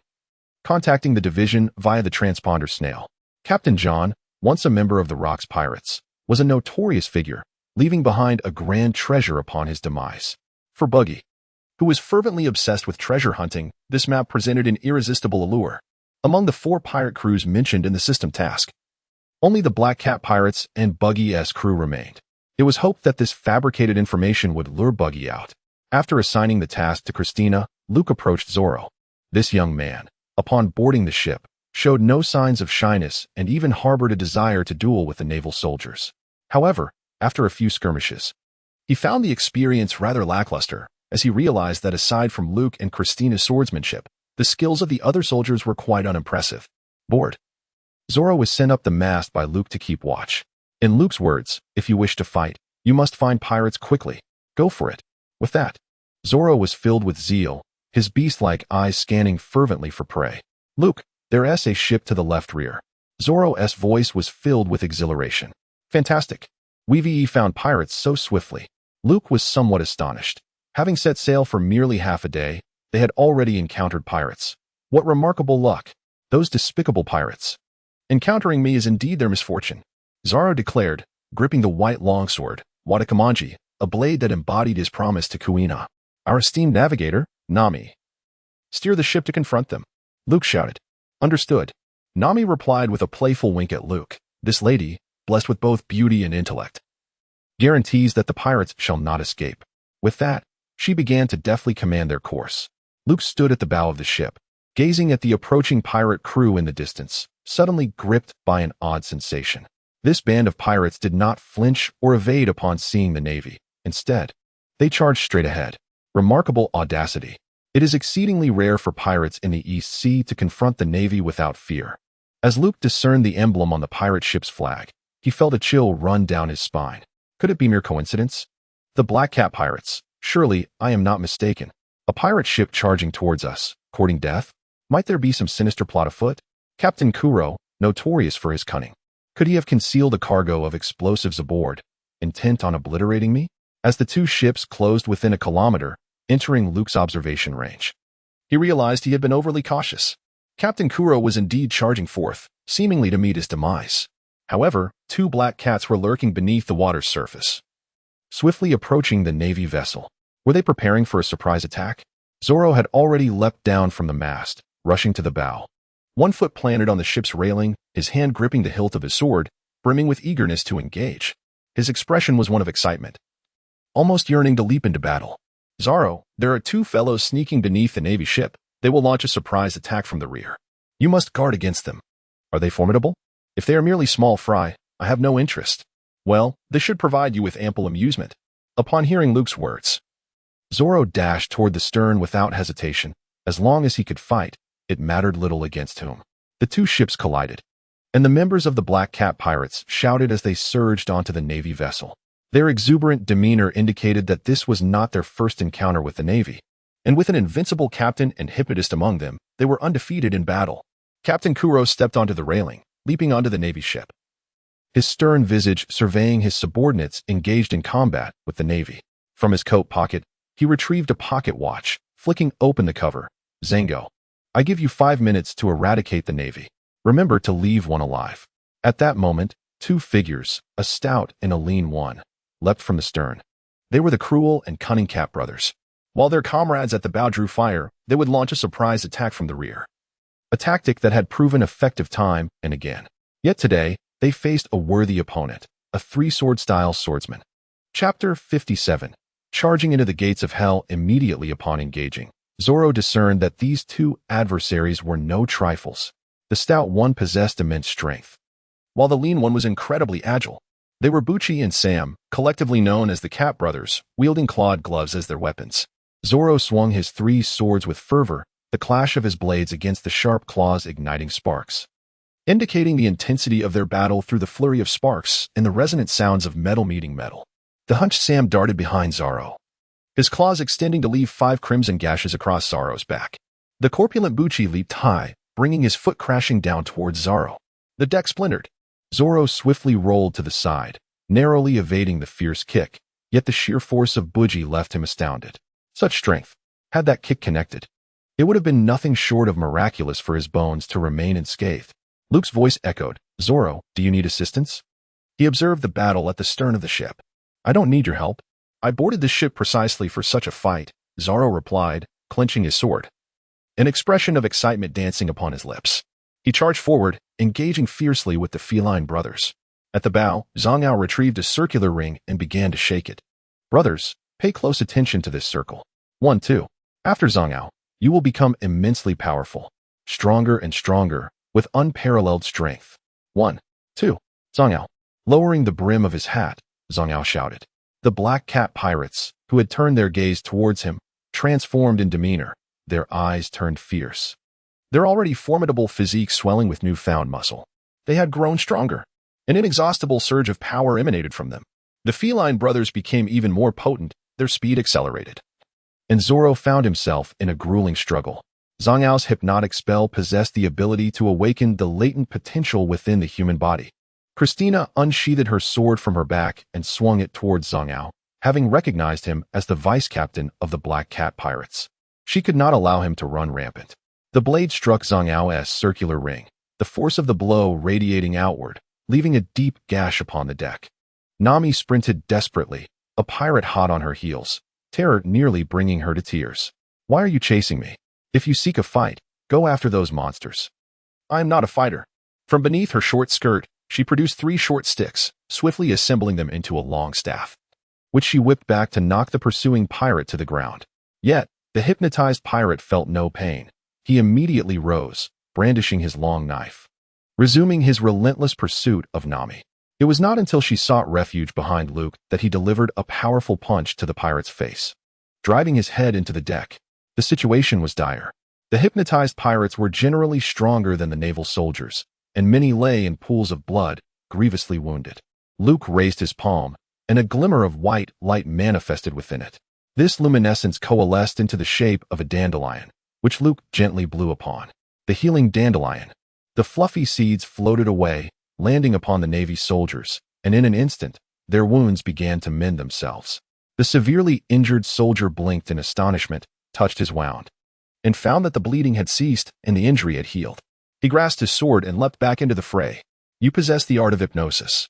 contacting the division via the transponder snail. Captain John, once a member of the Rocks Pirates, was a notorious figure, leaving behind a grand treasure upon his demise. For Buggy, who was fervently obsessed with treasure hunting, this map presented an irresistible allure. Among the 4 pirate crews mentioned in the system task, only the Black Cat pirates and Buggy's crew remained. It was hoped that this fabricated information would lure Buggy out. After assigning the task to Christina, Luke approached Zoro. This young man, upon boarding the ship, showed no signs of shyness and even harbored a desire to duel with the naval soldiers. However, after a few skirmishes, he found the experience rather lackluster, as he realized that aside from Luke and Christina's swordsmanship, the skills of the other soldiers were quite unimpressive. Bored, Zoro was sent up the mast by Luke to keep watch. In Luke's words, if you wish to fight, you must find pirates quickly. Go for it. With that, Zoro was filled with zeal, his beast-like eyes scanning fervently for prey. Luke, there's a ship to the left rear. Zoro's voice was filled with exhilaration. Fantastic. We've found pirates so swiftly. Luke was somewhat astonished. Having set sail for merely half a day, they had already encountered pirates. What remarkable luck. Those despicable pirates. Encountering me is indeed their misfortune, Zoro declared, gripping the white longsword, Watakamanji, a blade that embodied his promise to Kuina. Our esteemed navigator, Nami. Steer the ship to confront them. Luke shouted. Understood. Nami replied with a playful wink at Luke. This lady, blessed with both beauty and intellect, guarantees that the pirates shall not escape. With that, she began to deftly command their course. Luke stood at the bow of the ship, gazing at the approaching pirate crew in the distance, suddenly gripped by an odd sensation. This band of pirates did not flinch or evade upon seeing the Navy. Instead, they charged straight ahead. Remarkable audacity. It is exceedingly rare for pirates in the East Sea to confront the Navy without fear. As Luke discerned the emblem on the pirate ship's flag, he felt a chill run down his spine. Could it be mere coincidence? The Black Cat pirates. Surely, I am not mistaken. A pirate ship charging towards us, courting death? Might there be some sinister plot afoot? Captain Kuro, notorious for his cunning. Could he have concealed a cargo of explosives aboard, intent on obliterating me? As the two ships closed within a kilometer, entering Luke's observation range, he realized he had been overly cautious. Captain Kuro was indeed charging forth, seemingly to meet his demise. However, two black cats were lurking beneath the water's surface, swiftly approaching the Navy vessel. Were they preparing for a surprise attack? Zoro had already leapt down from the mast, rushing to the bow. One foot planted on the ship's railing, his hand gripping the hilt of his sword, brimming with eagerness to engage. His expression was one of excitement, almost yearning to leap into battle. Zoro, there are two fellows sneaking beneath the Navy ship. They will launch a surprise attack from the rear. You must guard against them. Are they formidable? If they are merely small fry, I have no interest. Well, this should provide you with ample amusement. Upon hearing Luke's words, Zoro dashed toward the stern without hesitation. As long as he could fight, it mattered little against whom. The two ships collided, and the members of the Black Cat pirates shouted as they surged onto the Navy vessel. Their exuberant demeanor indicated that this was not their first encounter with the Navy, and with an invincible captain and hypnotist among them, they were undefeated in battle. Captain Kuro stepped onto the railing, leaping onto the Navy ship, his stern visage surveying his subordinates engaged in combat with the Navy. From his coat pocket, he retrieved a pocket watch, flicking open the cover. Zango, I give you 5 minutes to eradicate the Navy. Remember to leave one alive. At that moment, two figures, a stout and a lean one, leapt from the stern. They were the cruel and cunning Cat brothers. While their comrades at the bow drew fire, they would launch a surprise attack from the rear. A tactic that had proven effective time and again. Yet today, they faced a worthy opponent, a three-sword-style swordsman. Chapter 57. Charging into the gates of hell immediately upon engaging, Zoro discerned that these two adversaries were no trifles. The stout one possessed immense strength, while the lean one was incredibly agile. They were Buchi and Sam, collectively known as the Cat brothers, wielding clawed gloves as their weapons. Zoro swung his three swords with fervor, the clash of his blades against the sharp claws igniting sparks, indicating the intensity of their battle through the flurry of sparks and the resonant sounds of metal meeting metal. The hunched Sam darted behind Zoro, his claws extending to leave 5 crimson gashes across Zoro's back. The corpulent Buchi leaped high, bringing his foot crashing down towards Zoro. The deck splintered. Zoro swiftly rolled to the side, narrowly evading the fierce kick, yet the sheer force of Buchi left him astounded. Such strength. Had that kick connected, it would have been nothing short of miraculous for his bones to remain unscathed. Luke's voice echoed, Zoro, do you need assistance? He observed the battle at the stern of the ship. I don't need your help. I boarded this ship precisely for such a fight, Zoro replied, clenching his sword, an expression of excitement dancing upon his lips. He charged forward, engaging fiercely with the feline brothers. At the bow, Zhang Ao retrieved a circular ring and began to shake it. Brothers, pay close attention to this circle. 1, 2. After Zhang Ao, you will become immensely powerful, stronger and stronger, with unparalleled strength. 1, 2. Zhang Ao. Lowering the brim of his hat, Zhang Ao shouted. The Black Cat pirates, who had turned their gaze towards him, transformed in demeanor. Their eyes turned fierce. Their already formidable physique swelling with newfound muscle. They had grown stronger. An inexhaustible surge of power emanated from them. The feline brothers became even more potent, their speed accelerated. And Zoro found himself in a grueling struggle. Zhang Yao's hypnotic spell possessed the ability to awaken the latent potential within the human body. Christina unsheathed her sword from her back and swung it towards Zhang Yao, having recognized him as the vice-captain of the Black Cat Pirates. She could not allow him to run rampant. The blade struck Zhang Yao's circular ring, the force of the blow radiating outward, leaving a deep gash upon the deck. Nami sprinted desperately, a pirate hot on her heels, terror nearly bringing her to tears. "Why are you chasing me? If you seek a fight, go after those monsters." "I am not a fighter." From beneath her short skirt, she produced 3 short sticks, swiftly assembling them into a long staff, which she whipped back to knock the pursuing pirate to the ground. Yet, the hypnotized pirate felt no pain. He immediately rose, brandishing his long knife, resuming his relentless pursuit of Nami. It was not until she sought refuge behind Luke that he delivered a powerful punch to the pirate's face, driving his head into the deck. The situation was dire. The hypnotized pirates were generally stronger than the naval soldiers, and many lay in pools of blood, grievously wounded. Luke raised his palm, and a glimmer of white light manifested within it. This luminescence coalesced into the shape of a dandelion, which Luke gently blew upon. The healing dandelion. The fluffy seeds floated away, landing upon the Navy soldiers, and in an instant, their wounds began to mend themselves. The severely injured soldier blinked in astonishment, touched his wound, and found that the bleeding had ceased and the injury had healed. He grasped his sword and leapt back into the fray. "You possess the art of hypnosis.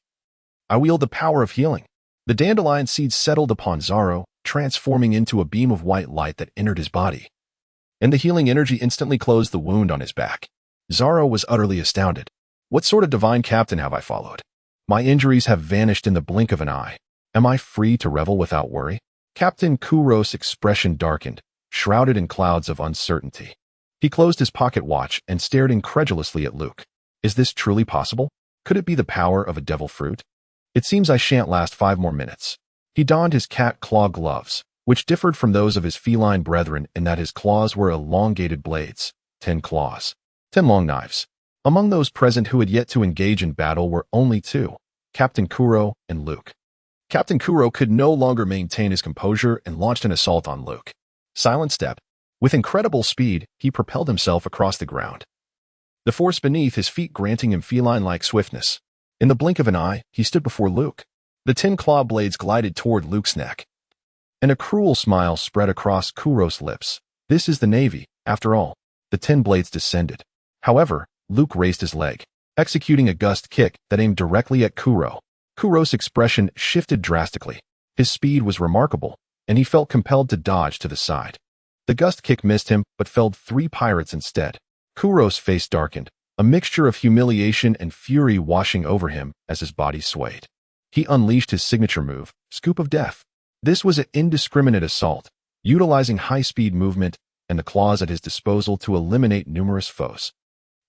I wield the power of healing." The dandelion seed settled upon Zoro, transforming into a beam of white light that entered his body, and the healing energy instantly closed the wound on his back. Zoro was utterly astounded. "What sort of divine captain have I followed? My injuries have vanished in the blink of an eye. Am I free to revel without worry?" Captain Kuro's expression darkened, shrouded in clouds of uncertainty. He closed his pocket watch and stared incredulously at Luke. "Is this truly possible? Could it be the power of a devil fruit? It seems I shan't last 5 more minutes." He donned his cat claw gloves, which differed from those of his feline brethren in that his claws were elongated blades, 10 claws, 10 long knives. Among those present who had yet to engage in battle were only 2, Captain Kuro and Luke. Captain Kuro could no longer maintain his composure and launched an assault on Luke. Silent step. With incredible speed, he propelled himself across the ground, the force beneath his feet granting him feline-like swiftness. In the blink of an eye, he stood before Luke. The 10 claw blades glided toward Luke's neck, and a cruel smile spread across Kuro's lips. This is the Navy, after all. The 10 blades descended. However, Luke raised his leg, executing a gust kick that aimed directly at Kuro. Kuro's expression shifted drastically. His speed was remarkable, and he felt compelled to dodge to the side. The gust kick missed him, but felled 3 pirates instead. Kuro's face darkened, a mixture of humiliation and fury washing over him as his body swayed. He unleashed his signature move, Scoop of Death. This was an indiscriminate assault, utilizing high-speed movement and the claws at his disposal to eliminate numerous foes.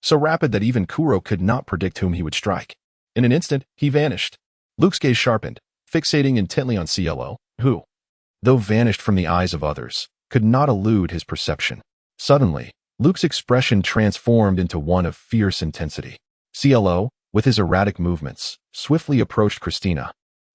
So rapid that even Kuro could not predict whom he would strike. In an instant, he vanished. Luke's gaze sharpened, fixating intently on CLO, who, though vanished from the eyes of others, could not elude his perception. Suddenly, Luke's expression transformed into one of fierce intensity. CLO, with his erratic movements, swiftly approached Christina,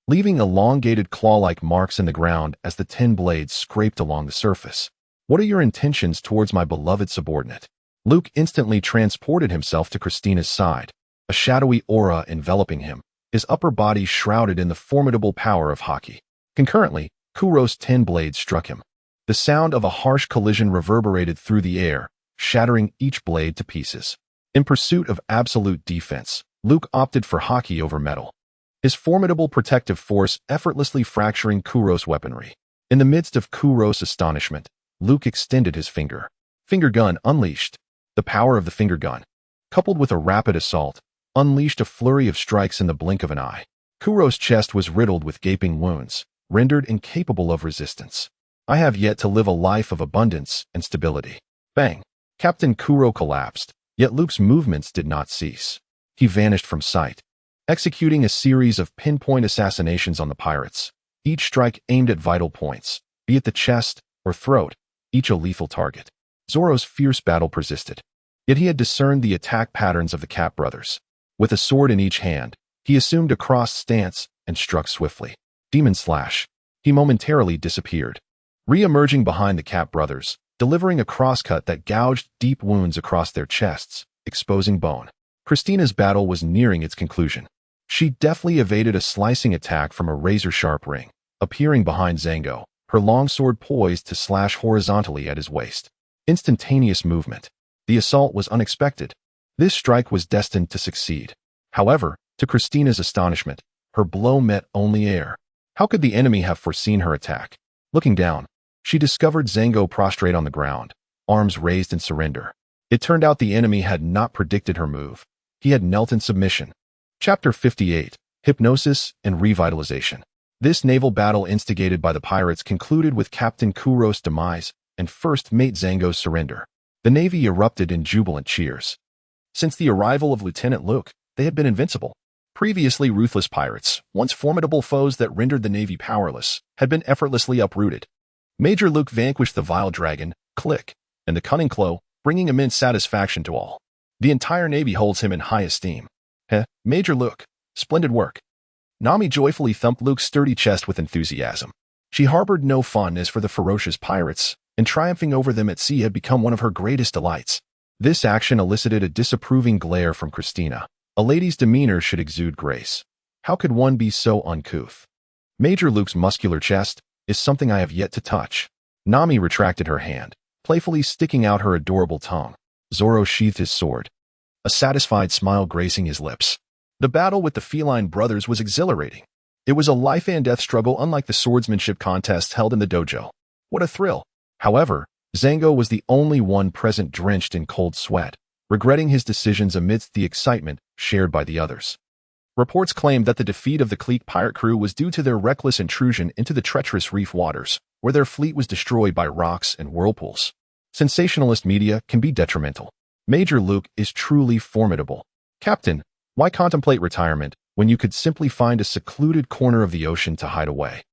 leaving elongated claw-like marks in the ground as the 10 blades scraped along the surface. "What are your intentions towards my beloved subordinate?" Luke instantly transported himself to Christina's side, a shadowy aura enveloping him, his upper body shrouded in the formidable power of Haki. Concurrently, Kuro's 10 blades struck him. The sound of a harsh collision reverberated through the air, shattering each blade to pieces. In pursuit of absolute defense, Luke opted for Haki over metal, his formidable protective force effortlessly fracturing Kuro's weaponry. In the midst of Kuro's astonishment, Luke extended his finger. Finger gun unleashed. The power of the finger gun, coupled with a rapid assault, unleashed a flurry of strikes in the blink of an eye. Kuro's chest was riddled with gaping wounds, rendered incapable of resistance. "I have yet to live a life of abundance and stability." Bang! Captain Kuro collapsed, yet Luke's movements did not cease. He vanished from sight, executing a series of pinpoint assassinations on the pirates. each strike aimed at vital points, be it the chest or throat, each a lethal target. Zoro's fierce battle persisted. Yet he had discerned the attack patterns of the Cat brothers. With a sword in each hand, he assumed a crossed stance and struck swiftly. Demon Slash. He momentarily disappeared, re-emerging behind the Cat brothers, delivering a crosscut that gouged deep wounds across their chests, exposing bone. Christina's battle was nearing its conclusion. She deftly evaded a slicing attack from a razor-sharp ring, appearing behind Zango, her long sword poised to slash horizontally at his waist. Instantaneous movement. The assault was unexpected. This strike was destined to succeed. However, to Christina's astonishment, her blow met only air. How could the enemy have foreseen her attack? Looking down, she discovered Zango prostrate on the ground, arms raised in surrender. It turned out the enemy had not predicted her move. He had knelt in submission. Chapter 58, Hypnosis and Revitalization. This naval battle instigated by the pirates concluded with Captain Kuro's demise and First Mate Zango's surrender. The Navy erupted in jubilant cheers. Since the arrival of Lieutenant Luke, they had been invincible. Previously ruthless pirates, once formidable foes that rendered the Navy powerless, had been effortlessly uprooted. Major Luke vanquished the vile dragon, Click, and the cunning Clo, bringing immense satisfaction to all. The entire Navy holds him in high esteem. Major Luke, splendid work. Nami joyfully thumped Luke's sturdy chest with enthusiasm. She harbored no fondness for the ferocious pirates, and triumphing over them at sea had become one of her greatest delights. This action elicited a disapproving glare from Christina. A lady's demeanor should exude grace. How could one be so uncouth? Major Luke's muscular chest is something I have yet to touch. Nami retracted her hand, playfully sticking out her adorable tongue. Zoro sheathed his sword, a satisfied smile gracing his lips. The battle with the feline brothers was exhilarating. It was a life-and-death struggle unlike the swordsmanship contests held in the dojo. What a thrill! However, Zango was the only one present drenched in cold sweat, regretting his decisions amidst the excitement shared by the others. Reports claimed that the defeat of the Clique pirate crew was due to their reckless intrusion into the treacherous reef waters, where their fleet was destroyed by rocks and whirlpools. Sensationalist media can be detrimental. Major Luke is truly formidable. Captain, why contemplate retirement when you could simply find a secluded corner of the ocean to hide away?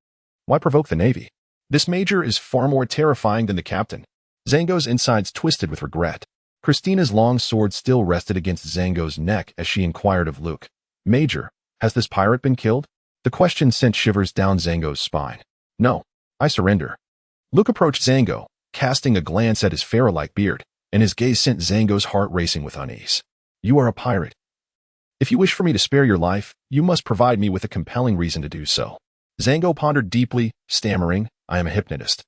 Why provoke the Navy? This major is far more terrifying than the captain. Zango's insides twisted with regret. Christina's long sword still rested against Zango's neck as she inquired of Luke. Major, has this pirate been killed? The question sent shivers down Zango's spine. No, I surrender. Luke approached Zango, casting a glance at his pharaoh-like beard, and his gaze sent Zango's heart racing with unease. You are a pirate. If you wish for me to spare your life, you must provide me with a compelling reason to do so. Zango pondered deeply, stammering, I am a hypnotist,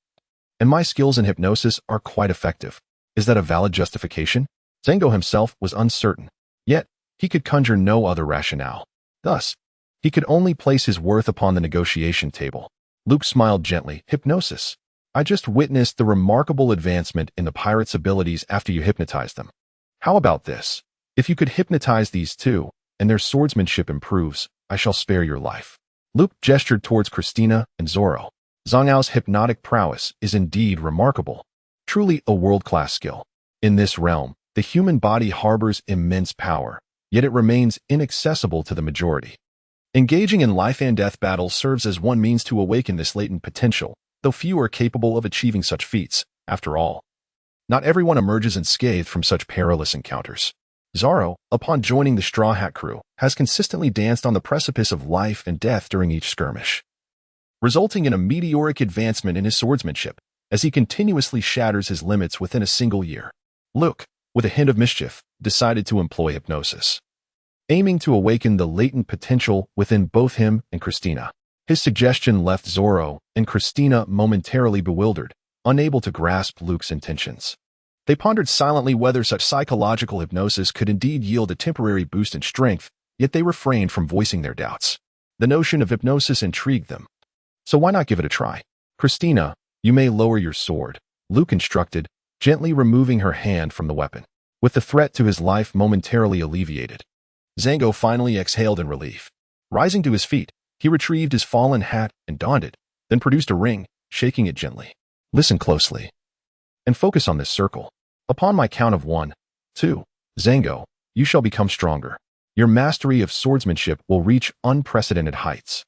and my skills in hypnosis are quite effective. Is that a valid justification? Zango himself was uncertain, yet he could conjure no other rationale. Thus, he could only place his worth upon the negotiation table. Luke smiled gently. Hypnosis. I just witnessed the remarkable advancement in the pirates' abilities after you hypnotized them. How about this? If you could hypnotize these two, and their swordsmanship improves, I shall spare your life. Luke gestured towards Christina and Zoro. Zhang Ao's hypnotic prowess is indeed remarkable. Truly a world-class skill. In this realm, the human body harbors immense power, yet it remains inaccessible to the majority. Engaging in life-and-death battles serves as one means to awaken this latent potential, though few are capable of achieving such feats, after all. Not everyone emerges unscathed from such perilous encounters. Zoro, upon joining the Straw Hat crew, has consistently danced on the precipice of life and death during each skirmish, resulting in a meteoric advancement in his swordsmanship, as he continuously shatters his limits within a single year. Luke, with a hint of mischief, decided to employ hypnosis, aiming to awaken the latent potential within both him and Christina. His suggestion left Zoro and Christina momentarily bewildered, unable to grasp Luke's intentions. They pondered silently whether such psychological hypnosis could indeed yield a temporary boost in strength, yet they refrained from voicing their doubts. The notion of hypnosis intrigued them. So why not give it a try? Christina, you may lower your sword, Luke instructed, gently removing her hand from the weapon. With the threat to his life momentarily alleviated, Zango finally exhaled in relief. Rising to his feet, he retrieved his fallen hat and donned it, then produced a ring, shaking it gently. Listen closely and focus on this circle. Upon my count of 1, 2, Zango, you shall become stronger. Your mastery of swordsmanship will reach unprecedented heights.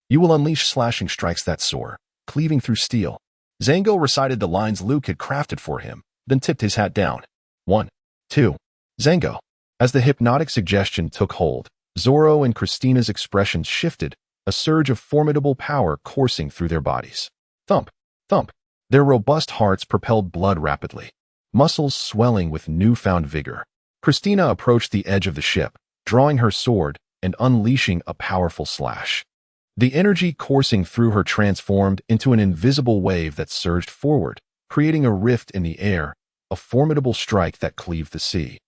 You will unleash slashing strikes that soar, cleaving through steel. Zango recited the lines Luke had crafted for him, then tipped his hat down. 1, 2. Zango. As the hypnotic suggestion took hold, Zoro and Christina's expressions shifted, a surge of formidable power coursing through their bodies. Thump, thump. Their robust hearts propelled blood rapidly, muscles swelling with newfound vigor. Christina approached the edge of the ship, drawing her sword and unleashing a powerful slash. The energy coursing through her transformed into an invisible wave that surged forward, creating a rift in the air, a formidable strike that cleaved the sea,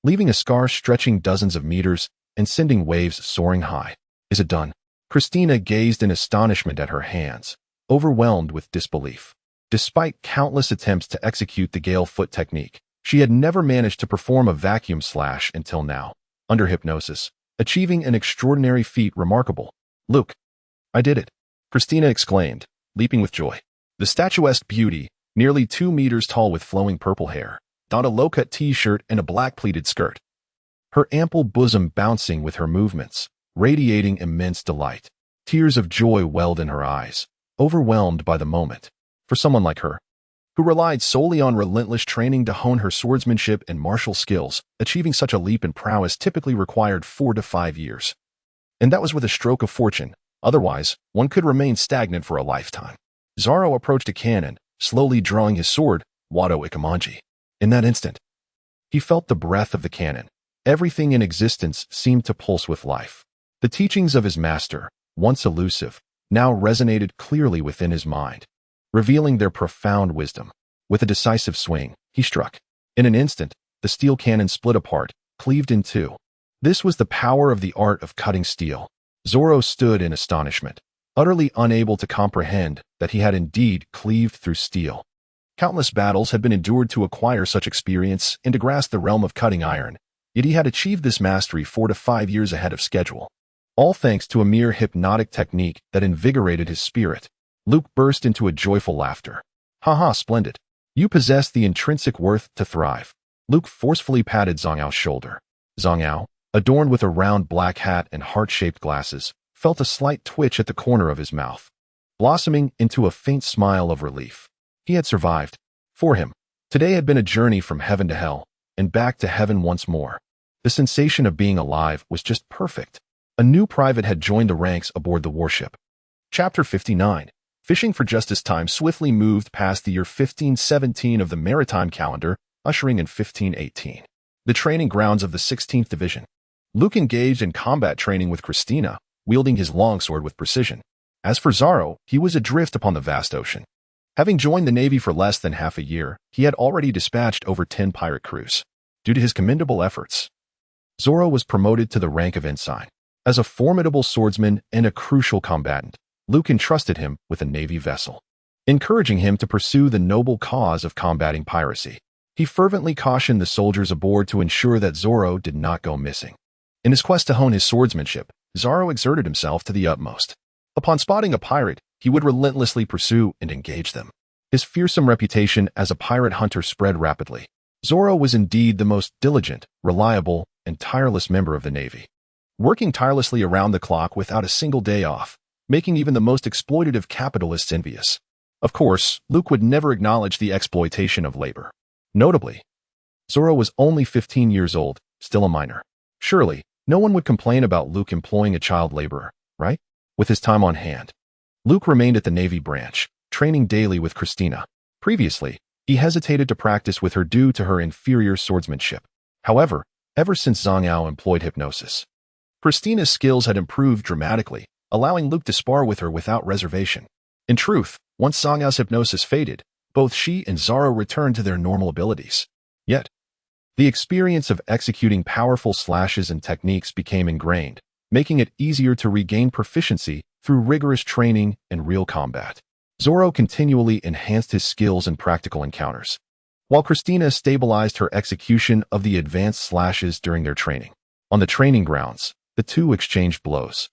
leaving a scar stretching dozens of meters and sending waves soaring high. Is it done? Christina gazed in astonishment at her hands, overwhelmed with disbelief. Despite countless attempts to execute the Gale Foot technique, she had never managed to perform a vacuum slash until now, under hypnosis, achieving an extraordinary feat remarkable. Luke, I did it, Christina exclaimed, leaping with joy. The statuesque beauty, nearly 2 meters tall with flowing purple hair, donned a low-cut t-shirt and a black pleated skirt. Her ample bosom bouncing with her movements, radiating immense delight. Tears of joy welled in her eyes, overwhelmed by the moment. For someone like her, who relied solely on relentless training to hone her swordsmanship and martial skills, achieving such a leap in prowess typically required 4 to 5 years. And that was with a stroke of fortune. Otherwise, one could remain stagnant for a lifetime. Zoro approached a cannon, slowly drawing his sword, Wado Ikamanji. In that instant, he felt the breath of the cannon. Everything in existence seemed to pulse with life. The teachings of his master, once elusive, now resonated clearly within his mind, revealing their profound wisdom. With a decisive swing, he struck. In an instant, the steel cannon split apart, cleaved in two. This was the power of the art of cutting steel. Zoro stood in astonishment, utterly unable to comprehend that he had indeed cleaved through steel. Countless battles had been endured to acquire such experience and to grasp the realm of cutting iron, yet he had achieved this mastery 4 to 5 years ahead of schedule. All thanks to a mere hypnotic technique that invigorated his spirit. Luke burst into a joyful laughter. Haha, splendid. You possess the intrinsic worth to thrive. Luke forcefully patted Zhang Ao's shoulder. Zhang Ao, adorned with a round black hat and heart-shaped glasses, felt a slight twitch at the corner of his mouth, blossoming into a faint smile of relief. He had survived. For him, today had been a journey from heaven to hell, and back to heaven once more. The sensation of being alive was just perfect. A new private had joined the ranks aboard the warship. Chapter 59. Fishing for Justice time swiftly moved past the year 1517 of the maritime calendar, ushering in 1518. The training grounds of the 16th Division. Luke engaged in combat training with Christina, wielding his longsword with precision. As for Zoro, he was adrift upon the vast ocean. Having joined the Navy for less than half a year, he had already dispatched over 10 pirate crews. Due to his commendable efforts, Zoro was promoted to the rank of ensign. As a formidable swordsman and a crucial combatant, Luke entrusted him with a Navy vessel, encouraging him to pursue the noble cause of combating piracy. He fervently cautioned the soldiers aboard to ensure that Zoro did not go missing. In his quest to hone his swordsmanship, Zoro exerted himself to the utmost. Upon spotting a pirate, he would relentlessly pursue and engage them. His fearsome reputation as a pirate hunter spread rapidly. Zoro was indeed the most diligent, reliable, and tireless member of the Navy, working tirelessly around the clock without a single day off, making even the most exploitative capitalists envious. Of course, Luke would never acknowledge the exploitation of labor. Notably, Zoro was only 15 years old, still a minor. Surely, no one would complain about Luke employing a child laborer, right? With his time on hand, Luke remained at the Navy branch, training daily with Christina. Previously, he hesitated to practice with her due to her inferior swordsmanship. However, ever since Zhang Ao employed hypnosis, Christina's skills had improved dramatically, allowing Luke to spar with her without reservation. In truth, once Zhang Ao's hypnosis faded, both she and Zoro returned to their normal abilities. Yet, the experience of executing powerful slashes and techniques became ingrained, making it easier to regain proficiency through rigorous training and real combat. Zoro continually enhanced his skills in practical encounters, while Christina stabilized her execution of the advanced slashes during their training. On the training grounds, the two exchanged blows,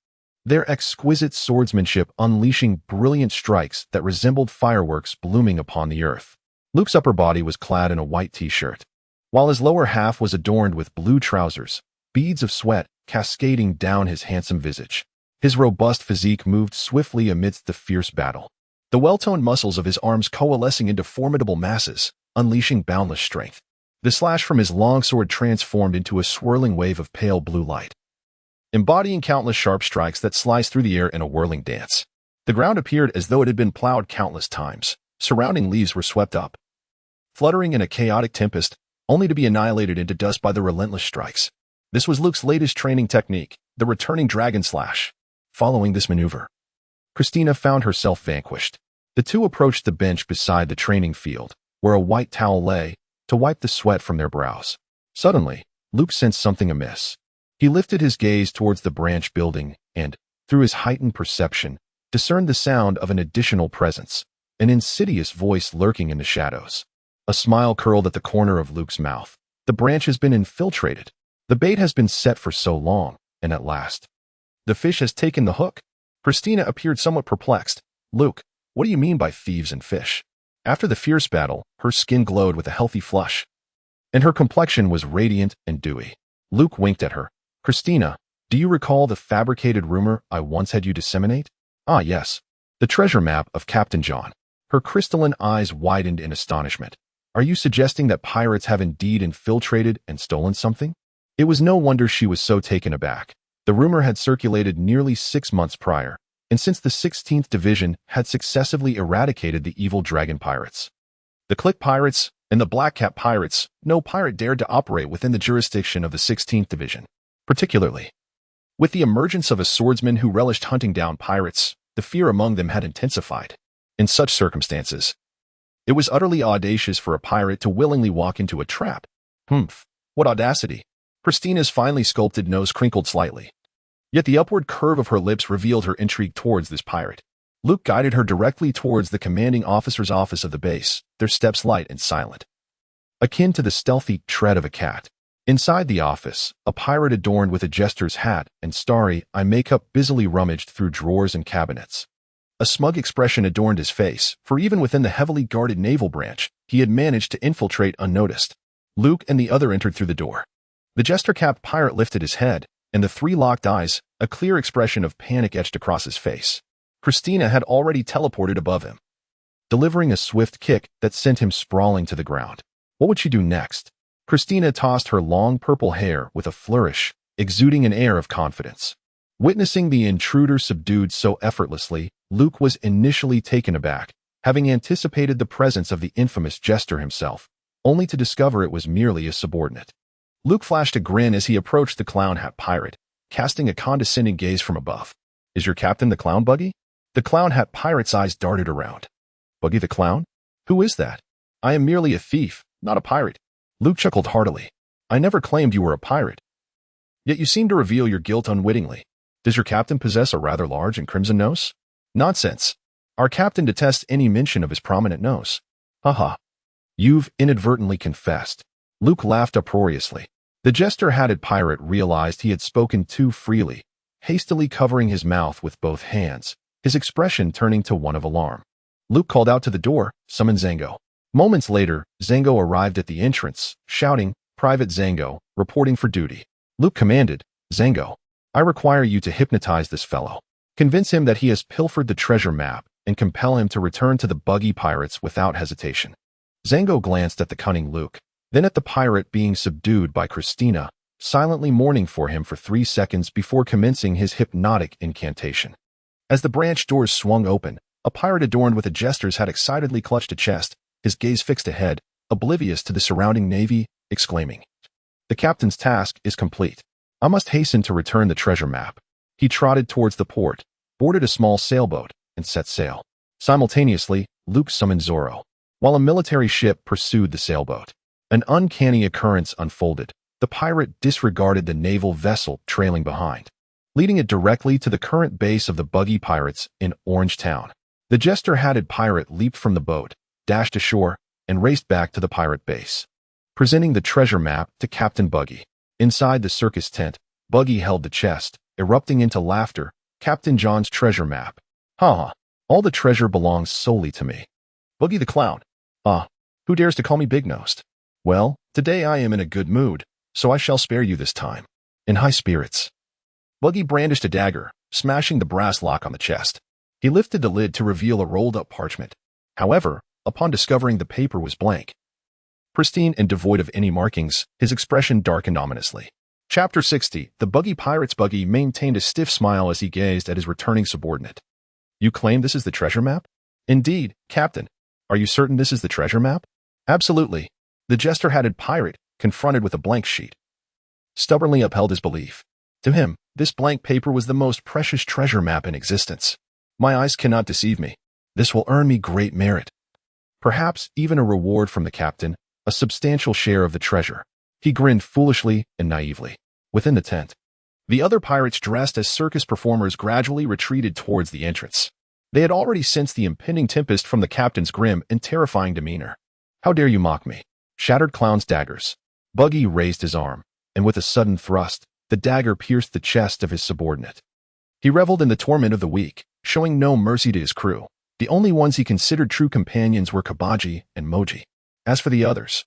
their exquisite swordsmanship unleashing brilliant strikes that resembled fireworks blooming upon the earth. Luke's upper body was clad in a white t-shirt, while his lower half was adorned with blue trousers, beads of sweat cascading down his handsome visage. His robust physique moved swiftly amidst the fierce battle, the well-toned muscles of his arms coalescing into formidable masses, unleashing boundless strength. The slash from his longsword transformed into a swirling wave of pale blue light, embodying countless sharp strikes that sliced through the air in a whirling dance. The ground appeared as though it had been plowed countless times. Surrounding leaves were swept up, fluttering in a chaotic tempest, only to be annihilated into dust by the relentless strikes. This was Luke's latest training technique, the returning dragon slash. Following this maneuver, Christina found herself vanquished. The two approached the bench beside the training field, where a white towel lay, to wipe the sweat from their brows. Suddenly, Luke sensed something amiss. He lifted his gaze towards the branch building and, through his heightened perception, discerned the sound of an additional presence, an insidious voice lurking in the shadows. A smile curled at the corner of Luke's mouth. The branch has been infiltrated. The bait has been set for so long, and at last, the fish has taken the hook. Christina appeared somewhat perplexed. Luke, what do you mean by thieves and fish? After the fierce battle, her skin glowed with a healthy flush, and her complexion was radiant and dewy. Luke winked at her. Christina, do you recall the fabricated rumor I once had you disseminate? Ah, yes. The treasure map of Captain John. Her crystalline eyes widened in astonishment. Are you suggesting that pirates have indeed infiltrated and stolen something? It was no wonder she was so taken aback. The rumor had circulated nearly 6 months prior, and since the 16th Division had successively eradicated the evil dragon pirates, the Click Pirates, and the Black Cap Pirates, no pirate dared to operate within the jurisdiction of the 16th Division. Particularly, with the emergence of a swordsman who relished hunting down pirates, the fear among them had intensified. In such circumstances, it was utterly audacious for a pirate to willingly walk into a trap. Humph, what audacity! Christina's finely sculpted nose crinkled slightly. Yet the upward curve of her lips revealed her intrigue towards this pirate. Luke guided her directly towards the commanding officer's office of the base, their steps light and silent, akin to the stealthy tread of a cat. Inside the office, a pirate adorned with a jester's hat and starry-eye makeup busily rummaged through drawers and cabinets. A smug expression adorned his face, for even within the heavily guarded naval branch, he had managed to infiltrate unnoticed. Luke and the other entered through the door. The jester-capped pirate lifted his head, and the three locked eyes, a clear expression of panic etched across his face. Christina had already teleported above him, delivering a swift kick that sent him sprawling to the ground. What would she do next? Christina tossed her long purple hair with a flourish, exuding an air of confidence. Witnessing the intruder subdued so effortlessly, Luke was initially taken aback, having anticipated the presence of the infamous jester himself, only to discover it was merely a subordinate. Luke flashed a grin as he approached the clown hat pirate, casting a condescending gaze from above. Is your captain the clown, Buggy? The clown hat pirate's eyes darted around. Buggy the clown? Who is that? I am merely a thief, not a pirate. Luke chuckled heartily. I never claimed you were a pirate. Yet you seem to reveal your guilt unwittingly. Does your captain possess a rather large and crimson nose? Nonsense. Our captain detests any mention of his prominent nose. Haha. You've inadvertently confessed. Luke laughed uproariously. The jester-hatted pirate realized he had spoken too freely, hastily covering his mouth with both hands, his expression turning to one of alarm. Luke called out to the door, "Summon Zango." Moments later, Zango arrived at the entrance, shouting, "Private Zango, reporting for duty." Luke commanded, "Zango, I require you to hypnotize this fellow. Convince him that he has pilfered the treasure map and compel him to return to the Buggy Pirates without hesitation." Zango glanced at the cunning Luke, then at the pirate being subdued by Christina, silently mourning for him for 3 seconds before commencing his hypnotic incantation. As the branch doors swung open, a pirate adorned with a jester's hat excitedly clutched a chest, his gaze fixed ahead, oblivious to the surrounding navy, exclaiming, "The captain's task is complete. I must hasten to return the treasure map." He trotted towards the port, boarded a small sailboat, and set sail. Simultaneously, Luke summoned Zorro, while a military ship pursued the sailboat. An uncanny occurrence unfolded. The pirate disregarded the naval vessel trailing behind, leading it directly to the current base of the Buggy Pirates in Orange Town. The jester-hatted pirate leaped from the boat, dashed ashore, and raced back to the pirate base, presenting the treasure map to Captain Buggy. Inside the circus tent, Buggy held the chest, erupting into laughter. "Captain John's treasure map. Ha! All the treasure belongs solely to me. Buggy the clown. Ah, who dares to call me big-nosed? Well, today I am in a good mood, so I shall spare you this time." In high spirits, Buggy brandished a dagger, smashing the brass lock on the chest. He lifted the lid to reveal a rolled-up parchment. However, upon discovering the paper was blank, pristine and devoid of any markings, his expression darkened ominously. Chapter 60. The Buggy Pirates. Buggy maintained a stiff smile as he gazed at his returning subordinate. You claim this is the treasure map? Indeed, Captain. Are you certain this is the treasure map? Absolutely. The jester-hatted pirate, confronted with a blank sheet, stubbornly upheld his belief. To him, this blank paper was the most precious treasure map in existence. My eyes cannot deceive me. This will earn me great merit. Perhaps even a reward from the captain, a substantial share of the treasure. He grinned foolishly and naively. Within the tent, the other pirates dressed as circus performers gradually retreated towards the entrance. They had already sensed the impending tempest from the captain's grim and terrifying demeanor. How dare you mock me? Shattered clown's daggers. Buggy raised his arm, and with a sudden thrust, the dagger pierced the chest of his subordinate. He reveled in the torment of the weak, showing no mercy to his crew. The only ones he considered true companions were Kabaji and Moji. As for the others,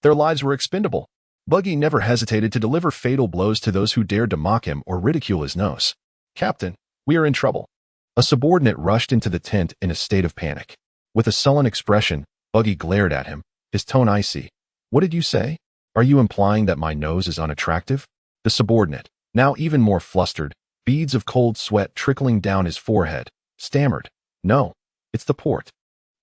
their lives were expendable. Buggy never hesitated to deliver fatal blows to those who dared to mock him or ridicule his nose. Captain, we are in trouble. A subordinate rushed into the tent in a state of panic. With a sullen expression, Buggy glared at him, his tone icy. What did you say? Are you implying that my nose is unattractive? The subordinate, now even more flustered, beads of cold sweat trickling down his forehead, stammered. No, it's the port.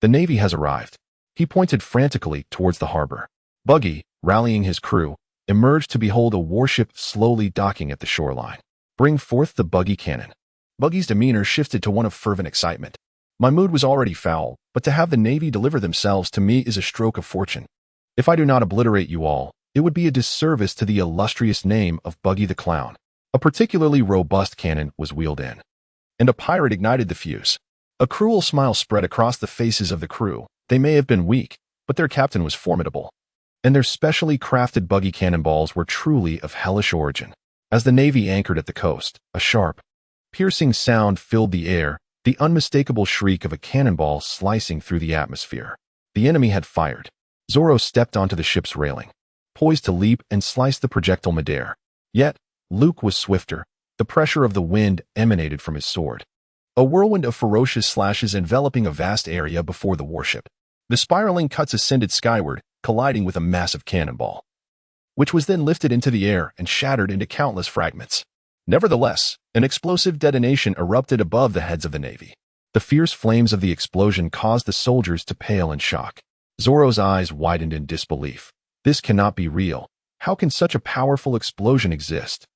The Navy has arrived. He pointed frantically towards the harbor. Buggy, rallying his crew, emerged to behold a warship slowly docking at the shoreline. Bring forth the Buggy cannon. Buggy's demeanor shifted to one of fervent excitement. My mood was already foul, but to have the Navy deliver themselves to me is a stroke of fortune. If I do not obliterate you all, it would be a disservice to the illustrious name of Buggy the Clown. A particularly robust cannon was wheeled in, and a pirate ignited the fuse. A cruel smile spread across the faces of the crew. They may have been weak, but their captain was formidable, and their specially crafted Buggy cannonballs were truly of hellish origin. As the Navy anchored at the coast, a sharp, piercing sound filled the air, the unmistakable shriek of a cannonball slicing through the atmosphere. The enemy had fired. Zorro stepped onto the ship's railing, poised to leap and slice the projectile midair. Yet, Luke was swifter. The pressure of the wind emanated from his sword, a whirlwind of ferocious slashes enveloping a vast area before the warship. The spiraling cuts ascended skyward, colliding with a massive cannonball, which was then lifted into the air and shattered into countless fragments. Nevertheless, an explosive detonation erupted above the heads of the Navy. The fierce flames of the explosion caused the soldiers to pale in shock. Zorro's eyes widened in disbelief. This cannot be real. How can such a powerful explosion exist?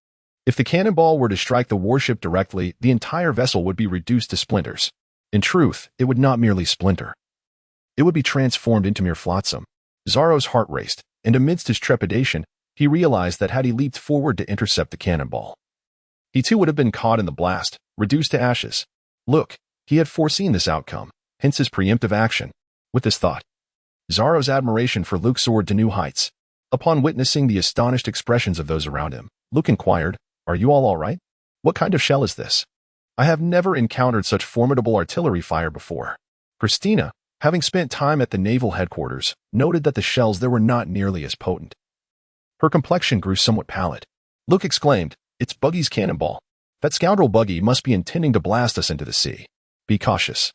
If the cannonball were to strike the warship directly, the entire vessel would be reduced to splinters. In truth, it would not merely splinter. It would be transformed into mere flotsam. Zorro's heart raced, and amidst his trepidation, he realized that had he leaped forward to intercept the cannonball, he too would have been caught in the blast, reduced to ashes. Look, he had foreseen this outcome, hence his preemptive action. With this thought, Zorro's admiration for Luke soared to new heights. Upon witnessing the astonished expressions of those around him, Luke inquired, "Are you all right? What kind of shell is this? I have never encountered such formidable artillery fire before." Christina, having spent time at the naval headquarters, noted that the shells there were not nearly as potent. Her complexion grew somewhat pallid. Luke exclaimed, "It's Buggy's cannonball. That scoundrel Buggy must be intending to blast us into the sea. Be cautious,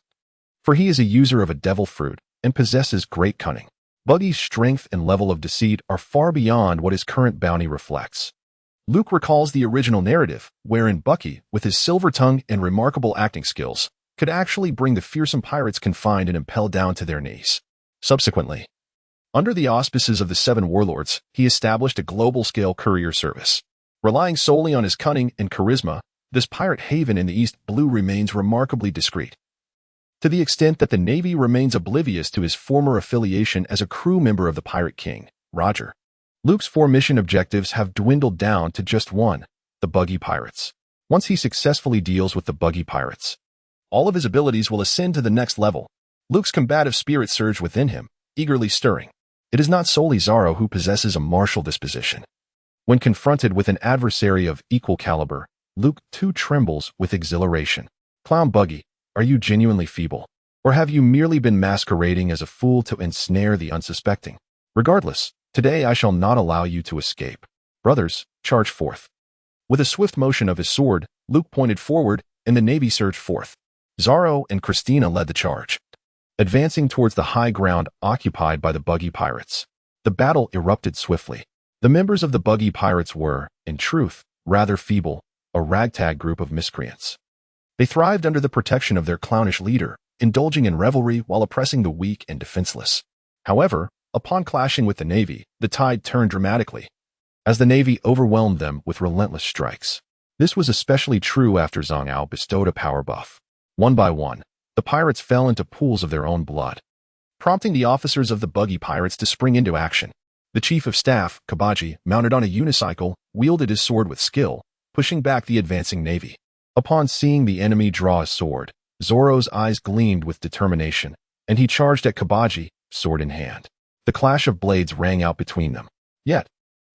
for he is a user of a devil fruit and possesses great cunning. Buggy's strength and level of deceit are far beyond what his current bounty reflects." Luke recalls the original narrative, wherein Bucky, with his silver tongue and remarkable acting skills, could actually bring the fearsome pirates confined and impelled down to their knees. Subsequently, under the auspices of the Seven Warlords, he established a global-scale courier service. Relying solely on his cunning and charisma, this pirate haven in the East Blue remains remarkably discreet, to the extent that the Navy remains oblivious to his former affiliation as a crew member of the Pirate King, Roger. Luke's 4 mission objectives have dwindled down to just one: the Buggy Pirates. Once he successfully deals with the Buggy Pirates, all of his abilities will ascend to the next level. Luke's combative spirit surged within him, eagerly stirring. It is not solely Zorro who possesses a martial disposition. When confronted with an adversary of equal caliber, Luke too trembles with exhilaration. Clown Buggy, are you genuinely feeble? Or have you merely been masquerading as a fool to ensnare the unsuspecting? Regardless, today I shall not allow you to escape. Brothers, charge forth. With a swift motion of his sword, Luke pointed forward, and the Navy surged forth. Zoro and Christina led the charge, advancing towards the high ground occupied by the buggy pirates. The battle erupted swiftly. The members of the buggy pirates were, in truth, rather feeble, a ragtag group of miscreants. They thrived under the protection of their clownish leader, indulging in revelry while oppressing the weak and defenseless. However, upon clashing with the Navy, the tide turned dramatically, as the Navy overwhelmed them with relentless strikes. This was especially true after Zhang Ao bestowed a power buff. One by one, the pirates fell into pools of their own blood, prompting the officers of the buggy pirates to spring into action. The chief of staff, Kabaji, mounted on a unicycle, wielded his sword with skill, pushing back the advancing Navy. Upon seeing the enemy draw a sword, Zoro's eyes gleamed with determination, and he charged at Kabaji, sword in hand. The clash of blades rang out between them. Yet,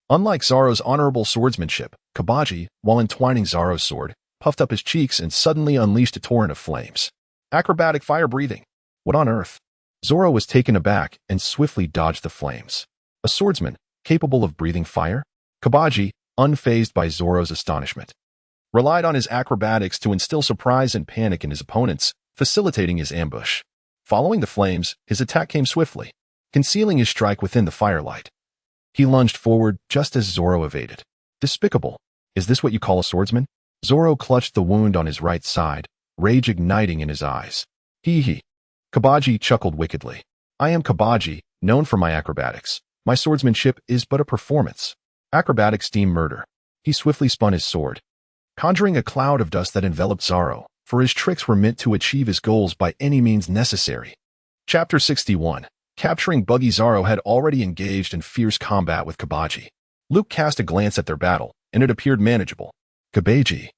unlike Zoro's honorable swordsmanship, Kabaji, while entwining Zoro's sword, puffed up his cheeks and suddenly unleashed a torrent of flames. Acrobatic fire breathing. What on earth? Zoro was taken aback and swiftly dodged the flames. A swordsman, capable of breathing fire? Kabaji, unfazed by Zoro's astonishment, relied on his acrobatics to instill surprise and panic in his opponents, facilitating his ambush. Following the flames, his attack came swiftly, concealing his strike within the firelight. He lunged forward just as Zoro evaded. Despicable. Is this what you call a swordsman? Zoro clutched the wound on his right side, rage igniting in his eyes. Hee. Kabaji chuckled wickedly. I am Kabaji, known for my acrobatics. My swordsmanship is but a performance. Acrobatics deem murder. He swiftly spun his sword, conjuring a cloud of dust that enveloped Zoro, for his tricks were meant to achieve his goals by any means necessary. Chapter 61. Capturing Buggy. Zoro had already engaged in fierce combat with Kabaji. Luke cast a glance at their battle, and it appeared manageable. Kabaji,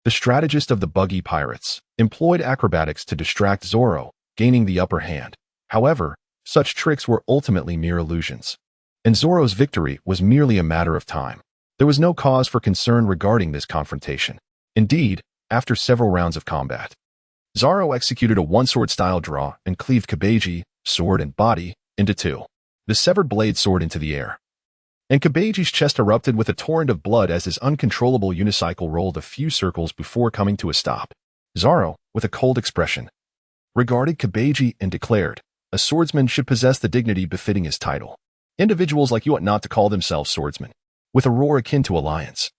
the strategist of the buggy pirates, employed acrobatics to distract Zoro, gaining the upper hand. However, such tricks were ultimately mere illusions, and Zoro's victory was merely a matter of time. There was no cause for concern regarding this confrontation. Indeed, after several rounds of combat, Zoro executed a one-sword style draw and cleaved Kabaji, sword and body, into two. The severed blade soared into the air, and Kabaji's chest erupted with a torrent of blood as his uncontrollable unicycle rolled a few circles before coming to a stop. Zoro, with a cold expression, regarded Kabaji and declared, a swordsman should possess the dignity befitting his title. Individuals like you ought not to call themselves swordsmen. With a roar akin to a lion's,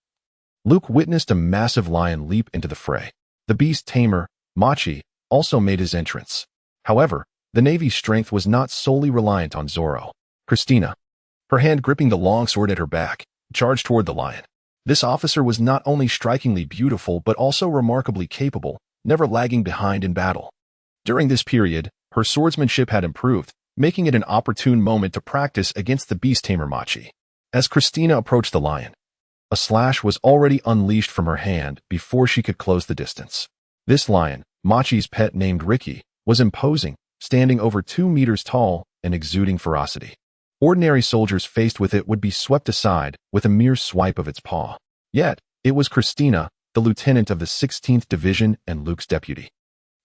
Luke witnessed a massive lion leap into the fray. The beast tamer, Machi, also made his entrance. However, the Navy's strength was not solely reliant on Zoro. Christina, her hand gripping the long sword at her back, charged toward the lion. This officer was not only strikingly beautiful but also remarkably capable, never lagging behind in battle. During this period, her swordsmanship had improved, making it an opportune moment to practice against the beast tamer Machi. As Christina approached the lion, a slash was already unleashed from her hand before she could close the distance. This lion, Machi's pet named Ricky, was imposing, standing over 2 meters tall and exuding ferocity. Ordinary soldiers faced with it would be swept aside with a mere swipe of its paw. Yet, it was Christina, the lieutenant of the 16th Division and Luke's deputy,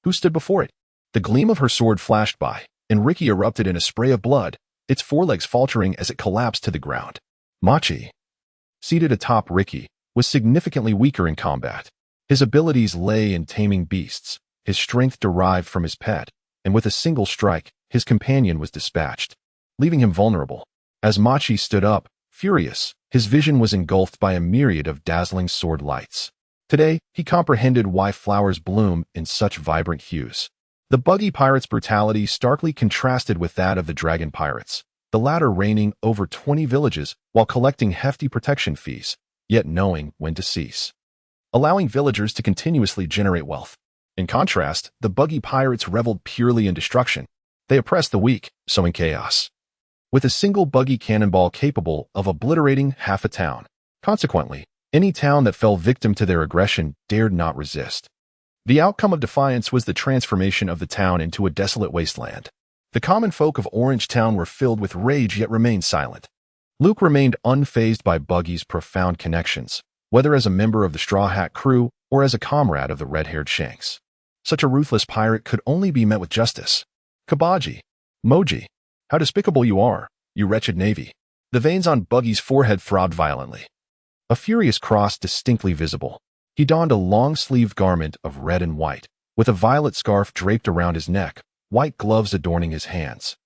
who stood before it. The gleam of her sword flashed by, and Ricky erupted in a spray of blood, its forelegs faltering as it collapsed to the ground. Machi, seated atop Ricky, was significantly weaker in combat. His abilities lay in taming beasts, his strength derived from his pet, and with a single strike, his companion was dispatched, leaving him vulnerable. As Machi stood up, furious, his vision was engulfed by a myriad of dazzling sword lights. Today, he comprehended why flowers bloom in such vibrant hues. The buggy pirates' brutality starkly contrasted with that of the dragon pirates, the latter reigning over 20 villages while collecting hefty protection fees, yet knowing when to cease, allowing villagers to continuously generate wealth. In contrast, the buggy pirates reveled purely in destruction. They oppressed the weak, sowing chaos, with a single buggy cannonball capable of obliterating half a town. Consequently, any town that fell victim to their aggression dared not resist. The outcome of defiance was the transformation of the town into a desolate wasteland. The common folk of Orange Town were filled with rage yet remained silent. Luke remained unfazed by Buggy's profound connections, whether as a member of the Straw Hat crew or as a comrade of the red-haired Shanks. Such a ruthless pirate could only be met with justice. Kabaji, Moji, how despicable you are, you wretched Navy. The veins on Buggy's forehead throbbed violently, a furious cross distinctly visible. He donned a long-sleeved garment of red and white, with a violet scarf draped around his neck, white gloves adorning his hands,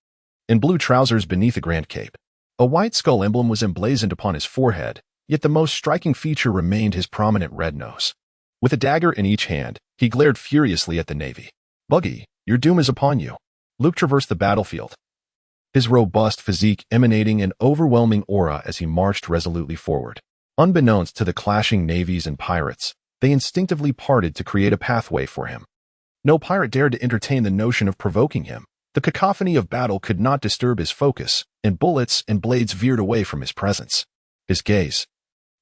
and blue trousers beneath a grand cape. A white skull emblem was emblazoned upon his forehead, yet the most striking feature remained his prominent red nose. With a dagger in each hand, he glared furiously at the Navy. "Buggy, your doom is upon you." Luke traversed the battlefield, his robust physique emanating an overwhelming aura as he marched resolutely forward. Unbeknownst to the clashing navies and pirates, they instinctively parted to create a pathway for him. No pirate dared to entertain the notion of provoking him. The cacophony of battle could not disturb his focus, and bullets and blades veered away from his presence. His gaze,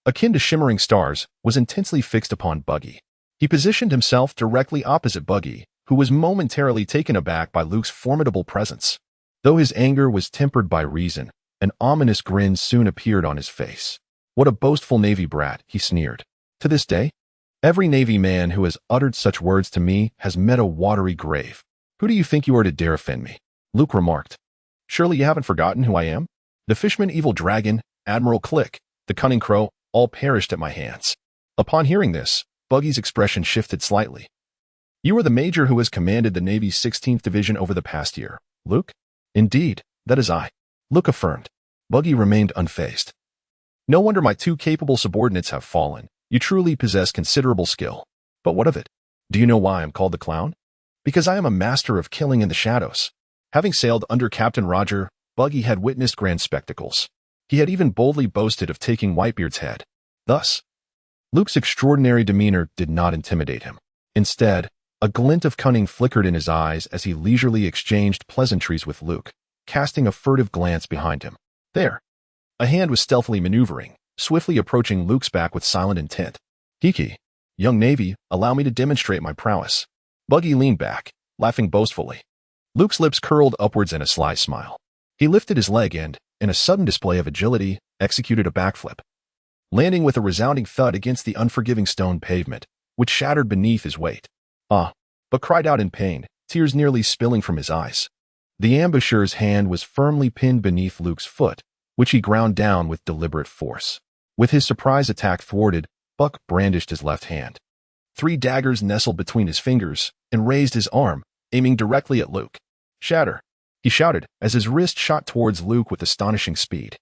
akin to shimmering stars, was intensely fixed upon Buggy. He positioned himself directly opposite Buggy, who was momentarily taken aback by Luke's formidable presence. Though his anger was tempered by reason, an ominous grin soon appeared on his face. "What a boastful Navy brat," he sneered. "To this day, every Navy man who has uttered such words to me has met a watery grave. Who do you think you are to dare offend me?" Luke remarked. "Surely you haven't forgotten who I am? The Fishman Evil Dragon, Admiral Click, the Cunning Crow, all perished at my hands." Upon hearing this, Buggy's expression shifted slightly. "You are the major who has commanded the Navy's 16th Division over the past year, Luke?" "Indeed, that is I," Luke affirmed. Buggy remained unfazed. "No wonder my two capable subordinates have fallen. You truly possess considerable skill. But what of it? Do you know why I'm called the Clown? Because I am a master of killing in the shadows." Having sailed under Captain Roger, Buggy had witnessed grand spectacles. He had even boldly boasted of taking Whitebeard's head. Thus, Luke's extraordinary demeanor did not intimidate him. Instead, a glint of cunning flickered in his eyes as he leisurely exchanged pleasantries with Luke, casting a furtive glance behind him. There, a hand was stealthily maneuvering, swiftly approaching Luke's back with silent intent. "Hiki, young Navy, allow me to demonstrate my prowess." Buggy leaned back, laughing boastfully. Luke's lips curled upwards in a sly smile. He lifted his leg and, in a sudden display of agility, executed a backflip, landing with a resounding thud against the unforgiving stone pavement, which shattered beneath his weight. "Ah!" but cried out in pain, tears nearly spilling from his eyes. The ambusher's hand was firmly pinned beneath Luke's foot, which he ground down with deliberate force. With his surprise attack thwarted, Buck brandished his left hand. 3 daggers nestled between his fingers and raised his arm, aiming directly at Luke. "Shatter!" he shouted as his wrist shot towards Luke with astonishing speed.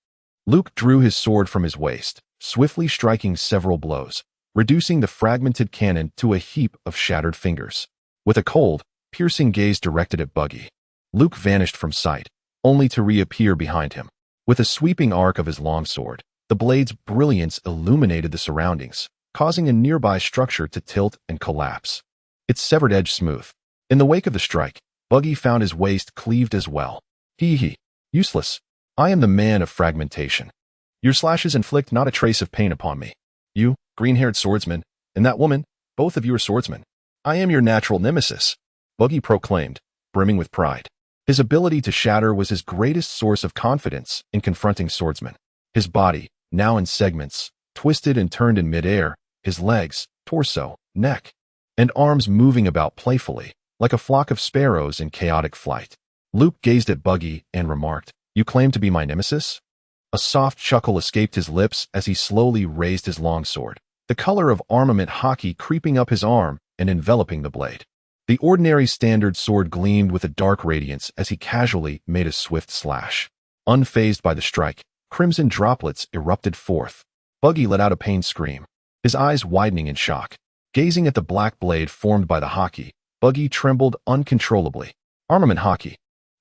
Luke drew his sword from his waist, swiftly striking several blows, reducing the fragmented cannon to a heap of shattered fingers. With a cold, piercing gaze directed at Buggy, Luke vanished from sight, only to reappear behind him. With a sweeping arc of his longsword, the blade's brilliance illuminated the surroundings, causing a nearby structure to tilt and collapse, its severed edge smooth. In the wake of the strike, Buggy found his waist cleaved as well. "Hee. Useless. I am the man of fragmentation. Your slashes inflict not a trace of pain upon me. You, green-haired swordsman, and that woman, both of you are swordsmen. I am your natural nemesis," Buggy proclaimed, brimming with pride. His ability to shatter was his greatest source of confidence in confronting swordsmen. His body, now in segments, twisted and turned in midair, his legs, torso, neck, and arms moving about playfully, like a flock of sparrows in chaotic flight. Luke gazed at Buggy and remarked, "You claim to be my nemesis?" A soft chuckle escaped his lips as he slowly raised his longsword, the color of armament hockey creeping up his arm and enveloping the blade. The ordinary standard sword gleamed with a dark radiance as he casually made a swift slash. Unfazed by the strike, crimson droplets erupted forth. Buggy let out a pained scream, his eyes widening in shock. Gazing at the black blade formed by the hockey, Buggy trembled uncontrollably. Armament hockey.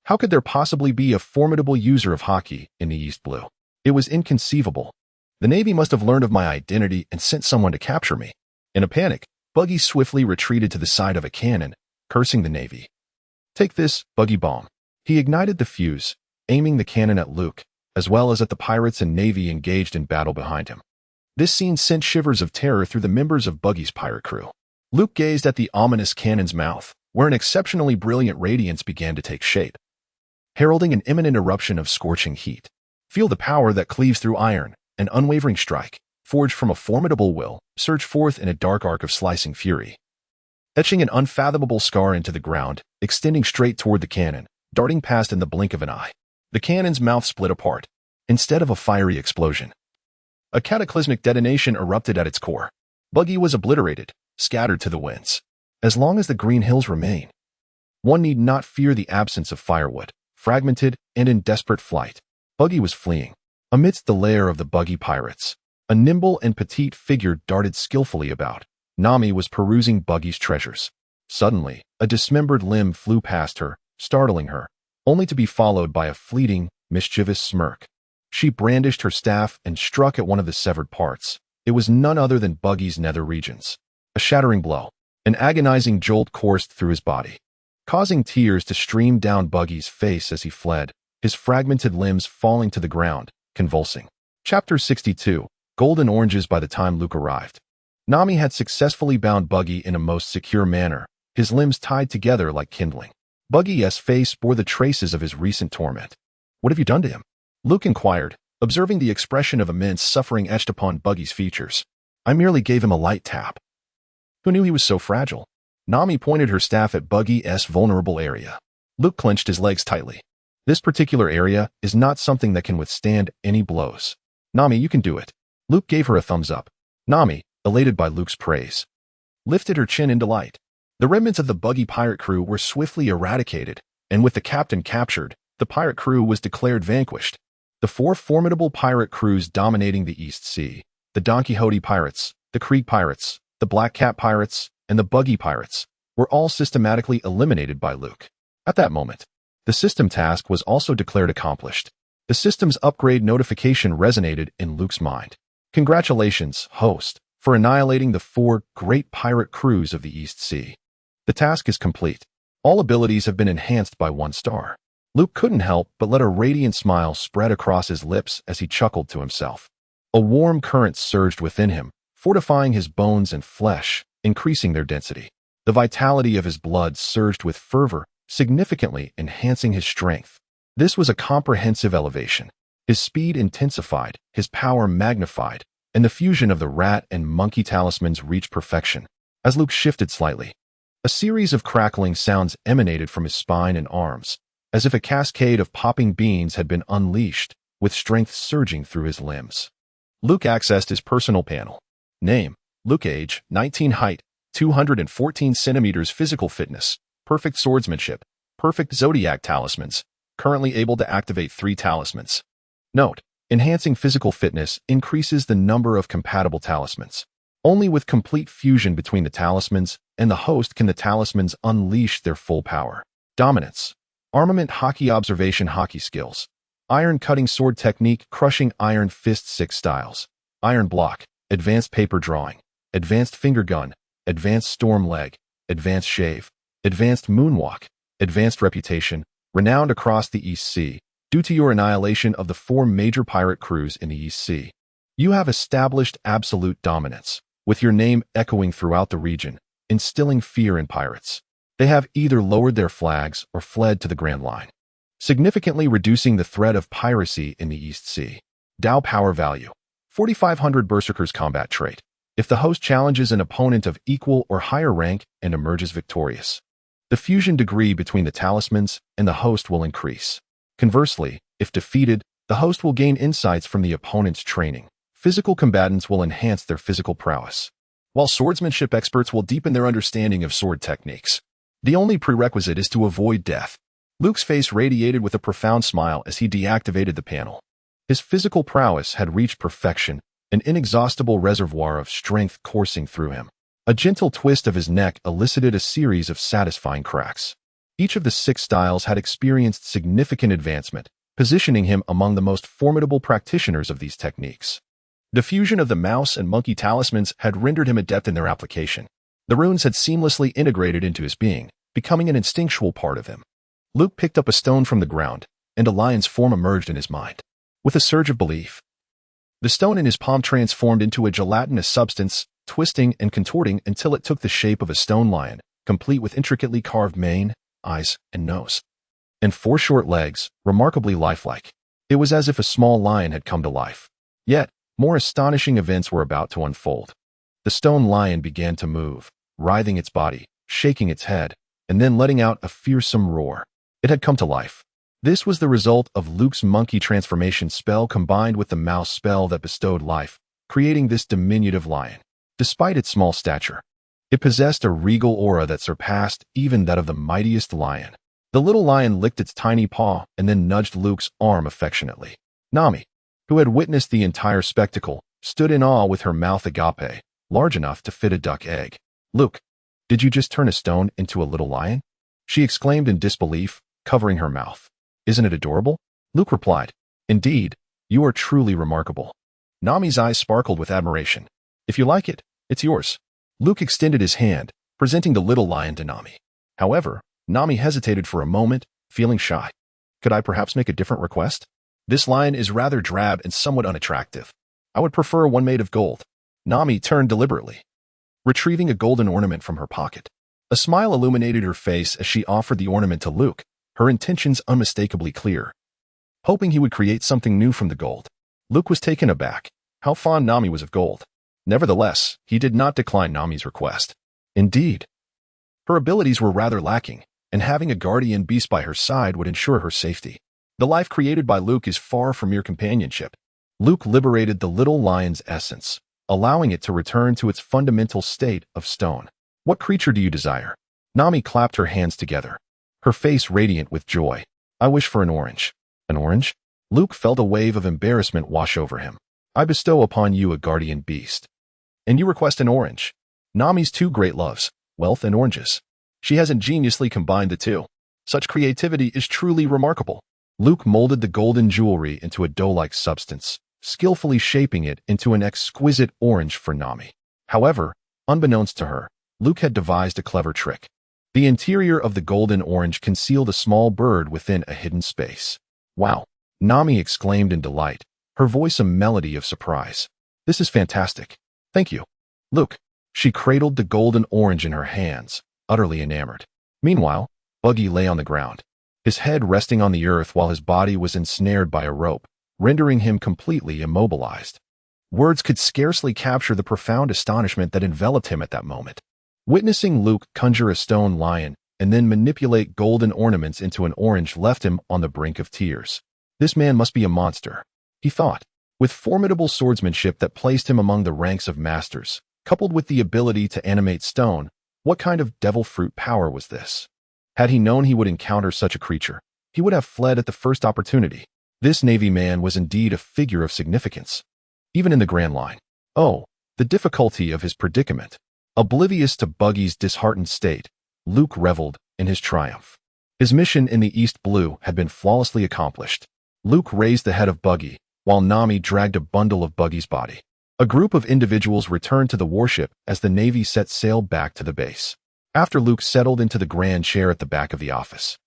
How could there possibly be a formidable user of hockey in the East Blue? It was inconceivable. The Navy must have learned of my identity and sent someone to capture me. In a panic, Buggy swiftly retreated to the side of a cannon, cursing the Navy. "Take this, Buggy bomb." He ignited the fuse, aiming the cannon at Luke, as well as at the pirates and Navy engaged in battle behind him. This scene sent shivers of terror through the members of Buggy's pirate crew. Luke gazed at the ominous cannon's mouth, where an exceptionally brilliant radiance began to take shape, heralding an imminent eruption of scorching heat. Feel the power that cleaves through iron, an unwavering strike, forged from a formidable will, surged forth in a dark arc of slicing fury, etching an unfathomable scar into the ground, extending straight toward the cannon, darting past in the blink of an eye. The cannon's mouth split apart. Instead of a fiery explosion, a cataclysmic detonation erupted at its core. Buggy was obliterated, scattered to the winds. As long as the green hills remain, one need not fear the absence of firewood. Fragmented and in desperate flight, Buggy was fleeing. Amidst the lair of the buggy pirates, a nimble and petite figure darted skillfully about. Nami was perusing Buggy's treasures. Suddenly, a dismembered limb flew past her, startling her, only to be followed by a fleeting, mischievous smirk. She brandished her staff and struck at one of the severed parts. It was none other than Buggy's nether regions. A shattering blow. An agonizing jolt coursed through his body, causing tears to stream down Buggy's face as he fled, his fragmented limbs falling to the ground, convulsing. Chapter 62. Golden Oranges. By the time Luke arrived, Nami had successfully bound Buggy in a most secure manner, his limbs tied together like kindling. Buggy's face bore the traces of his recent torment. "What have you done to him?" Luke inquired, observing the expression of immense suffering etched upon Buggy's features. "I merely gave him a light tap." "Who knew he was so fragile?" Nami pointed her staff at Buggy's vulnerable area. Luke clenched his legs tightly. "This particular area is not something that can withstand any blows. Nami, you can do it." Luke gave her a thumbs up. Nami, elated by Luke's praise, lifted her chin in delight. The remnants of the Buggy pirate crew were swiftly eradicated, and with the captain captured, the pirate crew was declared vanquished. The four formidable pirate crews dominating the East Sea, the Don Quixote pirates, the Krieg pirates, the Black Cat pirates, and the Buggy pirates, were all systematically eliminated by Luke. At that moment, the system task was also declared accomplished. The system's upgrade notification resonated in Luke's mind. "Congratulations, host, for annihilating the four great pirate crews of the East Sea. The task is complete. All abilities have been enhanced by 1 star." Luke couldn't help but let a radiant smile spread across his lips as he chuckled to himself. A warm current surged within him, fortifying his bones and flesh, increasing their density. The vitality of his blood surged with fervor, significantly enhancing his strength. This was a comprehensive elevation. His speed intensified, his power magnified, and the fusion of the rat and monkey talismans reached perfection. As Luke shifted slightly, a series of crackling sounds emanated from his spine and arms, as if a cascade of popping beans had been unleashed, with strength surging through his limbs. Luke accessed his personal panel. Name: Luke. Age: 19. Height: 214 centimeters. Physical fitness: perfect swordsmanship, perfect zodiac talismans. Currently able to activate 3 talismans. Note: enhancing physical fitness increases the number of compatible talismans. Only with complete fusion between the talismans and the host can the talismans unleash their full power. Dominance: armament hockey. Observation hockey skills: iron cutting sword technique, crushing iron fist. 6 styles: iron block, advanced paper drawing, advanced finger gun, advanced storm leg, advanced shave, advanced moonwalk, advanced reputation, renowned across the East Sea. Due to your annihilation of the 4 major pirate crews in the East Sea, you have established absolute dominance, with your name echoing throughout the region, instilling fear in pirates. They have either lowered their flags or fled to the Grand Line, significantly reducing the threat of piracy in the East Sea. Dao power value: 4500. Berserker's combat trait: if the host challenges an opponent of equal or higher rank and emerges victorious, the fusion degree between the talismans and the host will increase. Conversely, if defeated, the host will gain insights from the opponent's training. Physical combatants will enhance their physical prowess, while swordsmanship experts will deepen their understanding of sword techniques. The only prerequisite is to avoid death. Luke's face radiated with a profound smile as he deactivated the panel. His physical prowess had reached perfection, an inexhaustible reservoir of strength coursing through him. A gentle twist of his neck elicited a series of satisfying cracks. Each of the 6 styles had experienced significant advancement, positioning him among the most formidable practitioners of these techniques. The fusion of the mouse and monkey talismans had rendered him adept in their application. The runes had seamlessly integrated into his being, becoming an instinctual part of him. Luke picked up a stone from the ground, and a lion's form emerged in his mind. With a surge of belief, the stone in his palm transformed into a gelatinous substance, twisting and contorting until it took the shape of a stone lion, complete with intricately carved mane, eyes, and nose, and 4 short legs, remarkably lifelike. It was as if a small lion had come to life. Yet, more astonishing events were about to unfold. The stone lion began to move, writhing its body, shaking its head, and then letting out a fearsome roar. It had come to life. This was the result of Luke's monkey transformation spell combined with the mouse spell that bestowed life, creating this diminutive lion. Despite its small stature, it possessed a regal aura that surpassed even that of the mightiest lion. The little lion licked its tiny paw and then nudged Luke's arm affectionately. Nami, who had witnessed the entire spectacle, stood in awe with her mouth agape, large enough to fit a duck egg. "Luke, did you just turn a stone into a little lion?" she exclaimed in disbelief, covering her mouth. "Isn't it adorable?" Luke replied, "Indeed, you are truly remarkable." Nami's eyes sparkled with admiration. "If you like it, it's yours." Luke extended his hand, presenting the little lion to Nami. However, Nami hesitated for a moment, feeling shy. "Could I perhaps make a different request? This lion is rather drab and somewhat unattractive. I would prefer one made of gold." Nami turned deliberately, retrieving a golden ornament from her pocket. A smile illuminated her face as she offered the ornament to Luke, her intentions unmistakably clear, hoping he would create something new from the gold. Luke was taken aback, how fond Nami was of gold. Nevertheless, he did not decline Nami's request. Indeed, her abilities were rather lacking, and having a guardian beast by her side would ensure her safety. The life created by Luke is far from mere companionship. Luke liberated the little lion's essence, allowing it to return to its fundamental state of stone. "What creature do you desire?" Nami clapped her hands together, her face radiant with joy. "I wish for an orange." "An orange?" Luke felt a wave of embarrassment wash over him. "I bestow upon you a guardian beast, and you request an orange." Nami's two great loves, wealth and oranges. She has ingeniously combined the two. Such creativity is truly remarkable. Luke molded the golden jewelry into a dough-like substance, skillfully shaping it into an exquisite orange for Nami. However, unbeknownst to her, Luke had devised a clever trick. The interior of the golden orange concealed a small bird within a hidden space. "Wow!" Nami exclaimed in delight, her voice a melody of surprise. "This is fantastic. Thank you, Luke." She cradled the golden orange in her hands, utterly enamored. Meanwhile, Buggy lay on the ground, his head resting on the earth while his body was ensnared by a rope, rendering him completely immobilized. Words could scarcely capture the profound astonishment that enveloped him at that moment. Witnessing Luke conjure a stone lion and then manipulate golden ornaments into an orange left him on the brink of tears. This man must be a monster, he thought, with formidable swordsmanship that placed him among the ranks of masters. Coupled with the ability to animate stone, what kind of devil fruit power was this? Had he known he would encounter such a creature, he would have fled at the first opportunity. This Navy man was indeed a figure of significance, even in the Grand Line. Oh, the difficulty of his predicament. Oblivious to Buggy's disheartened state, Luke reveled in his triumph. His mission in the East Blue had been flawlessly accomplished. Luke raised the head of Buggy, while Nami dragged a bundle of Buggy's body. A group of individuals returned to the warship as the Navy set sail back to the base. After Luke settled into the grand chair at the back of the office,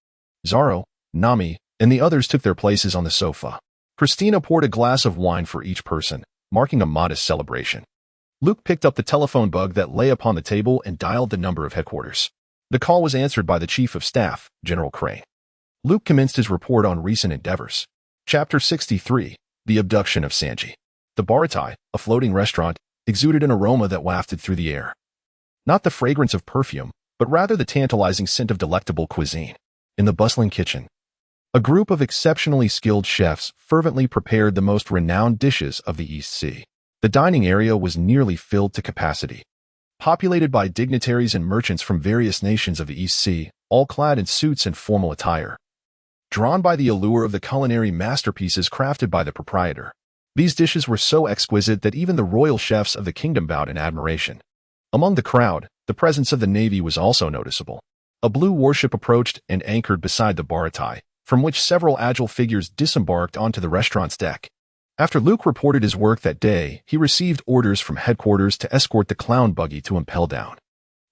Zaro, Nami, and the others took their places on the sofa. Christina poured a glass of wine for each person, marking a modest celebration. Luke picked up the telephone bug that lay upon the table and dialed the number of headquarters. The call was answered by the Chief of Staff, General Crane. Luke commenced his report on recent endeavors. Chapter 63, The Abduction of Sanji. The Baratai, a floating restaurant, exuded an aroma that wafted through the air. Not the fragrance of perfume, but rather the tantalizing scent of delectable cuisine. In the bustling kitchen, a group of exceptionally skilled chefs fervently prepared the most renowned dishes of the East Sea. The dining area was nearly filled to capacity, populated by dignitaries and merchants from various nations of the East Sea, all clad in suits and formal attire. Drawn by the allure of the culinary masterpieces crafted by the proprietor, these dishes were so exquisite that even the royal chefs of the kingdom bowed in admiration. Among the crowd, the presence of the Navy was also noticeable. A blue warship approached and anchored beside the Baratai, from which several agile figures disembarked onto the restaurant's deck. After Luke reported his work that day, he received orders from headquarters to escort the clown buggy to impel down.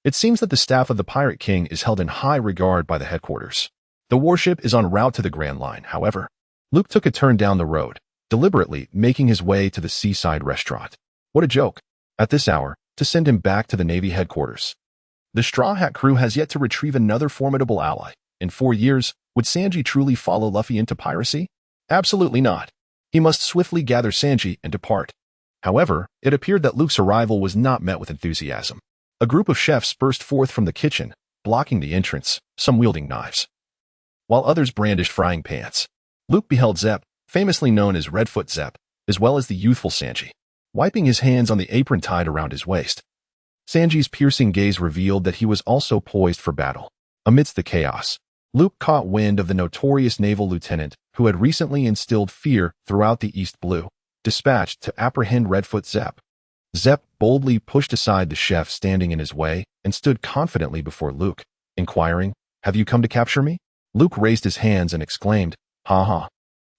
It seems that the staff of the Pirate King is held in high regard by the headquarters. The warship is en route to the Grand Line, however. Luke took a turn down the road, deliberately making his way to the seaside restaurant. What a joke, at this hour, to send him back to the Navy headquarters. The Straw Hat crew has yet to retrieve another formidable ally. In 4 years, would Sanji truly follow Luffy into piracy? Absolutely not. He must swiftly gather Sanji and depart. However, it appeared that Luke's arrival was not met with enthusiasm. A group of chefs burst forth from the kitchen, blocking the entrance, some wielding knives, while others brandished frying pans. Luke beheld Zep, famously known as Redfoot Zep, as well as the youthful Sanji. wiping his hands on the apron tied around his waist. Sanji's piercing gaze revealed that he was also poised for battle. Amidst the chaos, Luke caught wind of the notorious naval lieutenant who had recently instilled fear throughout the East Blue, dispatched to apprehend Redfoot Zepp. Zepp boldly pushed aside the chef standing in his way and stood confidently before Luke, inquiring, "Have you come to capture me?" Luke raised his hands and exclaimed, "Ha ha.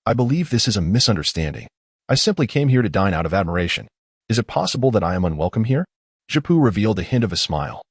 I believe this is a misunderstanding. I simply came here to dine out of admiration. Is it possible that I am unwelcome here?" Jipu revealed a hint of a smile.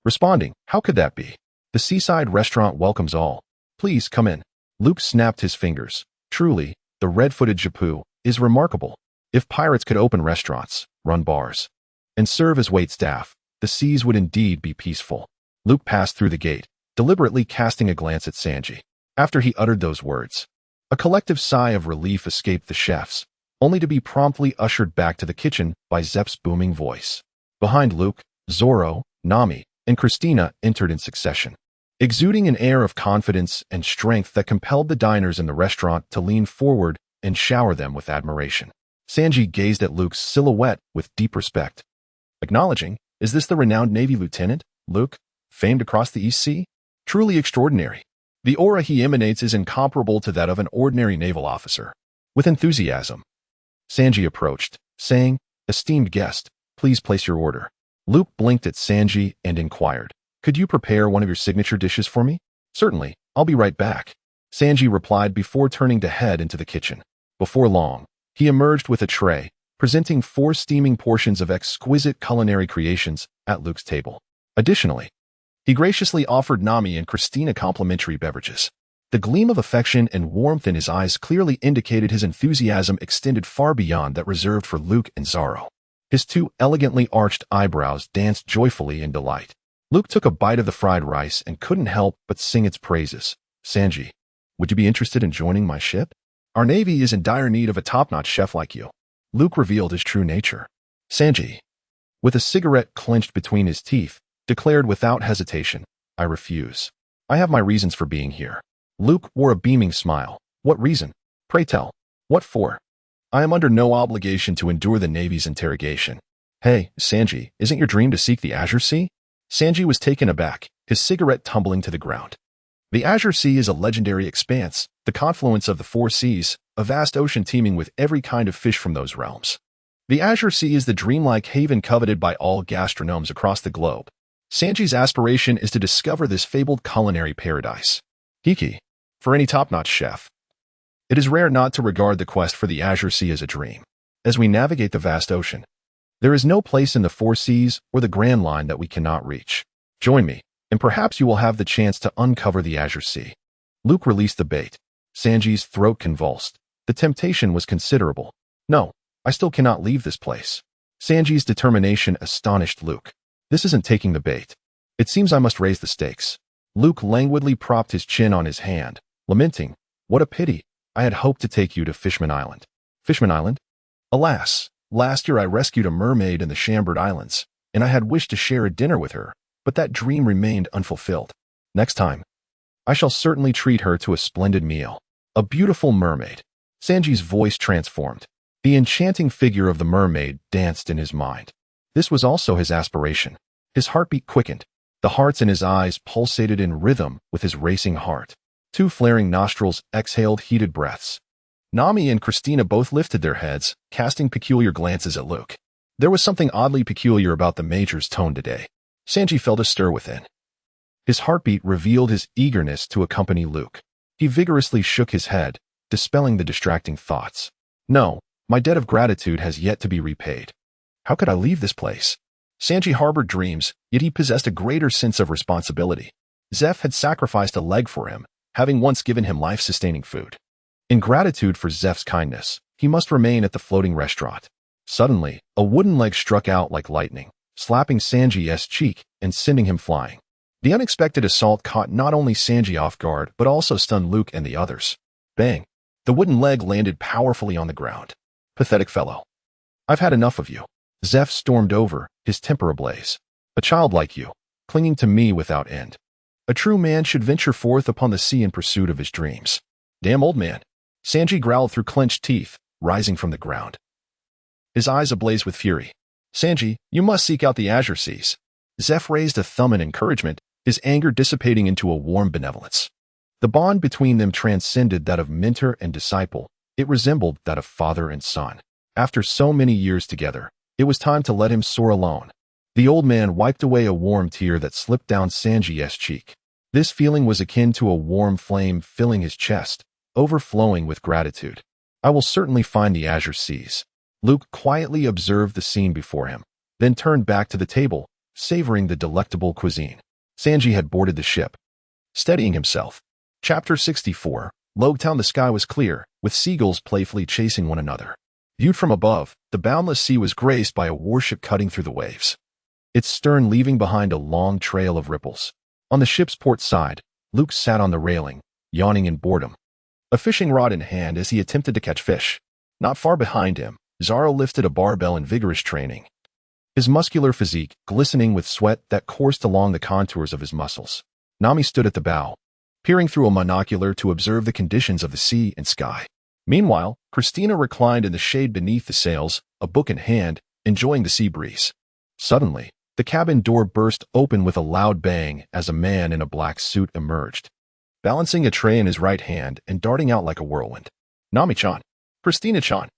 Responding, "How could that be? The seaside restaurant welcomes all. Please come in." Luke snapped his fingers. Truly, the red-footed Jipu is remarkable. If pirates could open restaurants, run bars, and serve as waitstaff, the seas would indeed be peaceful. Luke passed through the gate, deliberately casting a glance at Sanji. After he uttered those words, a collective sigh of relief escaped the chefs, only to be promptly ushered back to the kitchen by Zepp's booming voice. Behind Luke, Zoro, Nami, and Christina entered in succession, exuding an air of confidence and strength that compelled the diners in the restaurant to lean forward and shower them with admiration. Sanji gazed at Luke's silhouette with deep respect, acknowledging, "Is this the renowned Navy lieutenant, Luke, famed across the East Sea? Truly extraordinary. The aura he emanates is incomparable to that of an ordinary naval officer." With enthusiasm, Sanji approached, saying, "Esteemed guest, please place your order." Luke blinked at Sanji and inquired, "Could you prepare one of your signature dishes for me?" "Certainly, I'll be right back," Sanji replied before turning to head into the kitchen. Before long, he emerged with a tray, presenting 4 steaming portions of exquisite culinary creations at Luke's table. Additionally, he graciously offered Nami and Christina complimentary beverages. The gleam of affection and warmth in his eyes clearly indicated his enthusiasm extended far beyond that reserved for Luke and Zoro. His 2 elegantly arched eyebrows danced joyfully in delight. Luke took a bite of the fried rice and couldn't help but sing its praises. "Sanji, would you be interested in joining my ship? Our Navy is in dire need of a top-notch chef like you." Luke revealed his true nature. Sanji, with a cigarette clenched between his teeth, declared without hesitation, "I refuse. I have my reasons for being here." Luke wore a beaming smile. "What reason? Pray tell. What for?" "I am under no obligation to endure the Navy's interrogation." "Hey, Sanji, isn't your dream to seek the Azure Sea?" Sanji was taken aback, his cigarette tumbling to the ground. The Azure Sea is a legendary expanse, the confluence of the 4 seas, a vast ocean teeming with every kind of fish from those realms. The Azure Sea is the dreamlike haven coveted by all gastronomes across the globe. Sanji's aspiration is to discover this fabled culinary paradise. Hiki, for any top-notch chef, it is rare not to regard the quest for the Azure Sea as a dream. As we navigate the vast ocean, there is no place in the 4 seas or the Grand Line that we cannot reach. Join me, and perhaps you will have the chance to uncover the Azure Sea. Luke released the bait. Sanji's throat convulsed. The temptation was considerable. "No, I still cannot leave this place." Sanji's determination astonished Luke. "This isn't taking the bait. It seems I must raise the stakes." Luke languidly propped his chin on his hand, lamenting, "What a pity. I had hoped to take you to Fishman Island." "Fishman Island? Alas, last year I rescued a mermaid in the Chambord Islands, and I had wished to share a dinner with her, but that dream remained unfulfilled. Next time, I shall certainly treat her to a splendid meal." A beautiful mermaid. Sanji's voice transformed. The enchanting figure of the mermaid danced in his mind. This was also his aspiration. His heartbeat quickened. The hearts in his eyes pulsated in rhythm with his racing heart. 2 flaring nostrils exhaled heated breaths. Nami and Christina both lifted their heads, casting peculiar glances at Luke. There was something oddly peculiar about the Major's tone today. Sanji felt a stir within. His heartbeat revealed his eagerness to accompany Luke. He vigorously shook his head, dispelling the distracting thoughts. "No, my debt of gratitude has yet to be repaid. How could I leave this place?" Sanji harbored dreams, yet he possessed a greater sense of responsibility. Zeph had sacrificed a leg for him, having once given him life-sustaining food. In gratitude for Zeph's kindness, he must remain at the floating restaurant. Suddenly, a wooden leg struck out like lightning, slapping Sanji's cheek and sending him flying. The unexpected assault caught not only Sanji off guard, but also stunned Luke and the others. Bang! The wooden leg landed powerfully on the ground. "Pathetic fellow. I've had enough of you." Zeph stormed over, his temper ablaze. "A child like you, clinging to me without end. A true man should venture forth upon the sea in pursuit of his dreams." "Damn old man." Sanji growled through clenched teeth, rising from the ground. his eyes ablaze with fury. Sanji, you must seek out the Azure Seas. Zeph raised a thumb in encouragement, his anger dissipating into a warm benevolence. The bond between them transcended that of mentor and disciple. It resembled that of father and son. After so many years together, it was time to let him soar alone. The old man wiped away a warm tear that slipped down Sanji's cheek. This feeling was akin to a warm flame filling his chest, overflowing with gratitude. I will certainly find the Azure Seas. Luke quietly observed the scene before him, then turned back to the table, savoring the delectable cuisine. Sanji had boarded the ship, steadying himself. Chapter 64. Logetown. The sky was clear, with seagulls playfully chasing one another. Viewed from above, the boundless sea was graced by a warship cutting through the waves, its stern leaving behind a long trail of ripples. On the ship's port side, Luke sat on the railing, yawning in boredom, a fishing rod in hand as he attempted to catch fish. Not far behind him, Zoro lifted a barbell in vigorous training, his muscular physique glistening with sweat that coursed along the contours of his muscles. Nami stood at the bow, peering through a monocular to observe the conditions of the sea and sky. Meanwhile, Christina reclined in the shade beneath the sails, a book in hand, enjoying the sea breeze. Suddenly, the cabin door burst open with a loud bang as a man in a black suit emerged, balancing a tray in his right hand and darting out like a whirlwind. Nami-chan. Christina-chan.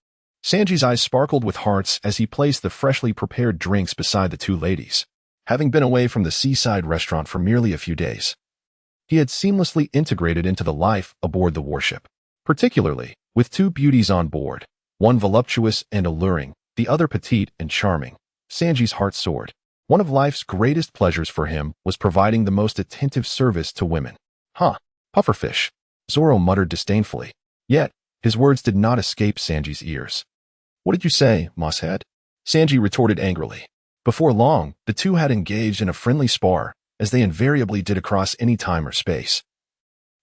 Sanji's eyes sparkled with hearts as he placed the freshly prepared drinks beside the two ladies. Having been away from the seaside restaurant for merely a few days, he had seamlessly integrated into the life aboard the warship. Particularly, with two beauties on board, one voluptuous and alluring, the other petite and charming, Sanji's heart soared. One of life's greatest pleasures for him was providing the most attentive service to women. Huh, pufferfish, Zoro muttered disdainfully. Yet, his words did not escape Sanji's ears. What did you say, mosshead? Sanji retorted angrily. Before long, the two had engaged in a friendly spar, as they invariably did across any time or space.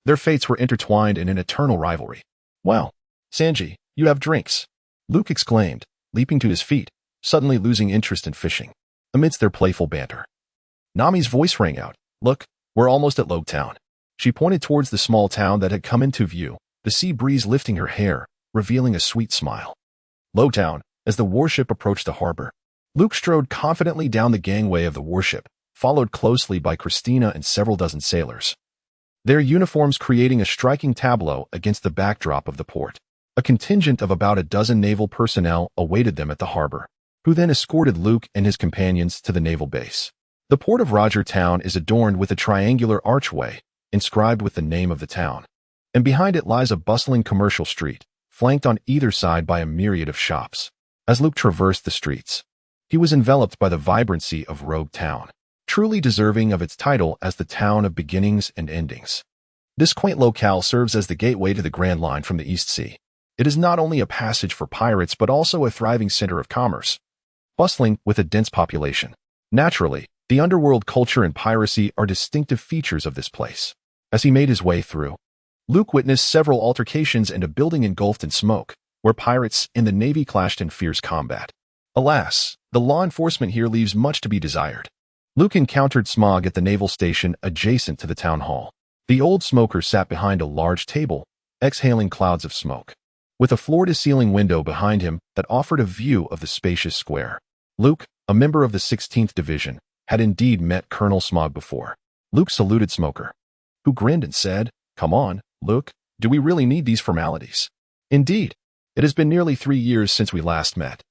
Their fates were intertwined in an eternal rivalry. Well, Sanji, you have drinks, Luke exclaimed, leaping to his feet, suddenly losing interest in fishing. Amidst their playful banter, Nami's voice rang out. Look, we're almost at Logetown. She pointed towards the small town that had come into view, the sea breeze lifting her hair, revealing a sweet smile. Logetown. As the warship approached the harbor, Luke strode confidently down the gangway of the warship, followed closely by Christina and several dozen sailors, their uniforms creating a striking tableau against the backdrop of the port. A contingent of about a dozen naval personnel awaited them at the harbor, who then escorted Luke and his companions to the naval base. The port of Roger Town is adorned with a triangular archway, inscribed with the name of the town, and behind it lies a bustling commercial street, flanked on either side by a myriad of shops. As Luke traversed the streets, he was enveloped by the vibrancy of Rogue Town, truly deserving of its title as the town of beginnings and endings. This quaint locale serves as the gateway to the Grand Line from the East Sea. It is not only a passage for pirates but also a thriving center of commerce, bustling with a dense population. Naturally, the underworld culture and piracy are distinctive features of this place. As he made his way through, Luke witnessed several altercations and a building engulfed in smoke, where pirates and the Navy clashed in fierce combat. Alas, the law enforcement here leaves much to be desired. Luke encountered Smog at the naval station adjacent to the town hall. The old smoker sat behind a large table, exhaling clouds of smoke, with a floor-to-ceiling window behind him that offered a view of the spacious square. Luke, a member of the 16th Division, had indeed met Colonel Smog before. Luke saluted Smoker, who grinned and said, "Come on, Luke, do we really need these formalities?" Indeed, it has been nearly 3 years since we last met.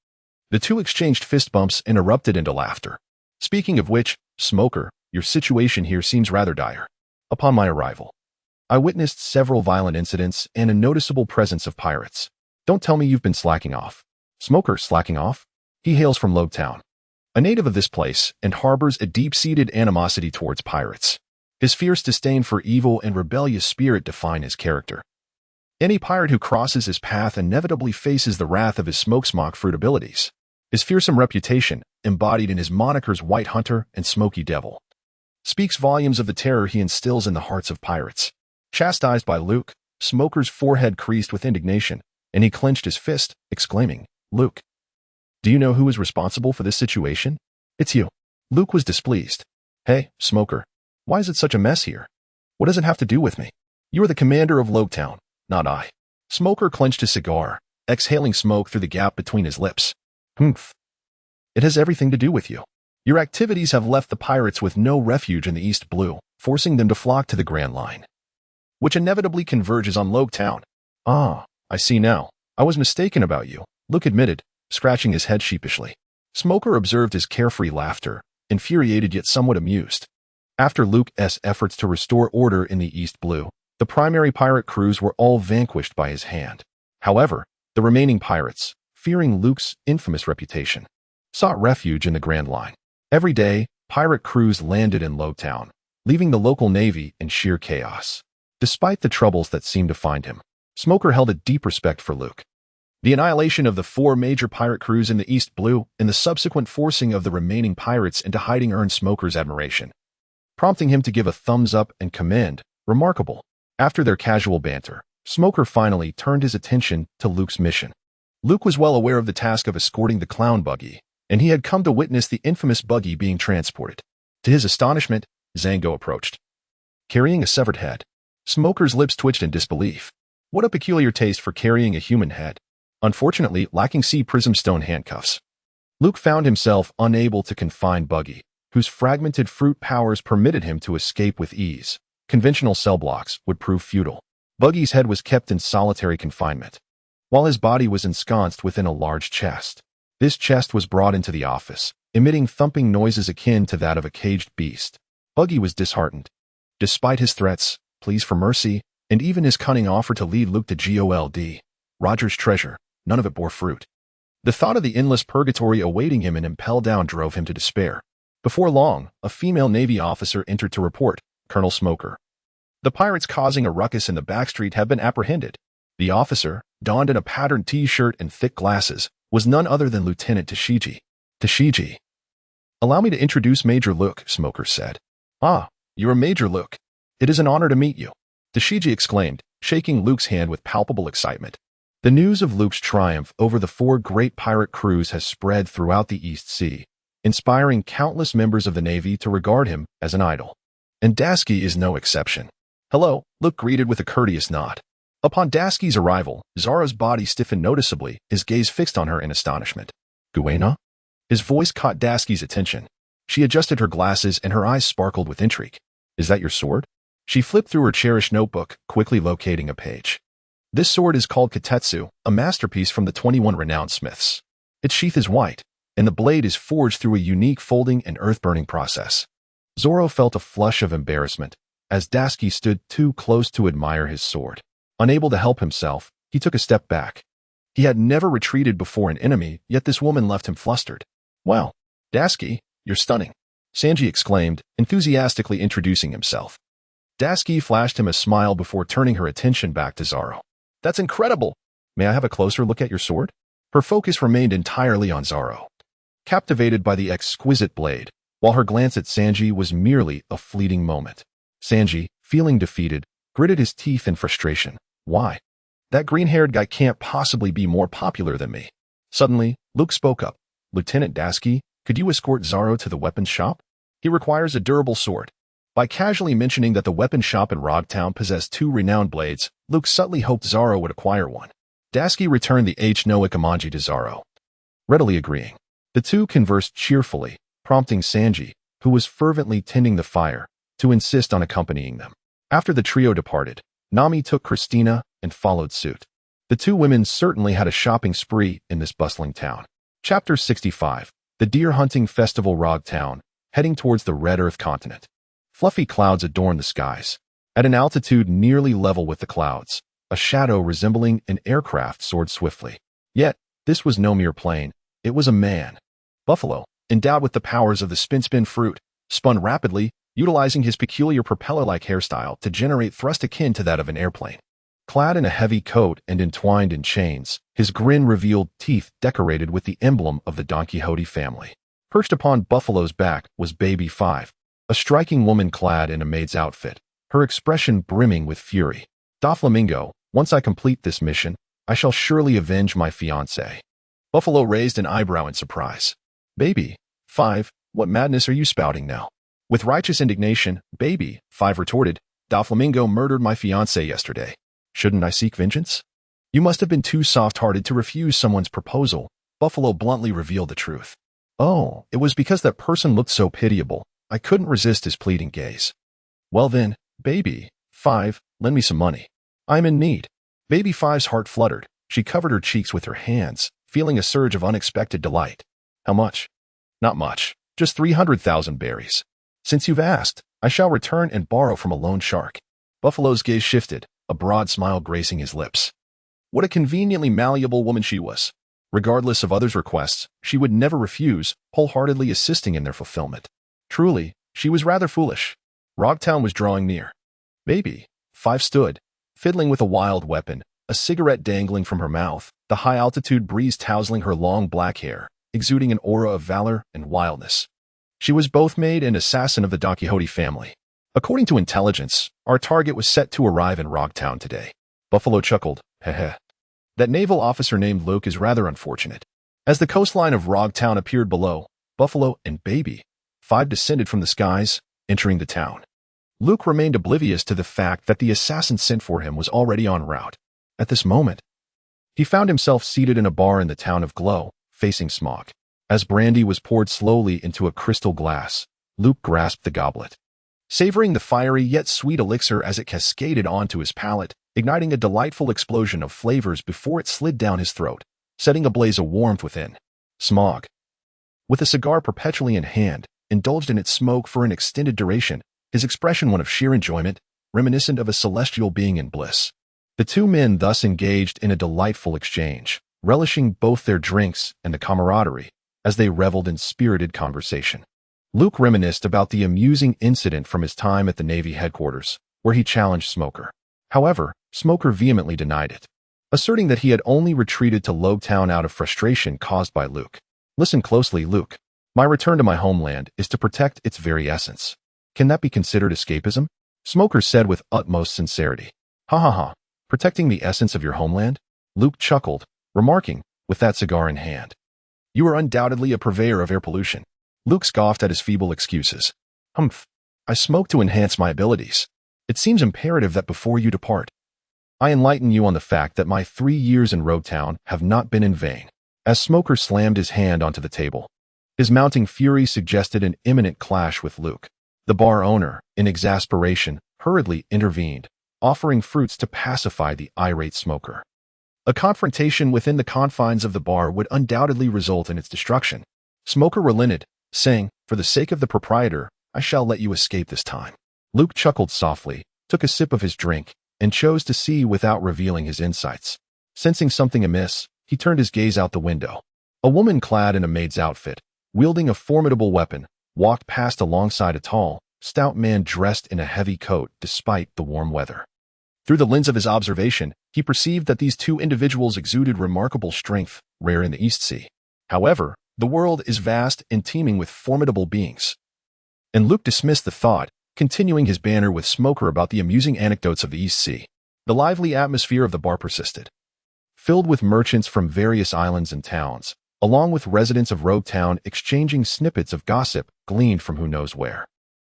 The two exchanged fist bumps and erupted into laughter. Speaking of which, Smoker, your situation here seems rather dire. Upon my arrival, I witnessed several violent incidents and a noticeable presence of pirates. Don't tell me you've been slacking off. Smoker slacking off? He hails from Logetown, a native of this place, and harbors a deep-seated animosity towards pirates. His fierce disdain for evil and rebellious spirit define his character. Any pirate who crosses his path inevitably faces the wrath of his smoke fruit abilities. His fearsome reputation, embodied in his monikers White Hunter and Smoky Devil, speaks volumes of the terror he instills in the hearts of pirates. Chastised by Luke, Smoker's forehead creased with indignation, and he clenched his fist, exclaiming, "Luke, do you know who is responsible for this situation?" "It's you." Luke was displeased. "Hey, Smoker, why is it such a mess here? What does it have to do with me? You are the commander of Logetown, not I." Smoker clenched his cigar, exhaling smoke through the gap between his lips. Humph. It has everything to do with you. Your activities have left the pirates with no refuge in the East Blue, forcing them to flock to the Grand Line, which inevitably converges on Logue Town. Ah, I see now. I was mistaken about you, Luke admitted, scratching his head sheepishly. Smoker observed his carefree laughter, infuriated yet somewhat amused. After Luke's efforts to restore order in the East Blue, the primary pirate crews were all vanquished by his hand. However, the remaining pirates, fearing Luke's infamous reputation, sought refuge in the Grand Line. Every day, pirate crews landed in Logue Town, leaving the local navy in sheer chaos. Despite the troubles that seemed to find him, Smoker held a deep respect for Luke. The annihilation of the 4 major pirate crews in the East Blue and the subsequent forcing of the remaining pirates into hiding earned Smoker's admiration, prompting him to give a thumbs up and commend, remarkable. After their casual banter, Smoker finally turned his attention to Luke's mission. Luke was well aware of the task of escorting the clown buggy, and he had come to witness the infamous buggy being transported. To his astonishment, Zango approached, carrying a severed head. Smoker's lips twitched in disbelief. What a peculiar taste for carrying a human head. Unfortunately, lacking C-prism stone handcuffs, Luke found himself unable to confine Buggy, whose fragmented fruit powers permitted him to escape with ease. Conventional cell blocks would prove futile. Buggy's head was kept in solitary confinement, while his body was ensconced within a large chest. This chest was brought into the office, emitting thumping noises akin to that of a caged beast. Buggy was disheartened. Despite his threats, pleas for mercy, and even his cunning offer to lead Luke to Gold, Roger's treasure, none of it bore fruit. The thought of the endless purgatory awaiting him in Impel Down drove him to despair. Before long, a female Navy officer entered to report, Colonel Smoker. The pirates causing a ruckus in the backstreet have been apprehended. The officer, donned in a patterned t-shirt and thick glasses, was none other than Lieutenant Tashigi. Tashigi. Allow me to introduce Major Luke, Smoker said. Ah, you're a Major Luke. It is an honor to meet you, Tashigi exclaimed, shaking Luke's hand with palpable excitement. The news of Luke's triumph over the 4 great pirate crews has spread throughout the East Sea, inspiring countless members of the Navy to regard him as an idol. And Dasky is no exception. Hello, Luke greeted with a courteous nod. Upon Dasky's arrival, Zara's body stiffened noticeably, his gaze fixed on her in astonishment. Guena? His voice caught Dasky's attention. She adjusted her glasses and her eyes sparkled with intrigue. Is that your sword? She flipped through her cherished notebook, quickly locating a page. This sword is called Katetsu, a masterpiece from the 21 renowned smiths. Its sheath is white, and the blade is forged through a unique folding and earth-burning process. Zoro felt a flush of embarrassment, as Dasky stood too close to admire his sword. Unable to help himself, he took a step back. He had never retreated before an enemy, yet this woman left him flustered. Well, Dasky, you're stunning, Sanji exclaimed, enthusiastically introducing himself. Dasky flashed him a smile before turning her attention back to Zoro. That's incredible! May I have a closer look at your sword? Her focus remained entirely on Zoro, captivated by the exquisite blade, while her glance at Sanji was merely a fleeting moment. Sanji, feeling defeated, gritted his teeth in frustration. Why? That green-haired guy can't possibly be more popular than me. Suddenly, Luke spoke up. Lieutenant Dasky, could you escort Zoro to the weapons shop? He requires a durable sword. By casually mentioning that the weapon shop in Rogtown possessed 2 renowned blades, Luke subtly hoped Zoro would acquire one. Dasky returned the no Ikamanji to Zoro, readily agreeing. The two conversed cheerfully, prompting Sanji, who was fervently tending the fire, to insist on accompanying them. After the trio departed, Nami took Christina and followed suit. The 2 women certainly had a shopping spree in this bustling town. Chapter 65. The Deer Hunting Festival. Rogtown, heading towards the Red Earth continent. Fluffy clouds adorn the skies. At an altitude nearly level with the clouds, a shadow resembling an aircraft soared swiftly. Yet, this was no mere plane. It was a man. Buffalo, endowed with the powers of the spin fruit, spun rapidly, utilizing his peculiar propeller-like hairstyle to generate thrust akin to that of an airplane. Clad in a heavy coat and entwined in chains, his grin revealed teeth decorated with the emblem of the Don Quixote family. Perched upon Buffalo's back was Baby 5, a striking woman clad in a maid's outfit, her expression brimming with fury. Doflamingo, once I complete this mission, I shall surely avenge my fiancé. Buffalo raised an eyebrow in surprise. Baby 5, what madness are you spouting now? With righteous indignation, Baby 5 retorted, Doflamingo murdered my fiancé yesterday. Shouldn't I seek vengeance? You must have been too soft-hearted to refuse someone's proposal, Buffalo bluntly revealed the truth. Oh, it was because that person looked so pitiable. I couldn't resist his pleading gaze. Well then, Baby 5, lend me some money. I'm in need. Baby 5's heart fluttered. She covered her cheeks with her hands, feeling a surge of unexpected delight. How much? Not much. Just 300,000 berries. Since you've asked, I shall return and borrow from a loan shark. Buffalo's gaze shifted, a broad smile gracing his lips. What a conveniently malleable woman she was. Regardless of others' requests, she would never refuse, wholeheartedly assisting in their fulfillment. Truly, she was rather foolish. Rogtown was drawing near. Baby 5 stood, fiddling with a wild weapon, a cigarette dangling from her mouth, the high-altitude breeze tousling her long black hair, exuding an aura of valor and wildness. She was both maid and assassin of the Don Quixote family. According to intelligence, our target was set to arrive in Rogtown today. Buffalo chuckled, heh. That naval officer named Luke is rather unfortunate. As the coastline of Rogtown appeared below, Buffalo and Baby 5 descended from the skies, entering the town. Luke remained oblivious to the fact that the assassin sent for him was already en route. At this moment, he found himself seated in a bar in the town of Glow, facing Smog. As brandy was poured slowly into a crystal glass, Luke grasped the goblet. Savoring the fiery yet sweet elixir as it cascaded onto his palate, igniting a delightful explosion of flavors before it slid down his throat, setting ablaze a warmth within. Smog, with a cigar perpetually in hand, indulged in its smoke for an extended duration, his expression one of sheer enjoyment, reminiscent of a celestial being in bliss. The two men thus engaged in a delightful exchange, relishing both their drinks and the camaraderie, as they reveled in spirited conversation. Luke reminisced about the amusing incident from his time at the Navy headquarters, where he challenged Smoker. However, Smoker vehemently denied it, asserting that he had only retreated to Logtown out of frustration caused by Luke. Listen closely, Luke. My return to my homeland is to protect its very essence. Can that be considered escapism? Smoker said with utmost sincerity. Ha. Protecting the essence of your homeland? Luke chuckled, remarking, with that cigar in hand. You are undoubtedly a purveyor of air pollution. Luke scoffed at his feeble excuses. Humph. I smoke to enhance my abilities. It seems imperative that before you depart, I enlighten you on the fact that my 3 years in Rogtown have not been in vain. As Smoker slammed his hand onto the table, his mounting fury suggested an imminent clash with Luke. The bar owner, in exasperation, hurriedly intervened, offering fruits to pacify the irate Smoker. A confrontation within the confines of the bar would undoubtedly result in its destruction. Smoker relented, saying, for the sake of the proprietor, I shall let you escape this time. Luke chuckled softly, took a sip of his drink, and chose to see without revealing his insights. Sensing something amiss, he turned his gaze out the window. A woman clad in a maid's outfit, wielding a formidable weapon, walked past alongside a tall, stout man dressed in a heavy coat despite the warm weather. Through the lens of his observation, he perceived that these two individuals exuded remarkable strength, rare in the East Sea. However, the world is vast and teeming with formidable beings. And Luke dismissed the thought, continuing his banter with Smoker about the amusing anecdotes of the East Sea. The lively atmosphere of the bar persisted, filled with merchants from various islands and towns, along with residents of Rogtown exchanging snippets of gossip gleaned from who knows where.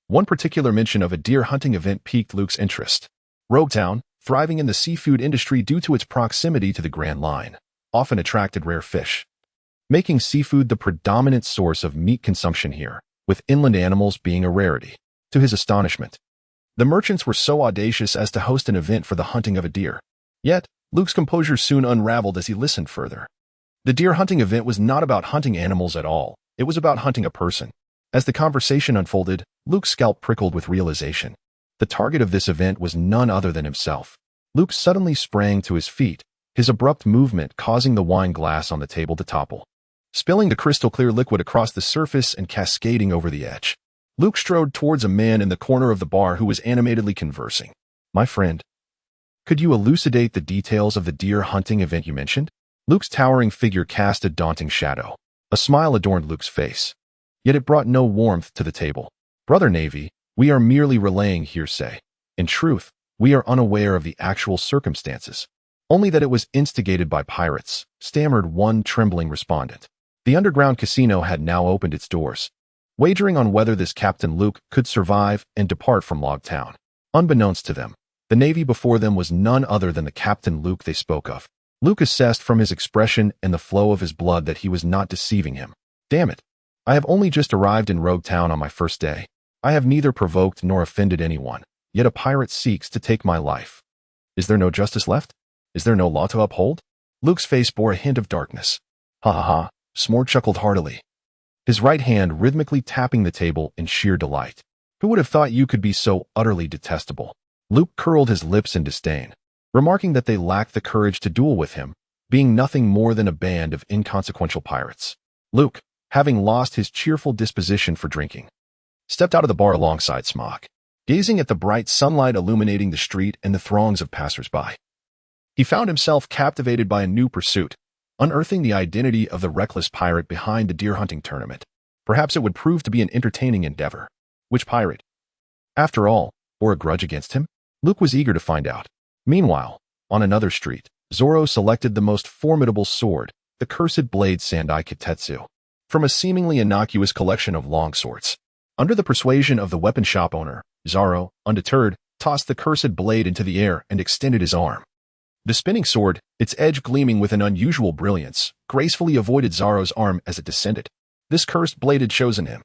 One particular mention of a deer hunting event piqued Luke's interest. Rogtown, thriving in the seafood industry due to its proximity to the Grand Line, often attracted rare fish, making seafood the predominant source of meat consumption here, with inland animals being a rarity. To his astonishment, the merchants were so audacious as to host an event for the hunting of a deer. Yet, Luke's composure soon unraveled as he listened further. The deer hunting event was not about hunting animals at all. It was about hunting a person. As the conversation unfolded, Luke's scalp prickled with realization. The target of this event was none other than himself. Luke suddenly sprang to his feet, his abrupt movement causing the wine glass on the table to topple, spilling the crystal-clear liquid across the surface and cascading over the edge. Luke strode towards a man in the corner of the bar who was animatedly conversing. My friend, could you elucidate the details of the deer hunting event you mentioned? Luke's towering figure cast a daunting shadow. A smile adorned Luke's face, yet it brought no warmth to the table. Brother Navy, we are merely relaying hearsay. In truth, we are unaware of the actual circumstances. Only that it was instigated by pirates, stammered one trembling respondent. The underground casino had now opened its doors, wagering on whether this Captain Luke could survive and depart from Logtown. Unbeknownst to them, the Navy before them was none other than the Captain Luke they spoke of. Luke assessed from his expression and the flow of his blood that he was not deceiving him. Damn it. I have only just arrived in Rogue Town on my first day. I have neither provoked nor offended anyone, yet a pirate seeks to take my life. Is there no justice left? Is there no law to uphold? Luke's face bore a hint of darkness. Ha ha ha, S'more chuckled heartily, his right hand rhythmically tapping the table in sheer delight. Who would have thought you could be so utterly detestable? Luke curled his lips in disdain, remarking that they lacked the courage to duel with him, being nothing more than a band of inconsequential pirates. Luke, having lost his cheerful disposition for drinking, stepped out of the bar alongside Smock, gazing at the bright sunlight illuminating the street and the throngs of passers-by. He found himself captivated by a new pursuit, unearthing the identity of the reckless pirate behind the deer hunting tournament. Perhaps it would prove to be an entertaining endeavor. Which pirate, after all, bore a grudge against him? Luke was eager to find out. Meanwhile, on another street, Zoro selected the most formidable sword, the cursed blade Sandai Kitetsu, from a seemingly innocuous collection of long swords. Under the persuasion of the weapon shop owner, Zoro, undeterred, tossed the cursed blade into the air and extended his arm. The spinning sword, its edge gleaming with an unusual brilliance, gracefully avoided Zoro's arm as it descended. This cursed blade had chosen him.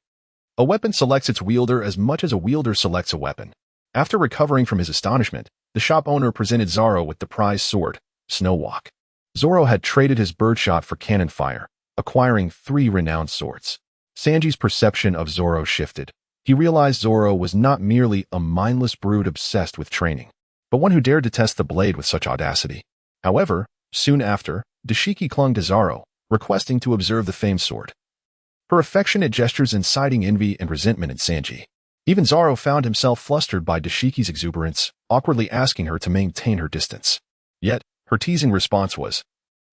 A weapon selects its wielder as much as a wielder selects a weapon. After recovering from his astonishment, the shop owner presented Zoro with the prize sword, Snowwalk. Zoro had traded his birdshot for cannon fire, acquiring 3 renowned swords. Sanji's perception of Zoro shifted. He realized Zoro was not merely a mindless brute obsessed with training, but one who dared to test the blade with such audacity. However, soon after, Dashiki clung to Zoro, requesting to observe the famed sword. Her affectionate gestures inciting envy and resentment in Sanji. Even Zoro found himself flustered by Dashiki's exuberance, awkwardly asking her to maintain her distance. Yet, her teasing response was,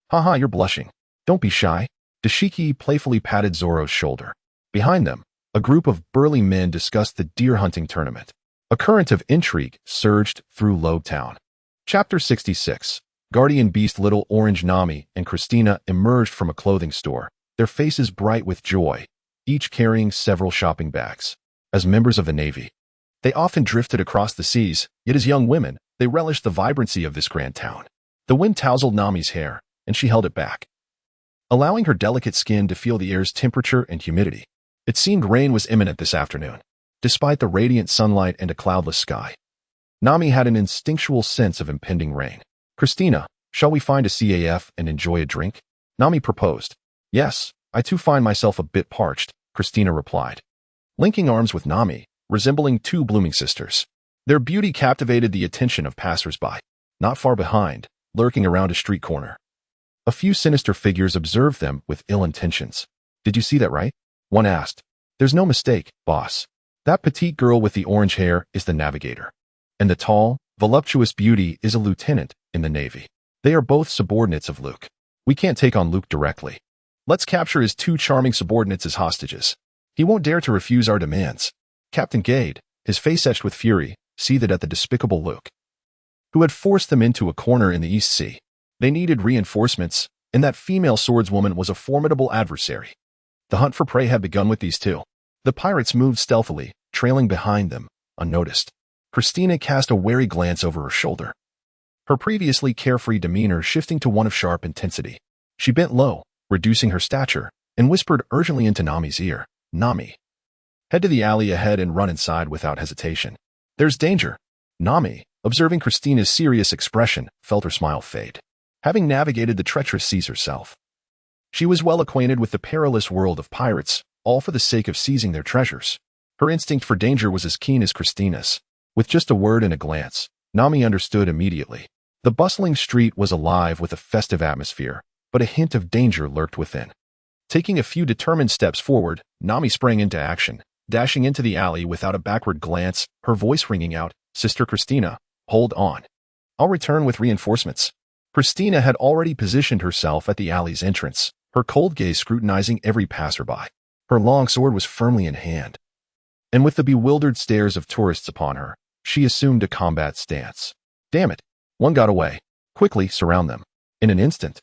"Haha, you're blushing. Don't be shy." Dashiki playfully patted Zoro's shoulder. Behind them, a group of burly men discussed the deer hunting tournament. A current of intrigue surged through Rogue Town. Chapter 66. Guardian Beast Little Orange Nami and Christina emerged from a clothing store, their faces bright with joy, each carrying several shopping bags. As members of the Navy, they often drifted across the seas, yet as young women, they relished the vibrancy of this grand town. The wind tousled Nami's hair, and she held it back, allowing her delicate skin to feel the air's temperature and humidity. It seemed rain was imminent this afternoon, despite the radiant sunlight and a cloudless sky. Nami had an instinctual sense of impending rain. "Christina, shall we find a CAF and enjoy a drink?" Nami proposed. "Yes, I too find myself a bit parched," Christina replied, linking arms with Nami, resembling 2 blooming sisters. Their beauty captivated the attention of passers-by. Not far behind, lurking around a street corner, a few sinister figures observed them with ill intentions. "Did you see that, right?" one asked. "There's no mistake, boss. That petite girl with the orange hair is the navigator, and the tall, voluptuous beauty is a lieutenant in the Navy. They are both subordinates of Luke. We can't take on Luke directly. Let's capture his 2 charming subordinates as hostages. He won't dare to refuse our demands." Captain Gade, his face etched with fury, seethed at the despicable Luke, who had forced them into a corner in the East Sea. They needed reinforcements, and that female swordswoman was a formidable adversary. The hunt for prey had begun with these 2. The pirates moved stealthily, trailing behind them, unnoticed. Christina cast a wary glance over her shoulder, her previously carefree demeanor shifting to one of sharp intensity. She bent low, reducing her stature, and whispered urgently into Nami's ear, "Nami, head to the alley ahead and run inside without hesitation. There's danger." Nami, observing Christina's serious expression, felt her smile fade. Having navigated the treacherous seas herself, she was well acquainted with the perilous world of pirates, all for the sake of seizing their treasures. Her instinct for danger was as keen as Christina's. With just a word and a glance, Nami understood immediately. The bustling street was alive with a festive atmosphere, but a hint of danger lurked within. Taking a few determined steps forward, Nami sprang into action, dashing into the alley without a backward glance, her voice ringing out, "Sister Christina, hold on. I'll return with reinforcements." Christina had already positioned herself at the alley's entrance, her cold gaze scrutinizing every passerby. Her long sword was firmly in hand, and with the bewildered stares of tourists upon her, she assumed a combat stance. Damn it, one got away. Quickly surround them. In an instant,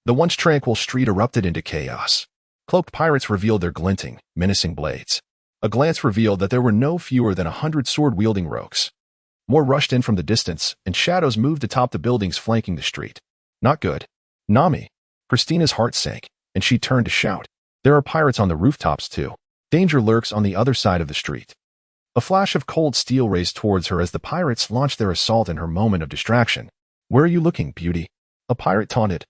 the once tranquil street erupted into chaos. Cloaked pirates revealed their glinting, menacing blades. A glance revealed that there were no fewer than 100 sword-wielding rogues. More rushed in from the distance, and shadows moved atop the buildings flanking the street. Not good. Nami. Christina's heart sank, and she turned to shout. There are pirates on the rooftops too. Danger lurks on the other side of the street. A flash of cold steel raced towards her as the pirates launched their assault in her moment of distraction. Where are you looking, beauty? A pirate taunted,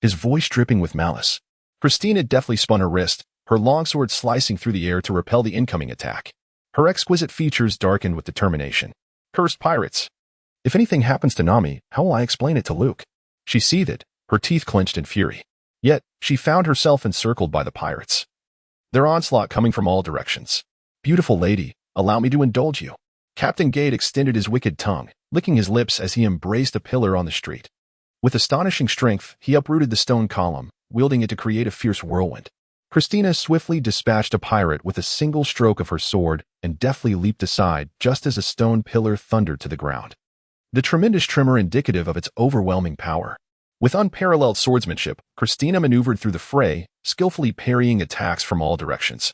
his voice dripping with malice. Christina deftly spun her wrist, her longsword slicing through the air to repel the incoming attack. Her exquisite features darkened with determination. Cursed pirates! If anything happens to Nami, how will I explain it to Luke? She seethed, her teeth clenched in fury. Yet, she found herself encircled by the pirates, their onslaught coming from all directions. Beautiful lady, allow me to indulge you. Captain Gade extended his wicked tongue, licking his lips as he embraced a pillar on the street. With astonishing strength, he uprooted the stone column, wielding it to create a fierce whirlwind. Christina swiftly dispatched a pirate with a single stroke of her sword and deftly leaped aside just as a stone pillar thundered to the ground. The tremendous tremor indicative of its overwhelming power. With unparalleled swordsmanship, Christina maneuvered through the fray, skillfully parrying attacks from all directions,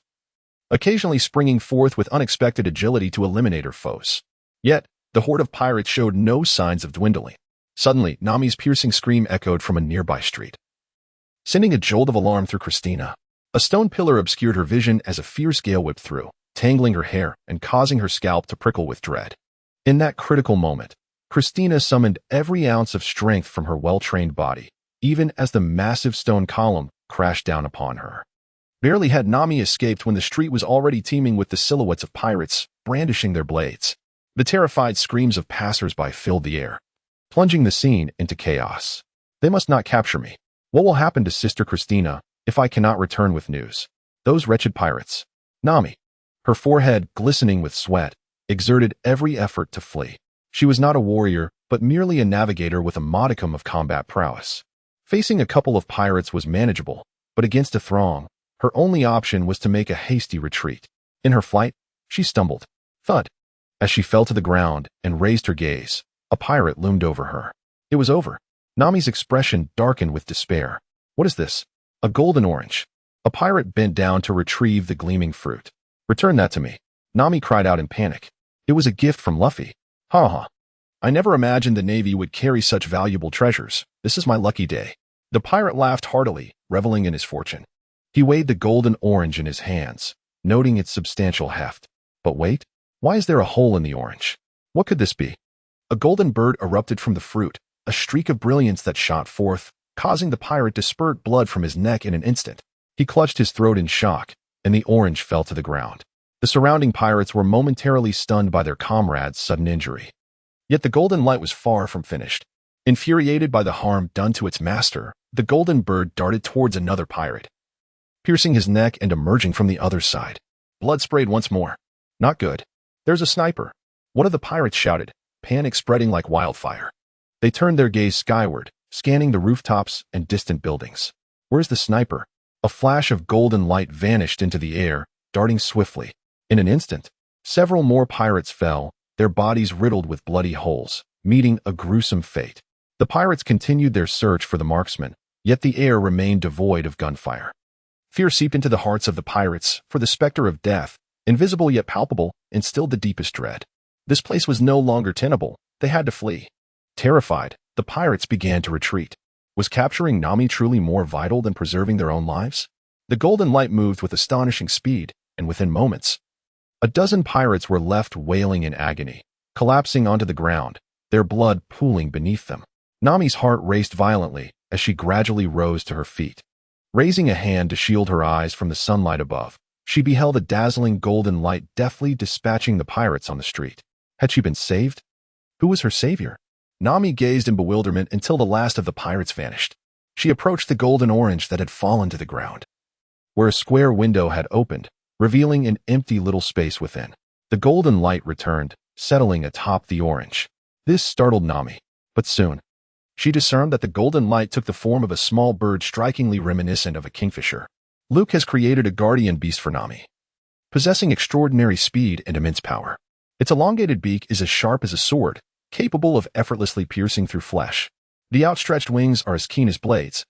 occasionally springing forth with unexpected agility to eliminate her foes. Yet, the horde of pirates showed no signs of dwindling. Suddenly, Nami's piercing scream echoed from a nearby street, sending a jolt of alarm through Christina. A stone pillar obscured her vision as a fierce gale whipped through, tangling her hair and causing her scalp to prickle with dread. In that critical moment, Christina summoned every ounce of strength from her well-trained body, even as the massive stone column crashed down upon her. Barely had Nami escaped when the street was already teeming with the silhouettes of pirates, brandishing their blades. The terrified screams of passers-by filled the air, plunging the scene into chaos. They must not capture me. What will happen to Sister Christina if I cannot return with news? Those wretched pirates. Nami, her forehead glistening with sweat, exerted every effort to flee. She was not a warrior, but merely a navigator with a modicum of combat prowess. Facing a couple of pirates was manageable, but against a throng, her only option was to make a hasty retreat. In her flight, she stumbled. Thud. As she fell to the ground and raised her gaze, a pirate loomed over her. It was over. Nami's expression darkened with despair. What is this? A golden orange. A pirate bent down to retrieve the gleaming fruit. Return that to me. Nami cried out in panic. It was a gift from Luffy. Ha ha. I never imagined the Navy would carry such valuable treasures. This is my lucky day. The pirate laughed heartily, reveling in his fortune. He weighed the golden orange in his hands, noting its substantial heft. But wait, why is there a hole in the orange? What could this be? A golden bird erupted from the fruit, a streak of brilliance that shot forth, causing the pirate to spurt blood from his neck in an instant. He clutched his throat in shock, and the orange fell to the ground. The surrounding pirates were momentarily stunned by their comrade's sudden injury. Yet the golden light was far from finished. Infuriated by the harm done to its master, the golden bird darted towards another pirate, piercing his neck and emerging from the other side. Blood sprayed once more. Not good. There's a sniper. One of the pirates shouted, panic spreading like wildfire. They turned their gaze skyward, scanning the rooftops and distant buildings. Where's the sniper? A flash of golden light vanished into the air, darting swiftly. In an instant, several more pirates fell, their bodies riddled with bloody holes, meeting a gruesome fate. The pirates continued their search for the marksman, yet the air remained devoid of gunfire. Fear seeped into the hearts of the pirates, for the specter of death, invisible yet palpable, instilled the deepest dread. This place was no longer tenable. They had to flee. Terrified, the pirates began to retreat. Was capturing Nami truly more vital than preserving their own lives? The golden light moved with astonishing speed, and within moments, a dozen pirates were left wailing in agony, collapsing onto the ground, their blood pooling beneath them. Nami's heart raced violently as she gradually rose to her feet. Raising a hand to shield her eyes from the sunlight above, she beheld a dazzling golden light deftly dispatching the pirates on the street. Had she been saved? Who was her savior? Nami gazed in bewilderment until the last of the pirates vanished. She approached the golden orange that had fallen to the ground, where a square window had opened, revealing an empty little space within. The golden light returned, settling atop the orange. This startled Nami, but soon, she discerned that the golden light took the form of a small bird strikingly reminiscent of a kingfisher. Luke has created a guardian beast for Nami, possessing extraordinary speed and immense power. Its elongated beak is as sharp as a sword, capable of effortlessly piercing through flesh. The outstretched wings are as keen as blades,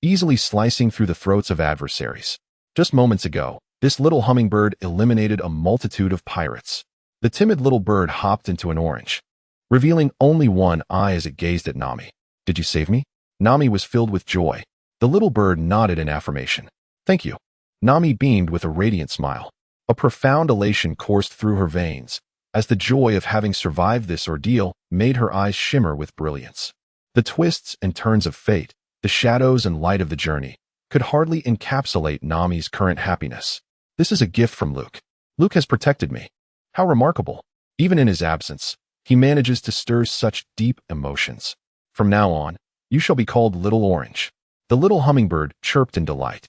easily slicing through the throats of adversaries. Just moments ago, this little hummingbird eliminated a multitude of pirates. The timid little bird hopped into an orange, revealing only one eye as it gazed at Nami. Did you save me? Nami was filled with joy. The little bird nodded in affirmation. Thank you. Nami beamed with a radiant smile. A profound elation coursed through her veins, as the joy of having survived this ordeal made her eyes shimmer with brilliance. The twists and turns of fate, the shadows and light of the journey, could hardly encapsulate Nami's current happiness. This is a gift from Luke. Luke has protected me. How remarkable. Even in his absence, he manages to stir such deep emotions. From now on, you shall be called Little Orange. The little hummingbird chirped in delight.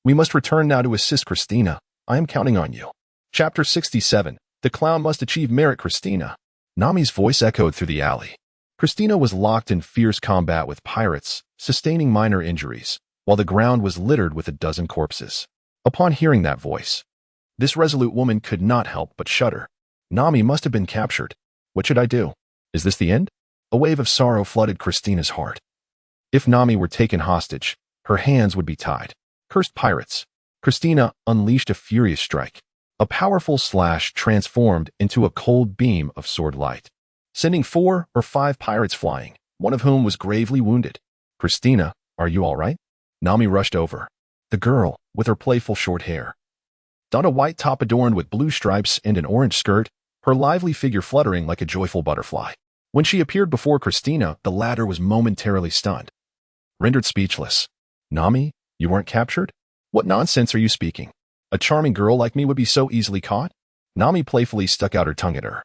We must return now to assist Christina. I am counting on you. Chapter 67. The clown must achieve merit. Christina. Nami's voice echoed through the alley. Christina was locked in fierce combat with pirates, sustaining minor injuries, while the ground was littered with a dozen corpses. Upon hearing that voice, this resolute woman could not help but shudder. Nami must have been captured. What should I do? Is this the end? A wave of sorrow flooded Christina's heart. If Nami were taken hostage, her hands would be tied. Cursed pirates. Christina unleashed a furious strike. A powerful slash transformed into a cold beam of sword light, sending 4 or 5 pirates flying, one of whom was gravely wounded. Christina, are you all right? Nami rushed over. The girl, with her playful short hair, donned a white top adorned with blue stripes and an orange skirt, her lively figure fluttering like a joyful butterfly. When she appeared before Christina, the latter was momentarily stunned, rendered speechless. Nami, you weren't captured? What nonsense are you speaking? A charming girl like me would be so easily caught? Nami playfully stuck out her tongue at her.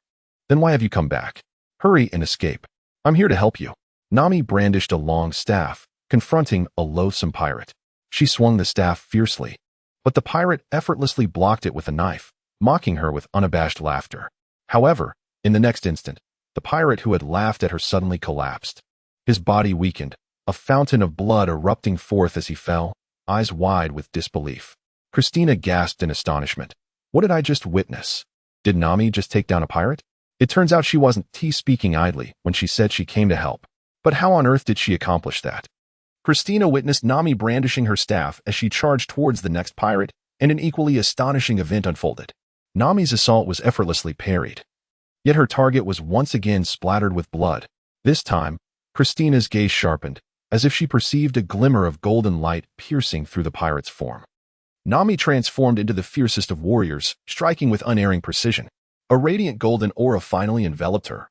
Then why have you come back? Hurry and escape. I'm here to help you. Nami brandished a long staff, confronting a loathsome pirate. She swung the staff fiercely, but the pirate effortlessly blocked it with a knife, mocking her with unabashed laughter. However, in the next instant, the pirate who had laughed at her suddenly collapsed. His body weakened, a fountain of blood erupting forth as he fell, eyes wide with disbelief. Christina gasped in astonishment. What did I just witness? Did Nami just take down a pirate? It turns out she wasn't speaking idly when she said she came to help. But how on earth did she accomplish that? Christina witnessed Nami brandishing her staff as she charged towards the next pirate, and an equally astonishing event unfolded. Nami's assault was effortlessly parried. Yet her target was once again splattered with blood. This time, Christina's gaze sharpened, as if she perceived a glimmer of golden light piercing through the pirate's form. Nami transformed into the fiercest of warriors, striking with unerring precision. A radiant golden aura finally enveloped her,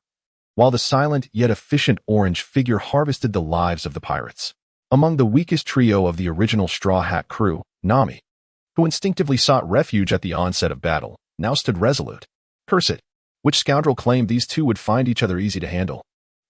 while the silent yet efficient orange figure harvested the lives of the pirates. Among the weakest trio of the original Straw Hat crew, Nami, who instinctively sought refuge at the onset of battle, now stood resolute. Curse it! Which scoundrel claimed these two would find each other easy to handle?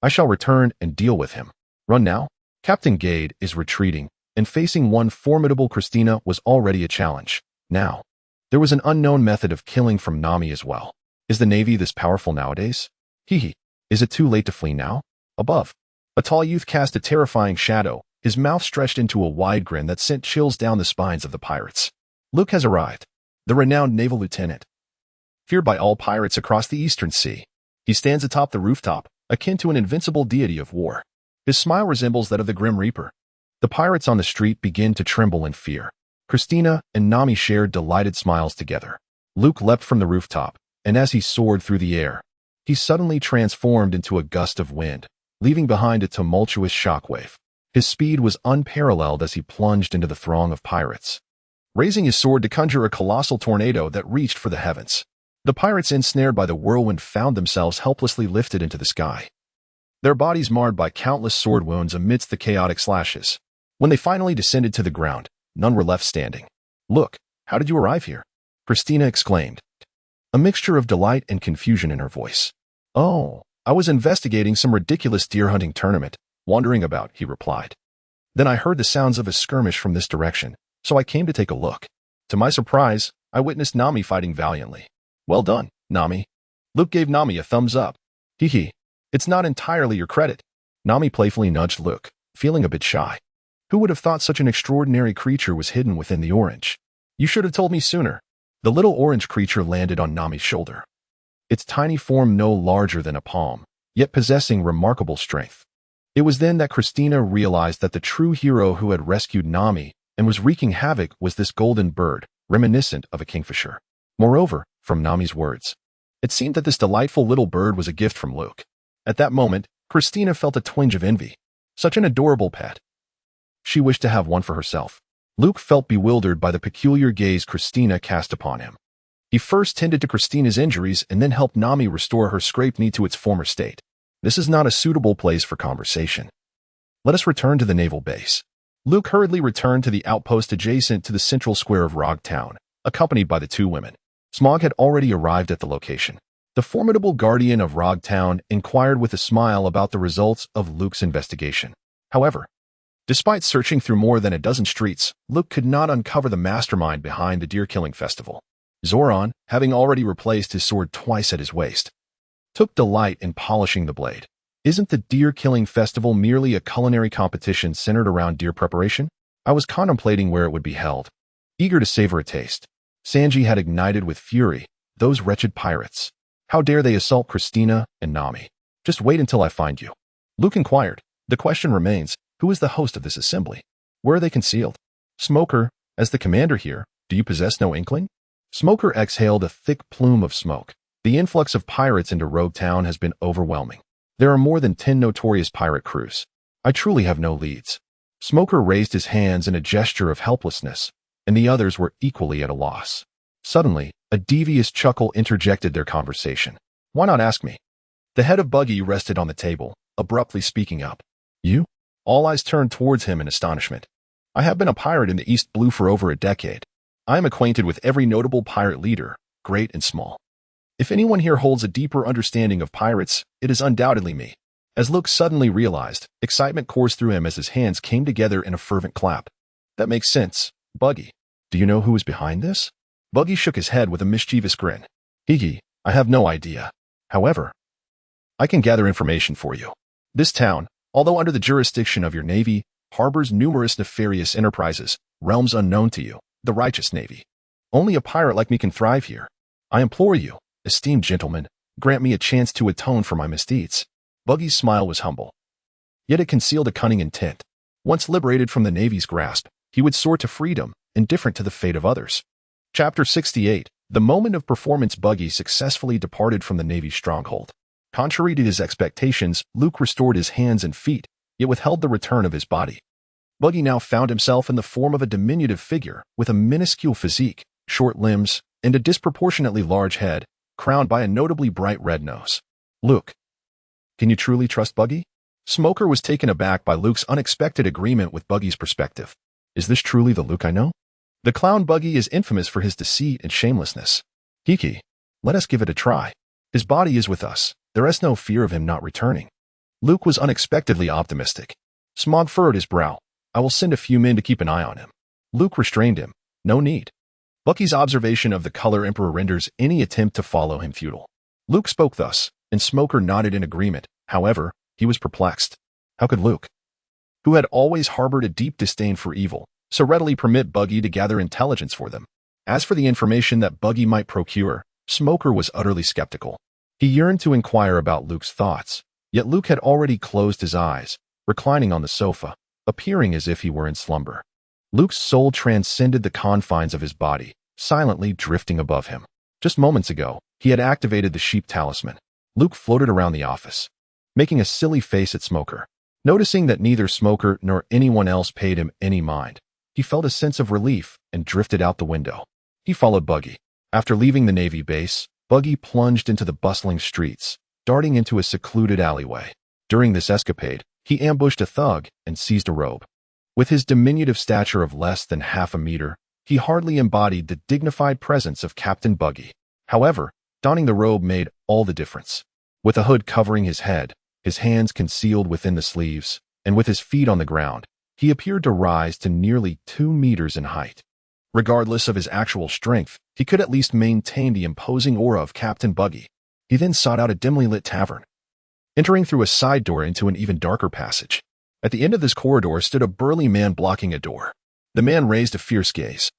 I shall return and deal with him. Run now? Captain Gade is retreating, and facing one formidable Christina was already a challenge. Now, there was an unknown method of killing from Nami as well. Is the Navy this powerful nowadays? Hee. Is it too late to flee now? Above, a tall youth cast a terrifying shadow, his mouth stretched into a wide grin that sent chills down the spines of the pirates. Luke has arrived, the renowned naval lieutenant, feared by all pirates across the Eastern Sea. He stands atop the rooftop, akin to an invincible deity of war. His smile resembles that of the Grim Reaper. The pirates on the street begin to tremble in fear. Christina and Nami shared delighted smiles together. Luke leapt from the rooftop, and as he soared through the air, he suddenly transformed into a gust of wind, leaving behind a tumultuous shockwave. His speed was unparalleled as he plunged into the throng of pirates, raising his sword to conjure a colossal tornado that reached for the heavens. The pirates ensnared by the whirlwind found themselves helplessly lifted into the sky, their bodies marred by countless sword wounds amidst the chaotic slashes. When they finally descended to the ground, none were left standing. Look, how did you arrive here? Christina exclaimed, a mixture of delight and confusion in her voice. Oh, I was investigating some ridiculous deer hunting tournament, wandering about, he replied. Then I heard the sounds of a skirmish from this direction, so I came to take a look. To my surprise, I witnessed Nami fighting valiantly. Well done, Nami. Luke gave Nami a thumbs up. Hee. It's not entirely your credit. Nami playfully nudged Luke, feeling a bit shy. Who would have thought such an extraordinary creature was hidden within the orange? You should have told me sooner. The little orange creature landed on Nami's shoulder, its tiny form no larger than a palm, yet possessing remarkable strength. It was then that Christina realized that the true hero who had rescued Nami and was wreaking havoc was this golden bird, reminiscent of a kingfisher. Moreover, from Nami's words, it seemed that this delightful little bird was a gift from Luke. At that moment, Christina felt a twinge of envy. Such an adorable pet, she wished to have one for herself. Luke felt bewildered by the peculiar gaze Christina cast upon him. He first tended to Christina's injuries and then helped Nami restore her scraped knee to its former state. This is not a suitable place for conversation. Let us return to the naval base. Luke hurriedly returned to the outpost adjacent to the central square of Rog Town, accompanied by the two women. Smog had already arrived at the location. The formidable guardian of Rog Town inquired with a smile about the results of Luke's investigation. However, despite searching through more than a dozen streets, Luke could not uncover the mastermind behind the deer-killing festival. Zoran, having already replaced his sword twice at his waist, took delight in polishing the blade. Isn't the deer-killing festival merely a culinary competition centered around deer preparation? I was contemplating where it would be held, eager to savor a taste. Sanji had ignited with fury. Those wretched pirates. How dare they assault Christina and Nami? Just wait until I find you. Luke inquired. The question remains, who is the host of this assembly? Where are they concealed? Smoker, as the commander here, do you possess no inkling? Smoker exhaled a thick plume of smoke. The influx of pirates into Rogue Town has been overwhelming. There are more than 10 notorious pirate crews. I truly have no leads. Smoker raised his hands in a gesture of helplessness, and the others were equally at a loss. Suddenly, a devious chuckle interjected their conversation. Why not ask me? The head of Buggy rested on the table, abruptly speaking up. You? All eyes turned towards him in astonishment. I have been a pirate in the East Blue for over a decade. I am acquainted with every notable pirate leader, great and small. If anyone here holds a deeper understanding of pirates, it is undoubtedly me. As Luke suddenly realized, excitement coursed through him as his hands came together in a fervent clap. That makes sense. Buggy. Do you know who is behind this? Buggy shook his head with a mischievous grin. Higgy, I have no idea. However, I can gather information for you. This town, although under the jurisdiction of your navy, harbors numerous nefarious enterprises, realms unknown to you, the righteous navy. Only a pirate like me can thrive here. I implore you, esteemed gentlemen, grant me a chance to atone for my misdeeds. Buggy's smile was humble, yet it concealed a cunning intent. Once liberated from the Navy's grasp, he would soar to freedom, indifferent to the fate of others. Chapter 68. The moment of performance. Buggy successfully departed from the Navy's stronghold. Contrary to his expectations, Luke restored his hands and feet, yet withheld the return of his body. Buggy now found himself in the form of a diminutive figure with a minuscule physique, short limbs, and a disproportionately large head, crowned by a notably bright red nose. Luke. Can you truly trust Buggy? Smoker was taken aback by Luke's unexpected agreement with Buggy's perspective. Is this truly the Luke I know? The clown Buggy is infamous for his deceit and shamelessness. Kiki, let us give it a try. His body is with us. There is no fear of him not returning. Luke was unexpectedly optimistic. Smog furrowed his brow. I will send a few men to keep an eye on him. Luke restrained him. No need. Buggy's observation of the Color Emperor renders any attempt to follow him futile. Luke spoke thus, and Smoker nodded in agreement. However, he was perplexed. How could Luke, who had always harbored a deep disdain for evil, so readily permit Buggy to gather intelligence for them? As for the information that Buggy might procure, Smoker was utterly skeptical. He yearned to inquire about Luke's thoughts, yet Luke had already closed his eyes, reclining on the sofa, appearing as if he were in slumber. Luke's soul transcended the confines of his body, silently drifting above him. Just moments ago, he had activated the sheep talisman. Luke floated around the office, making a silly face at Smoker. Noticing that neither Smoker nor anyone else paid him any mind, he felt a sense of relief and drifted out the window. He followed Buggy. After leaving the Navy base, Buggy plunged into the bustling streets, darting into a secluded alleyway. During this escapade, he ambushed a thug and seized a robe. With his diminutive stature of less than half a meter, he hardly embodied the dignified presence of Captain Buggy. However, donning the robe made all the difference. With a hood covering his head, his hands concealed within the sleeves, and with his feet on the ground, he appeared to rise to nearly 2 meters in height. Regardless of his actual strength, he could at least maintain the imposing aura of Captain Buggy. He then sought out a dimly lit tavern, entering through a side door into an even darker passage. At the end of this corridor stood a burly man blocking a door. The man raised a fierce gaze,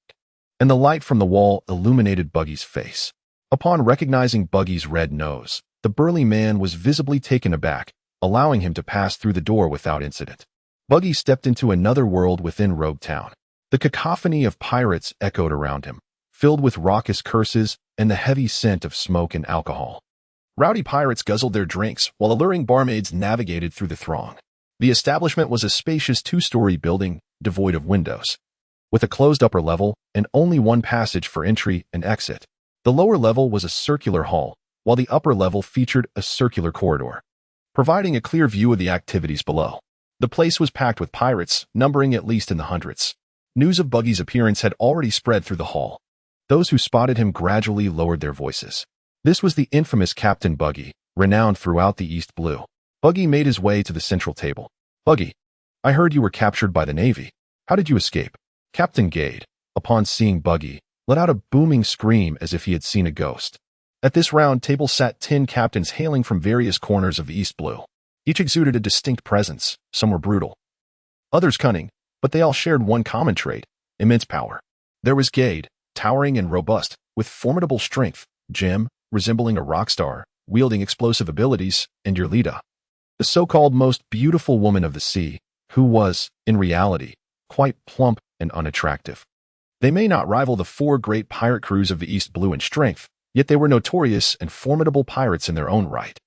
and the light from the wall illuminated Buggy's face. Upon recognizing Buggy's red nose, the burly man was visibly taken aback, allowing him to pass through the door without incident. Buggy stepped into another world within Rogue Town. The cacophony of pirates echoed around him, filled with raucous curses and the heavy scent of smoke and alcohol. Rowdy pirates guzzled their drinks while alluring barmaids navigated through the throng. The establishment was a spacious 2-story building, devoid of windows. With a closed upper level and only one passage for entry and exit. The lower level was a circular hall, while the upper level featured a circular corridor, providing a clear view of the activities below. The place was packed with pirates, numbering at least in the hundreds. News of Buggy's appearance had already spread through the hall. Those who spotted him gradually lowered their voices. This was the infamous Captain Buggy, renowned throughout the East Blue. Buggy made his way to the central table. "Buggy, I heard you were captured by the Navy. How did you escape?" Captain Gade, upon seeing Buggy, let out a booming scream as if he had seen a ghost. At this round table sat 10 captains hailing from various corners of the East Blue. Each exuded a distinct presence. Some were brutal, others cunning, but they all shared one common trait: immense power. There was Gade, towering and robust, with formidable strength; Jim, resembling a rock star, wielding explosive abilities; and Yerlita, the so-called most beautiful woman of the sea, who was, in reality, quite plump and unattractive. They may not rival the 4 great pirate crews of the East Blue in strength, yet they were notorious and formidable pirates in their own right.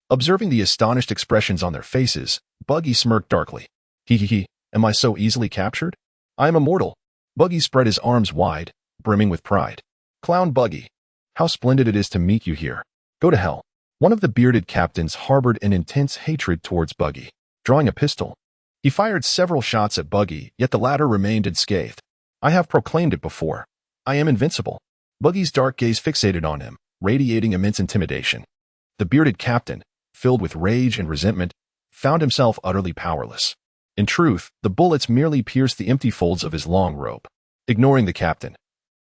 Observing the astonished expressions on their faces, Buggy smirked darkly. He, am I so easily captured? I am immortal." Buggy spread his arms wide, brimming with pride. "Clown Buggy, how splendid it is to meet you here. Go to hell." One of the bearded captains harbored an intense hatred towards Buggy. Drawing a pistol, he fired several shots at Buggy, yet the latter remained unscathed. "I have proclaimed it before. I am invincible." Buggy's dark gaze fixated on him, radiating immense intimidation. The bearded captain, filled with rage and resentment, found himself utterly powerless. In truth, the bullets merely pierced the empty folds of his long robe. Ignoring the captain,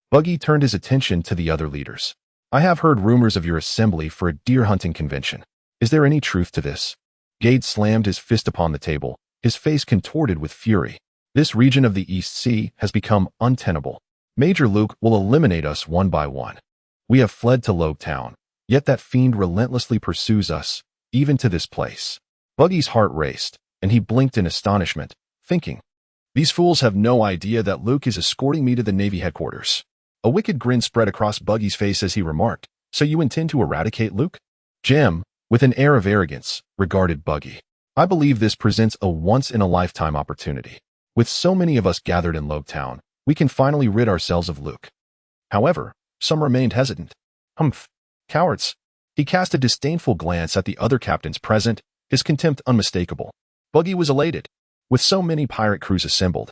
Buggy turned his attention to the other leaders. "I have heard rumors of your assembly for a deer hunting convention. Is there any truth to this?" Gade slammed his fist upon the table, his face contorted with fury. "This region of the East Sea has become untenable. Major Luke will eliminate us one by one. We have fled to Logue Town, yet that fiend relentlessly pursues us, even to this place." Buggy's heart raced, and he blinked in astonishment, thinking, "These fools have no idea that Luke is escorting me to the Navy headquarters." A wicked grin spread across Buggy's face as he remarked, "So you intend to eradicate Luke?" Jim, with an air of arrogance, regarded Buggy. "I believe this presents a once-in-a-lifetime opportunity. With so many of us gathered in Logue Town, we can finally rid ourselves of Luke." However, some remained hesitant. "Humph, cowards." He cast a disdainful glance at the other captains present, his contempt unmistakable. Buggy was elated. With so many pirate crews assembled,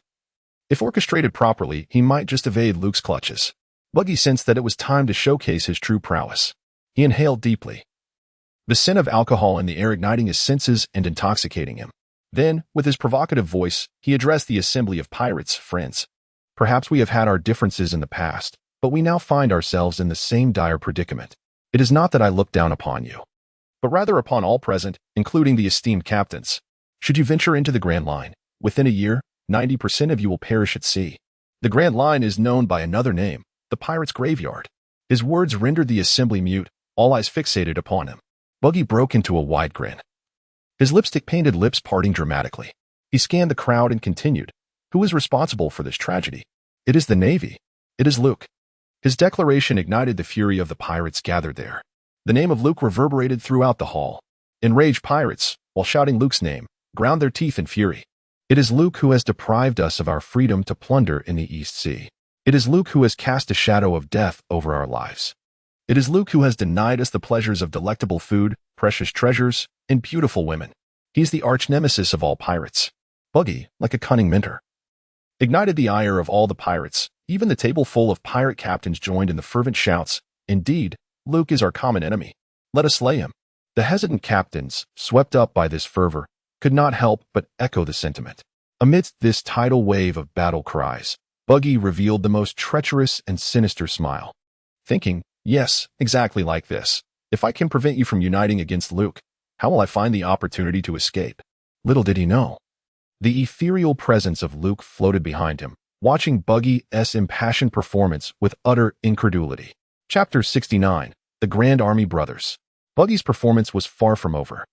if orchestrated properly, he might just evade Luke's clutches. Buggy sensed that it was time to showcase his true prowess. He inhaled deeply, the scent of alcohol in the air igniting his senses and intoxicating him. Then, with his provocative voice, he addressed the assembly of pirates. "Friends, perhaps we have had our differences in the past, but we now find ourselves in the same dire predicament. It is not that I look down upon you, but rather upon all present, including the esteemed captains. Should you venture into the Grand Line, within a year, 90% of you will perish at sea. The Grand Line is known by another name, the Pirate's Graveyard." His words rendered the assembly mute, all eyes fixated upon him. Buggy broke into a wide grin, his lipstick-painted lips parting dramatically. He scanned the crowd and continued, "Who is responsible for this tragedy? It is the Navy. It is Luke." His declaration ignited the fury of the pirates gathered there. The name of Luke reverberated throughout the hall. Enraged pirates, while shouting Luke's name, ground their teeth in fury. "It is Luke who has deprived us of our freedom to plunder in the East Sea. It is Luke who has cast a shadow of death over our lives. It is Luke who has denied us the pleasures of delectable food, precious treasures, and beautiful women. He is the arch-nemesis of all pirates." Buggy, like a cunning mentor, ignited the ire of all the pirates. Even the table full of pirate captains joined in the fervent shouts, "Indeed, Luke is our common enemy. Let us slay him." The hesitant captains, swept up by this fervor, could not help but echo the sentiment. Amidst this tidal wave of battle cries, Buggy revealed the most treacherous and sinister smile, thinking, "Yes, exactly like this. If I can prevent you from uniting against Luke, how will I find the opportunity to escape?" Little did he know, the ethereal presence of Luke floated behind him, watching Buggy's impassioned performance with utter incredulity. Chapter 69. The Grand Army Brothers. Buggy's performance was far from over.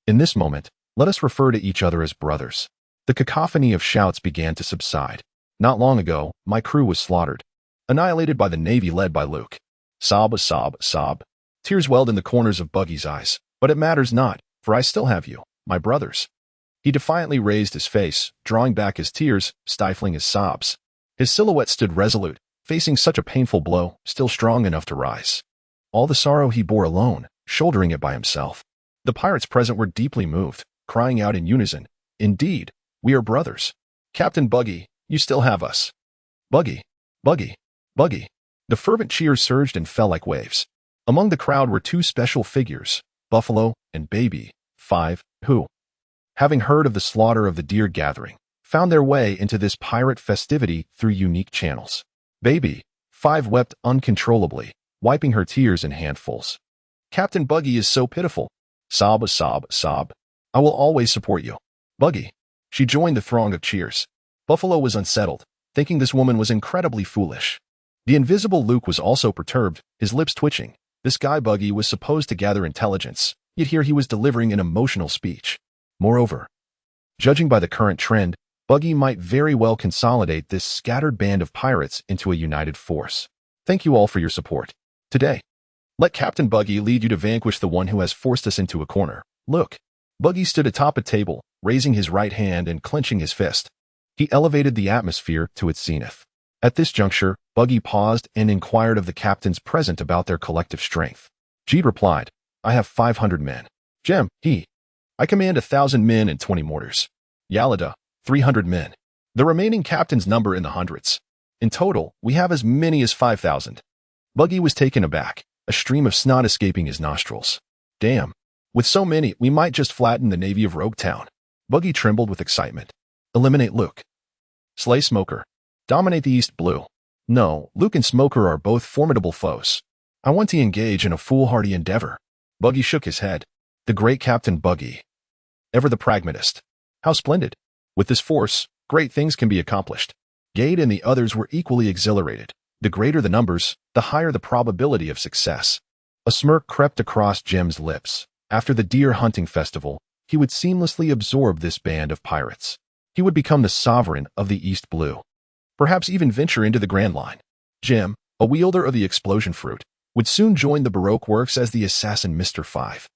In this moment, let us refer to each other as brothers. The cacophony of shouts began to subside. "Not long ago, my crew was slaughtered, annihilated by the Navy led by Luke." Sob, sob, sob. Tears welled in the corners of Buggy's eyes. "But it matters not, for I still have you, my brothers." He defiantly raised his face, drawing back his tears, stifling his sobs. His silhouette stood resolute, facing such a painful blow, still strong enough to rise. All the sorrow he bore alone, shouldering it by himself. The pirates present were deeply moved, crying out in unison, "Indeed, we are brothers. Captain Buggy, you still have us. Buggy, Buggy, Buggy." The fervent cheers surged and fell like waves. Among the crowd were two special figures, Buffalo and Baby, 5, who, having heard of the slaughter of the deer gathering, found their way into this pirate festivity through unique channels. Baby, 5 wept uncontrollably, wiping her tears in handfuls. "Captain Buggy is so pitiful. Sob, sob, sob. I will always support you. Buggy." She joined the throng of cheers. Buffalo was unsettled, thinking this woman was incredibly foolish. The invisible Luke was also perturbed, his lips twitching. This guy Buggy was supposed to gather intelligence, yet here he was delivering an emotional speech. Moreover, judging by the current trend, Buggy might very well consolidate this scattered band of pirates into a united force. Thank you all for your support. Today, let Captain Buggy lead you to vanquish the one who has forced us into a corner. Look. Buggy stood atop a table, raising his right hand and clenching his fist. He elevated the atmosphere to its zenith. At this juncture, Buggy paused and inquired of the captains present about their collective strength. Jeet replied, "I have 500 men. Jem, I command 1,000 men and 20 mortars. Yalida, 300 men. The remaining captains number in the hundreds. In total, we have as many as 5,000. Buggy was taken aback, a stream of snot escaping his nostrils. Damn. With so many, we might just flatten the navy of Rogue Town. Buggy trembled with excitement. Eliminate Luke. Slay Smoker. Dominate the East Blue. No, Luke and Smoker are both formidable foes. I want to engage in a foolhardy endeavor." Buggy shook his head. The great Captain Buggy. Ever the pragmatist. How splendid. With this force, great things can be accomplished. Gade and the others were equally exhilarated. The greater the numbers, the higher the probability of success. A smirk crept across Jem's lips. After the deer hunting festival, he would seamlessly absorb this band of pirates. He would become the sovereign of the East Blue. Perhaps even venture into the Grand Line. Jem, a wielder of the explosion fruit, would soon join the Baroque works as the assassin Mr. 5.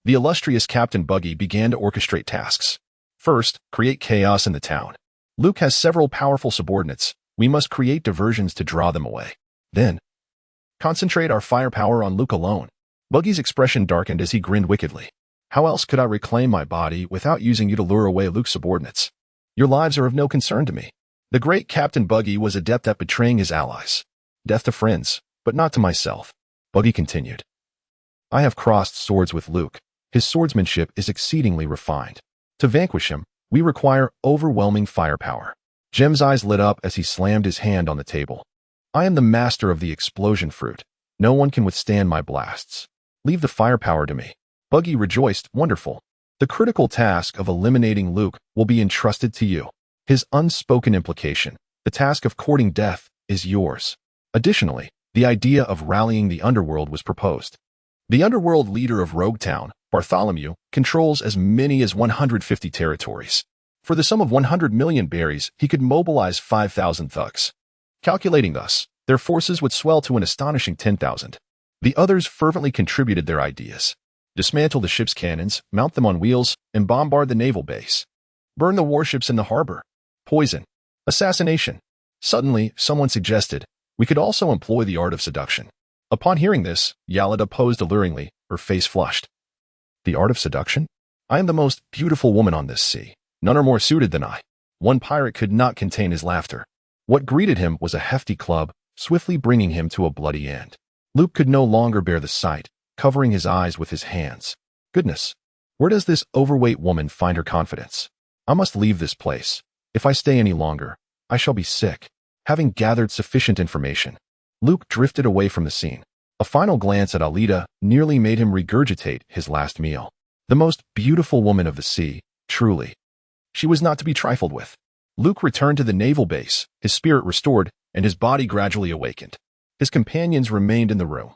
The illustrious Captain Buggy began to orchestrate tasks. First, create chaos in the town. Luke has several powerful subordinates. We must create diversions to draw them away. Then, concentrate our firepower on Luke alone. Buggy's expression darkened as he grinned wickedly. How else could I reclaim my body without using you to lure away Luke's subordinates? Your lives are of no concern to me. The great Captain Buggy was adept at betraying his allies. Death to friends, but not to myself. Buggy continued. I have crossed swords with Luke. His swordsmanship is exceedingly refined. To vanquish him, we require overwhelming firepower. Jem's eyes lit up as he slammed his hand on the table. I am the master of the explosion fruit. No one can withstand my blasts. Leave the firepower to me. Buggy rejoiced, wonderful. The critical task of eliminating Luke will be entrusted to you. His unspoken implication, the task of courting death, is yours. Additionally, the idea of rallying the underworld was proposed. The underworld leader of Rogue Town, Bartholomew, controls as many as 150 territories. For the sum of 100 million berries, he could mobilize 5,000 thugs. Calculating thus, their forces would swell to an astonishing 10,000. The others fervently contributed their ideas. Dismantle the ship's cannons, mount them on wheels, and bombard the naval base. Burn the warships in the harbor. Poison. Assassination. Suddenly, someone suggested, we could also employ the art of seduction. Upon hearing this, Yalida posed alluringly, her face flushed. The art of seduction? I am the most beautiful woman on this sea. None are more suited than I. One pirate could not contain his laughter. What greeted him was a hefty club, swiftly bringing him to a bloody end. Luke could no longer bear the sight, covering his eyes with his hands. Goodness, where does this overweight woman find her confidence? I must leave this place. If I stay any longer, I shall be sick. Having gathered sufficient information, Luke drifted away from the scene. A final glance at Alida nearly made him regurgitate his last meal. The most beautiful woman of the sea, truly. She was not to be trifled with. Luke returned to the naval base, his spirit restored, and his body gradually awakened. His companions remained in the room,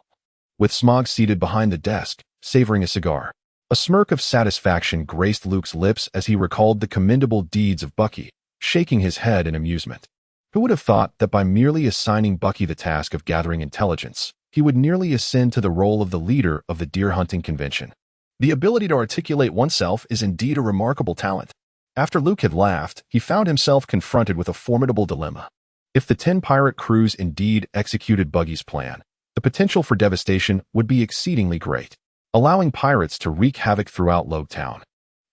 with Smog seated behind the desk, savoring a cigar. A smirk of satisfaction graced Luke's lips as he recalled the commendable deeds of Bucky, shaking his head in amusement. Who would have thought that by merely assigning Bucky the task of gathering intelligence, he would nearly ascend to the role of the leader of the deer hunting convention? The ability to articulate oneself is indeed a remarkable talent. After Luke had laughed, he found himself confronted with a formidable dilemma. If the 10 pirate crews indeed executed Buggy's plan, the potential for devastation would be exceedingly great, allowing pirates to wreak havoc throughout Town.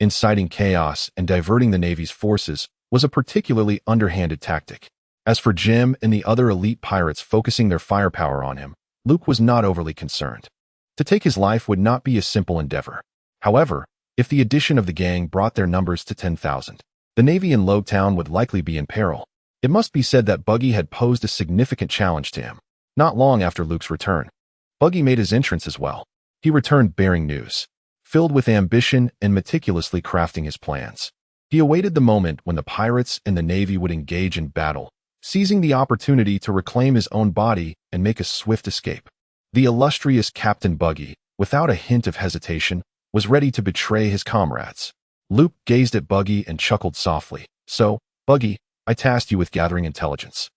Inciting chaos and diverting the Navy's forces was a particularly underhanded tactic. As for Jim and the other elite pirates focusing their firepower on him, Luke was not overly concerned. To take his life would not be a simple endeavor. However, if the addition of the gang brought their numbers to 10,000, the Navy in Town would likely be in peril. It must be said that Buggy had posed a significant challenge to him. Not long after Luke's return, Buggy made his entrance as well. He returned bearing news, filled with ambition and meticulously crafting his plans. He awaited the moment when the pirates and the Navy would engage in battle, seizing the opportunity to reclaim his own body and make a swift escape. The illustrious Captain Buggy, without a hint of hesitation, was ready to betray his comrades. Luke gazed at Buggy and chuckled softly. So, Buggy, I tasked you with gathering intelligence.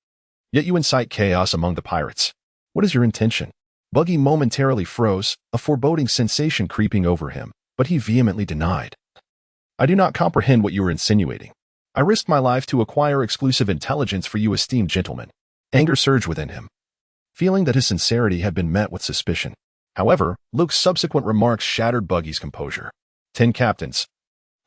Yet you incite chaos among the pirates. What is your intention? Buggy momentarily froze, a foreboding sensation creeping over him, but he vehemently denied. I do not comprehend what you are insinuating. I risked my life to acquire exclusive intelligence for you esteemed gentlemen. Anger surged within him, feeling that his sincerity had been met with suspicion. However, Luke's subsequent remarks shattered Buggy's composure. 10 captains.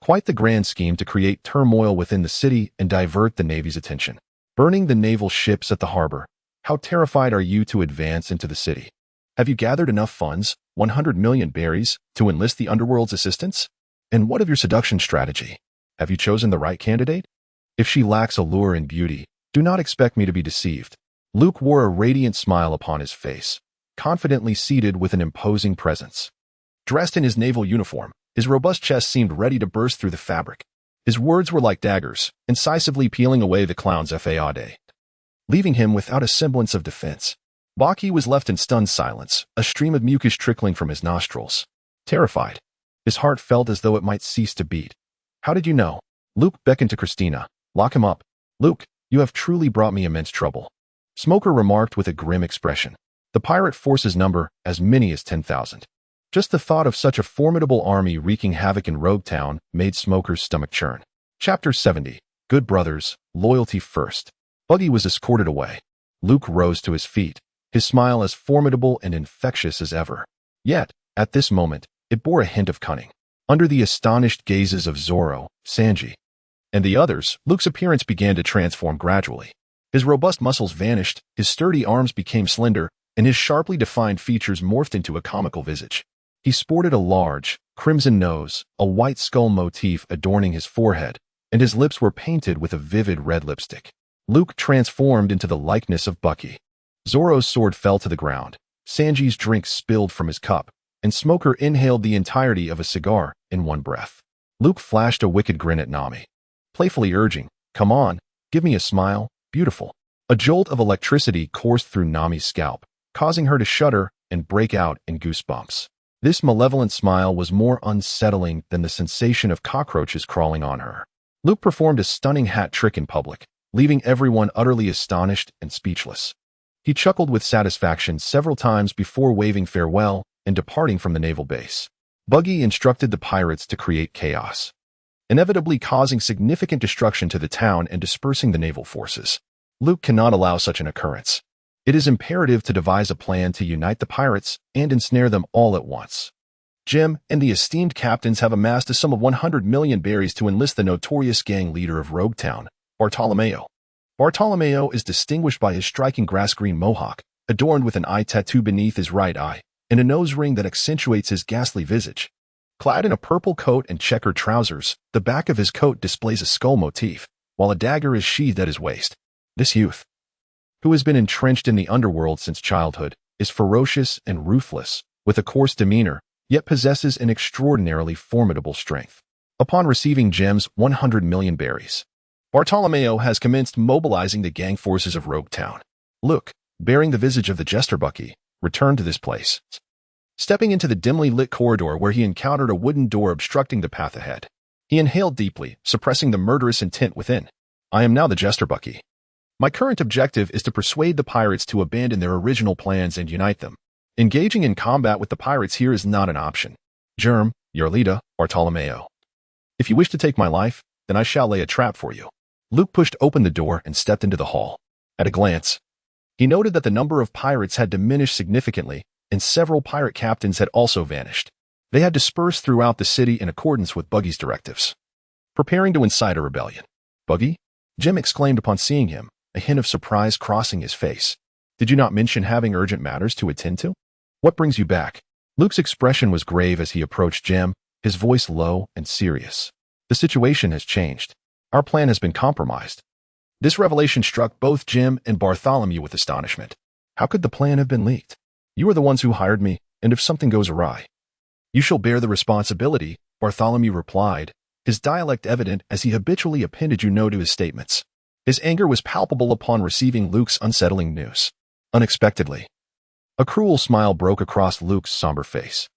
Quite the grand scheme to create turmoil within the city and divert the Navy's attention. Burning the naval ships at the harbor. How terrified are you to advance into the city? Have you gathered enough funds, 100 million berries, to enlist the underworld's assistance? And what of your seduction strategy? Have you chosen the right candidate? If she lacks allure and beauty, do not expect me to be deceived. Luke wore a radiant smile upon his face, confidently seated with an imposing presence. Dressed in his naval uniform, his robust chest seemed ready to burst through the fabric. His words were like daggers, incisively peeling away the clown's fade, leaving him without a semblance of defense. Baki was left in stunned silence, a stream of mucus trickling from his nostrils. Terrified, his heart felt as though it might cease to beat. How did you know? Luke beckoned to Christina. Lock him up. Luke, you have truly brought me immense trouble. Smoker remarked with a grim expression. The pirate forces number as many as 10,000. Just the thought of such a formidable army wreaking havoc in Town made Smoker's stomach churn. Chapter 70. Good brothers, loyalty first. Buggy was escorted away. Luke rose to his feet, his smile as formidable and infectious as ever. Yet, at this moment, it bore a hint of cunning. Under the astonished gazes of Zoro, Sanji, and the others, Luke's appearance began to transform gradually. His robust muscles vanished, his sturdy arms became slender, and his sharply defined features morphed into a comical visage. He sported a large, crimson nose, a white skull motif adorning his forehead, and his lips were painted with a vivid red lipstick. Luke transformed into the likeness of Buggy. Zoro's sword fell to the ground, Sanji's drink spilled from his cup, and Smoker inhaled the entirety of a cigar in one breath. Luke flashed a wicked grin at Nami, playfully urging, "Come on, give me a smile, beautiful." A jolt of electricity coursed through Nami's scalp, causing her to shudder and break out in goosebumps. This malevolent smile was more unsettling than the sensation of cockroaches crawling on her. Luke performed a stunning hat trick in public, leaving everyone utterly astonished and speechless. He chuckled with satisfaction several times before waving farewell and departing from the naval base. Buggy instructed the pirates to create chaos, inevitably causing significant destruction to the town and dispersing the naval forces. Luke cannot allow such an occurrence. It is imperative to devise a plan to unite the pirates and ensnare them all at once. Jim and the esteemed captains have amassed a sum of 100 million berries to enlist the notorious gang leader of Town, Bartolomeo. Bartolomeo is distinguished by his striking grass-green mohawk, adorned with an eye tattoo beneath his right eye, and a nose ring that accentuates his ghastly visage. Clad in a purple coat and checkered trousers, the back of his coat displays a skull motif, while a dagger is sheathed at his waist. This youth, who has been entrenched in the underworld since childhood, is ferocious and ruthless, with a coarse demeanor, yet possesses an extraordinarily formidable strength. Upon receiving Jim's 100 million berries, Bartolomeo has commenced mobilizing the gang forces of Town. Luke, bearing the visage of the jester Buggy, returned to this place, stepping into the dimly lit corridor where he encountered a wooden door obstructing the path ahead. He inhaled deeply, suppressing the murderous intent within. I am now the jester Buggy. My current objective is to persuade the pirates to abandon their original plans and unite them. Engaging in combat with the pirates here is not an option. Germ, your leader, Bartolomeo. If you wish to take my life, then I shall lay a trap for you. Luke pushed open the door and stepped into the hall. At a glance, he noted that the number of pirates had diminished significantly, and several pirate captains had also vanished. They had dispersed throughout the city in accordance with Buggy's directives, preparing to incite a rebellion. Buggy? Jim exclaimed upon seeing him, a hint of surprise crossing his face. Did you not mention having urgent matters to attend to? What brings you back? Luke's expression was grave as he approached Jim, his voice low and serious. The situation has changed. Our plan has been compromised. This revelation struck both Jim and Bartholomew with astonishment. How could the plan have been leaked? You are the ones who hired me, and if something goes awry, you shall bear the responsibility, Bartholomew replied, his dialect evident as he habitually appended you know to his statements. His anger was palpable upon receiving Luke's unsettling news. Unexpectedly, a cruel smile broke across Luke's somber face.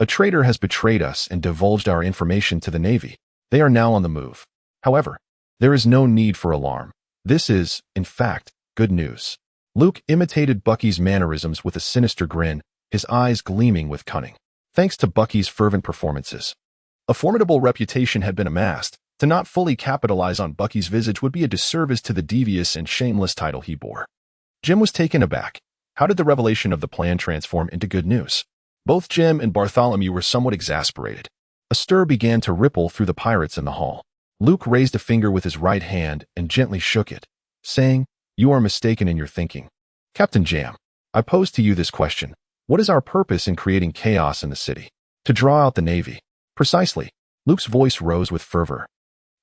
A traitor has betrayed us and divulged our information to the Navy. They are now on the move. However, there is no need for alarm. This is, in fact, good news. Luke imitated Bucky's mannerisms with a sinister grin, his eyes gleaming with cunning. Thanks to Bucky's fervent performances, a formidable reputation had been amassed. To not fully capitalize on Bucky's visage would be a disservice to the devious and shameless title he bore. Jim was taken aback. How did the revelation of the plan transform into good news? Both Jim and Bartholomew were somewhat exasperated. A stir began to ripple through the pirates in the hall. Luke raised a finger with his right hand and gently shook it, saying, "You are mistaken in your thinking. Captain Jam, I pose to you this question. What is our purpose in creating chaos in the city? To draw out the Navy." Precisely. Luke's voice rose with fervor,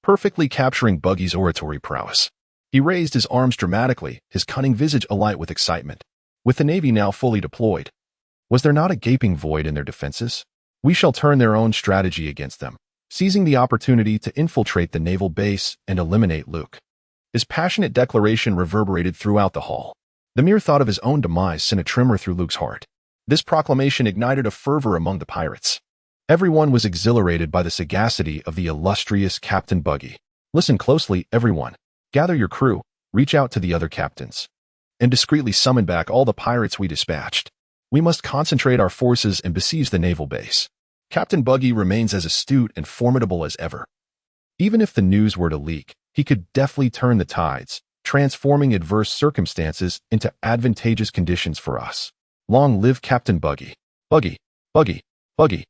perfectly capturing Buggy's oratory prowess. He raised his arms dramatically, his cunning visage alight with excitement. With the Navy now fully deployed, was there not a gaping void in their defenses? We shall turn their own strategy against them, seizing the opportunity to infiltrate the naval base and eliminate Luke. His passionate declaration reverberated throughout the hall. The mere thought of his own demise sent a tremor through Luke's heart. This proclamation ignited a fervor among the pirates. Everyone was exhilarated by the sagacity of the illustrious Captain Buggy. Listen closely, everyone. Gather your crew, reach out to the other captains, and discreetly summon back all the pirates we dispatched. We must concentrate our forces and besiege the naval base. Captain Buggy remains as astute and formidable as ever. Even if the news were to leak, he could deftly turn the tides, transforming adverse circumstances into advantageous conditions for us. Long live Captain Buggy! Buggy! Buggy! Buggy!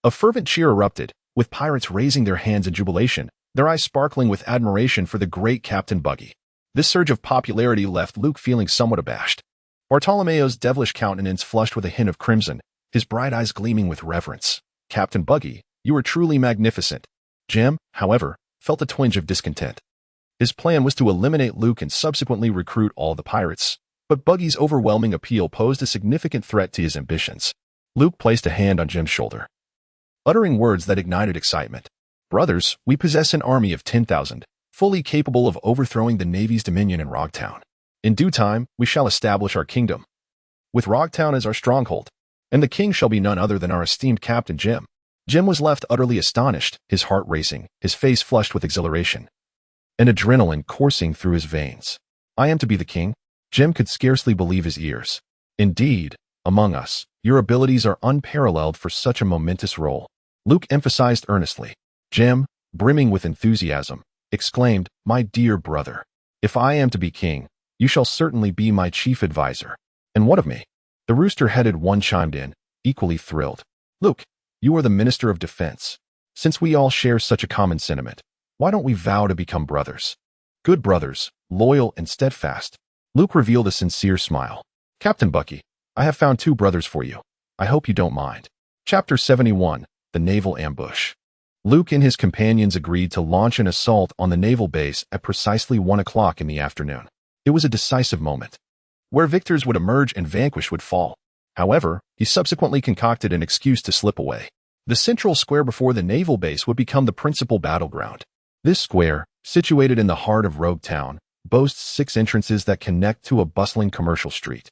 A fervent cheer erupted, with pirates raising their hands in jubilation, their eyes sparkling with admiration for the great Captain Buggy. This surge of popularity left Luke feeling somewhat abashed. Bartolomew's devilish countenance flushed with a hint of crimson, his bright eyes gleaming with reverence. Captain Buggy, you are truly magnificent. Jim, however, felt a twinge of discontent. His plan was to eliminate Luke and subsequently recruit all the pirates, but Buggy's overwhelming appeal posed a significant threat to his ambitions. Luke placed a hand on Jim's shoulder, uttering words that ignited excitement. Brothers, we possess an army of 10,000, fully capable of overthrowing the Navy's dominion in Rogtown. In due time, we shall establish our kingdom, with Rogtown as our stronghold, and the king shall be none other than our esteemed Captain Jim. Jim was left utterly astonished, his heart racing, his face flushed with exhilaration, and adrenaline coursing through his veins. I am to be the king? Jim could scarcely believe his ears. Indeed, among us, your abilities are unparalleled for such a momentous role, Luke emphasized earnestly. Jim, brimming with enthusiasm, exclaimed, "My dear brother, if I am to be king, you shall certainly be my chief advisor. And what of me?" The rooster-headed one chimed in, equally thrilled. "Luke, you are the Minister of Defense. Since we all share such a common sentiment, why don't we vow to become brothers? Good brothers, loyal and steadfast." Luke revealed a sincere smile. "Captain Bucky, I have found 2 brothers for you. I hope you don't mind." Chapter 71, The Naval Ambush. Luke and his companions agreed to launch an assault on the naval base at precisely 1 o'clock in the afternoon. It was a decisive moment, where victors would emerge and vanquished would fall. However, he subsequently concocted an excuse to slip away. The central square before the naval base would become the principal battleground. This square, situated in the heart of Rogue Town, boasts 6 entrances that connect to a bustling commercial street,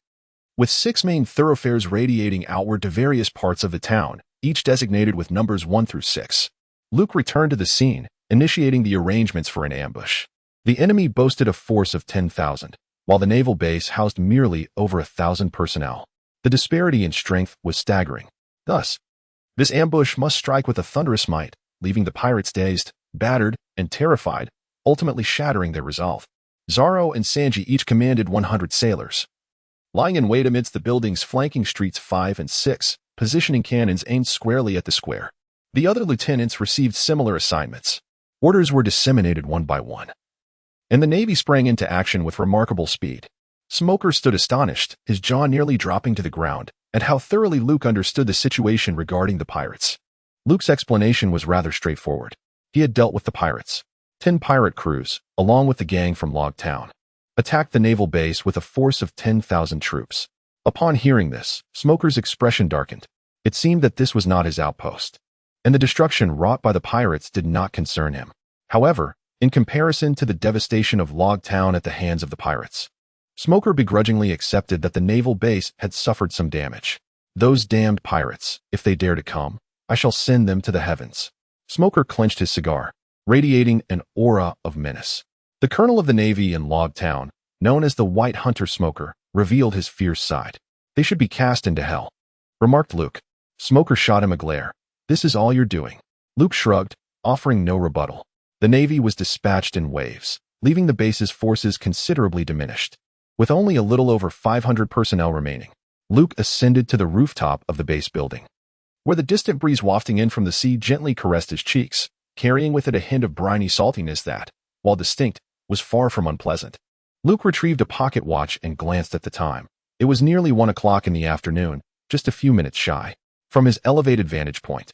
with 6 main thoroughfares radiating outward to various parts of the town, each designated with numbers 1 through 6. Luke returned to the scene, initiating the arrangements for an ambush. The enemy boasted a force of 10,000, while the naval base housed merely over 1,000 personnel. The disparity in strength was staggering. Thus, this ambush must strike with a thunderous might, leaving the pirates dazed, battered and terrified, ultimately shattering their resolve. Zaro and Sanji each commanded 100 sailors. Lying in wait amidst the buildings flanking streets 5 and 6, positioning cannons aimed squarely at the square. The other lieutenants received similar assignments. Orders were disseminated one by one, and the Navy sprang into action with remarkable speed. Smoker stood astonished, his jaw nearly dropping to the ground, at how thoroughly Luke understood the situation regarding the pirates. Luke's explanation was rather straightforward. He had dealt with the pirates. 10 pirate crews, along with the gang from Log Town, attacked the naval base with a force of 10,000 troops. Upon hearing this, Smoker's expression darkened. It seemed that this was not his outpost, and the destruction wrought by the pirates did not concern him. However, in comparison to the devastation of Log Town at the hands of the pirates, Smoker begrudgingly accepted that the naval base had suffered some damage. Those damned pirates, if they dare to come, I shall send them to the heavens. Smoker clenched his cigar, radiating an aura of menace. The colonel of the Navy in Log Town, known as the White Hunter Smoker, revealed his fierce side. They should be cast into hell, remarked Luke. Smoker shot him a glare. This is all you're doing. Luke shrugged, offering no rebuttal. The Navy was dispatched in waves, leaving the base's forces considerably diminished. With only a little over 500 personnel remaining, Luke ascended to the rooftop of the base building, where the distant breeze wafting in from the sea gently caressed his cheeks, carrying with it a hint of briny saltiness that, while distinct, was far from unpleasant. Luke retrieved a pocket watch and glanced at the time. It was nearly 1 o'clock in the afternoon, just a few minutes shy. From his elevated vantage point,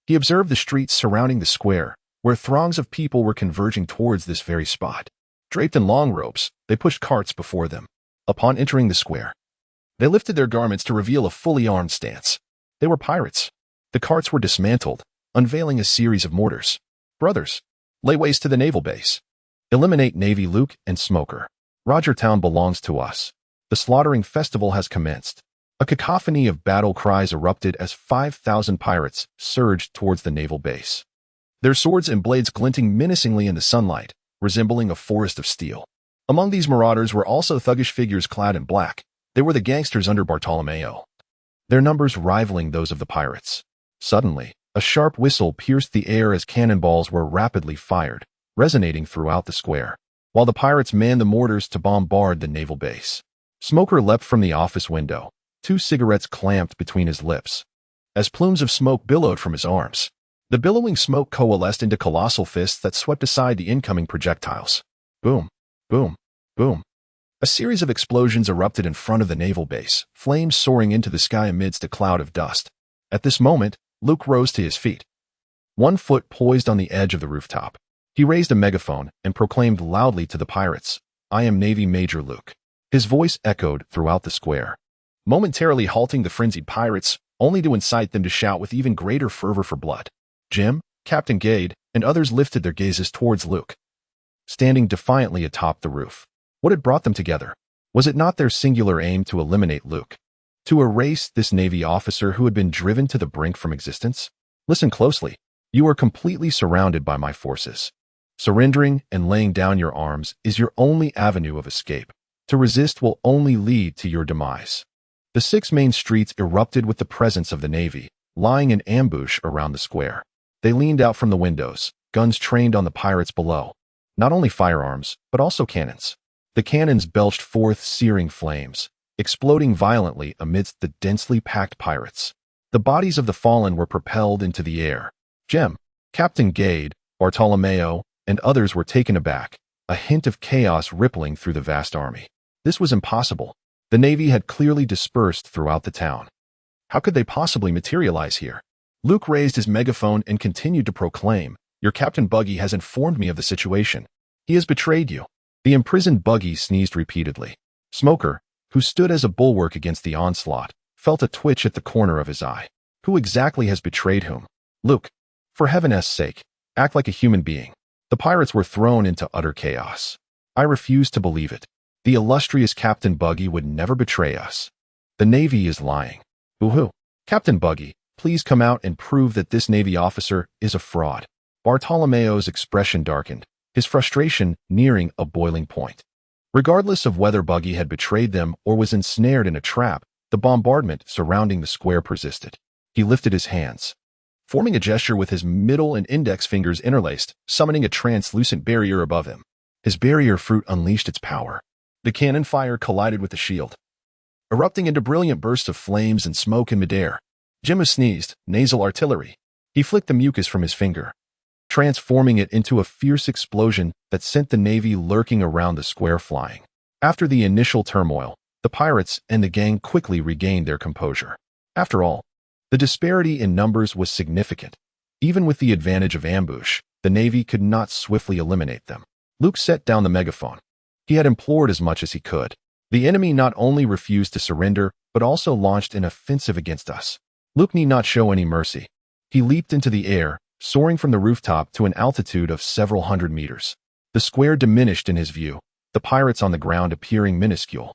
he observed the streets surrounding the square, where throngs of people were converging towards this very spot. Draped in long robes, they pushed carts before them. Upon entering the square, they lifted their garments to reveal a fully armed stance. They were pirates. The carts were dismantled, unveiling a series of mortars. Brothers, lay waste to the naval base. Eliminate Navy Luke and Smoker. Roger Town belongs to us. The slaughtering festival has commenced. A cacophony of battle cries erupted as 5,000 pirates surged towards the naval base, their swords and blades glinting menacingly in the sunlight, resembling a forest of steel. Among these marauders were also thuggish figures clad in black. They were the gangsters under Bartolomeo, their numbers rivaling those of the pirates. Suddenly, a sharp whistle pierced the air as cannonballs were rapidly fired, resonating throughout the square, while the pirates manned the mortars to bombard the naval base. Smoker leapt from the office window, 2 cigarettes clamped between his lips, as plumes of smoke billowed from his arms. The billowing smoke coalesced into colossal fists that swept aside the incoming projectiles. Boom, boom, boom. A series of explosions erupted in front of the naval base, flames soaring into the sky amidst a cloud of dust. At this moment, Luke rose to his feet, 1 foot poised on the edge of the rooftop. He raised a megaphone and proclaimed loudly to the pirates, "I am Navy Major Luke." His voice echoed throughout the square, momentarily halting the frenzied pirates, only to incite them to shout with even greater fervor for blood. Jim, Captain Gade, and others lifted their gazes towards Luke, standing defiantly atop the roof. What had brought them together? Was it not their singular aim to eliminate Luke? To erase this Navy officer who had been driven to the brink from existence? Listen closely. You are completely surrounded by my forces. Surrendering and laying down your arms is your only avenue of escape. To resist will only lead to your demise. The 6 main streets erupted with the presence of the Navy, lying in ambush around the square. They leaned out from the windows, guns trained on the pirates below. Not only firearms, but also cannons. The cannons belched forth searing flames, exploding violently amidst the densely packed pirates. The bodies of the fallen were propelled into the air. Jem, Captain Gade, Bartolomeo, and others were taken aback, a hint of chaos rippling through the vast army. This was impossible. The Navy had clearly dispersed throughout the town. How could they possibly materialize here? Luke raised his megaphone and continued to proclaim, "Your Captain Buggy has informed me of the situation. He has betrayed you." The imprisoned Buggy sneezed repeatedly. Smoker, who stood as a bulwark against the onslaught, felt a twitch at the corner of his eye. Who exactly has betrayed whom? Luke, for heaven's sake, act like a human being. The pirates were thrown into utter chaos. I refuse to believe it. The illustrious Captain Buggy would never betray us. The Navy is lying. Boo-hoo. Captain Buggy, please come out and prove that this Navy officer is a fraud. Bartolomeo's expression darkened, his frustration nearing a boiling point. Regardless of whether Buggy had betrayed them or was ensnared in a trap, the bombardment surrounding the square persisted. He lifted his hands, forming a gesture with his middle and index fingers interlaced, summoning a translucent barrier above him. His barrier fruit unleashed its power. The cannon fire collided with the shield, erupting into brilliant bursts of flames and smoke in midair. Jim sneezed, nasal artillery. He flicked the mucus from his finger, transforming it into a fierce explosion that sent the Navy lurking around the square flying. After the initial turmoil, the pirates and the gang quickly regained their composure. After all, the disparity in numbers was significant. Even with the advantage of ambush, the Navy could not swiftly eliminate them. Luke set down the megaphone. He had implored as much as he could. The enemy not only refused to surrender, but also launched an offensive against us. Luke need not show any mercy. He leaped into the air, soaring from the rooftop to an altitude of several hundred meters. The square diminished in his view, the pirates on the ground appearing minuscule,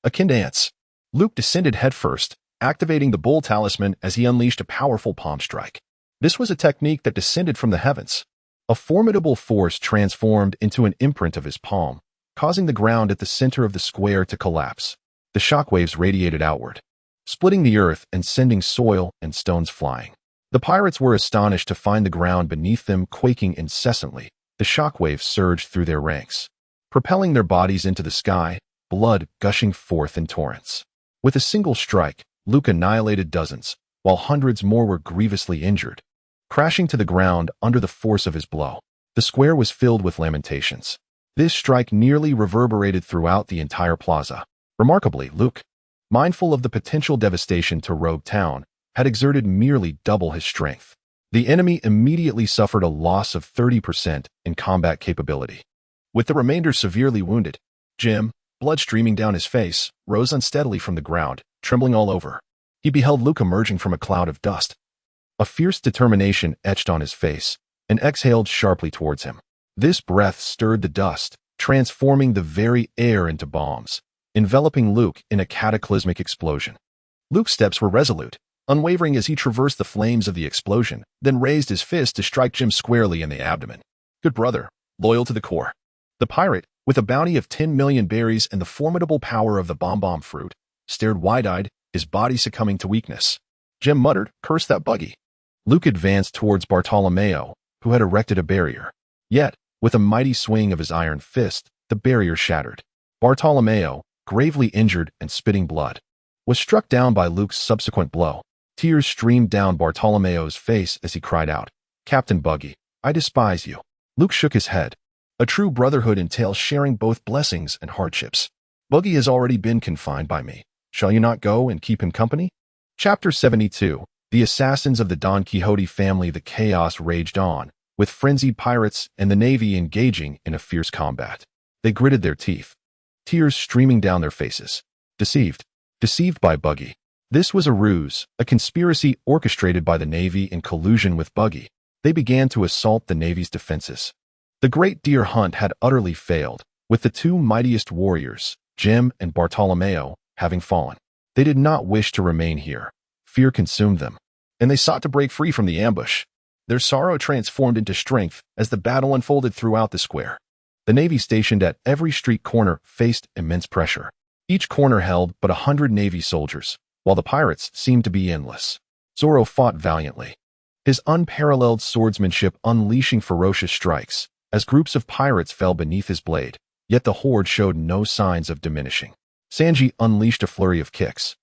akin to ants. Luke descended headfirst, activating the bull talisman as he unleashed a powerful palm strike. This was a technique that descended from the heavens. A formidable force transformed into an imprint of his palm, causing the ground at the center of the square to collapse. The shockwaves radiated outward, splitting the earth and sending soil and stones flying. The pirates were astonished to find the ground beneath them quaking incessantly. The shockwaves surged through their ranks, propelling their bodies into the sky, blood gushing forth in torrents. With a single strike, Luke annihilated dozens, while hundreds more were grievously injured, crashing to the ground under the force of his blow. The square was filled with lamentations. This strike nearly reverberated throughout the entire plaza. Remarkably, Luke, mindful of the potential devastation to Rogue Town, had exerted merely double his strength. The enemy immediately suffered a loss of 30% in combat capability. With the remainder severely wounded, Jim, blood streaming down his face, rose unsteadily from the ground, trembling all over. He beheld Luke emerging from a cloud of dust. A fierce determination etched on his face, and exhaled sharply towards him. This breath stirred the dust, transforming the very air into bombs, enveloping Luke in a cataclysmic explosion. Luke's steps were resolute, unwavering as he traversed the flames of the explosion, then raised his fist to strike Jim squarely in the abdomen. Good brother, loyal to the core. The pirate, with a bounty of 10 million berries and the formidable power of the bomb fruit, stared wide-eyed, his body succumbing to weakness. Jim muttered, "Curse that buggy." Luke advanced towards Bartolomeo, who had erected a barrier. Yet, with a mighty swing of his iron fist, the barrier shattered. Bartolomeo, gravely injured and spitting blood, was struck down by Luke's subsequent blow. Tears streamed down Bartolomeo's face as he cried out, "Captain Buggy, I despise you." Luke shook his head. A true brotherhood entails sharing both blessings and hardships. Buggy has already been confined by me. Shall you not go and keep him company? Chapter 72. The assassins of the Don Quixote family. The chaos raged on, with frenzied pirates and the Navy engaging in a fierce combat. They gritted their teeth, tears streaming down their faces. Deceived by Buggy. This was a ruse, a conspiracy orchestrated by the Navy in collusion with Buggy. They began to assault the Navy's defenses. The great deer hunt had utterly failed, with the two mightiest warriors, Jim and Bartolomeo, having fallen. They did not wish to remain here. Fear consumed them, and they sought to break free from the ambush. Their sorrow transformed into strength as the battle unfolded throughout the square. The Navy stationed at every street corner faced immense pressure. Each corner held but 100 Navy soldiers, while the pirates seemed to be endless. Zorro fought valiantly, his unparalleled swordsmanship unleashing ferocious strikes as groups of pirates fell beneath his blade, yet the horde showed no signs of diminishing. Sanji unleashed a flurry of kicks,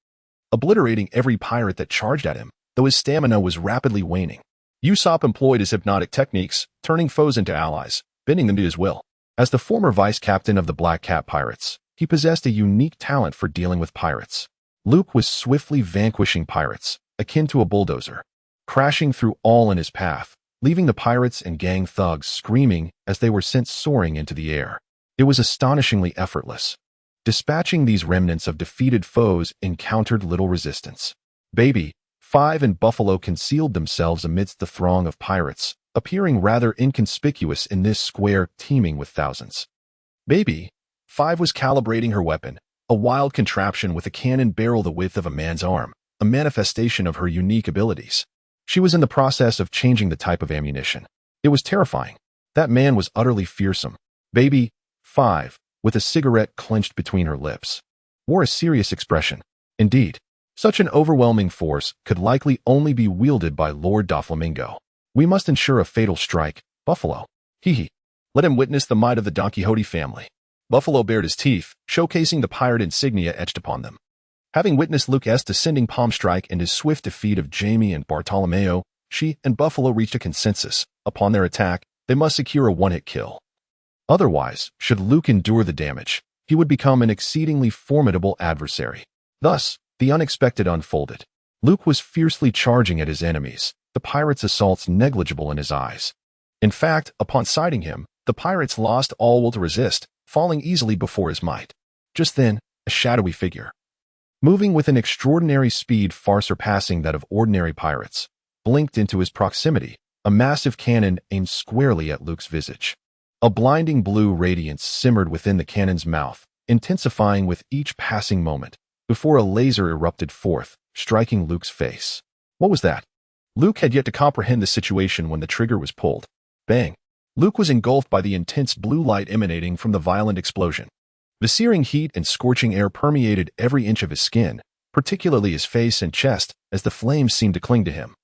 obliterating every pirate that charged at him, though his stamina was rapidly waning. Usopp employed his hypnotic techniques, turning foes into allies, bending them to his will. As the former vice-captain of the Black Cat Pirates, he possessed a unique talent for dealing with pirates. Luke was swiftly vanquishing pirates, akin to a bulldozer, crashing through all in his path, leaving the pirates and gang thugs screaming as they were sent soaring into the air. It was astonishingly effortless. Dispatching these remnants of defeated foes encountered little resistance. Baby, Five and Buffalo concealed themselves amidst the throng of pirates, appearing rather inconspicuous in this square teeming with thousands. Baby, Five was calibrating her weapon, a wild contraption with a cannon barrel the width of a man's arm, a manifestation of her unique abilities. She was in the process of changing the type of ammunition. It was terrifying. That man was utterly fearsome. Baby, Five, with a cigarette clenched between her lips, wore a serious expression. Indeed, Such an overwhelming force could likely only be wielded by Lord Doflamingo. We must ensure a fatal strike. Buffalo. Hee. Let him witness the might of the Don Quixote family. Buffalo bared his teeth, showcasing the pirate insignia etched upon them. Having witnessed Luke's descending palm strike and his swift defeat of Jamie and Bartolomeo, she and Buffalo reached a consensus. Upon their attack, they must secure a one-hit kill. Otherwise, should Luke endure the damage, he would become an exceedingly formidable adversary. Thus, the unexpected unfolded. Luke was fiercely charging at his enemies, the pirates' assaults negligible in his eyes. In fact, upon sighting him, the pirates lost all will to resist, falling easily before his might. Just then, a shadowy figure, moving with an extraordinary speed far surpassing that of ordinary pirates, blinked into his proximity, a massive cannon aimed squarely at Luke's visage. A blinding blue radiance simmered within the cannon's mouth, intensifying with each passing moment, before a laser erupted forth, striking Luke's face. What was that? Luke had yet to comprehend the situation when the trigger was pulled. Bang! Luke was engulfed by the intense blue light emanating from the violent explosion. The searing heat and scorching air permeated every inch of his skin, particularly his face and chest, as the flames seemed to cling to him,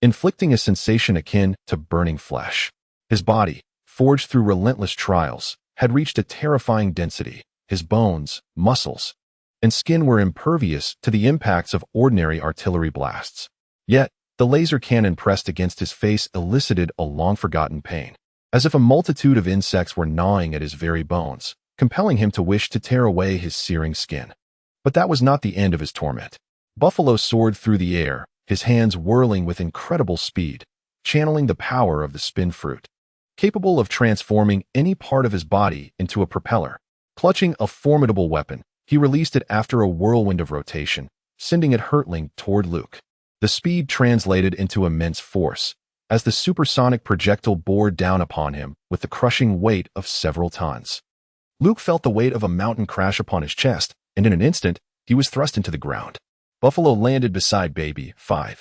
inflicting a sensation akin to burning flesh. His body, forged through relentless trials, had reached a terrifying density. His bones, muscles, and skin were impervious to the impacts of ordinary artillery blasts. Yet, the laser cannon pressed against his face elicited a long-forgotten pain, as if a multitude of insects were gnawing at his very bones, compelling him to wish to tear away his searing skin. But that was not the end of his torment. Buffalo soared through the air, his hands whirling with incredible speed, channeling the power of the spin fruit, capable of transforming any part of his body into a propeller. Clutching a formidable weapon, he released it after a whirlwind of rotation, sending it hurtling toward Luke. The speed translated into immense force, as the supersonic projectile bore down upon him with the crushing weight of several tons. Luke felt the weight of a mountain crash upon his chest, and in an instant, he was thrust into the ground. Buffalo landed beside Baby 5.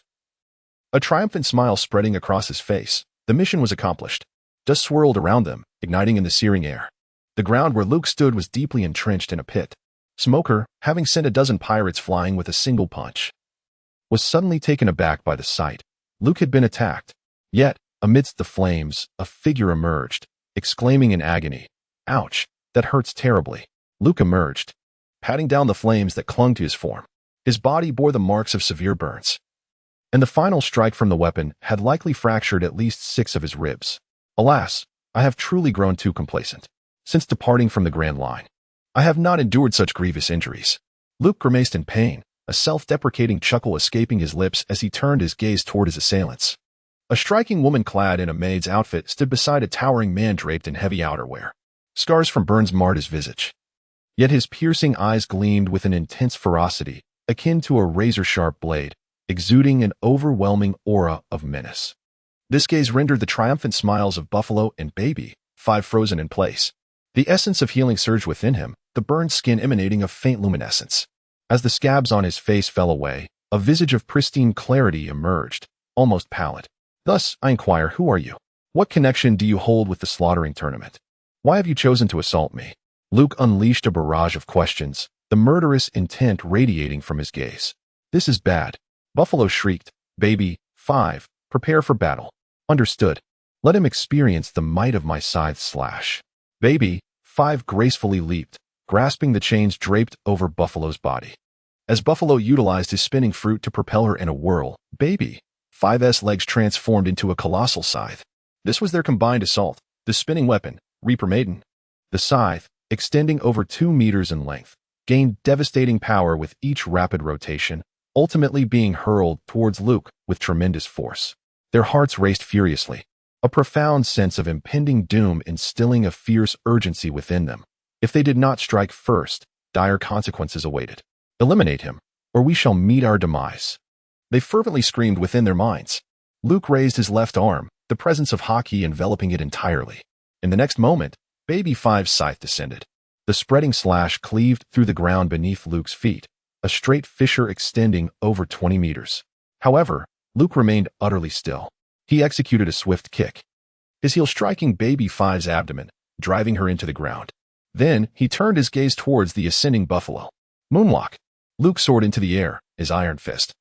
A triumphant smile spreading across his face. The mission was accomplished. Dust swirled around them, igniting in the searing air. The ground where Luke stood was deeply entrenched in a pit. Smoker, having sent a dozen pirates flying with a single punch, was suddenly taken aback by the sight. Luke had been attacked. Yet, amidst the flames, a figure emerged, exclaiming in agony, "Ouch, that hurts terribly." Luke emerged, patting down the flames that clung to his form. His body bore the marks of severe burns, and the final strike from the weapon had likely fractured at least 6 of his ribs. Alas, I have truly grown too complacent. Since departing from the Grand Line, I have not endured such grievous injuries. Luke grimaced in pain, a self-deprecating chuckle escaping his lips as he turned his gaze toward his assailants. A striking woman clad in a maid's outfit stood beside a towering man draped in heavy outerwear. Scars from burns marred his visage. Yet his piercing eyes gleamed with an intense ferocity, akin to a razor-sharp blade, exuding an overwhelming aura of menace. This gaze rendered the triumphant smiles of Buffalo and Baby 5 frozen in place. The essence of healing surged within him, the burned skin emanating a faint luminescence. As the scabs on his face fell away, a visage of pristine clarity emerged, almost pallid. Thus, I inquire, who are you? What connection do you hold with the slaughtering tournament? Why have you chosen to assault me? Luke unleashed a barrage of questions, the murderous intent radiating from his gaze. This is bad. Buffalo shrieked. Baby 5, prepare for battle. Understood. Let him experience the might of my scythe slash. Baby 5 gracefully leaped, grasping the chains draped over Buffalo's body. As Buffalo utilized his spinning fruit to propel her in a whirl, Baby 5's legs transformed into a colossal scythe. This was their combined assault, the spinning weapon, Reaper Maiden. The scythe, extending over 2 meters in length, gained devastating power with each rapid rotation, ultimately being hurled towards Luke with tremendous force. Their hearts raced furiously, a profound sense of impending doom instilling a fierce urgency within them. If they did not strike first, dire consequences awaited. Eliminate him, or we shall meet our demise. They fervently screamed within their minds. Luke raised his left arm, the presence of hockey enveloping it entirely. In the next moment, Baby 5's scythe descended. The spreading slash cleaved through the ground beneath Luke's feet, a straight fissure extending over 20 meters. However, Luke remained utterly still. He executed a swift kick, his heel striking Baby 5's abdomen, driving her into the ground. Then, he turned his gaze towards the ascending Buffalo. Moonwalk. Luke soared into the air, his iron fist,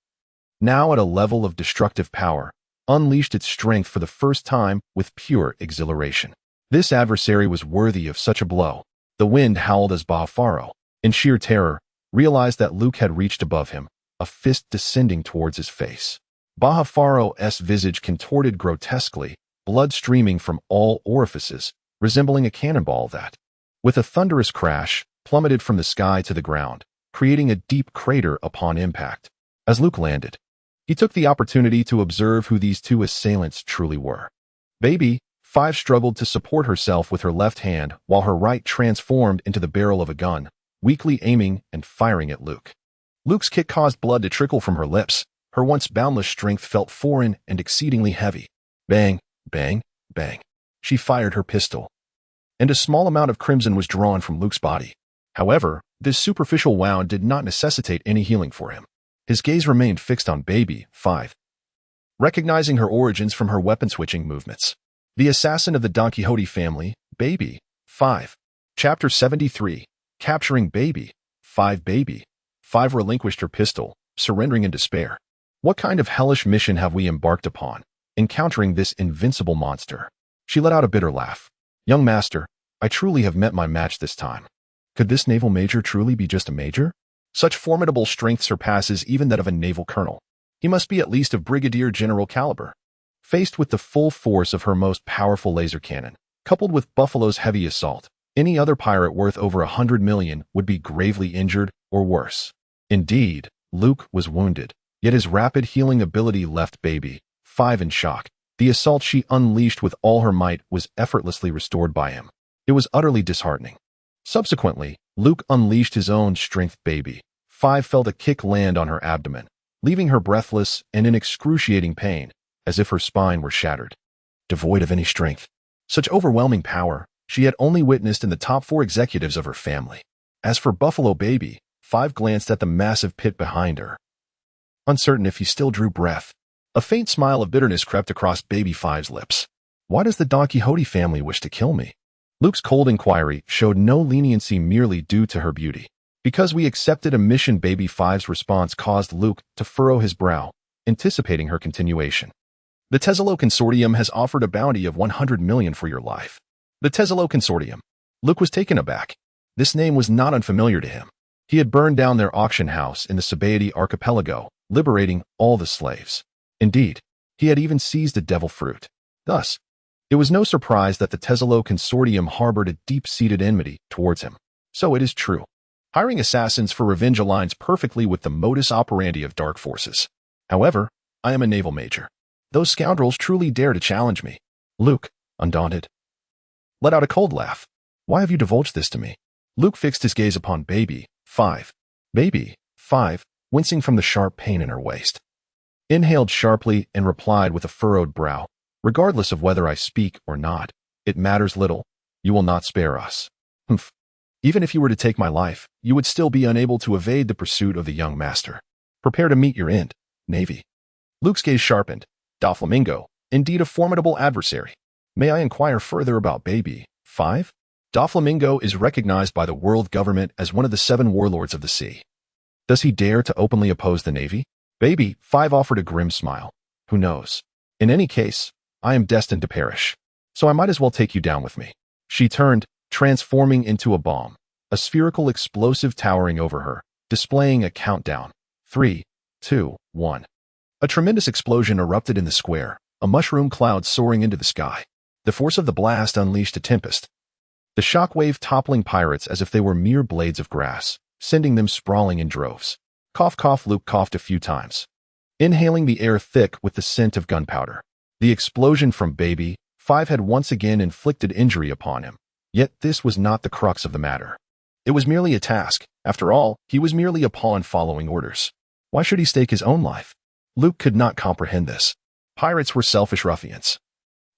now at a level of destructive power, unleashed its strength for the first time with pure exhilaration. This adversary was worthy of such a blow. The wind howled as Bahafaro, in sheer terror, realized that Luke had reached above him, a fist descending towards his face. Bahafaro's visage contorted grotesquely, blood streaming from all orifices, resembling a cannonball that, with a thunderous crash, plummeted from the sky to the ground, creating a deep crater upon impact. As Luke landed, he took the opportunity to observe who these two assailants truly were. Baby 5 struggled to support herself with her left hand while her right transformed into the barrel of a gun, weakly aiming and firing at Luke. Luke's kick caused blood to trickle from her lips. Her once boundless strength felt foreign and exceedingly heavy. Bang, bang, bang. She fired her pistol, and a small amount of crimson was drawn from Luke's body. However, this superficial wound did not necessitate any healing for him. His gaze remained fixed on Baby 5, recognizing her origins from her weapon-switching movements. The assassin of the Don Quixote family, Baby 5. Chapter 73. Capturing Baby 5. Baby 5 relinquished her pistol, surrendering in despair. What kind of hellish mission have we embarked upon, encountering this invincible monster? She let out a bitter laugh. Young master, I truly have met my match this time. Could this naval major truly be just a major? Such formidable strength surpasses even that of a naval colonel. He must be at least of brigadier general caliber. Faced with the full force of her most powerful laser cannon, coupled with Buffalo's heavy assault, any other pirate worth over 100 million would be gravely injured or worse. Indeed, Luke was wounded, yet his rapid healing ability left Baby 5 in shock. The assault she unleashed with all her might was effortlessly restored by him. It was utterly disheartening. Subsequently, Luke unleashed his own strength. Baby 5 felt a kick land on her abdomen, leaving her breathless and in excruciating pain, as if her spine were shattered. Devoid of any strength, such overwhelming power she had only witnessed in the top 4 executives of her family. As for Buffalo, Baby 5 glanced at the massive pit behind her, uncertain if he still drew breath. A faint smile of bitterness crept across Baby 5's lips. Why does the Don Quixote family wish to kill me? Luke's cold inquiry showed no leniency merely due to her beauty. Because we accepted a mission, Baby 5's response caused Luke to furrow his brow, anticipating her continuation. The Tesalo Consortium has offered a bounty of 100 million for your life. The Tesalo Consortium. Luke was taken aback. This name was not unfamiliar to him. He had burned down their auction house in the Sabaody archipelago, liberating all the slaves. Indeed, he had even seized a devil fruit. Thus, it was no surprise that the Tesalo Consortium harbored a deep-seated enmity towards him. So it is true. Hiring assassins for revenge aligns perfectly with the modus operandi of dark forces. However, I am a naval major. Those scoundrels truly dare to challenge me. Luke, undaunted, let out a cold laugh. Why have you divulged this to me? Luke fixed his gaze upon Baby 5. Baby 5, wincing from the sharp pain in her waist, inhaled sharply and replied with a furrowed brow. Regardless of whether I speak or not, it matters little. You will not spare us. Humph. Even if you were to take my life, you would still be unable to evade the pursuit of the young master. Prepare to meet your end, Navy. Luke's gaze sharpened. Doflamingo, indeed a formidable adversary. May I inquire further about Baby 5? Doflamingo is recognized by the world government as one of the 7 warlords of the sea. Does he dare to openly oppose the Navy? Baby 5 offered a grim smile. Who knows? In any case, I am destined to perish, so I might as well take you down with me. She turned, transforming into a bomb, a spherical explosive towering over her, displaying a countdown. 3, 2, 1. A tremendous explosion erupted in the square, a mushroom cloud soaring into the sky. The force of the blast unleashed a tempest, the shockwave toppling pirates as if they were mere blades of grass, sending them sprawling in droves. Cough, cough. Luke coughed a few times, inhaling the air thick with the scent of gunpowder. The explosion from Baby 5 had once again inflicted injury upon him. Yet this was not the crux of the matter. It was merely a task. After all, he was merely a pawn following orders. Why should he stake his own life? Luke could not comprehend this. Pirates were selfish ruffians,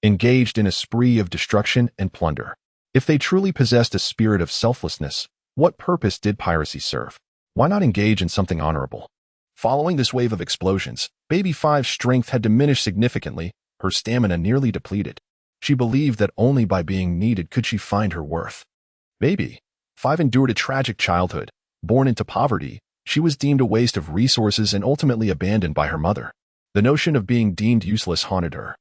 engaged in a spree of destruction and plunder. If they truly possessed a spirit of selflessness, what purpose did piracy serve? Why not engage in something honorable? Following this wave of explosions, Baby 5's strength had diminished significantly, her stamina nearly depleted. She believed that only by being needed could she find her worth. Baby 5 endured a tragic childhood, born into poverty, She was deemed a waste of resources and ultimately abandoned by her mother. The notion of being deemed useless haunted her.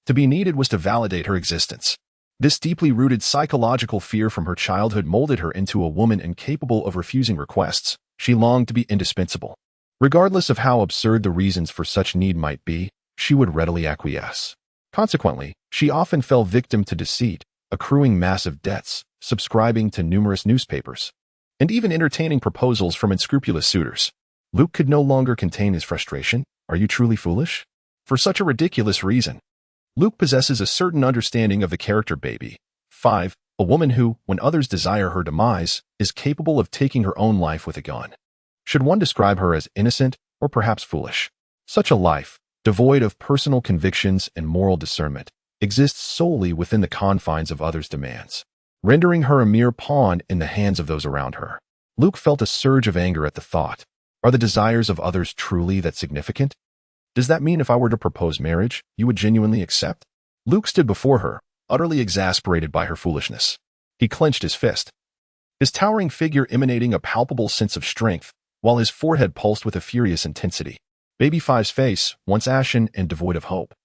To be needed was to validate her existence. This deeply rooted psychological fear from her childhood molded her into a woman incapable of refusing requests. She longed to be indispensable. Regardless of how absurd the reasons for such need might be, she would readily acquiesce. Consequently, she often fell victim to deceit, accruing massive debts, subscribing to numerous newspapers, and even entertaining proposals from unscrupulous suitors. Luke could no longer contain his frustration. Are you truly foolish? For such a ridiculous reason. Luke possesses a certain understanding of the character Baby 5, a woman who, when others desire her demise, is capable of taking her own life with a gun. Should one describe her as innocent or perhaps foolish? Such a life, devoid of personal convictions and moral discernment, exists solely within the confines of others' demands, rendering her a mere pawn in the hands of those around her. Luke felt a surge of anger at the thought. Are the desires of others truly that significant? Does that mean if I were to propose marriage, you would genuinely accept? Luke stood before her, utterly exasperated by her foolishness. He clenched his fist, his towering figure emanating a palpable sense of strength, while his forehead pulsed with a furious intensity. Baby 5's face, once ashen and devoid of hope,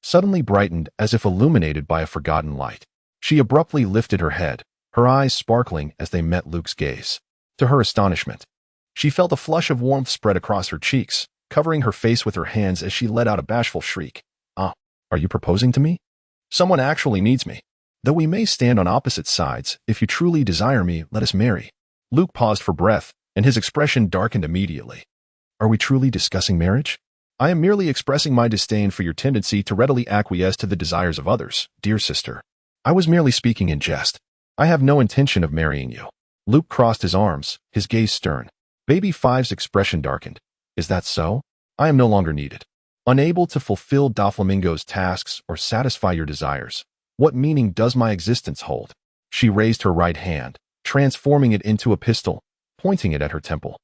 suddenly brightened as if illuminated by a forgotten light. She abruptly lifted her head, her eyes sparkling as they met Luke's gaze. To her astonishment, she felt a flush of warmth spread across her cheeks, covering her face with her hands as she let out a bashful shriek. Are you proposing to me? Someone actually needs me. Though we may stand on opposite sides, if you truly desire me, let us marry. Luke paused for breath, and his expression darkened immediately. Are we truly discussing marriage? I am merely expressing my disdain for your tendency to readily acquiesce to the desires of others, dear sister. I was merely speaking in jest. I have no intention of marrying you. Luke crossed his arms, his gaze stern. Baby 5's expression darkened. Is that so? I am no longer needed. Unable to fulfill Doflamingo's tasks or satisfy your desires, what meaning does my existence hold? She raised her right hand, transforming it into a pistol, pointing it at her temple,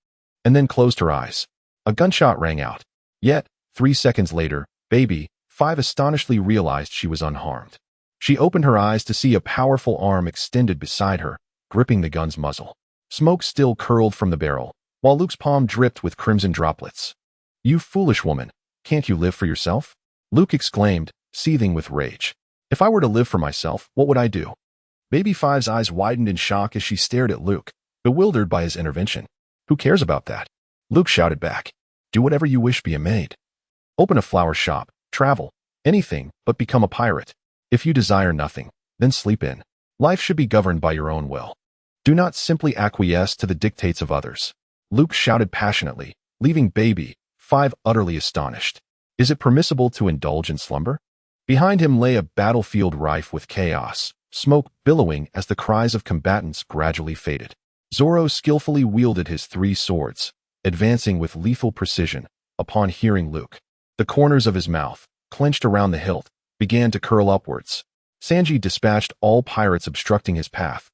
and then closed her eyes. A gunshot rang out. Yet, 3 seconds later, Baby 5 astonishedly realized she was unharmed. She opened her eyes to see a powerful arm extended beside her, gripping the gun's muzzle. Smoke still curled from the barrel, while Luke's palm dripped with crimson droplets. You foolish woman, can't you live for yourself? Luke exclaimed, seething with rage. If I were to live for myself, what would I do? Baby 5's eyes widened in shock as she stared at Luke, bewildered by his intervention. Who cares about that? Luke shouted back. Do whatever you wish, be a maid. Open a flower shop, travel, anything, but become a pirate. If you desire nothing, then sleep in. Life should be governed by your own will. Do not simply acquiesce to the dictates of others. Luke shouted passionately, leaving Baby 5 utterly astonished. Is it permissible to indulge in slumber? Behind him lay a battlefield rife with chaos, smoke billowing as the cries of combatants gradually faded. Zorro skillfully wielded his 3 swords, advancing with lethal precision. Upon hearing Luke, the corners of his mouth, clenched around the hilt, began to curl upwards. Sanji dispatched all pirates obstructing his path,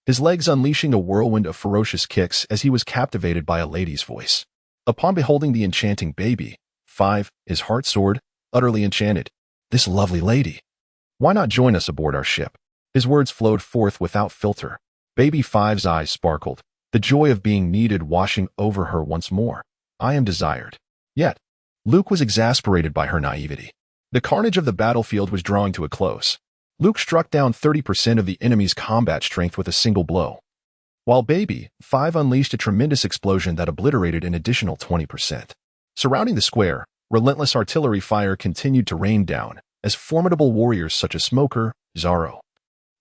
his legs unleashing a whirlwind of ferocious kicks as he was captivated by a lady's voice. Upon beholding the enchanting Baby 5, his heart soared, utterly enchanted. This lovely lady. Why not join us aboard our ship? His words flowed forth without filter. Baby 5's eyes sparkled, the joy of being needed washing over her once more. I am desired. Yet, Luke was exasperated by her naivety. The carnage of the battlefield was drawing to a close. Luke struck down 30% of the enemy's combat strength with a single blow, while Baby 5 unleashed a tremendous explosion that obliterated an additional 20%. Surrounding the square, relentless artillery fire continued to rain down, as formidable warriors such as Smoker, Zorro,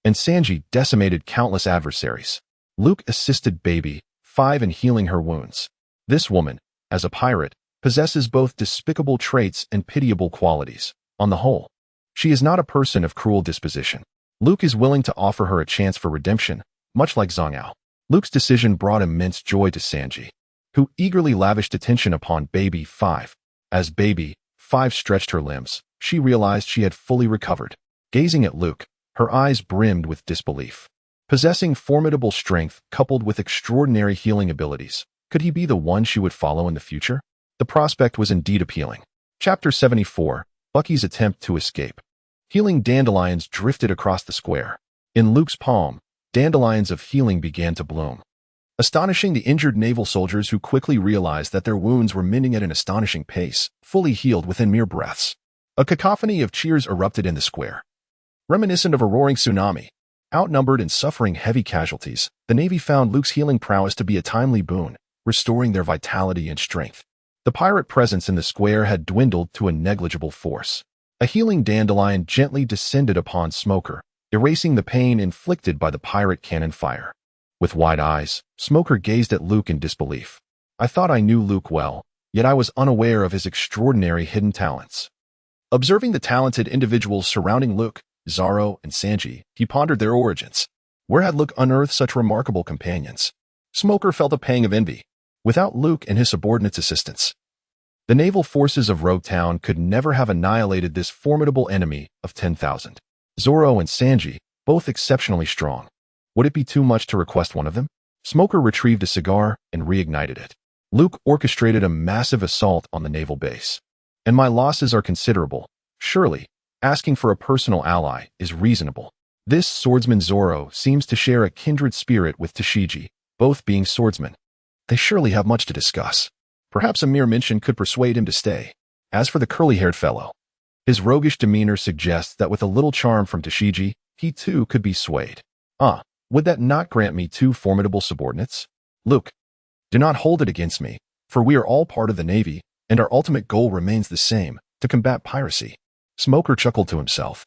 and Sanji decimated countless adversaries. Luke assisted Baby 5 in healing her wounds. This woman, as a pirate, possesses both despicable traits and pitiable qualities. On the whole, she is not a person of cruel disposition. Luke is willing to offer her a chance for redemption, much like Zhang Ao. Luke's decision brought immense joy to Sanji, who eagerly lavished attention upon Baby 5. As Baby 5 stretched her limbs, she realized she had fully recovered. Gazing at Luke, her eyes brimmed with disbelief. Possessing formidable strength coupled with extraordinary healing abilities, could he be the one she would follow in the future? The prospect was indeed appealing. Chapter 74, Bucky's Attempt to Escape. Healing dandelions drifted across the square. In Luke's palm, dandelions of healing began to bloom. astonishing the injured naval soldiers who quickly realized that their wounds were mending at an astonishing pace, fully healed within mere breaths. A cacophony of cheers erupted in the square. Reminiscent of a roaring tsunami, outnumbered and suffering heavy casualties, the Navy found Luke's healing prowess to be a timely boon, restoring their vitality and strength. The pirate presence in the square had dwindled to a negligible force. A healing dandelion gently descended upon Smoker, erasing the pain inflicted by the pirate cannon fire. With wide eyes, Smoker gazed at Luke in disbelief. I thought I knew Luke well, yet I was unaware of his extraordinary hidden talents. Observing the talented individuals surrounding Luke, Zoro, and Sanji, he pondered their origins. Where had Luke unearthed such remarkable companions? Smoker felt a pang of envy. Without Luke and his subordinates' assistance, the naval forces of Rogue Town could never have annihilated this formidable enemy of 10,000. Zoro and Sanji, both exceptionally strong. Would it be too much to request one of them? Smoker retrieved a cigar and reignited it. Luke orchestrated a massive assault on the naval base. And my losses are considerable. Surely, asking for a personal ally is reasonable. This swordsman Zoro seems to share a kindred spirit with Tashigi, both being swordsmen. They surely have much to discuss. Perhaps a mere mention could persuade him to stay. As for the curly-haired fellow, his roguish demeanor suggests that with a little charm from Tashigi, he too could be swayed. Would that not grant me two formidable subordinates? Luke, do not hold it against me, for we are all part of the Navy, and our ultimate goal remains the same, to combat piracy. Smoker chuckled to himself,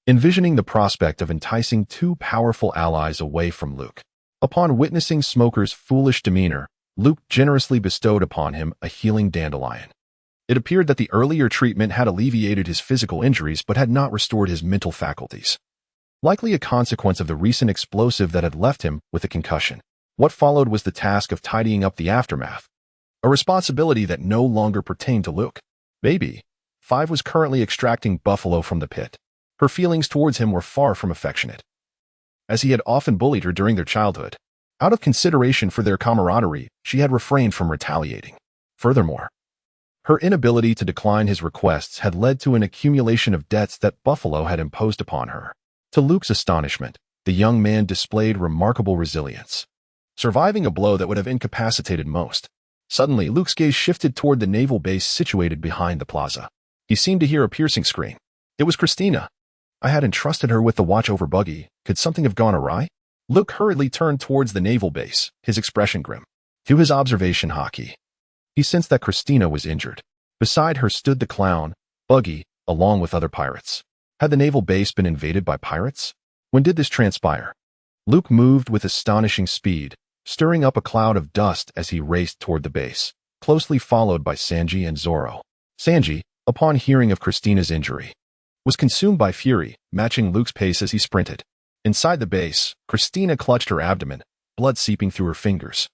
envisioning the prospect of enticing two powerful allies away from Luke. Upon witnessing Smoker's foolish demeanor, Luke generously bestowed upon him a healing dandelion. It appeared that the earlier treatment had alleviated his physical injuries but had not restored his mental faculties. Likely a consequence of the recent explosive that had left him with a concussion. What followed was the task of tidying up the aftermath, a responsibility that no longer pertained to Luke. Baby, Five was currently extracting Buffalo from the pit. Her feelings towards him were far from affectionate, as he had often bullied her during their childhood. Out of consideration for their camaraderie, she had refrained from retaliating. Furthermore, her inability to decline his requests had led to an accumulation of debts that Buffalo had imposed upon her. To Luke's astonishment, the young man displayed remarkable resilience, surviving a blow that would have incapacitated most. Suddenly, Luke's gaze shifted toward the naval base situated behind the plaza. He seemed to hear a piercing scream. It was Christina. I had entrusted her with the watch over Buggy. Could something have gone awry? Luke hurriedly turned towards the naval base, his expression grim. To his observation hockey, he sensed that Christina was injured. Beside her stood the clown, Buggy, along with other pirates. Had the naval base been invaded by pirates? When did this transpire? Luke moved with astonishing speed, stirring up a cloud of dust as he raced toward the base, closely followed by Sanji and Zoro. Sanji, upon hearing of Christina's injury, was consumed by fury, matching Luke's pace as he sprinted. Inside the base, Christina clutched her abdomen, blood seeping through her fingers.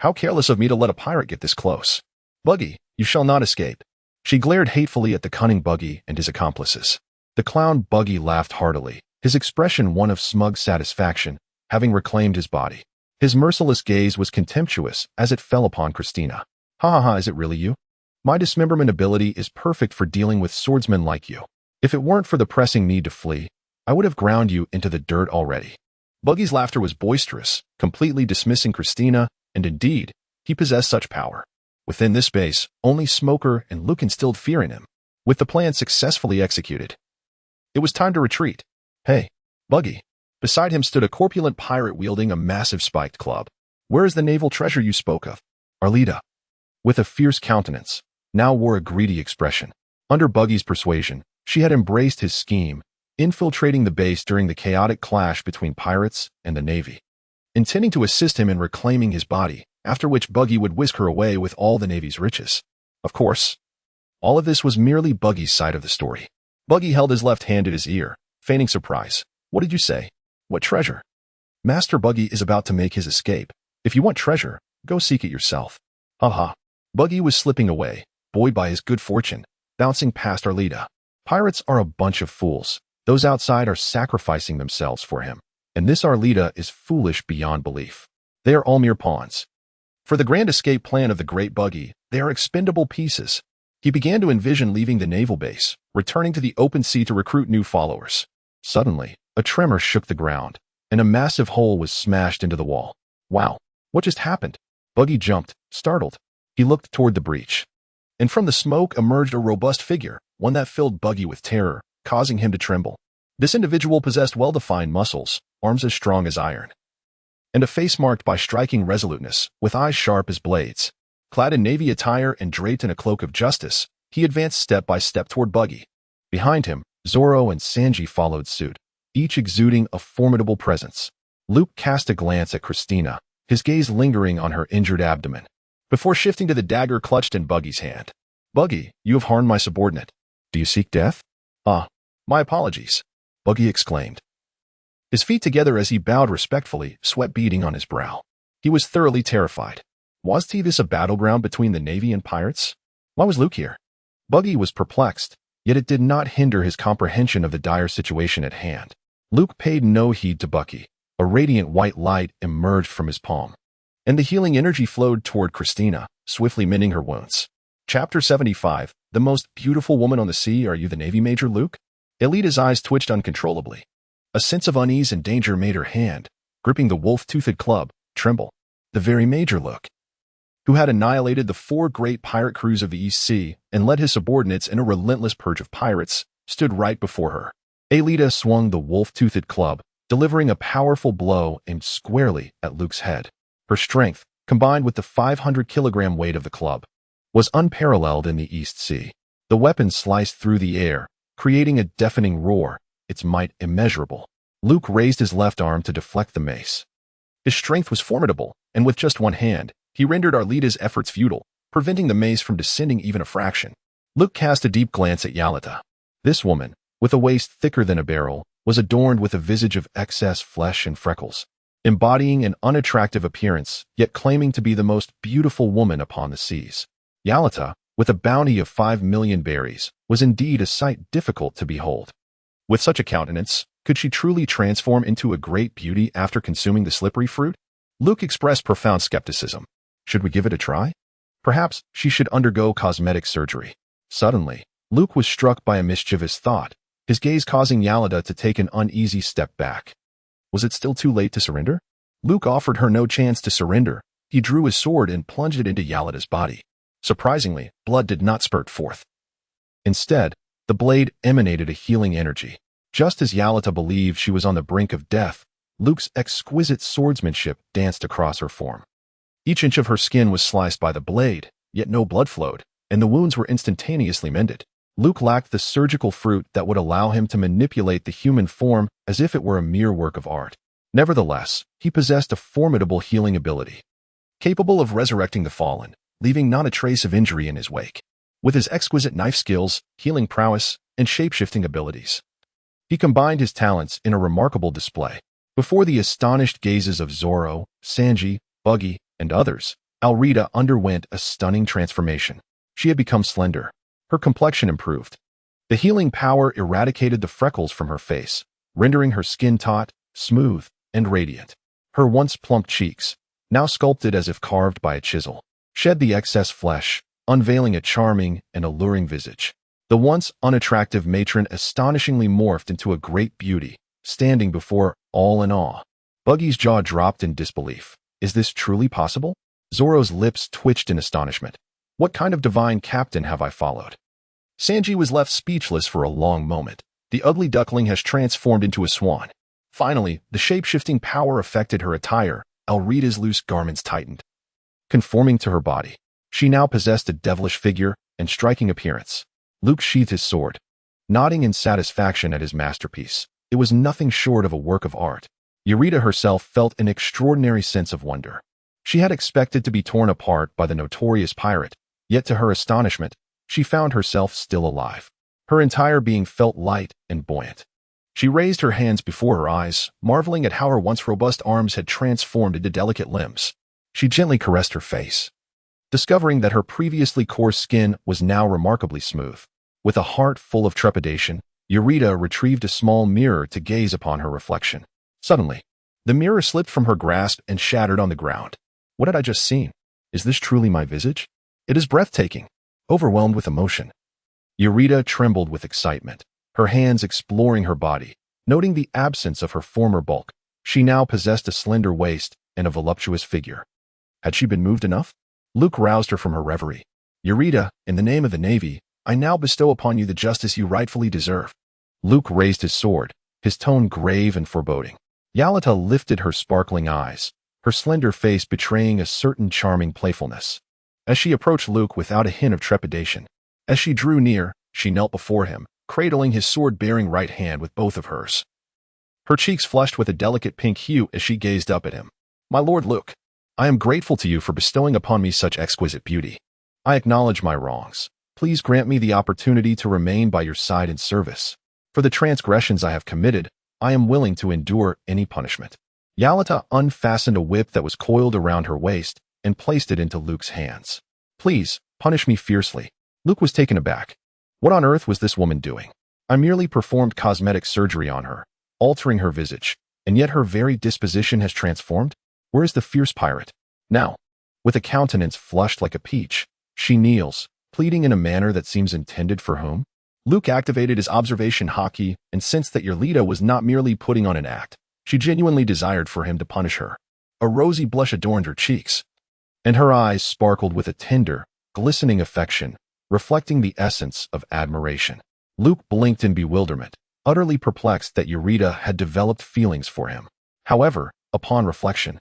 How careless of me to let a pirate get this close. Buggy, you shall not escape. She glared hatefully at the cunning Buggy and his accomplices. The clown Buggy laughed heartily, his expression one of smug satisfaction, having reclaimed his body. His merciless gaze was contemptuous as it fell upon Christina. Ha ha ha, is it really you? My dismemberment ability is perfect for dealing with swordsmen like you. If it weren't for the pressing need to flee, I would have ground you into the dirt already. Buggy's laughter was boisterous, completely dismissing Christina, and indeed, he possessed such power. Within this base, only Smoker and Luke instilled fear in him. With the plan successfully executed, it was time to retreat. Hey, Buggy. Beside him stood a corpulent pirate wielding a massive spiked club. Where is the naval treasure you spoke of? Arlita, with a fierce countenance, now wore a greedy expression. Under Buggy's persuasion, she had embraced his scheme, infiltrating the base during the chaotic clash between pirates and the Navy, intending to assist him in reclaiming his body, after which Buggy would whisk her away with all the Navy's riches. Of course, all of this was merely Buggy's side of the story. Buggy held his left hand at his ear, feigning surprise. What did you say? What treasure? Master Buggy is about to make his escape. If you want treasure, go seek it yourself. Ha. Buggy was slipping away, buoyed by his good fortune, bouncing past Arlita. Pirates are a bunch of fools. Those outside are sacrificing themselves for him. And this Arlita is foolish beyond belief. They are all mere pawns. For the grand escape plan of the great Buggy, they are expendable pieces. He began to envision leaving the naval base, returning to the open sea to recruit new followers. Suddenly, a tremor shook the ground, and a massive hole was smashed into the wall. Wow, What just happened? Buggy jumped, startled. He looked toward the breach. And from the smoke emerged a robust figure, one that filled Buggy with terror, causing him to tremble. This individual possessed well-defined muscles, arms as strong as iron, and a face marked by striking resoluteness, with eyes sharp as blades. Clad in navy attire and draped in a cloak of justice, he advanced step by step toward Buggy. Behind him, Zoro and Sanji followed suit, each exuding a formidable presence. Luke cast a glance at Christina, his gaze lingering on her injured abdomen, before shifting to the dagger clutched in Buggy's hand. Buggy, you have harmed my subordinate. Do you seek death? Ah, my apologies, Buggy exclaimed, his feet together as he bowed respectfully, sweat beading on his brow. He was thoroughly terrified. Was this a battleground between the Navy and pirates? Why was Luke here? Buggy was perplexed, yet it did not hinder his comprehension of the dire situation at hand. Luke paid no heed to Buggy. A radiant white light emerged from his palm, and the healing energy flowed toward Christina, swiftly mending her wounds. Chapter 75, The Most Beautiful Woman on the Sea. Are you the Navy Major, Luke? Elita's eyes twitched uncontrollably. A sense of unease and danger made her hand, gripping the wolf-toothed club, tremble. The very Major, Luke, who had annihilated the 4 great pirate crews of the East Sea and led his subordinates in a relentless purge of pirates, stood right before her. Elita swung the wolf-toothed club, delivering a powerful blow aimed squarely at Luke's head. Her strength, combined with the 500-kilogram weight of the club, was unparalleled in the East Sea. The weapon sliced through the air, creating a deafening roar, its might immeasurable. Luke raised his left arm to deflect the mace. His strength was formidable, and with just one hand, he rendered Arlita's efforts futile, preventing the mace from descending even a fraction. Luke cast a deep glance at Yalita. This woman, with a waist thicker than a barrel, was adorned with a visage of excess flesh and freckles, embodying an unattractive appearance, yet claiming to be the most beautiful woman upon the seas. Yalita, with a bounty of 5 million berries, was indeed a sight difficult to behold. With such a countenance, could she truly transform into a great beauty after consuming the slippery fruit? Luke expressed profound skepticism. Should we give it a try? Perhaps she should undergo cosmetic surgery. Suddenly, Luke was struck by a mischievous thought, his gaze causing Yalita to take an uneasy step back. Was it still too late to surrender? Luke offered her no chance to surrender. He drew his sword and plunged it into Yalita's body. Surprisingly, blood did not spurt forth. Instead, the blade emanated a healing energy. Just as Yalita believed she was on the brink of death, Luke's exquisite swordsmanship danced across her form. Each inch of her skin was sliced by the blade, yet no blood flowed, and the wounds were instantaneously mended. Luke lacked the surgical fruit that would allow him to manipulate the human form as if it were a mere work of art. Nevertheless, he possessed a formidable healing ability, capable of resurrecting the fallen, leaving not a trace of injury in his wake. With his exquisite knife skills, healing prowess, and shape-shifting abilities, he combined his talents in a remarkable display. Before the astonished gazes of Zoro, Sanji, Buggy, and others, Alrita underwent a stunning transformation. She had become slender. Her complexion improved. The healing power eradicated the freckles from her face, rendering her skin taut, smooth, and radiant. Her once plump cheeks, now sculpted as if carved by a chisel, shed the excess flesh, unveiling a charming and alluring visage. The once unattractive matron astonishingly morphed into a great beauty, standing before all in awe. Buggy's jaw dropped in disbelief. Is this truly possible? Zoro's lips twitched in astonishment. What kind of divine captain have I followed? Sanji was left speechless for a long moment. The ugly duckling has transformed into a swan. Finally, the shape-shifting power affected her attire. Alrita's loose garments tightened, conforming to her body. She now possessed a devilish figure and striking appearance. Luke sheathed his sword, nodding in satisfaction at his masterpiece. It was nothing short of a work of art. Eureka herself felt an extraordinary sense of wonder. She had expected to be torn apart by the notorious pirate, yet to her astonishment, she found herself still alive. Her entire being felt light and buoyant. She raised her hands before her eyes, marveling at how her once robust arms had transformed into delicate limbs. She gently caressed her face, discovering that her previously coarse skin was now remarkably smooth. With a heart full of trepidation, Eureka retrieved a small mirror to gaze upon her reflection. Suddenly, the mirror slipped from her grasp and shattered on the ground. What had I just seen? Is this truly my visage? It is breathtaking. Overwhelmed with emotion, Eureka trembled with excitement, her hands exploring her body. Noting the absence of her former bulk, she now possessed a slender waist and a voluptuous figure. Had she been moved enough? Luke roused her from her reverie. Eureka, in the name of the Navy, I now bestow upon you the justice you rightfully deserve. Luke raised his sword, his tone grave and foreboding. Yalita lifted her sparkling eyes, her slender face betraying a certain charming playfulness. As she approached Luke without a hint of trepidation. As she drew near, she knelt before him, cradling his sword-bearing right hand with both of hers. Her cheeks flushed with a delicate pink hue as she gazed up at him. My Lord Luke, I am grateful to you for bestowing upon me such exquisite beauty. I acknowledge my wrongs. Please grant me the opportunity to remain by your side in service. For the transgressions I have committed, I am willing to endure any punishment. Yalita unfastened a whip that was coiled around her waist and placed it into Luke's hands. Please, punish me fiercely. Luke was taken aback. What on earth was this woman doing? I merely performed cosmetic surgery on her, altering her visage, and yet her very disposition has transformed? Where is the fierce pirate? Now, with a countenance flushed like a peach, she kneels, pleading in a manner that seems intended for whom? Luke activated his observation hotkey and sensed that Eureka was not merely putting on an act. She genuinely desired for him to punish her. A rosy blush adorned her cheeks, and her eyes sparkled with a tender, glistening affection, reflecting the essence of admiration. Luke blinked in bewilderment, utterly perplexed that Eureka had developed feelings for him. However, upon reflection,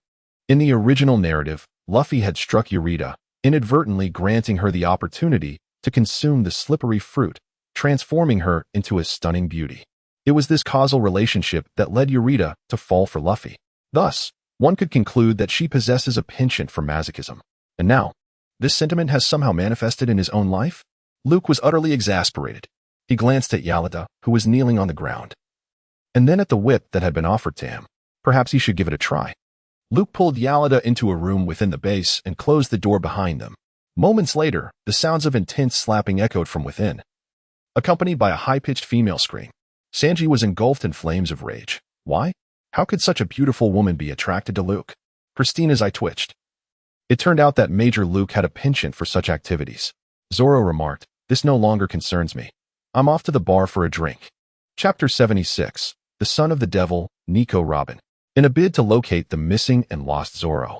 in the original narrative, Luffy had struck Eureka, inadvertently granting her the opportunity to consume the slippery fruit, transforming her into a stunning beauty. It was this causal relationship that led Eureka to fall for Luffy. Thus, one could conclude that she possesses a penchant for masochism. And now, this sentiment has somehow manifested in his own life? Luke was utterly exasperated. He glanced at Yalita, who was kneeling on the ground, and then at the whip that had been offered to him. Perhaps he should give it a try. Luke pulled Yalita into a room within the base and closed the door behind them. Moments later, the sounds of intense slapping echoed from within, accompanied by a high-pitched female scream. Sanji was engulfed in flames of rage. Why? How could such a beautiful woman be attracted to Luke? Christina's eye twitched. It turned out that Major Luke had a penchant for such activities. Zoro remarked, this no longer concerns me. I'm off to the bar for a drink. Chapter 76. The Son of the Devil, Nico Robin. In a bid to locate the missing and lost Zoro,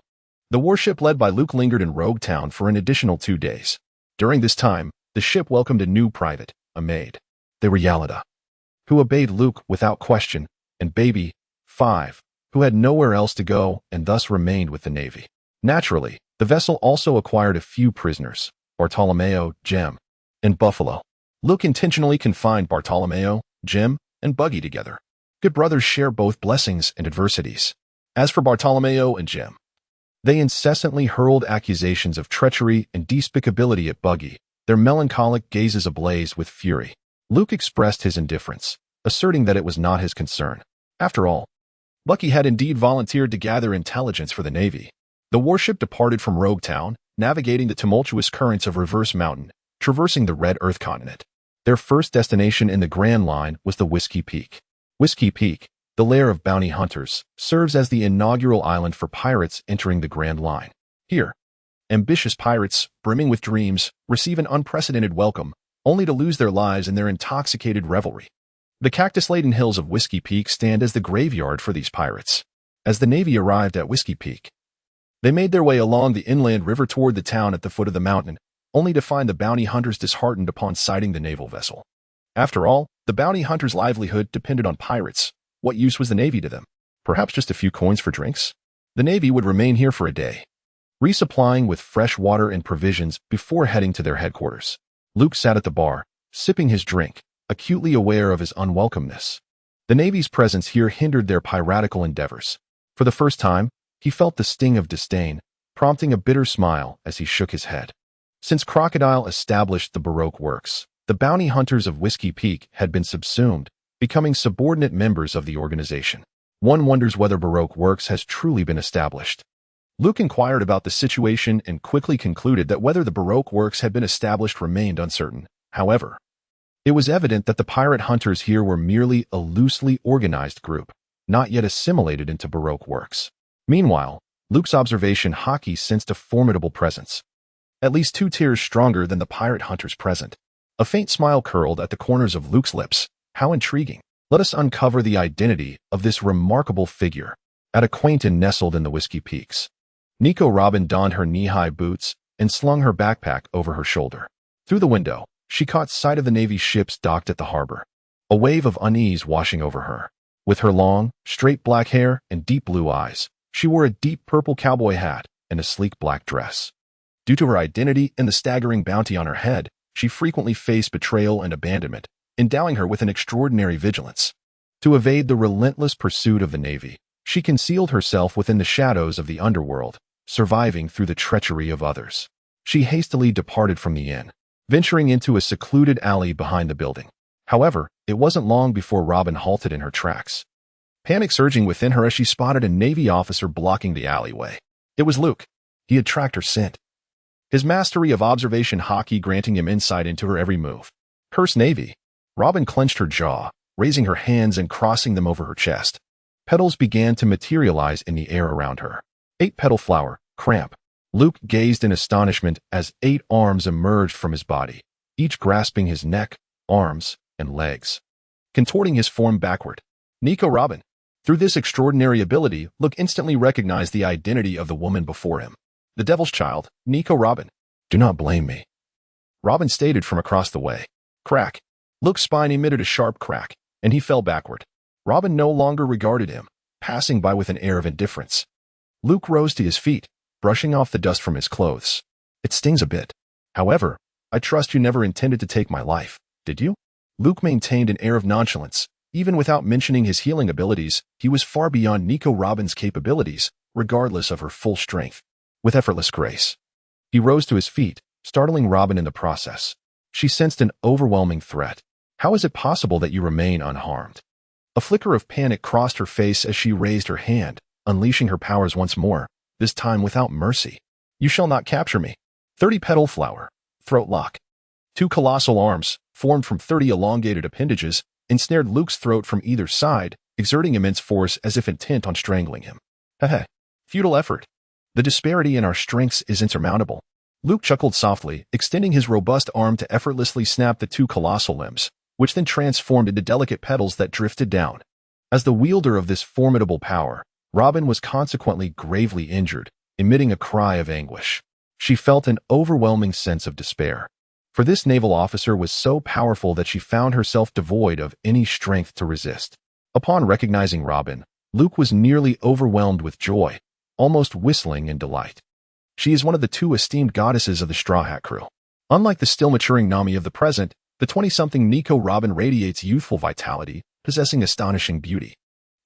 the warship led by Luke lingered in Rogue Town for an additional 2 days. During this time, the ship welcomed a new private, a maid. They were Yalita, who obeyed Luke without question, and Baby, 5, who had nowhere else to go and thus remained with the Navy. Naturally, the vessel also acquired a few prisoners, Bartolomeo, Jem, and Buffalo. Luke intentionally confined Bartolomeo, Jem, and Buggy together. Good brothers share both blessings and adversities. As for Bartolomeo and Jem, they incessantly hurled accusations of treachery and despicability at Buggy, their melancholic gazes ablaze with fury. Luke expressed his indifference, asserting that it was not his concern. After all, Bucky had indeed volunteered to gather intelligence for the Navy. The warship departed from Rogue Town, navigating the tumultuous currents of Reverse Mountain, traversing the Red Earth continent. Their first destination in the Grand Line was the Whiskey Peak. Whiskey Peak, the lair of bounty hunters, serves as the inaugural island for pirates entering the Grand Line. Here, ambitious pirates, brimming with dreams, receive an unprecedented welcome, only to lose their lives in their intoxicated revelry. The cactus-laden hills of Whiskey Peak stand as the graveyard for these pirates. As the Navy arrived at Whiskey Peak, they made their way along the inland river toward the town at the foot of the mountain, only to find the bounty hunters disheartened upon sighting the naval vessel. After all, the bounty hunters' livelihood depended on pirates. What use was the Navy to them? Perhaps just a few coins for drinks? The Navy would remain here for a day, resupplying with fresh water and provisions before heading to their headquarters. Luke sat at the bar, sipping his drink, acutely aware of his unwelcomeness. The Navy's presence here hindered their piratical endeavors. For the first time, he felt the sting of disdain, prompting a bitter smile as he shook his head. Since Crocodile established the Baroque Works, the bounty hunters of Whiskey Peak had been subsumed, becoming subordinate members of the organization. One wonders whether Baroque Works has truly been established. Luke inquired about the situation and quickly concluded that whether the Baroque Works had been established remained uncertain. However, it was evident that the pirate hunters here were merely a loosely organized group, not yet assimilated into Baroque Works. Meanwhile, Luke's observation hotkey sensed a formidable presence, at least 2 tiers stronger than the pirate hunters present. A faint smile curled at the corners of Luke's lips. How intriguing. Let us uncover the identity of this remarkable figure at a quaint inn nestled in the Whiskey Peaks. Nico Robin donned her knee-high boots and slung her backpack over her shoulder. Through the window, she caught sight of the Navy's ships docked at the harbor, a wave of unease washing over her. With her long, straight black hair and deep blue eyes, she wore a deep purple cowboy hat and a sleek black dress. Due to her identity and the staggering bounty on her head, she frequently faced betrayal and abandonment, endowing her with an extraordinary vigilance. To evade the relentless pursuit of the Navy, she concealed herself within the shadows of the underworld, surviving through the treachery of others. She hastily departed from the inn, venturing into a secluded alley behind the building. However, it wasn't long before Robin halted in her tracks, panic surging within her as she spotted a Navy officer blocking the alleyway. It was Luke. He had tracked her scent, his mastery of observation hockey granting him insight into her every move. Curse Navy! Robin clenched her jaw, raising her hands and crossing them over her chest. Petals began to materialize in the air around her. 8-petal flower, cramp. Luke gazed in astonishment as 8 arms emerged from his body, each grasping his neck, arms, and legs, contorting his form backward. Nico Robin. Through this extraordinary ability, Luke instantly recognized the identity of the woman before him. The Devil's Child, Nico Robin. Do not blame me, Robin stated from across the way. Crack. Luke's spine emitted a sharp crack, and he fell backward. Robin no longer regarded him, passing by with an air of indifference. Luke rose to his feet, brushing off the dust from his clothes. It stings a bit. However, I trust you never intended to take my life, did you? Luke maintained an air of nonchalance. Even without mentioning his healing abilities, he was far beyond Nico Robin's capabilities, regardless of her full strength. With effortless grace, he rose to his feet, startling Robin in the process. She sensed an overwhelming threat. How is it possible that you remain unharmed? A flicker of panic crossed her face as she raised her hand, unleashing her powers once more, this time without mercy. You shall not capture me. 30-petal flower, throat lock. 2 colossal arms, formed from 30 elongated appendages, ensnared Luke's throat from either side, exerting immense force as if intent on strangling him. Heh. Futile effort. The disparity in our strengths is insurmountable. Luke chuckled softly, extending his robust arm to effortlessly snap the 2 colossal limbs, which then transformed into delicate petals that drifted down. As the wielder of this formidable power, Robin was consequently gravely injured, emitting a cry of anguish. She felt an overwhelming sense of despair. For this naval officer was so powerful that she found herself devoid of any strength to resist. Upon recognizing Robin, Luke was nearly overwhelmed with joy, almost whistling in delight. She is one of the 2 esteemed goddesses of the Straw Hat crew. Unlike the still maturing Nami of the present, the 20-something Nico Robin radiates youthful vitality, possessing astonishing beauty.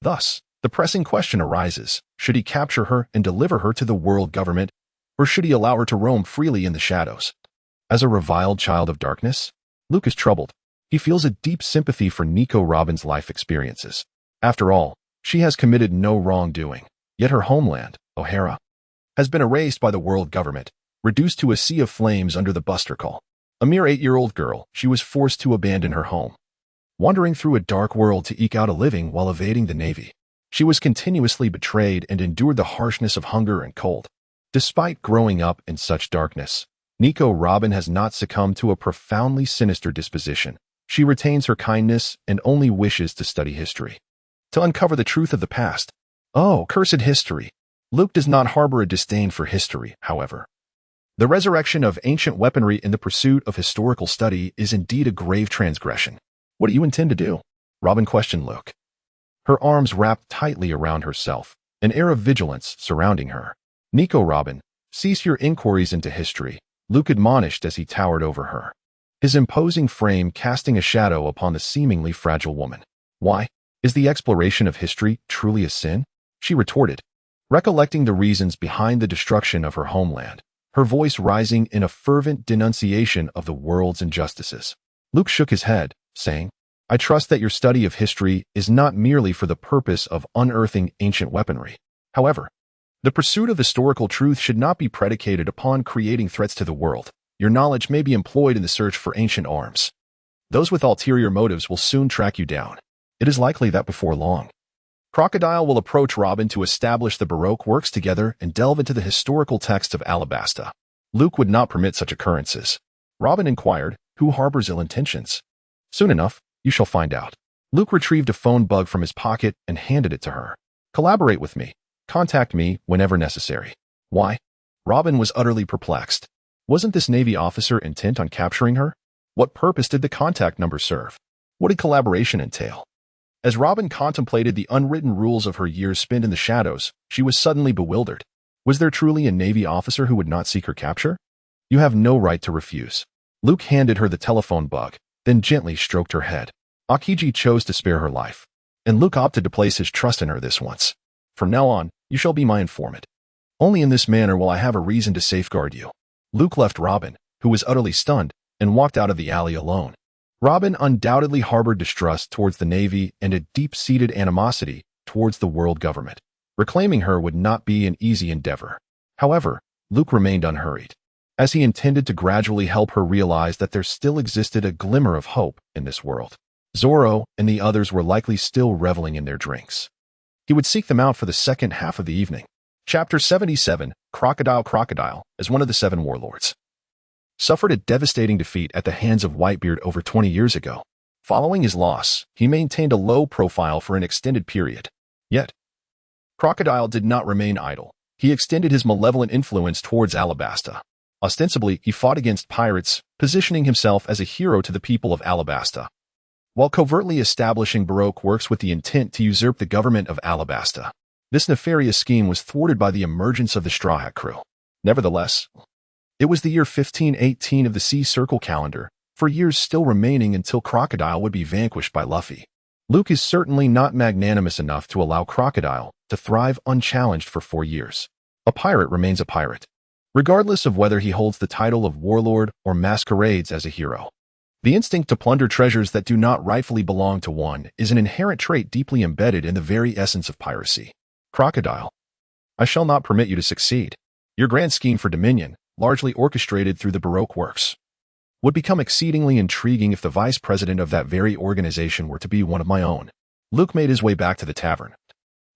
Thus, the pressing question arises, should he capture her and deliver her to the world government, or should he allow her to roam freely in the shadows? As a reviled child of darkness, Luke is troubled. He feels a deep sympathy for Nico Robin's life experiences. After all, she has committed no wrongdoing, yet her homeland, O'Hara, has been erased by the world government, reduced to a sea of flames under the Buster Call. A mere 8-year-old girl, she was forced to abandon her home, wandering through a dark world to eke out a living while evading the Navy. She was continuously betrayed and endured the harshness of hunger and cold. Despite growing up in such darkness, Nico Robin has not succumbed to a profoundly sinister disposition. She retains her kindness and only wishes to study history, to uncover the truth of the past. Oh, cursed history! Luke does not harbor a disdain for history, however. The resurrection of ancient weaponry in the pursuit of historical study is indeed a grave transgression. What do you intend to do? Robin questioned Luke, her arms wrapped tightly around herself, an air of vigilance surrounding her. Nico Robin, cease your inquiries into history, Luke admonished as he towered over her, his imposing frame casting a shadow upon the seemingly fragile woman. Why? Is the exploration of history truly a sin? She retorted, recollecting the reasons behind the destruction of her homeland, her voice rising in a fervent denunciation of the world's injustices. Luke shook his head, saying, I trust that your study of history is not merely for the purpose of unearthing ancient weaponry. However, the pursuit of historical truth should not be predicated upon creating threats to the world. Your knowledge may be employed in the search for ancient arms. Those with ulterior motives will soon track you down. It is likely that before long, Crocodile will approach Robin to establish the Baroque works together and delve into the historical texts of Alabasta. Luke would not permit such occurrences. Robin inquired, who harbors ill intentions? Soon enough, you shall find out. Luke retrieved a phone bug from his pocket and handed it to her. Collaborate with me. Contact me whenever necessary. Why? Robin was utterly perplexed. Wasn't this Navy officer intent on capturing her? What purpose did the contact number serve? What did collaboration entail? As Robin contemplated the unwritten rules of her years spent in the shadows, she was suddenly bewildered. Was there truly a Navy officer who would not seek her capture? You have no right to refuse. Luke handed her the telephone bug, then gently stroked her head. Akiji chose to spare her life, and Luke opted to place his trust in her this once. From now on, you shall be my informant. Only in this manner will I have a reason to safeguard you. Luke left Robin, who was utterly stunned, and walked out of the alley alone. Robin undoubtedly harbored distrust towards the Navy and a deep-seated animosity towards the world government. Reclaiming her would not be an easy endeavor. However, Luke remained unhurried, as he intended to gradually help her realize that there still existed a glimmer of hope in this world. Zoro and the others were likely still reveling in their drinks. He would seek them out for the second half of the evening. Chapter 77, Crocodile, as one of the 7 warlords, suffered a devastating defeat at the hands of Whitebeard over 20 years ago. Following his loss, he maintained a low profile for an extended period. Yet, Crocodile did not remain idle. He extended his malevolent influence towards Alabasta. Ostensibly, he fought against pirates, positioning himself as a hero to the people of Alabasta, while covertly establishing Baroque works with the intent to usurp the government of Alabasta. This nefarious scheme was thwarted by the emergence of the Straw Hat crew. Nevertheless, it was the year 1518 of the Sea Circle calendar, for years still remaining until Crocodile would be vanquished by Luffy. Luke is certainly not magnanimous enough to allow Crocodile to thrive unchallenged for 4 years. A pirate remains a pirate, regardless of whether he holds the title of warlord or masquerades as a hero. The instinct to plunder treasures that do not rightfully belong to one is an inherent trait deeply embedded in the very essence of piracy. Crocodile, I shall not permit you to succeed. Your grand scheme for dominion, largely orchestrated through the Baroque works, would become exceedingly intriguing if the vice president of that very organization were to be one of my own. Luke made his way back to the tavern,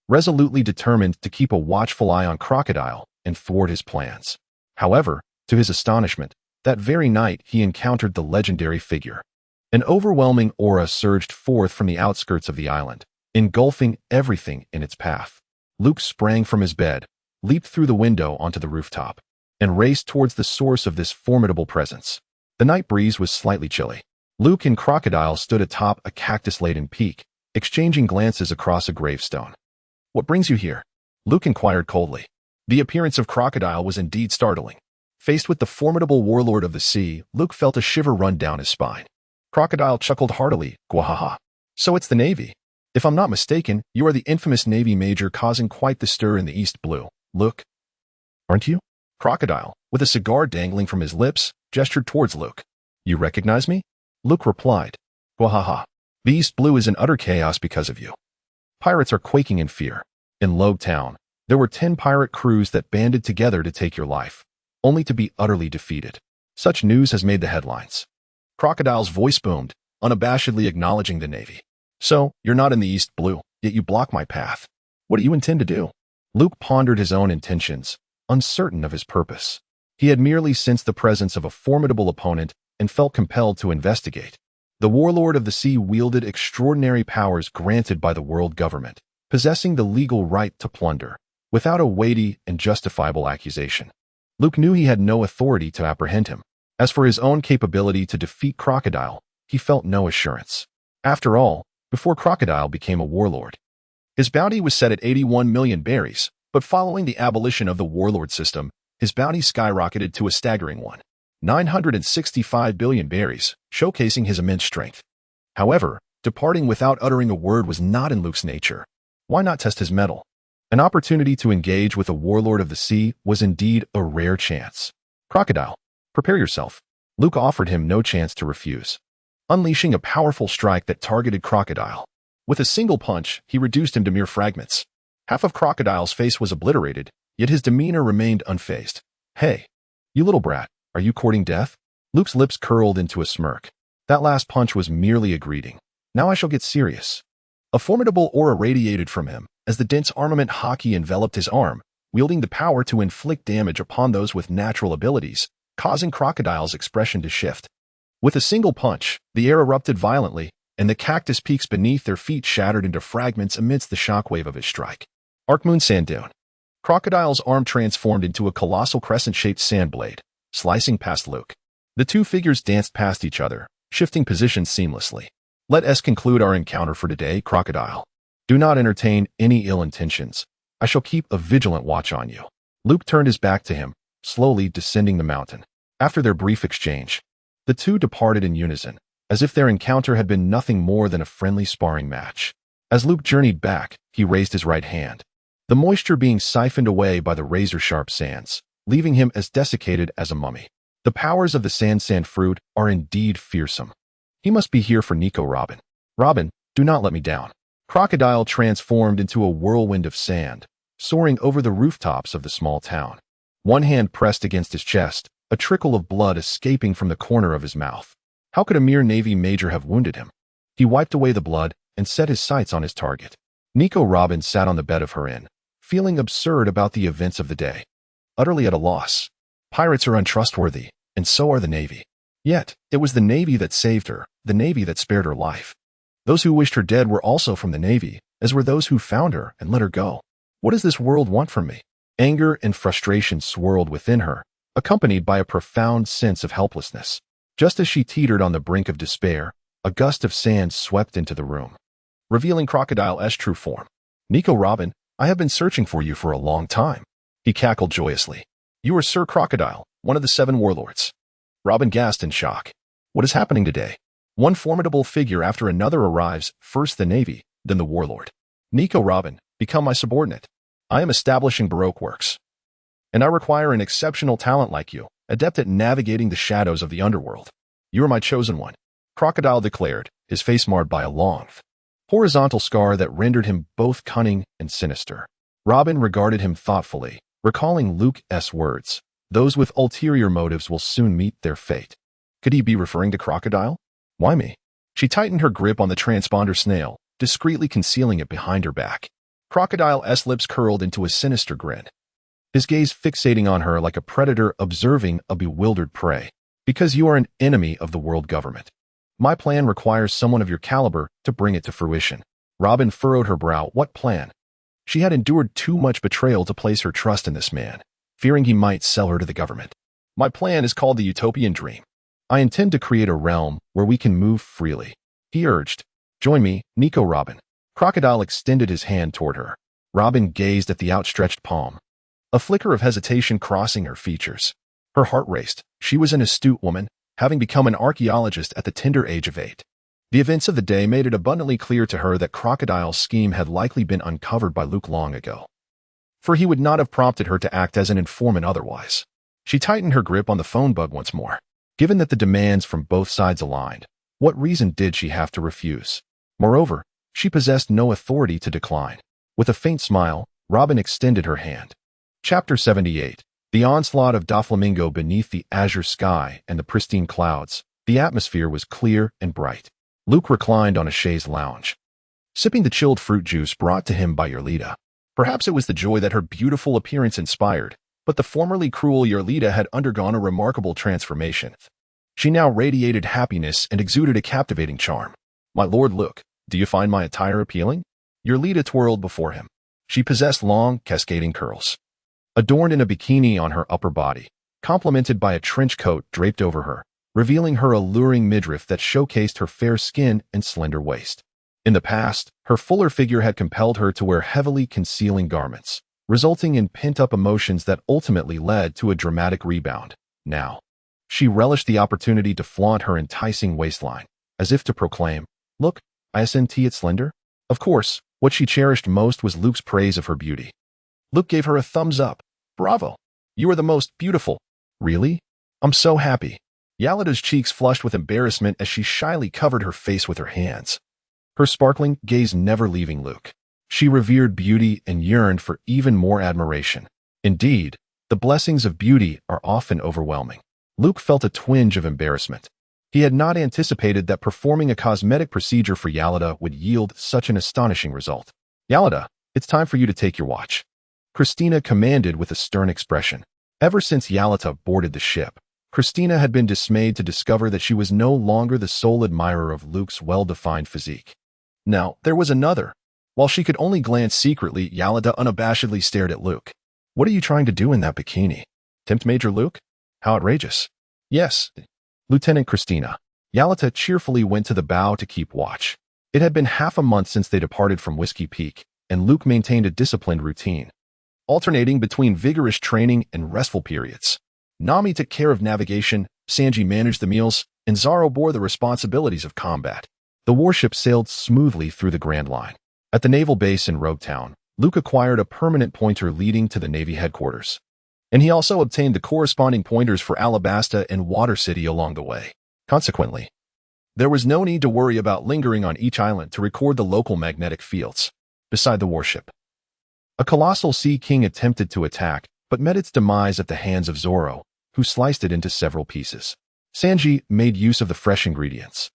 resolutely determined to keep a watchful eye on Crocodile and thwart his plans. However, to his astonishment, that very night he encountered the legendary figure. An overwhelming aura surged forth from the outskirts of the island, engulfing everything in its path. Luke sprang from his bed, leaped through the window onto the rooftop, and raced towards the source of this formidable presence. The night breeze was slightly chilly. Luke and Crocodile stood atop a cactus-laden peak, exchanging glances across a gravestone. What brings you here? Luke inquired coldly. The appearance of Crocodile was indeed startling. Faced with the formidable warlord of the sea, Luke felt a shiver run down his spine. Crocodile chuckled heartily, "Gwahaha. So it's the Navy. If I'm not mistaken, you are the infamous Navy major causing quite the stir in the East Blue. Luke, aren't you?" Crocodile, with a cigar dangling from his lips, gestured towards Luke. "You recognize me?" Luke replied, "Gwahaha. The East Blue is in utter chaos because of you. Pirates are quaking in fear. In Logue Town, there were 10 pirate crews that banded together to take your life, only to be utterly defeated. Such news has made the headlines." Crocodile's voice boomed, unabashedly acknowledging the Navy. "So, you're not in the East Blue, yet you block my path. What do you intend to do?" Luke pondered his own intentions, uncertain of his purpose. He had merely sensed the presence of a formidable opponent and felt compelled to investigate. The warlord of the sea wielded extraordinary powers granted by the world government, possessing the legal right to plunder, without a weighty and justifiable accusation. Luke knew he had no authority to apprehend him. As for his own capability to defeat Crocodile, he felt no assurance. After all, before Crocodile became a warlord, his bounty was set at 81 million berries, but following the abolition of the warlord system, his bounty skyrocketed to a staggering 965 billion berries, showcasing his immense strength. However, departing without uttering a word was not in Luke's nature. Why not test his mettle? An opportunity to engage with a warlord of the sea was indeed a rare chance. "Crocodile, prepare yourself." Luke offered him no chance to refuse, unleashing a powerful strike that targeted Crocodile. With a single punch, he reduced him to mere fragments. Half of Crocodile's face was obliterated, yet his demeanor remained unfazed. "Hey, you little brat, are you courting death?" Luke's lips curled into a smirk. That last punch was merely a greeting. Now I shall get serious. A formidable aura radiated from him as the dense armament hockey enveloped his arm, wielding the power to inflict damage upon those with natural abilities, causing Crocodile's expression to shift. With a single punch, the air erupted violently, and the cactus peaks beneath their feet shattered into fragments amidst the shockwave of his strike. Arcmoon Sand Dune. Crocodile's arm transformed into a colossal crescent-shaped sand blade, slicing past Luke. The two figures danced past each other, shifting positions seamlessly. Let us conclude our encounter for today, Crocodile. Do not entertain any ill intentions. I shall keep a vigilant watch on you. Luke turned his back to him, slowly descending the mountain. After their brief exchange, the two departed in unison, as if their encounter had been nothing more than a friendly sparring match. As Luke journeyed back, he raised his right hand, the moisture being siphoned away by the razor-sharp sands, leaving him as desiccated as a mummy. The powers of the sand fruit are indeed fearsome. He must be here for Nico Robin. Robin, do not let me down. Crocodile transformed into a whirlwind of sand, soaring over the rooftops of the small town. One hand pressed against his chest, a trickle of blood escaping from the corner of his mouth. How could a mere Navy major have wounded him? He wiped away the blood and set his sights on his target. Nico Robin sat on the bed of her inn, feeling absurd about the events of the day. Utterly at a loss. Pirates are untrustworthy, and so are the Navy. Yet, it was the Navy that saved her, the Navy that spared her life. Those who wished her dead were also from the Navy, as were those who found her and let her go. What does this world want from me? Anger and frustration swirled within her, accompanied by a profound sense of helplessness. Just as she teetered on the brink of despair, a gust of sand swept into the room, revealing Crocodile's true form. Nico Robin, I have been searching for you for a long time. He cackled joyously. You are Sir Crocodile, one of the 7 warlords. Robin gasped in shock. What is happening today? One formidable figure after another arrives, first the Navy, then the warlord. Nico Robin, become my subordinate. I am establishing Baroque works, and I require an exceptional talent like you, adept at navigating the shadows of the underworld. You are my chosen one, Crocodile declared, his face marred by a long, horizontal scar that rendered him both cunning and sinister. Robin regarded him thoughtfully, recalling Luke's words. Those with ulterior motives will soon meet their fate. Could he be referring to Crocodile? Why me? She tightened her grip on the transponder snail, discreetly concealing it behind her back. Crocodile's lips curled into a sinister grin, his gaze fixating on her like a predator observing a bewildered prey. Because you are an enemy of the world government. My plan requires someone of your caliber to bring it to fruition. Robin furrowed her brow. What plan? She had endured too much betrayal to place her trust in this man, fearing he might sell her to the government. My plan is called the Utopian Dream. I intend to create a realm where we can move freely. He urged. Join me, Nico Robin. Crocodile extended his hand toward her. Robin gazed at the outstretched palm, a flicker of hesitation crossing her features. Her heart raced. She was an astute woman, having become an archaeologist at the tender age of 8. The events of the day made it abundantly clear to her that Crocodile's scheme had likely been uncovered by Luke long ago, for he would not have prompted her to act as an informant otherwise. She tightened her grip on the phone bug once more. Given that the demands from both sides aligned, what reason did she have to refuse? Moreover, she possessed no authority to decline. With a faint smile, Robin extended her hand. Chapter 78. The onslaught of Doflamingo beneath the azure sky and the pristine clouds. The atmosphere was clear and bright. Luke reclined on a chaise lounge, sipping the chilled fruit juice brought to him by Yerlita. Perhaps it was the joy that her beautiful appearance inspired, but the formerly cruel Yerlita had undergone a remarkable transformation. She now radiated happiness and exuded a captivating charm. My lord Luke, do you find my attire appealing? Yerlita twirled before him. She possessed long, cascading curls, adorned in a bikini on her upper body, complemented by a trench coat draped over her, revealing her alluring midriff that showcased her fair skin and slender waist. In the past, her fuller figure had compelled her to wear heavily concealing garments, resulting in pent-up emotions that ultimately led to a dramatic rebound. Now, she relished the opportunity to flaunt her enticing waistline, as if to proclaim, "Look, isn't it slender?" Of course, what she cherished most was Luke's praise of her beauty. Luke gave her a thumbs up. "Bravo! You are the most beautiful." "Really? I'm so happy." Yalada's cheeks flushed with embarrassment as she shyly covered her face with her hands, her sparkling gaze never leaving Luke. She revered beauty and yearned for even more admiration. Indeed, the blessings of beauty are often overwhelming. Luke felt a twinge of embarrassment. He had not anticipated that performing a cosmetic procedure for Yalada would yield such an astonishing result. "Yalada, it's time for you to take your watch," Christina commanded with a stern expression. Ever since Yalata boarded the ship, Christina had been dismayed to discover that she was no longer the sole admirer of Luke's well-defined physique. Now, there was another. While she could only glance secretly, Yalada unabashedly stared at Luke. What are you trying to do in that bikini? Tempt Major Luke? How outrageous. Yes, Lieutenant Christina. Yalita cheerfully went to the bow to keep watch. It had been half a month since they departed from Whiskey Peak, and Luke maintained a disciplined routine, alternating between vigorous training and restful periods. Nami took care of navigation, Sanji managed the meals, and Zoro bore the responsibilities of combat. The warship sailed smoothly through the Grand Line. At the naval base in Rogue Town, Luke acquired a permanent pointer leading to the Navy headquarters. And he also obtained the corresponding pointers for Alabasta and Water City along the way. Consequently, there was no need to worry about lingering on each island to record the local magnetic fields. Beside the warship, a colossal Sea King attempted to attack, but met its demise at the hands of Zoro, who sliced it into several pieces. Sanji made use of the fresh ingredients,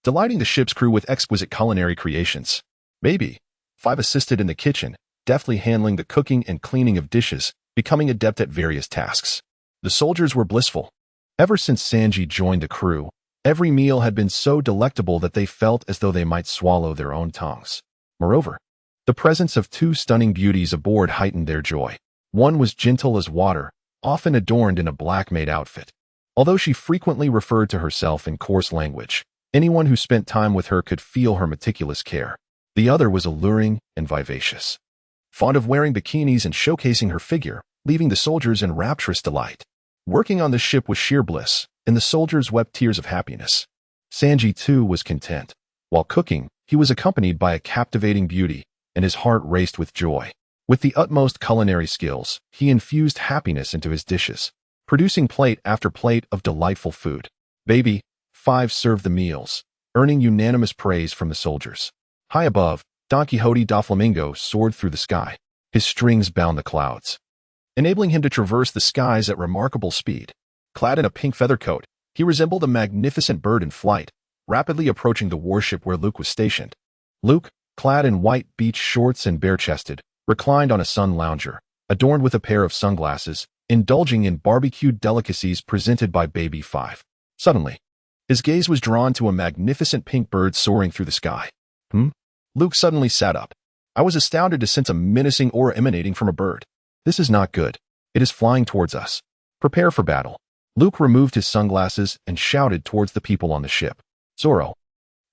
delighting the ship's crew with exquisite culinary creations. Baby 5 assisted in the kitchen, deftly handling the cooking and cleaning of dishes, becoming adept at various tasks. The soldiers were blissful. Ever since Sanji joined the crew, every meal had been so delectable that they felt as though they might swallow their own tongues. Moreover, the presence of 2 stunning beauties aboard heightened their joy. One was gentle as water, often adorned in a black maid outfit. Although she frequently referred to herself in coarse language, anyone who spent time with her could feel her meticulous care. The other was alluring and vivacious, fond of wearing bikinis and showcasing her figure, leaving the soldiers in rapturous delight. Working on the ship was sheer bliss, and the soldiers wept tears of happiness. Sanji, too, was content. While cooking, he was accompanied by a captivating beauty, and his heart raced with joy. With the utmost culinary skills, he infused happiness into his dishes, producing plate after plate of delightful food. Baby 5 served the meals, earning unanimous praise from the soldiers. High above, Don Quixote Doflamingo soared through the sky. His strings bound the clouds, enabling him to traverse the skies at remarkable speed. Clad in a pink feather coat, he resembled a magnificent bird in flight, rapidly approaching the warship where Luke was stationed. Luke, clad in white beach shorts and bare-chested, reclined on a sun lounger, adorned with a pair of sunglasses, indulging in barbecued delicacies presented by Baby 5. Suddenly, his gaze was drawn to a magnificent pink bird soaring through the sky. Luke suddenly sat up. I was astounded to sense a menacing aura emanating from a bird. This is not good. It is flying towards us. Prepare for battle. Luke removed his sunglasses and shouted towards the people on the ship. Zoro,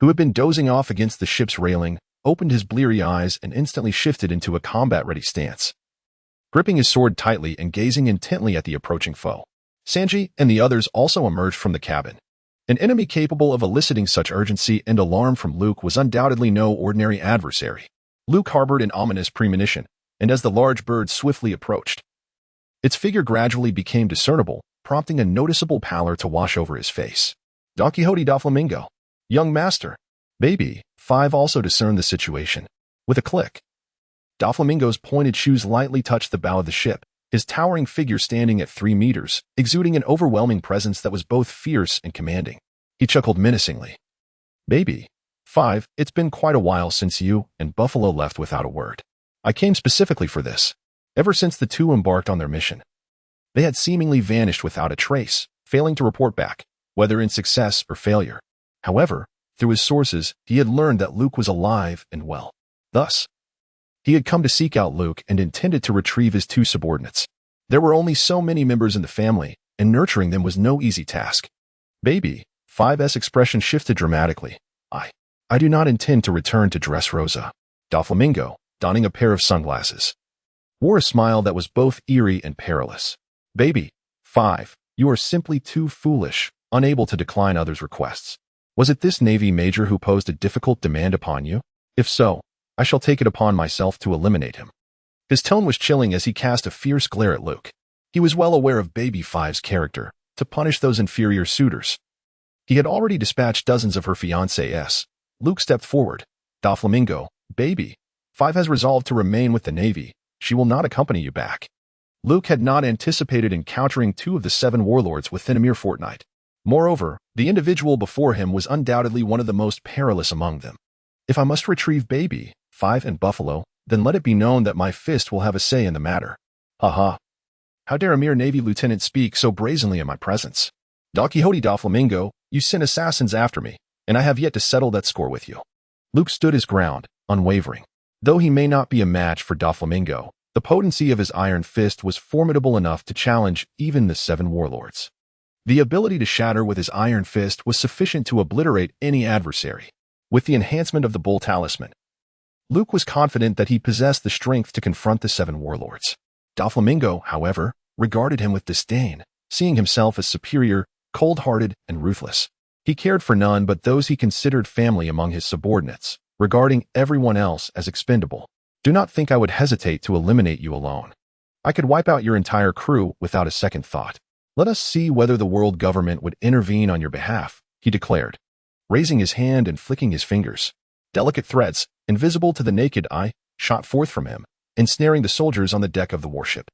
who had been dozing off against the ship's railing, opened his bleary eyes and instantly shifted into a combat-ready stance, gripping his sword tightly and gazing intently at the approaching foe. Sanji and the others also emerged from the cabin. An enemy capable of eliciting such urgency and alarm from Luke was undoubtedly no ordinary adversary. Luke harbored an ominous premonition, and as the large bird swiftly approached, its figure gradually became discernible, prompting a noticeable pallor to wash over his face. Don Quixote Doflamingo, young master. Baby 5 also discerned the situation. With a click, Doflamingo's pointed shoes lightly touched the bow of the ship, his towering figure standing at 3 meters, exuding an overwhelming presence that was both fierce and commanding. He chuckled menacingly. Baby 5, it's been quite a while since you and Buffalo left without a word. I came specifically for this. Ever since the two embarked on their mission, they had seemingly vanished without a trace, failing to report back, whether in success or failure. However, through his sources, he had learned that Luke was alive and well. Thus, he had come to seek out Luke and intended to retrieve his 2 subordinates. There were only so many members in the family, and nurturing them was no easy task. Baby 5's expression shifted dramatically. I do not intend to return to Dressrosa. Doflamingo, donning a pair of sunglasses, wore a smile that was both eerie and perilous. Baby 5, you are simply too foolish, unable to decline others' requests. Was it this Navy major who posed a difficult demand upon you? If so, I shall take it upon myself to eliminate him. His tone was chilling as he cast a fierce glare at Luke. He was well aware of Baby 5's character, to punish those inferior suitors. He had already dispatched dozens of her fiancés. Luke stepped forward. Doflamingo, Baby 5 has resolved to remain with the Navy. She will not accompany you back. Luke had not anticipated encountering 2 of the 7 warlords within a mere fortnight. Moreover, the individual before him was undoubtedly one of the most perilous among them. If I must retrieve Baby 5 and Buffalo, then let it be known that my fist will have a say in the matter. Ha. How dare a mere Navy lieutenant speak so brazenly in my presence? Don Quixote Doflamingo, you sent assassins after me, and I have yet to settle that score with you. Luke stood his ground, unwavering. Though he may not be a match for Doflamingo, The potency of his iron fist was formidable enough to challenge even the 7 warlords. The ability to shatter with his iron fist was sufficient to obliterate any adversary. With the enhancement of the Bull Talisman, Luke was confident that he possessed the strength to confront the 7 warlords. Doflamingo, however, regarded him with disdain, seeing himself as superior, cold-hearted, and ruthless. He cared for none but those he considered family among his subordinates, regarding everyone else as expendable. Do not think I would hesitate to eliminate you alone. I could wipe out your entire crew without a second thought. Let us see whether the world government would intervene on your behalf, he declared, raising his hand and flicking his fingers. Delicate threads, invisible to the naked eye, shot forth from him, ensnaring the soldiers on the deck of the warship.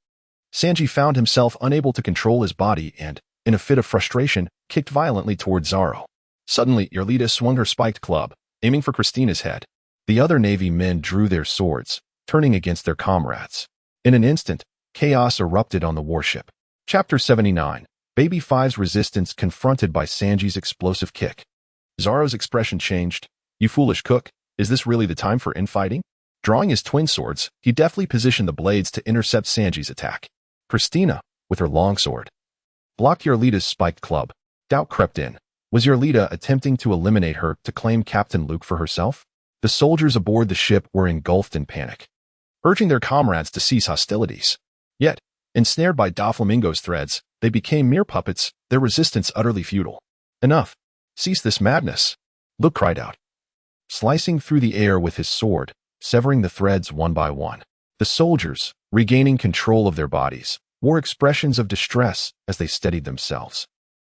Sanji found himself unable to control his body and, in a fit of frustration, kicked violently toward Zoro. Suddenly, Yarlita swung her spiked club, aiming for Christina's head. The other Navy men drew their swords, turning against their comrades. In an instant, chaos erupted on the warship. Chapter 79. Baby Five's resistance confronted by Sanji's explosive kick. Zoro's expression changed. You foolish cook, is this really the time for infighting? Drawing his twin swords, he deftly positioned the blades to intercept Sanji's attack. Christina, with her long sword, blocked Yarlita's spiked club. Doubt crept in. Was Yarlita attempting to eliminate her to claim Captain Luke for herself? The soldiers aboard the ship were engulfed in panic, urging their comrades to cease hostilities. Yet, ensnared by Doflamingo's threads, they became mere puppets, their resistance utterly futile. Enough! Cease this madness! Luke cried out, slicing through the air with his sword, severing the threads one by one. The soldiers, regaining control of their bodies, wore expressions of distress as they steadied themselves.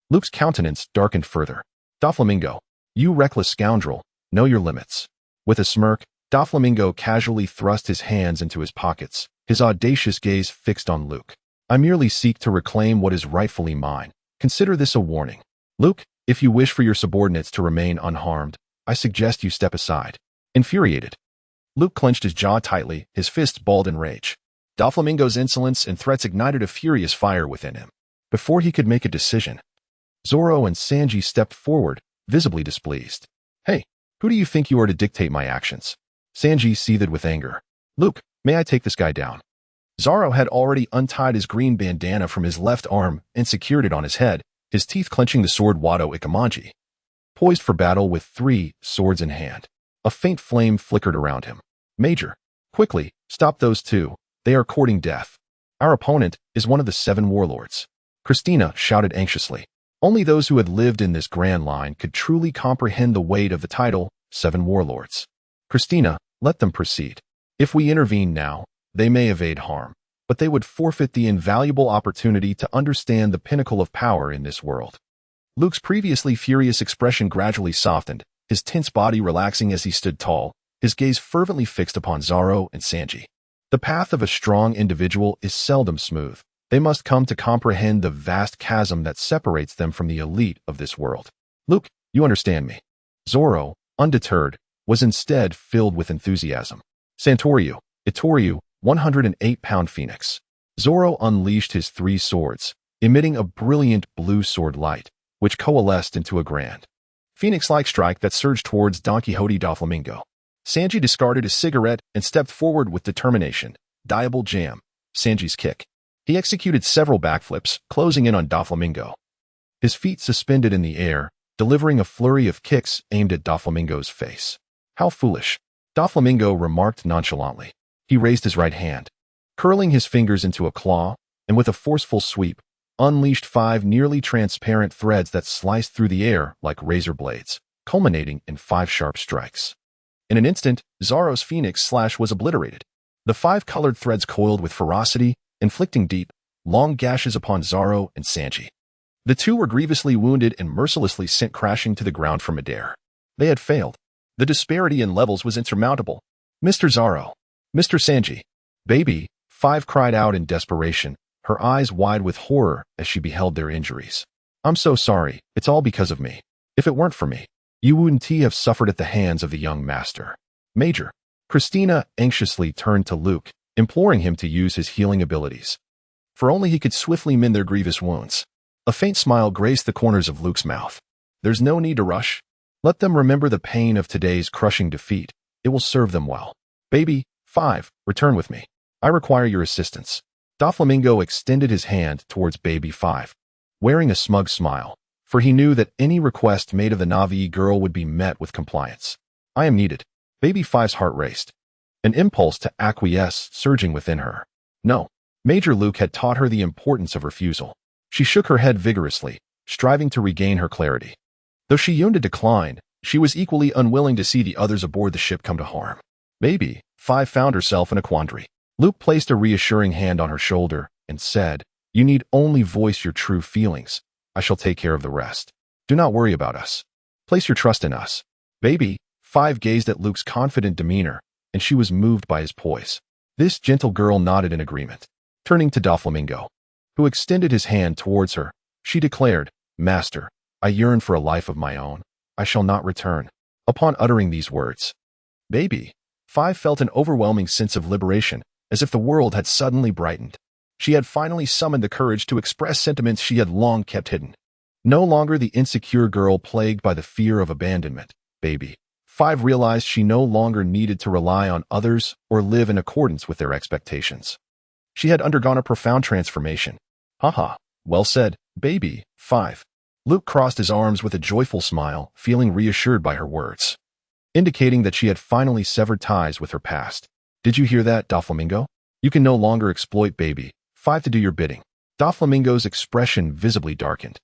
Luke's countenance darkened further. Doflamingo, you reckless scoundrel, know your limits. With a smirk, Doflamingo casually thrust his hands into his pockets, his audacious gaze fixed on Luke. I merely seek to reclaim what is rightfully mine. Consider this a warning. Luke, if you wish for your subordinates to remain unharmed, I suggest you step aside. Infuriated, Luke clenched his jaw tightly, his fists balled in rage. Doflamingo's insolence and threats ignited a furious fire within him. Before he could make a decision, Zoro and Sanji stepped forward, visibly displeased. Hey, who do you think you are to dictate my actions? Sanji seethed with anger. Luke, may I take this guy down? Zoro had already untied his green bandana from his left arm and secured it on his head, his teeth clenching the sword Wado Ikamanji. Poised for battle with 3 swords in hand. A faint flame flickered around him. Major, quickly, stop those 2. They are courting death. Our opponent is one of the 7 warlords. Christina shouted anxiously. Only those who had lived in this grand line could truly comprehend the weight of the title, 7 warlords. Christina, let them proceed. If we intervene now, they may evade harm, but they would forfeit the invaluable opportunity to understand the pinnacle of power in this world. Luke's previously furious expression gradually softened, his tense body relaxing as he stood tall, his gaze fervently fixed upon Zoro and Sanji. The path of a strong individual is seldom smooth. They must come to comprehend the vast chasm that separates them from the elite of this world. Luke, you understand me. Zoro, undeterred, was instead filled with enthusiasm. Santoryu, Itoryu, 108-pound Phoenix. Zoro unleashed his 3 swords, emitting a brilliant blue sword light, which coalesced into a grand, phoenix-like strike that surged towards Don Quixote Doflamingo. Sanji discarded his cigarette and stepped forward with determination. Diable jam. Sanji's kick. He executed several backflips, closing in on Doflamingo. His feet suspended in the air, delivering a flurry of kicks aimed at Doflamingo's face. How foolish. Doflamingo remarked nonchalantly. He raised his right hand, curling his fingers into a claw, and with a forceful sweep, unleashed 5 nearly transparent threads that sliced through the air like razor blades, culminating in 5 sharp strikes. In an instant, Zoro's phoenix slash was obliterated. The 5 colored threads coiled with ferocity, inflicting deep, long gashes upon Zoro and Sanji. The 2 were grievously wounded and mercilessly sent crashing to the ground from midair. They had failed. The disparity in levels was insurmountable. Mr. Zoro. Mr. Sanji. Baby, 5 cried out in desperation, her eyes wide with horror as she beheld their injuries. I'm so sorry, it's all because of me. If it weren't for me, you wouldn't have suffered at the hands of the young master. Major. Christina anxiously turned to Luke, imploring him to use his healing abilities. For only he could swiftly mend their grievous wounds. A faint smile graced the corners of Luke's mouth. There's no need to rush. Let them remember the pain of today's crushing defeat. It will serve them well. Baby, 5, return with me. I require your assistance. Doflamingo extended his hand towards Baby 5, wearing a smug smile, for he knew that any request made of the Na'vi girl would be met with compliance. I am needed. Baby 5's heart raced, an impulse to acquiesce surging within her. No. Major Luke had taught her the importance of refusal. She shook her head vigorously, striving to regain her clarity. Though she yearned to decline, she was equally unwilling to see the others aboard the ship come to harm. Baby 5 found herself in a quandary. Luke placed a reassuring hand on her shoulder and said, "You need only voice your true feelings. I shall take care of the rest. Do not worry about us. Place your trust in us." Baby 5 gazed at Luke's confident demeanor, and she was moved by his poise. This gentle girl nodded in agreement. Turning to Doflamingo, who extended his hand towards her, she declared, "Master, I yearn for a life of my own. I shall not return." Upon uttering these words, Baby 5 felt an overwhelming sense of liberation, as if the world had suddenly brightened. She had finally summoned the courage to express sentiments she had long kept hidden. No longer the insecure girl plagued by the fear of abandonment, Baby 5 realized she no longer needed to rely on others or live in accordance with their expectations. She had undergone a profound transformation. Haha, well said, Baby 5. Luke crossed his arms with a joyful smile, feeling reassured by her words, indicating that she had finally severed ties with her past. Did you hear that, Doflamingo? You can no longer exploit Baby 5 to do your bidding. Doflamingo's expression visibly darkened,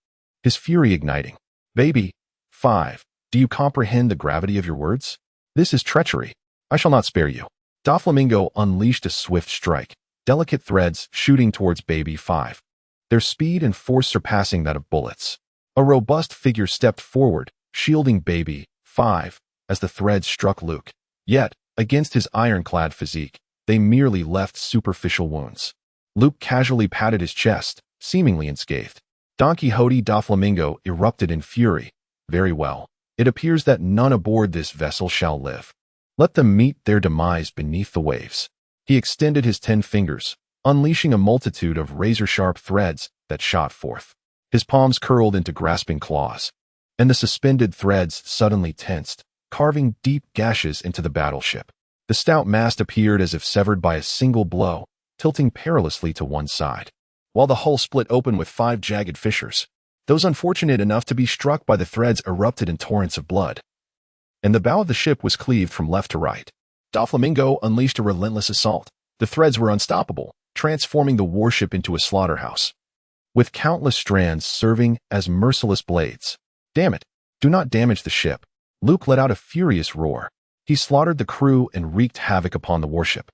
his fury igniting. Baby 5, do you comprehend the gravity of your words? This is treachery. I shall not spare you. Doflamingo unleashed a swift strike, delicate threads shooting towards Baby 5, their speed and force surpassing that of bullets. A robust figure stepped forward, shielding Baby 5 as the threads struck Luke. Yet, against his ironclad physique, they merely left superficial wounds. Luke casually patted his chest, seemingly unscathed. Don Quixote Doflamingo erupted in fury. Very well. It appears that none aboard this vessel shall live. Let them meet their demise beneath the waves. He extended his 10 fingers, unleashing a multitude of razor-sharp threads that shot forth. His palms curled into grasping claws, and the suspended threads suddenly tensed, carving deep gashes into the battleship. The stout mast appeared as if severed by a single blow, tilting perilously to one side, while the hull split open with 5 jagged fissures. Those unfortunate enough to be struck by the threads erupted in torrents of blood, and the bow of the ship was cleaved from left to right. Doflamingo unleashed a relentless assault. The threads were unstoppable, transforming the warship into a slaughterhouse, with countless strands serving as merciless blades. Damn it! Do not damage the ship. Luke let out a furious roar. He slaughtered the crew and wreaked havoc upon the warship.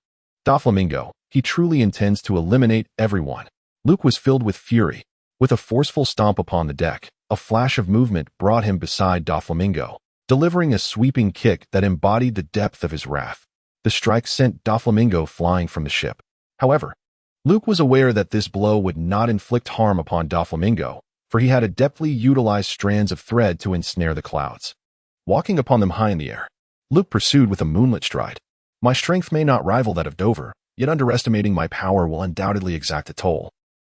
Doflamingo, he truly intends to eliminate everyone. Luke was filled with fury. With a forceful stomp upon the deck, a flash of movement brought him beside Doflamingo, delivering a sweeping kick that embodied the depth of his wrath. The strike sent Doflamingo flying from the ship. However, Luke was aware that this blow would not inflict harm upon Doflamingo, for he had adeptly utilized strands of thread to ensnare the clouds. Walking upon them high in the air, Luke pursued with a moonlit stride. My strength may not rival that of Dover, yet underestimating my power will undoubtedly exact a toll.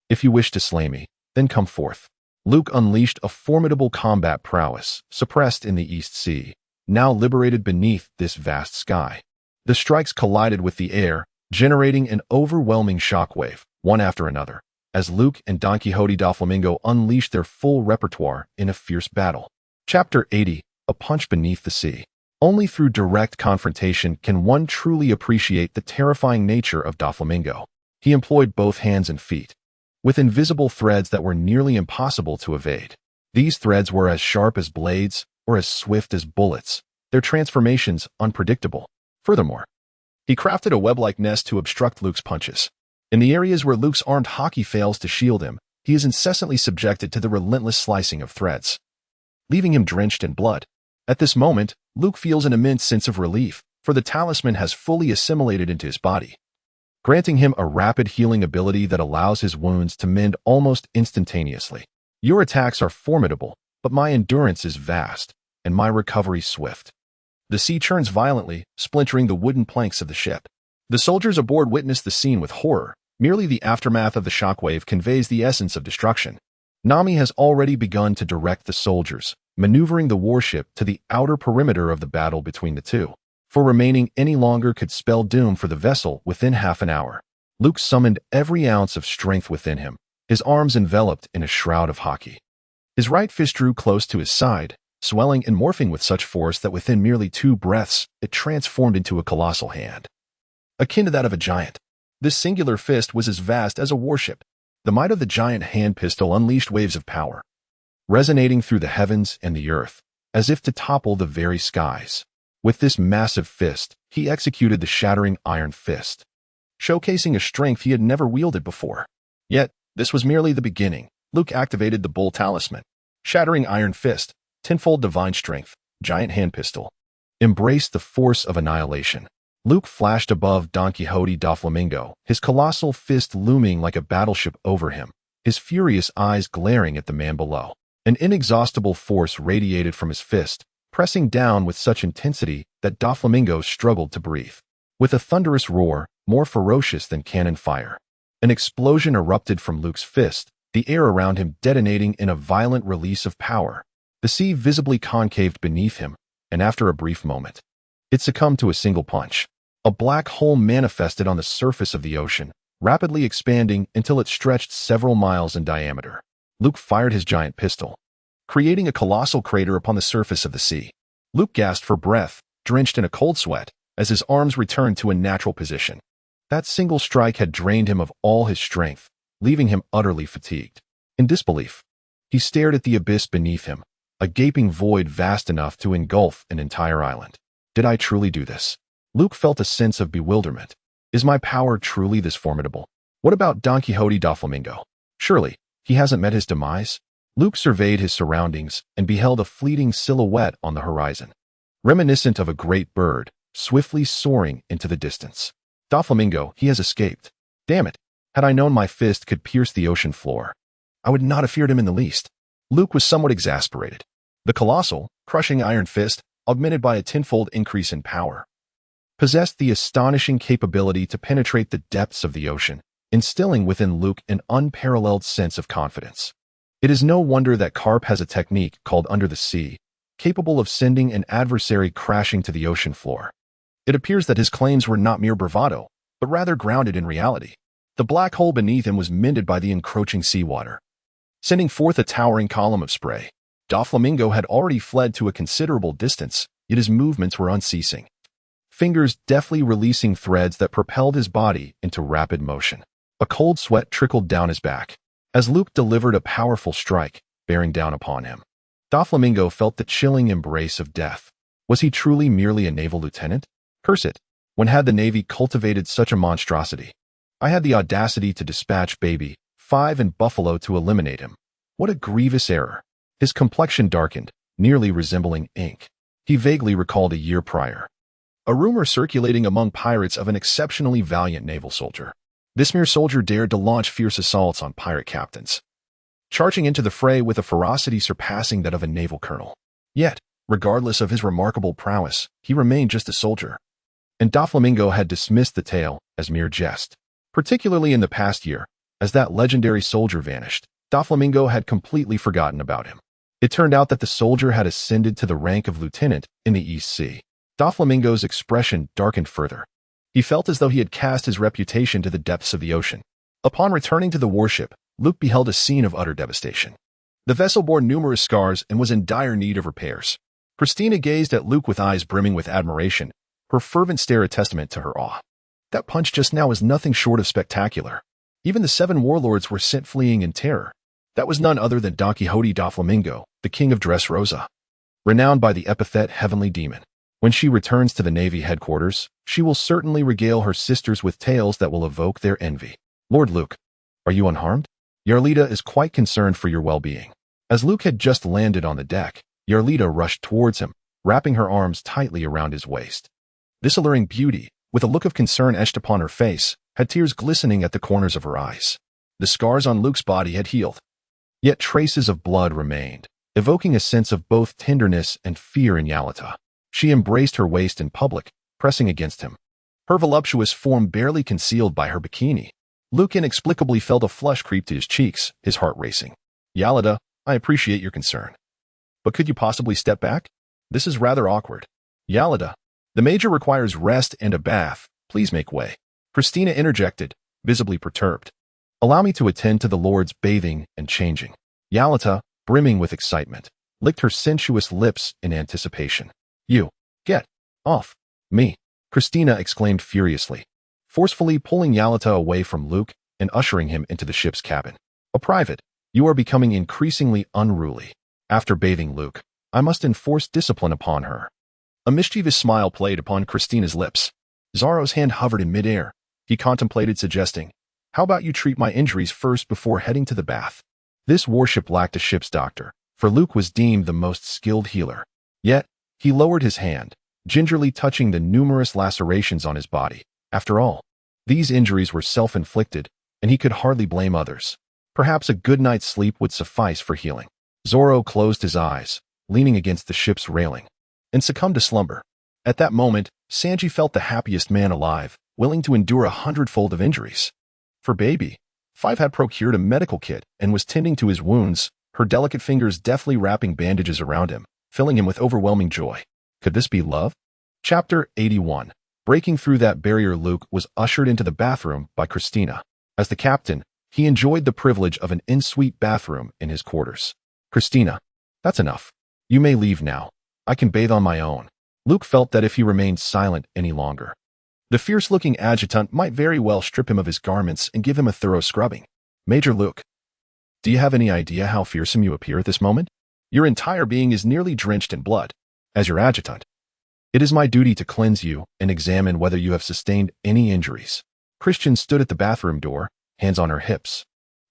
If you wish to slay me, then come forth. Luke unleashed a formidable combat prowess, suppressed in the East Sea, now liberated beneath this vast sky. The strikes collided with the air, generating an overwhelming shockwave, one after another, as Luke and Don Quixote Doflamingo unleashed their full repertoire in a fierce battle. Chapter 80, A Punch Beneath the Sea. Only through direct confrontation can one truly appreciate the terrifying nature of Doflamingo. He employed both hands and feet, with invisible threads that were nearly impossible to evade. These threads were as sharp as blades or as swift as bullets, their transformations unpredictable. Furthermore, he crafted a web-like nest to obstruct Luke's punches. In the areas where Luke's armed hockey fails to shield him, he is incessantly subjected to the relentless slicing of threads, leaving him drenched in blood. At this moment, Luke feels an immense sense of relief, for the talisman has fully assimilated into his body, granting him a rapid healing ability that allows his wounds to mend almost instantaneously. Your attacks are formidable, but my endurance is vast, and my recovery swift. The sea churns violently, splintering the wooden planks of the ship. The soldiers aboard witness the scene with horror. Merely the aftermath of the shockwave conveys the essence of destruction. Nami has already begun to direct the soldiers, maneuvering the warship to the outer perimeter of the battle between the two, for remaining any longer could spell doom for the vessel within half an hour. Luke summoned every ounce of strength within him, his arms enveloped in a shroud of haki. His right fist drew close to his side, swelling and morphing with such force that within merely 2 breaths, it transformed into a colossal hand. Akin to that of a giant, this singular fist was as vast as a warship. The might of the giant hand pistol unleashed waves of power, resonating through the heavens and the earth, as if to topple the very skies. With this massive fist, he executed the shattering Iron Fist, showcasing a strength he had never wielded before. Yet, this was merely the beginning. Luke activated the Bull Talisman. Shattering Iron Fist, tenfold divine strength, giant hand pistol. Embraced the force of annihilation. Luke flashed above Don Quixote da Flamingo, his colossal fist looming like a battleship over him, his furious eyes glaring at the man below. An inexhaustible force radiated from his fist, pressing down with such intensity that Da Flamingo struggled to breathe. With a thunderous roar, more ferocious than cannon fire, an explosion erupted from Luke's fist, the air around him detonating in a violent release of power. The sea visibly concaved beneath him, and after a brief moment, it succumbed to a single punch. A black hole manifested on the surface of the ocean, rapidly expanding until it stretched several miles in diameter. Luke fired his giant pistol, creating a colossal crater upon the surface of the sea. Luke gasped for breath, drenched in a cold sweat, as his arms returned to a natural position. That single strike had drained him of all his strength, leaving him utterly fatigued. In disbelief, he stared at the abyss beneath him, a gaping void vast enough to engulf an entire island. Did I truly do this? Luke felt a sense of bewilderment. Is my power truly this formidable? What about Don Quixote da Flamingo? Surely, he hasn't met his demise? Luke surveyed his surroundings and beheld a fleeting silhouette on the horizon, reminiscent of a great bird, swiftly soaring into the distance. Da Flamingo, he has escaped. Damn it, had I known my fist could pierce the ocean floor, I would not have feared him in the least. Luke was somewhat exasperated. The colossal, crushing Iron Fist, augmented by a tenfold increase in power, possessed the astonishing capability to penetrate the depths of the ocean, instilling within Luke an unparalleled sense of confidence. It is no wonder that Karp has a technique called Under the Sea, capable of sending an adversary crashing to the ocean floor. It appears that his claims were not mere bravado, but rather grounded in reality. The black hole beneath him was mended by the encroaching seawater, sending forth a towering column of spray. Da Flamingo had already fled to a considerable distance, yet his movements were unceasing, fingers deftly releasing threads that propelled his body into rapid motion. A cold sweat trickled down his back as Luke delivered a powerful strike, bearing down upon him. Da Flamingo felt the chilling embrace of death. Was he truly merely a naval lieutenant? Curse it, when had the Navy cultivated such a monstrosity? I had the audacity to dispatch Baby 5 and Buffalo to eliminate him. What a grievous error. His complexion darkened, nearly resembling ink. He vaguely recalled a year prior, a rumor circulating among pirates of an exceptionally valiant naval soldier. This mere soldier dared to launch fierce assaults on pirate captains, charging into the fray with a ferocity surpassing that of a naval colonel. Yet, regardless of his remarkable prowess, he remained just a soldier. And Da Flamingo had dismissed the tale as mere jest. Particularly in the past year, as that legendary soldier vanished, Da Flamingo had completely forgotten about him. It turned out that the soldier had ascended to the rank of lieutenant in the East Sea. Da Flamingo's expression darkened further. He felt as though he had cast his reputation to the depths of the ocean. Upon returning to the warship, Luke beheld a scene of utter devastation. The vessel bore numerous scars and was in dire need of repairs. Christina gazed at Luke with eyes brimming with admiration, her fervent stare a testament to her awe. That punch just now was nothing short of spectacular. Even the 7 warlords were sent fleeing in terror. That was none other than Don Quixote da Flamingo, the king of Dressrosa, renowned by the epithet Heavenly Demon. When she returns to the Navy headquarters, she will certainly regale her sisters with tales that will evoke their envy. Lord Luke, are you unharmed? Yarlita is quite concerned for your well-being. As Luke had just landed on the deck, Yarlita rushed towards him, wrapping her arms tightly around his waist. This alluring beauty, with a look of concern etched upon her face, had tears glistening at the corners of her eyes. The scars on Luke's body had healed, yet traces of blood remained, evoking a sense of both tenderness and fear in Yarlita. She embraced her waist in public, pressing against him, her voluptuous form barely concealed by her bikini. Luke inexplicably felt a flush creep to his cheeks, his heart racing. Yarlita, I appreciate your concern, but could you possibly step back? This is rather awkward. Yarlita, the Major requires rest and a bath. Please make way. Christina interjected, visibly perturbed. "Allow me to attend to the Lord's bathing and changing." Yalita, brimming with excitement, licked her sensuous lips in anticipation. "You, get off me!" Christina exclaimed furiously, forcefully pulling Yalita away from Luke and ushering him into the ship's cabin. "A private, you are becoming increasingly unruly. After bathing Luke, I must enforce discipline upon her." A mischievous smile played upon Christina's lips. Zorro's hand hovered in midair. He contemplated suggesting, "How about you treat my injuries first before heading to the bath?" This warship lacked a ship's doctor, for Luke was deemed the most skilled healer. Yet, he lowered his hand, gingerly touching the numerous lacerations on his body. After all, these injuries were self-inflicted, and he could hardly blame others. Perhaps a good night's sleep would suffice for healing. Zorro closed his eyes, leaning against the ship's railing, and succumbed to slumber. At that moment, Sanji felt the happiest man alive, willing to endure 100-fold of injuries. For Baby, Five had procured a medical kit and was tending to his wounds, her delicate fingers deftly wrapping bandages around him, filling him with overwhelming joy. Could this be love? Chapter 81. Breaking through that barrier, Luke was ushered into the bathroom by Christina. As the captain, he enjoyed the privilege of an en-suite bathroom in his quarters. "Christina, that's enough. You may leave now. I can bathe on my own." Luke felt that if he remained silent any longer, the fierce-looking adjutant might very well strip him of his garments and give him a thorough scrubbing. "Major Luke, do you have any idea how fearsome you appear at this moment? Your entire being is nearly drenched in blood. As your adjutant, it is my duty to cleanse you and examine whether you have sustained any injuries." Christian stood at the bathroom door, hands on her hips,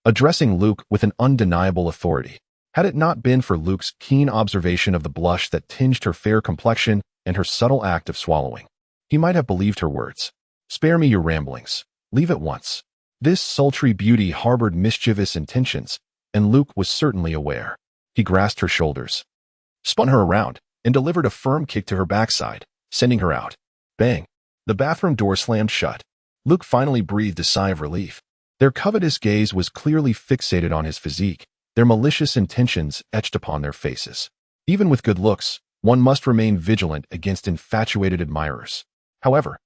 addressing Luke with an undeniable authority. Had it not been for Luke's keen observation of the blush that tinged her fair complexion and her subtle act of swallowing, he might have believed her words. "Spare me your ramblings. Leave at once." This sultry beauty harbored mischievous intentions, and Luke was certainly aware. He grasped her shoulders, spun her around, and delivered a firm kick to her backside, sending her out. Bang! The bathroom door slammed shut. Luke finally breathed a sigh of relief. Their covetous gaze was clearly fixated on his physique, their malicious intentions etched upon their faces. Even with good looks, one must remain vigilant against infatuated admirers. However,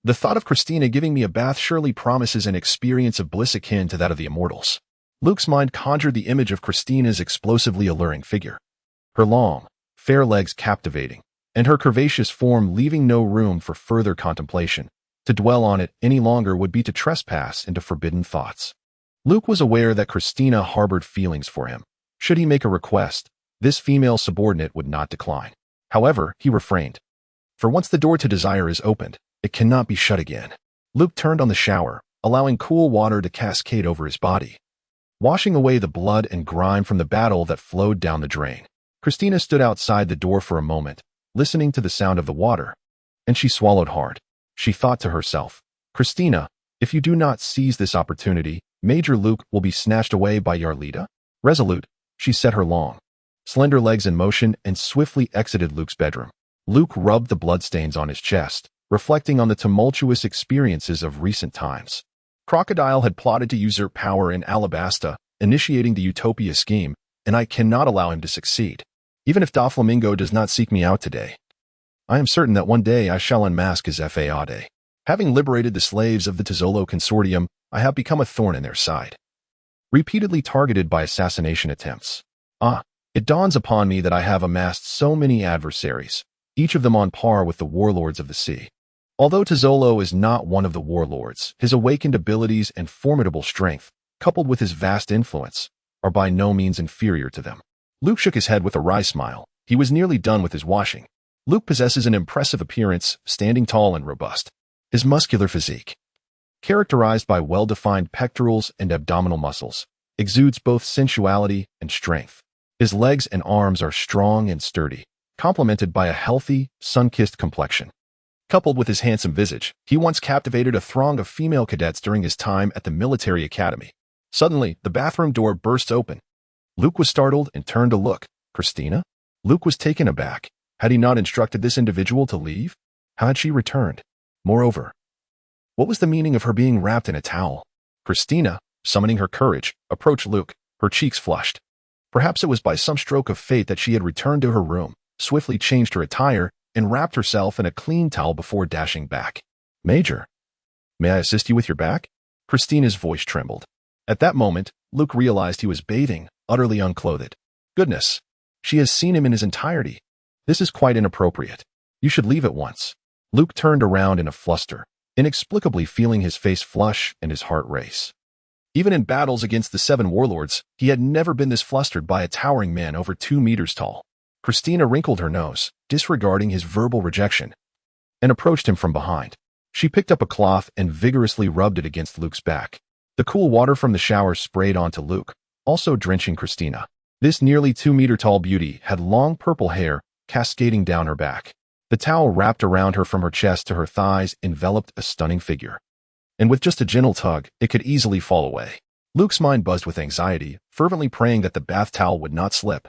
the thought of Christina giving me a bath surely promises an experience of bliss akin to that of the immortals. Luke's mind conjured the image of Christina's explosively alluring figure, her long, fair legs captivating, and her curvaceous form leaving no room for further contemplation. To dwell on it any longer would be to trespass into forbidden thoughts. Luke was aware that Christina harbored feelings for him. Should he make a request, this female subordinate would not decline. However, he refrained. For once the door to desire is opened, it cannot be shut again. Luke turned on the shower, allowing cool water to cascade over his body, washing away the blood and grime from the battle that flowed down the drain. Christina stood outside the door for a moment, listening to the sound of the water, and she swallowed hard. She thought to herself, "Christina, if you do not seize this opportunity, Major Luke will be snatched away by Yarlita." Resolute, she set her long, slender legs in motion and swiftly exited Luke's bedroom. Luke rubbed the bloodstains on his chest, reflecting on the tumultuous experiences of recent times. Crocodile had plotted to usurp power in Alabasta, initiating the Utopia scheme, and I cannot allow him to succeed. Even if Doflamingo does not seek me out today, I am certain that one day I shall unmask his Fade. Having liberated the slaves of the Tizolo Consortium, I have become a thorn in their side, repeatedly targeted by assassination attempts. It dawns upon me that I have amassed so many adversaries, each of them on par with the warlords of the sea. Although Tizolo is not one of the warlords, his awakened abilities and formidable strength, coupled with his vast influence, are by no means inferior to them. Luke shook his head with a wry smile. He was nearly done with his washing. Luke possesses an impressive appearance, standing tall and robust. His muscular physique, characterized by well-defined pectorals and abdominal muscles, exudes both sensuality and strength. His legs and arms are strong and sturdy, complemented by a healthy, sun-kissed complexion. Coupled with his handsome visage, he once captivated a throng of female cadets during his time at the military academy. Suddenly, the bathroom door burst open. Luke was startled and turned to look. Christina? Luke was taken aback. Had he not instructed this individual to leave? How had she returned? Moreover, what was the meaning of her being wrapped in a towel? Christina, summoning her courage, approached Luke, her cheeks flushed. Perhaps it was by some stroke of fate that she had returned to her room, swiftly changed her attire, and wrapped herself in a clean towel before dashing back. "Major, may I assist you with your back?" Christina's voice trembled. At that moment, Luke realized he was bathing, utterly unclothed. Goodness! She has seen him in his entirety. This is quite inappropriate. You should leave at once. Luke turned around in a fluster, inexplicably feeling his face flush and his heart race. Even in battles against the 7 warlords, he had never been this flustered by a towering man over 2 meters tall. Christina wrinkled her nose, disregarding his verbal rejection, and approached him from behind. She picked up a cloth and vigorously rubbed it against Luke's back. The cool water from the shower sprayed onto Luke, also drenching Christina. This nearly 2-meter-tall beauty had long purple hair cascading down her back. The towel wrapped around her from her chest to her thighs enveloped a stunning figure. And with just a gentle tug, it could easily fall away. Luke's mind buzzed with anxiety, fervently praying that the bath towel would not slip.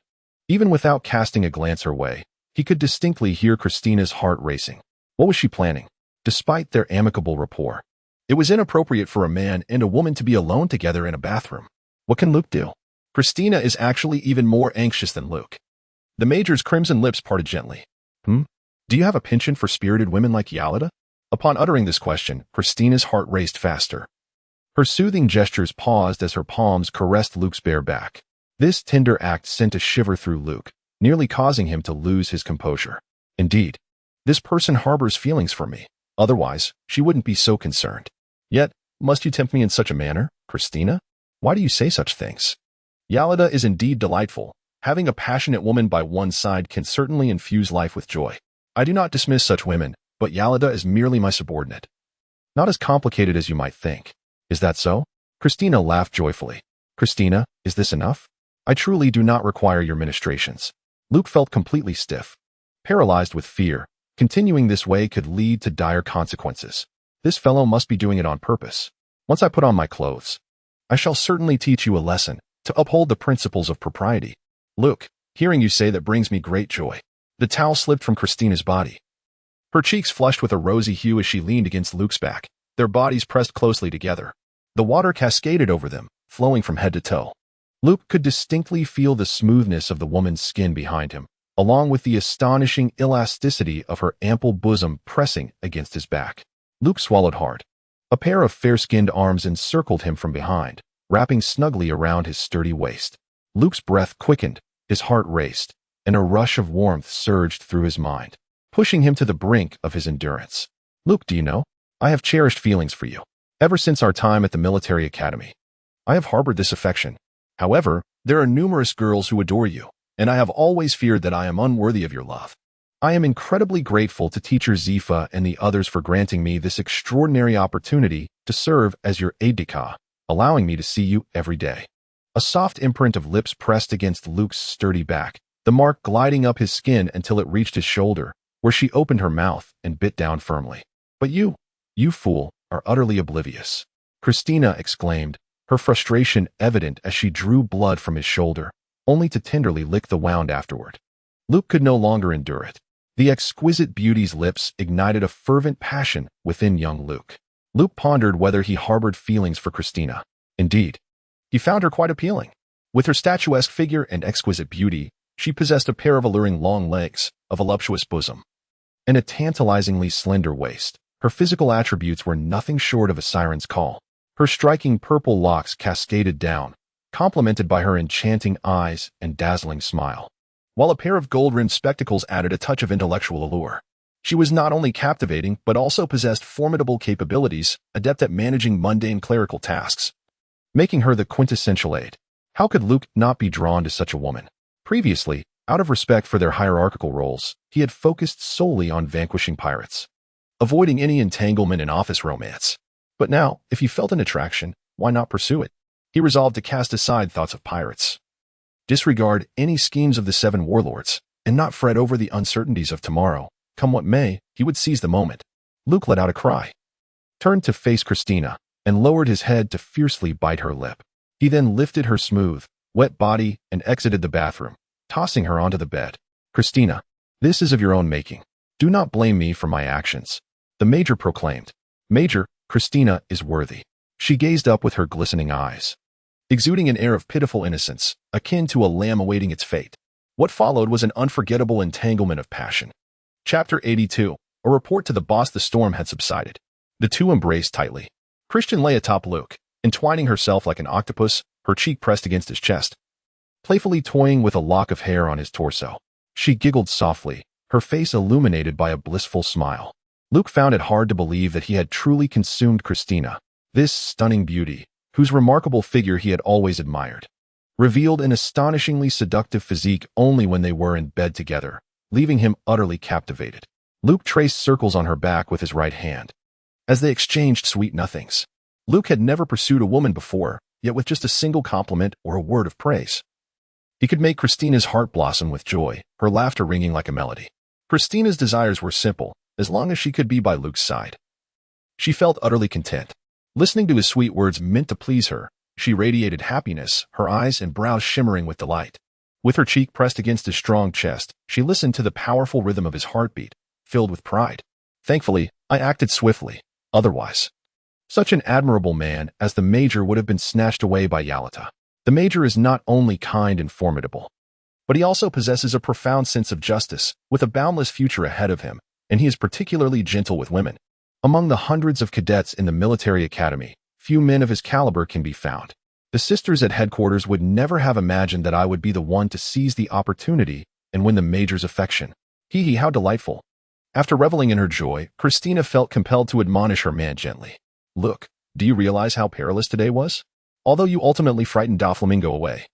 Even without casting a glance her way, he could distinctly hear Christina's heart racing. What was she planning? Despite their amicable rapport, it was inappropriate for a man and a woman to be alone together in a bathroom. What can Luke do? Christina is actually even more anxious than Luke. The Major's crimson lips parted gently. Do you have a penchant for spirited women like Yalida? Upon uttering this question, Christina's heart raced faster. Her soothing gestures paused as her palms caressed Luke's bare back. This tender act sent a shiver through Luke, nearly causing him to lose his composure. Indeed, this person harbors feelings for me. Otherwise, she wouldn't be so concerned. Yet, must you tempt me in such a manner, Christina? Why do you say such things? Yalida is indeed delightful. Having a passionate woman by one's side can certainly infuse life with joy. I do not dismiss such women, but Yalida is merely my subordinate. Not as complicated as you might think. Is that so? Christina laughed joyfully. Christina, is this enough? I truly do not require your ministrations. Luke felt completely stiff, paralyzed with fear. Continuing this way could lead to dire consequences. This fellow must be doing it on purpose. Once I put on my clothes, I shall certainly teach you a lesson to uphold the principles of propriety. Luke, hearing you say that brings me great joy. The towel slipped from Christina's body. Her cheeks flushed with a rosy hue as she leaned against Luke's back, their bodies pressed closely together. The water cascaded over them, flowing from head to toe. Luke could distinctly feel the smoothness of the woman's skin behind him, along with the astonishing elasticity of her ample bosom pressing against his back. Luke swallowed hard. A pair of fair-skinned arms encircled him from behind, wrapping snugly around his sturdy waist. Luke's breath quickened, his heart raced, and a rush of warmth surged through his mind, pushing him to the brink of his endurance. Luke, do you know, I have cherished feelings for you. Ever since our time at the military academy, I have harbored this affection. However, there are numerous girls who adore you, and I have always feared that I am unworthy of your love. I am incredibly grateful to Teacher Zifa and the others for granting me this extraordinary opportunity to serve as your aide-de-camp, allowing me to see you every day. A soft imprint of lips pressed against Luke's sturdy back, the mark gliding up his skin until it reached his shoulder, where she opened her mouth and bit down firmly. But you fool, are utterly oblivious. Christina exclaimed, her frustration evident as she drew blood from his shoulder, only to tenderly lick the wound afterward. Luke could no longer endure it. The exquisite beauty's lips ignited a fervent passion within young Luke. Luke pondered whether he harbored feelings for Christina. Indeed, he found her quite appealing. With her statuesque figure and exquisite beauty, she possessed a pair of alluring long legs, a voluptuous bosom, and a tantalizingly slender waist. Her physical attributes were nothing short of a siren's call. Her striking purple locks cascaded down, complemented by her enchanting eyes and dazzling smile, while a pair of gold-rimmed spectacles added a touch of intellectual allure. She was not only captivating, but also possessed formidable capabilities, adept at managing mundane clerical tasks, making her the quintessential aide. How could Luke not be drawn to such a woman? Previously, out of respect for their hierarchical roles, he had focused solely on vanquishing pirates, avoiding any entanglement in office romance. But now, if he felt an attraction, why not pursue it? He resolved to cast aside thoughts of pirates, disregard any schemes of the 7 warlords, and not fret over the uncertainties of tomorrow. Come what may, he would seize the moment. Luke let out a cry, turned to face Christina, and lowered his head to fiercely bite her lip. He then lifted her smooth, wet body and exited the bathroom, tossing her onto the bed. Christina, this is of your own making. Do not blame me for my actions, the Major proclaimed. Major, Christina is worthy. She gazed up with her glistening eyes, exuding an air of pitiful innocence, akin to a lamb awaiting its fate. What followed was an unforgettable entanglement of passion. Chapter 82. A report to the boss. The storm had subsided. The two embraced tightly, Christian lay atop Luke, entwining herself like an octopus, her cheek pressed against his chest, playfully toying with a lock of hair on his torso. She giggled softly, her face illuminated by a blissful smile. Luke found it hard to believe that he had truly consumed Christina, this stunning beauty, whose remarkable figure he had always admired, revealed an astonishingly seductive physique only when they were in bed together, leaving him utterly captivated. Luke traced circles on her back with his right hand, as they exchanged sweet nothings. Luke had never pursued a woman before, yet with just a single compliment or a word of praise, he could make Christina's heart blossom with joy, her laughter ringing like a melody. Christina's desires were simple, as long as she could be by Luke's side. She felt utterly content. Listening to his sweet words meant to please her, she radiated happiness, her eyes and brows shimmering with delight. With her cheek pressed against his strong chest, she listened to the powerful rhythm of his heartbeat, filled with pride. Thankfully, I acted swiftly. Otherwise, such an admirable man as the Major would have been snatched away by Yalata. The Major is not only kind and formidable, but he also possesses a profound sense of justice, with a boundless future ahead of him, and he is particularly gentle with women. Among the hundreds of cadets in the military academy, few men of his caliber can be found. The sisters at headquarters would never have imagined that I would be the one to seize the opportunity and win the Major's affection. Hee, how delightful. After reveling in her joy, Christina felt compelled to admonish her man gently. Look, do you realize how perilous today was? Although you ultimately frightened Doflamingo away,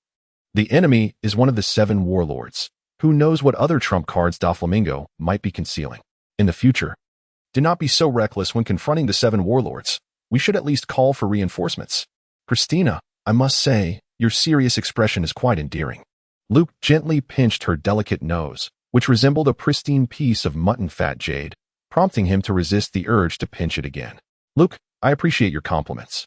the enemy is one of the 7 warlords. Who knows what other trump cards Doflamingo might be concealing? In the future, do not be so reckless when confronting the 7 warlords. We should at least call for reinforcements. Christina, I must say, your serious expression is quite endearing. Luke gently pinched her delicate nose, which resembled a pristine piece of mutton fat jade, prompting him to resist the urge to pinch it again. Luke, I appreciate your compliments,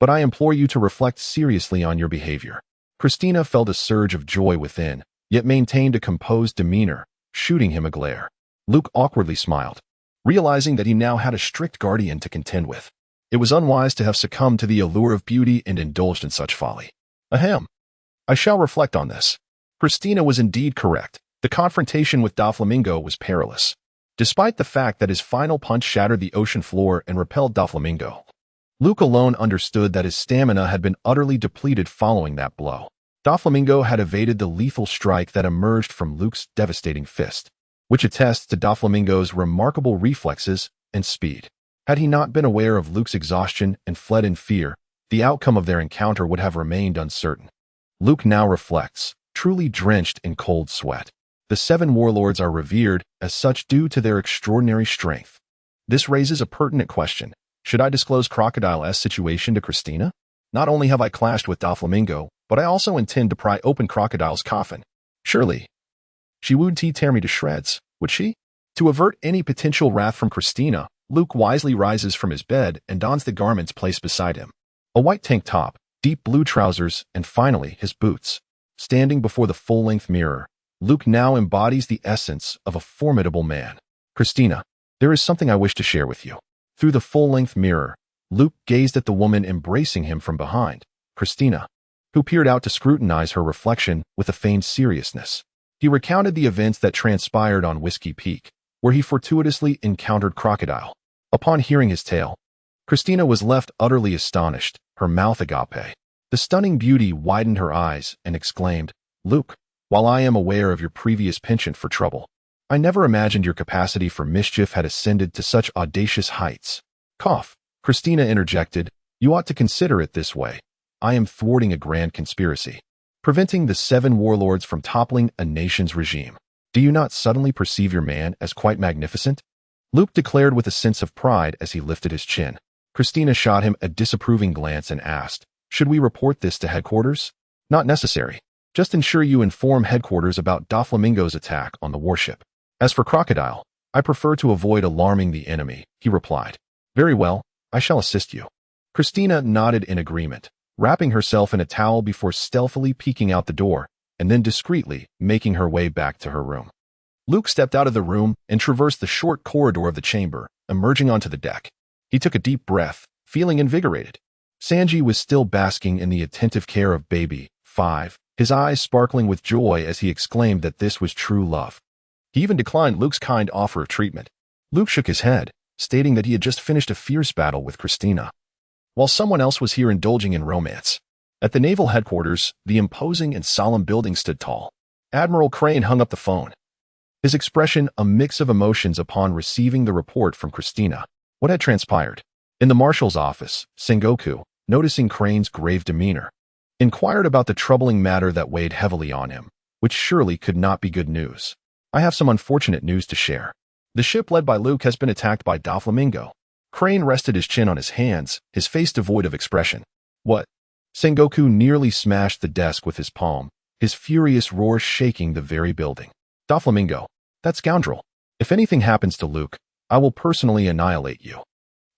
but I implore you to reflect seriously on your behavior. Christina felt a surge of joy within, yet maintained a composed demeanor, shooting him a glare. Luke awkwardly smiled, realizing that he now had a strict guardian to contend with. It was unwise to have succumbed to the allure of beauty and indulged in such folly. Ahem. I shall reflect on this. Christina was indeed correct. The confrontation with Doflamingo was perilous, despite the fact that his final punch shattered the ocean floor and repelled Doflamingo. Luke alone understood that his stamina had been utterly depleted following that blow. Doflamingo had evaded the lethal strike that emerged from Luke's devastating fist, which attests to Doflamingo's remarkable reflexes and speed. Had he not been aware of Luke's exhaustion and fled in fear, the outcome of their encounter would have remained uncertain. Luke now reflects, truly drenched in cold sweat. The 7 warlords are revered as such due to their extraordinary strength. This raises a pertinent question. Should I disclose Crocodile's situation to Christina? Not only have I clashed with Doflamingo, but I also intend to pry open Crocodile's coffin. Surely, she would tear me to shreds, would she? To avert any potential wrath from Christina, Luke wisely rises from his bed and dons the garments placed beside him. A white tank top, deep blue trousers, and finally his boots. Standing before the full-length mirror, Luke now embodies the essence of a formidable man. Christina, there is something I wish to share with you. Through the full-length mirror, Luke gazed at the woman embracing him from behind, Christina, who peered out to scrutinize her reflection with a feigned seriousness. He recounted the events that transpired on Whiskey Peak, where he fortuitously encountered Crocodile. Upon hearing his tale, Christina was left utterly astonished, her mouth agape. The stunning beauty widened her eyes and exclaimed, Luke, while I am aware of your previous penchant for trouble, I never imagined your capacity for mischief had ascended to such audacious heights. Cough. Christina interjected, you ought to consider it this way. I am thwarting a grand conspiracy, preventing the 7 warlords from toppling a nation's regime. Do you not suddenly perceive your man as quite magnificent? Luke declared with a sense of pride as he lifted his chin. Christina shot him a disapproving glance and asked, should we report this to headquarters? Not necessary. Just ensure you inform headquarters about Doflamingo's attack on the warship. As for Crocodile, I prefer to avoid alarming the enemy, he replied. Very well, I shall assist you. Christina nodded in agreement, wrapping herself in a towel before stealthily peeking out the door, and then discreetly making her way back to her room. Luke stepped out of the room and traversed the short corridor of the chamber, emerging onto the deck. He took a deep breath, feeling invigorated. Sanji was still basking in the attentive care of Baby 5, his eyes sparkling with joy as he exclaimed that this was true love. He even declined Luke's kind offer of treatment. Luke shook his head, stating that he had just finished a fierce battle with Christina. while someone else was here indulging in romance. At the naval headquarters, the imposing and solemn building stood tall. Admiral Crane hung up the phone, his expression a mix of emotions upon receiving the report from Christina. What had transpired? In the marshal's office, Sengoku, noticing Crane's grave demeanor, inquired about the troubling matter that weighed heavily on him, which surely could not be good news. I have some unfortunate news to share. The ship led by Luke has been attacked by Doflamingo. Crane rested his chin on his hands, his face devoid of expression. What? Sengoku nearly smashed the desk with his palm, his furious roar shaking the very building. Doflamingo, that scoundrel. If anything happens to Luke, I will personally annihilate you.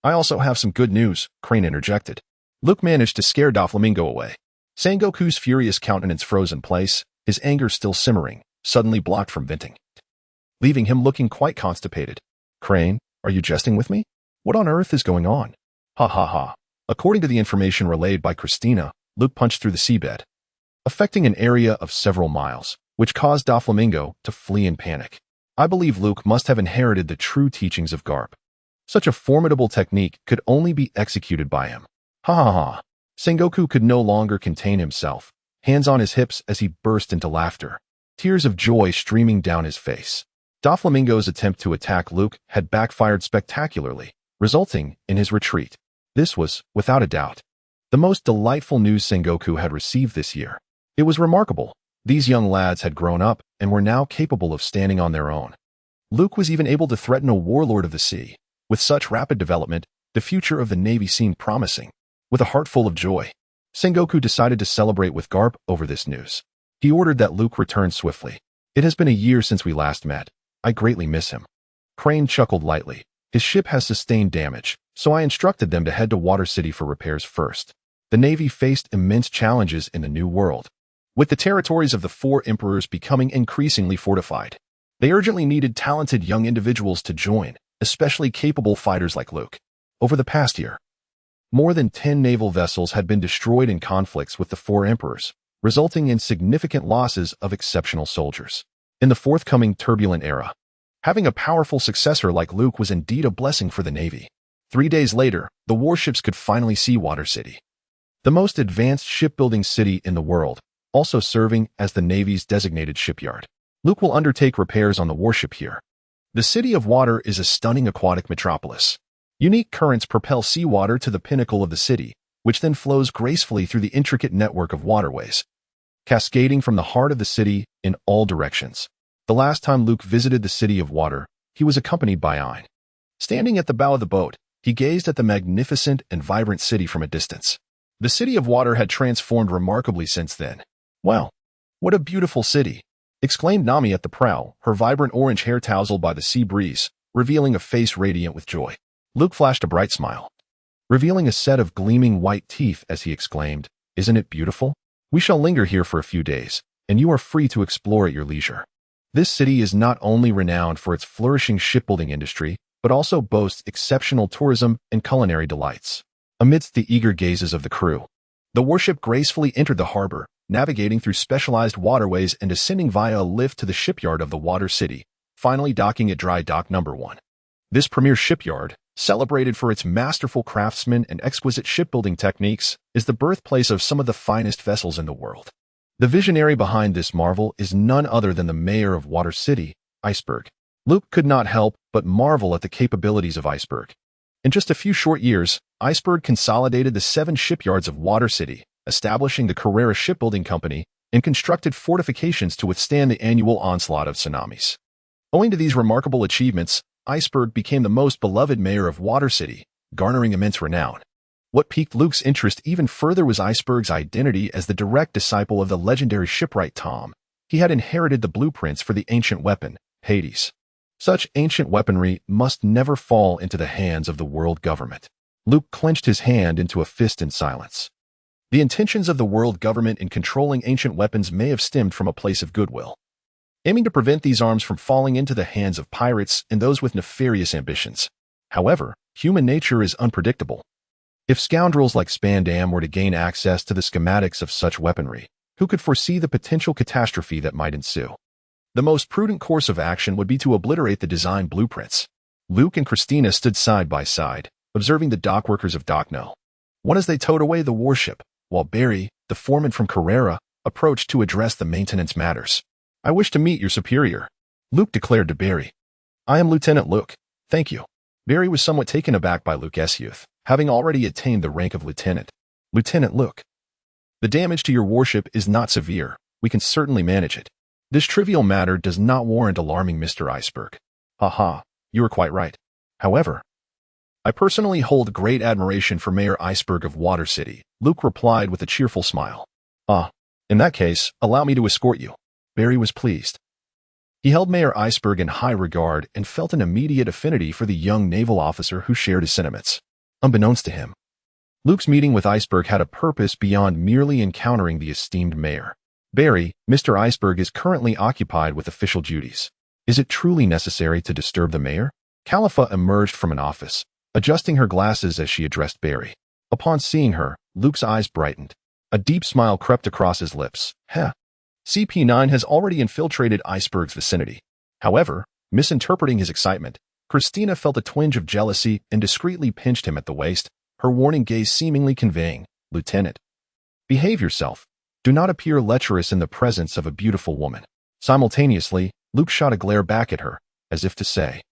I also have some good news, Crane interjected. Luke managed to scare Doflamingo away. Sengoku's furious countenance froze in place, his anger still simmering, suddenly blocked from venting, leaving him looking quite constipated. Crane, are you jesting with me? What on earth is going on? Ha ha ha. According to the information relayed by Christina, Luke punched through the seabed, affecting an area of several miles, which caused Doflamingo to flee in panic. I believe Luke must have inherited the true teachings of Garp. Such a formidable technique could only be executed by him. Ha ha ha. Sengoku could no longer contain himself, hands on his hips as he burst into laughter, tears of joy streaming down his face. Doflamingo's attempt to attack Luke had backfired spectacularly, resulting in his retreat. This was, without a doubt, the most delightful news Sengoku had received this year. It was remarkable. These young lads had grown up and were now capable of standing on their own. Luke was even able to threaten a warlord of the sea. With such rapid development, the future of the Navy seemed promising. With a heart full of joy, Sengoku decided to celebrate with Garp over this news. He ordered that Luke return swiftly. It has been a year since we last met. I greatly miss him. Crane chuckled lightly. His ship has sustained damage, so I instructed them to head to Water City for repairs first. The Navy faced immense challenges in the New World, with the territories of the four emperors becoming increasingly fortified. They urgently needed talented young individuals to join, especially capable fighters like Luke. Over the past year, more than 10 naval vessels had been destroyed in conflicts with the four emperors, resulting in significant losses of exceptional soldiers. In the forthcoming turbulent era, having a powerful successor like Luke was indeed a blessing for the Navy. 3 days later, the warships could finally see Water City, the most advanced shipbuilding city in the world, also serving as the Navy's designated shipyard. Luke will undertake repairs on the warship here. The City of Water is a stunning aquatic metropolis. Unique currents propel seawater to the pinnacle of the city, which then flows gracefully through the intricate network of waterways, cascading from the heart of the city in all directions. The last time Luke visited the City of Water, he was accompanied by Ein. Standing at the bow of the boat, he gazed at the magnificent and vibrant city from a distance. The City of Water had transformed remarkably since then. Wow, what a beautiful city, exclaimed Nami at the prow, her vibrant orange hair tousled by the sea breeze, revealing a face radiant with joy. Luke flashed a bright smile, revealing a set of gleaming white teeth as he exclaimed, "Isn't it beautiful? We shall linger here for a few days, and you are free to explore at your leisure." This city is not only renowned for its flourishing shipbuilding industry, but also boasts exceptional tourism and culinary delights. Amidst the eager gazes of the crew, the warship gracefully entered the harbor, navigating through specialized waterways and ascending via a lift to the shipyard of the Water City, finally docking at Dry Dock Number 1. This premier shipyard, celebrated for its masterful craftsmen and exquisite shipbuilding techniques, is the birthplace of some of the finest vessels in the world. The visionary behind this marvel is none other than the mayor of Water City, Iceberg. Luke could not help but marvel at the capabilities of Iceberg. In just a few short years, Iceberg consolidated the 7 shipyards of Water City, establishing the Carrera Shipbuilding Company, and constructed fortifications to withstand the annual onslaught of tsunamis. Owing to these remarkable achievements, Iceberg became the most beloved mayor of Water City, garnering immense renown. What piqued Luke's interest even further was Iceberg's identity as the direct disciple of the legendary shipwright Tom. He had inherited the blueprints for the ancient weapon, Hades. Such ancient weaponry must never fall into the hands of the world government. Luke clenched his hand into a fist in silence. The intentions of the world government in controlling ancient weapons may have stemmed from a place of goodwill, aiming to prevent these arms from falling into the hands of pirates and those with nefarious ambitions. However, human nature is unpredictable. If scoundrels like Spandam were to gain access to the schematics of such weaponry, who could foresee the potential catastrophe that might ensue? The most prudent course of action would be to obliterate the design blueprints. Luke and Christina stood side by side, observing the dockworkers of Dock No. One as they towed away the warship, while Barry, the foreman from Carrera, approached to address the maintenance matters. "I wish to meet your superior," Luke declared to Barry. "I am Lieutenant Luke. Thank you." Barry was somewhat taken aback by Luke's youth, having already attained the rank of lieutenant. "Lieutenant Luke, the damage to your warship is not severe. We can certainly manage it. This trivial matter does not warrant alarming Mr. Iceberg." "Haha, you are quite right. However, I personally hold great admiration for Mayor Iceberg of Water City," Luke replied with a cheerful smile. In that case, allow me to escort you." Barry was pleased. He held Mayor Iceberg in high regard and felt an immediate affinity for the young naval officer who shared his sentiments. Unbeknownst to him, Luke's meeting with Iceberg had a purpose beyond merely encountering the esteemed mayor. "Barry, Mr. Iceberg is currently occupied with official duties. Is it truly necessary to disturb the mayor?" Khalifa emerged from an office, adjusting her glasses as she addressed Barry. Upon seeing her, Luke's eyes brightened. A deep smile crept across his lips. CP9 has already infiltrated Iceberg's vicinity. However, misinterpreting his excitement, Christina felt a twinge of jealousy and discreetly pinched him at the waist, her warning gaze seemingly conveying, "Lieutenant, behave yourself. Do not appear lecherous in the presence of a beautiful woman." Simultaneously, Luke shot a glare back at her, as if to say,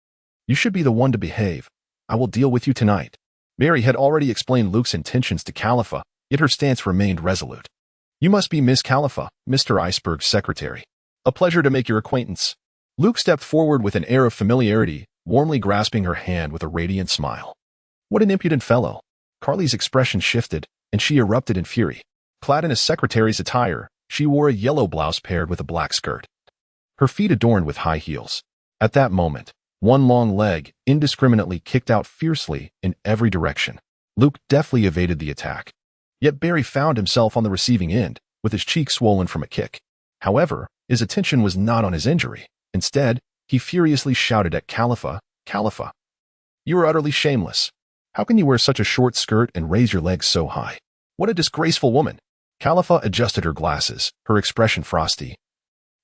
"You should be the one to behave. I will deal with you tonight." Mary had already explained Luke's intentions to Khalifa, yet her stance remained resolute. "You must be Miss Khalifa, Mr. Iceberg's secretary. A pleasure to make your acquaintance." Luke stepped forward with an air of familiarity, warmly grasping her hand with a radiant smile. "What an impudent fellow." Carly's expression shifted, and she erupted in fury. Clad in a secretary's attire, she wore a yellow blouse paired with a black skirt, her feet adorned with high heels. At that moment, one long leg indiscriminately kicked out fiercely in every direction. Luke deftly evaded the attack. Yet Barry found himself on the receiving end, with his cheek swollen from a kick. However, his attention was not on his injury. Instead, he furiously shouted at Khalifa, "Khalifa, you are utterly shameless. How can you wear such a short skirt and raise your legs so high? What a disgraceful woman." Khalifa adjusted her glasses, her expression frosty,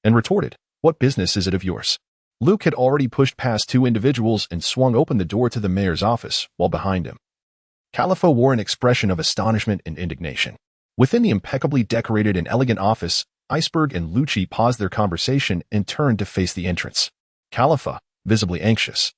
and retorted, "What business is it of yours?" Luke had already pushed past two individuals and swung open the door to the mayor's office, while behind him, Khalifa wore an expression of astonishment and indignation. Within the impeccably decorated and elegant office, Iceberg and Lucci paused their conversation and turned to face the entrance. Khalifa, visibly anxious,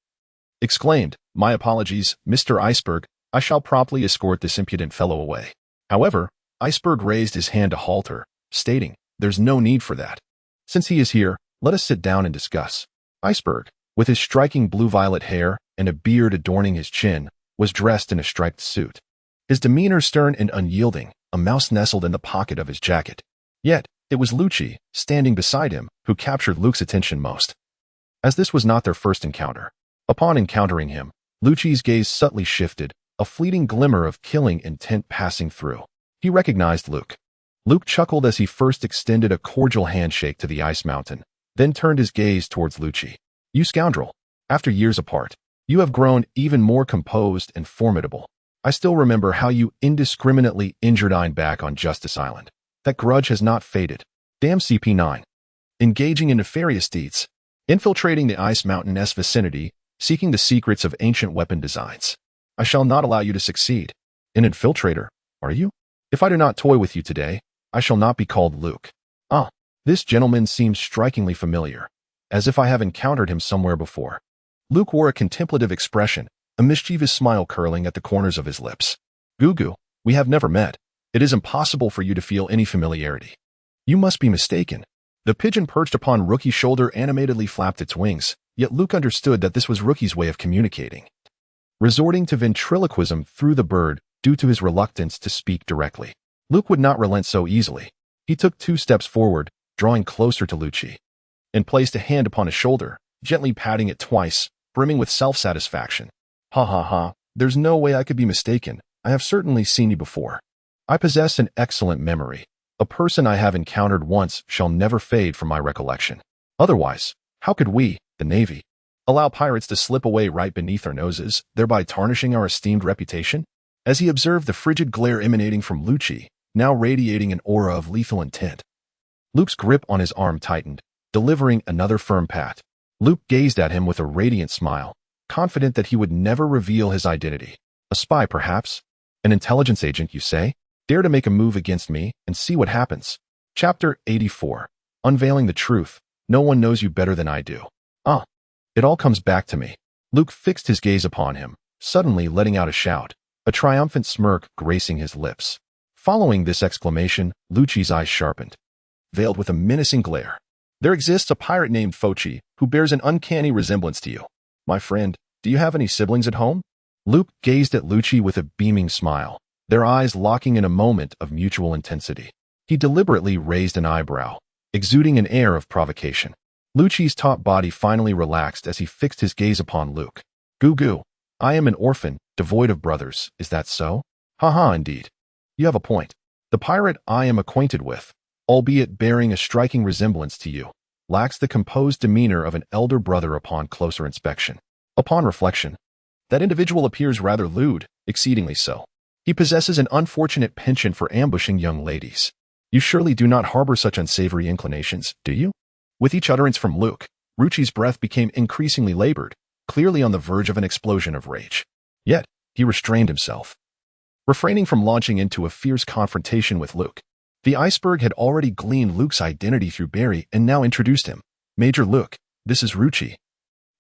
exclaimed, "My apologies, Mr. Iceberg. I shall promptly escort this impudent fellow away." However, Iceberg raised his hand to halt her, stating, "There's no need for that. Since he is here, let us sit down and discuss." Iceberg, with his striking blue-violet hair and a beard adorning his chin, was dressed in a striped suit. His demeanor stern and unyielding, a mouse nestled in the pocket of his jacket. Yet, it was Lucci, standing beside him, who captured Luke's attention most. As this was not their first encounter. Upon encountering him, Lucci's gaze subtly shifted, a fleeting glimmer of killing intent passing through. He recognized Luke. Luke chuckled as he first extended a cordial handshake to the Ice Mountain, then turned his gaze towards Lucci. "You scoundrel. After years apart, you have grown even more composed and formidable. I still remember how you indiscriminately injured Einbach on Justice Island. That grudge has not faded. Damn CP9. Engaging in nefarious deeds, infiltrating the Ice Mountain-'s vicinity, seeking the secrets of ancient weapon designs. I shall not allow you to succeed. An infiltrator, are you? If I do not toy with you today, I shall not be called Luke." This gentleman seems strikingly familiar, as if I have encountered him somewhere before. Luke wore a contemplative expression, a mischievous smile curling at the corners of his lips. "Gugu, we have never met. It is impossible for you to feel any familiarity." "You must be mistaken." The pigeon perched upon Rookie's shoulder animatedly flapped its wings, yet Luke understood that this was Rookie's way of communicating, resorting to ventriloquism through the bird due to his reluctance to speak directly. Luke would not relent so easily. He took 2 steps forward, drawing closer to Lucci, and placed a hand upon his shoulder, gently patting it twice, brimming with self-satisfaction. "Ha, there's no way I could be mistaken. I have certainly seen you before. I possess an excellent memory. A person I have encountered once shall never fade from my recollection. Otherwise, how could we, the Navy, allow pirates to slip away right beneath our noses, thereby tarnishing our esteemed reputation?" As he observed the frigid glare emanating from Lucci, now radiating an aura of lethal intent, Luke's grip on his arm tightened, delivering another firm pat. Luke gazed at him with a radiant smile, confident that he would never reveal his identity. A spy, perhaps? An intelligence agent, you say? Dare to make a move against me and see what happens. Chapter 84. Unveiling the truth. No one knows you better than I do. It all comes back to me. Luke fixed his gaze upon him, suddenly letting out a shout, a triumphant smirk gracing his lips. Following this exclamation, Lucci's eyes sharpened, veiled with a menacing glare. There exists a pirate named Foci who bears an uncanny resemblance to you. My friend, do you have any siblings at home? Luke gazed at Lucci with a beaming smile, their eyes locking in a moment of mutual intensity. He deliberately raised an eyebrow, exuding an air of provocation. Lucci's taut body finally relaxed as he fixed his gaze upon Luke. Goo, I am an orphan, devoid of brothers, is that so? Haha, indeed. You have a point. The pirate I am acquainted with, albeit bearing a striking resemblance to you, lacks the composed demeanor of an elder brother upon closer inspection. Upon reflection, that individual appears rather lewd, exceedingly so. He possesses an unfortunate penchant for ambushing young ladies. You surely do not harbor such unsavory inclinations, do you? With each utterance from Luke, Lucci's breath became increasingly labored, clearly on the verge of an explosion of rage. Yet, he restrained himself, refraining from launching into a fierce confrontation with Luke. The iceberg had already gleaned Luke's identity through Barry and now introduced him. Major Luke, this is Lucci,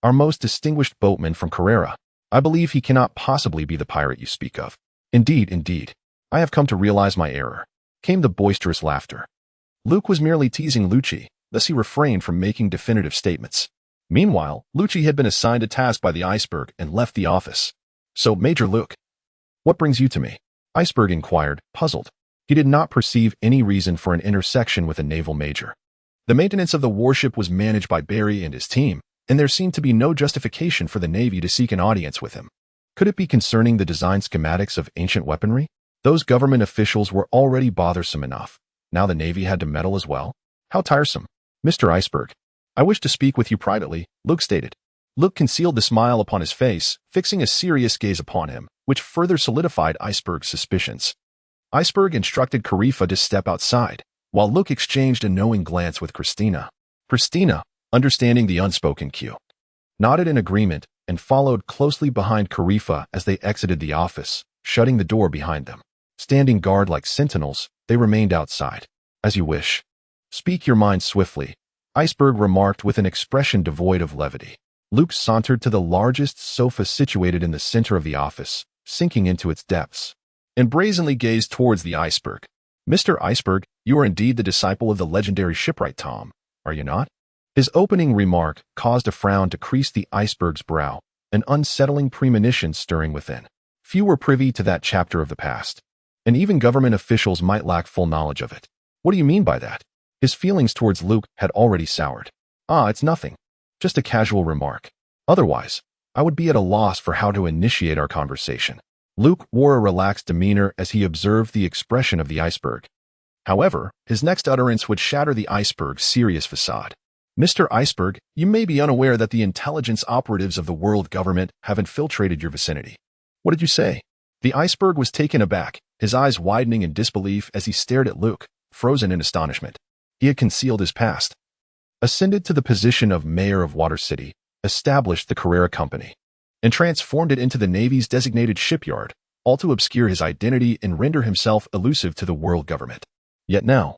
our most distinguished boatman from Carrera. I believe he cannot possibly be the pirate you speak of. Indeed. I have come to realize my error. Came the boisterous laughter. Luke was merely teasing Lucci, thus he refrained from making definitive statements. Meanwhile, Lucci had been assigned a task by the iceberg and left the office. So, Major Luke, what brings you to me? Iceberg inquired, puzzled. He did not perceive any reason for an intersection with a naval major. The maintenance of the warship was managed by Barry and his team, and there seemed to be no justification for the Navy to seek an audience with him. Could it be concerning the design schematics of ancient weaponry? Those government officials were already bothersome enough. Now the Navy had to meddle as well? How tiresome. Mr. Iceberg, I wish to speak with you privately, Luke stated. Luke concealed the smile upon his face, fixing a serious gaze upon him, which further solidified Iceberg's suspicions. Iceberg instructed Carifa to step outside, while Luke exchanged a knowing glance with Christina. Christina, understanding the unspoken cue, nodded in agreement and followed closely behind Carifa as they exited the office, shutting the door behind them. Standing guard like sentinels, they remained outside. As you wish. Speak your mind swiftly, Iceberg remarked with an expression devoid of levity. Luke sauntered to the largest sofa situated in the center of the office, sinking into its depths, and brazenly gazed towards the iceberg. Mr. Iceberg, you are indeed the disciple of the legendary shipwright Tom, are you not? His opening remark caused a frown to crease the iceberg's brow, an unsettling premonition stirring within. Few were privy to that chapter of the past, and even government officials might lack full knowledge of it. What do you mean by that? His feelings towards Luke had already soured. It's nothing. Just a casual remark. Otherwise, I would be at a loss for how to initiate our conversation. Luke wore a relaxed demeanor as he observed the expression of the iceberg. However, his next utterance would shatter the iceberg's serious facade. Mr. Iceberg, you may be unaware that the intelligence operatives of the world government have infiltrated your vicinity. What did you say? The iceberg was taken aback, his eyes widening in disbelief as he stared at Luke, frozen in astonishment. He had concealed his past, ascended to the position of mayor of Water City, established the Carrera Company, and transformed it into the Navy's designated shipyard, all to obscure his identity and render himself elusive to the world government. Yet now,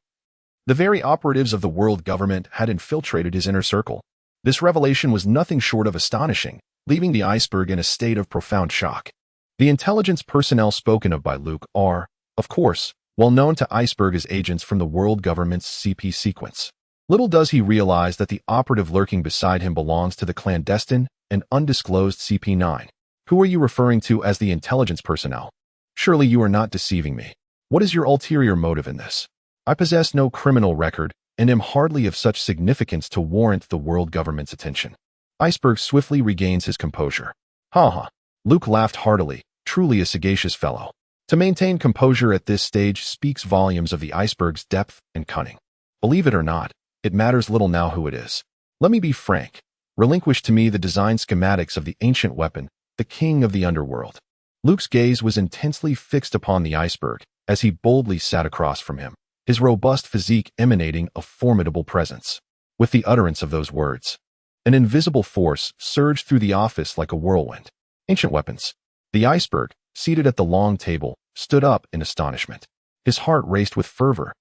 the very operatives of the world government had infiltrated his inner circle. This revelation was nothing short of astonishing, leaving the iceberg in a state of profound shock. The intelligence personnel spoken of by Luke are, of course, well known to Iceberg as agents from the world government's CP sequence. Little does he realize that the operative lurking beside him belongs to the clandestine and undisclosed CP9. Who are you referring to as the intelligence personnel? Surely you are not deceiving me. What is your ulterior motive in this? I possess no criminal record and am hardly of such significance to warrant the world government's attention. Iceberg swiftly regains his composure. Luke laughed heartily, truly a sagacious fellow. To maintain composure at this stage speaks volumes of the iceberg's depth and cunning. Believe it or not, it matters little now who it is. Let me be frank. Relinquish to me the design schematics of the ancient weapon, the king of the underworld. Luke's gaze was intensely fixed upon the iceberg as he boldly sat across from him, his robust physique emanating a formidable presence. With the utterance of those words, an invisible force surged through the office like a whirlwind. Ancient weapons. The iceberg, seated at the long table, stood up in astonishment. His heart raced with fervor.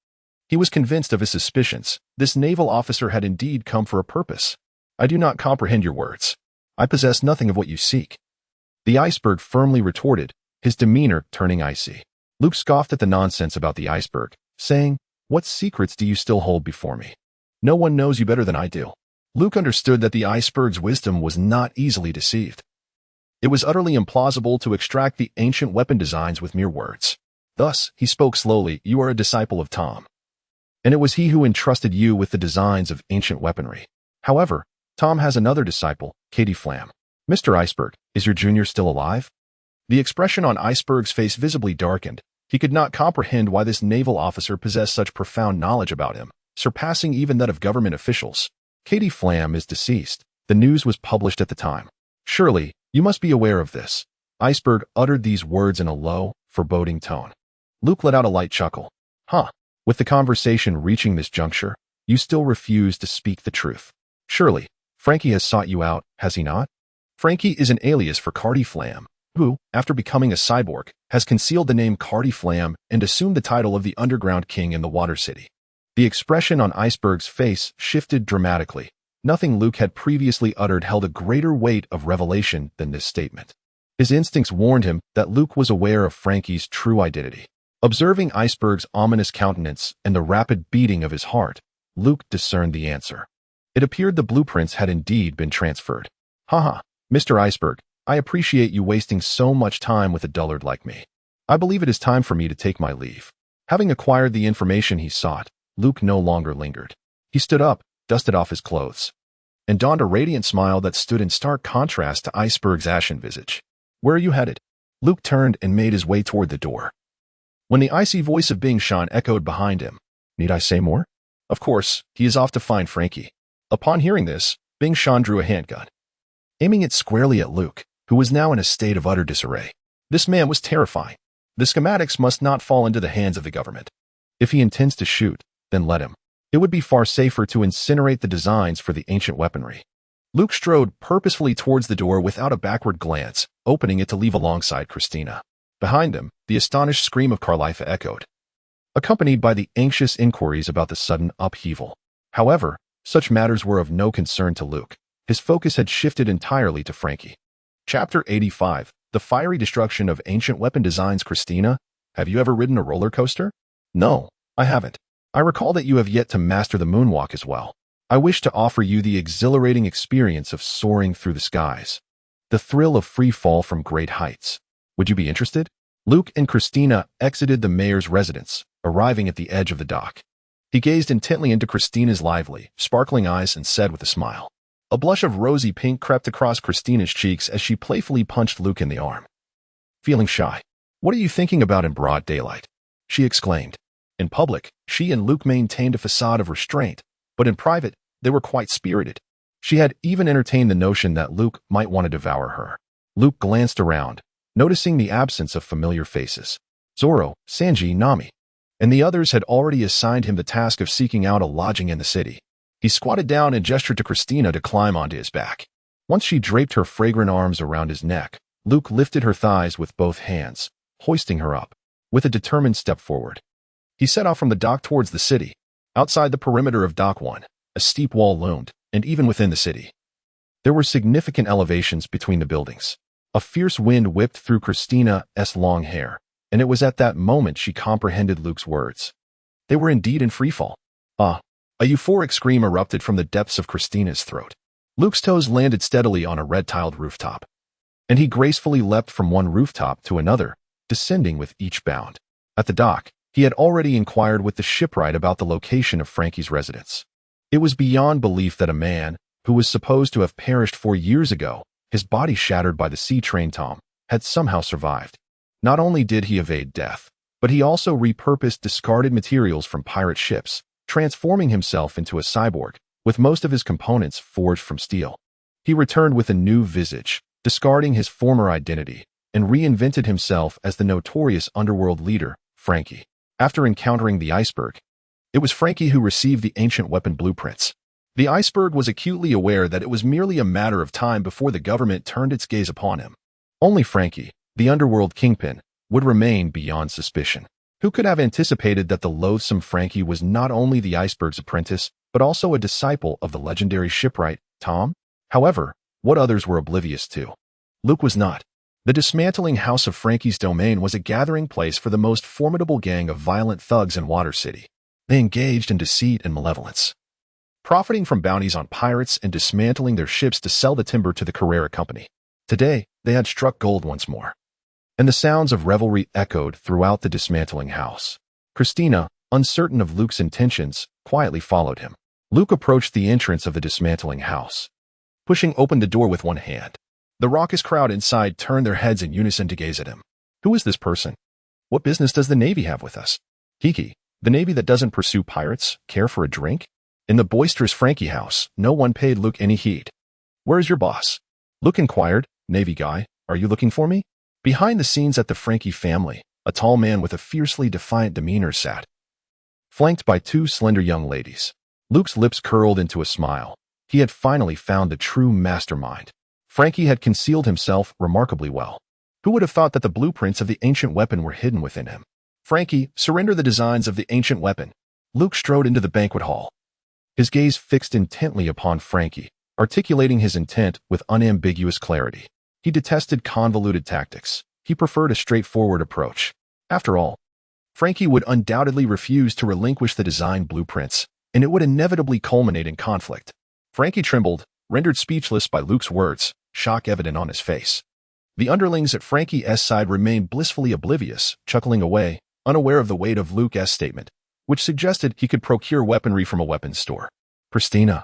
He was convinced of his suspicions. This naval officer had indeed come for a purpose. I do not comprehend your words. I possess nothing of what you seek. The iceberg firmly retorted, his demeanor turning icy. Luke scoffed at the nonsense about the iceberg, saying, "What secrets do you still hold before me? No one knows you better than I do." Luke understood that the iceberg's wisdom was not easily deceived. It was utterly implausible to extract the ancient weapon designs with mere words. Thus, he spoke slowly, "You are a disciple of Tom. And it was he who entrusted you with the designs of ancient weaponry. However, Tom has another disciple, Katie Flam. Mr. Iceberg, is your junior still alive?" The expression on Iceberg's face visibly darkened. He could not comprehend why this naval officer possessed such profound knowledge about him, surpassing even that of government officials. "Katie Flam is deceased. The news was published at the time. Surely, you must be aware of this." Iceberg uttered these words in a low, foreboding tone. Luke let out a light chuckle. "Huh. With the conversation reaching this juncture, you still refuse to speak the truth. Surely, Frankie has sought you out, has he not?" Frankie is an alias for Carty Flam, who, after becoming a cyborg, has concealed the name Carty Flam and assumed the title of the Underground King in the Water City. The expression on Iceberg's face shifted dramatically. Nothing Luke had previously uttered held a greater weight of revelation than this statement. His instincts warned him that Luke was aware of Frankie's true identity. Observing Iceberg's ominous countenance and the rapid beating of his heart, Luke discerned the answer. It appeared the blueprints had indeed been transferred. "Haha, Mr. Iceberg, I appreciate you wasting so much time with a dullard like me. I believe it is time for me to take my leave." Having acquired the information he sought, Luke no longer lingered. He stood up, dusted off his clothes, and donned a radiant smile that stood in stark contrast to Iceberg's ashen visage. "Where are you headed?" Luke turned and made his way toward the door. When the icy voice of Bing Shan echoed behind him, "Need I say more?" "Of course, he is off to find Frankie." Upon hearing this, Bing Shan drew a handgun, aiming it squarely at Luke, who was now in a state of utter disarray. This man was terrifying. The schematics must not fall into the hands of the government. If he intends to shoot, then let him. It would be far safer to incinerate the designs for the ancient weaponry. Luke strode purposefully towards the door without a backward glance, opening it to leave alongside Christina. Behind them, the astonished scream of Carlifa echoed, accompanied by the anxious inquiries about the sudden upheaval. However, such matters were of no concern to Luke. His focus had shifted entirely to Frankie. Chapter 85, The Fiery Destruction of Ancient Weapon Designs. "Christina, have you ever ridden a roller coaster?" "No, I haven't. I recall that you have yet to master the moonwalk as well. I wish to offer you the exhilarating experience of soaring through the skies. The thrill of free fall from great heights. Would you be interested?" Luke and Christina exited the mayor's residence, arriving at the edge of the dock. He gazed intently into Christina's lively, sparkling eyes and said with a smile. A blush of rosy pink crept across Christina's cheeks as she playfully punched Luke in the arm. "Feeling shy? What are you thinking about in broad daylight?" she exclaimed. In public, she and Luke maintained a facade of restraint, but in private, they were quite spirited. She had even entertained the notion that Luke might want to devour her. Luke glanced around, noticing the absence of familiar faces. Zoro, Sanji, Nami, and the others had already assigned him the task of seeking out a lodging in the city. He squatted down and gestured to Christina to climb onto his back. Once she draped her fragrant arms around his neck, Luke lifted her thighs with both hands, hoisting her up. With a determined step forward, he set off from the dock towards the city. Outside the perimeter of Dock 1, a steep wall loomed, and even within the city, there were significant elevations between the buildings. A fierce wind whipped through Christina's long hair, and it was at that moment she comprehended Luke's words. They were indeed in freefall. "Ah!" A euphoric scream erupted from the depths of Christina's throat. Luke's toes landed steadily on a red-tiled rooftop, and he gracefully leapt from one rooftop to another, descending with each bound. At the dock, he had already inquired with the shipwright about the location of Frankie's residence. It was beyond belief that a man, who was supposed to have perished 4 years ago, his body shattered by the sea train Tom, had somehow survived. Not only did he evade death, but he also repurposed discarded materials from pirate ships, transforming himself into a cyborg, with most of his components forged from steel. He returned with a new visage, discarding his former identity, and reinvented himself as the notorious underworld leader, Frankie. After encountering the iceberg, it was Frankie who received the ancient weapon blueprints. The iceberg was acutely aware that it was merely a matter of time before the government turned its gaze upon him. Only Frankie, the underworld kingpin, would remain beyond suspicion. Who could have anticipated that the loathsome Frankie was not only the iceberg's apprentice, but also a disciple of the legendary shipwright, Tom? However, what others were oblivious to, Luke was not. The dismantling house of Frankie's domain was a gathering place for the most formidable gang of violent thugs in Water City. They engaged in deceit and malevolence, profiting from bounties on pirates and dismantling their ships to sell the timber to the Carrera Company. Today, they had struck gold once more, and the sounds of revelry echoed throughout the dismantling house. Christina, uncertain of Luke's intentions, quietly followed him. Luke approached the entrance of the dismantling house, pushing open the door with one hand. The raucous crowd inside turned their heads in unison to gaze at him. Who is this person? What business does the Navy have with us? Kiki, the Navy that doesn't pursue pirates, care for a drink? In the boisterous Frankie house, no one paid Luke any heed. Where is your boss? Luke inquired. Navy guy, are you looking for me? Behind the scenes at the Frankie family, a tall man with a fiercely defiant demeanor sat, flanked by two slender young ladies. Luke's lips curled into a smile. He had finally found the true mastermind. Frankie had concealed himself remarkably well. Who would have thought that the blueprints of the ancient weapon were hidden within him? Frankie, surrender the designs of the ancient weapon. Luke strode into the banquet hall, his gaze fixed intently upon Frankie, articulating his intent with unambiguous clarity. He detested convoluted tactics. He preferred a straightforward approach. After all, Frankie would undoubtedly refuse to relinquish the design blueprints, and it would inevitably culminate in conflict. Frankie trembled, rendered speechless by Luke's words, shock evident on his face. The underlings at Frankie's side remained blissfully oblivious, chuckling away, unaware of the weight of Luke's statement, which suggested he could procure weaponry from a weapons store. Christina,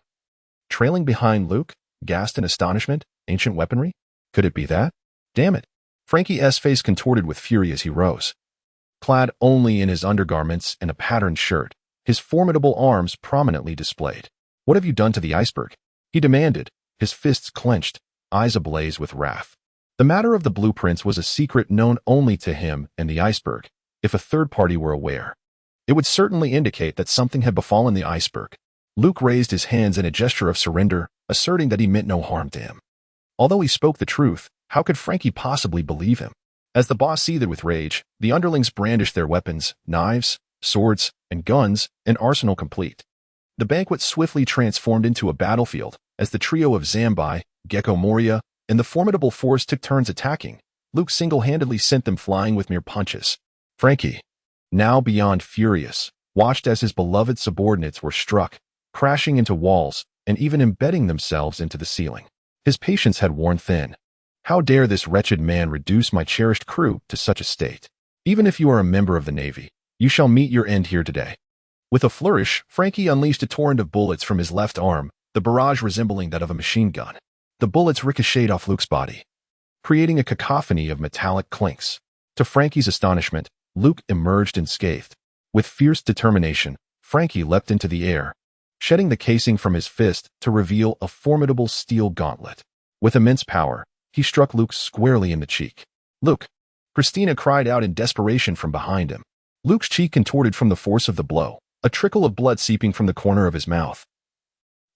trailing behind Luke, gasped in astonishment. Ancient weaponry? Could it be that? Damn it. Frankie's face contorted with fury as he rose. Clad only in his undergarments and a patterned shirt, his formidable arms prominently displayed. What have you done to the iceberg? He demanded, his fists clenched, eyes ablaze with wrath. The matter of the blueprints was a secret known only to him and the iceberg. If a third party were aware, it would certainly indicate that something had befallen the iceberg. Luke raised his hands in a gesture of surrender, asserting that he meant no harm to him. Although he spoke the truth, how could Frankie possibly believe him? As the boss seethed with rage, the underlings brandished their weapons, knives, swords, and guns, an arsenal complete. The banquet swiftly transformed into a battlefield, as the trio of Zambai, Gecko Moria, and the formidable force took turns attacking. Luke single-handedly sent them flying with mere punches. Frankie, now beyond furious, watched as his beloved subordinates were struck, crashing into walls, and even embedding themselves into the ceiling. His patience had worn thin. How dare this wretched man reduce my cherished crew to such a state? Even if you are a member of the Navy, you shall meet your end here today. With a flourish, Frankie unleashed a torrent of bullets from his left arm, the barrage resembling that of a machine gun. The bullets ricocheted off Luke's body, creating a cacophony of metallic clinks. To Frankie's astonishment, Luke emerged unscathed. With fierce determination, Frankie leapt into the air, shedding the casing from his fist to reveal a formidable steel gauntlet. With immense power, he struck Luke squarely in the cheek. Luke! Christina cried out in desperation from behind him. Luke's cheek contorted from the force of the blow, a trickle of blood seeping from the corner of his mouth.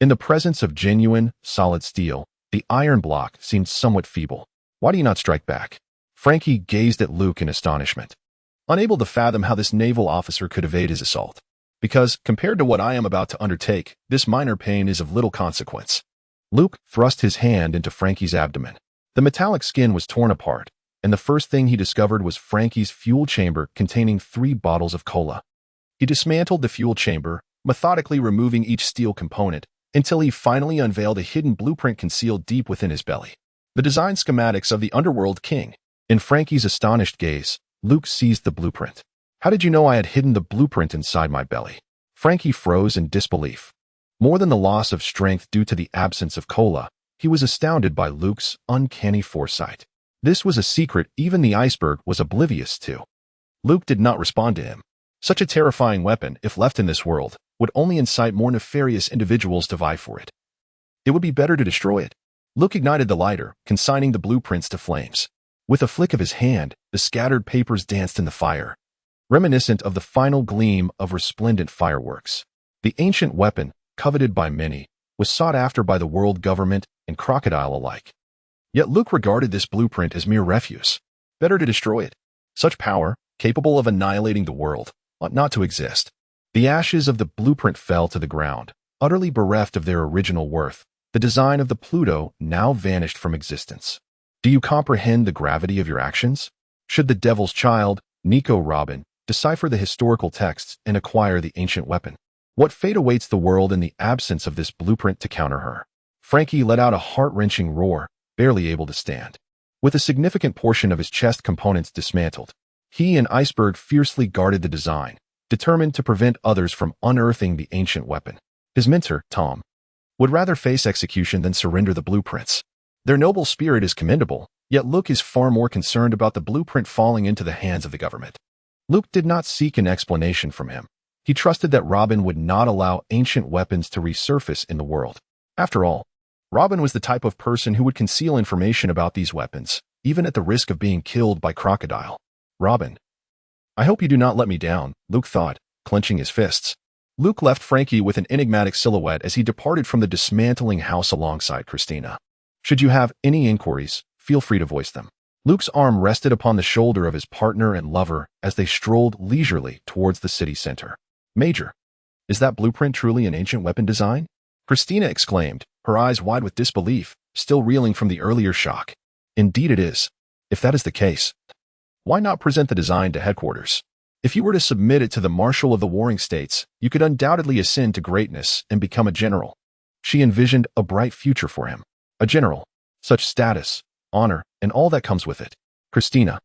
In the presence of genuine, solid steel, the iron block seemed somewhat feeble. Why do you not strike back? Frankie gazed at Luke in astonishment, unable to fathom how this naval officer could evade his assault. Because, compared to what I am about to undertake, this minor pain is of little consequence. Luke thrust his hand into Frankie's abdomen. The metallic skin was torn apart, and the first thing he discovered was Frankie's fuel chamber containing 3 bottles of cola. He dismantled the fuel chamber, methodically removing each steel component, until he finally unveiled a hidden blueprint concealed deep within his belly. The design schematics of the Underworld King. In Frankie's astonished gaze, Luke seized the blueprint. How did you know I had hidden the blueprint inside my belly? Frankie froze in disbelief. More than the loss of strength due to the absence of cola, he was astounded by Luke's uncanny foresight. This was a secret even the iceberg was oblivious to. Luke did not respond to him. Such a terrifying weapon, if left in this world, would only incite more nefarious individuals to vie for it. It would be better to destroy it. Luke ignited the lighter, consigning the blueprints to flames. With a flick of his hand, the scattered papers danced in the fire, reminiscent of the final gleam of resplendent fireworks. The ancient weapon, coveted by many, was sought after by the world government and crocodile alike. Yet Luke regarded this blueprint as mere refuse. Better to destroy it. Such power, capable of annihilating the world, ought not to exist. The ashes of the blueprint fell to the ground, utterly bereft of their original worth. The design of the Pluto now vanished from existence. Do you comprehend the gravity of your actions? Should the Devil's Child, Nico Robin, decipher the historical texts and acquire the ancient weapon? What fate awaits the world in the absence of this blueprint to counter her? Frankie let out a heart-wrenching roar, barely able to stand. With a significant portion of his chest components dismantled, he and Iceberg fiercely guarded the design, determined to prevent others from unearthing the ancient weapon. His mentor, Tom, would rather face execution than surrender the blueprints. Their noble spirit is commendable, yet Luke is far more concerned about the blueprint falling into the hands of the government. Luke did not seek an explanation from him. He trusted that Robin would not allow ancient weapons to resurface in the world. After all, Robin was the type of person who would conceal information about these weapons, even at the risk of being killed by Crocodile. Robin, I hope you do not let me down, Luke thought, clenching his fists. Luke left Frankie with an enigmatic silhouette as he departed from the dismantling house alongside Christina. Should you have any inquiries, feel free to voice them. Luke's arm rested upon the shoulder of his partner and lover as they strolled leisurely towards the city center. Major, is that blueprint truly an ancient weapon design? Christina exclaimed, her eyes wide with disbelief, still reeling from the earlier shock. Indeed it is. If that is the case, why not present the design to headquarters? If you were to submit it to the Marshal of the Warring States, you could undoubtedly ascend to greatness and become a general. She envisioned a bright future for him. A general. Such status, honor, and all that comes with it. Christina,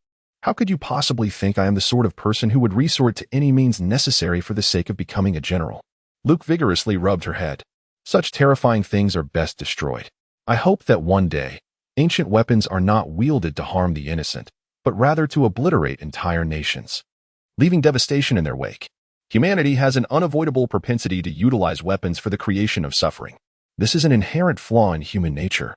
how could you possibly think I am the sort of person who would resort to any means necessary for the sake of becoming a general? Luke vigorously rubbed her head. Such terrifying things are best destroyed. I hope that one day, ancient weapons are not wielded to harm the innocent, but rather to obliterate entire nations, leaving devastation in their wake. Humanity has an unavoidable propensity to utilize weapons for the creation of suffering. This is an inherent flaw in human nature.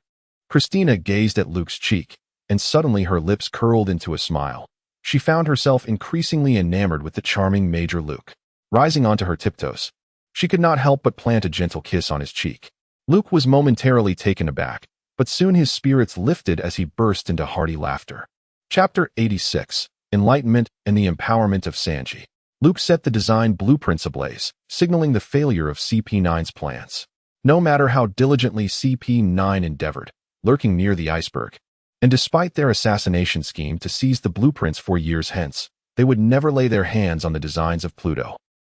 Christina gazed at Luke's cheek, and suddenly her lips curled into a smile. She found herself increasingly enamored with the charming Major Luke. Rising onto her tiptoes, she could not help but plant a gentle kiss on his cheek. Luke was momentarily taken aback, but soon his spirits lifted as he burst into hearty laughter. Chapter 86, Enlightenment and the Empowerment of Sanji. Luke set the design blueprints ablaze, signaling the failure of CP9's plans. No matter how diligently CP9 endeavored, lurking near the iceberg, and despite their assassination scheme to seize the blueprints 4 years hence, they would never lay their hands on the designs of Pluto.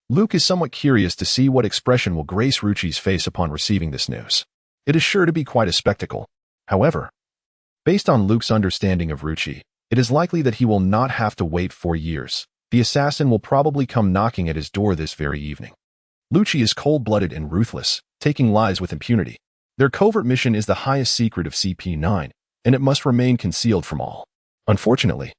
Luke is somewhat curious to see what expression will grace Ruchi's face upon receiving this news. It is sure to be quite a spectacle. However, based on Luke's understanding of Ruchi, it is likely that he will not have to wait 4 years. The assassin will probably come knocking at his door this very evening. Lucci is cold-blooded and ruthless, taking lives with impunity. Their covert mission is the highest secret of CP9, and it must remain concealed from all. Unfortunately,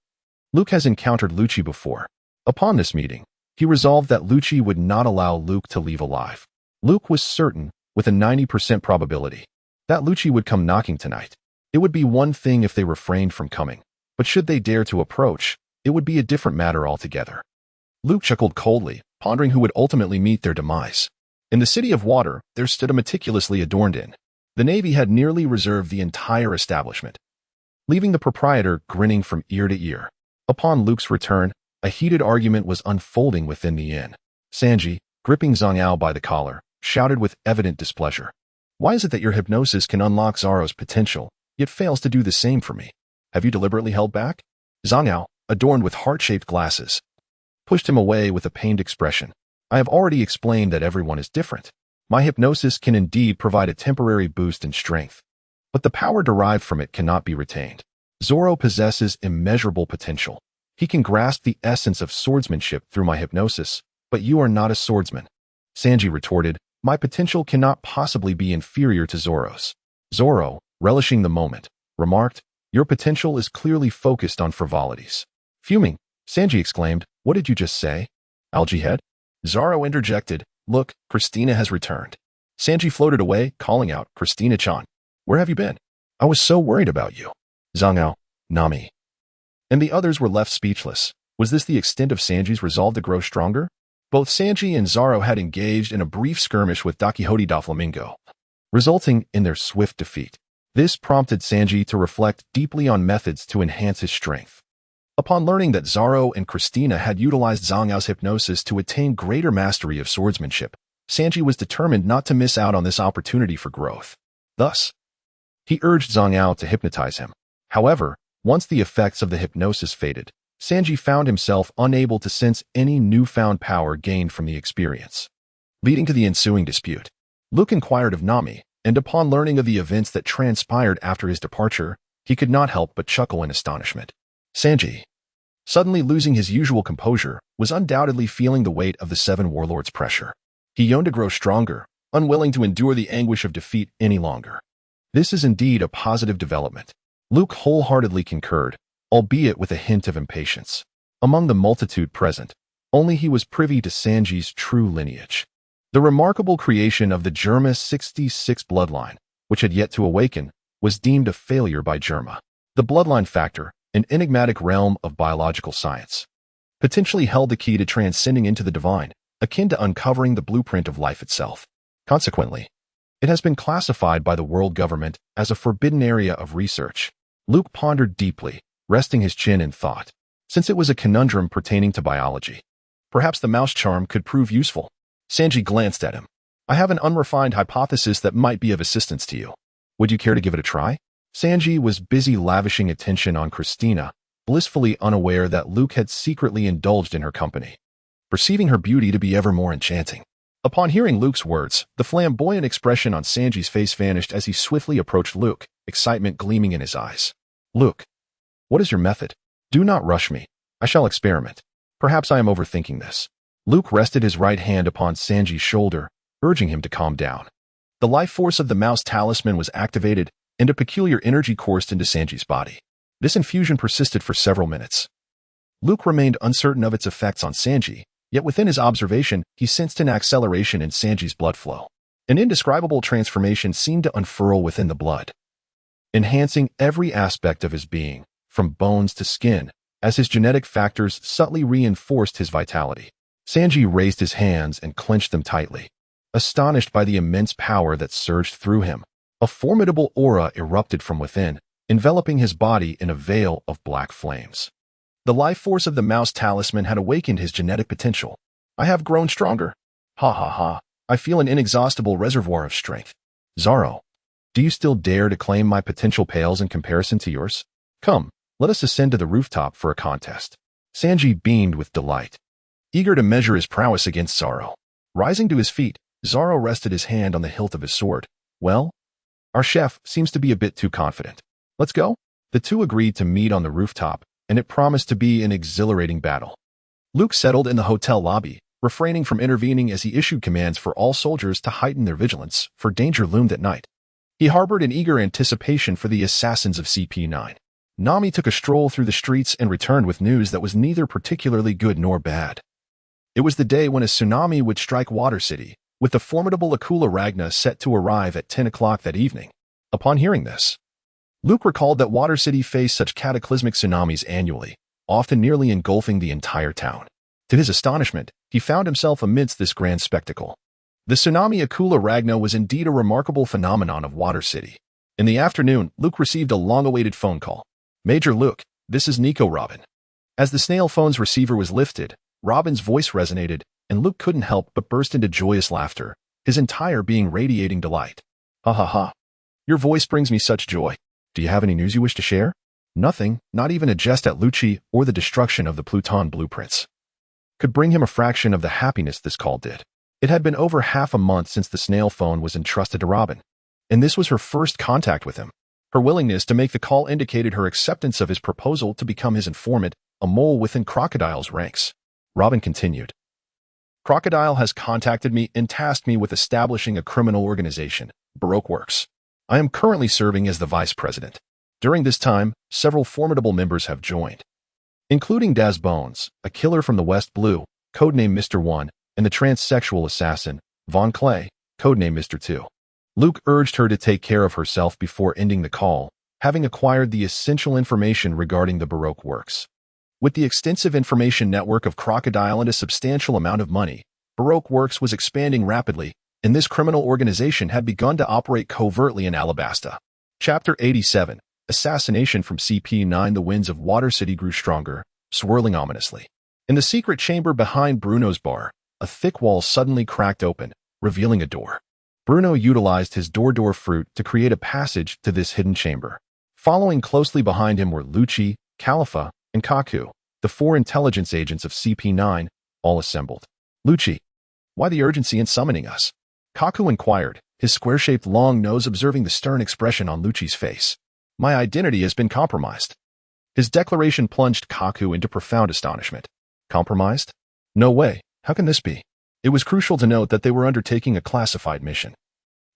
Luke has encountered Lucci before. Upon this meeting, he resolved that Lucci would not allow Luke to leave alive. Luke was certain, with a 90% probability, that Lucci would come knocking tonight. It would be one thing if they refrained from coming, but should they dare to approach, it would be a different matter altogether. Luke chuckled coldly, pondering who would ultimately meet their demise. In the City of Water, there stood a meticulously adorned inn. The Navy had nearly reserved the entire establishment, leaving the proprietor grinning from ear to ear. Upon Luke's return, a heated argument was unfolding within the inn. Sanji, gripping Zhang Yao by the collar, shouted with evident displeasure. Why is it that your hypnosis can unlock Zoro's potential, yet fails to do the same for me? Have you deliberately held back? Zhang Yao, adorned with heart-shaped glasses, pushed him away with a pained expression. I have already explained that everyone is different. My hypnosis can indeed provide a temporary boost in strength, but the power derived from it cannot be retained. Zoro possesses immeasurable potential. He can grasp the essence of swordsmanship through my hypnosis, but you are not a swordsman. Sanji retorted, my potential cannot possibly be inferior to Zoro's. Zoro, relishing the moment, remarked, your potential is clearly focused on frivolities. Fuming, Sanji exclaimed, what did you just say? Algae head? Zoro interjected, look, Christina has returned. Sanji floated away, calling out, Christina-chan, where have you been? I was so worried about you. Zhang Yao, Nami. And the others were left speechless. Was this the extent of Sanji's resolve to grow stronger? Both Sanji and Zoro had engaged in a brief skirmish with Dakihote Doflamingo, resulting in their swift defeat. This prompted Sanji to reflect deeply on methods to enhance his strength. Upon Upon learning that Zaro and Christina had utilized Zhang Yao's hypnosis to attain greater mastery of swordsmanship, Sanji was determined not to miss out on this opportunity for growth. Thus, he urged Zhang Yao to hypnotize him. However, once the effects of the hypnosis faded, Sanji found himself unable to sense any newfound power gained from the experience. Leading to the ensuing dispute, Luke inquired of Nami, and upon learning of the events that transpired after his departure, he could not help but chuckle in astonishment. Sanji, suddenly losing his usual composure, was undoubtedly feeling the weight of the Seven Warlords' pressure. He yearned to grow stronger, unwilling to endure the anguish of defeat any longer. This is indeed a positive development. Luke wholeheartedly concurred, albeit with a hint of impatience. Among the multitude present, only he was privy to Sanji's true lineage. The remarkable creation of the Germa 66 bloodline, which had yet to awaken, was deemed a failure by Germa. The bloodline factor, an enigmatic realm of biological science, potentially held the key to transcending into the divine, akin to uncovering the blueprint of life itself. Consequently, it has been classified by the world government as a forbidden area of research. Luke pondered deeply, resting his chin in thought. Since it was a conundrum pertaining to biology, perhaps the mouse charm could prove useful. Sanji glanced at him. I have an unrefined hypothesis that might be of assistance to you. Would you care to give it a try? Sanji was busy lavishing attention on Christina, blissfully unaware that Luke had secretly indulged in her company, perceiving her beauty to be ever more enchanting. Upon hearing Luke's words, the flamboyant expression on Sanji's face vanished as he swiftly approached Luke, excitement gleaming in his eyes. Luke, what is your method? Do not rush me. I shall experiment. Perhaps I am overthinking this. Luke rested his right hand upon Sanji's shoulder, urging him to calm down. The life force of the mouse talisman was activated, and a peculiar energy coursed into Sanji's body. This infusion persisted for several minutes. Luke remained uncertain of its effects on Sanji, yet within his observation, he sensed an acceleration in Sanji's blood flow. An indescribable transformation seemed to unfurl within the blood, enhancing every aspect of his being, from bones to skin, as his genetic factors subtly reinforced his vitality. Sanji raised his hands and clenched them tightly, astonished by the immense power that surged through him. A formidable aura erupted from within, enveloping his body in a veil of black flames. The life force of the mouse talisman had awakened his genetic potential. I have grown stronger. Ha ha ha. I feel an inexhaustible reservoir of strength. Zaro, do you still dare to claim my potential pales in comparison to yours? Come, let us ascend to the rooftop for a contest. Sanji beamed with delight, eager to measure his prowess against Zaro. Rising to his feet, Zaro rested his hand on the hilt of his sword. Well, our chef seems to be a bit too confident. Let's go? The two agreed to meet on the rooftop, and it promised to be an exhilarating battle. Luke settled in the hotel lobby, refraining from intervening as he issued commands for all soldiers to heighten their vigilance, for danger loomed at night. He harbored an eager anticipation for the assassins of CP9. Nami took a stroll through the streets and returned with news that was neither particularly good nor bad. It was the day when a tsunami would strike Water City, with the formidable Akula Ragna set to arrive at 10 o'clock that evening. Upon hearing this, Luke recalled that Water City faced such cataclysmic tsunamis annually, often nearly engulfing the entire town. To his astonishment, he found himself amidst this grand spectacle. The tsunami Akula Ragna was indeed a remarkable phenomenon of Water City. In the afternoon, Luke received a long-awaited phone call. Major Luke, this is Nico Robin. As the snail phone's receiver was lifted, Robin's voice resonated, and Luke couldn't help but burst into joyous laughter, his entire being radiating delight. Ha ha ha. Your voice brings me such joy. Do you have any news you wish to share? Nothing, not even a jest at Lucci or the destruction of the Pluton blueprints, could bring him a fraction of the happiness this call did. It had been over half a month since the snail phone was entrusted to Robin, and this was her first contact with him. Her willingness to make the call indicated her acceptance of his proposal to become his informant, a mole within Crocodile's ranks. Robin continued. Crocodile has contacted me and tasked me with establishing a criminal organization, Baroque Works. I am currently serving as the vice president. During this time, several formidable members have joined, including Daz Bones, a killer from the West Blue, codename Mr. 1, and the transsexual assassin, Von Clay, codename Mr. 2. Luke urged her to take care of herself before ending the call, having acquired the essential information regarding the Baroque Works. With the extensive information network of Crocodile and a substantial amount of money, Baroque Works was expanding rapidly, and this criminal organization had begun to operate covertly in Alabasta. Chapter 87. Assassination from CP9. The winds of Water City grew stronger, swirling ominously. In the secret chamber behind Bruno's bar, a thick wall suddenly cracked open, revealing a door. Bruno utilized his door fruit to create a passage to this hidden chamber. Following closely behind him were Lucci, Khalifa, and Kaku, the 4 intelligence agents of CP9, all assembled. Lucci, why the urgency in summoning us? Kaku inquired, his square-shaped long nose observing the stern expression on Lucci's face. My identity has been compromised. His declaration plunged Kaku into profound astonishment. Compromised? No way. How can this be? It was crucial to note that they were undertaking a classified mission.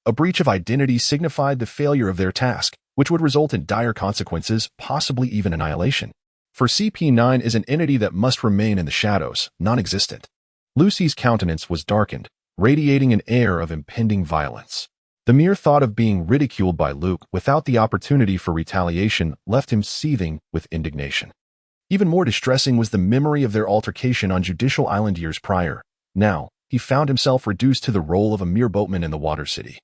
A breach of identity signified the failure of their task, which would result in dire consequences, possibly even annihilation. For CP9 is an entity that must remain in the shadows, non-existent. Lucy's countenance was darkened, radiating an air of impending violence. The mere thought of being ridiculed by Luke without the opportunity for retaliation left him seething with indignation. Even more distressing was the memory of their altercation on Judicial Island years prior. Now, he found himself reduced to the role of a mere boatman in the Water City.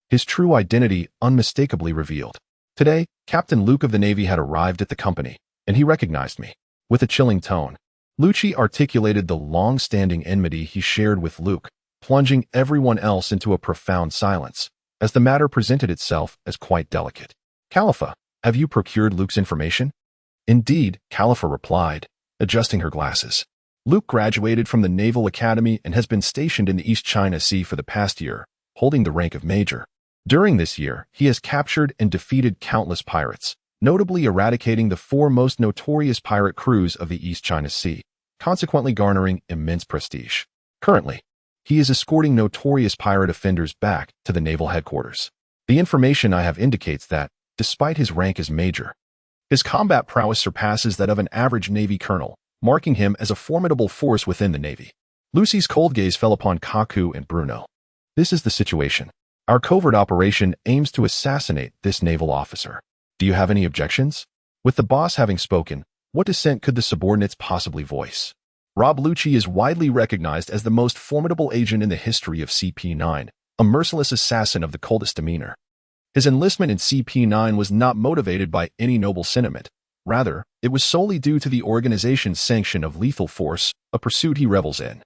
His true identity unmistakably revealed. Today, Captain Luke of the Navy had arrived at the company, and he recognized me. With a chilling tone, Lucci articulated the long-standing enmity he shared with Luke, plunging everyone else into a profound silence, as the matter presented itself as quite delicate. Khalifa, have you procured Luke's information? Indeed, Khalifa replied, adjusting her glasses. Luke graduated from the Naval Academy and has been stationed in the East China Sea for the past year, holding the rank of major. During this year, he has captured and defeated countless pirates, notably eradicating the 4 most notorious pirate crews of the East China Sea, consequently garnering immense prestige. Currently, he is escorting notorious pirate offenders back to the naval headquarters. The information I have indicates that, despite his rank as major, his combat prowess surpasses that of an average Navy colonel, marking him as a formidable force within the Navy. Lucy's cold gaze fell upon Kaku and Bruno. This is the situation. Our covert operation aims to assassinate this naval officer. Do you have any objections? With the boss having spoken, what dissent could the subordinates possibly voice? Rob Lucci is widely recognized as the most formidable agent in the history of CP9, a merciless assassin of the coldest demeanor. His enlistment in CP9 was not motivated by any noble sentiment. Rather, it was solely due to the organization's sanction of lethal force, a pursuit he revels in.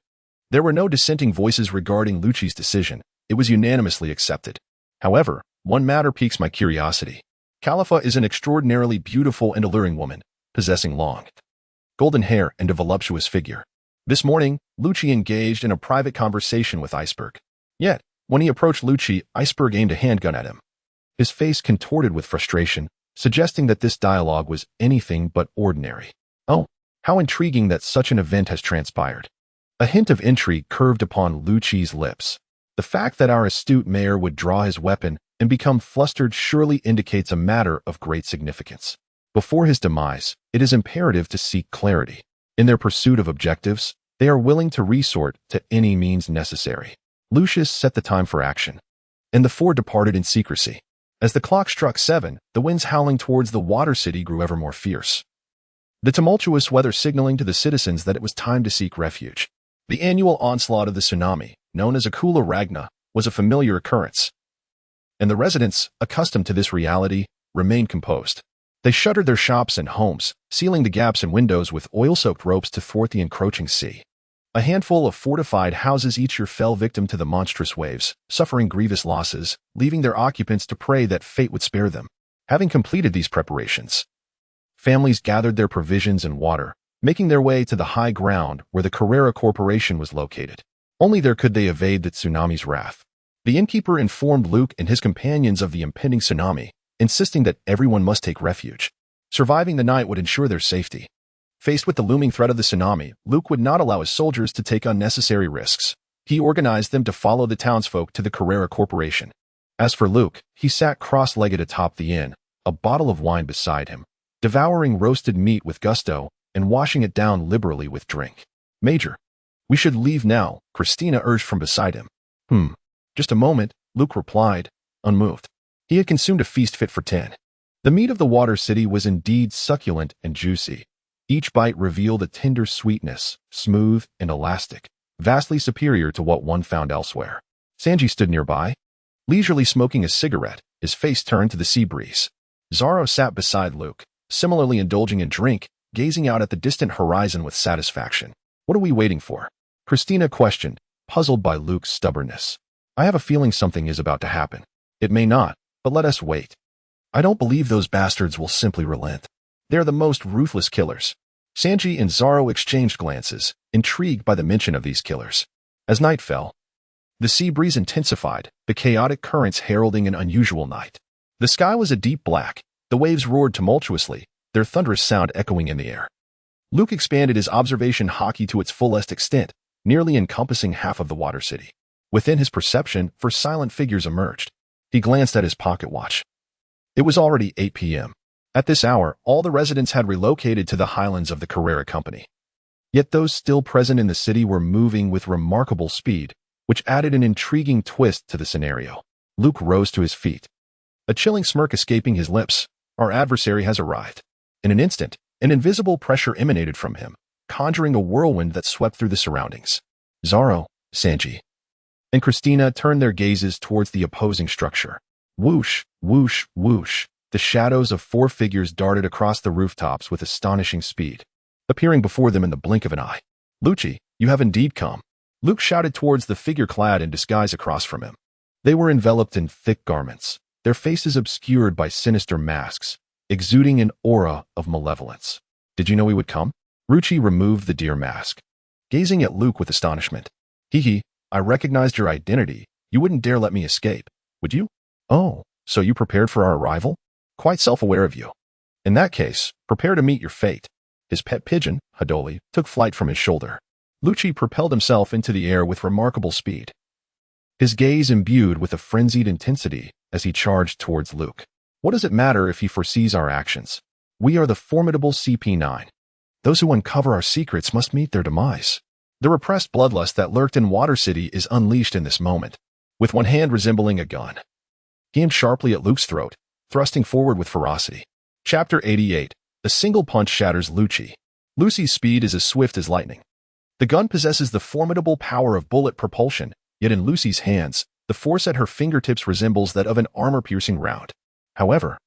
There were no dissenting voices regarding Lucci's decision. It was unanimously accepted. However, one matter piques my curiosity. Khalifa is an extraordinarily beautiful and alluring woman, possessing long, golden hair and a voluptuous figure. This morning, Lucci engaged in a private conversation with Iceberg. Yet, when he approached Lucci, Iceberg aimed a handgun at him. His face contorted with frustration, suggesting that this dialogue was anything but ordinary. Oh, how intriguing that such an event has transpired. A hint of intrigue curved upon Lucci's lips. The fact that our astute mayor would draw his weapon and become flustered surely indicates a matter of great significance. Before his demise, it is imperative to seek clarity. In their pursuit of objectives, they are willing to resort to any means necessary. Lucius set the time for action, and the 4 departed in secrecy. As the clock struck 7, the winds howling towards the Water City grew ever more fierce, the tumultuous weather signaling to the citizens that it was time to seek refuge. The annual onslaught of the tsunami, known as Akula Ragna, was a familiar occurrence, and the residents, accustomed to this reality, remained composed. They shuttered their shops and homes, sealing the gaps in windows with oil-soaked ropes to thwart the encroaching sea. A handful of fortified houses each year fell victim to the monstrous waves, suffering grievous losses, leaving their occupants to pray that fate would spare them. Having completed these preparations, families gathered their provisions and water, making their way to the high ground where the Carrera Corporation was located. Only there could they evade the tsunami's wrath. The innkeeper informed Luke and his companions of the impending tsunami, insisting that everyone must take refuge. Surviving the night would ensure their safety. Faced with the looming threat of the tsunami, Luke would not allow his soldiers to take unnecessary risks. He organized them to follow the townsfolk to the Carrera Corporation. As for Luke, he sat cross-legged atop the inn, a bottle of wine beside him, devouring roasted meat with gusto and washing it down liberally with drink. Major, we should leave now, Christina urged from beside him. Just a moment, Luke replied, unmoved. He had consumed a feast fit for 10. The meat of the Water City was indeed succulent and juicy. Each bite revealed a tender sweetness, smooth and elastic, vastly superior to what one found elsewhere. Sanji stood nearby, leisurely smoking a cigarette, his face turned to the sea breeze. Zaro sat beside Luke, similarly indulging in drink, gazing out at the distant horizon with satisfaction. What are we waiting for? Christina questioned, puzzled by Luke's stubbornness. I have a feeling something is about to happen. It may not, but let us wait. I don't believe those bastards will simply relent. They're the most ruthless killers. Sanji and Zoro exchanged glances, intrigued by the mention of these killers. As night fell, the sea breeze intensified, the chaotic currents heralding an unusual night. The sky was a deep black, the waves roared tumultuously, their thunderous sound echoing in the air. Luke expanded his observation haki to its fullest extent, nearly encompassing half of the water city. Within his perception, silent figures emerged. He glanced at his pocket watch. It was already 8 p.m. At this hour, all the residents had relocated to the highlands of the Carrera Company. Yet those still present in the city were moving with remarkable speed, which added an intriguing twist to the scenario. Luke rose to his feet. A chilling smirk escaping his lips. Our adversary has arrived. In an instant, an invisible pressure emanated from him, conjuring a whirlwind that swept through the surroundings. Zoro, Sanji, and Christina turned their gazes towards the opposing structure. Whoosh, whoosh, whoosh. The shadows of 4 figures darted across the rooftops with astonishing speed, appearing before them in the blink of an eye. Lucci, you have indeed come. Luke shouted towards the figure clad in disguise across from him. They were enveloped in thick garments, their faces obscured by sinister masks, exuding an aura of malevolence. Did you know he would come? Ruchi removed the deer mask, gazing at Luke with astonishment. Hee, I recognized your identity. You wouldn't dare let me escape, would you? Oh, so you prepared for our arrival? Quite self-aware of you. In that case, prepare to meet your fate. His pet pigeon, Hadoli, took flight from his shoulder. Lucci propelled himself into the air with remarkable speed, his gaze imbued with a frenzied intensity as he charged towards Luke. What does it matter if he foresees our actions? We are the formidable CP9. Those who uncover our secrets must meet their demise. The repressed bloodlust that lurked in Water City is unleashed in this moment. With one hand resembling a gun, he aimed sharply at Luke's throat, thrusting forward with ferocity. Chapter 88. A single punch shatters Lucci. Lucy's speed is as swift as lightning. The gun possesses the formidable power of bullet propulsion, yet in Lucy's hands, the force at her fingertips resembles that of an armor-piercing round. However,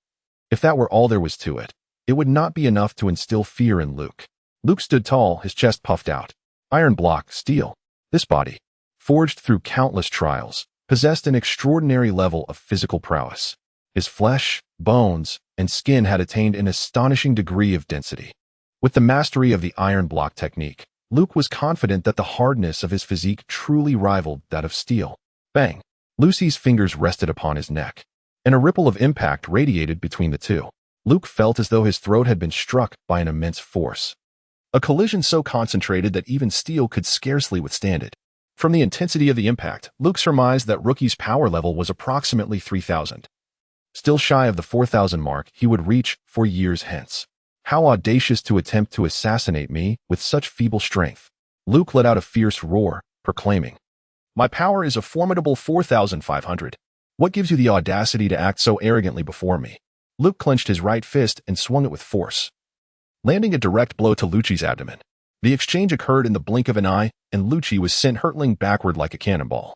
if that were all there was to it, it would not be enough to instill fear in Luke. Luke stood tall, his chest puffed out. Iron block, steel. This body, forged through countless trials, possessed an extraordinary level of physical prowess. His flesh, bones, and skin had attained an astonishing degree of density. With the mastery of the iron block technique, Luke was confident that the hardness of his physique truly rivaled that of steel. Bang! Lucy's fingers rested upon his neck, and a ripple of impact radiated between the two. Luke felt as though his throat had been struck by an immense force. A collision so concentrated that even steel could scarcely withstand it. From the intensity of the impact, Luke surmised that Rookie's power level was approximately 3,000. Still shy of the 4,000 mark he would reach 4 years hence. How audacious to attempt to assassinate me with such feeble strength. Luke let out a fierce roar, proclaiming, My power is a formidable 4,500. What gives you the audacity to act so arrogantly before me? Luke clenched his right fist and swung it with force, landing a direct blow to Lucci's abdomen. The exchange occurred in the blink of an eye, and Lucci was sent hurtling backward like a cannonball,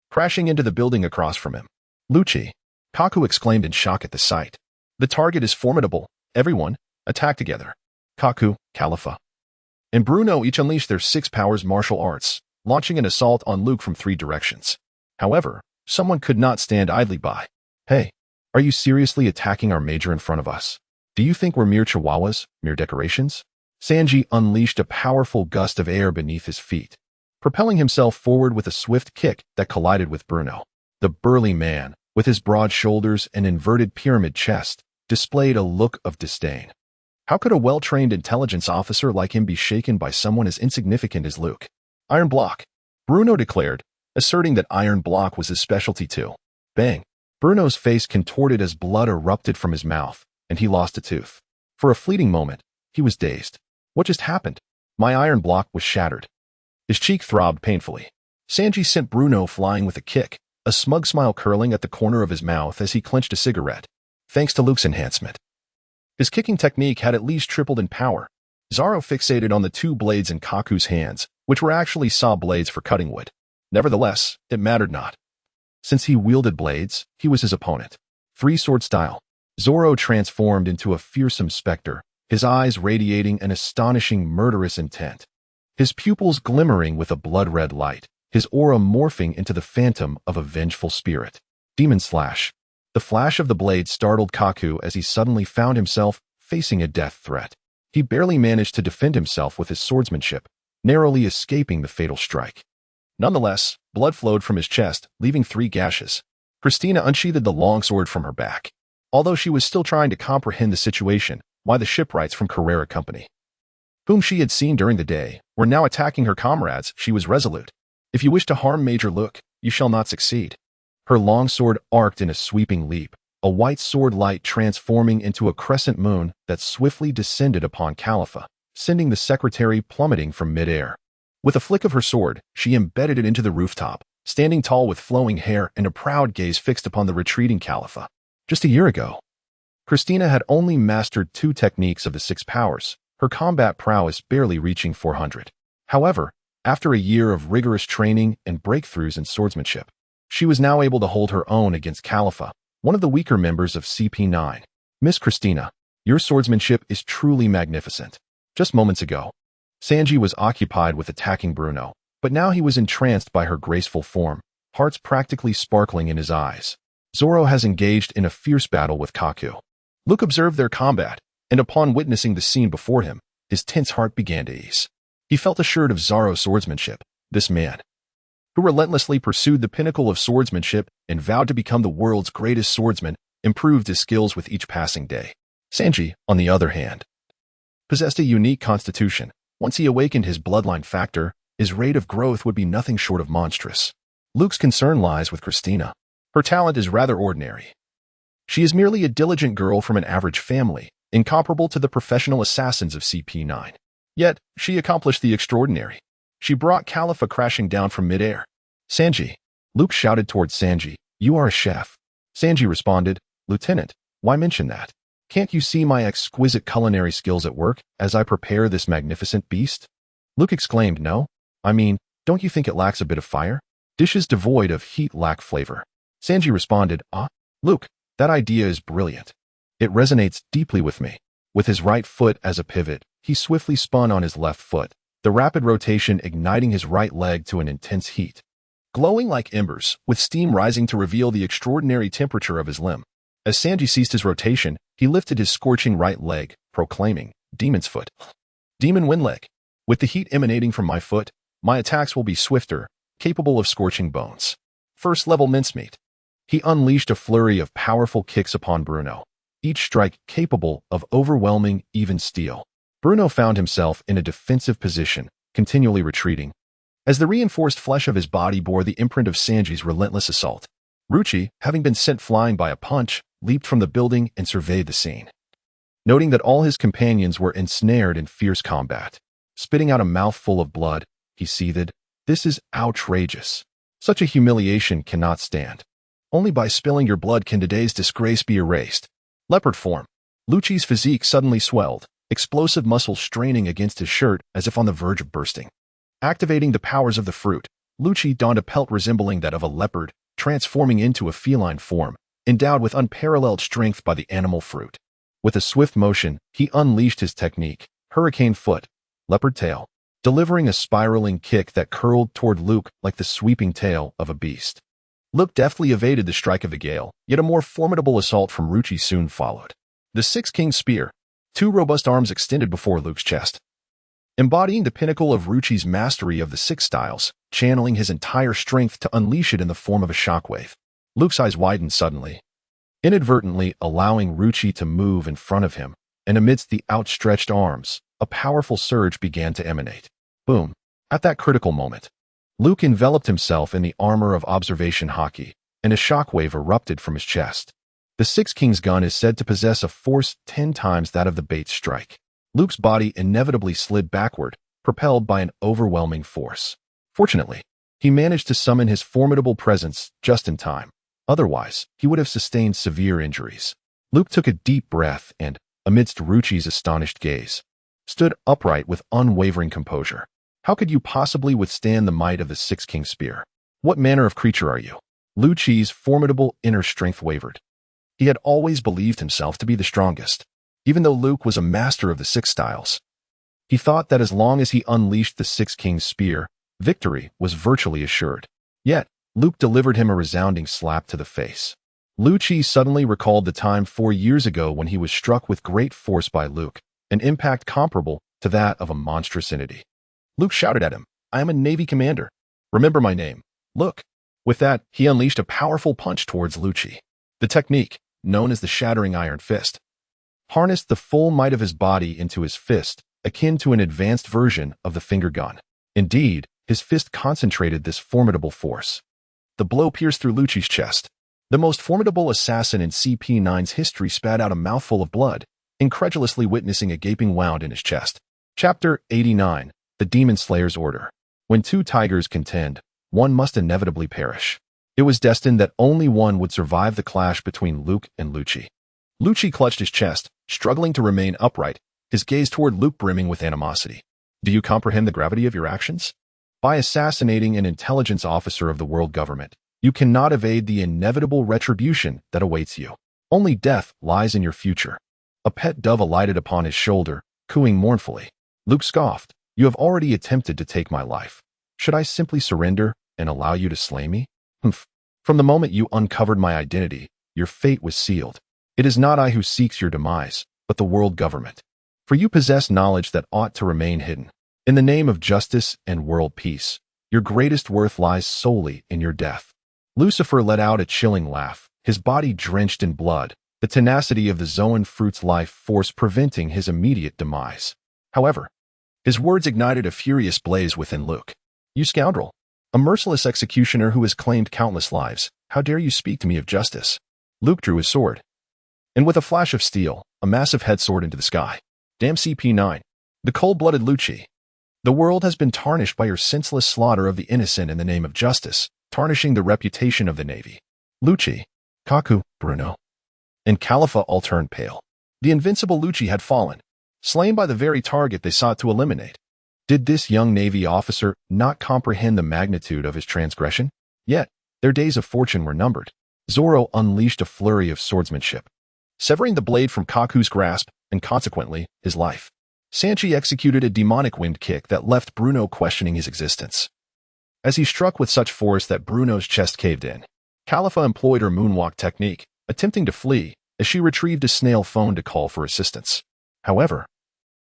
crashing into the building across from him. Lucci, Kaku exclaimed in shock at the sight. The target is formidable. Everyone, attack together. Kaku, Khalifa, and Bruno each unleashed their 6 powers martial arts, launching an assault on Luke from 3 directions. However, someone could not stand idly by. Hey, are you seriously attacking our major in front of us? Do you think we're mere chihuahuas, mere decorations? Sanji unleashed a powerful gust of air beneath his feet, propelling himself forward with a swift kick that collided with Bruno. The burly man, with his broad shoulders and inverted pyramid chest, displayed a look of disdain. How could a well-trained intelligence officer like him be shaken by someone as insignificant as Luke? Iron block, Bruno declared, asserting that iron block was his specialty too. Bang! Bruno's face contorted as blood erupted from his mouth, and he lost a tooth. For a fleeting moment, he was dazed. What just happened? My iron block was shattered. His cheek throbbed painfully. Sanji sent Bruno flying with a kick, a smug smile curling at the corner of his mouth as he clenched a cigarette. Thanks to Luke's enhancement, his kicking technique had at least tripled in power. Zoro fixated on the 2 blades in Kaku's hands, which were actually saw blades for cutting wood. Nevertheless, it mattered not. Since he wielded blades, he was his opponent. 3-sword style. Zoro transformed into a fearsome specter, his eyes radiating an astonishing murderous intent. His pupils glimmering with a blood-red light, his aura morphing into the phantom of a vengeful spirit. Demon Slash. The flash of the blade startled Kaku as he suddenly found himself facing a death threat. He barely managed to defend himself with his swordsmanship, narrowly escaping the fatal strike. Nonetheless, blood flowed from his chest, leaving 3 gashes. Christina unsheathed the longsword from her back. Although she was still trying to comprehend the situation, why the shipwrights from Carrera Company, whom she had seen during the day, were now attacking her comrades, she was resolute. If you wish to harm Major Luke, you shall not succeed. Her longsword arced in a sweeping leap, a white sword light transforming into a crescent moon that swiftly descended upon Khalifa, sending the secretary plummeting from midair. With a flick of her sword, she embedded it into the rooftop, standing tall with flowing hair and a proud gaze fixed upon the retreating Khalifa. Just a year ago, Christina had only mastered 2 techniques of the 6 powers, her combat prowess barely reaching 400. However, after a year of rigorous training and breakthroughs in swordsmanship, she was now able to hold her own against Khalifa, one of the weaker members of CP9. Miss Christina, your swordsmanship is truly magnificent. Just moments ago, Sanji was occupied with attacking Bruno, but now he was entranced by her graceful form, hearts practically sparkling in his eyes. Zoro has engaged in a fierce battle with Kaku. Luke observed their combat, and upon witnessing the scene before him, his tense heart began to ease. He felt assured of Zoro's swordsmanship. This man, who relentlessly pursued the pinnacle of swordsmanship and vowed to become the world's greatest swordsman, improved his skills with each passing day. Sanji, on the other hand, possessed a unique constitution. Once he awakened his bloodline factor, his rate of growth would be nothing short of monstrous. Luke's concern lies with Christina. Her talent is rather ordinary. She is merely a diligent girl from an average family, incomparable to the professional assassins of CP9. Yet, she accomplished the extraordinary. She brought Khalifa crashing down from midair. Sanji. Luke shouted towards Sanji, "You are a chef." Sanji responded, "Lieutenant, why mention that? Can't you see my exquisite culinary skills at work as I prepare this magnificent beast?" Luke exclaimed, "No. I mean, don't you think it lacks a bit of fire? Dishes devoid of heat lack flavor." Sanji responded, Luke, that idea is brilliant. It resonates deeply with me." With his right foot as a pivot, he swiftly spun on his left foot, the rapid rotation igniting his right leg to an intense heat. Glowing like embers, with steam rising to reveal the extraordinary temperature of his limb. As Sanji ceased his rotation, he lifted his scorching right leg, proclaiming, "Demon's foot. Demon wind leg. With the heat emanating from my foot, my attacks will be swifter, capable of scorching bones. First level mincemeat." He unleashed a flurry of powerful kicks upon Bruno, each strike capable of overwhelming even steel. Bruno found himself in a defensive position, continually retreating, as the reinforced flesh of his body bore the imprint of Sanji's relentless assault. Ruchi, having been sent flying by a punch, leaped from the building and surveyed the scene. Noting that all his companions were ensnared in fierce combat, spitting out a mouthful of blood, he seethed, "This is outrageous. Such a humiliation cannot stand. Only by spilling your blood can today's disgrace be erased." Leopard form. Lucci's physique suddenly swelled, explosive muscles straining against his shirt as if on the verge of bursting. Activating the powers of the fruit, Lucci donned a pelt resembling that of a leopard, transforming into a feline form, endowed with unparalleled strength by the animal fruit. With a swift motion, he unleashed his technique, hurricane foot, leopard tail, delivering a spiraling kick that curled toward Luke like the sweeping tail of a beast. Luke deftly evaded the strike of the gale, yet a more formidable assault from Ruchi soon followed. The Six King's Spear, 2 robust arms extended before Luke's chest. Embodying the pinnacle of Ruchi's mastery of the 6 styles, channeling his entire strength to unleash it in the form of a shockwave. Luke's eyes widened suddenly, inadvertently allowing Ruchi to move in front of him, and amidst the outstretched arms, a powerful surge began to emanate. Boom. At that critical moment, Luke enveloped himself in the armor of observation haki, and a shockwave erupted from his chest. The Six King's gun is said to possess a force 10 times that of the Bates strike. Luke's body inevitably slid backward, propelled by an overwhelming force. Fortunately, he managed to summon his formidable presence just in time. Otherwise, he would have sustained severe injuries. Luke took a deep breath and, amidst Ruchi's astonished gaze, stood upright with unwavering composure. "How could you possibly withstand the might of the Six King's Spear? What manner of creature are you?" Lucci's formidable inner strength wavered. He had always believed himself to be the strongest. even though Luke was a master of the six styles. He thought that as long as he unleashed the Six Kings spear, victory was virtually assured. Yet, Luke delivered him a resounding slap to the face. Lucci suddenly recalled the time 4 years ago when he was struck with great force by Luke, an impact comparable to that of a monstrous entity. Luke shouted at him, "I am a Navy commander. Remember my name. Look." With that, he unleashed a powerful punch towards Lucci. The technique, known as the shattering iron fist, harnessed the full might of his body into his fist, akin to an advanced version of the finger gun. Indeed, his fist concentrated this formidable force. The blow pierced through Lucci's chest. The most formidable assassin in CP9's history spat out a mouthful of blood, incredulously witnessing a gaping wound in his chest. Chapter 89. The Demon Slayer's Order. When two tigers contend, one must inevitably perish. It was destined that only one would survive the clash between Luke and Lucci. Lucci clutched his chest, struggling to remain upright, his gaze toward Luke brimming with animosity. Do you comprehend the gravity of your actions? By assassinating an intelligence officer of the world government, you cannot evade the inevitable retribution that awaits you. Only death lies in your future. A pet dove alighted upon his shoulder, cooing mournfully. Luke scoffed, "You have already attempted to take my life. Should I simply surrender and allow you to slay me? Humph. From the moment you uncovered my identity, your fate was sealed. It is not I who seeks your demise, but the world government. For you possess knowledge that ought to remain hidden. In the name of justice and world peace, your greatest worth lies solely in your death." Lucifer let out a chilling laugh, his body drenched in blood, the tenacity of the Zoan fruit's life force preventing his immediate demise. However, his words ignited a furious blaze within Luke. "You scoundrel! A merciless executioner who has claimed countless lives, how dare you speak to me of justice?" Luke drew his sword, and with a flash of steel, a massive head soared into the sky. "Damn CP9! The cold-blooded Lucci! The world has been tarnished by your senseless slaughter of the innocent in the name of justice, tarnishing the reputation of the Navy." Lucci, Kaku, Bruno, and Khalifa all turned pale. The invincible Lucci had fallen, slain by the very target they sought to eliminate. Did this young Navy officer not comprehend the magnitude of his transgression? Yet, their days of fortune were numbered. Zoro unleashed a flurry of swordsmanship, severing the blade from Kaku's grasp and consequently, his life. Sanchi executed a demonic wind kick that left Bruno questioning his existence. As he struck with such force that Bruno's chest caved in, Khalifa employed her moonwalk technique, attempting to flee as she retrieved a snail phone to call for assistance. However,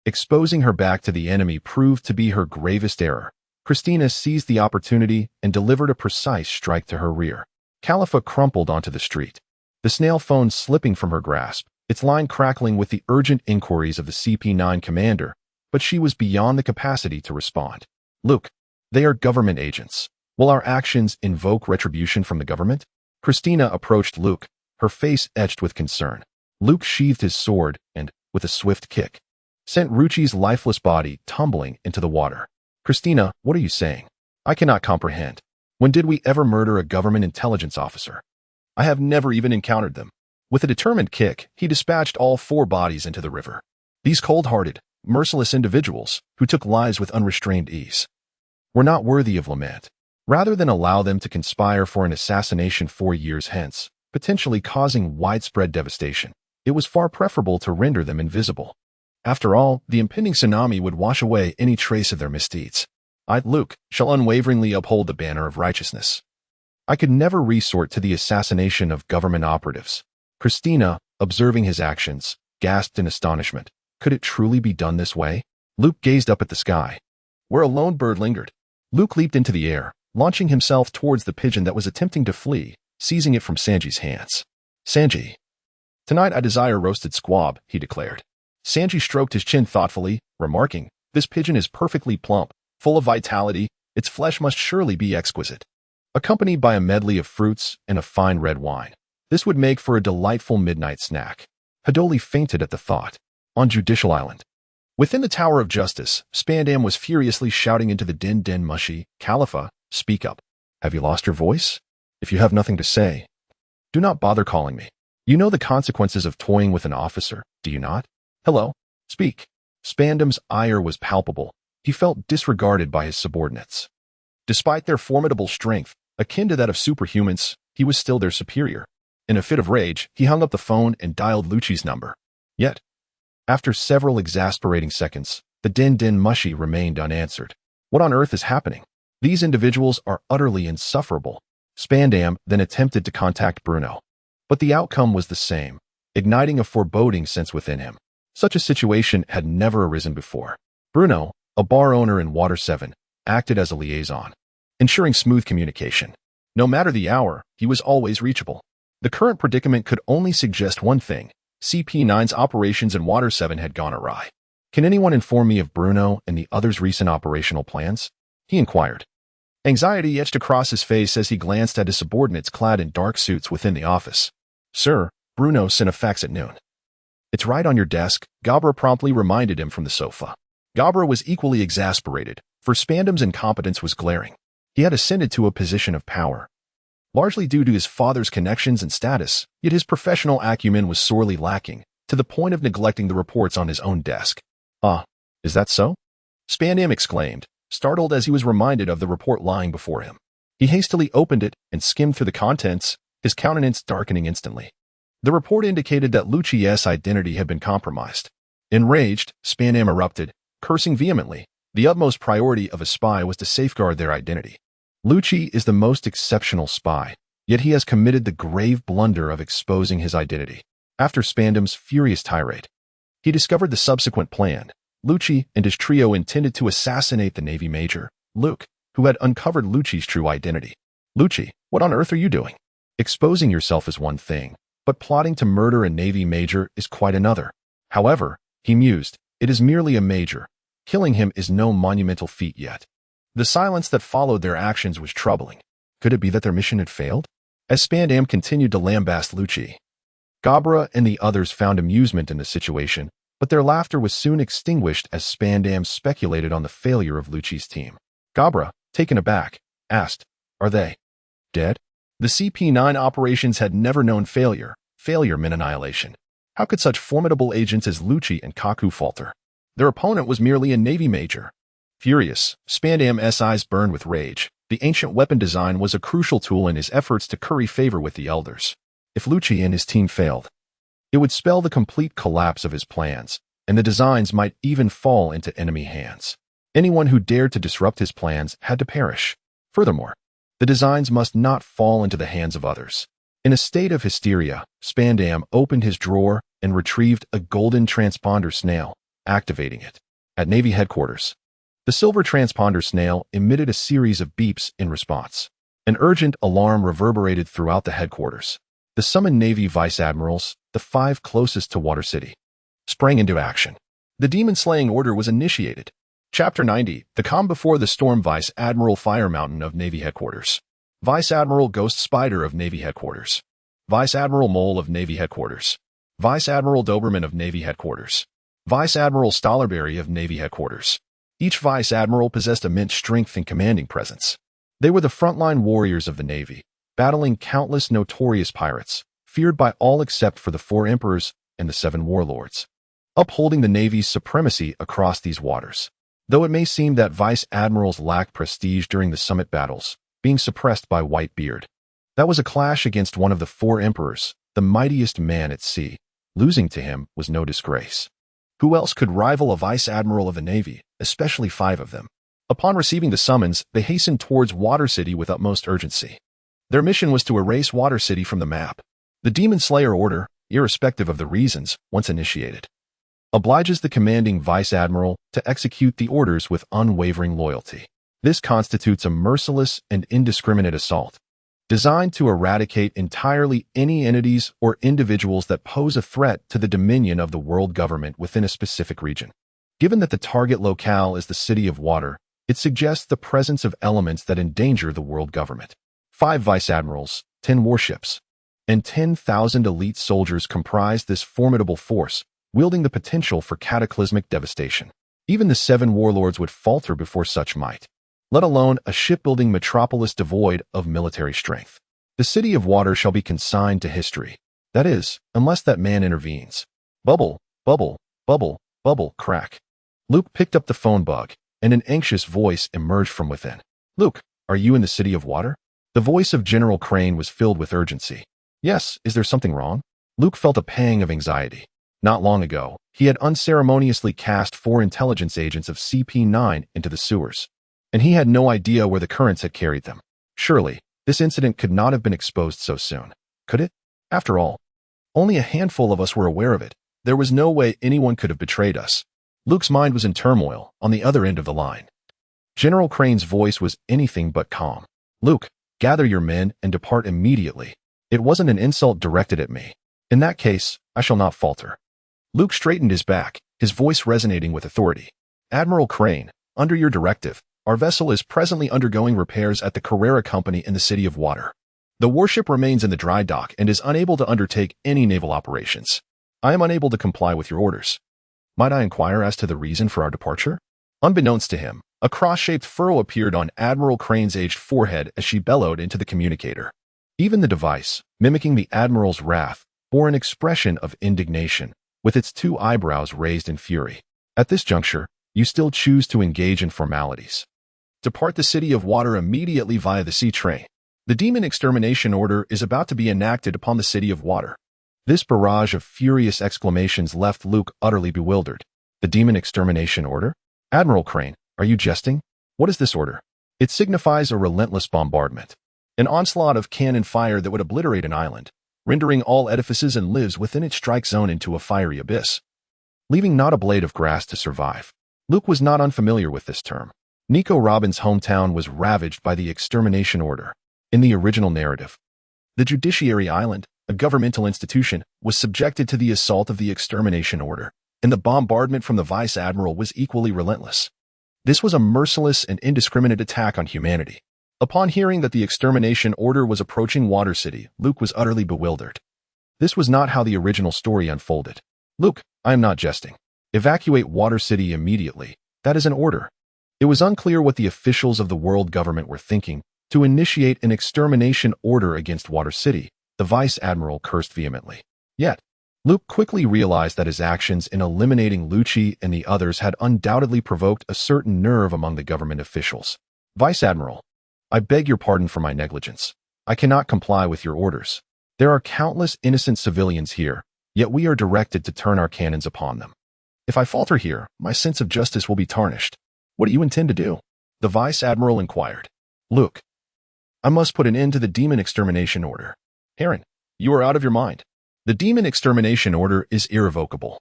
exposing her back to the enemy proved to be her gravest error. Christina seized the opportunity and delivered a precise strike to her rear. Khalifa crumpled onto the street, the snail phone slipping from her grasp, its line crackling with the urgent inquiries of the CP9 commander, but she was beyond the capacity to respond. "Luke, they are government agents. Will our actions invoke retribution from the government?" Christina approached Luke, her face etched with concern. Luke sheathed his sword and, with a swift kick, sent Ruchi's lifeless body tumbling into the water. "Christina, what are you saying? I cannot comprehend. When did we ever murder a government intelligence officer? I have never even encountered them." With a determined kick, he dispatched all 4 bodies into the river. These cold-hearted, merciless individuals, who took lives with unrestrained ease, were not worthy of lament. Rather than allow them to conspire for an assassination 4 years hence, potentially causing widespread devastation, it was far preferable to render them invisible. After all, the impending tsunami would wash away any trace of their misdeeds. I, Luke, shall unwaveringly uphold the banner of righteousness. I could never resort to the assassination of government operatives. Christina, observing his actions, gasped in astonishment. Could it truly be done this way? Luke gazed up at the sky, where a lone bird lingered. Luke leaped into the air, launching himself towards the pigeon that was attempting to flee, seizing it from Sanji's hands. "Sanji, tonight I desire roasted squab," he declared. Sanji stroked his chin thoughtfully, remarking, "This pigeon is perfectly plump, full of vitality, its flesh must surely be exquisite. Accompanied by a medley of fruits and a fine red wine. This would make for a delightful midnight snack." Hadoli fainted at the thought. On Judicial Island, within the Tower of Justice, Spandam was furiously shouting into the din mushy, "Khalifa, speak up. Have you lost your voice? If you have nothing to say, do not bother calling me. You know the consequences of toying with an officer, do you not? Hello, speak." Spandam's ire was palpable. He felt disregarded by his subordinates. Despite their formidable strength, akin to that of superhumans, he was still their superior. In a fit of rage, he hung up the phone and dialed Lucci's number. Yet, After several exasperating seconds, the din-din mushy remained unanswered. What on earth is happening? These individuals are utterly insufferable. Spandam then attempted to contact Bruno. But the outcome was the same, igniting a foreboding sense within him. Such a situation had never arisen before. Bruno, a bar owner in Water 7, acted as a liaison, ensuring smooth communication. No matter the hour, he was always reachable. The current predicament could only suggest one thing: CP9's operations in Water 7 had gone awry. Can anyone inform me of Bruno and the others' recent operational plans? He inquired. Anxiety etched across his face as he glanced at his subordinates clad in dark suits within the office. Sir, Bruno sent a fax at noon. It's right on your desk, Gabra promptly reminded him from the sofa. Gabra was equally exasperated, for Spandam's incompetence was glaring. He had ascended to a position of power, largely due to his father's connections and status, yet his professional acumen was sorely lacking, to the point of neglecting the reports on his own desk. Ah, is that so? Spandam exclaimed, startled as he was reminded of the report lying before him. He hastily opened it and skimmed through the contents, his countenance darkening instantly. The report indicated that Lucci's identity had been compromised. Enraged, Spandam erupted, cursing vehemently. The utmost priority of a spy was to safeguard their identity. Lucci is the most exceptional spy, yet he has committed the grave blunder of exposing his identity. After Spandam's furious tirade, he discovered the subsequent plan. Lucci and his trio intended to assassinate the Navy Major, Luke, who had uncovered Lucci's true identity. Lucci, what on earth are you doing? Exposing yourself is one thing, but plotting to murder a Navy Major is quite another. However, he mused, it is merely a major. Killing him is no monumental feat yet. The silence that followed their actions was troubling. Could it be that their mission had failed? As Spandam continued to lambaste Lucci, Gabra and the others found amusement in the situation, but their laughter was soon extinguished as Spandam speculated on the failure of Lucci's team. Gabra, taken aback, asked, are they dead? The CP9 operations had never known failure. Failure meant annihilation. How could such formidable agents as Lucci and Kaku falter? Their opponent was merely a Navy Major. Furious, Spandam's eyes burned with rage. The ancient weapon design was a crucial tool in his efforts to curry favor with the elders. If Lucci and his team failed, it would spell the complete collapse of his plans, and the designs might even fall into enemy hands. Anyone who dared to disrupt his plans had to perish. Furthermore, the designs must not fall into the hands of others. In a state of hysteria, Spandam opened his drawer and retrieved a golden transponder snail, activating it. At Navy headquarters, the silver transponder snail emitted a series of beeps in response. An urgent alarm reverberated throughout the headquarters. The summoned Navy Vice Admirals, the 5 closest to Water City, sprang into action. The demon-slaying order was initiated. Chapter 90, The Calm Before the Storm. Vice Admiral Fire Mountain of Navy Headquarters. Vice Admiral Ghost Spider of Navy Headquarters. Vice Admiral Mole of Navy Headquarters. Vice Admiral Doberman of Navy Headquarters. Vice Admiral Stollerberry of Navy Headquarters. Each Vice Admiral possessed immense strength and commanding presence. They were the frontline warriors of the Navy, battling countless notorious pirates, feared by all except for the 4 emperors and the 7 warlords, upholding the Navy's supremacy across these waters. Though it may seem that Vice Admirals lacked prestige during the summit battles, being suppressed by Whitebeard, that was a clash against one of the 4 emperors, the mightiest man at sea. Losing to him was no disgrace. Who else could rival a Vice Admiral of the Navy, especially 5 of them? Upon receiving the summons, they hastened towards Water City with utmost urgency. Their mission was to erase Water City from the map. The Demon Slayer order, irrespective of the reasons, once initiated, obliges the commanding Vice Admiral to execute the orders with unwavering loyalty. This constitutes a merciless and indiscriminate assault, designed to eradicate entirely any entities or individuals that pose a threat to the dominion of the world government within a specific region. Given that the target locale is the City of Water, it suggests the presence of elements that endanger the world government. 5 Vice Admirals, 10 warships, and 10,000 elite soldiers comprise this formidable force, wielding the potential for cataclysmic devastation. Even the 7 warlords would falter before such might, let alone a shipbuilding metropolis devoid of military strength. The City of Water shall be consigned to history. That is, unless that man intervenes. Bubble, bubble, bubble, bubble, crack. Luke picked up the phone bug, and an anxious voice emerged from within. Luke, are you in the City of Water? The voice of General Crane was filled with urgency. Yes, is there something wrong? Luke felt a pang of anxiety. Not long ago, he had unceremoniously cast 4 intelligence agents of CP9 into the sewers, and he had no idea where the currents had carried them. Surely, this incident could not have been exposed so soon, could it? After all, only a handful of us were aware of it. There was no way anyone could have betrayed us. Luke's mind was in turmoil on the other end of the line. General Crane's voice was anything but calm. Luke, gather your men and depart immediately. It wasn't an insult directed at me. In that case, I shall not falter. Luke straightened his back, his voice resonating with authority. Admiral Crane, under your directive, our vessel is presently undergoing repairs at the Carrera Company in the City of Water. The warship remains in the dry dock and is unable to undertake any naval operations. I am unable to comply with your orders. Might I inquire as to the reason for our departure? Unbeknownst to him, a cross-shaped furrow appeared on Admiral Crane's aged forehead as she bellowed into the communicator. Even the device, mimicking the Admiral's wrath, bore an expression of indignation, with its 2 eyebrows raised in fury. At this juncture, you still choose to engage in formalities. Depart the City of Water immediately via the sea train. The demon extermination order is about to be enacted upon the City of Water. This barrage of furious exclamations left Luke utterly bewildered. The demon extermination order? Admiral Crane, are you jesting? What is this order? It signifies a relentless bombardment. An onslaught of cannon fire that would obliterate an island, rendering all edifices and lives within its strike zone into a fiery abyss, leaving not a blade of grass to survive. Luke was not unfamiliar with this term. Nico Robin's hometown was ravaged by the extermination order. In the original narrative, the Judiciary Island, a governmental institution, was subjected to the assault of the extermination order, and the bombardment from the Vice Admiral was equally relentless. This was a merciless and indiscriminate attack on humanity. Upon hearing that the extermination order was approaching Water City, Luke was utterly bewildered. This was not how the original story unfolded. Luke, I am not jesting. Evacuate Water City immediately. That is an order. It was unclear what the officials of the world government were thinking. To initiate an extermination order against Water City, the Vice Admiral cursed vehemently. Yet, Luke quickly realized that his actions in eliminating Lucci and the others had undoubtedly provoked a certain nerve among the government officials. Vice Admiral, I beg your pardon for my negligence. I cannot comply with your orders. There are countless innocent civilians here, yet we are directed to turn our cannons upon them. If I falter here, my sense of justice will be tarnished. What do you intend to do? The Vice Admiral inquired. Luke, I must put an end to the demon extermination order. Heron, you are out of your mind. The demon extermination order is irrevocable.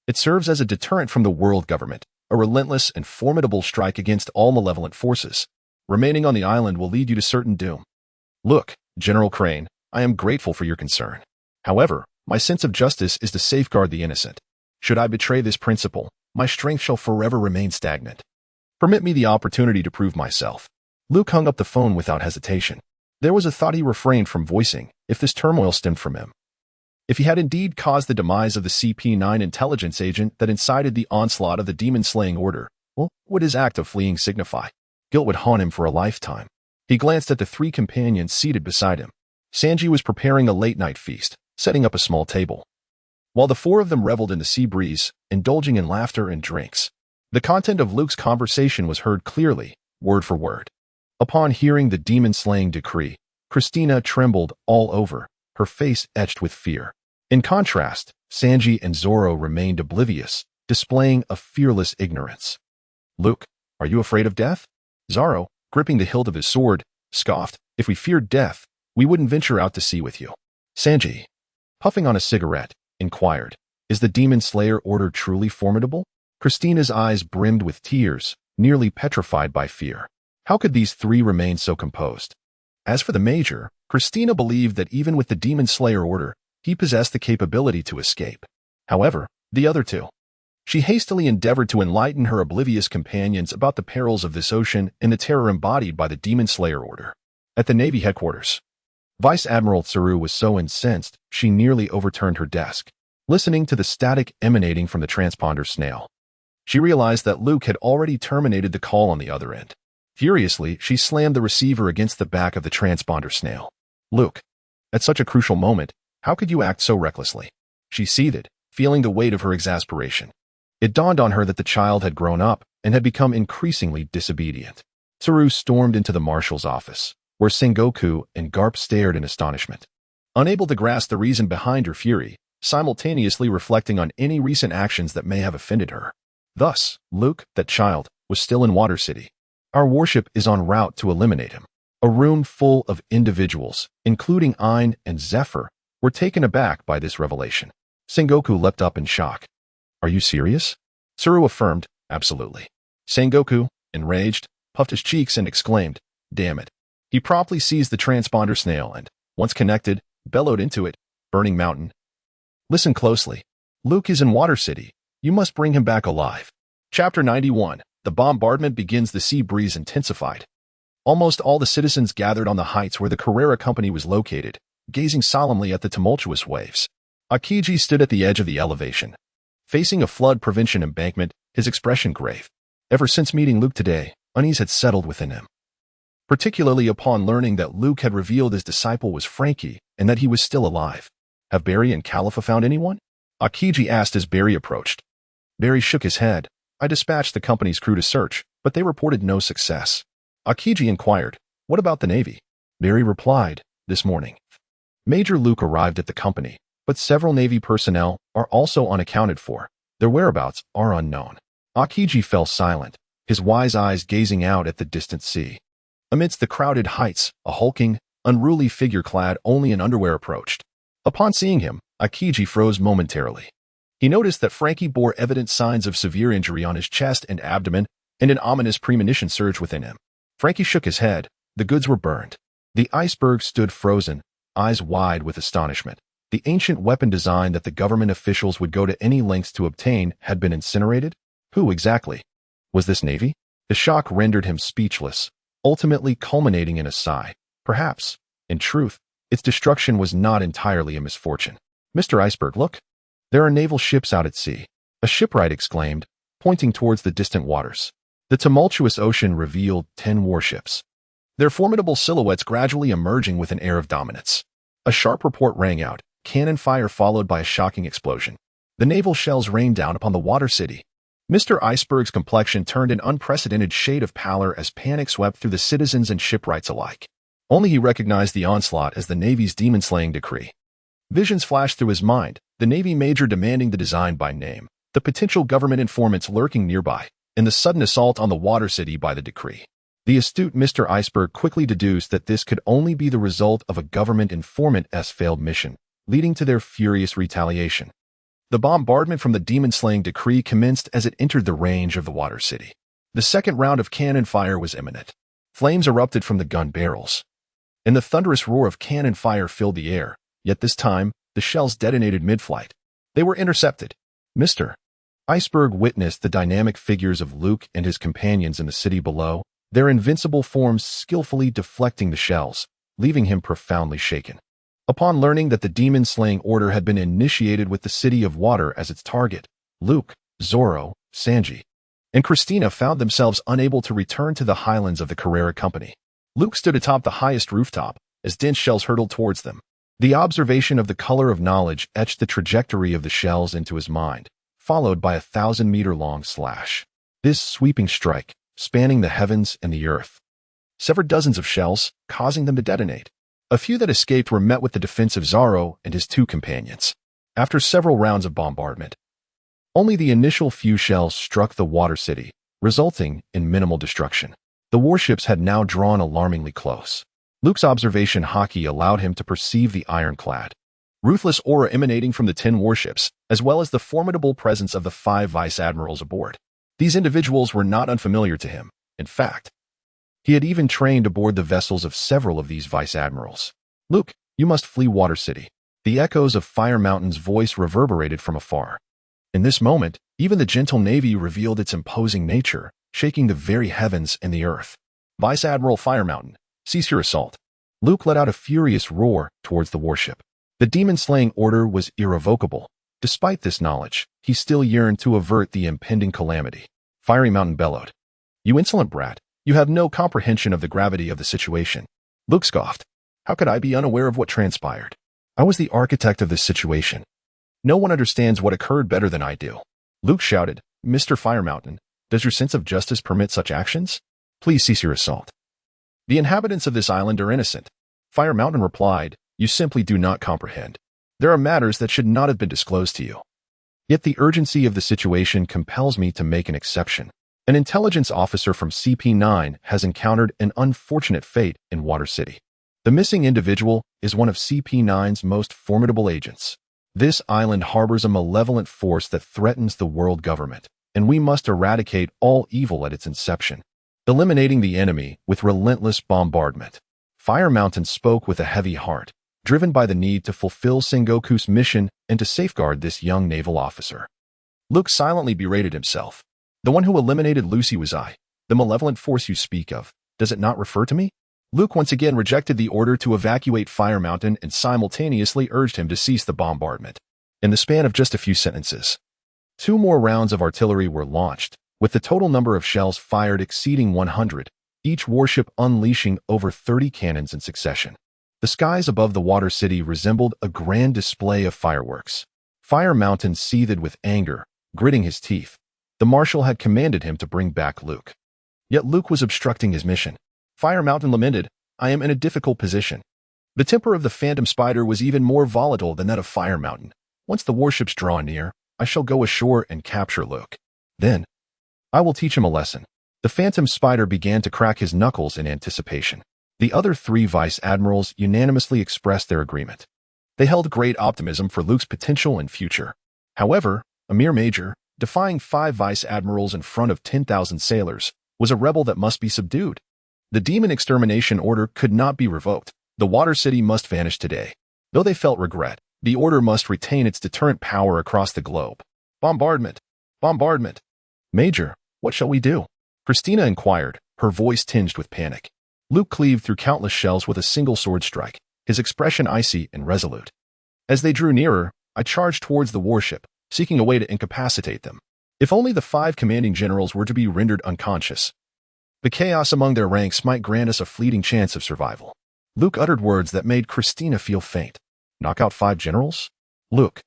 It serves as a deterrent from the world government, a relentless and formidable strike against all malevolent forces. Remaining on the island will lead you to certain doom. Look, General Crane, I am grateful for your concern. However, my sense of justice is to safeguard the innocent. Should I betray this principle, my strength shall forever remain stagnant. Permit me the opportunity to prove myself. Luke hung up the phone without hesitation. There was a thought he refrained from voicing, if this turmoil stemmed from him. If he had indeed caused the demise of the CP9 intelligence agent that incited the onslaught of the demon-slaying order, well, what would his act of fleeing signify? Guilt would haunt him for a lifetime. He glanced at the 3 companions seated beside him. Sanji was preparing a late-night feast, setting up a small table, while the 4 of them reveled in the sea breeze, indulging in laughter and drinks. The content of Luke's conversation was heard clearly, word for word. Upon hearing the demon-slaying decree, Christina trembled all over, her face etched with fear. In contrast, Sanji and Zoro remained oblivious, displaying a fearless ignorance. Luke, are you afraid of death? Zoro, gripping the hilt of his sword, scoffed. If we feared death, we wouldn't venture out to sea with you. Sanji, puffing on a cigarette, inquired, is the demon slayer order truly formidable? Christina's eyes brimmed with tears, nearly petrified by fear. How could these 3 remain so composed? As for the Major, Christina believed that even with the demon slayer order, he possessed the capability to escape. However, the other 2. She hastily endeavored to enlighten her oblivious companions about the perils of this ocean and the terror embodied by the demon slayer order. At the Navy headquarters, Vice Admiral Tsuru was so incensed she nearly overturned her desk, listening to the static emanating from the transponder snail. She realized that Luke had already terminated the call on the other end. Furiously, she slammed the receiver against the back of the transponder snail. Luke, at such a crucial moment, how could you act so recklessly? She seethed, feeling the weight of her exasperation. It dawned on her that the child had grown up and had become increasingly disobedient. Tsuru stormed into the marshal's office, where Sengoku and Garp stared in astonishment. Unable to grasp the reason behind her fury, simultaneously reflecting on any recent actions that may have offended her. Thus, Luke, that child, was still in Water City. Our warship is en route to eliminate him. A room full of individuals, including Ein and Zephyr, were taken aback by this revelation. Sengoku leapt up in shock. Are you serious? Tsuru affirmed, absolutely. Sengoku, enraged, puffed his cheeks and exclaimed, damn it. He promptly seized the transponder snail and, once connected, bellowed into it, Burning Mountain. Listen closely. Luke is in Water City. You must bring him back alive. Chapter 91. The bombardment begins. The sea breeze intensified. Almost all the citizens gathered on the heights where the Carrera Company was located, gazing solemnly at the tumultuous waves. Akiji stood at the edge of the elevation. Facing a flood prevention embankment, his expression grave. Ever since meeting Luke today, unease had settled within him. Particularly upon learning that Luke had revealed his disciple was Frankie and that he was still alive. Have Barry and Khalifa found anyone? Akiji asked as Barry approached. Barry shook his head. I dispatched the company's crew to search, but they reported no success. Akiji inquired, what about the Navy? Barry replied, this morning. Major Luke arrived at the company, but several Navy personnel are also unaccounted for. Their whereabouts are unknown. Akiji fell silent, his wise eyes gazing out at the distant sea. Amidst the crowded heights, a hulking, unruly figure clad only in underwear approached. Upon seeing him, Akiji froze momentarily. He noticed that Frankie bore evident signs of severe injury on his chest and abdomen, and an ominous premonition surged within him. Frankie shook his head. The goods were burned. The iceberg stood frozen, eyes wide with astonishment. The ancient weapon design that the government officials would go to any lengths to obtain had been incinerated? Who exactly? Was this Navy? The shock rendered him speechless, ultimately culminating in a sigh. Perhaps, in truth, its destruction was not entirely a misfortune. Mr. Iceberg, look. There are naval ships out at sea. A shipwright exclaimed, pointing towards the distant waters. The tumultuous ocean revealed 10 warships, their formidable silhouettes gradually emerging with an air of dominance. A sharp report rang out, cannon fire followed by a shocking explosion. The naval shells rained down upon the Water City. Mr. Iceberg's complexion turned an unprecedented shade of pallor as panic swept through the citizens and shipwrights alike. Only he recognized the onslaught as the Navy's demon-slaying decree. Visions flashed through his mind, the Navy major demanding the design by name, the potential government informants lurking nearby, and the sudden assault on the Water City by the decree. The astute Mr. Iceberg quickly deduced that this could only be the result of a government informant's failed mission, leading to their furious retaliation. The bombardment from the demon-slaying decree commenced as it entered the range of the Water City. The second round of cannon fire was imminent. Flames erupted from the gun barrels, and the thunderous roar of cannon fire filled the air, yet this time, the shells detonated mid-flight. They were intercepted. Mr. Iceberg witnessed the dynamic figures of Luke and his companions in the city below, their invincible forms skillfully deflecting the shells, leaving him profoundly shaken. Upon learning that the demon-slaying order had been initiated with the City of Water as its target, Luke, Zoro, Sanji, and Christina found themselves unable to return to the highlands of the Carrera Company. Luke stood atop the highest rooftop as dense shells hurtled towards them. The observation of the color of knowledge etched the trajectory of the shells into his mind, followed by a 1,000-meter-long slash. This sweeping strike, spanning the heavens and the earth, severed dozens of shells, causing them to detonate. A few that escaped were met with the defense of Zoro and his 2 companions. After several rounds of bombardment, only the initial few shells struck the Water City, resulting in minimal destruction. The warships had now drawn alarmingly close. Luke's observation haki allowed him to perceive the ironclad, ruthless aura emanating from the 10 warships, as well as the formidable presence of the 5 vice admirals aboard. These individuals were not unfamiliar to him. In fact, he had even trained aboard the vessels of several of these vice admirals. Luke, you must flee Water City. The echoes of Fire Mountain's voice reverberated from afar. In this moment, even the gentle Navy revealed its imposing nature, shaking the very heavens and the earth. Vice Admiral Fire Mountain, cease your assault. Luke let out a furious roar towards the warship. The demon-slaying order was irrevocable. Despite this knowledge, he still yearned to avert the impending calamity. Fiery Mountain bellowed. You insolent brat, you have no comprehension of the gravity of the situation. Luke scoffed. How could I be unaware of what transpired? I was the architect of this situation. No one understands what occurred better than I do. Luke shouted, Mr. Fire Mountain, does your sense of justice permit such actions? Please cease your assault. The inhabitants of this island are innocent. Fire Mountain replied, you simply do not comprehend. There are matters that should not have been disclosed to you. Yet the urgency of the situation compels me to make an exception. An intelligence officer from CP9 has encountered an unfortunate fate in Water City. The missing individual is one of CP9's most formidable agents. This island harbors a malevolent force that threatens the world government, and we must eradicate all evil at its inception, eliminating the enemy with relentless bombardment. Fire Mountain spoke with a heavy heart, driven by the need to fulfill Sengoku's mission and to safeguard this young naval officer. Luke silently berated himself. The one who eliminated Lucy was I. The malevolent force you speak of, does it not refer to me? Luke once again rejected the order to evacuate Fire Mountain and simultaneously urged him to cease the bombardment. In the span of just a few sentences, 2 more rounds of artillery were launched, with the total number of shells fired exceeding 100, each warship unleashing over 30 cannons in succession. The skies above the Water City resembled a grand display of fireworks. Fire Mountain seethed with anger, gritting his teeth. The marshal had commanded him to bring back Luke. Yet Luke was obstructing his mission. Fire Mountain lamented, I am in a difficult position. The temper of the Phantom Spider was even more volatile than that of Fire Mountain. Once the warships draw near, I shall go ashore and capture Luke. Then, I will teach him a lesson. The Phantom Spider began to crack his knuckles in anticipation. The other 3 vice admirals unanimously expressed their agreement. They held great optimism for Luke's potential and future. However, a mere major, defying 5 vice admirals in front of 10,000 sailors, was a rebel that must be subdued. The demon extermination order could not be revoked. The Water City must vanish today. Though they felt regret, the order must retain its deterrent power across the globe. Bombardment! Bombardment! Major, what shall we do? Christina inquired, her voice tinged with panic. Luke cleaved through countless shells with a single sword strike, his expression icy and resolute. As they drew nearer, I charged towards the warship, seeking a way to incapacitate them. If only the 5 commanding generals were to be rendered unconscious, the chaos among their ranks might grant us a fleeting chance of survival. Luke uttered words that made Christina feel faint. Knock out 5 generals? Luke,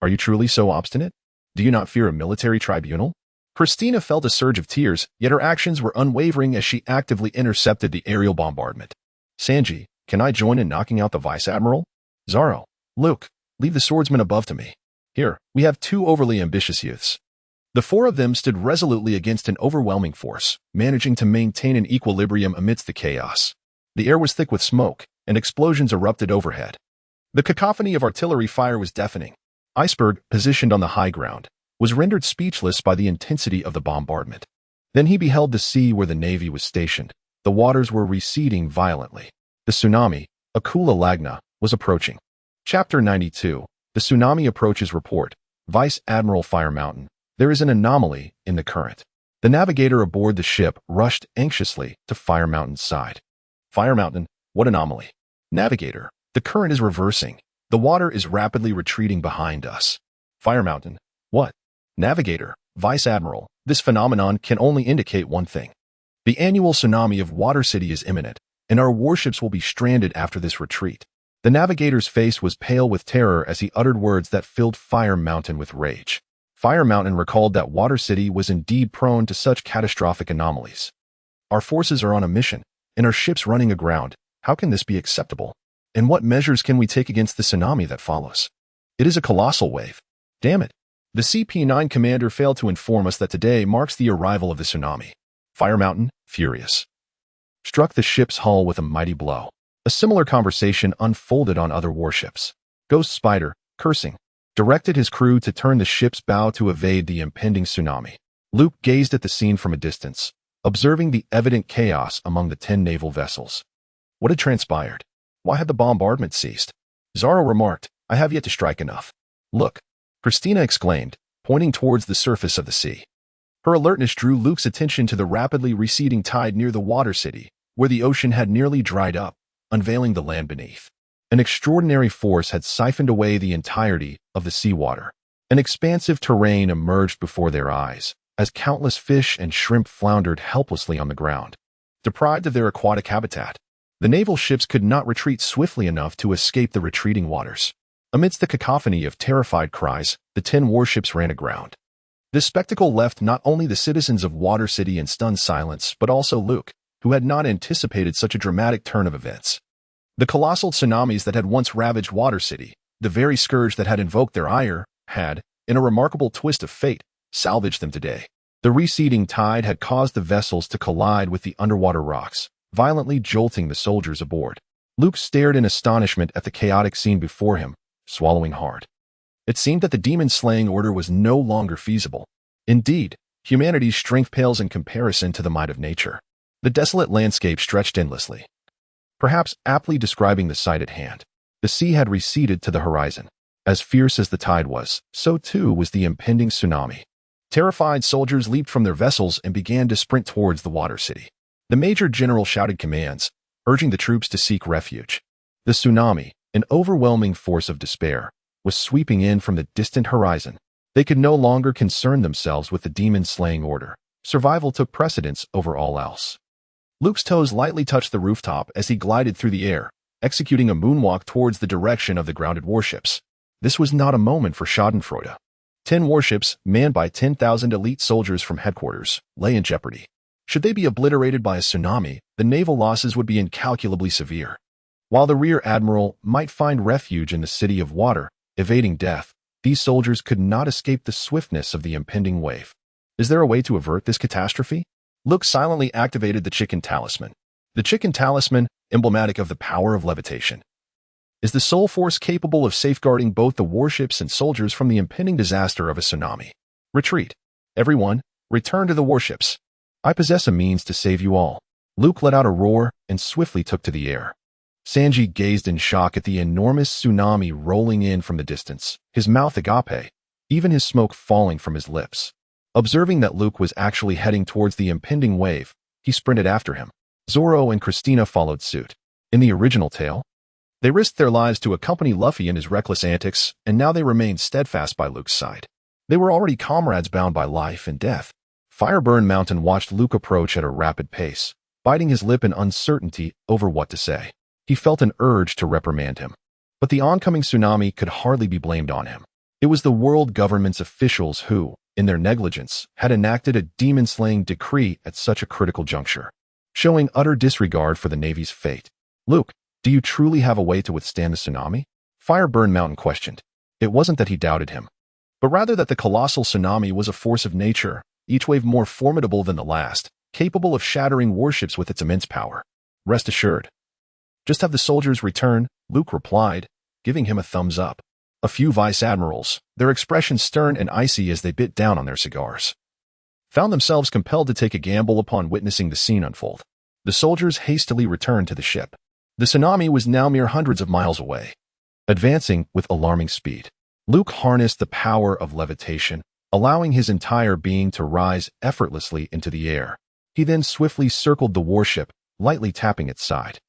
are you truly so obstinate? Do you not fear a military tribunal? Christina felt a surge of tears, yet her actions were unwavering as she actively intercepted the aerial bombardment. Sanji, can I join in knocking out the vice admiral? Zaro, Luke, leave the swordsman above to me. Here, we have 2 overly ambitious youths. The 4 of them stood resolutely against an overwhelming force, managing to maintain an equilibrium amidst the chaos. The air was thick with smoke, and explosions erupted overhead. The cacophony of artillery fire was deafening. Iceberg, positioned on the high ground, was rendered speechless by the intensity of the bombardment. Then he beheld the sea where the Navy was stationed. The waters were receding violently. The tsunami, Akula Lagna, was approaching. Chapter 92, The Tsunami Approaches Report. Vice Admiral Fire Mountain. There is an anomaly in the current. The navigator aboard the ship rushed anxiously to Fire Mountain's side. Fire Mountain, what anomaly? Navigator, the current is reversing. The water is rapidly retreating behind us. Fire Mountain, what? Navigator, Vice Admiral, this phenomenon can only indicate one thing. The annual tsunami of Water City is imminent, and our warships will be stranded after this retreat. The navigator's face was pale with terror as he uttered words that filled Fire Mountain with rage. Fire Mountain recalled that Water City was indeed prone to such catastrophic anomalies. Our forces are on a mission, and our ships running aground. How can this be acceptable? And what measures can we take against the tsunami that follows? It is a colossal wave. Damn it. The CP9 commander failed to inform us that today marks the arrival of the tsunami. Fire Mountain, furious, struck the ship's hull with a mighty blow. A similar conversation unfolded on other warships. Ghost Spider, cursing, directed his crew to turn the ship's bow to evade the impending tsunami. Luke gazed at the scene from a distance, observing the evident chaos among the 10 naval vessels. What had transpired? Why had the bombardment ceased? Zaro remarked, I have yet to strike enough. Look, Christina exclaimed, pointing towards the surface of the sea. Her alertness drew Luke's attention to the rapidly receding tide near the Water City, where the ocean had nearly dried up, unveiling the land beneath. An extraordinary force had siphoned away the entirety of the seawater. An expansive terrain emerged before their eyes, as countless fish and shrimp floundered helplessly on the ground. Deprived of their aquatic habitat, the naval ships could not retreat swiftly enough to escape the retreating waters. Amidst the cacophony of terrified cries, the 10 warships ran aground. This spectacle left not only the citizens of Water City in stunned silence, but also Luke, who had not anticipated such a dramatic turn of events. The colossal tsunamis that had once ravaged Water City, The very scourge that had invoked their ire had, in a remarkable twist of fate, salvaged them today. The receding tide had caused the vessels to collide with the underwater rocks, violently jolting the soldiers aboard. Luke stared in astonishment at the chaotic scene before him, swallowing hard. It seemed that the demon-slaying order was no longer feasible. Indeed, humanity's strength pales in comparison to the might of nature. The desolate landscape stretched endlessly, perhaps aptly describing the sight at hand. The sea had receded to the horizon. As fierce as the tide was, so too was the impending tsunami. Terrified soldiers leaped from their vessels and began to sprint towards the water city. The major general shouted commands, urging the troops to seek refuge. The tsunami, an overwhelming force of despair, was sweeping in from the distant horizon. They could no longer concern themselves with the demon-slaying order. Survival took precedence over all else. Luke's toes lightly touched the rooftop as he glided through the air, executing a moonwalk towards the direction of the grounded warships. This was not a moment for schadenfreude. 10 warships, manned by 10,000 elite soldiers from headquarters, lay in jeopardy. Should they be obliterated by a tsunami, the naval losses would be incalculably severe. While the rear admiral might find refuge in the city of water, evading death, these soldiers could not escape the swiftness of the impending wave. Is there a way to avert this catastrophe? Luke silently activated the chicken talisman. The chicken talisman, emblematic of the power of levitation, is the sole force capable of safeguarding both the warships and soldiers from the impending disaster of a tsunami. Retreat. Everyone, return to the warships. I possess a means to save you all. Luke let out a roar and swiftly took to the air. Sanji gazed in shock at the enormous tsunami rolling in from the distance, his mouth agape, even his smoke falling from his lips. Observing that Luke was actually heading towards the impending wave, he sprinted after him. Zoro and Christina followed suit. In the original tale, they risked their lives to accompany Luffy in his reckless antics, and now they remained steadfast by Luke's side. They were already comrades bound by life and death. Fireburn Mountain watched Luke approach at a rapid pace, biting his lip in uncertainty over what to say. He felt an urge to reprimand him. But the oncoming tsunami could hardly be blamed on him. It was the world government's officials who, in their negligence, had enacted a demon-slaying decree at such a critical juncture, showing utter disregard for the Navy's fate. Luke, do you truly have a way to withstand the tsunami? Fireburn Mountain questioned. It wasn't that he doubted him, but rather that the colossal tsunami was a force of nature, each wave more formidable than the last, capable of shattering warships with its immense power. Rest assured. Just have the soldiers return, Luke replied, giving him a thumbs up. A few vice admirals, their expressions stern and icy as they bit down on their cigars, found themselves compelled to take a gamble upon witnessing the scene unfold. The soldiers hastily returned to the ship. The tsunami was now mere hundreds of miles away, advancing with alarming speed. Luke harnessed the power of levitation, allowing his entire being to rise effortlessly into the air. He then swiftly circled the warship, lightly tapping its side.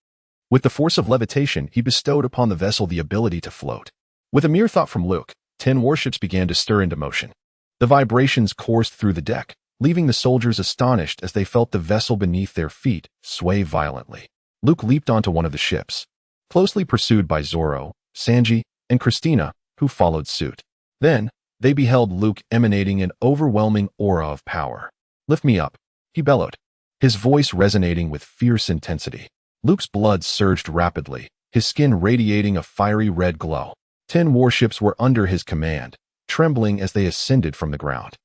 With the force of levitation, he bestowed upon the vessel the ability to float. With a mere thought from Luke, 10 warships began to stir into motion. The vibrations coursed through the deck, leaving the soldiers astonished as they felt the vessel beneath their feet sway violently. Luke leaped onto one of the ships, closely pursued by Zoro, Sanji, and Christina, who followed suit. Then, they beheld Luke emanating an overwhelming aura of power. "Lift me up," he bellowed, his voice resonating with fierce intensity. Luke's blood surged rapidly, his skin radiating a fiery red glow. 10 warships were under his command, trembling as they ascended from the ground.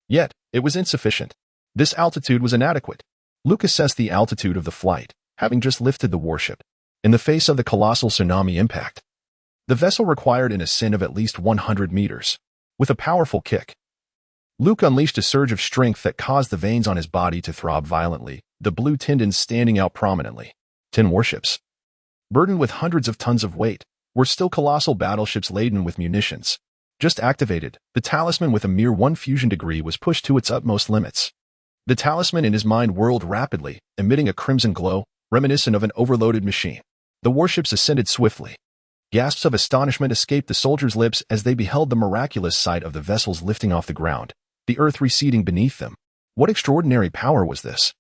Yet, it was insufficient. This altitude was inadequate. Luke assessed the altitude of the flight, having just lifted the warship. In the face of the colossal tsunami impact, the vessel required an ascent of at least 100 meters. With a powerful kick, Luke unleashed a surge of strength that caused the veins on his body to throb violently, the blue tendons standing out prominently. 10 warships, burdened with hundreds of tons of weight, were still colossal battleships laden with munitions. Just activated, the talisman with a mere 1 fusion degree was pushed to its utmost limits. The talisman in his mind whirled rapidly, emitting a crimson glow, reminiscent of an overloaded machine. The warships ascended swiftly. Gasps of astonishment escaped the soldiers' lips as they beheld the miraculous sight of the vessels lifting off the ground, the earth receding beneath them. What extraordinary power was this?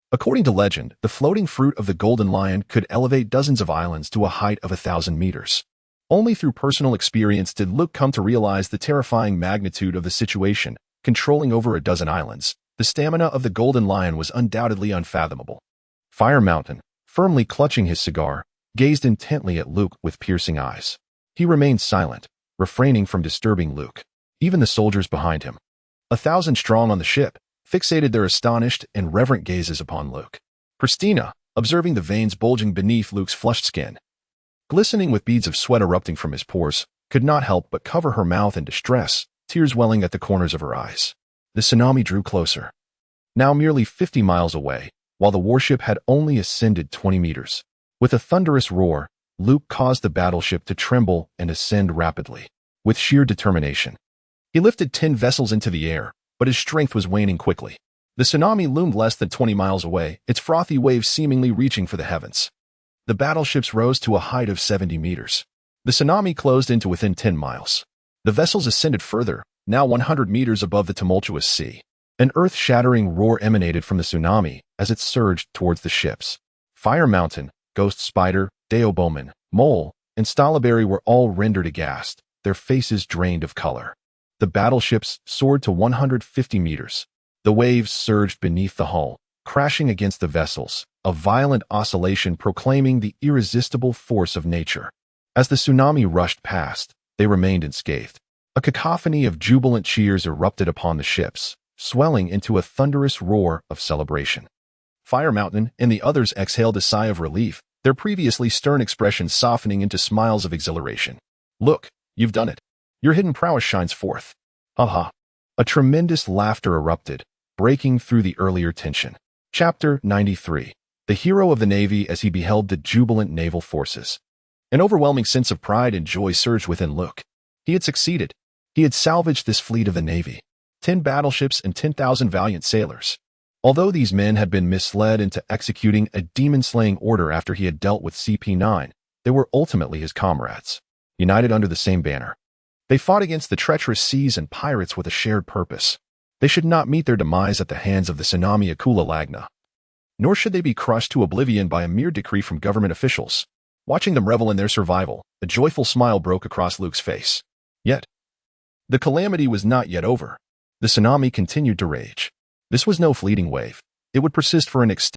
According to legend, the floating fruit of the Golden Lion could elevate dozens of islands to a height of 1,000 meters. Only through personal experience did Luke come to realize the terrifying magnitude of the situation. Controlling over a dozen islands, the stamina of the Golden Lion was undoubtedly unfathomable. Fire Mountain, firmly clutching his cigar, gazed intently at Luke with piercing eyes. He remained silent, refraining from disturbing Luke. Even the soldiers behind him, 1,000 strong on the ship, fixated their astonished and reverent gazes upon Luke. Christina, observing the veins bulging beneath Luke's flushed skin, glistening with beads of sweat erupting from his pores, could not help but cover her mouth in distress, tears welling at the corners of her eyes. The tsunami drew closer, now merely 50 miles away, while the warship had only ascended 20 meters. With a thunderous roar, Luke caused the battleship to tremble and ascend rapidly. With sheer determination, he lifted 10 vessels into the air, but his strength was waning quickly. The tsunami loomed less than 20 miles away, its frothy waves seemingly reaching for the heavens. The battleships rose to a height of 70 meters. The tsunami closed into within 10 miles. The vessels ascended further, now 100 meters above the tumultuous sea. An earth-shattering roar emanated from the tsunami as it surged towards the ships. Fire Mountain, Ghost Spider, Deo Bowman, Mole, and Stalaberry were all rendered aghast, their faces drained of color. The battleships soared to 150 meters. The waves surged beneath the hull, crashing against the vessels, a violent oscillation proclaiming the irresistible force of nature. As the tsunami rushed past, they remained unscathed. A cacophony of jubilant cheers erupted upon the ships, swelling into a thunderous roar of celebration. Fire Mountain and the others exhaled a sigh of relief, their previously stern expressions softening into smiles of exhilaration. Look, you've done it. Your hidden prowess shines forth. Ha ha. A tremendous laughter erupted, breaking through the earlier tension. Chapter 93. The hero of the Navy as he beheld the jubilant naval forces. An overwhelming sense of pride and joy surged within Luke. He had succeeded. He had salvaged this fleet of the Navy. 10 battleships and 10,000 valiant sailors. Although these men had been misled into executing a demon-slaying order after he had dealt with CP9, they were ultimately his comrades, united under the same banner. They fought against the treacherous seas and pirates with a shared purpose. They should not meet their demise at the hands of the tsunami Akula Lagna. Nor should they be crushed to oblivion by a mere decree from government officials. Watching them revel in their survival, a joyful smile broke across Luke's face. Yet, the calamity was not yet over. The tsunami continued to rage. This was no fleeting wave. It would persist for an extended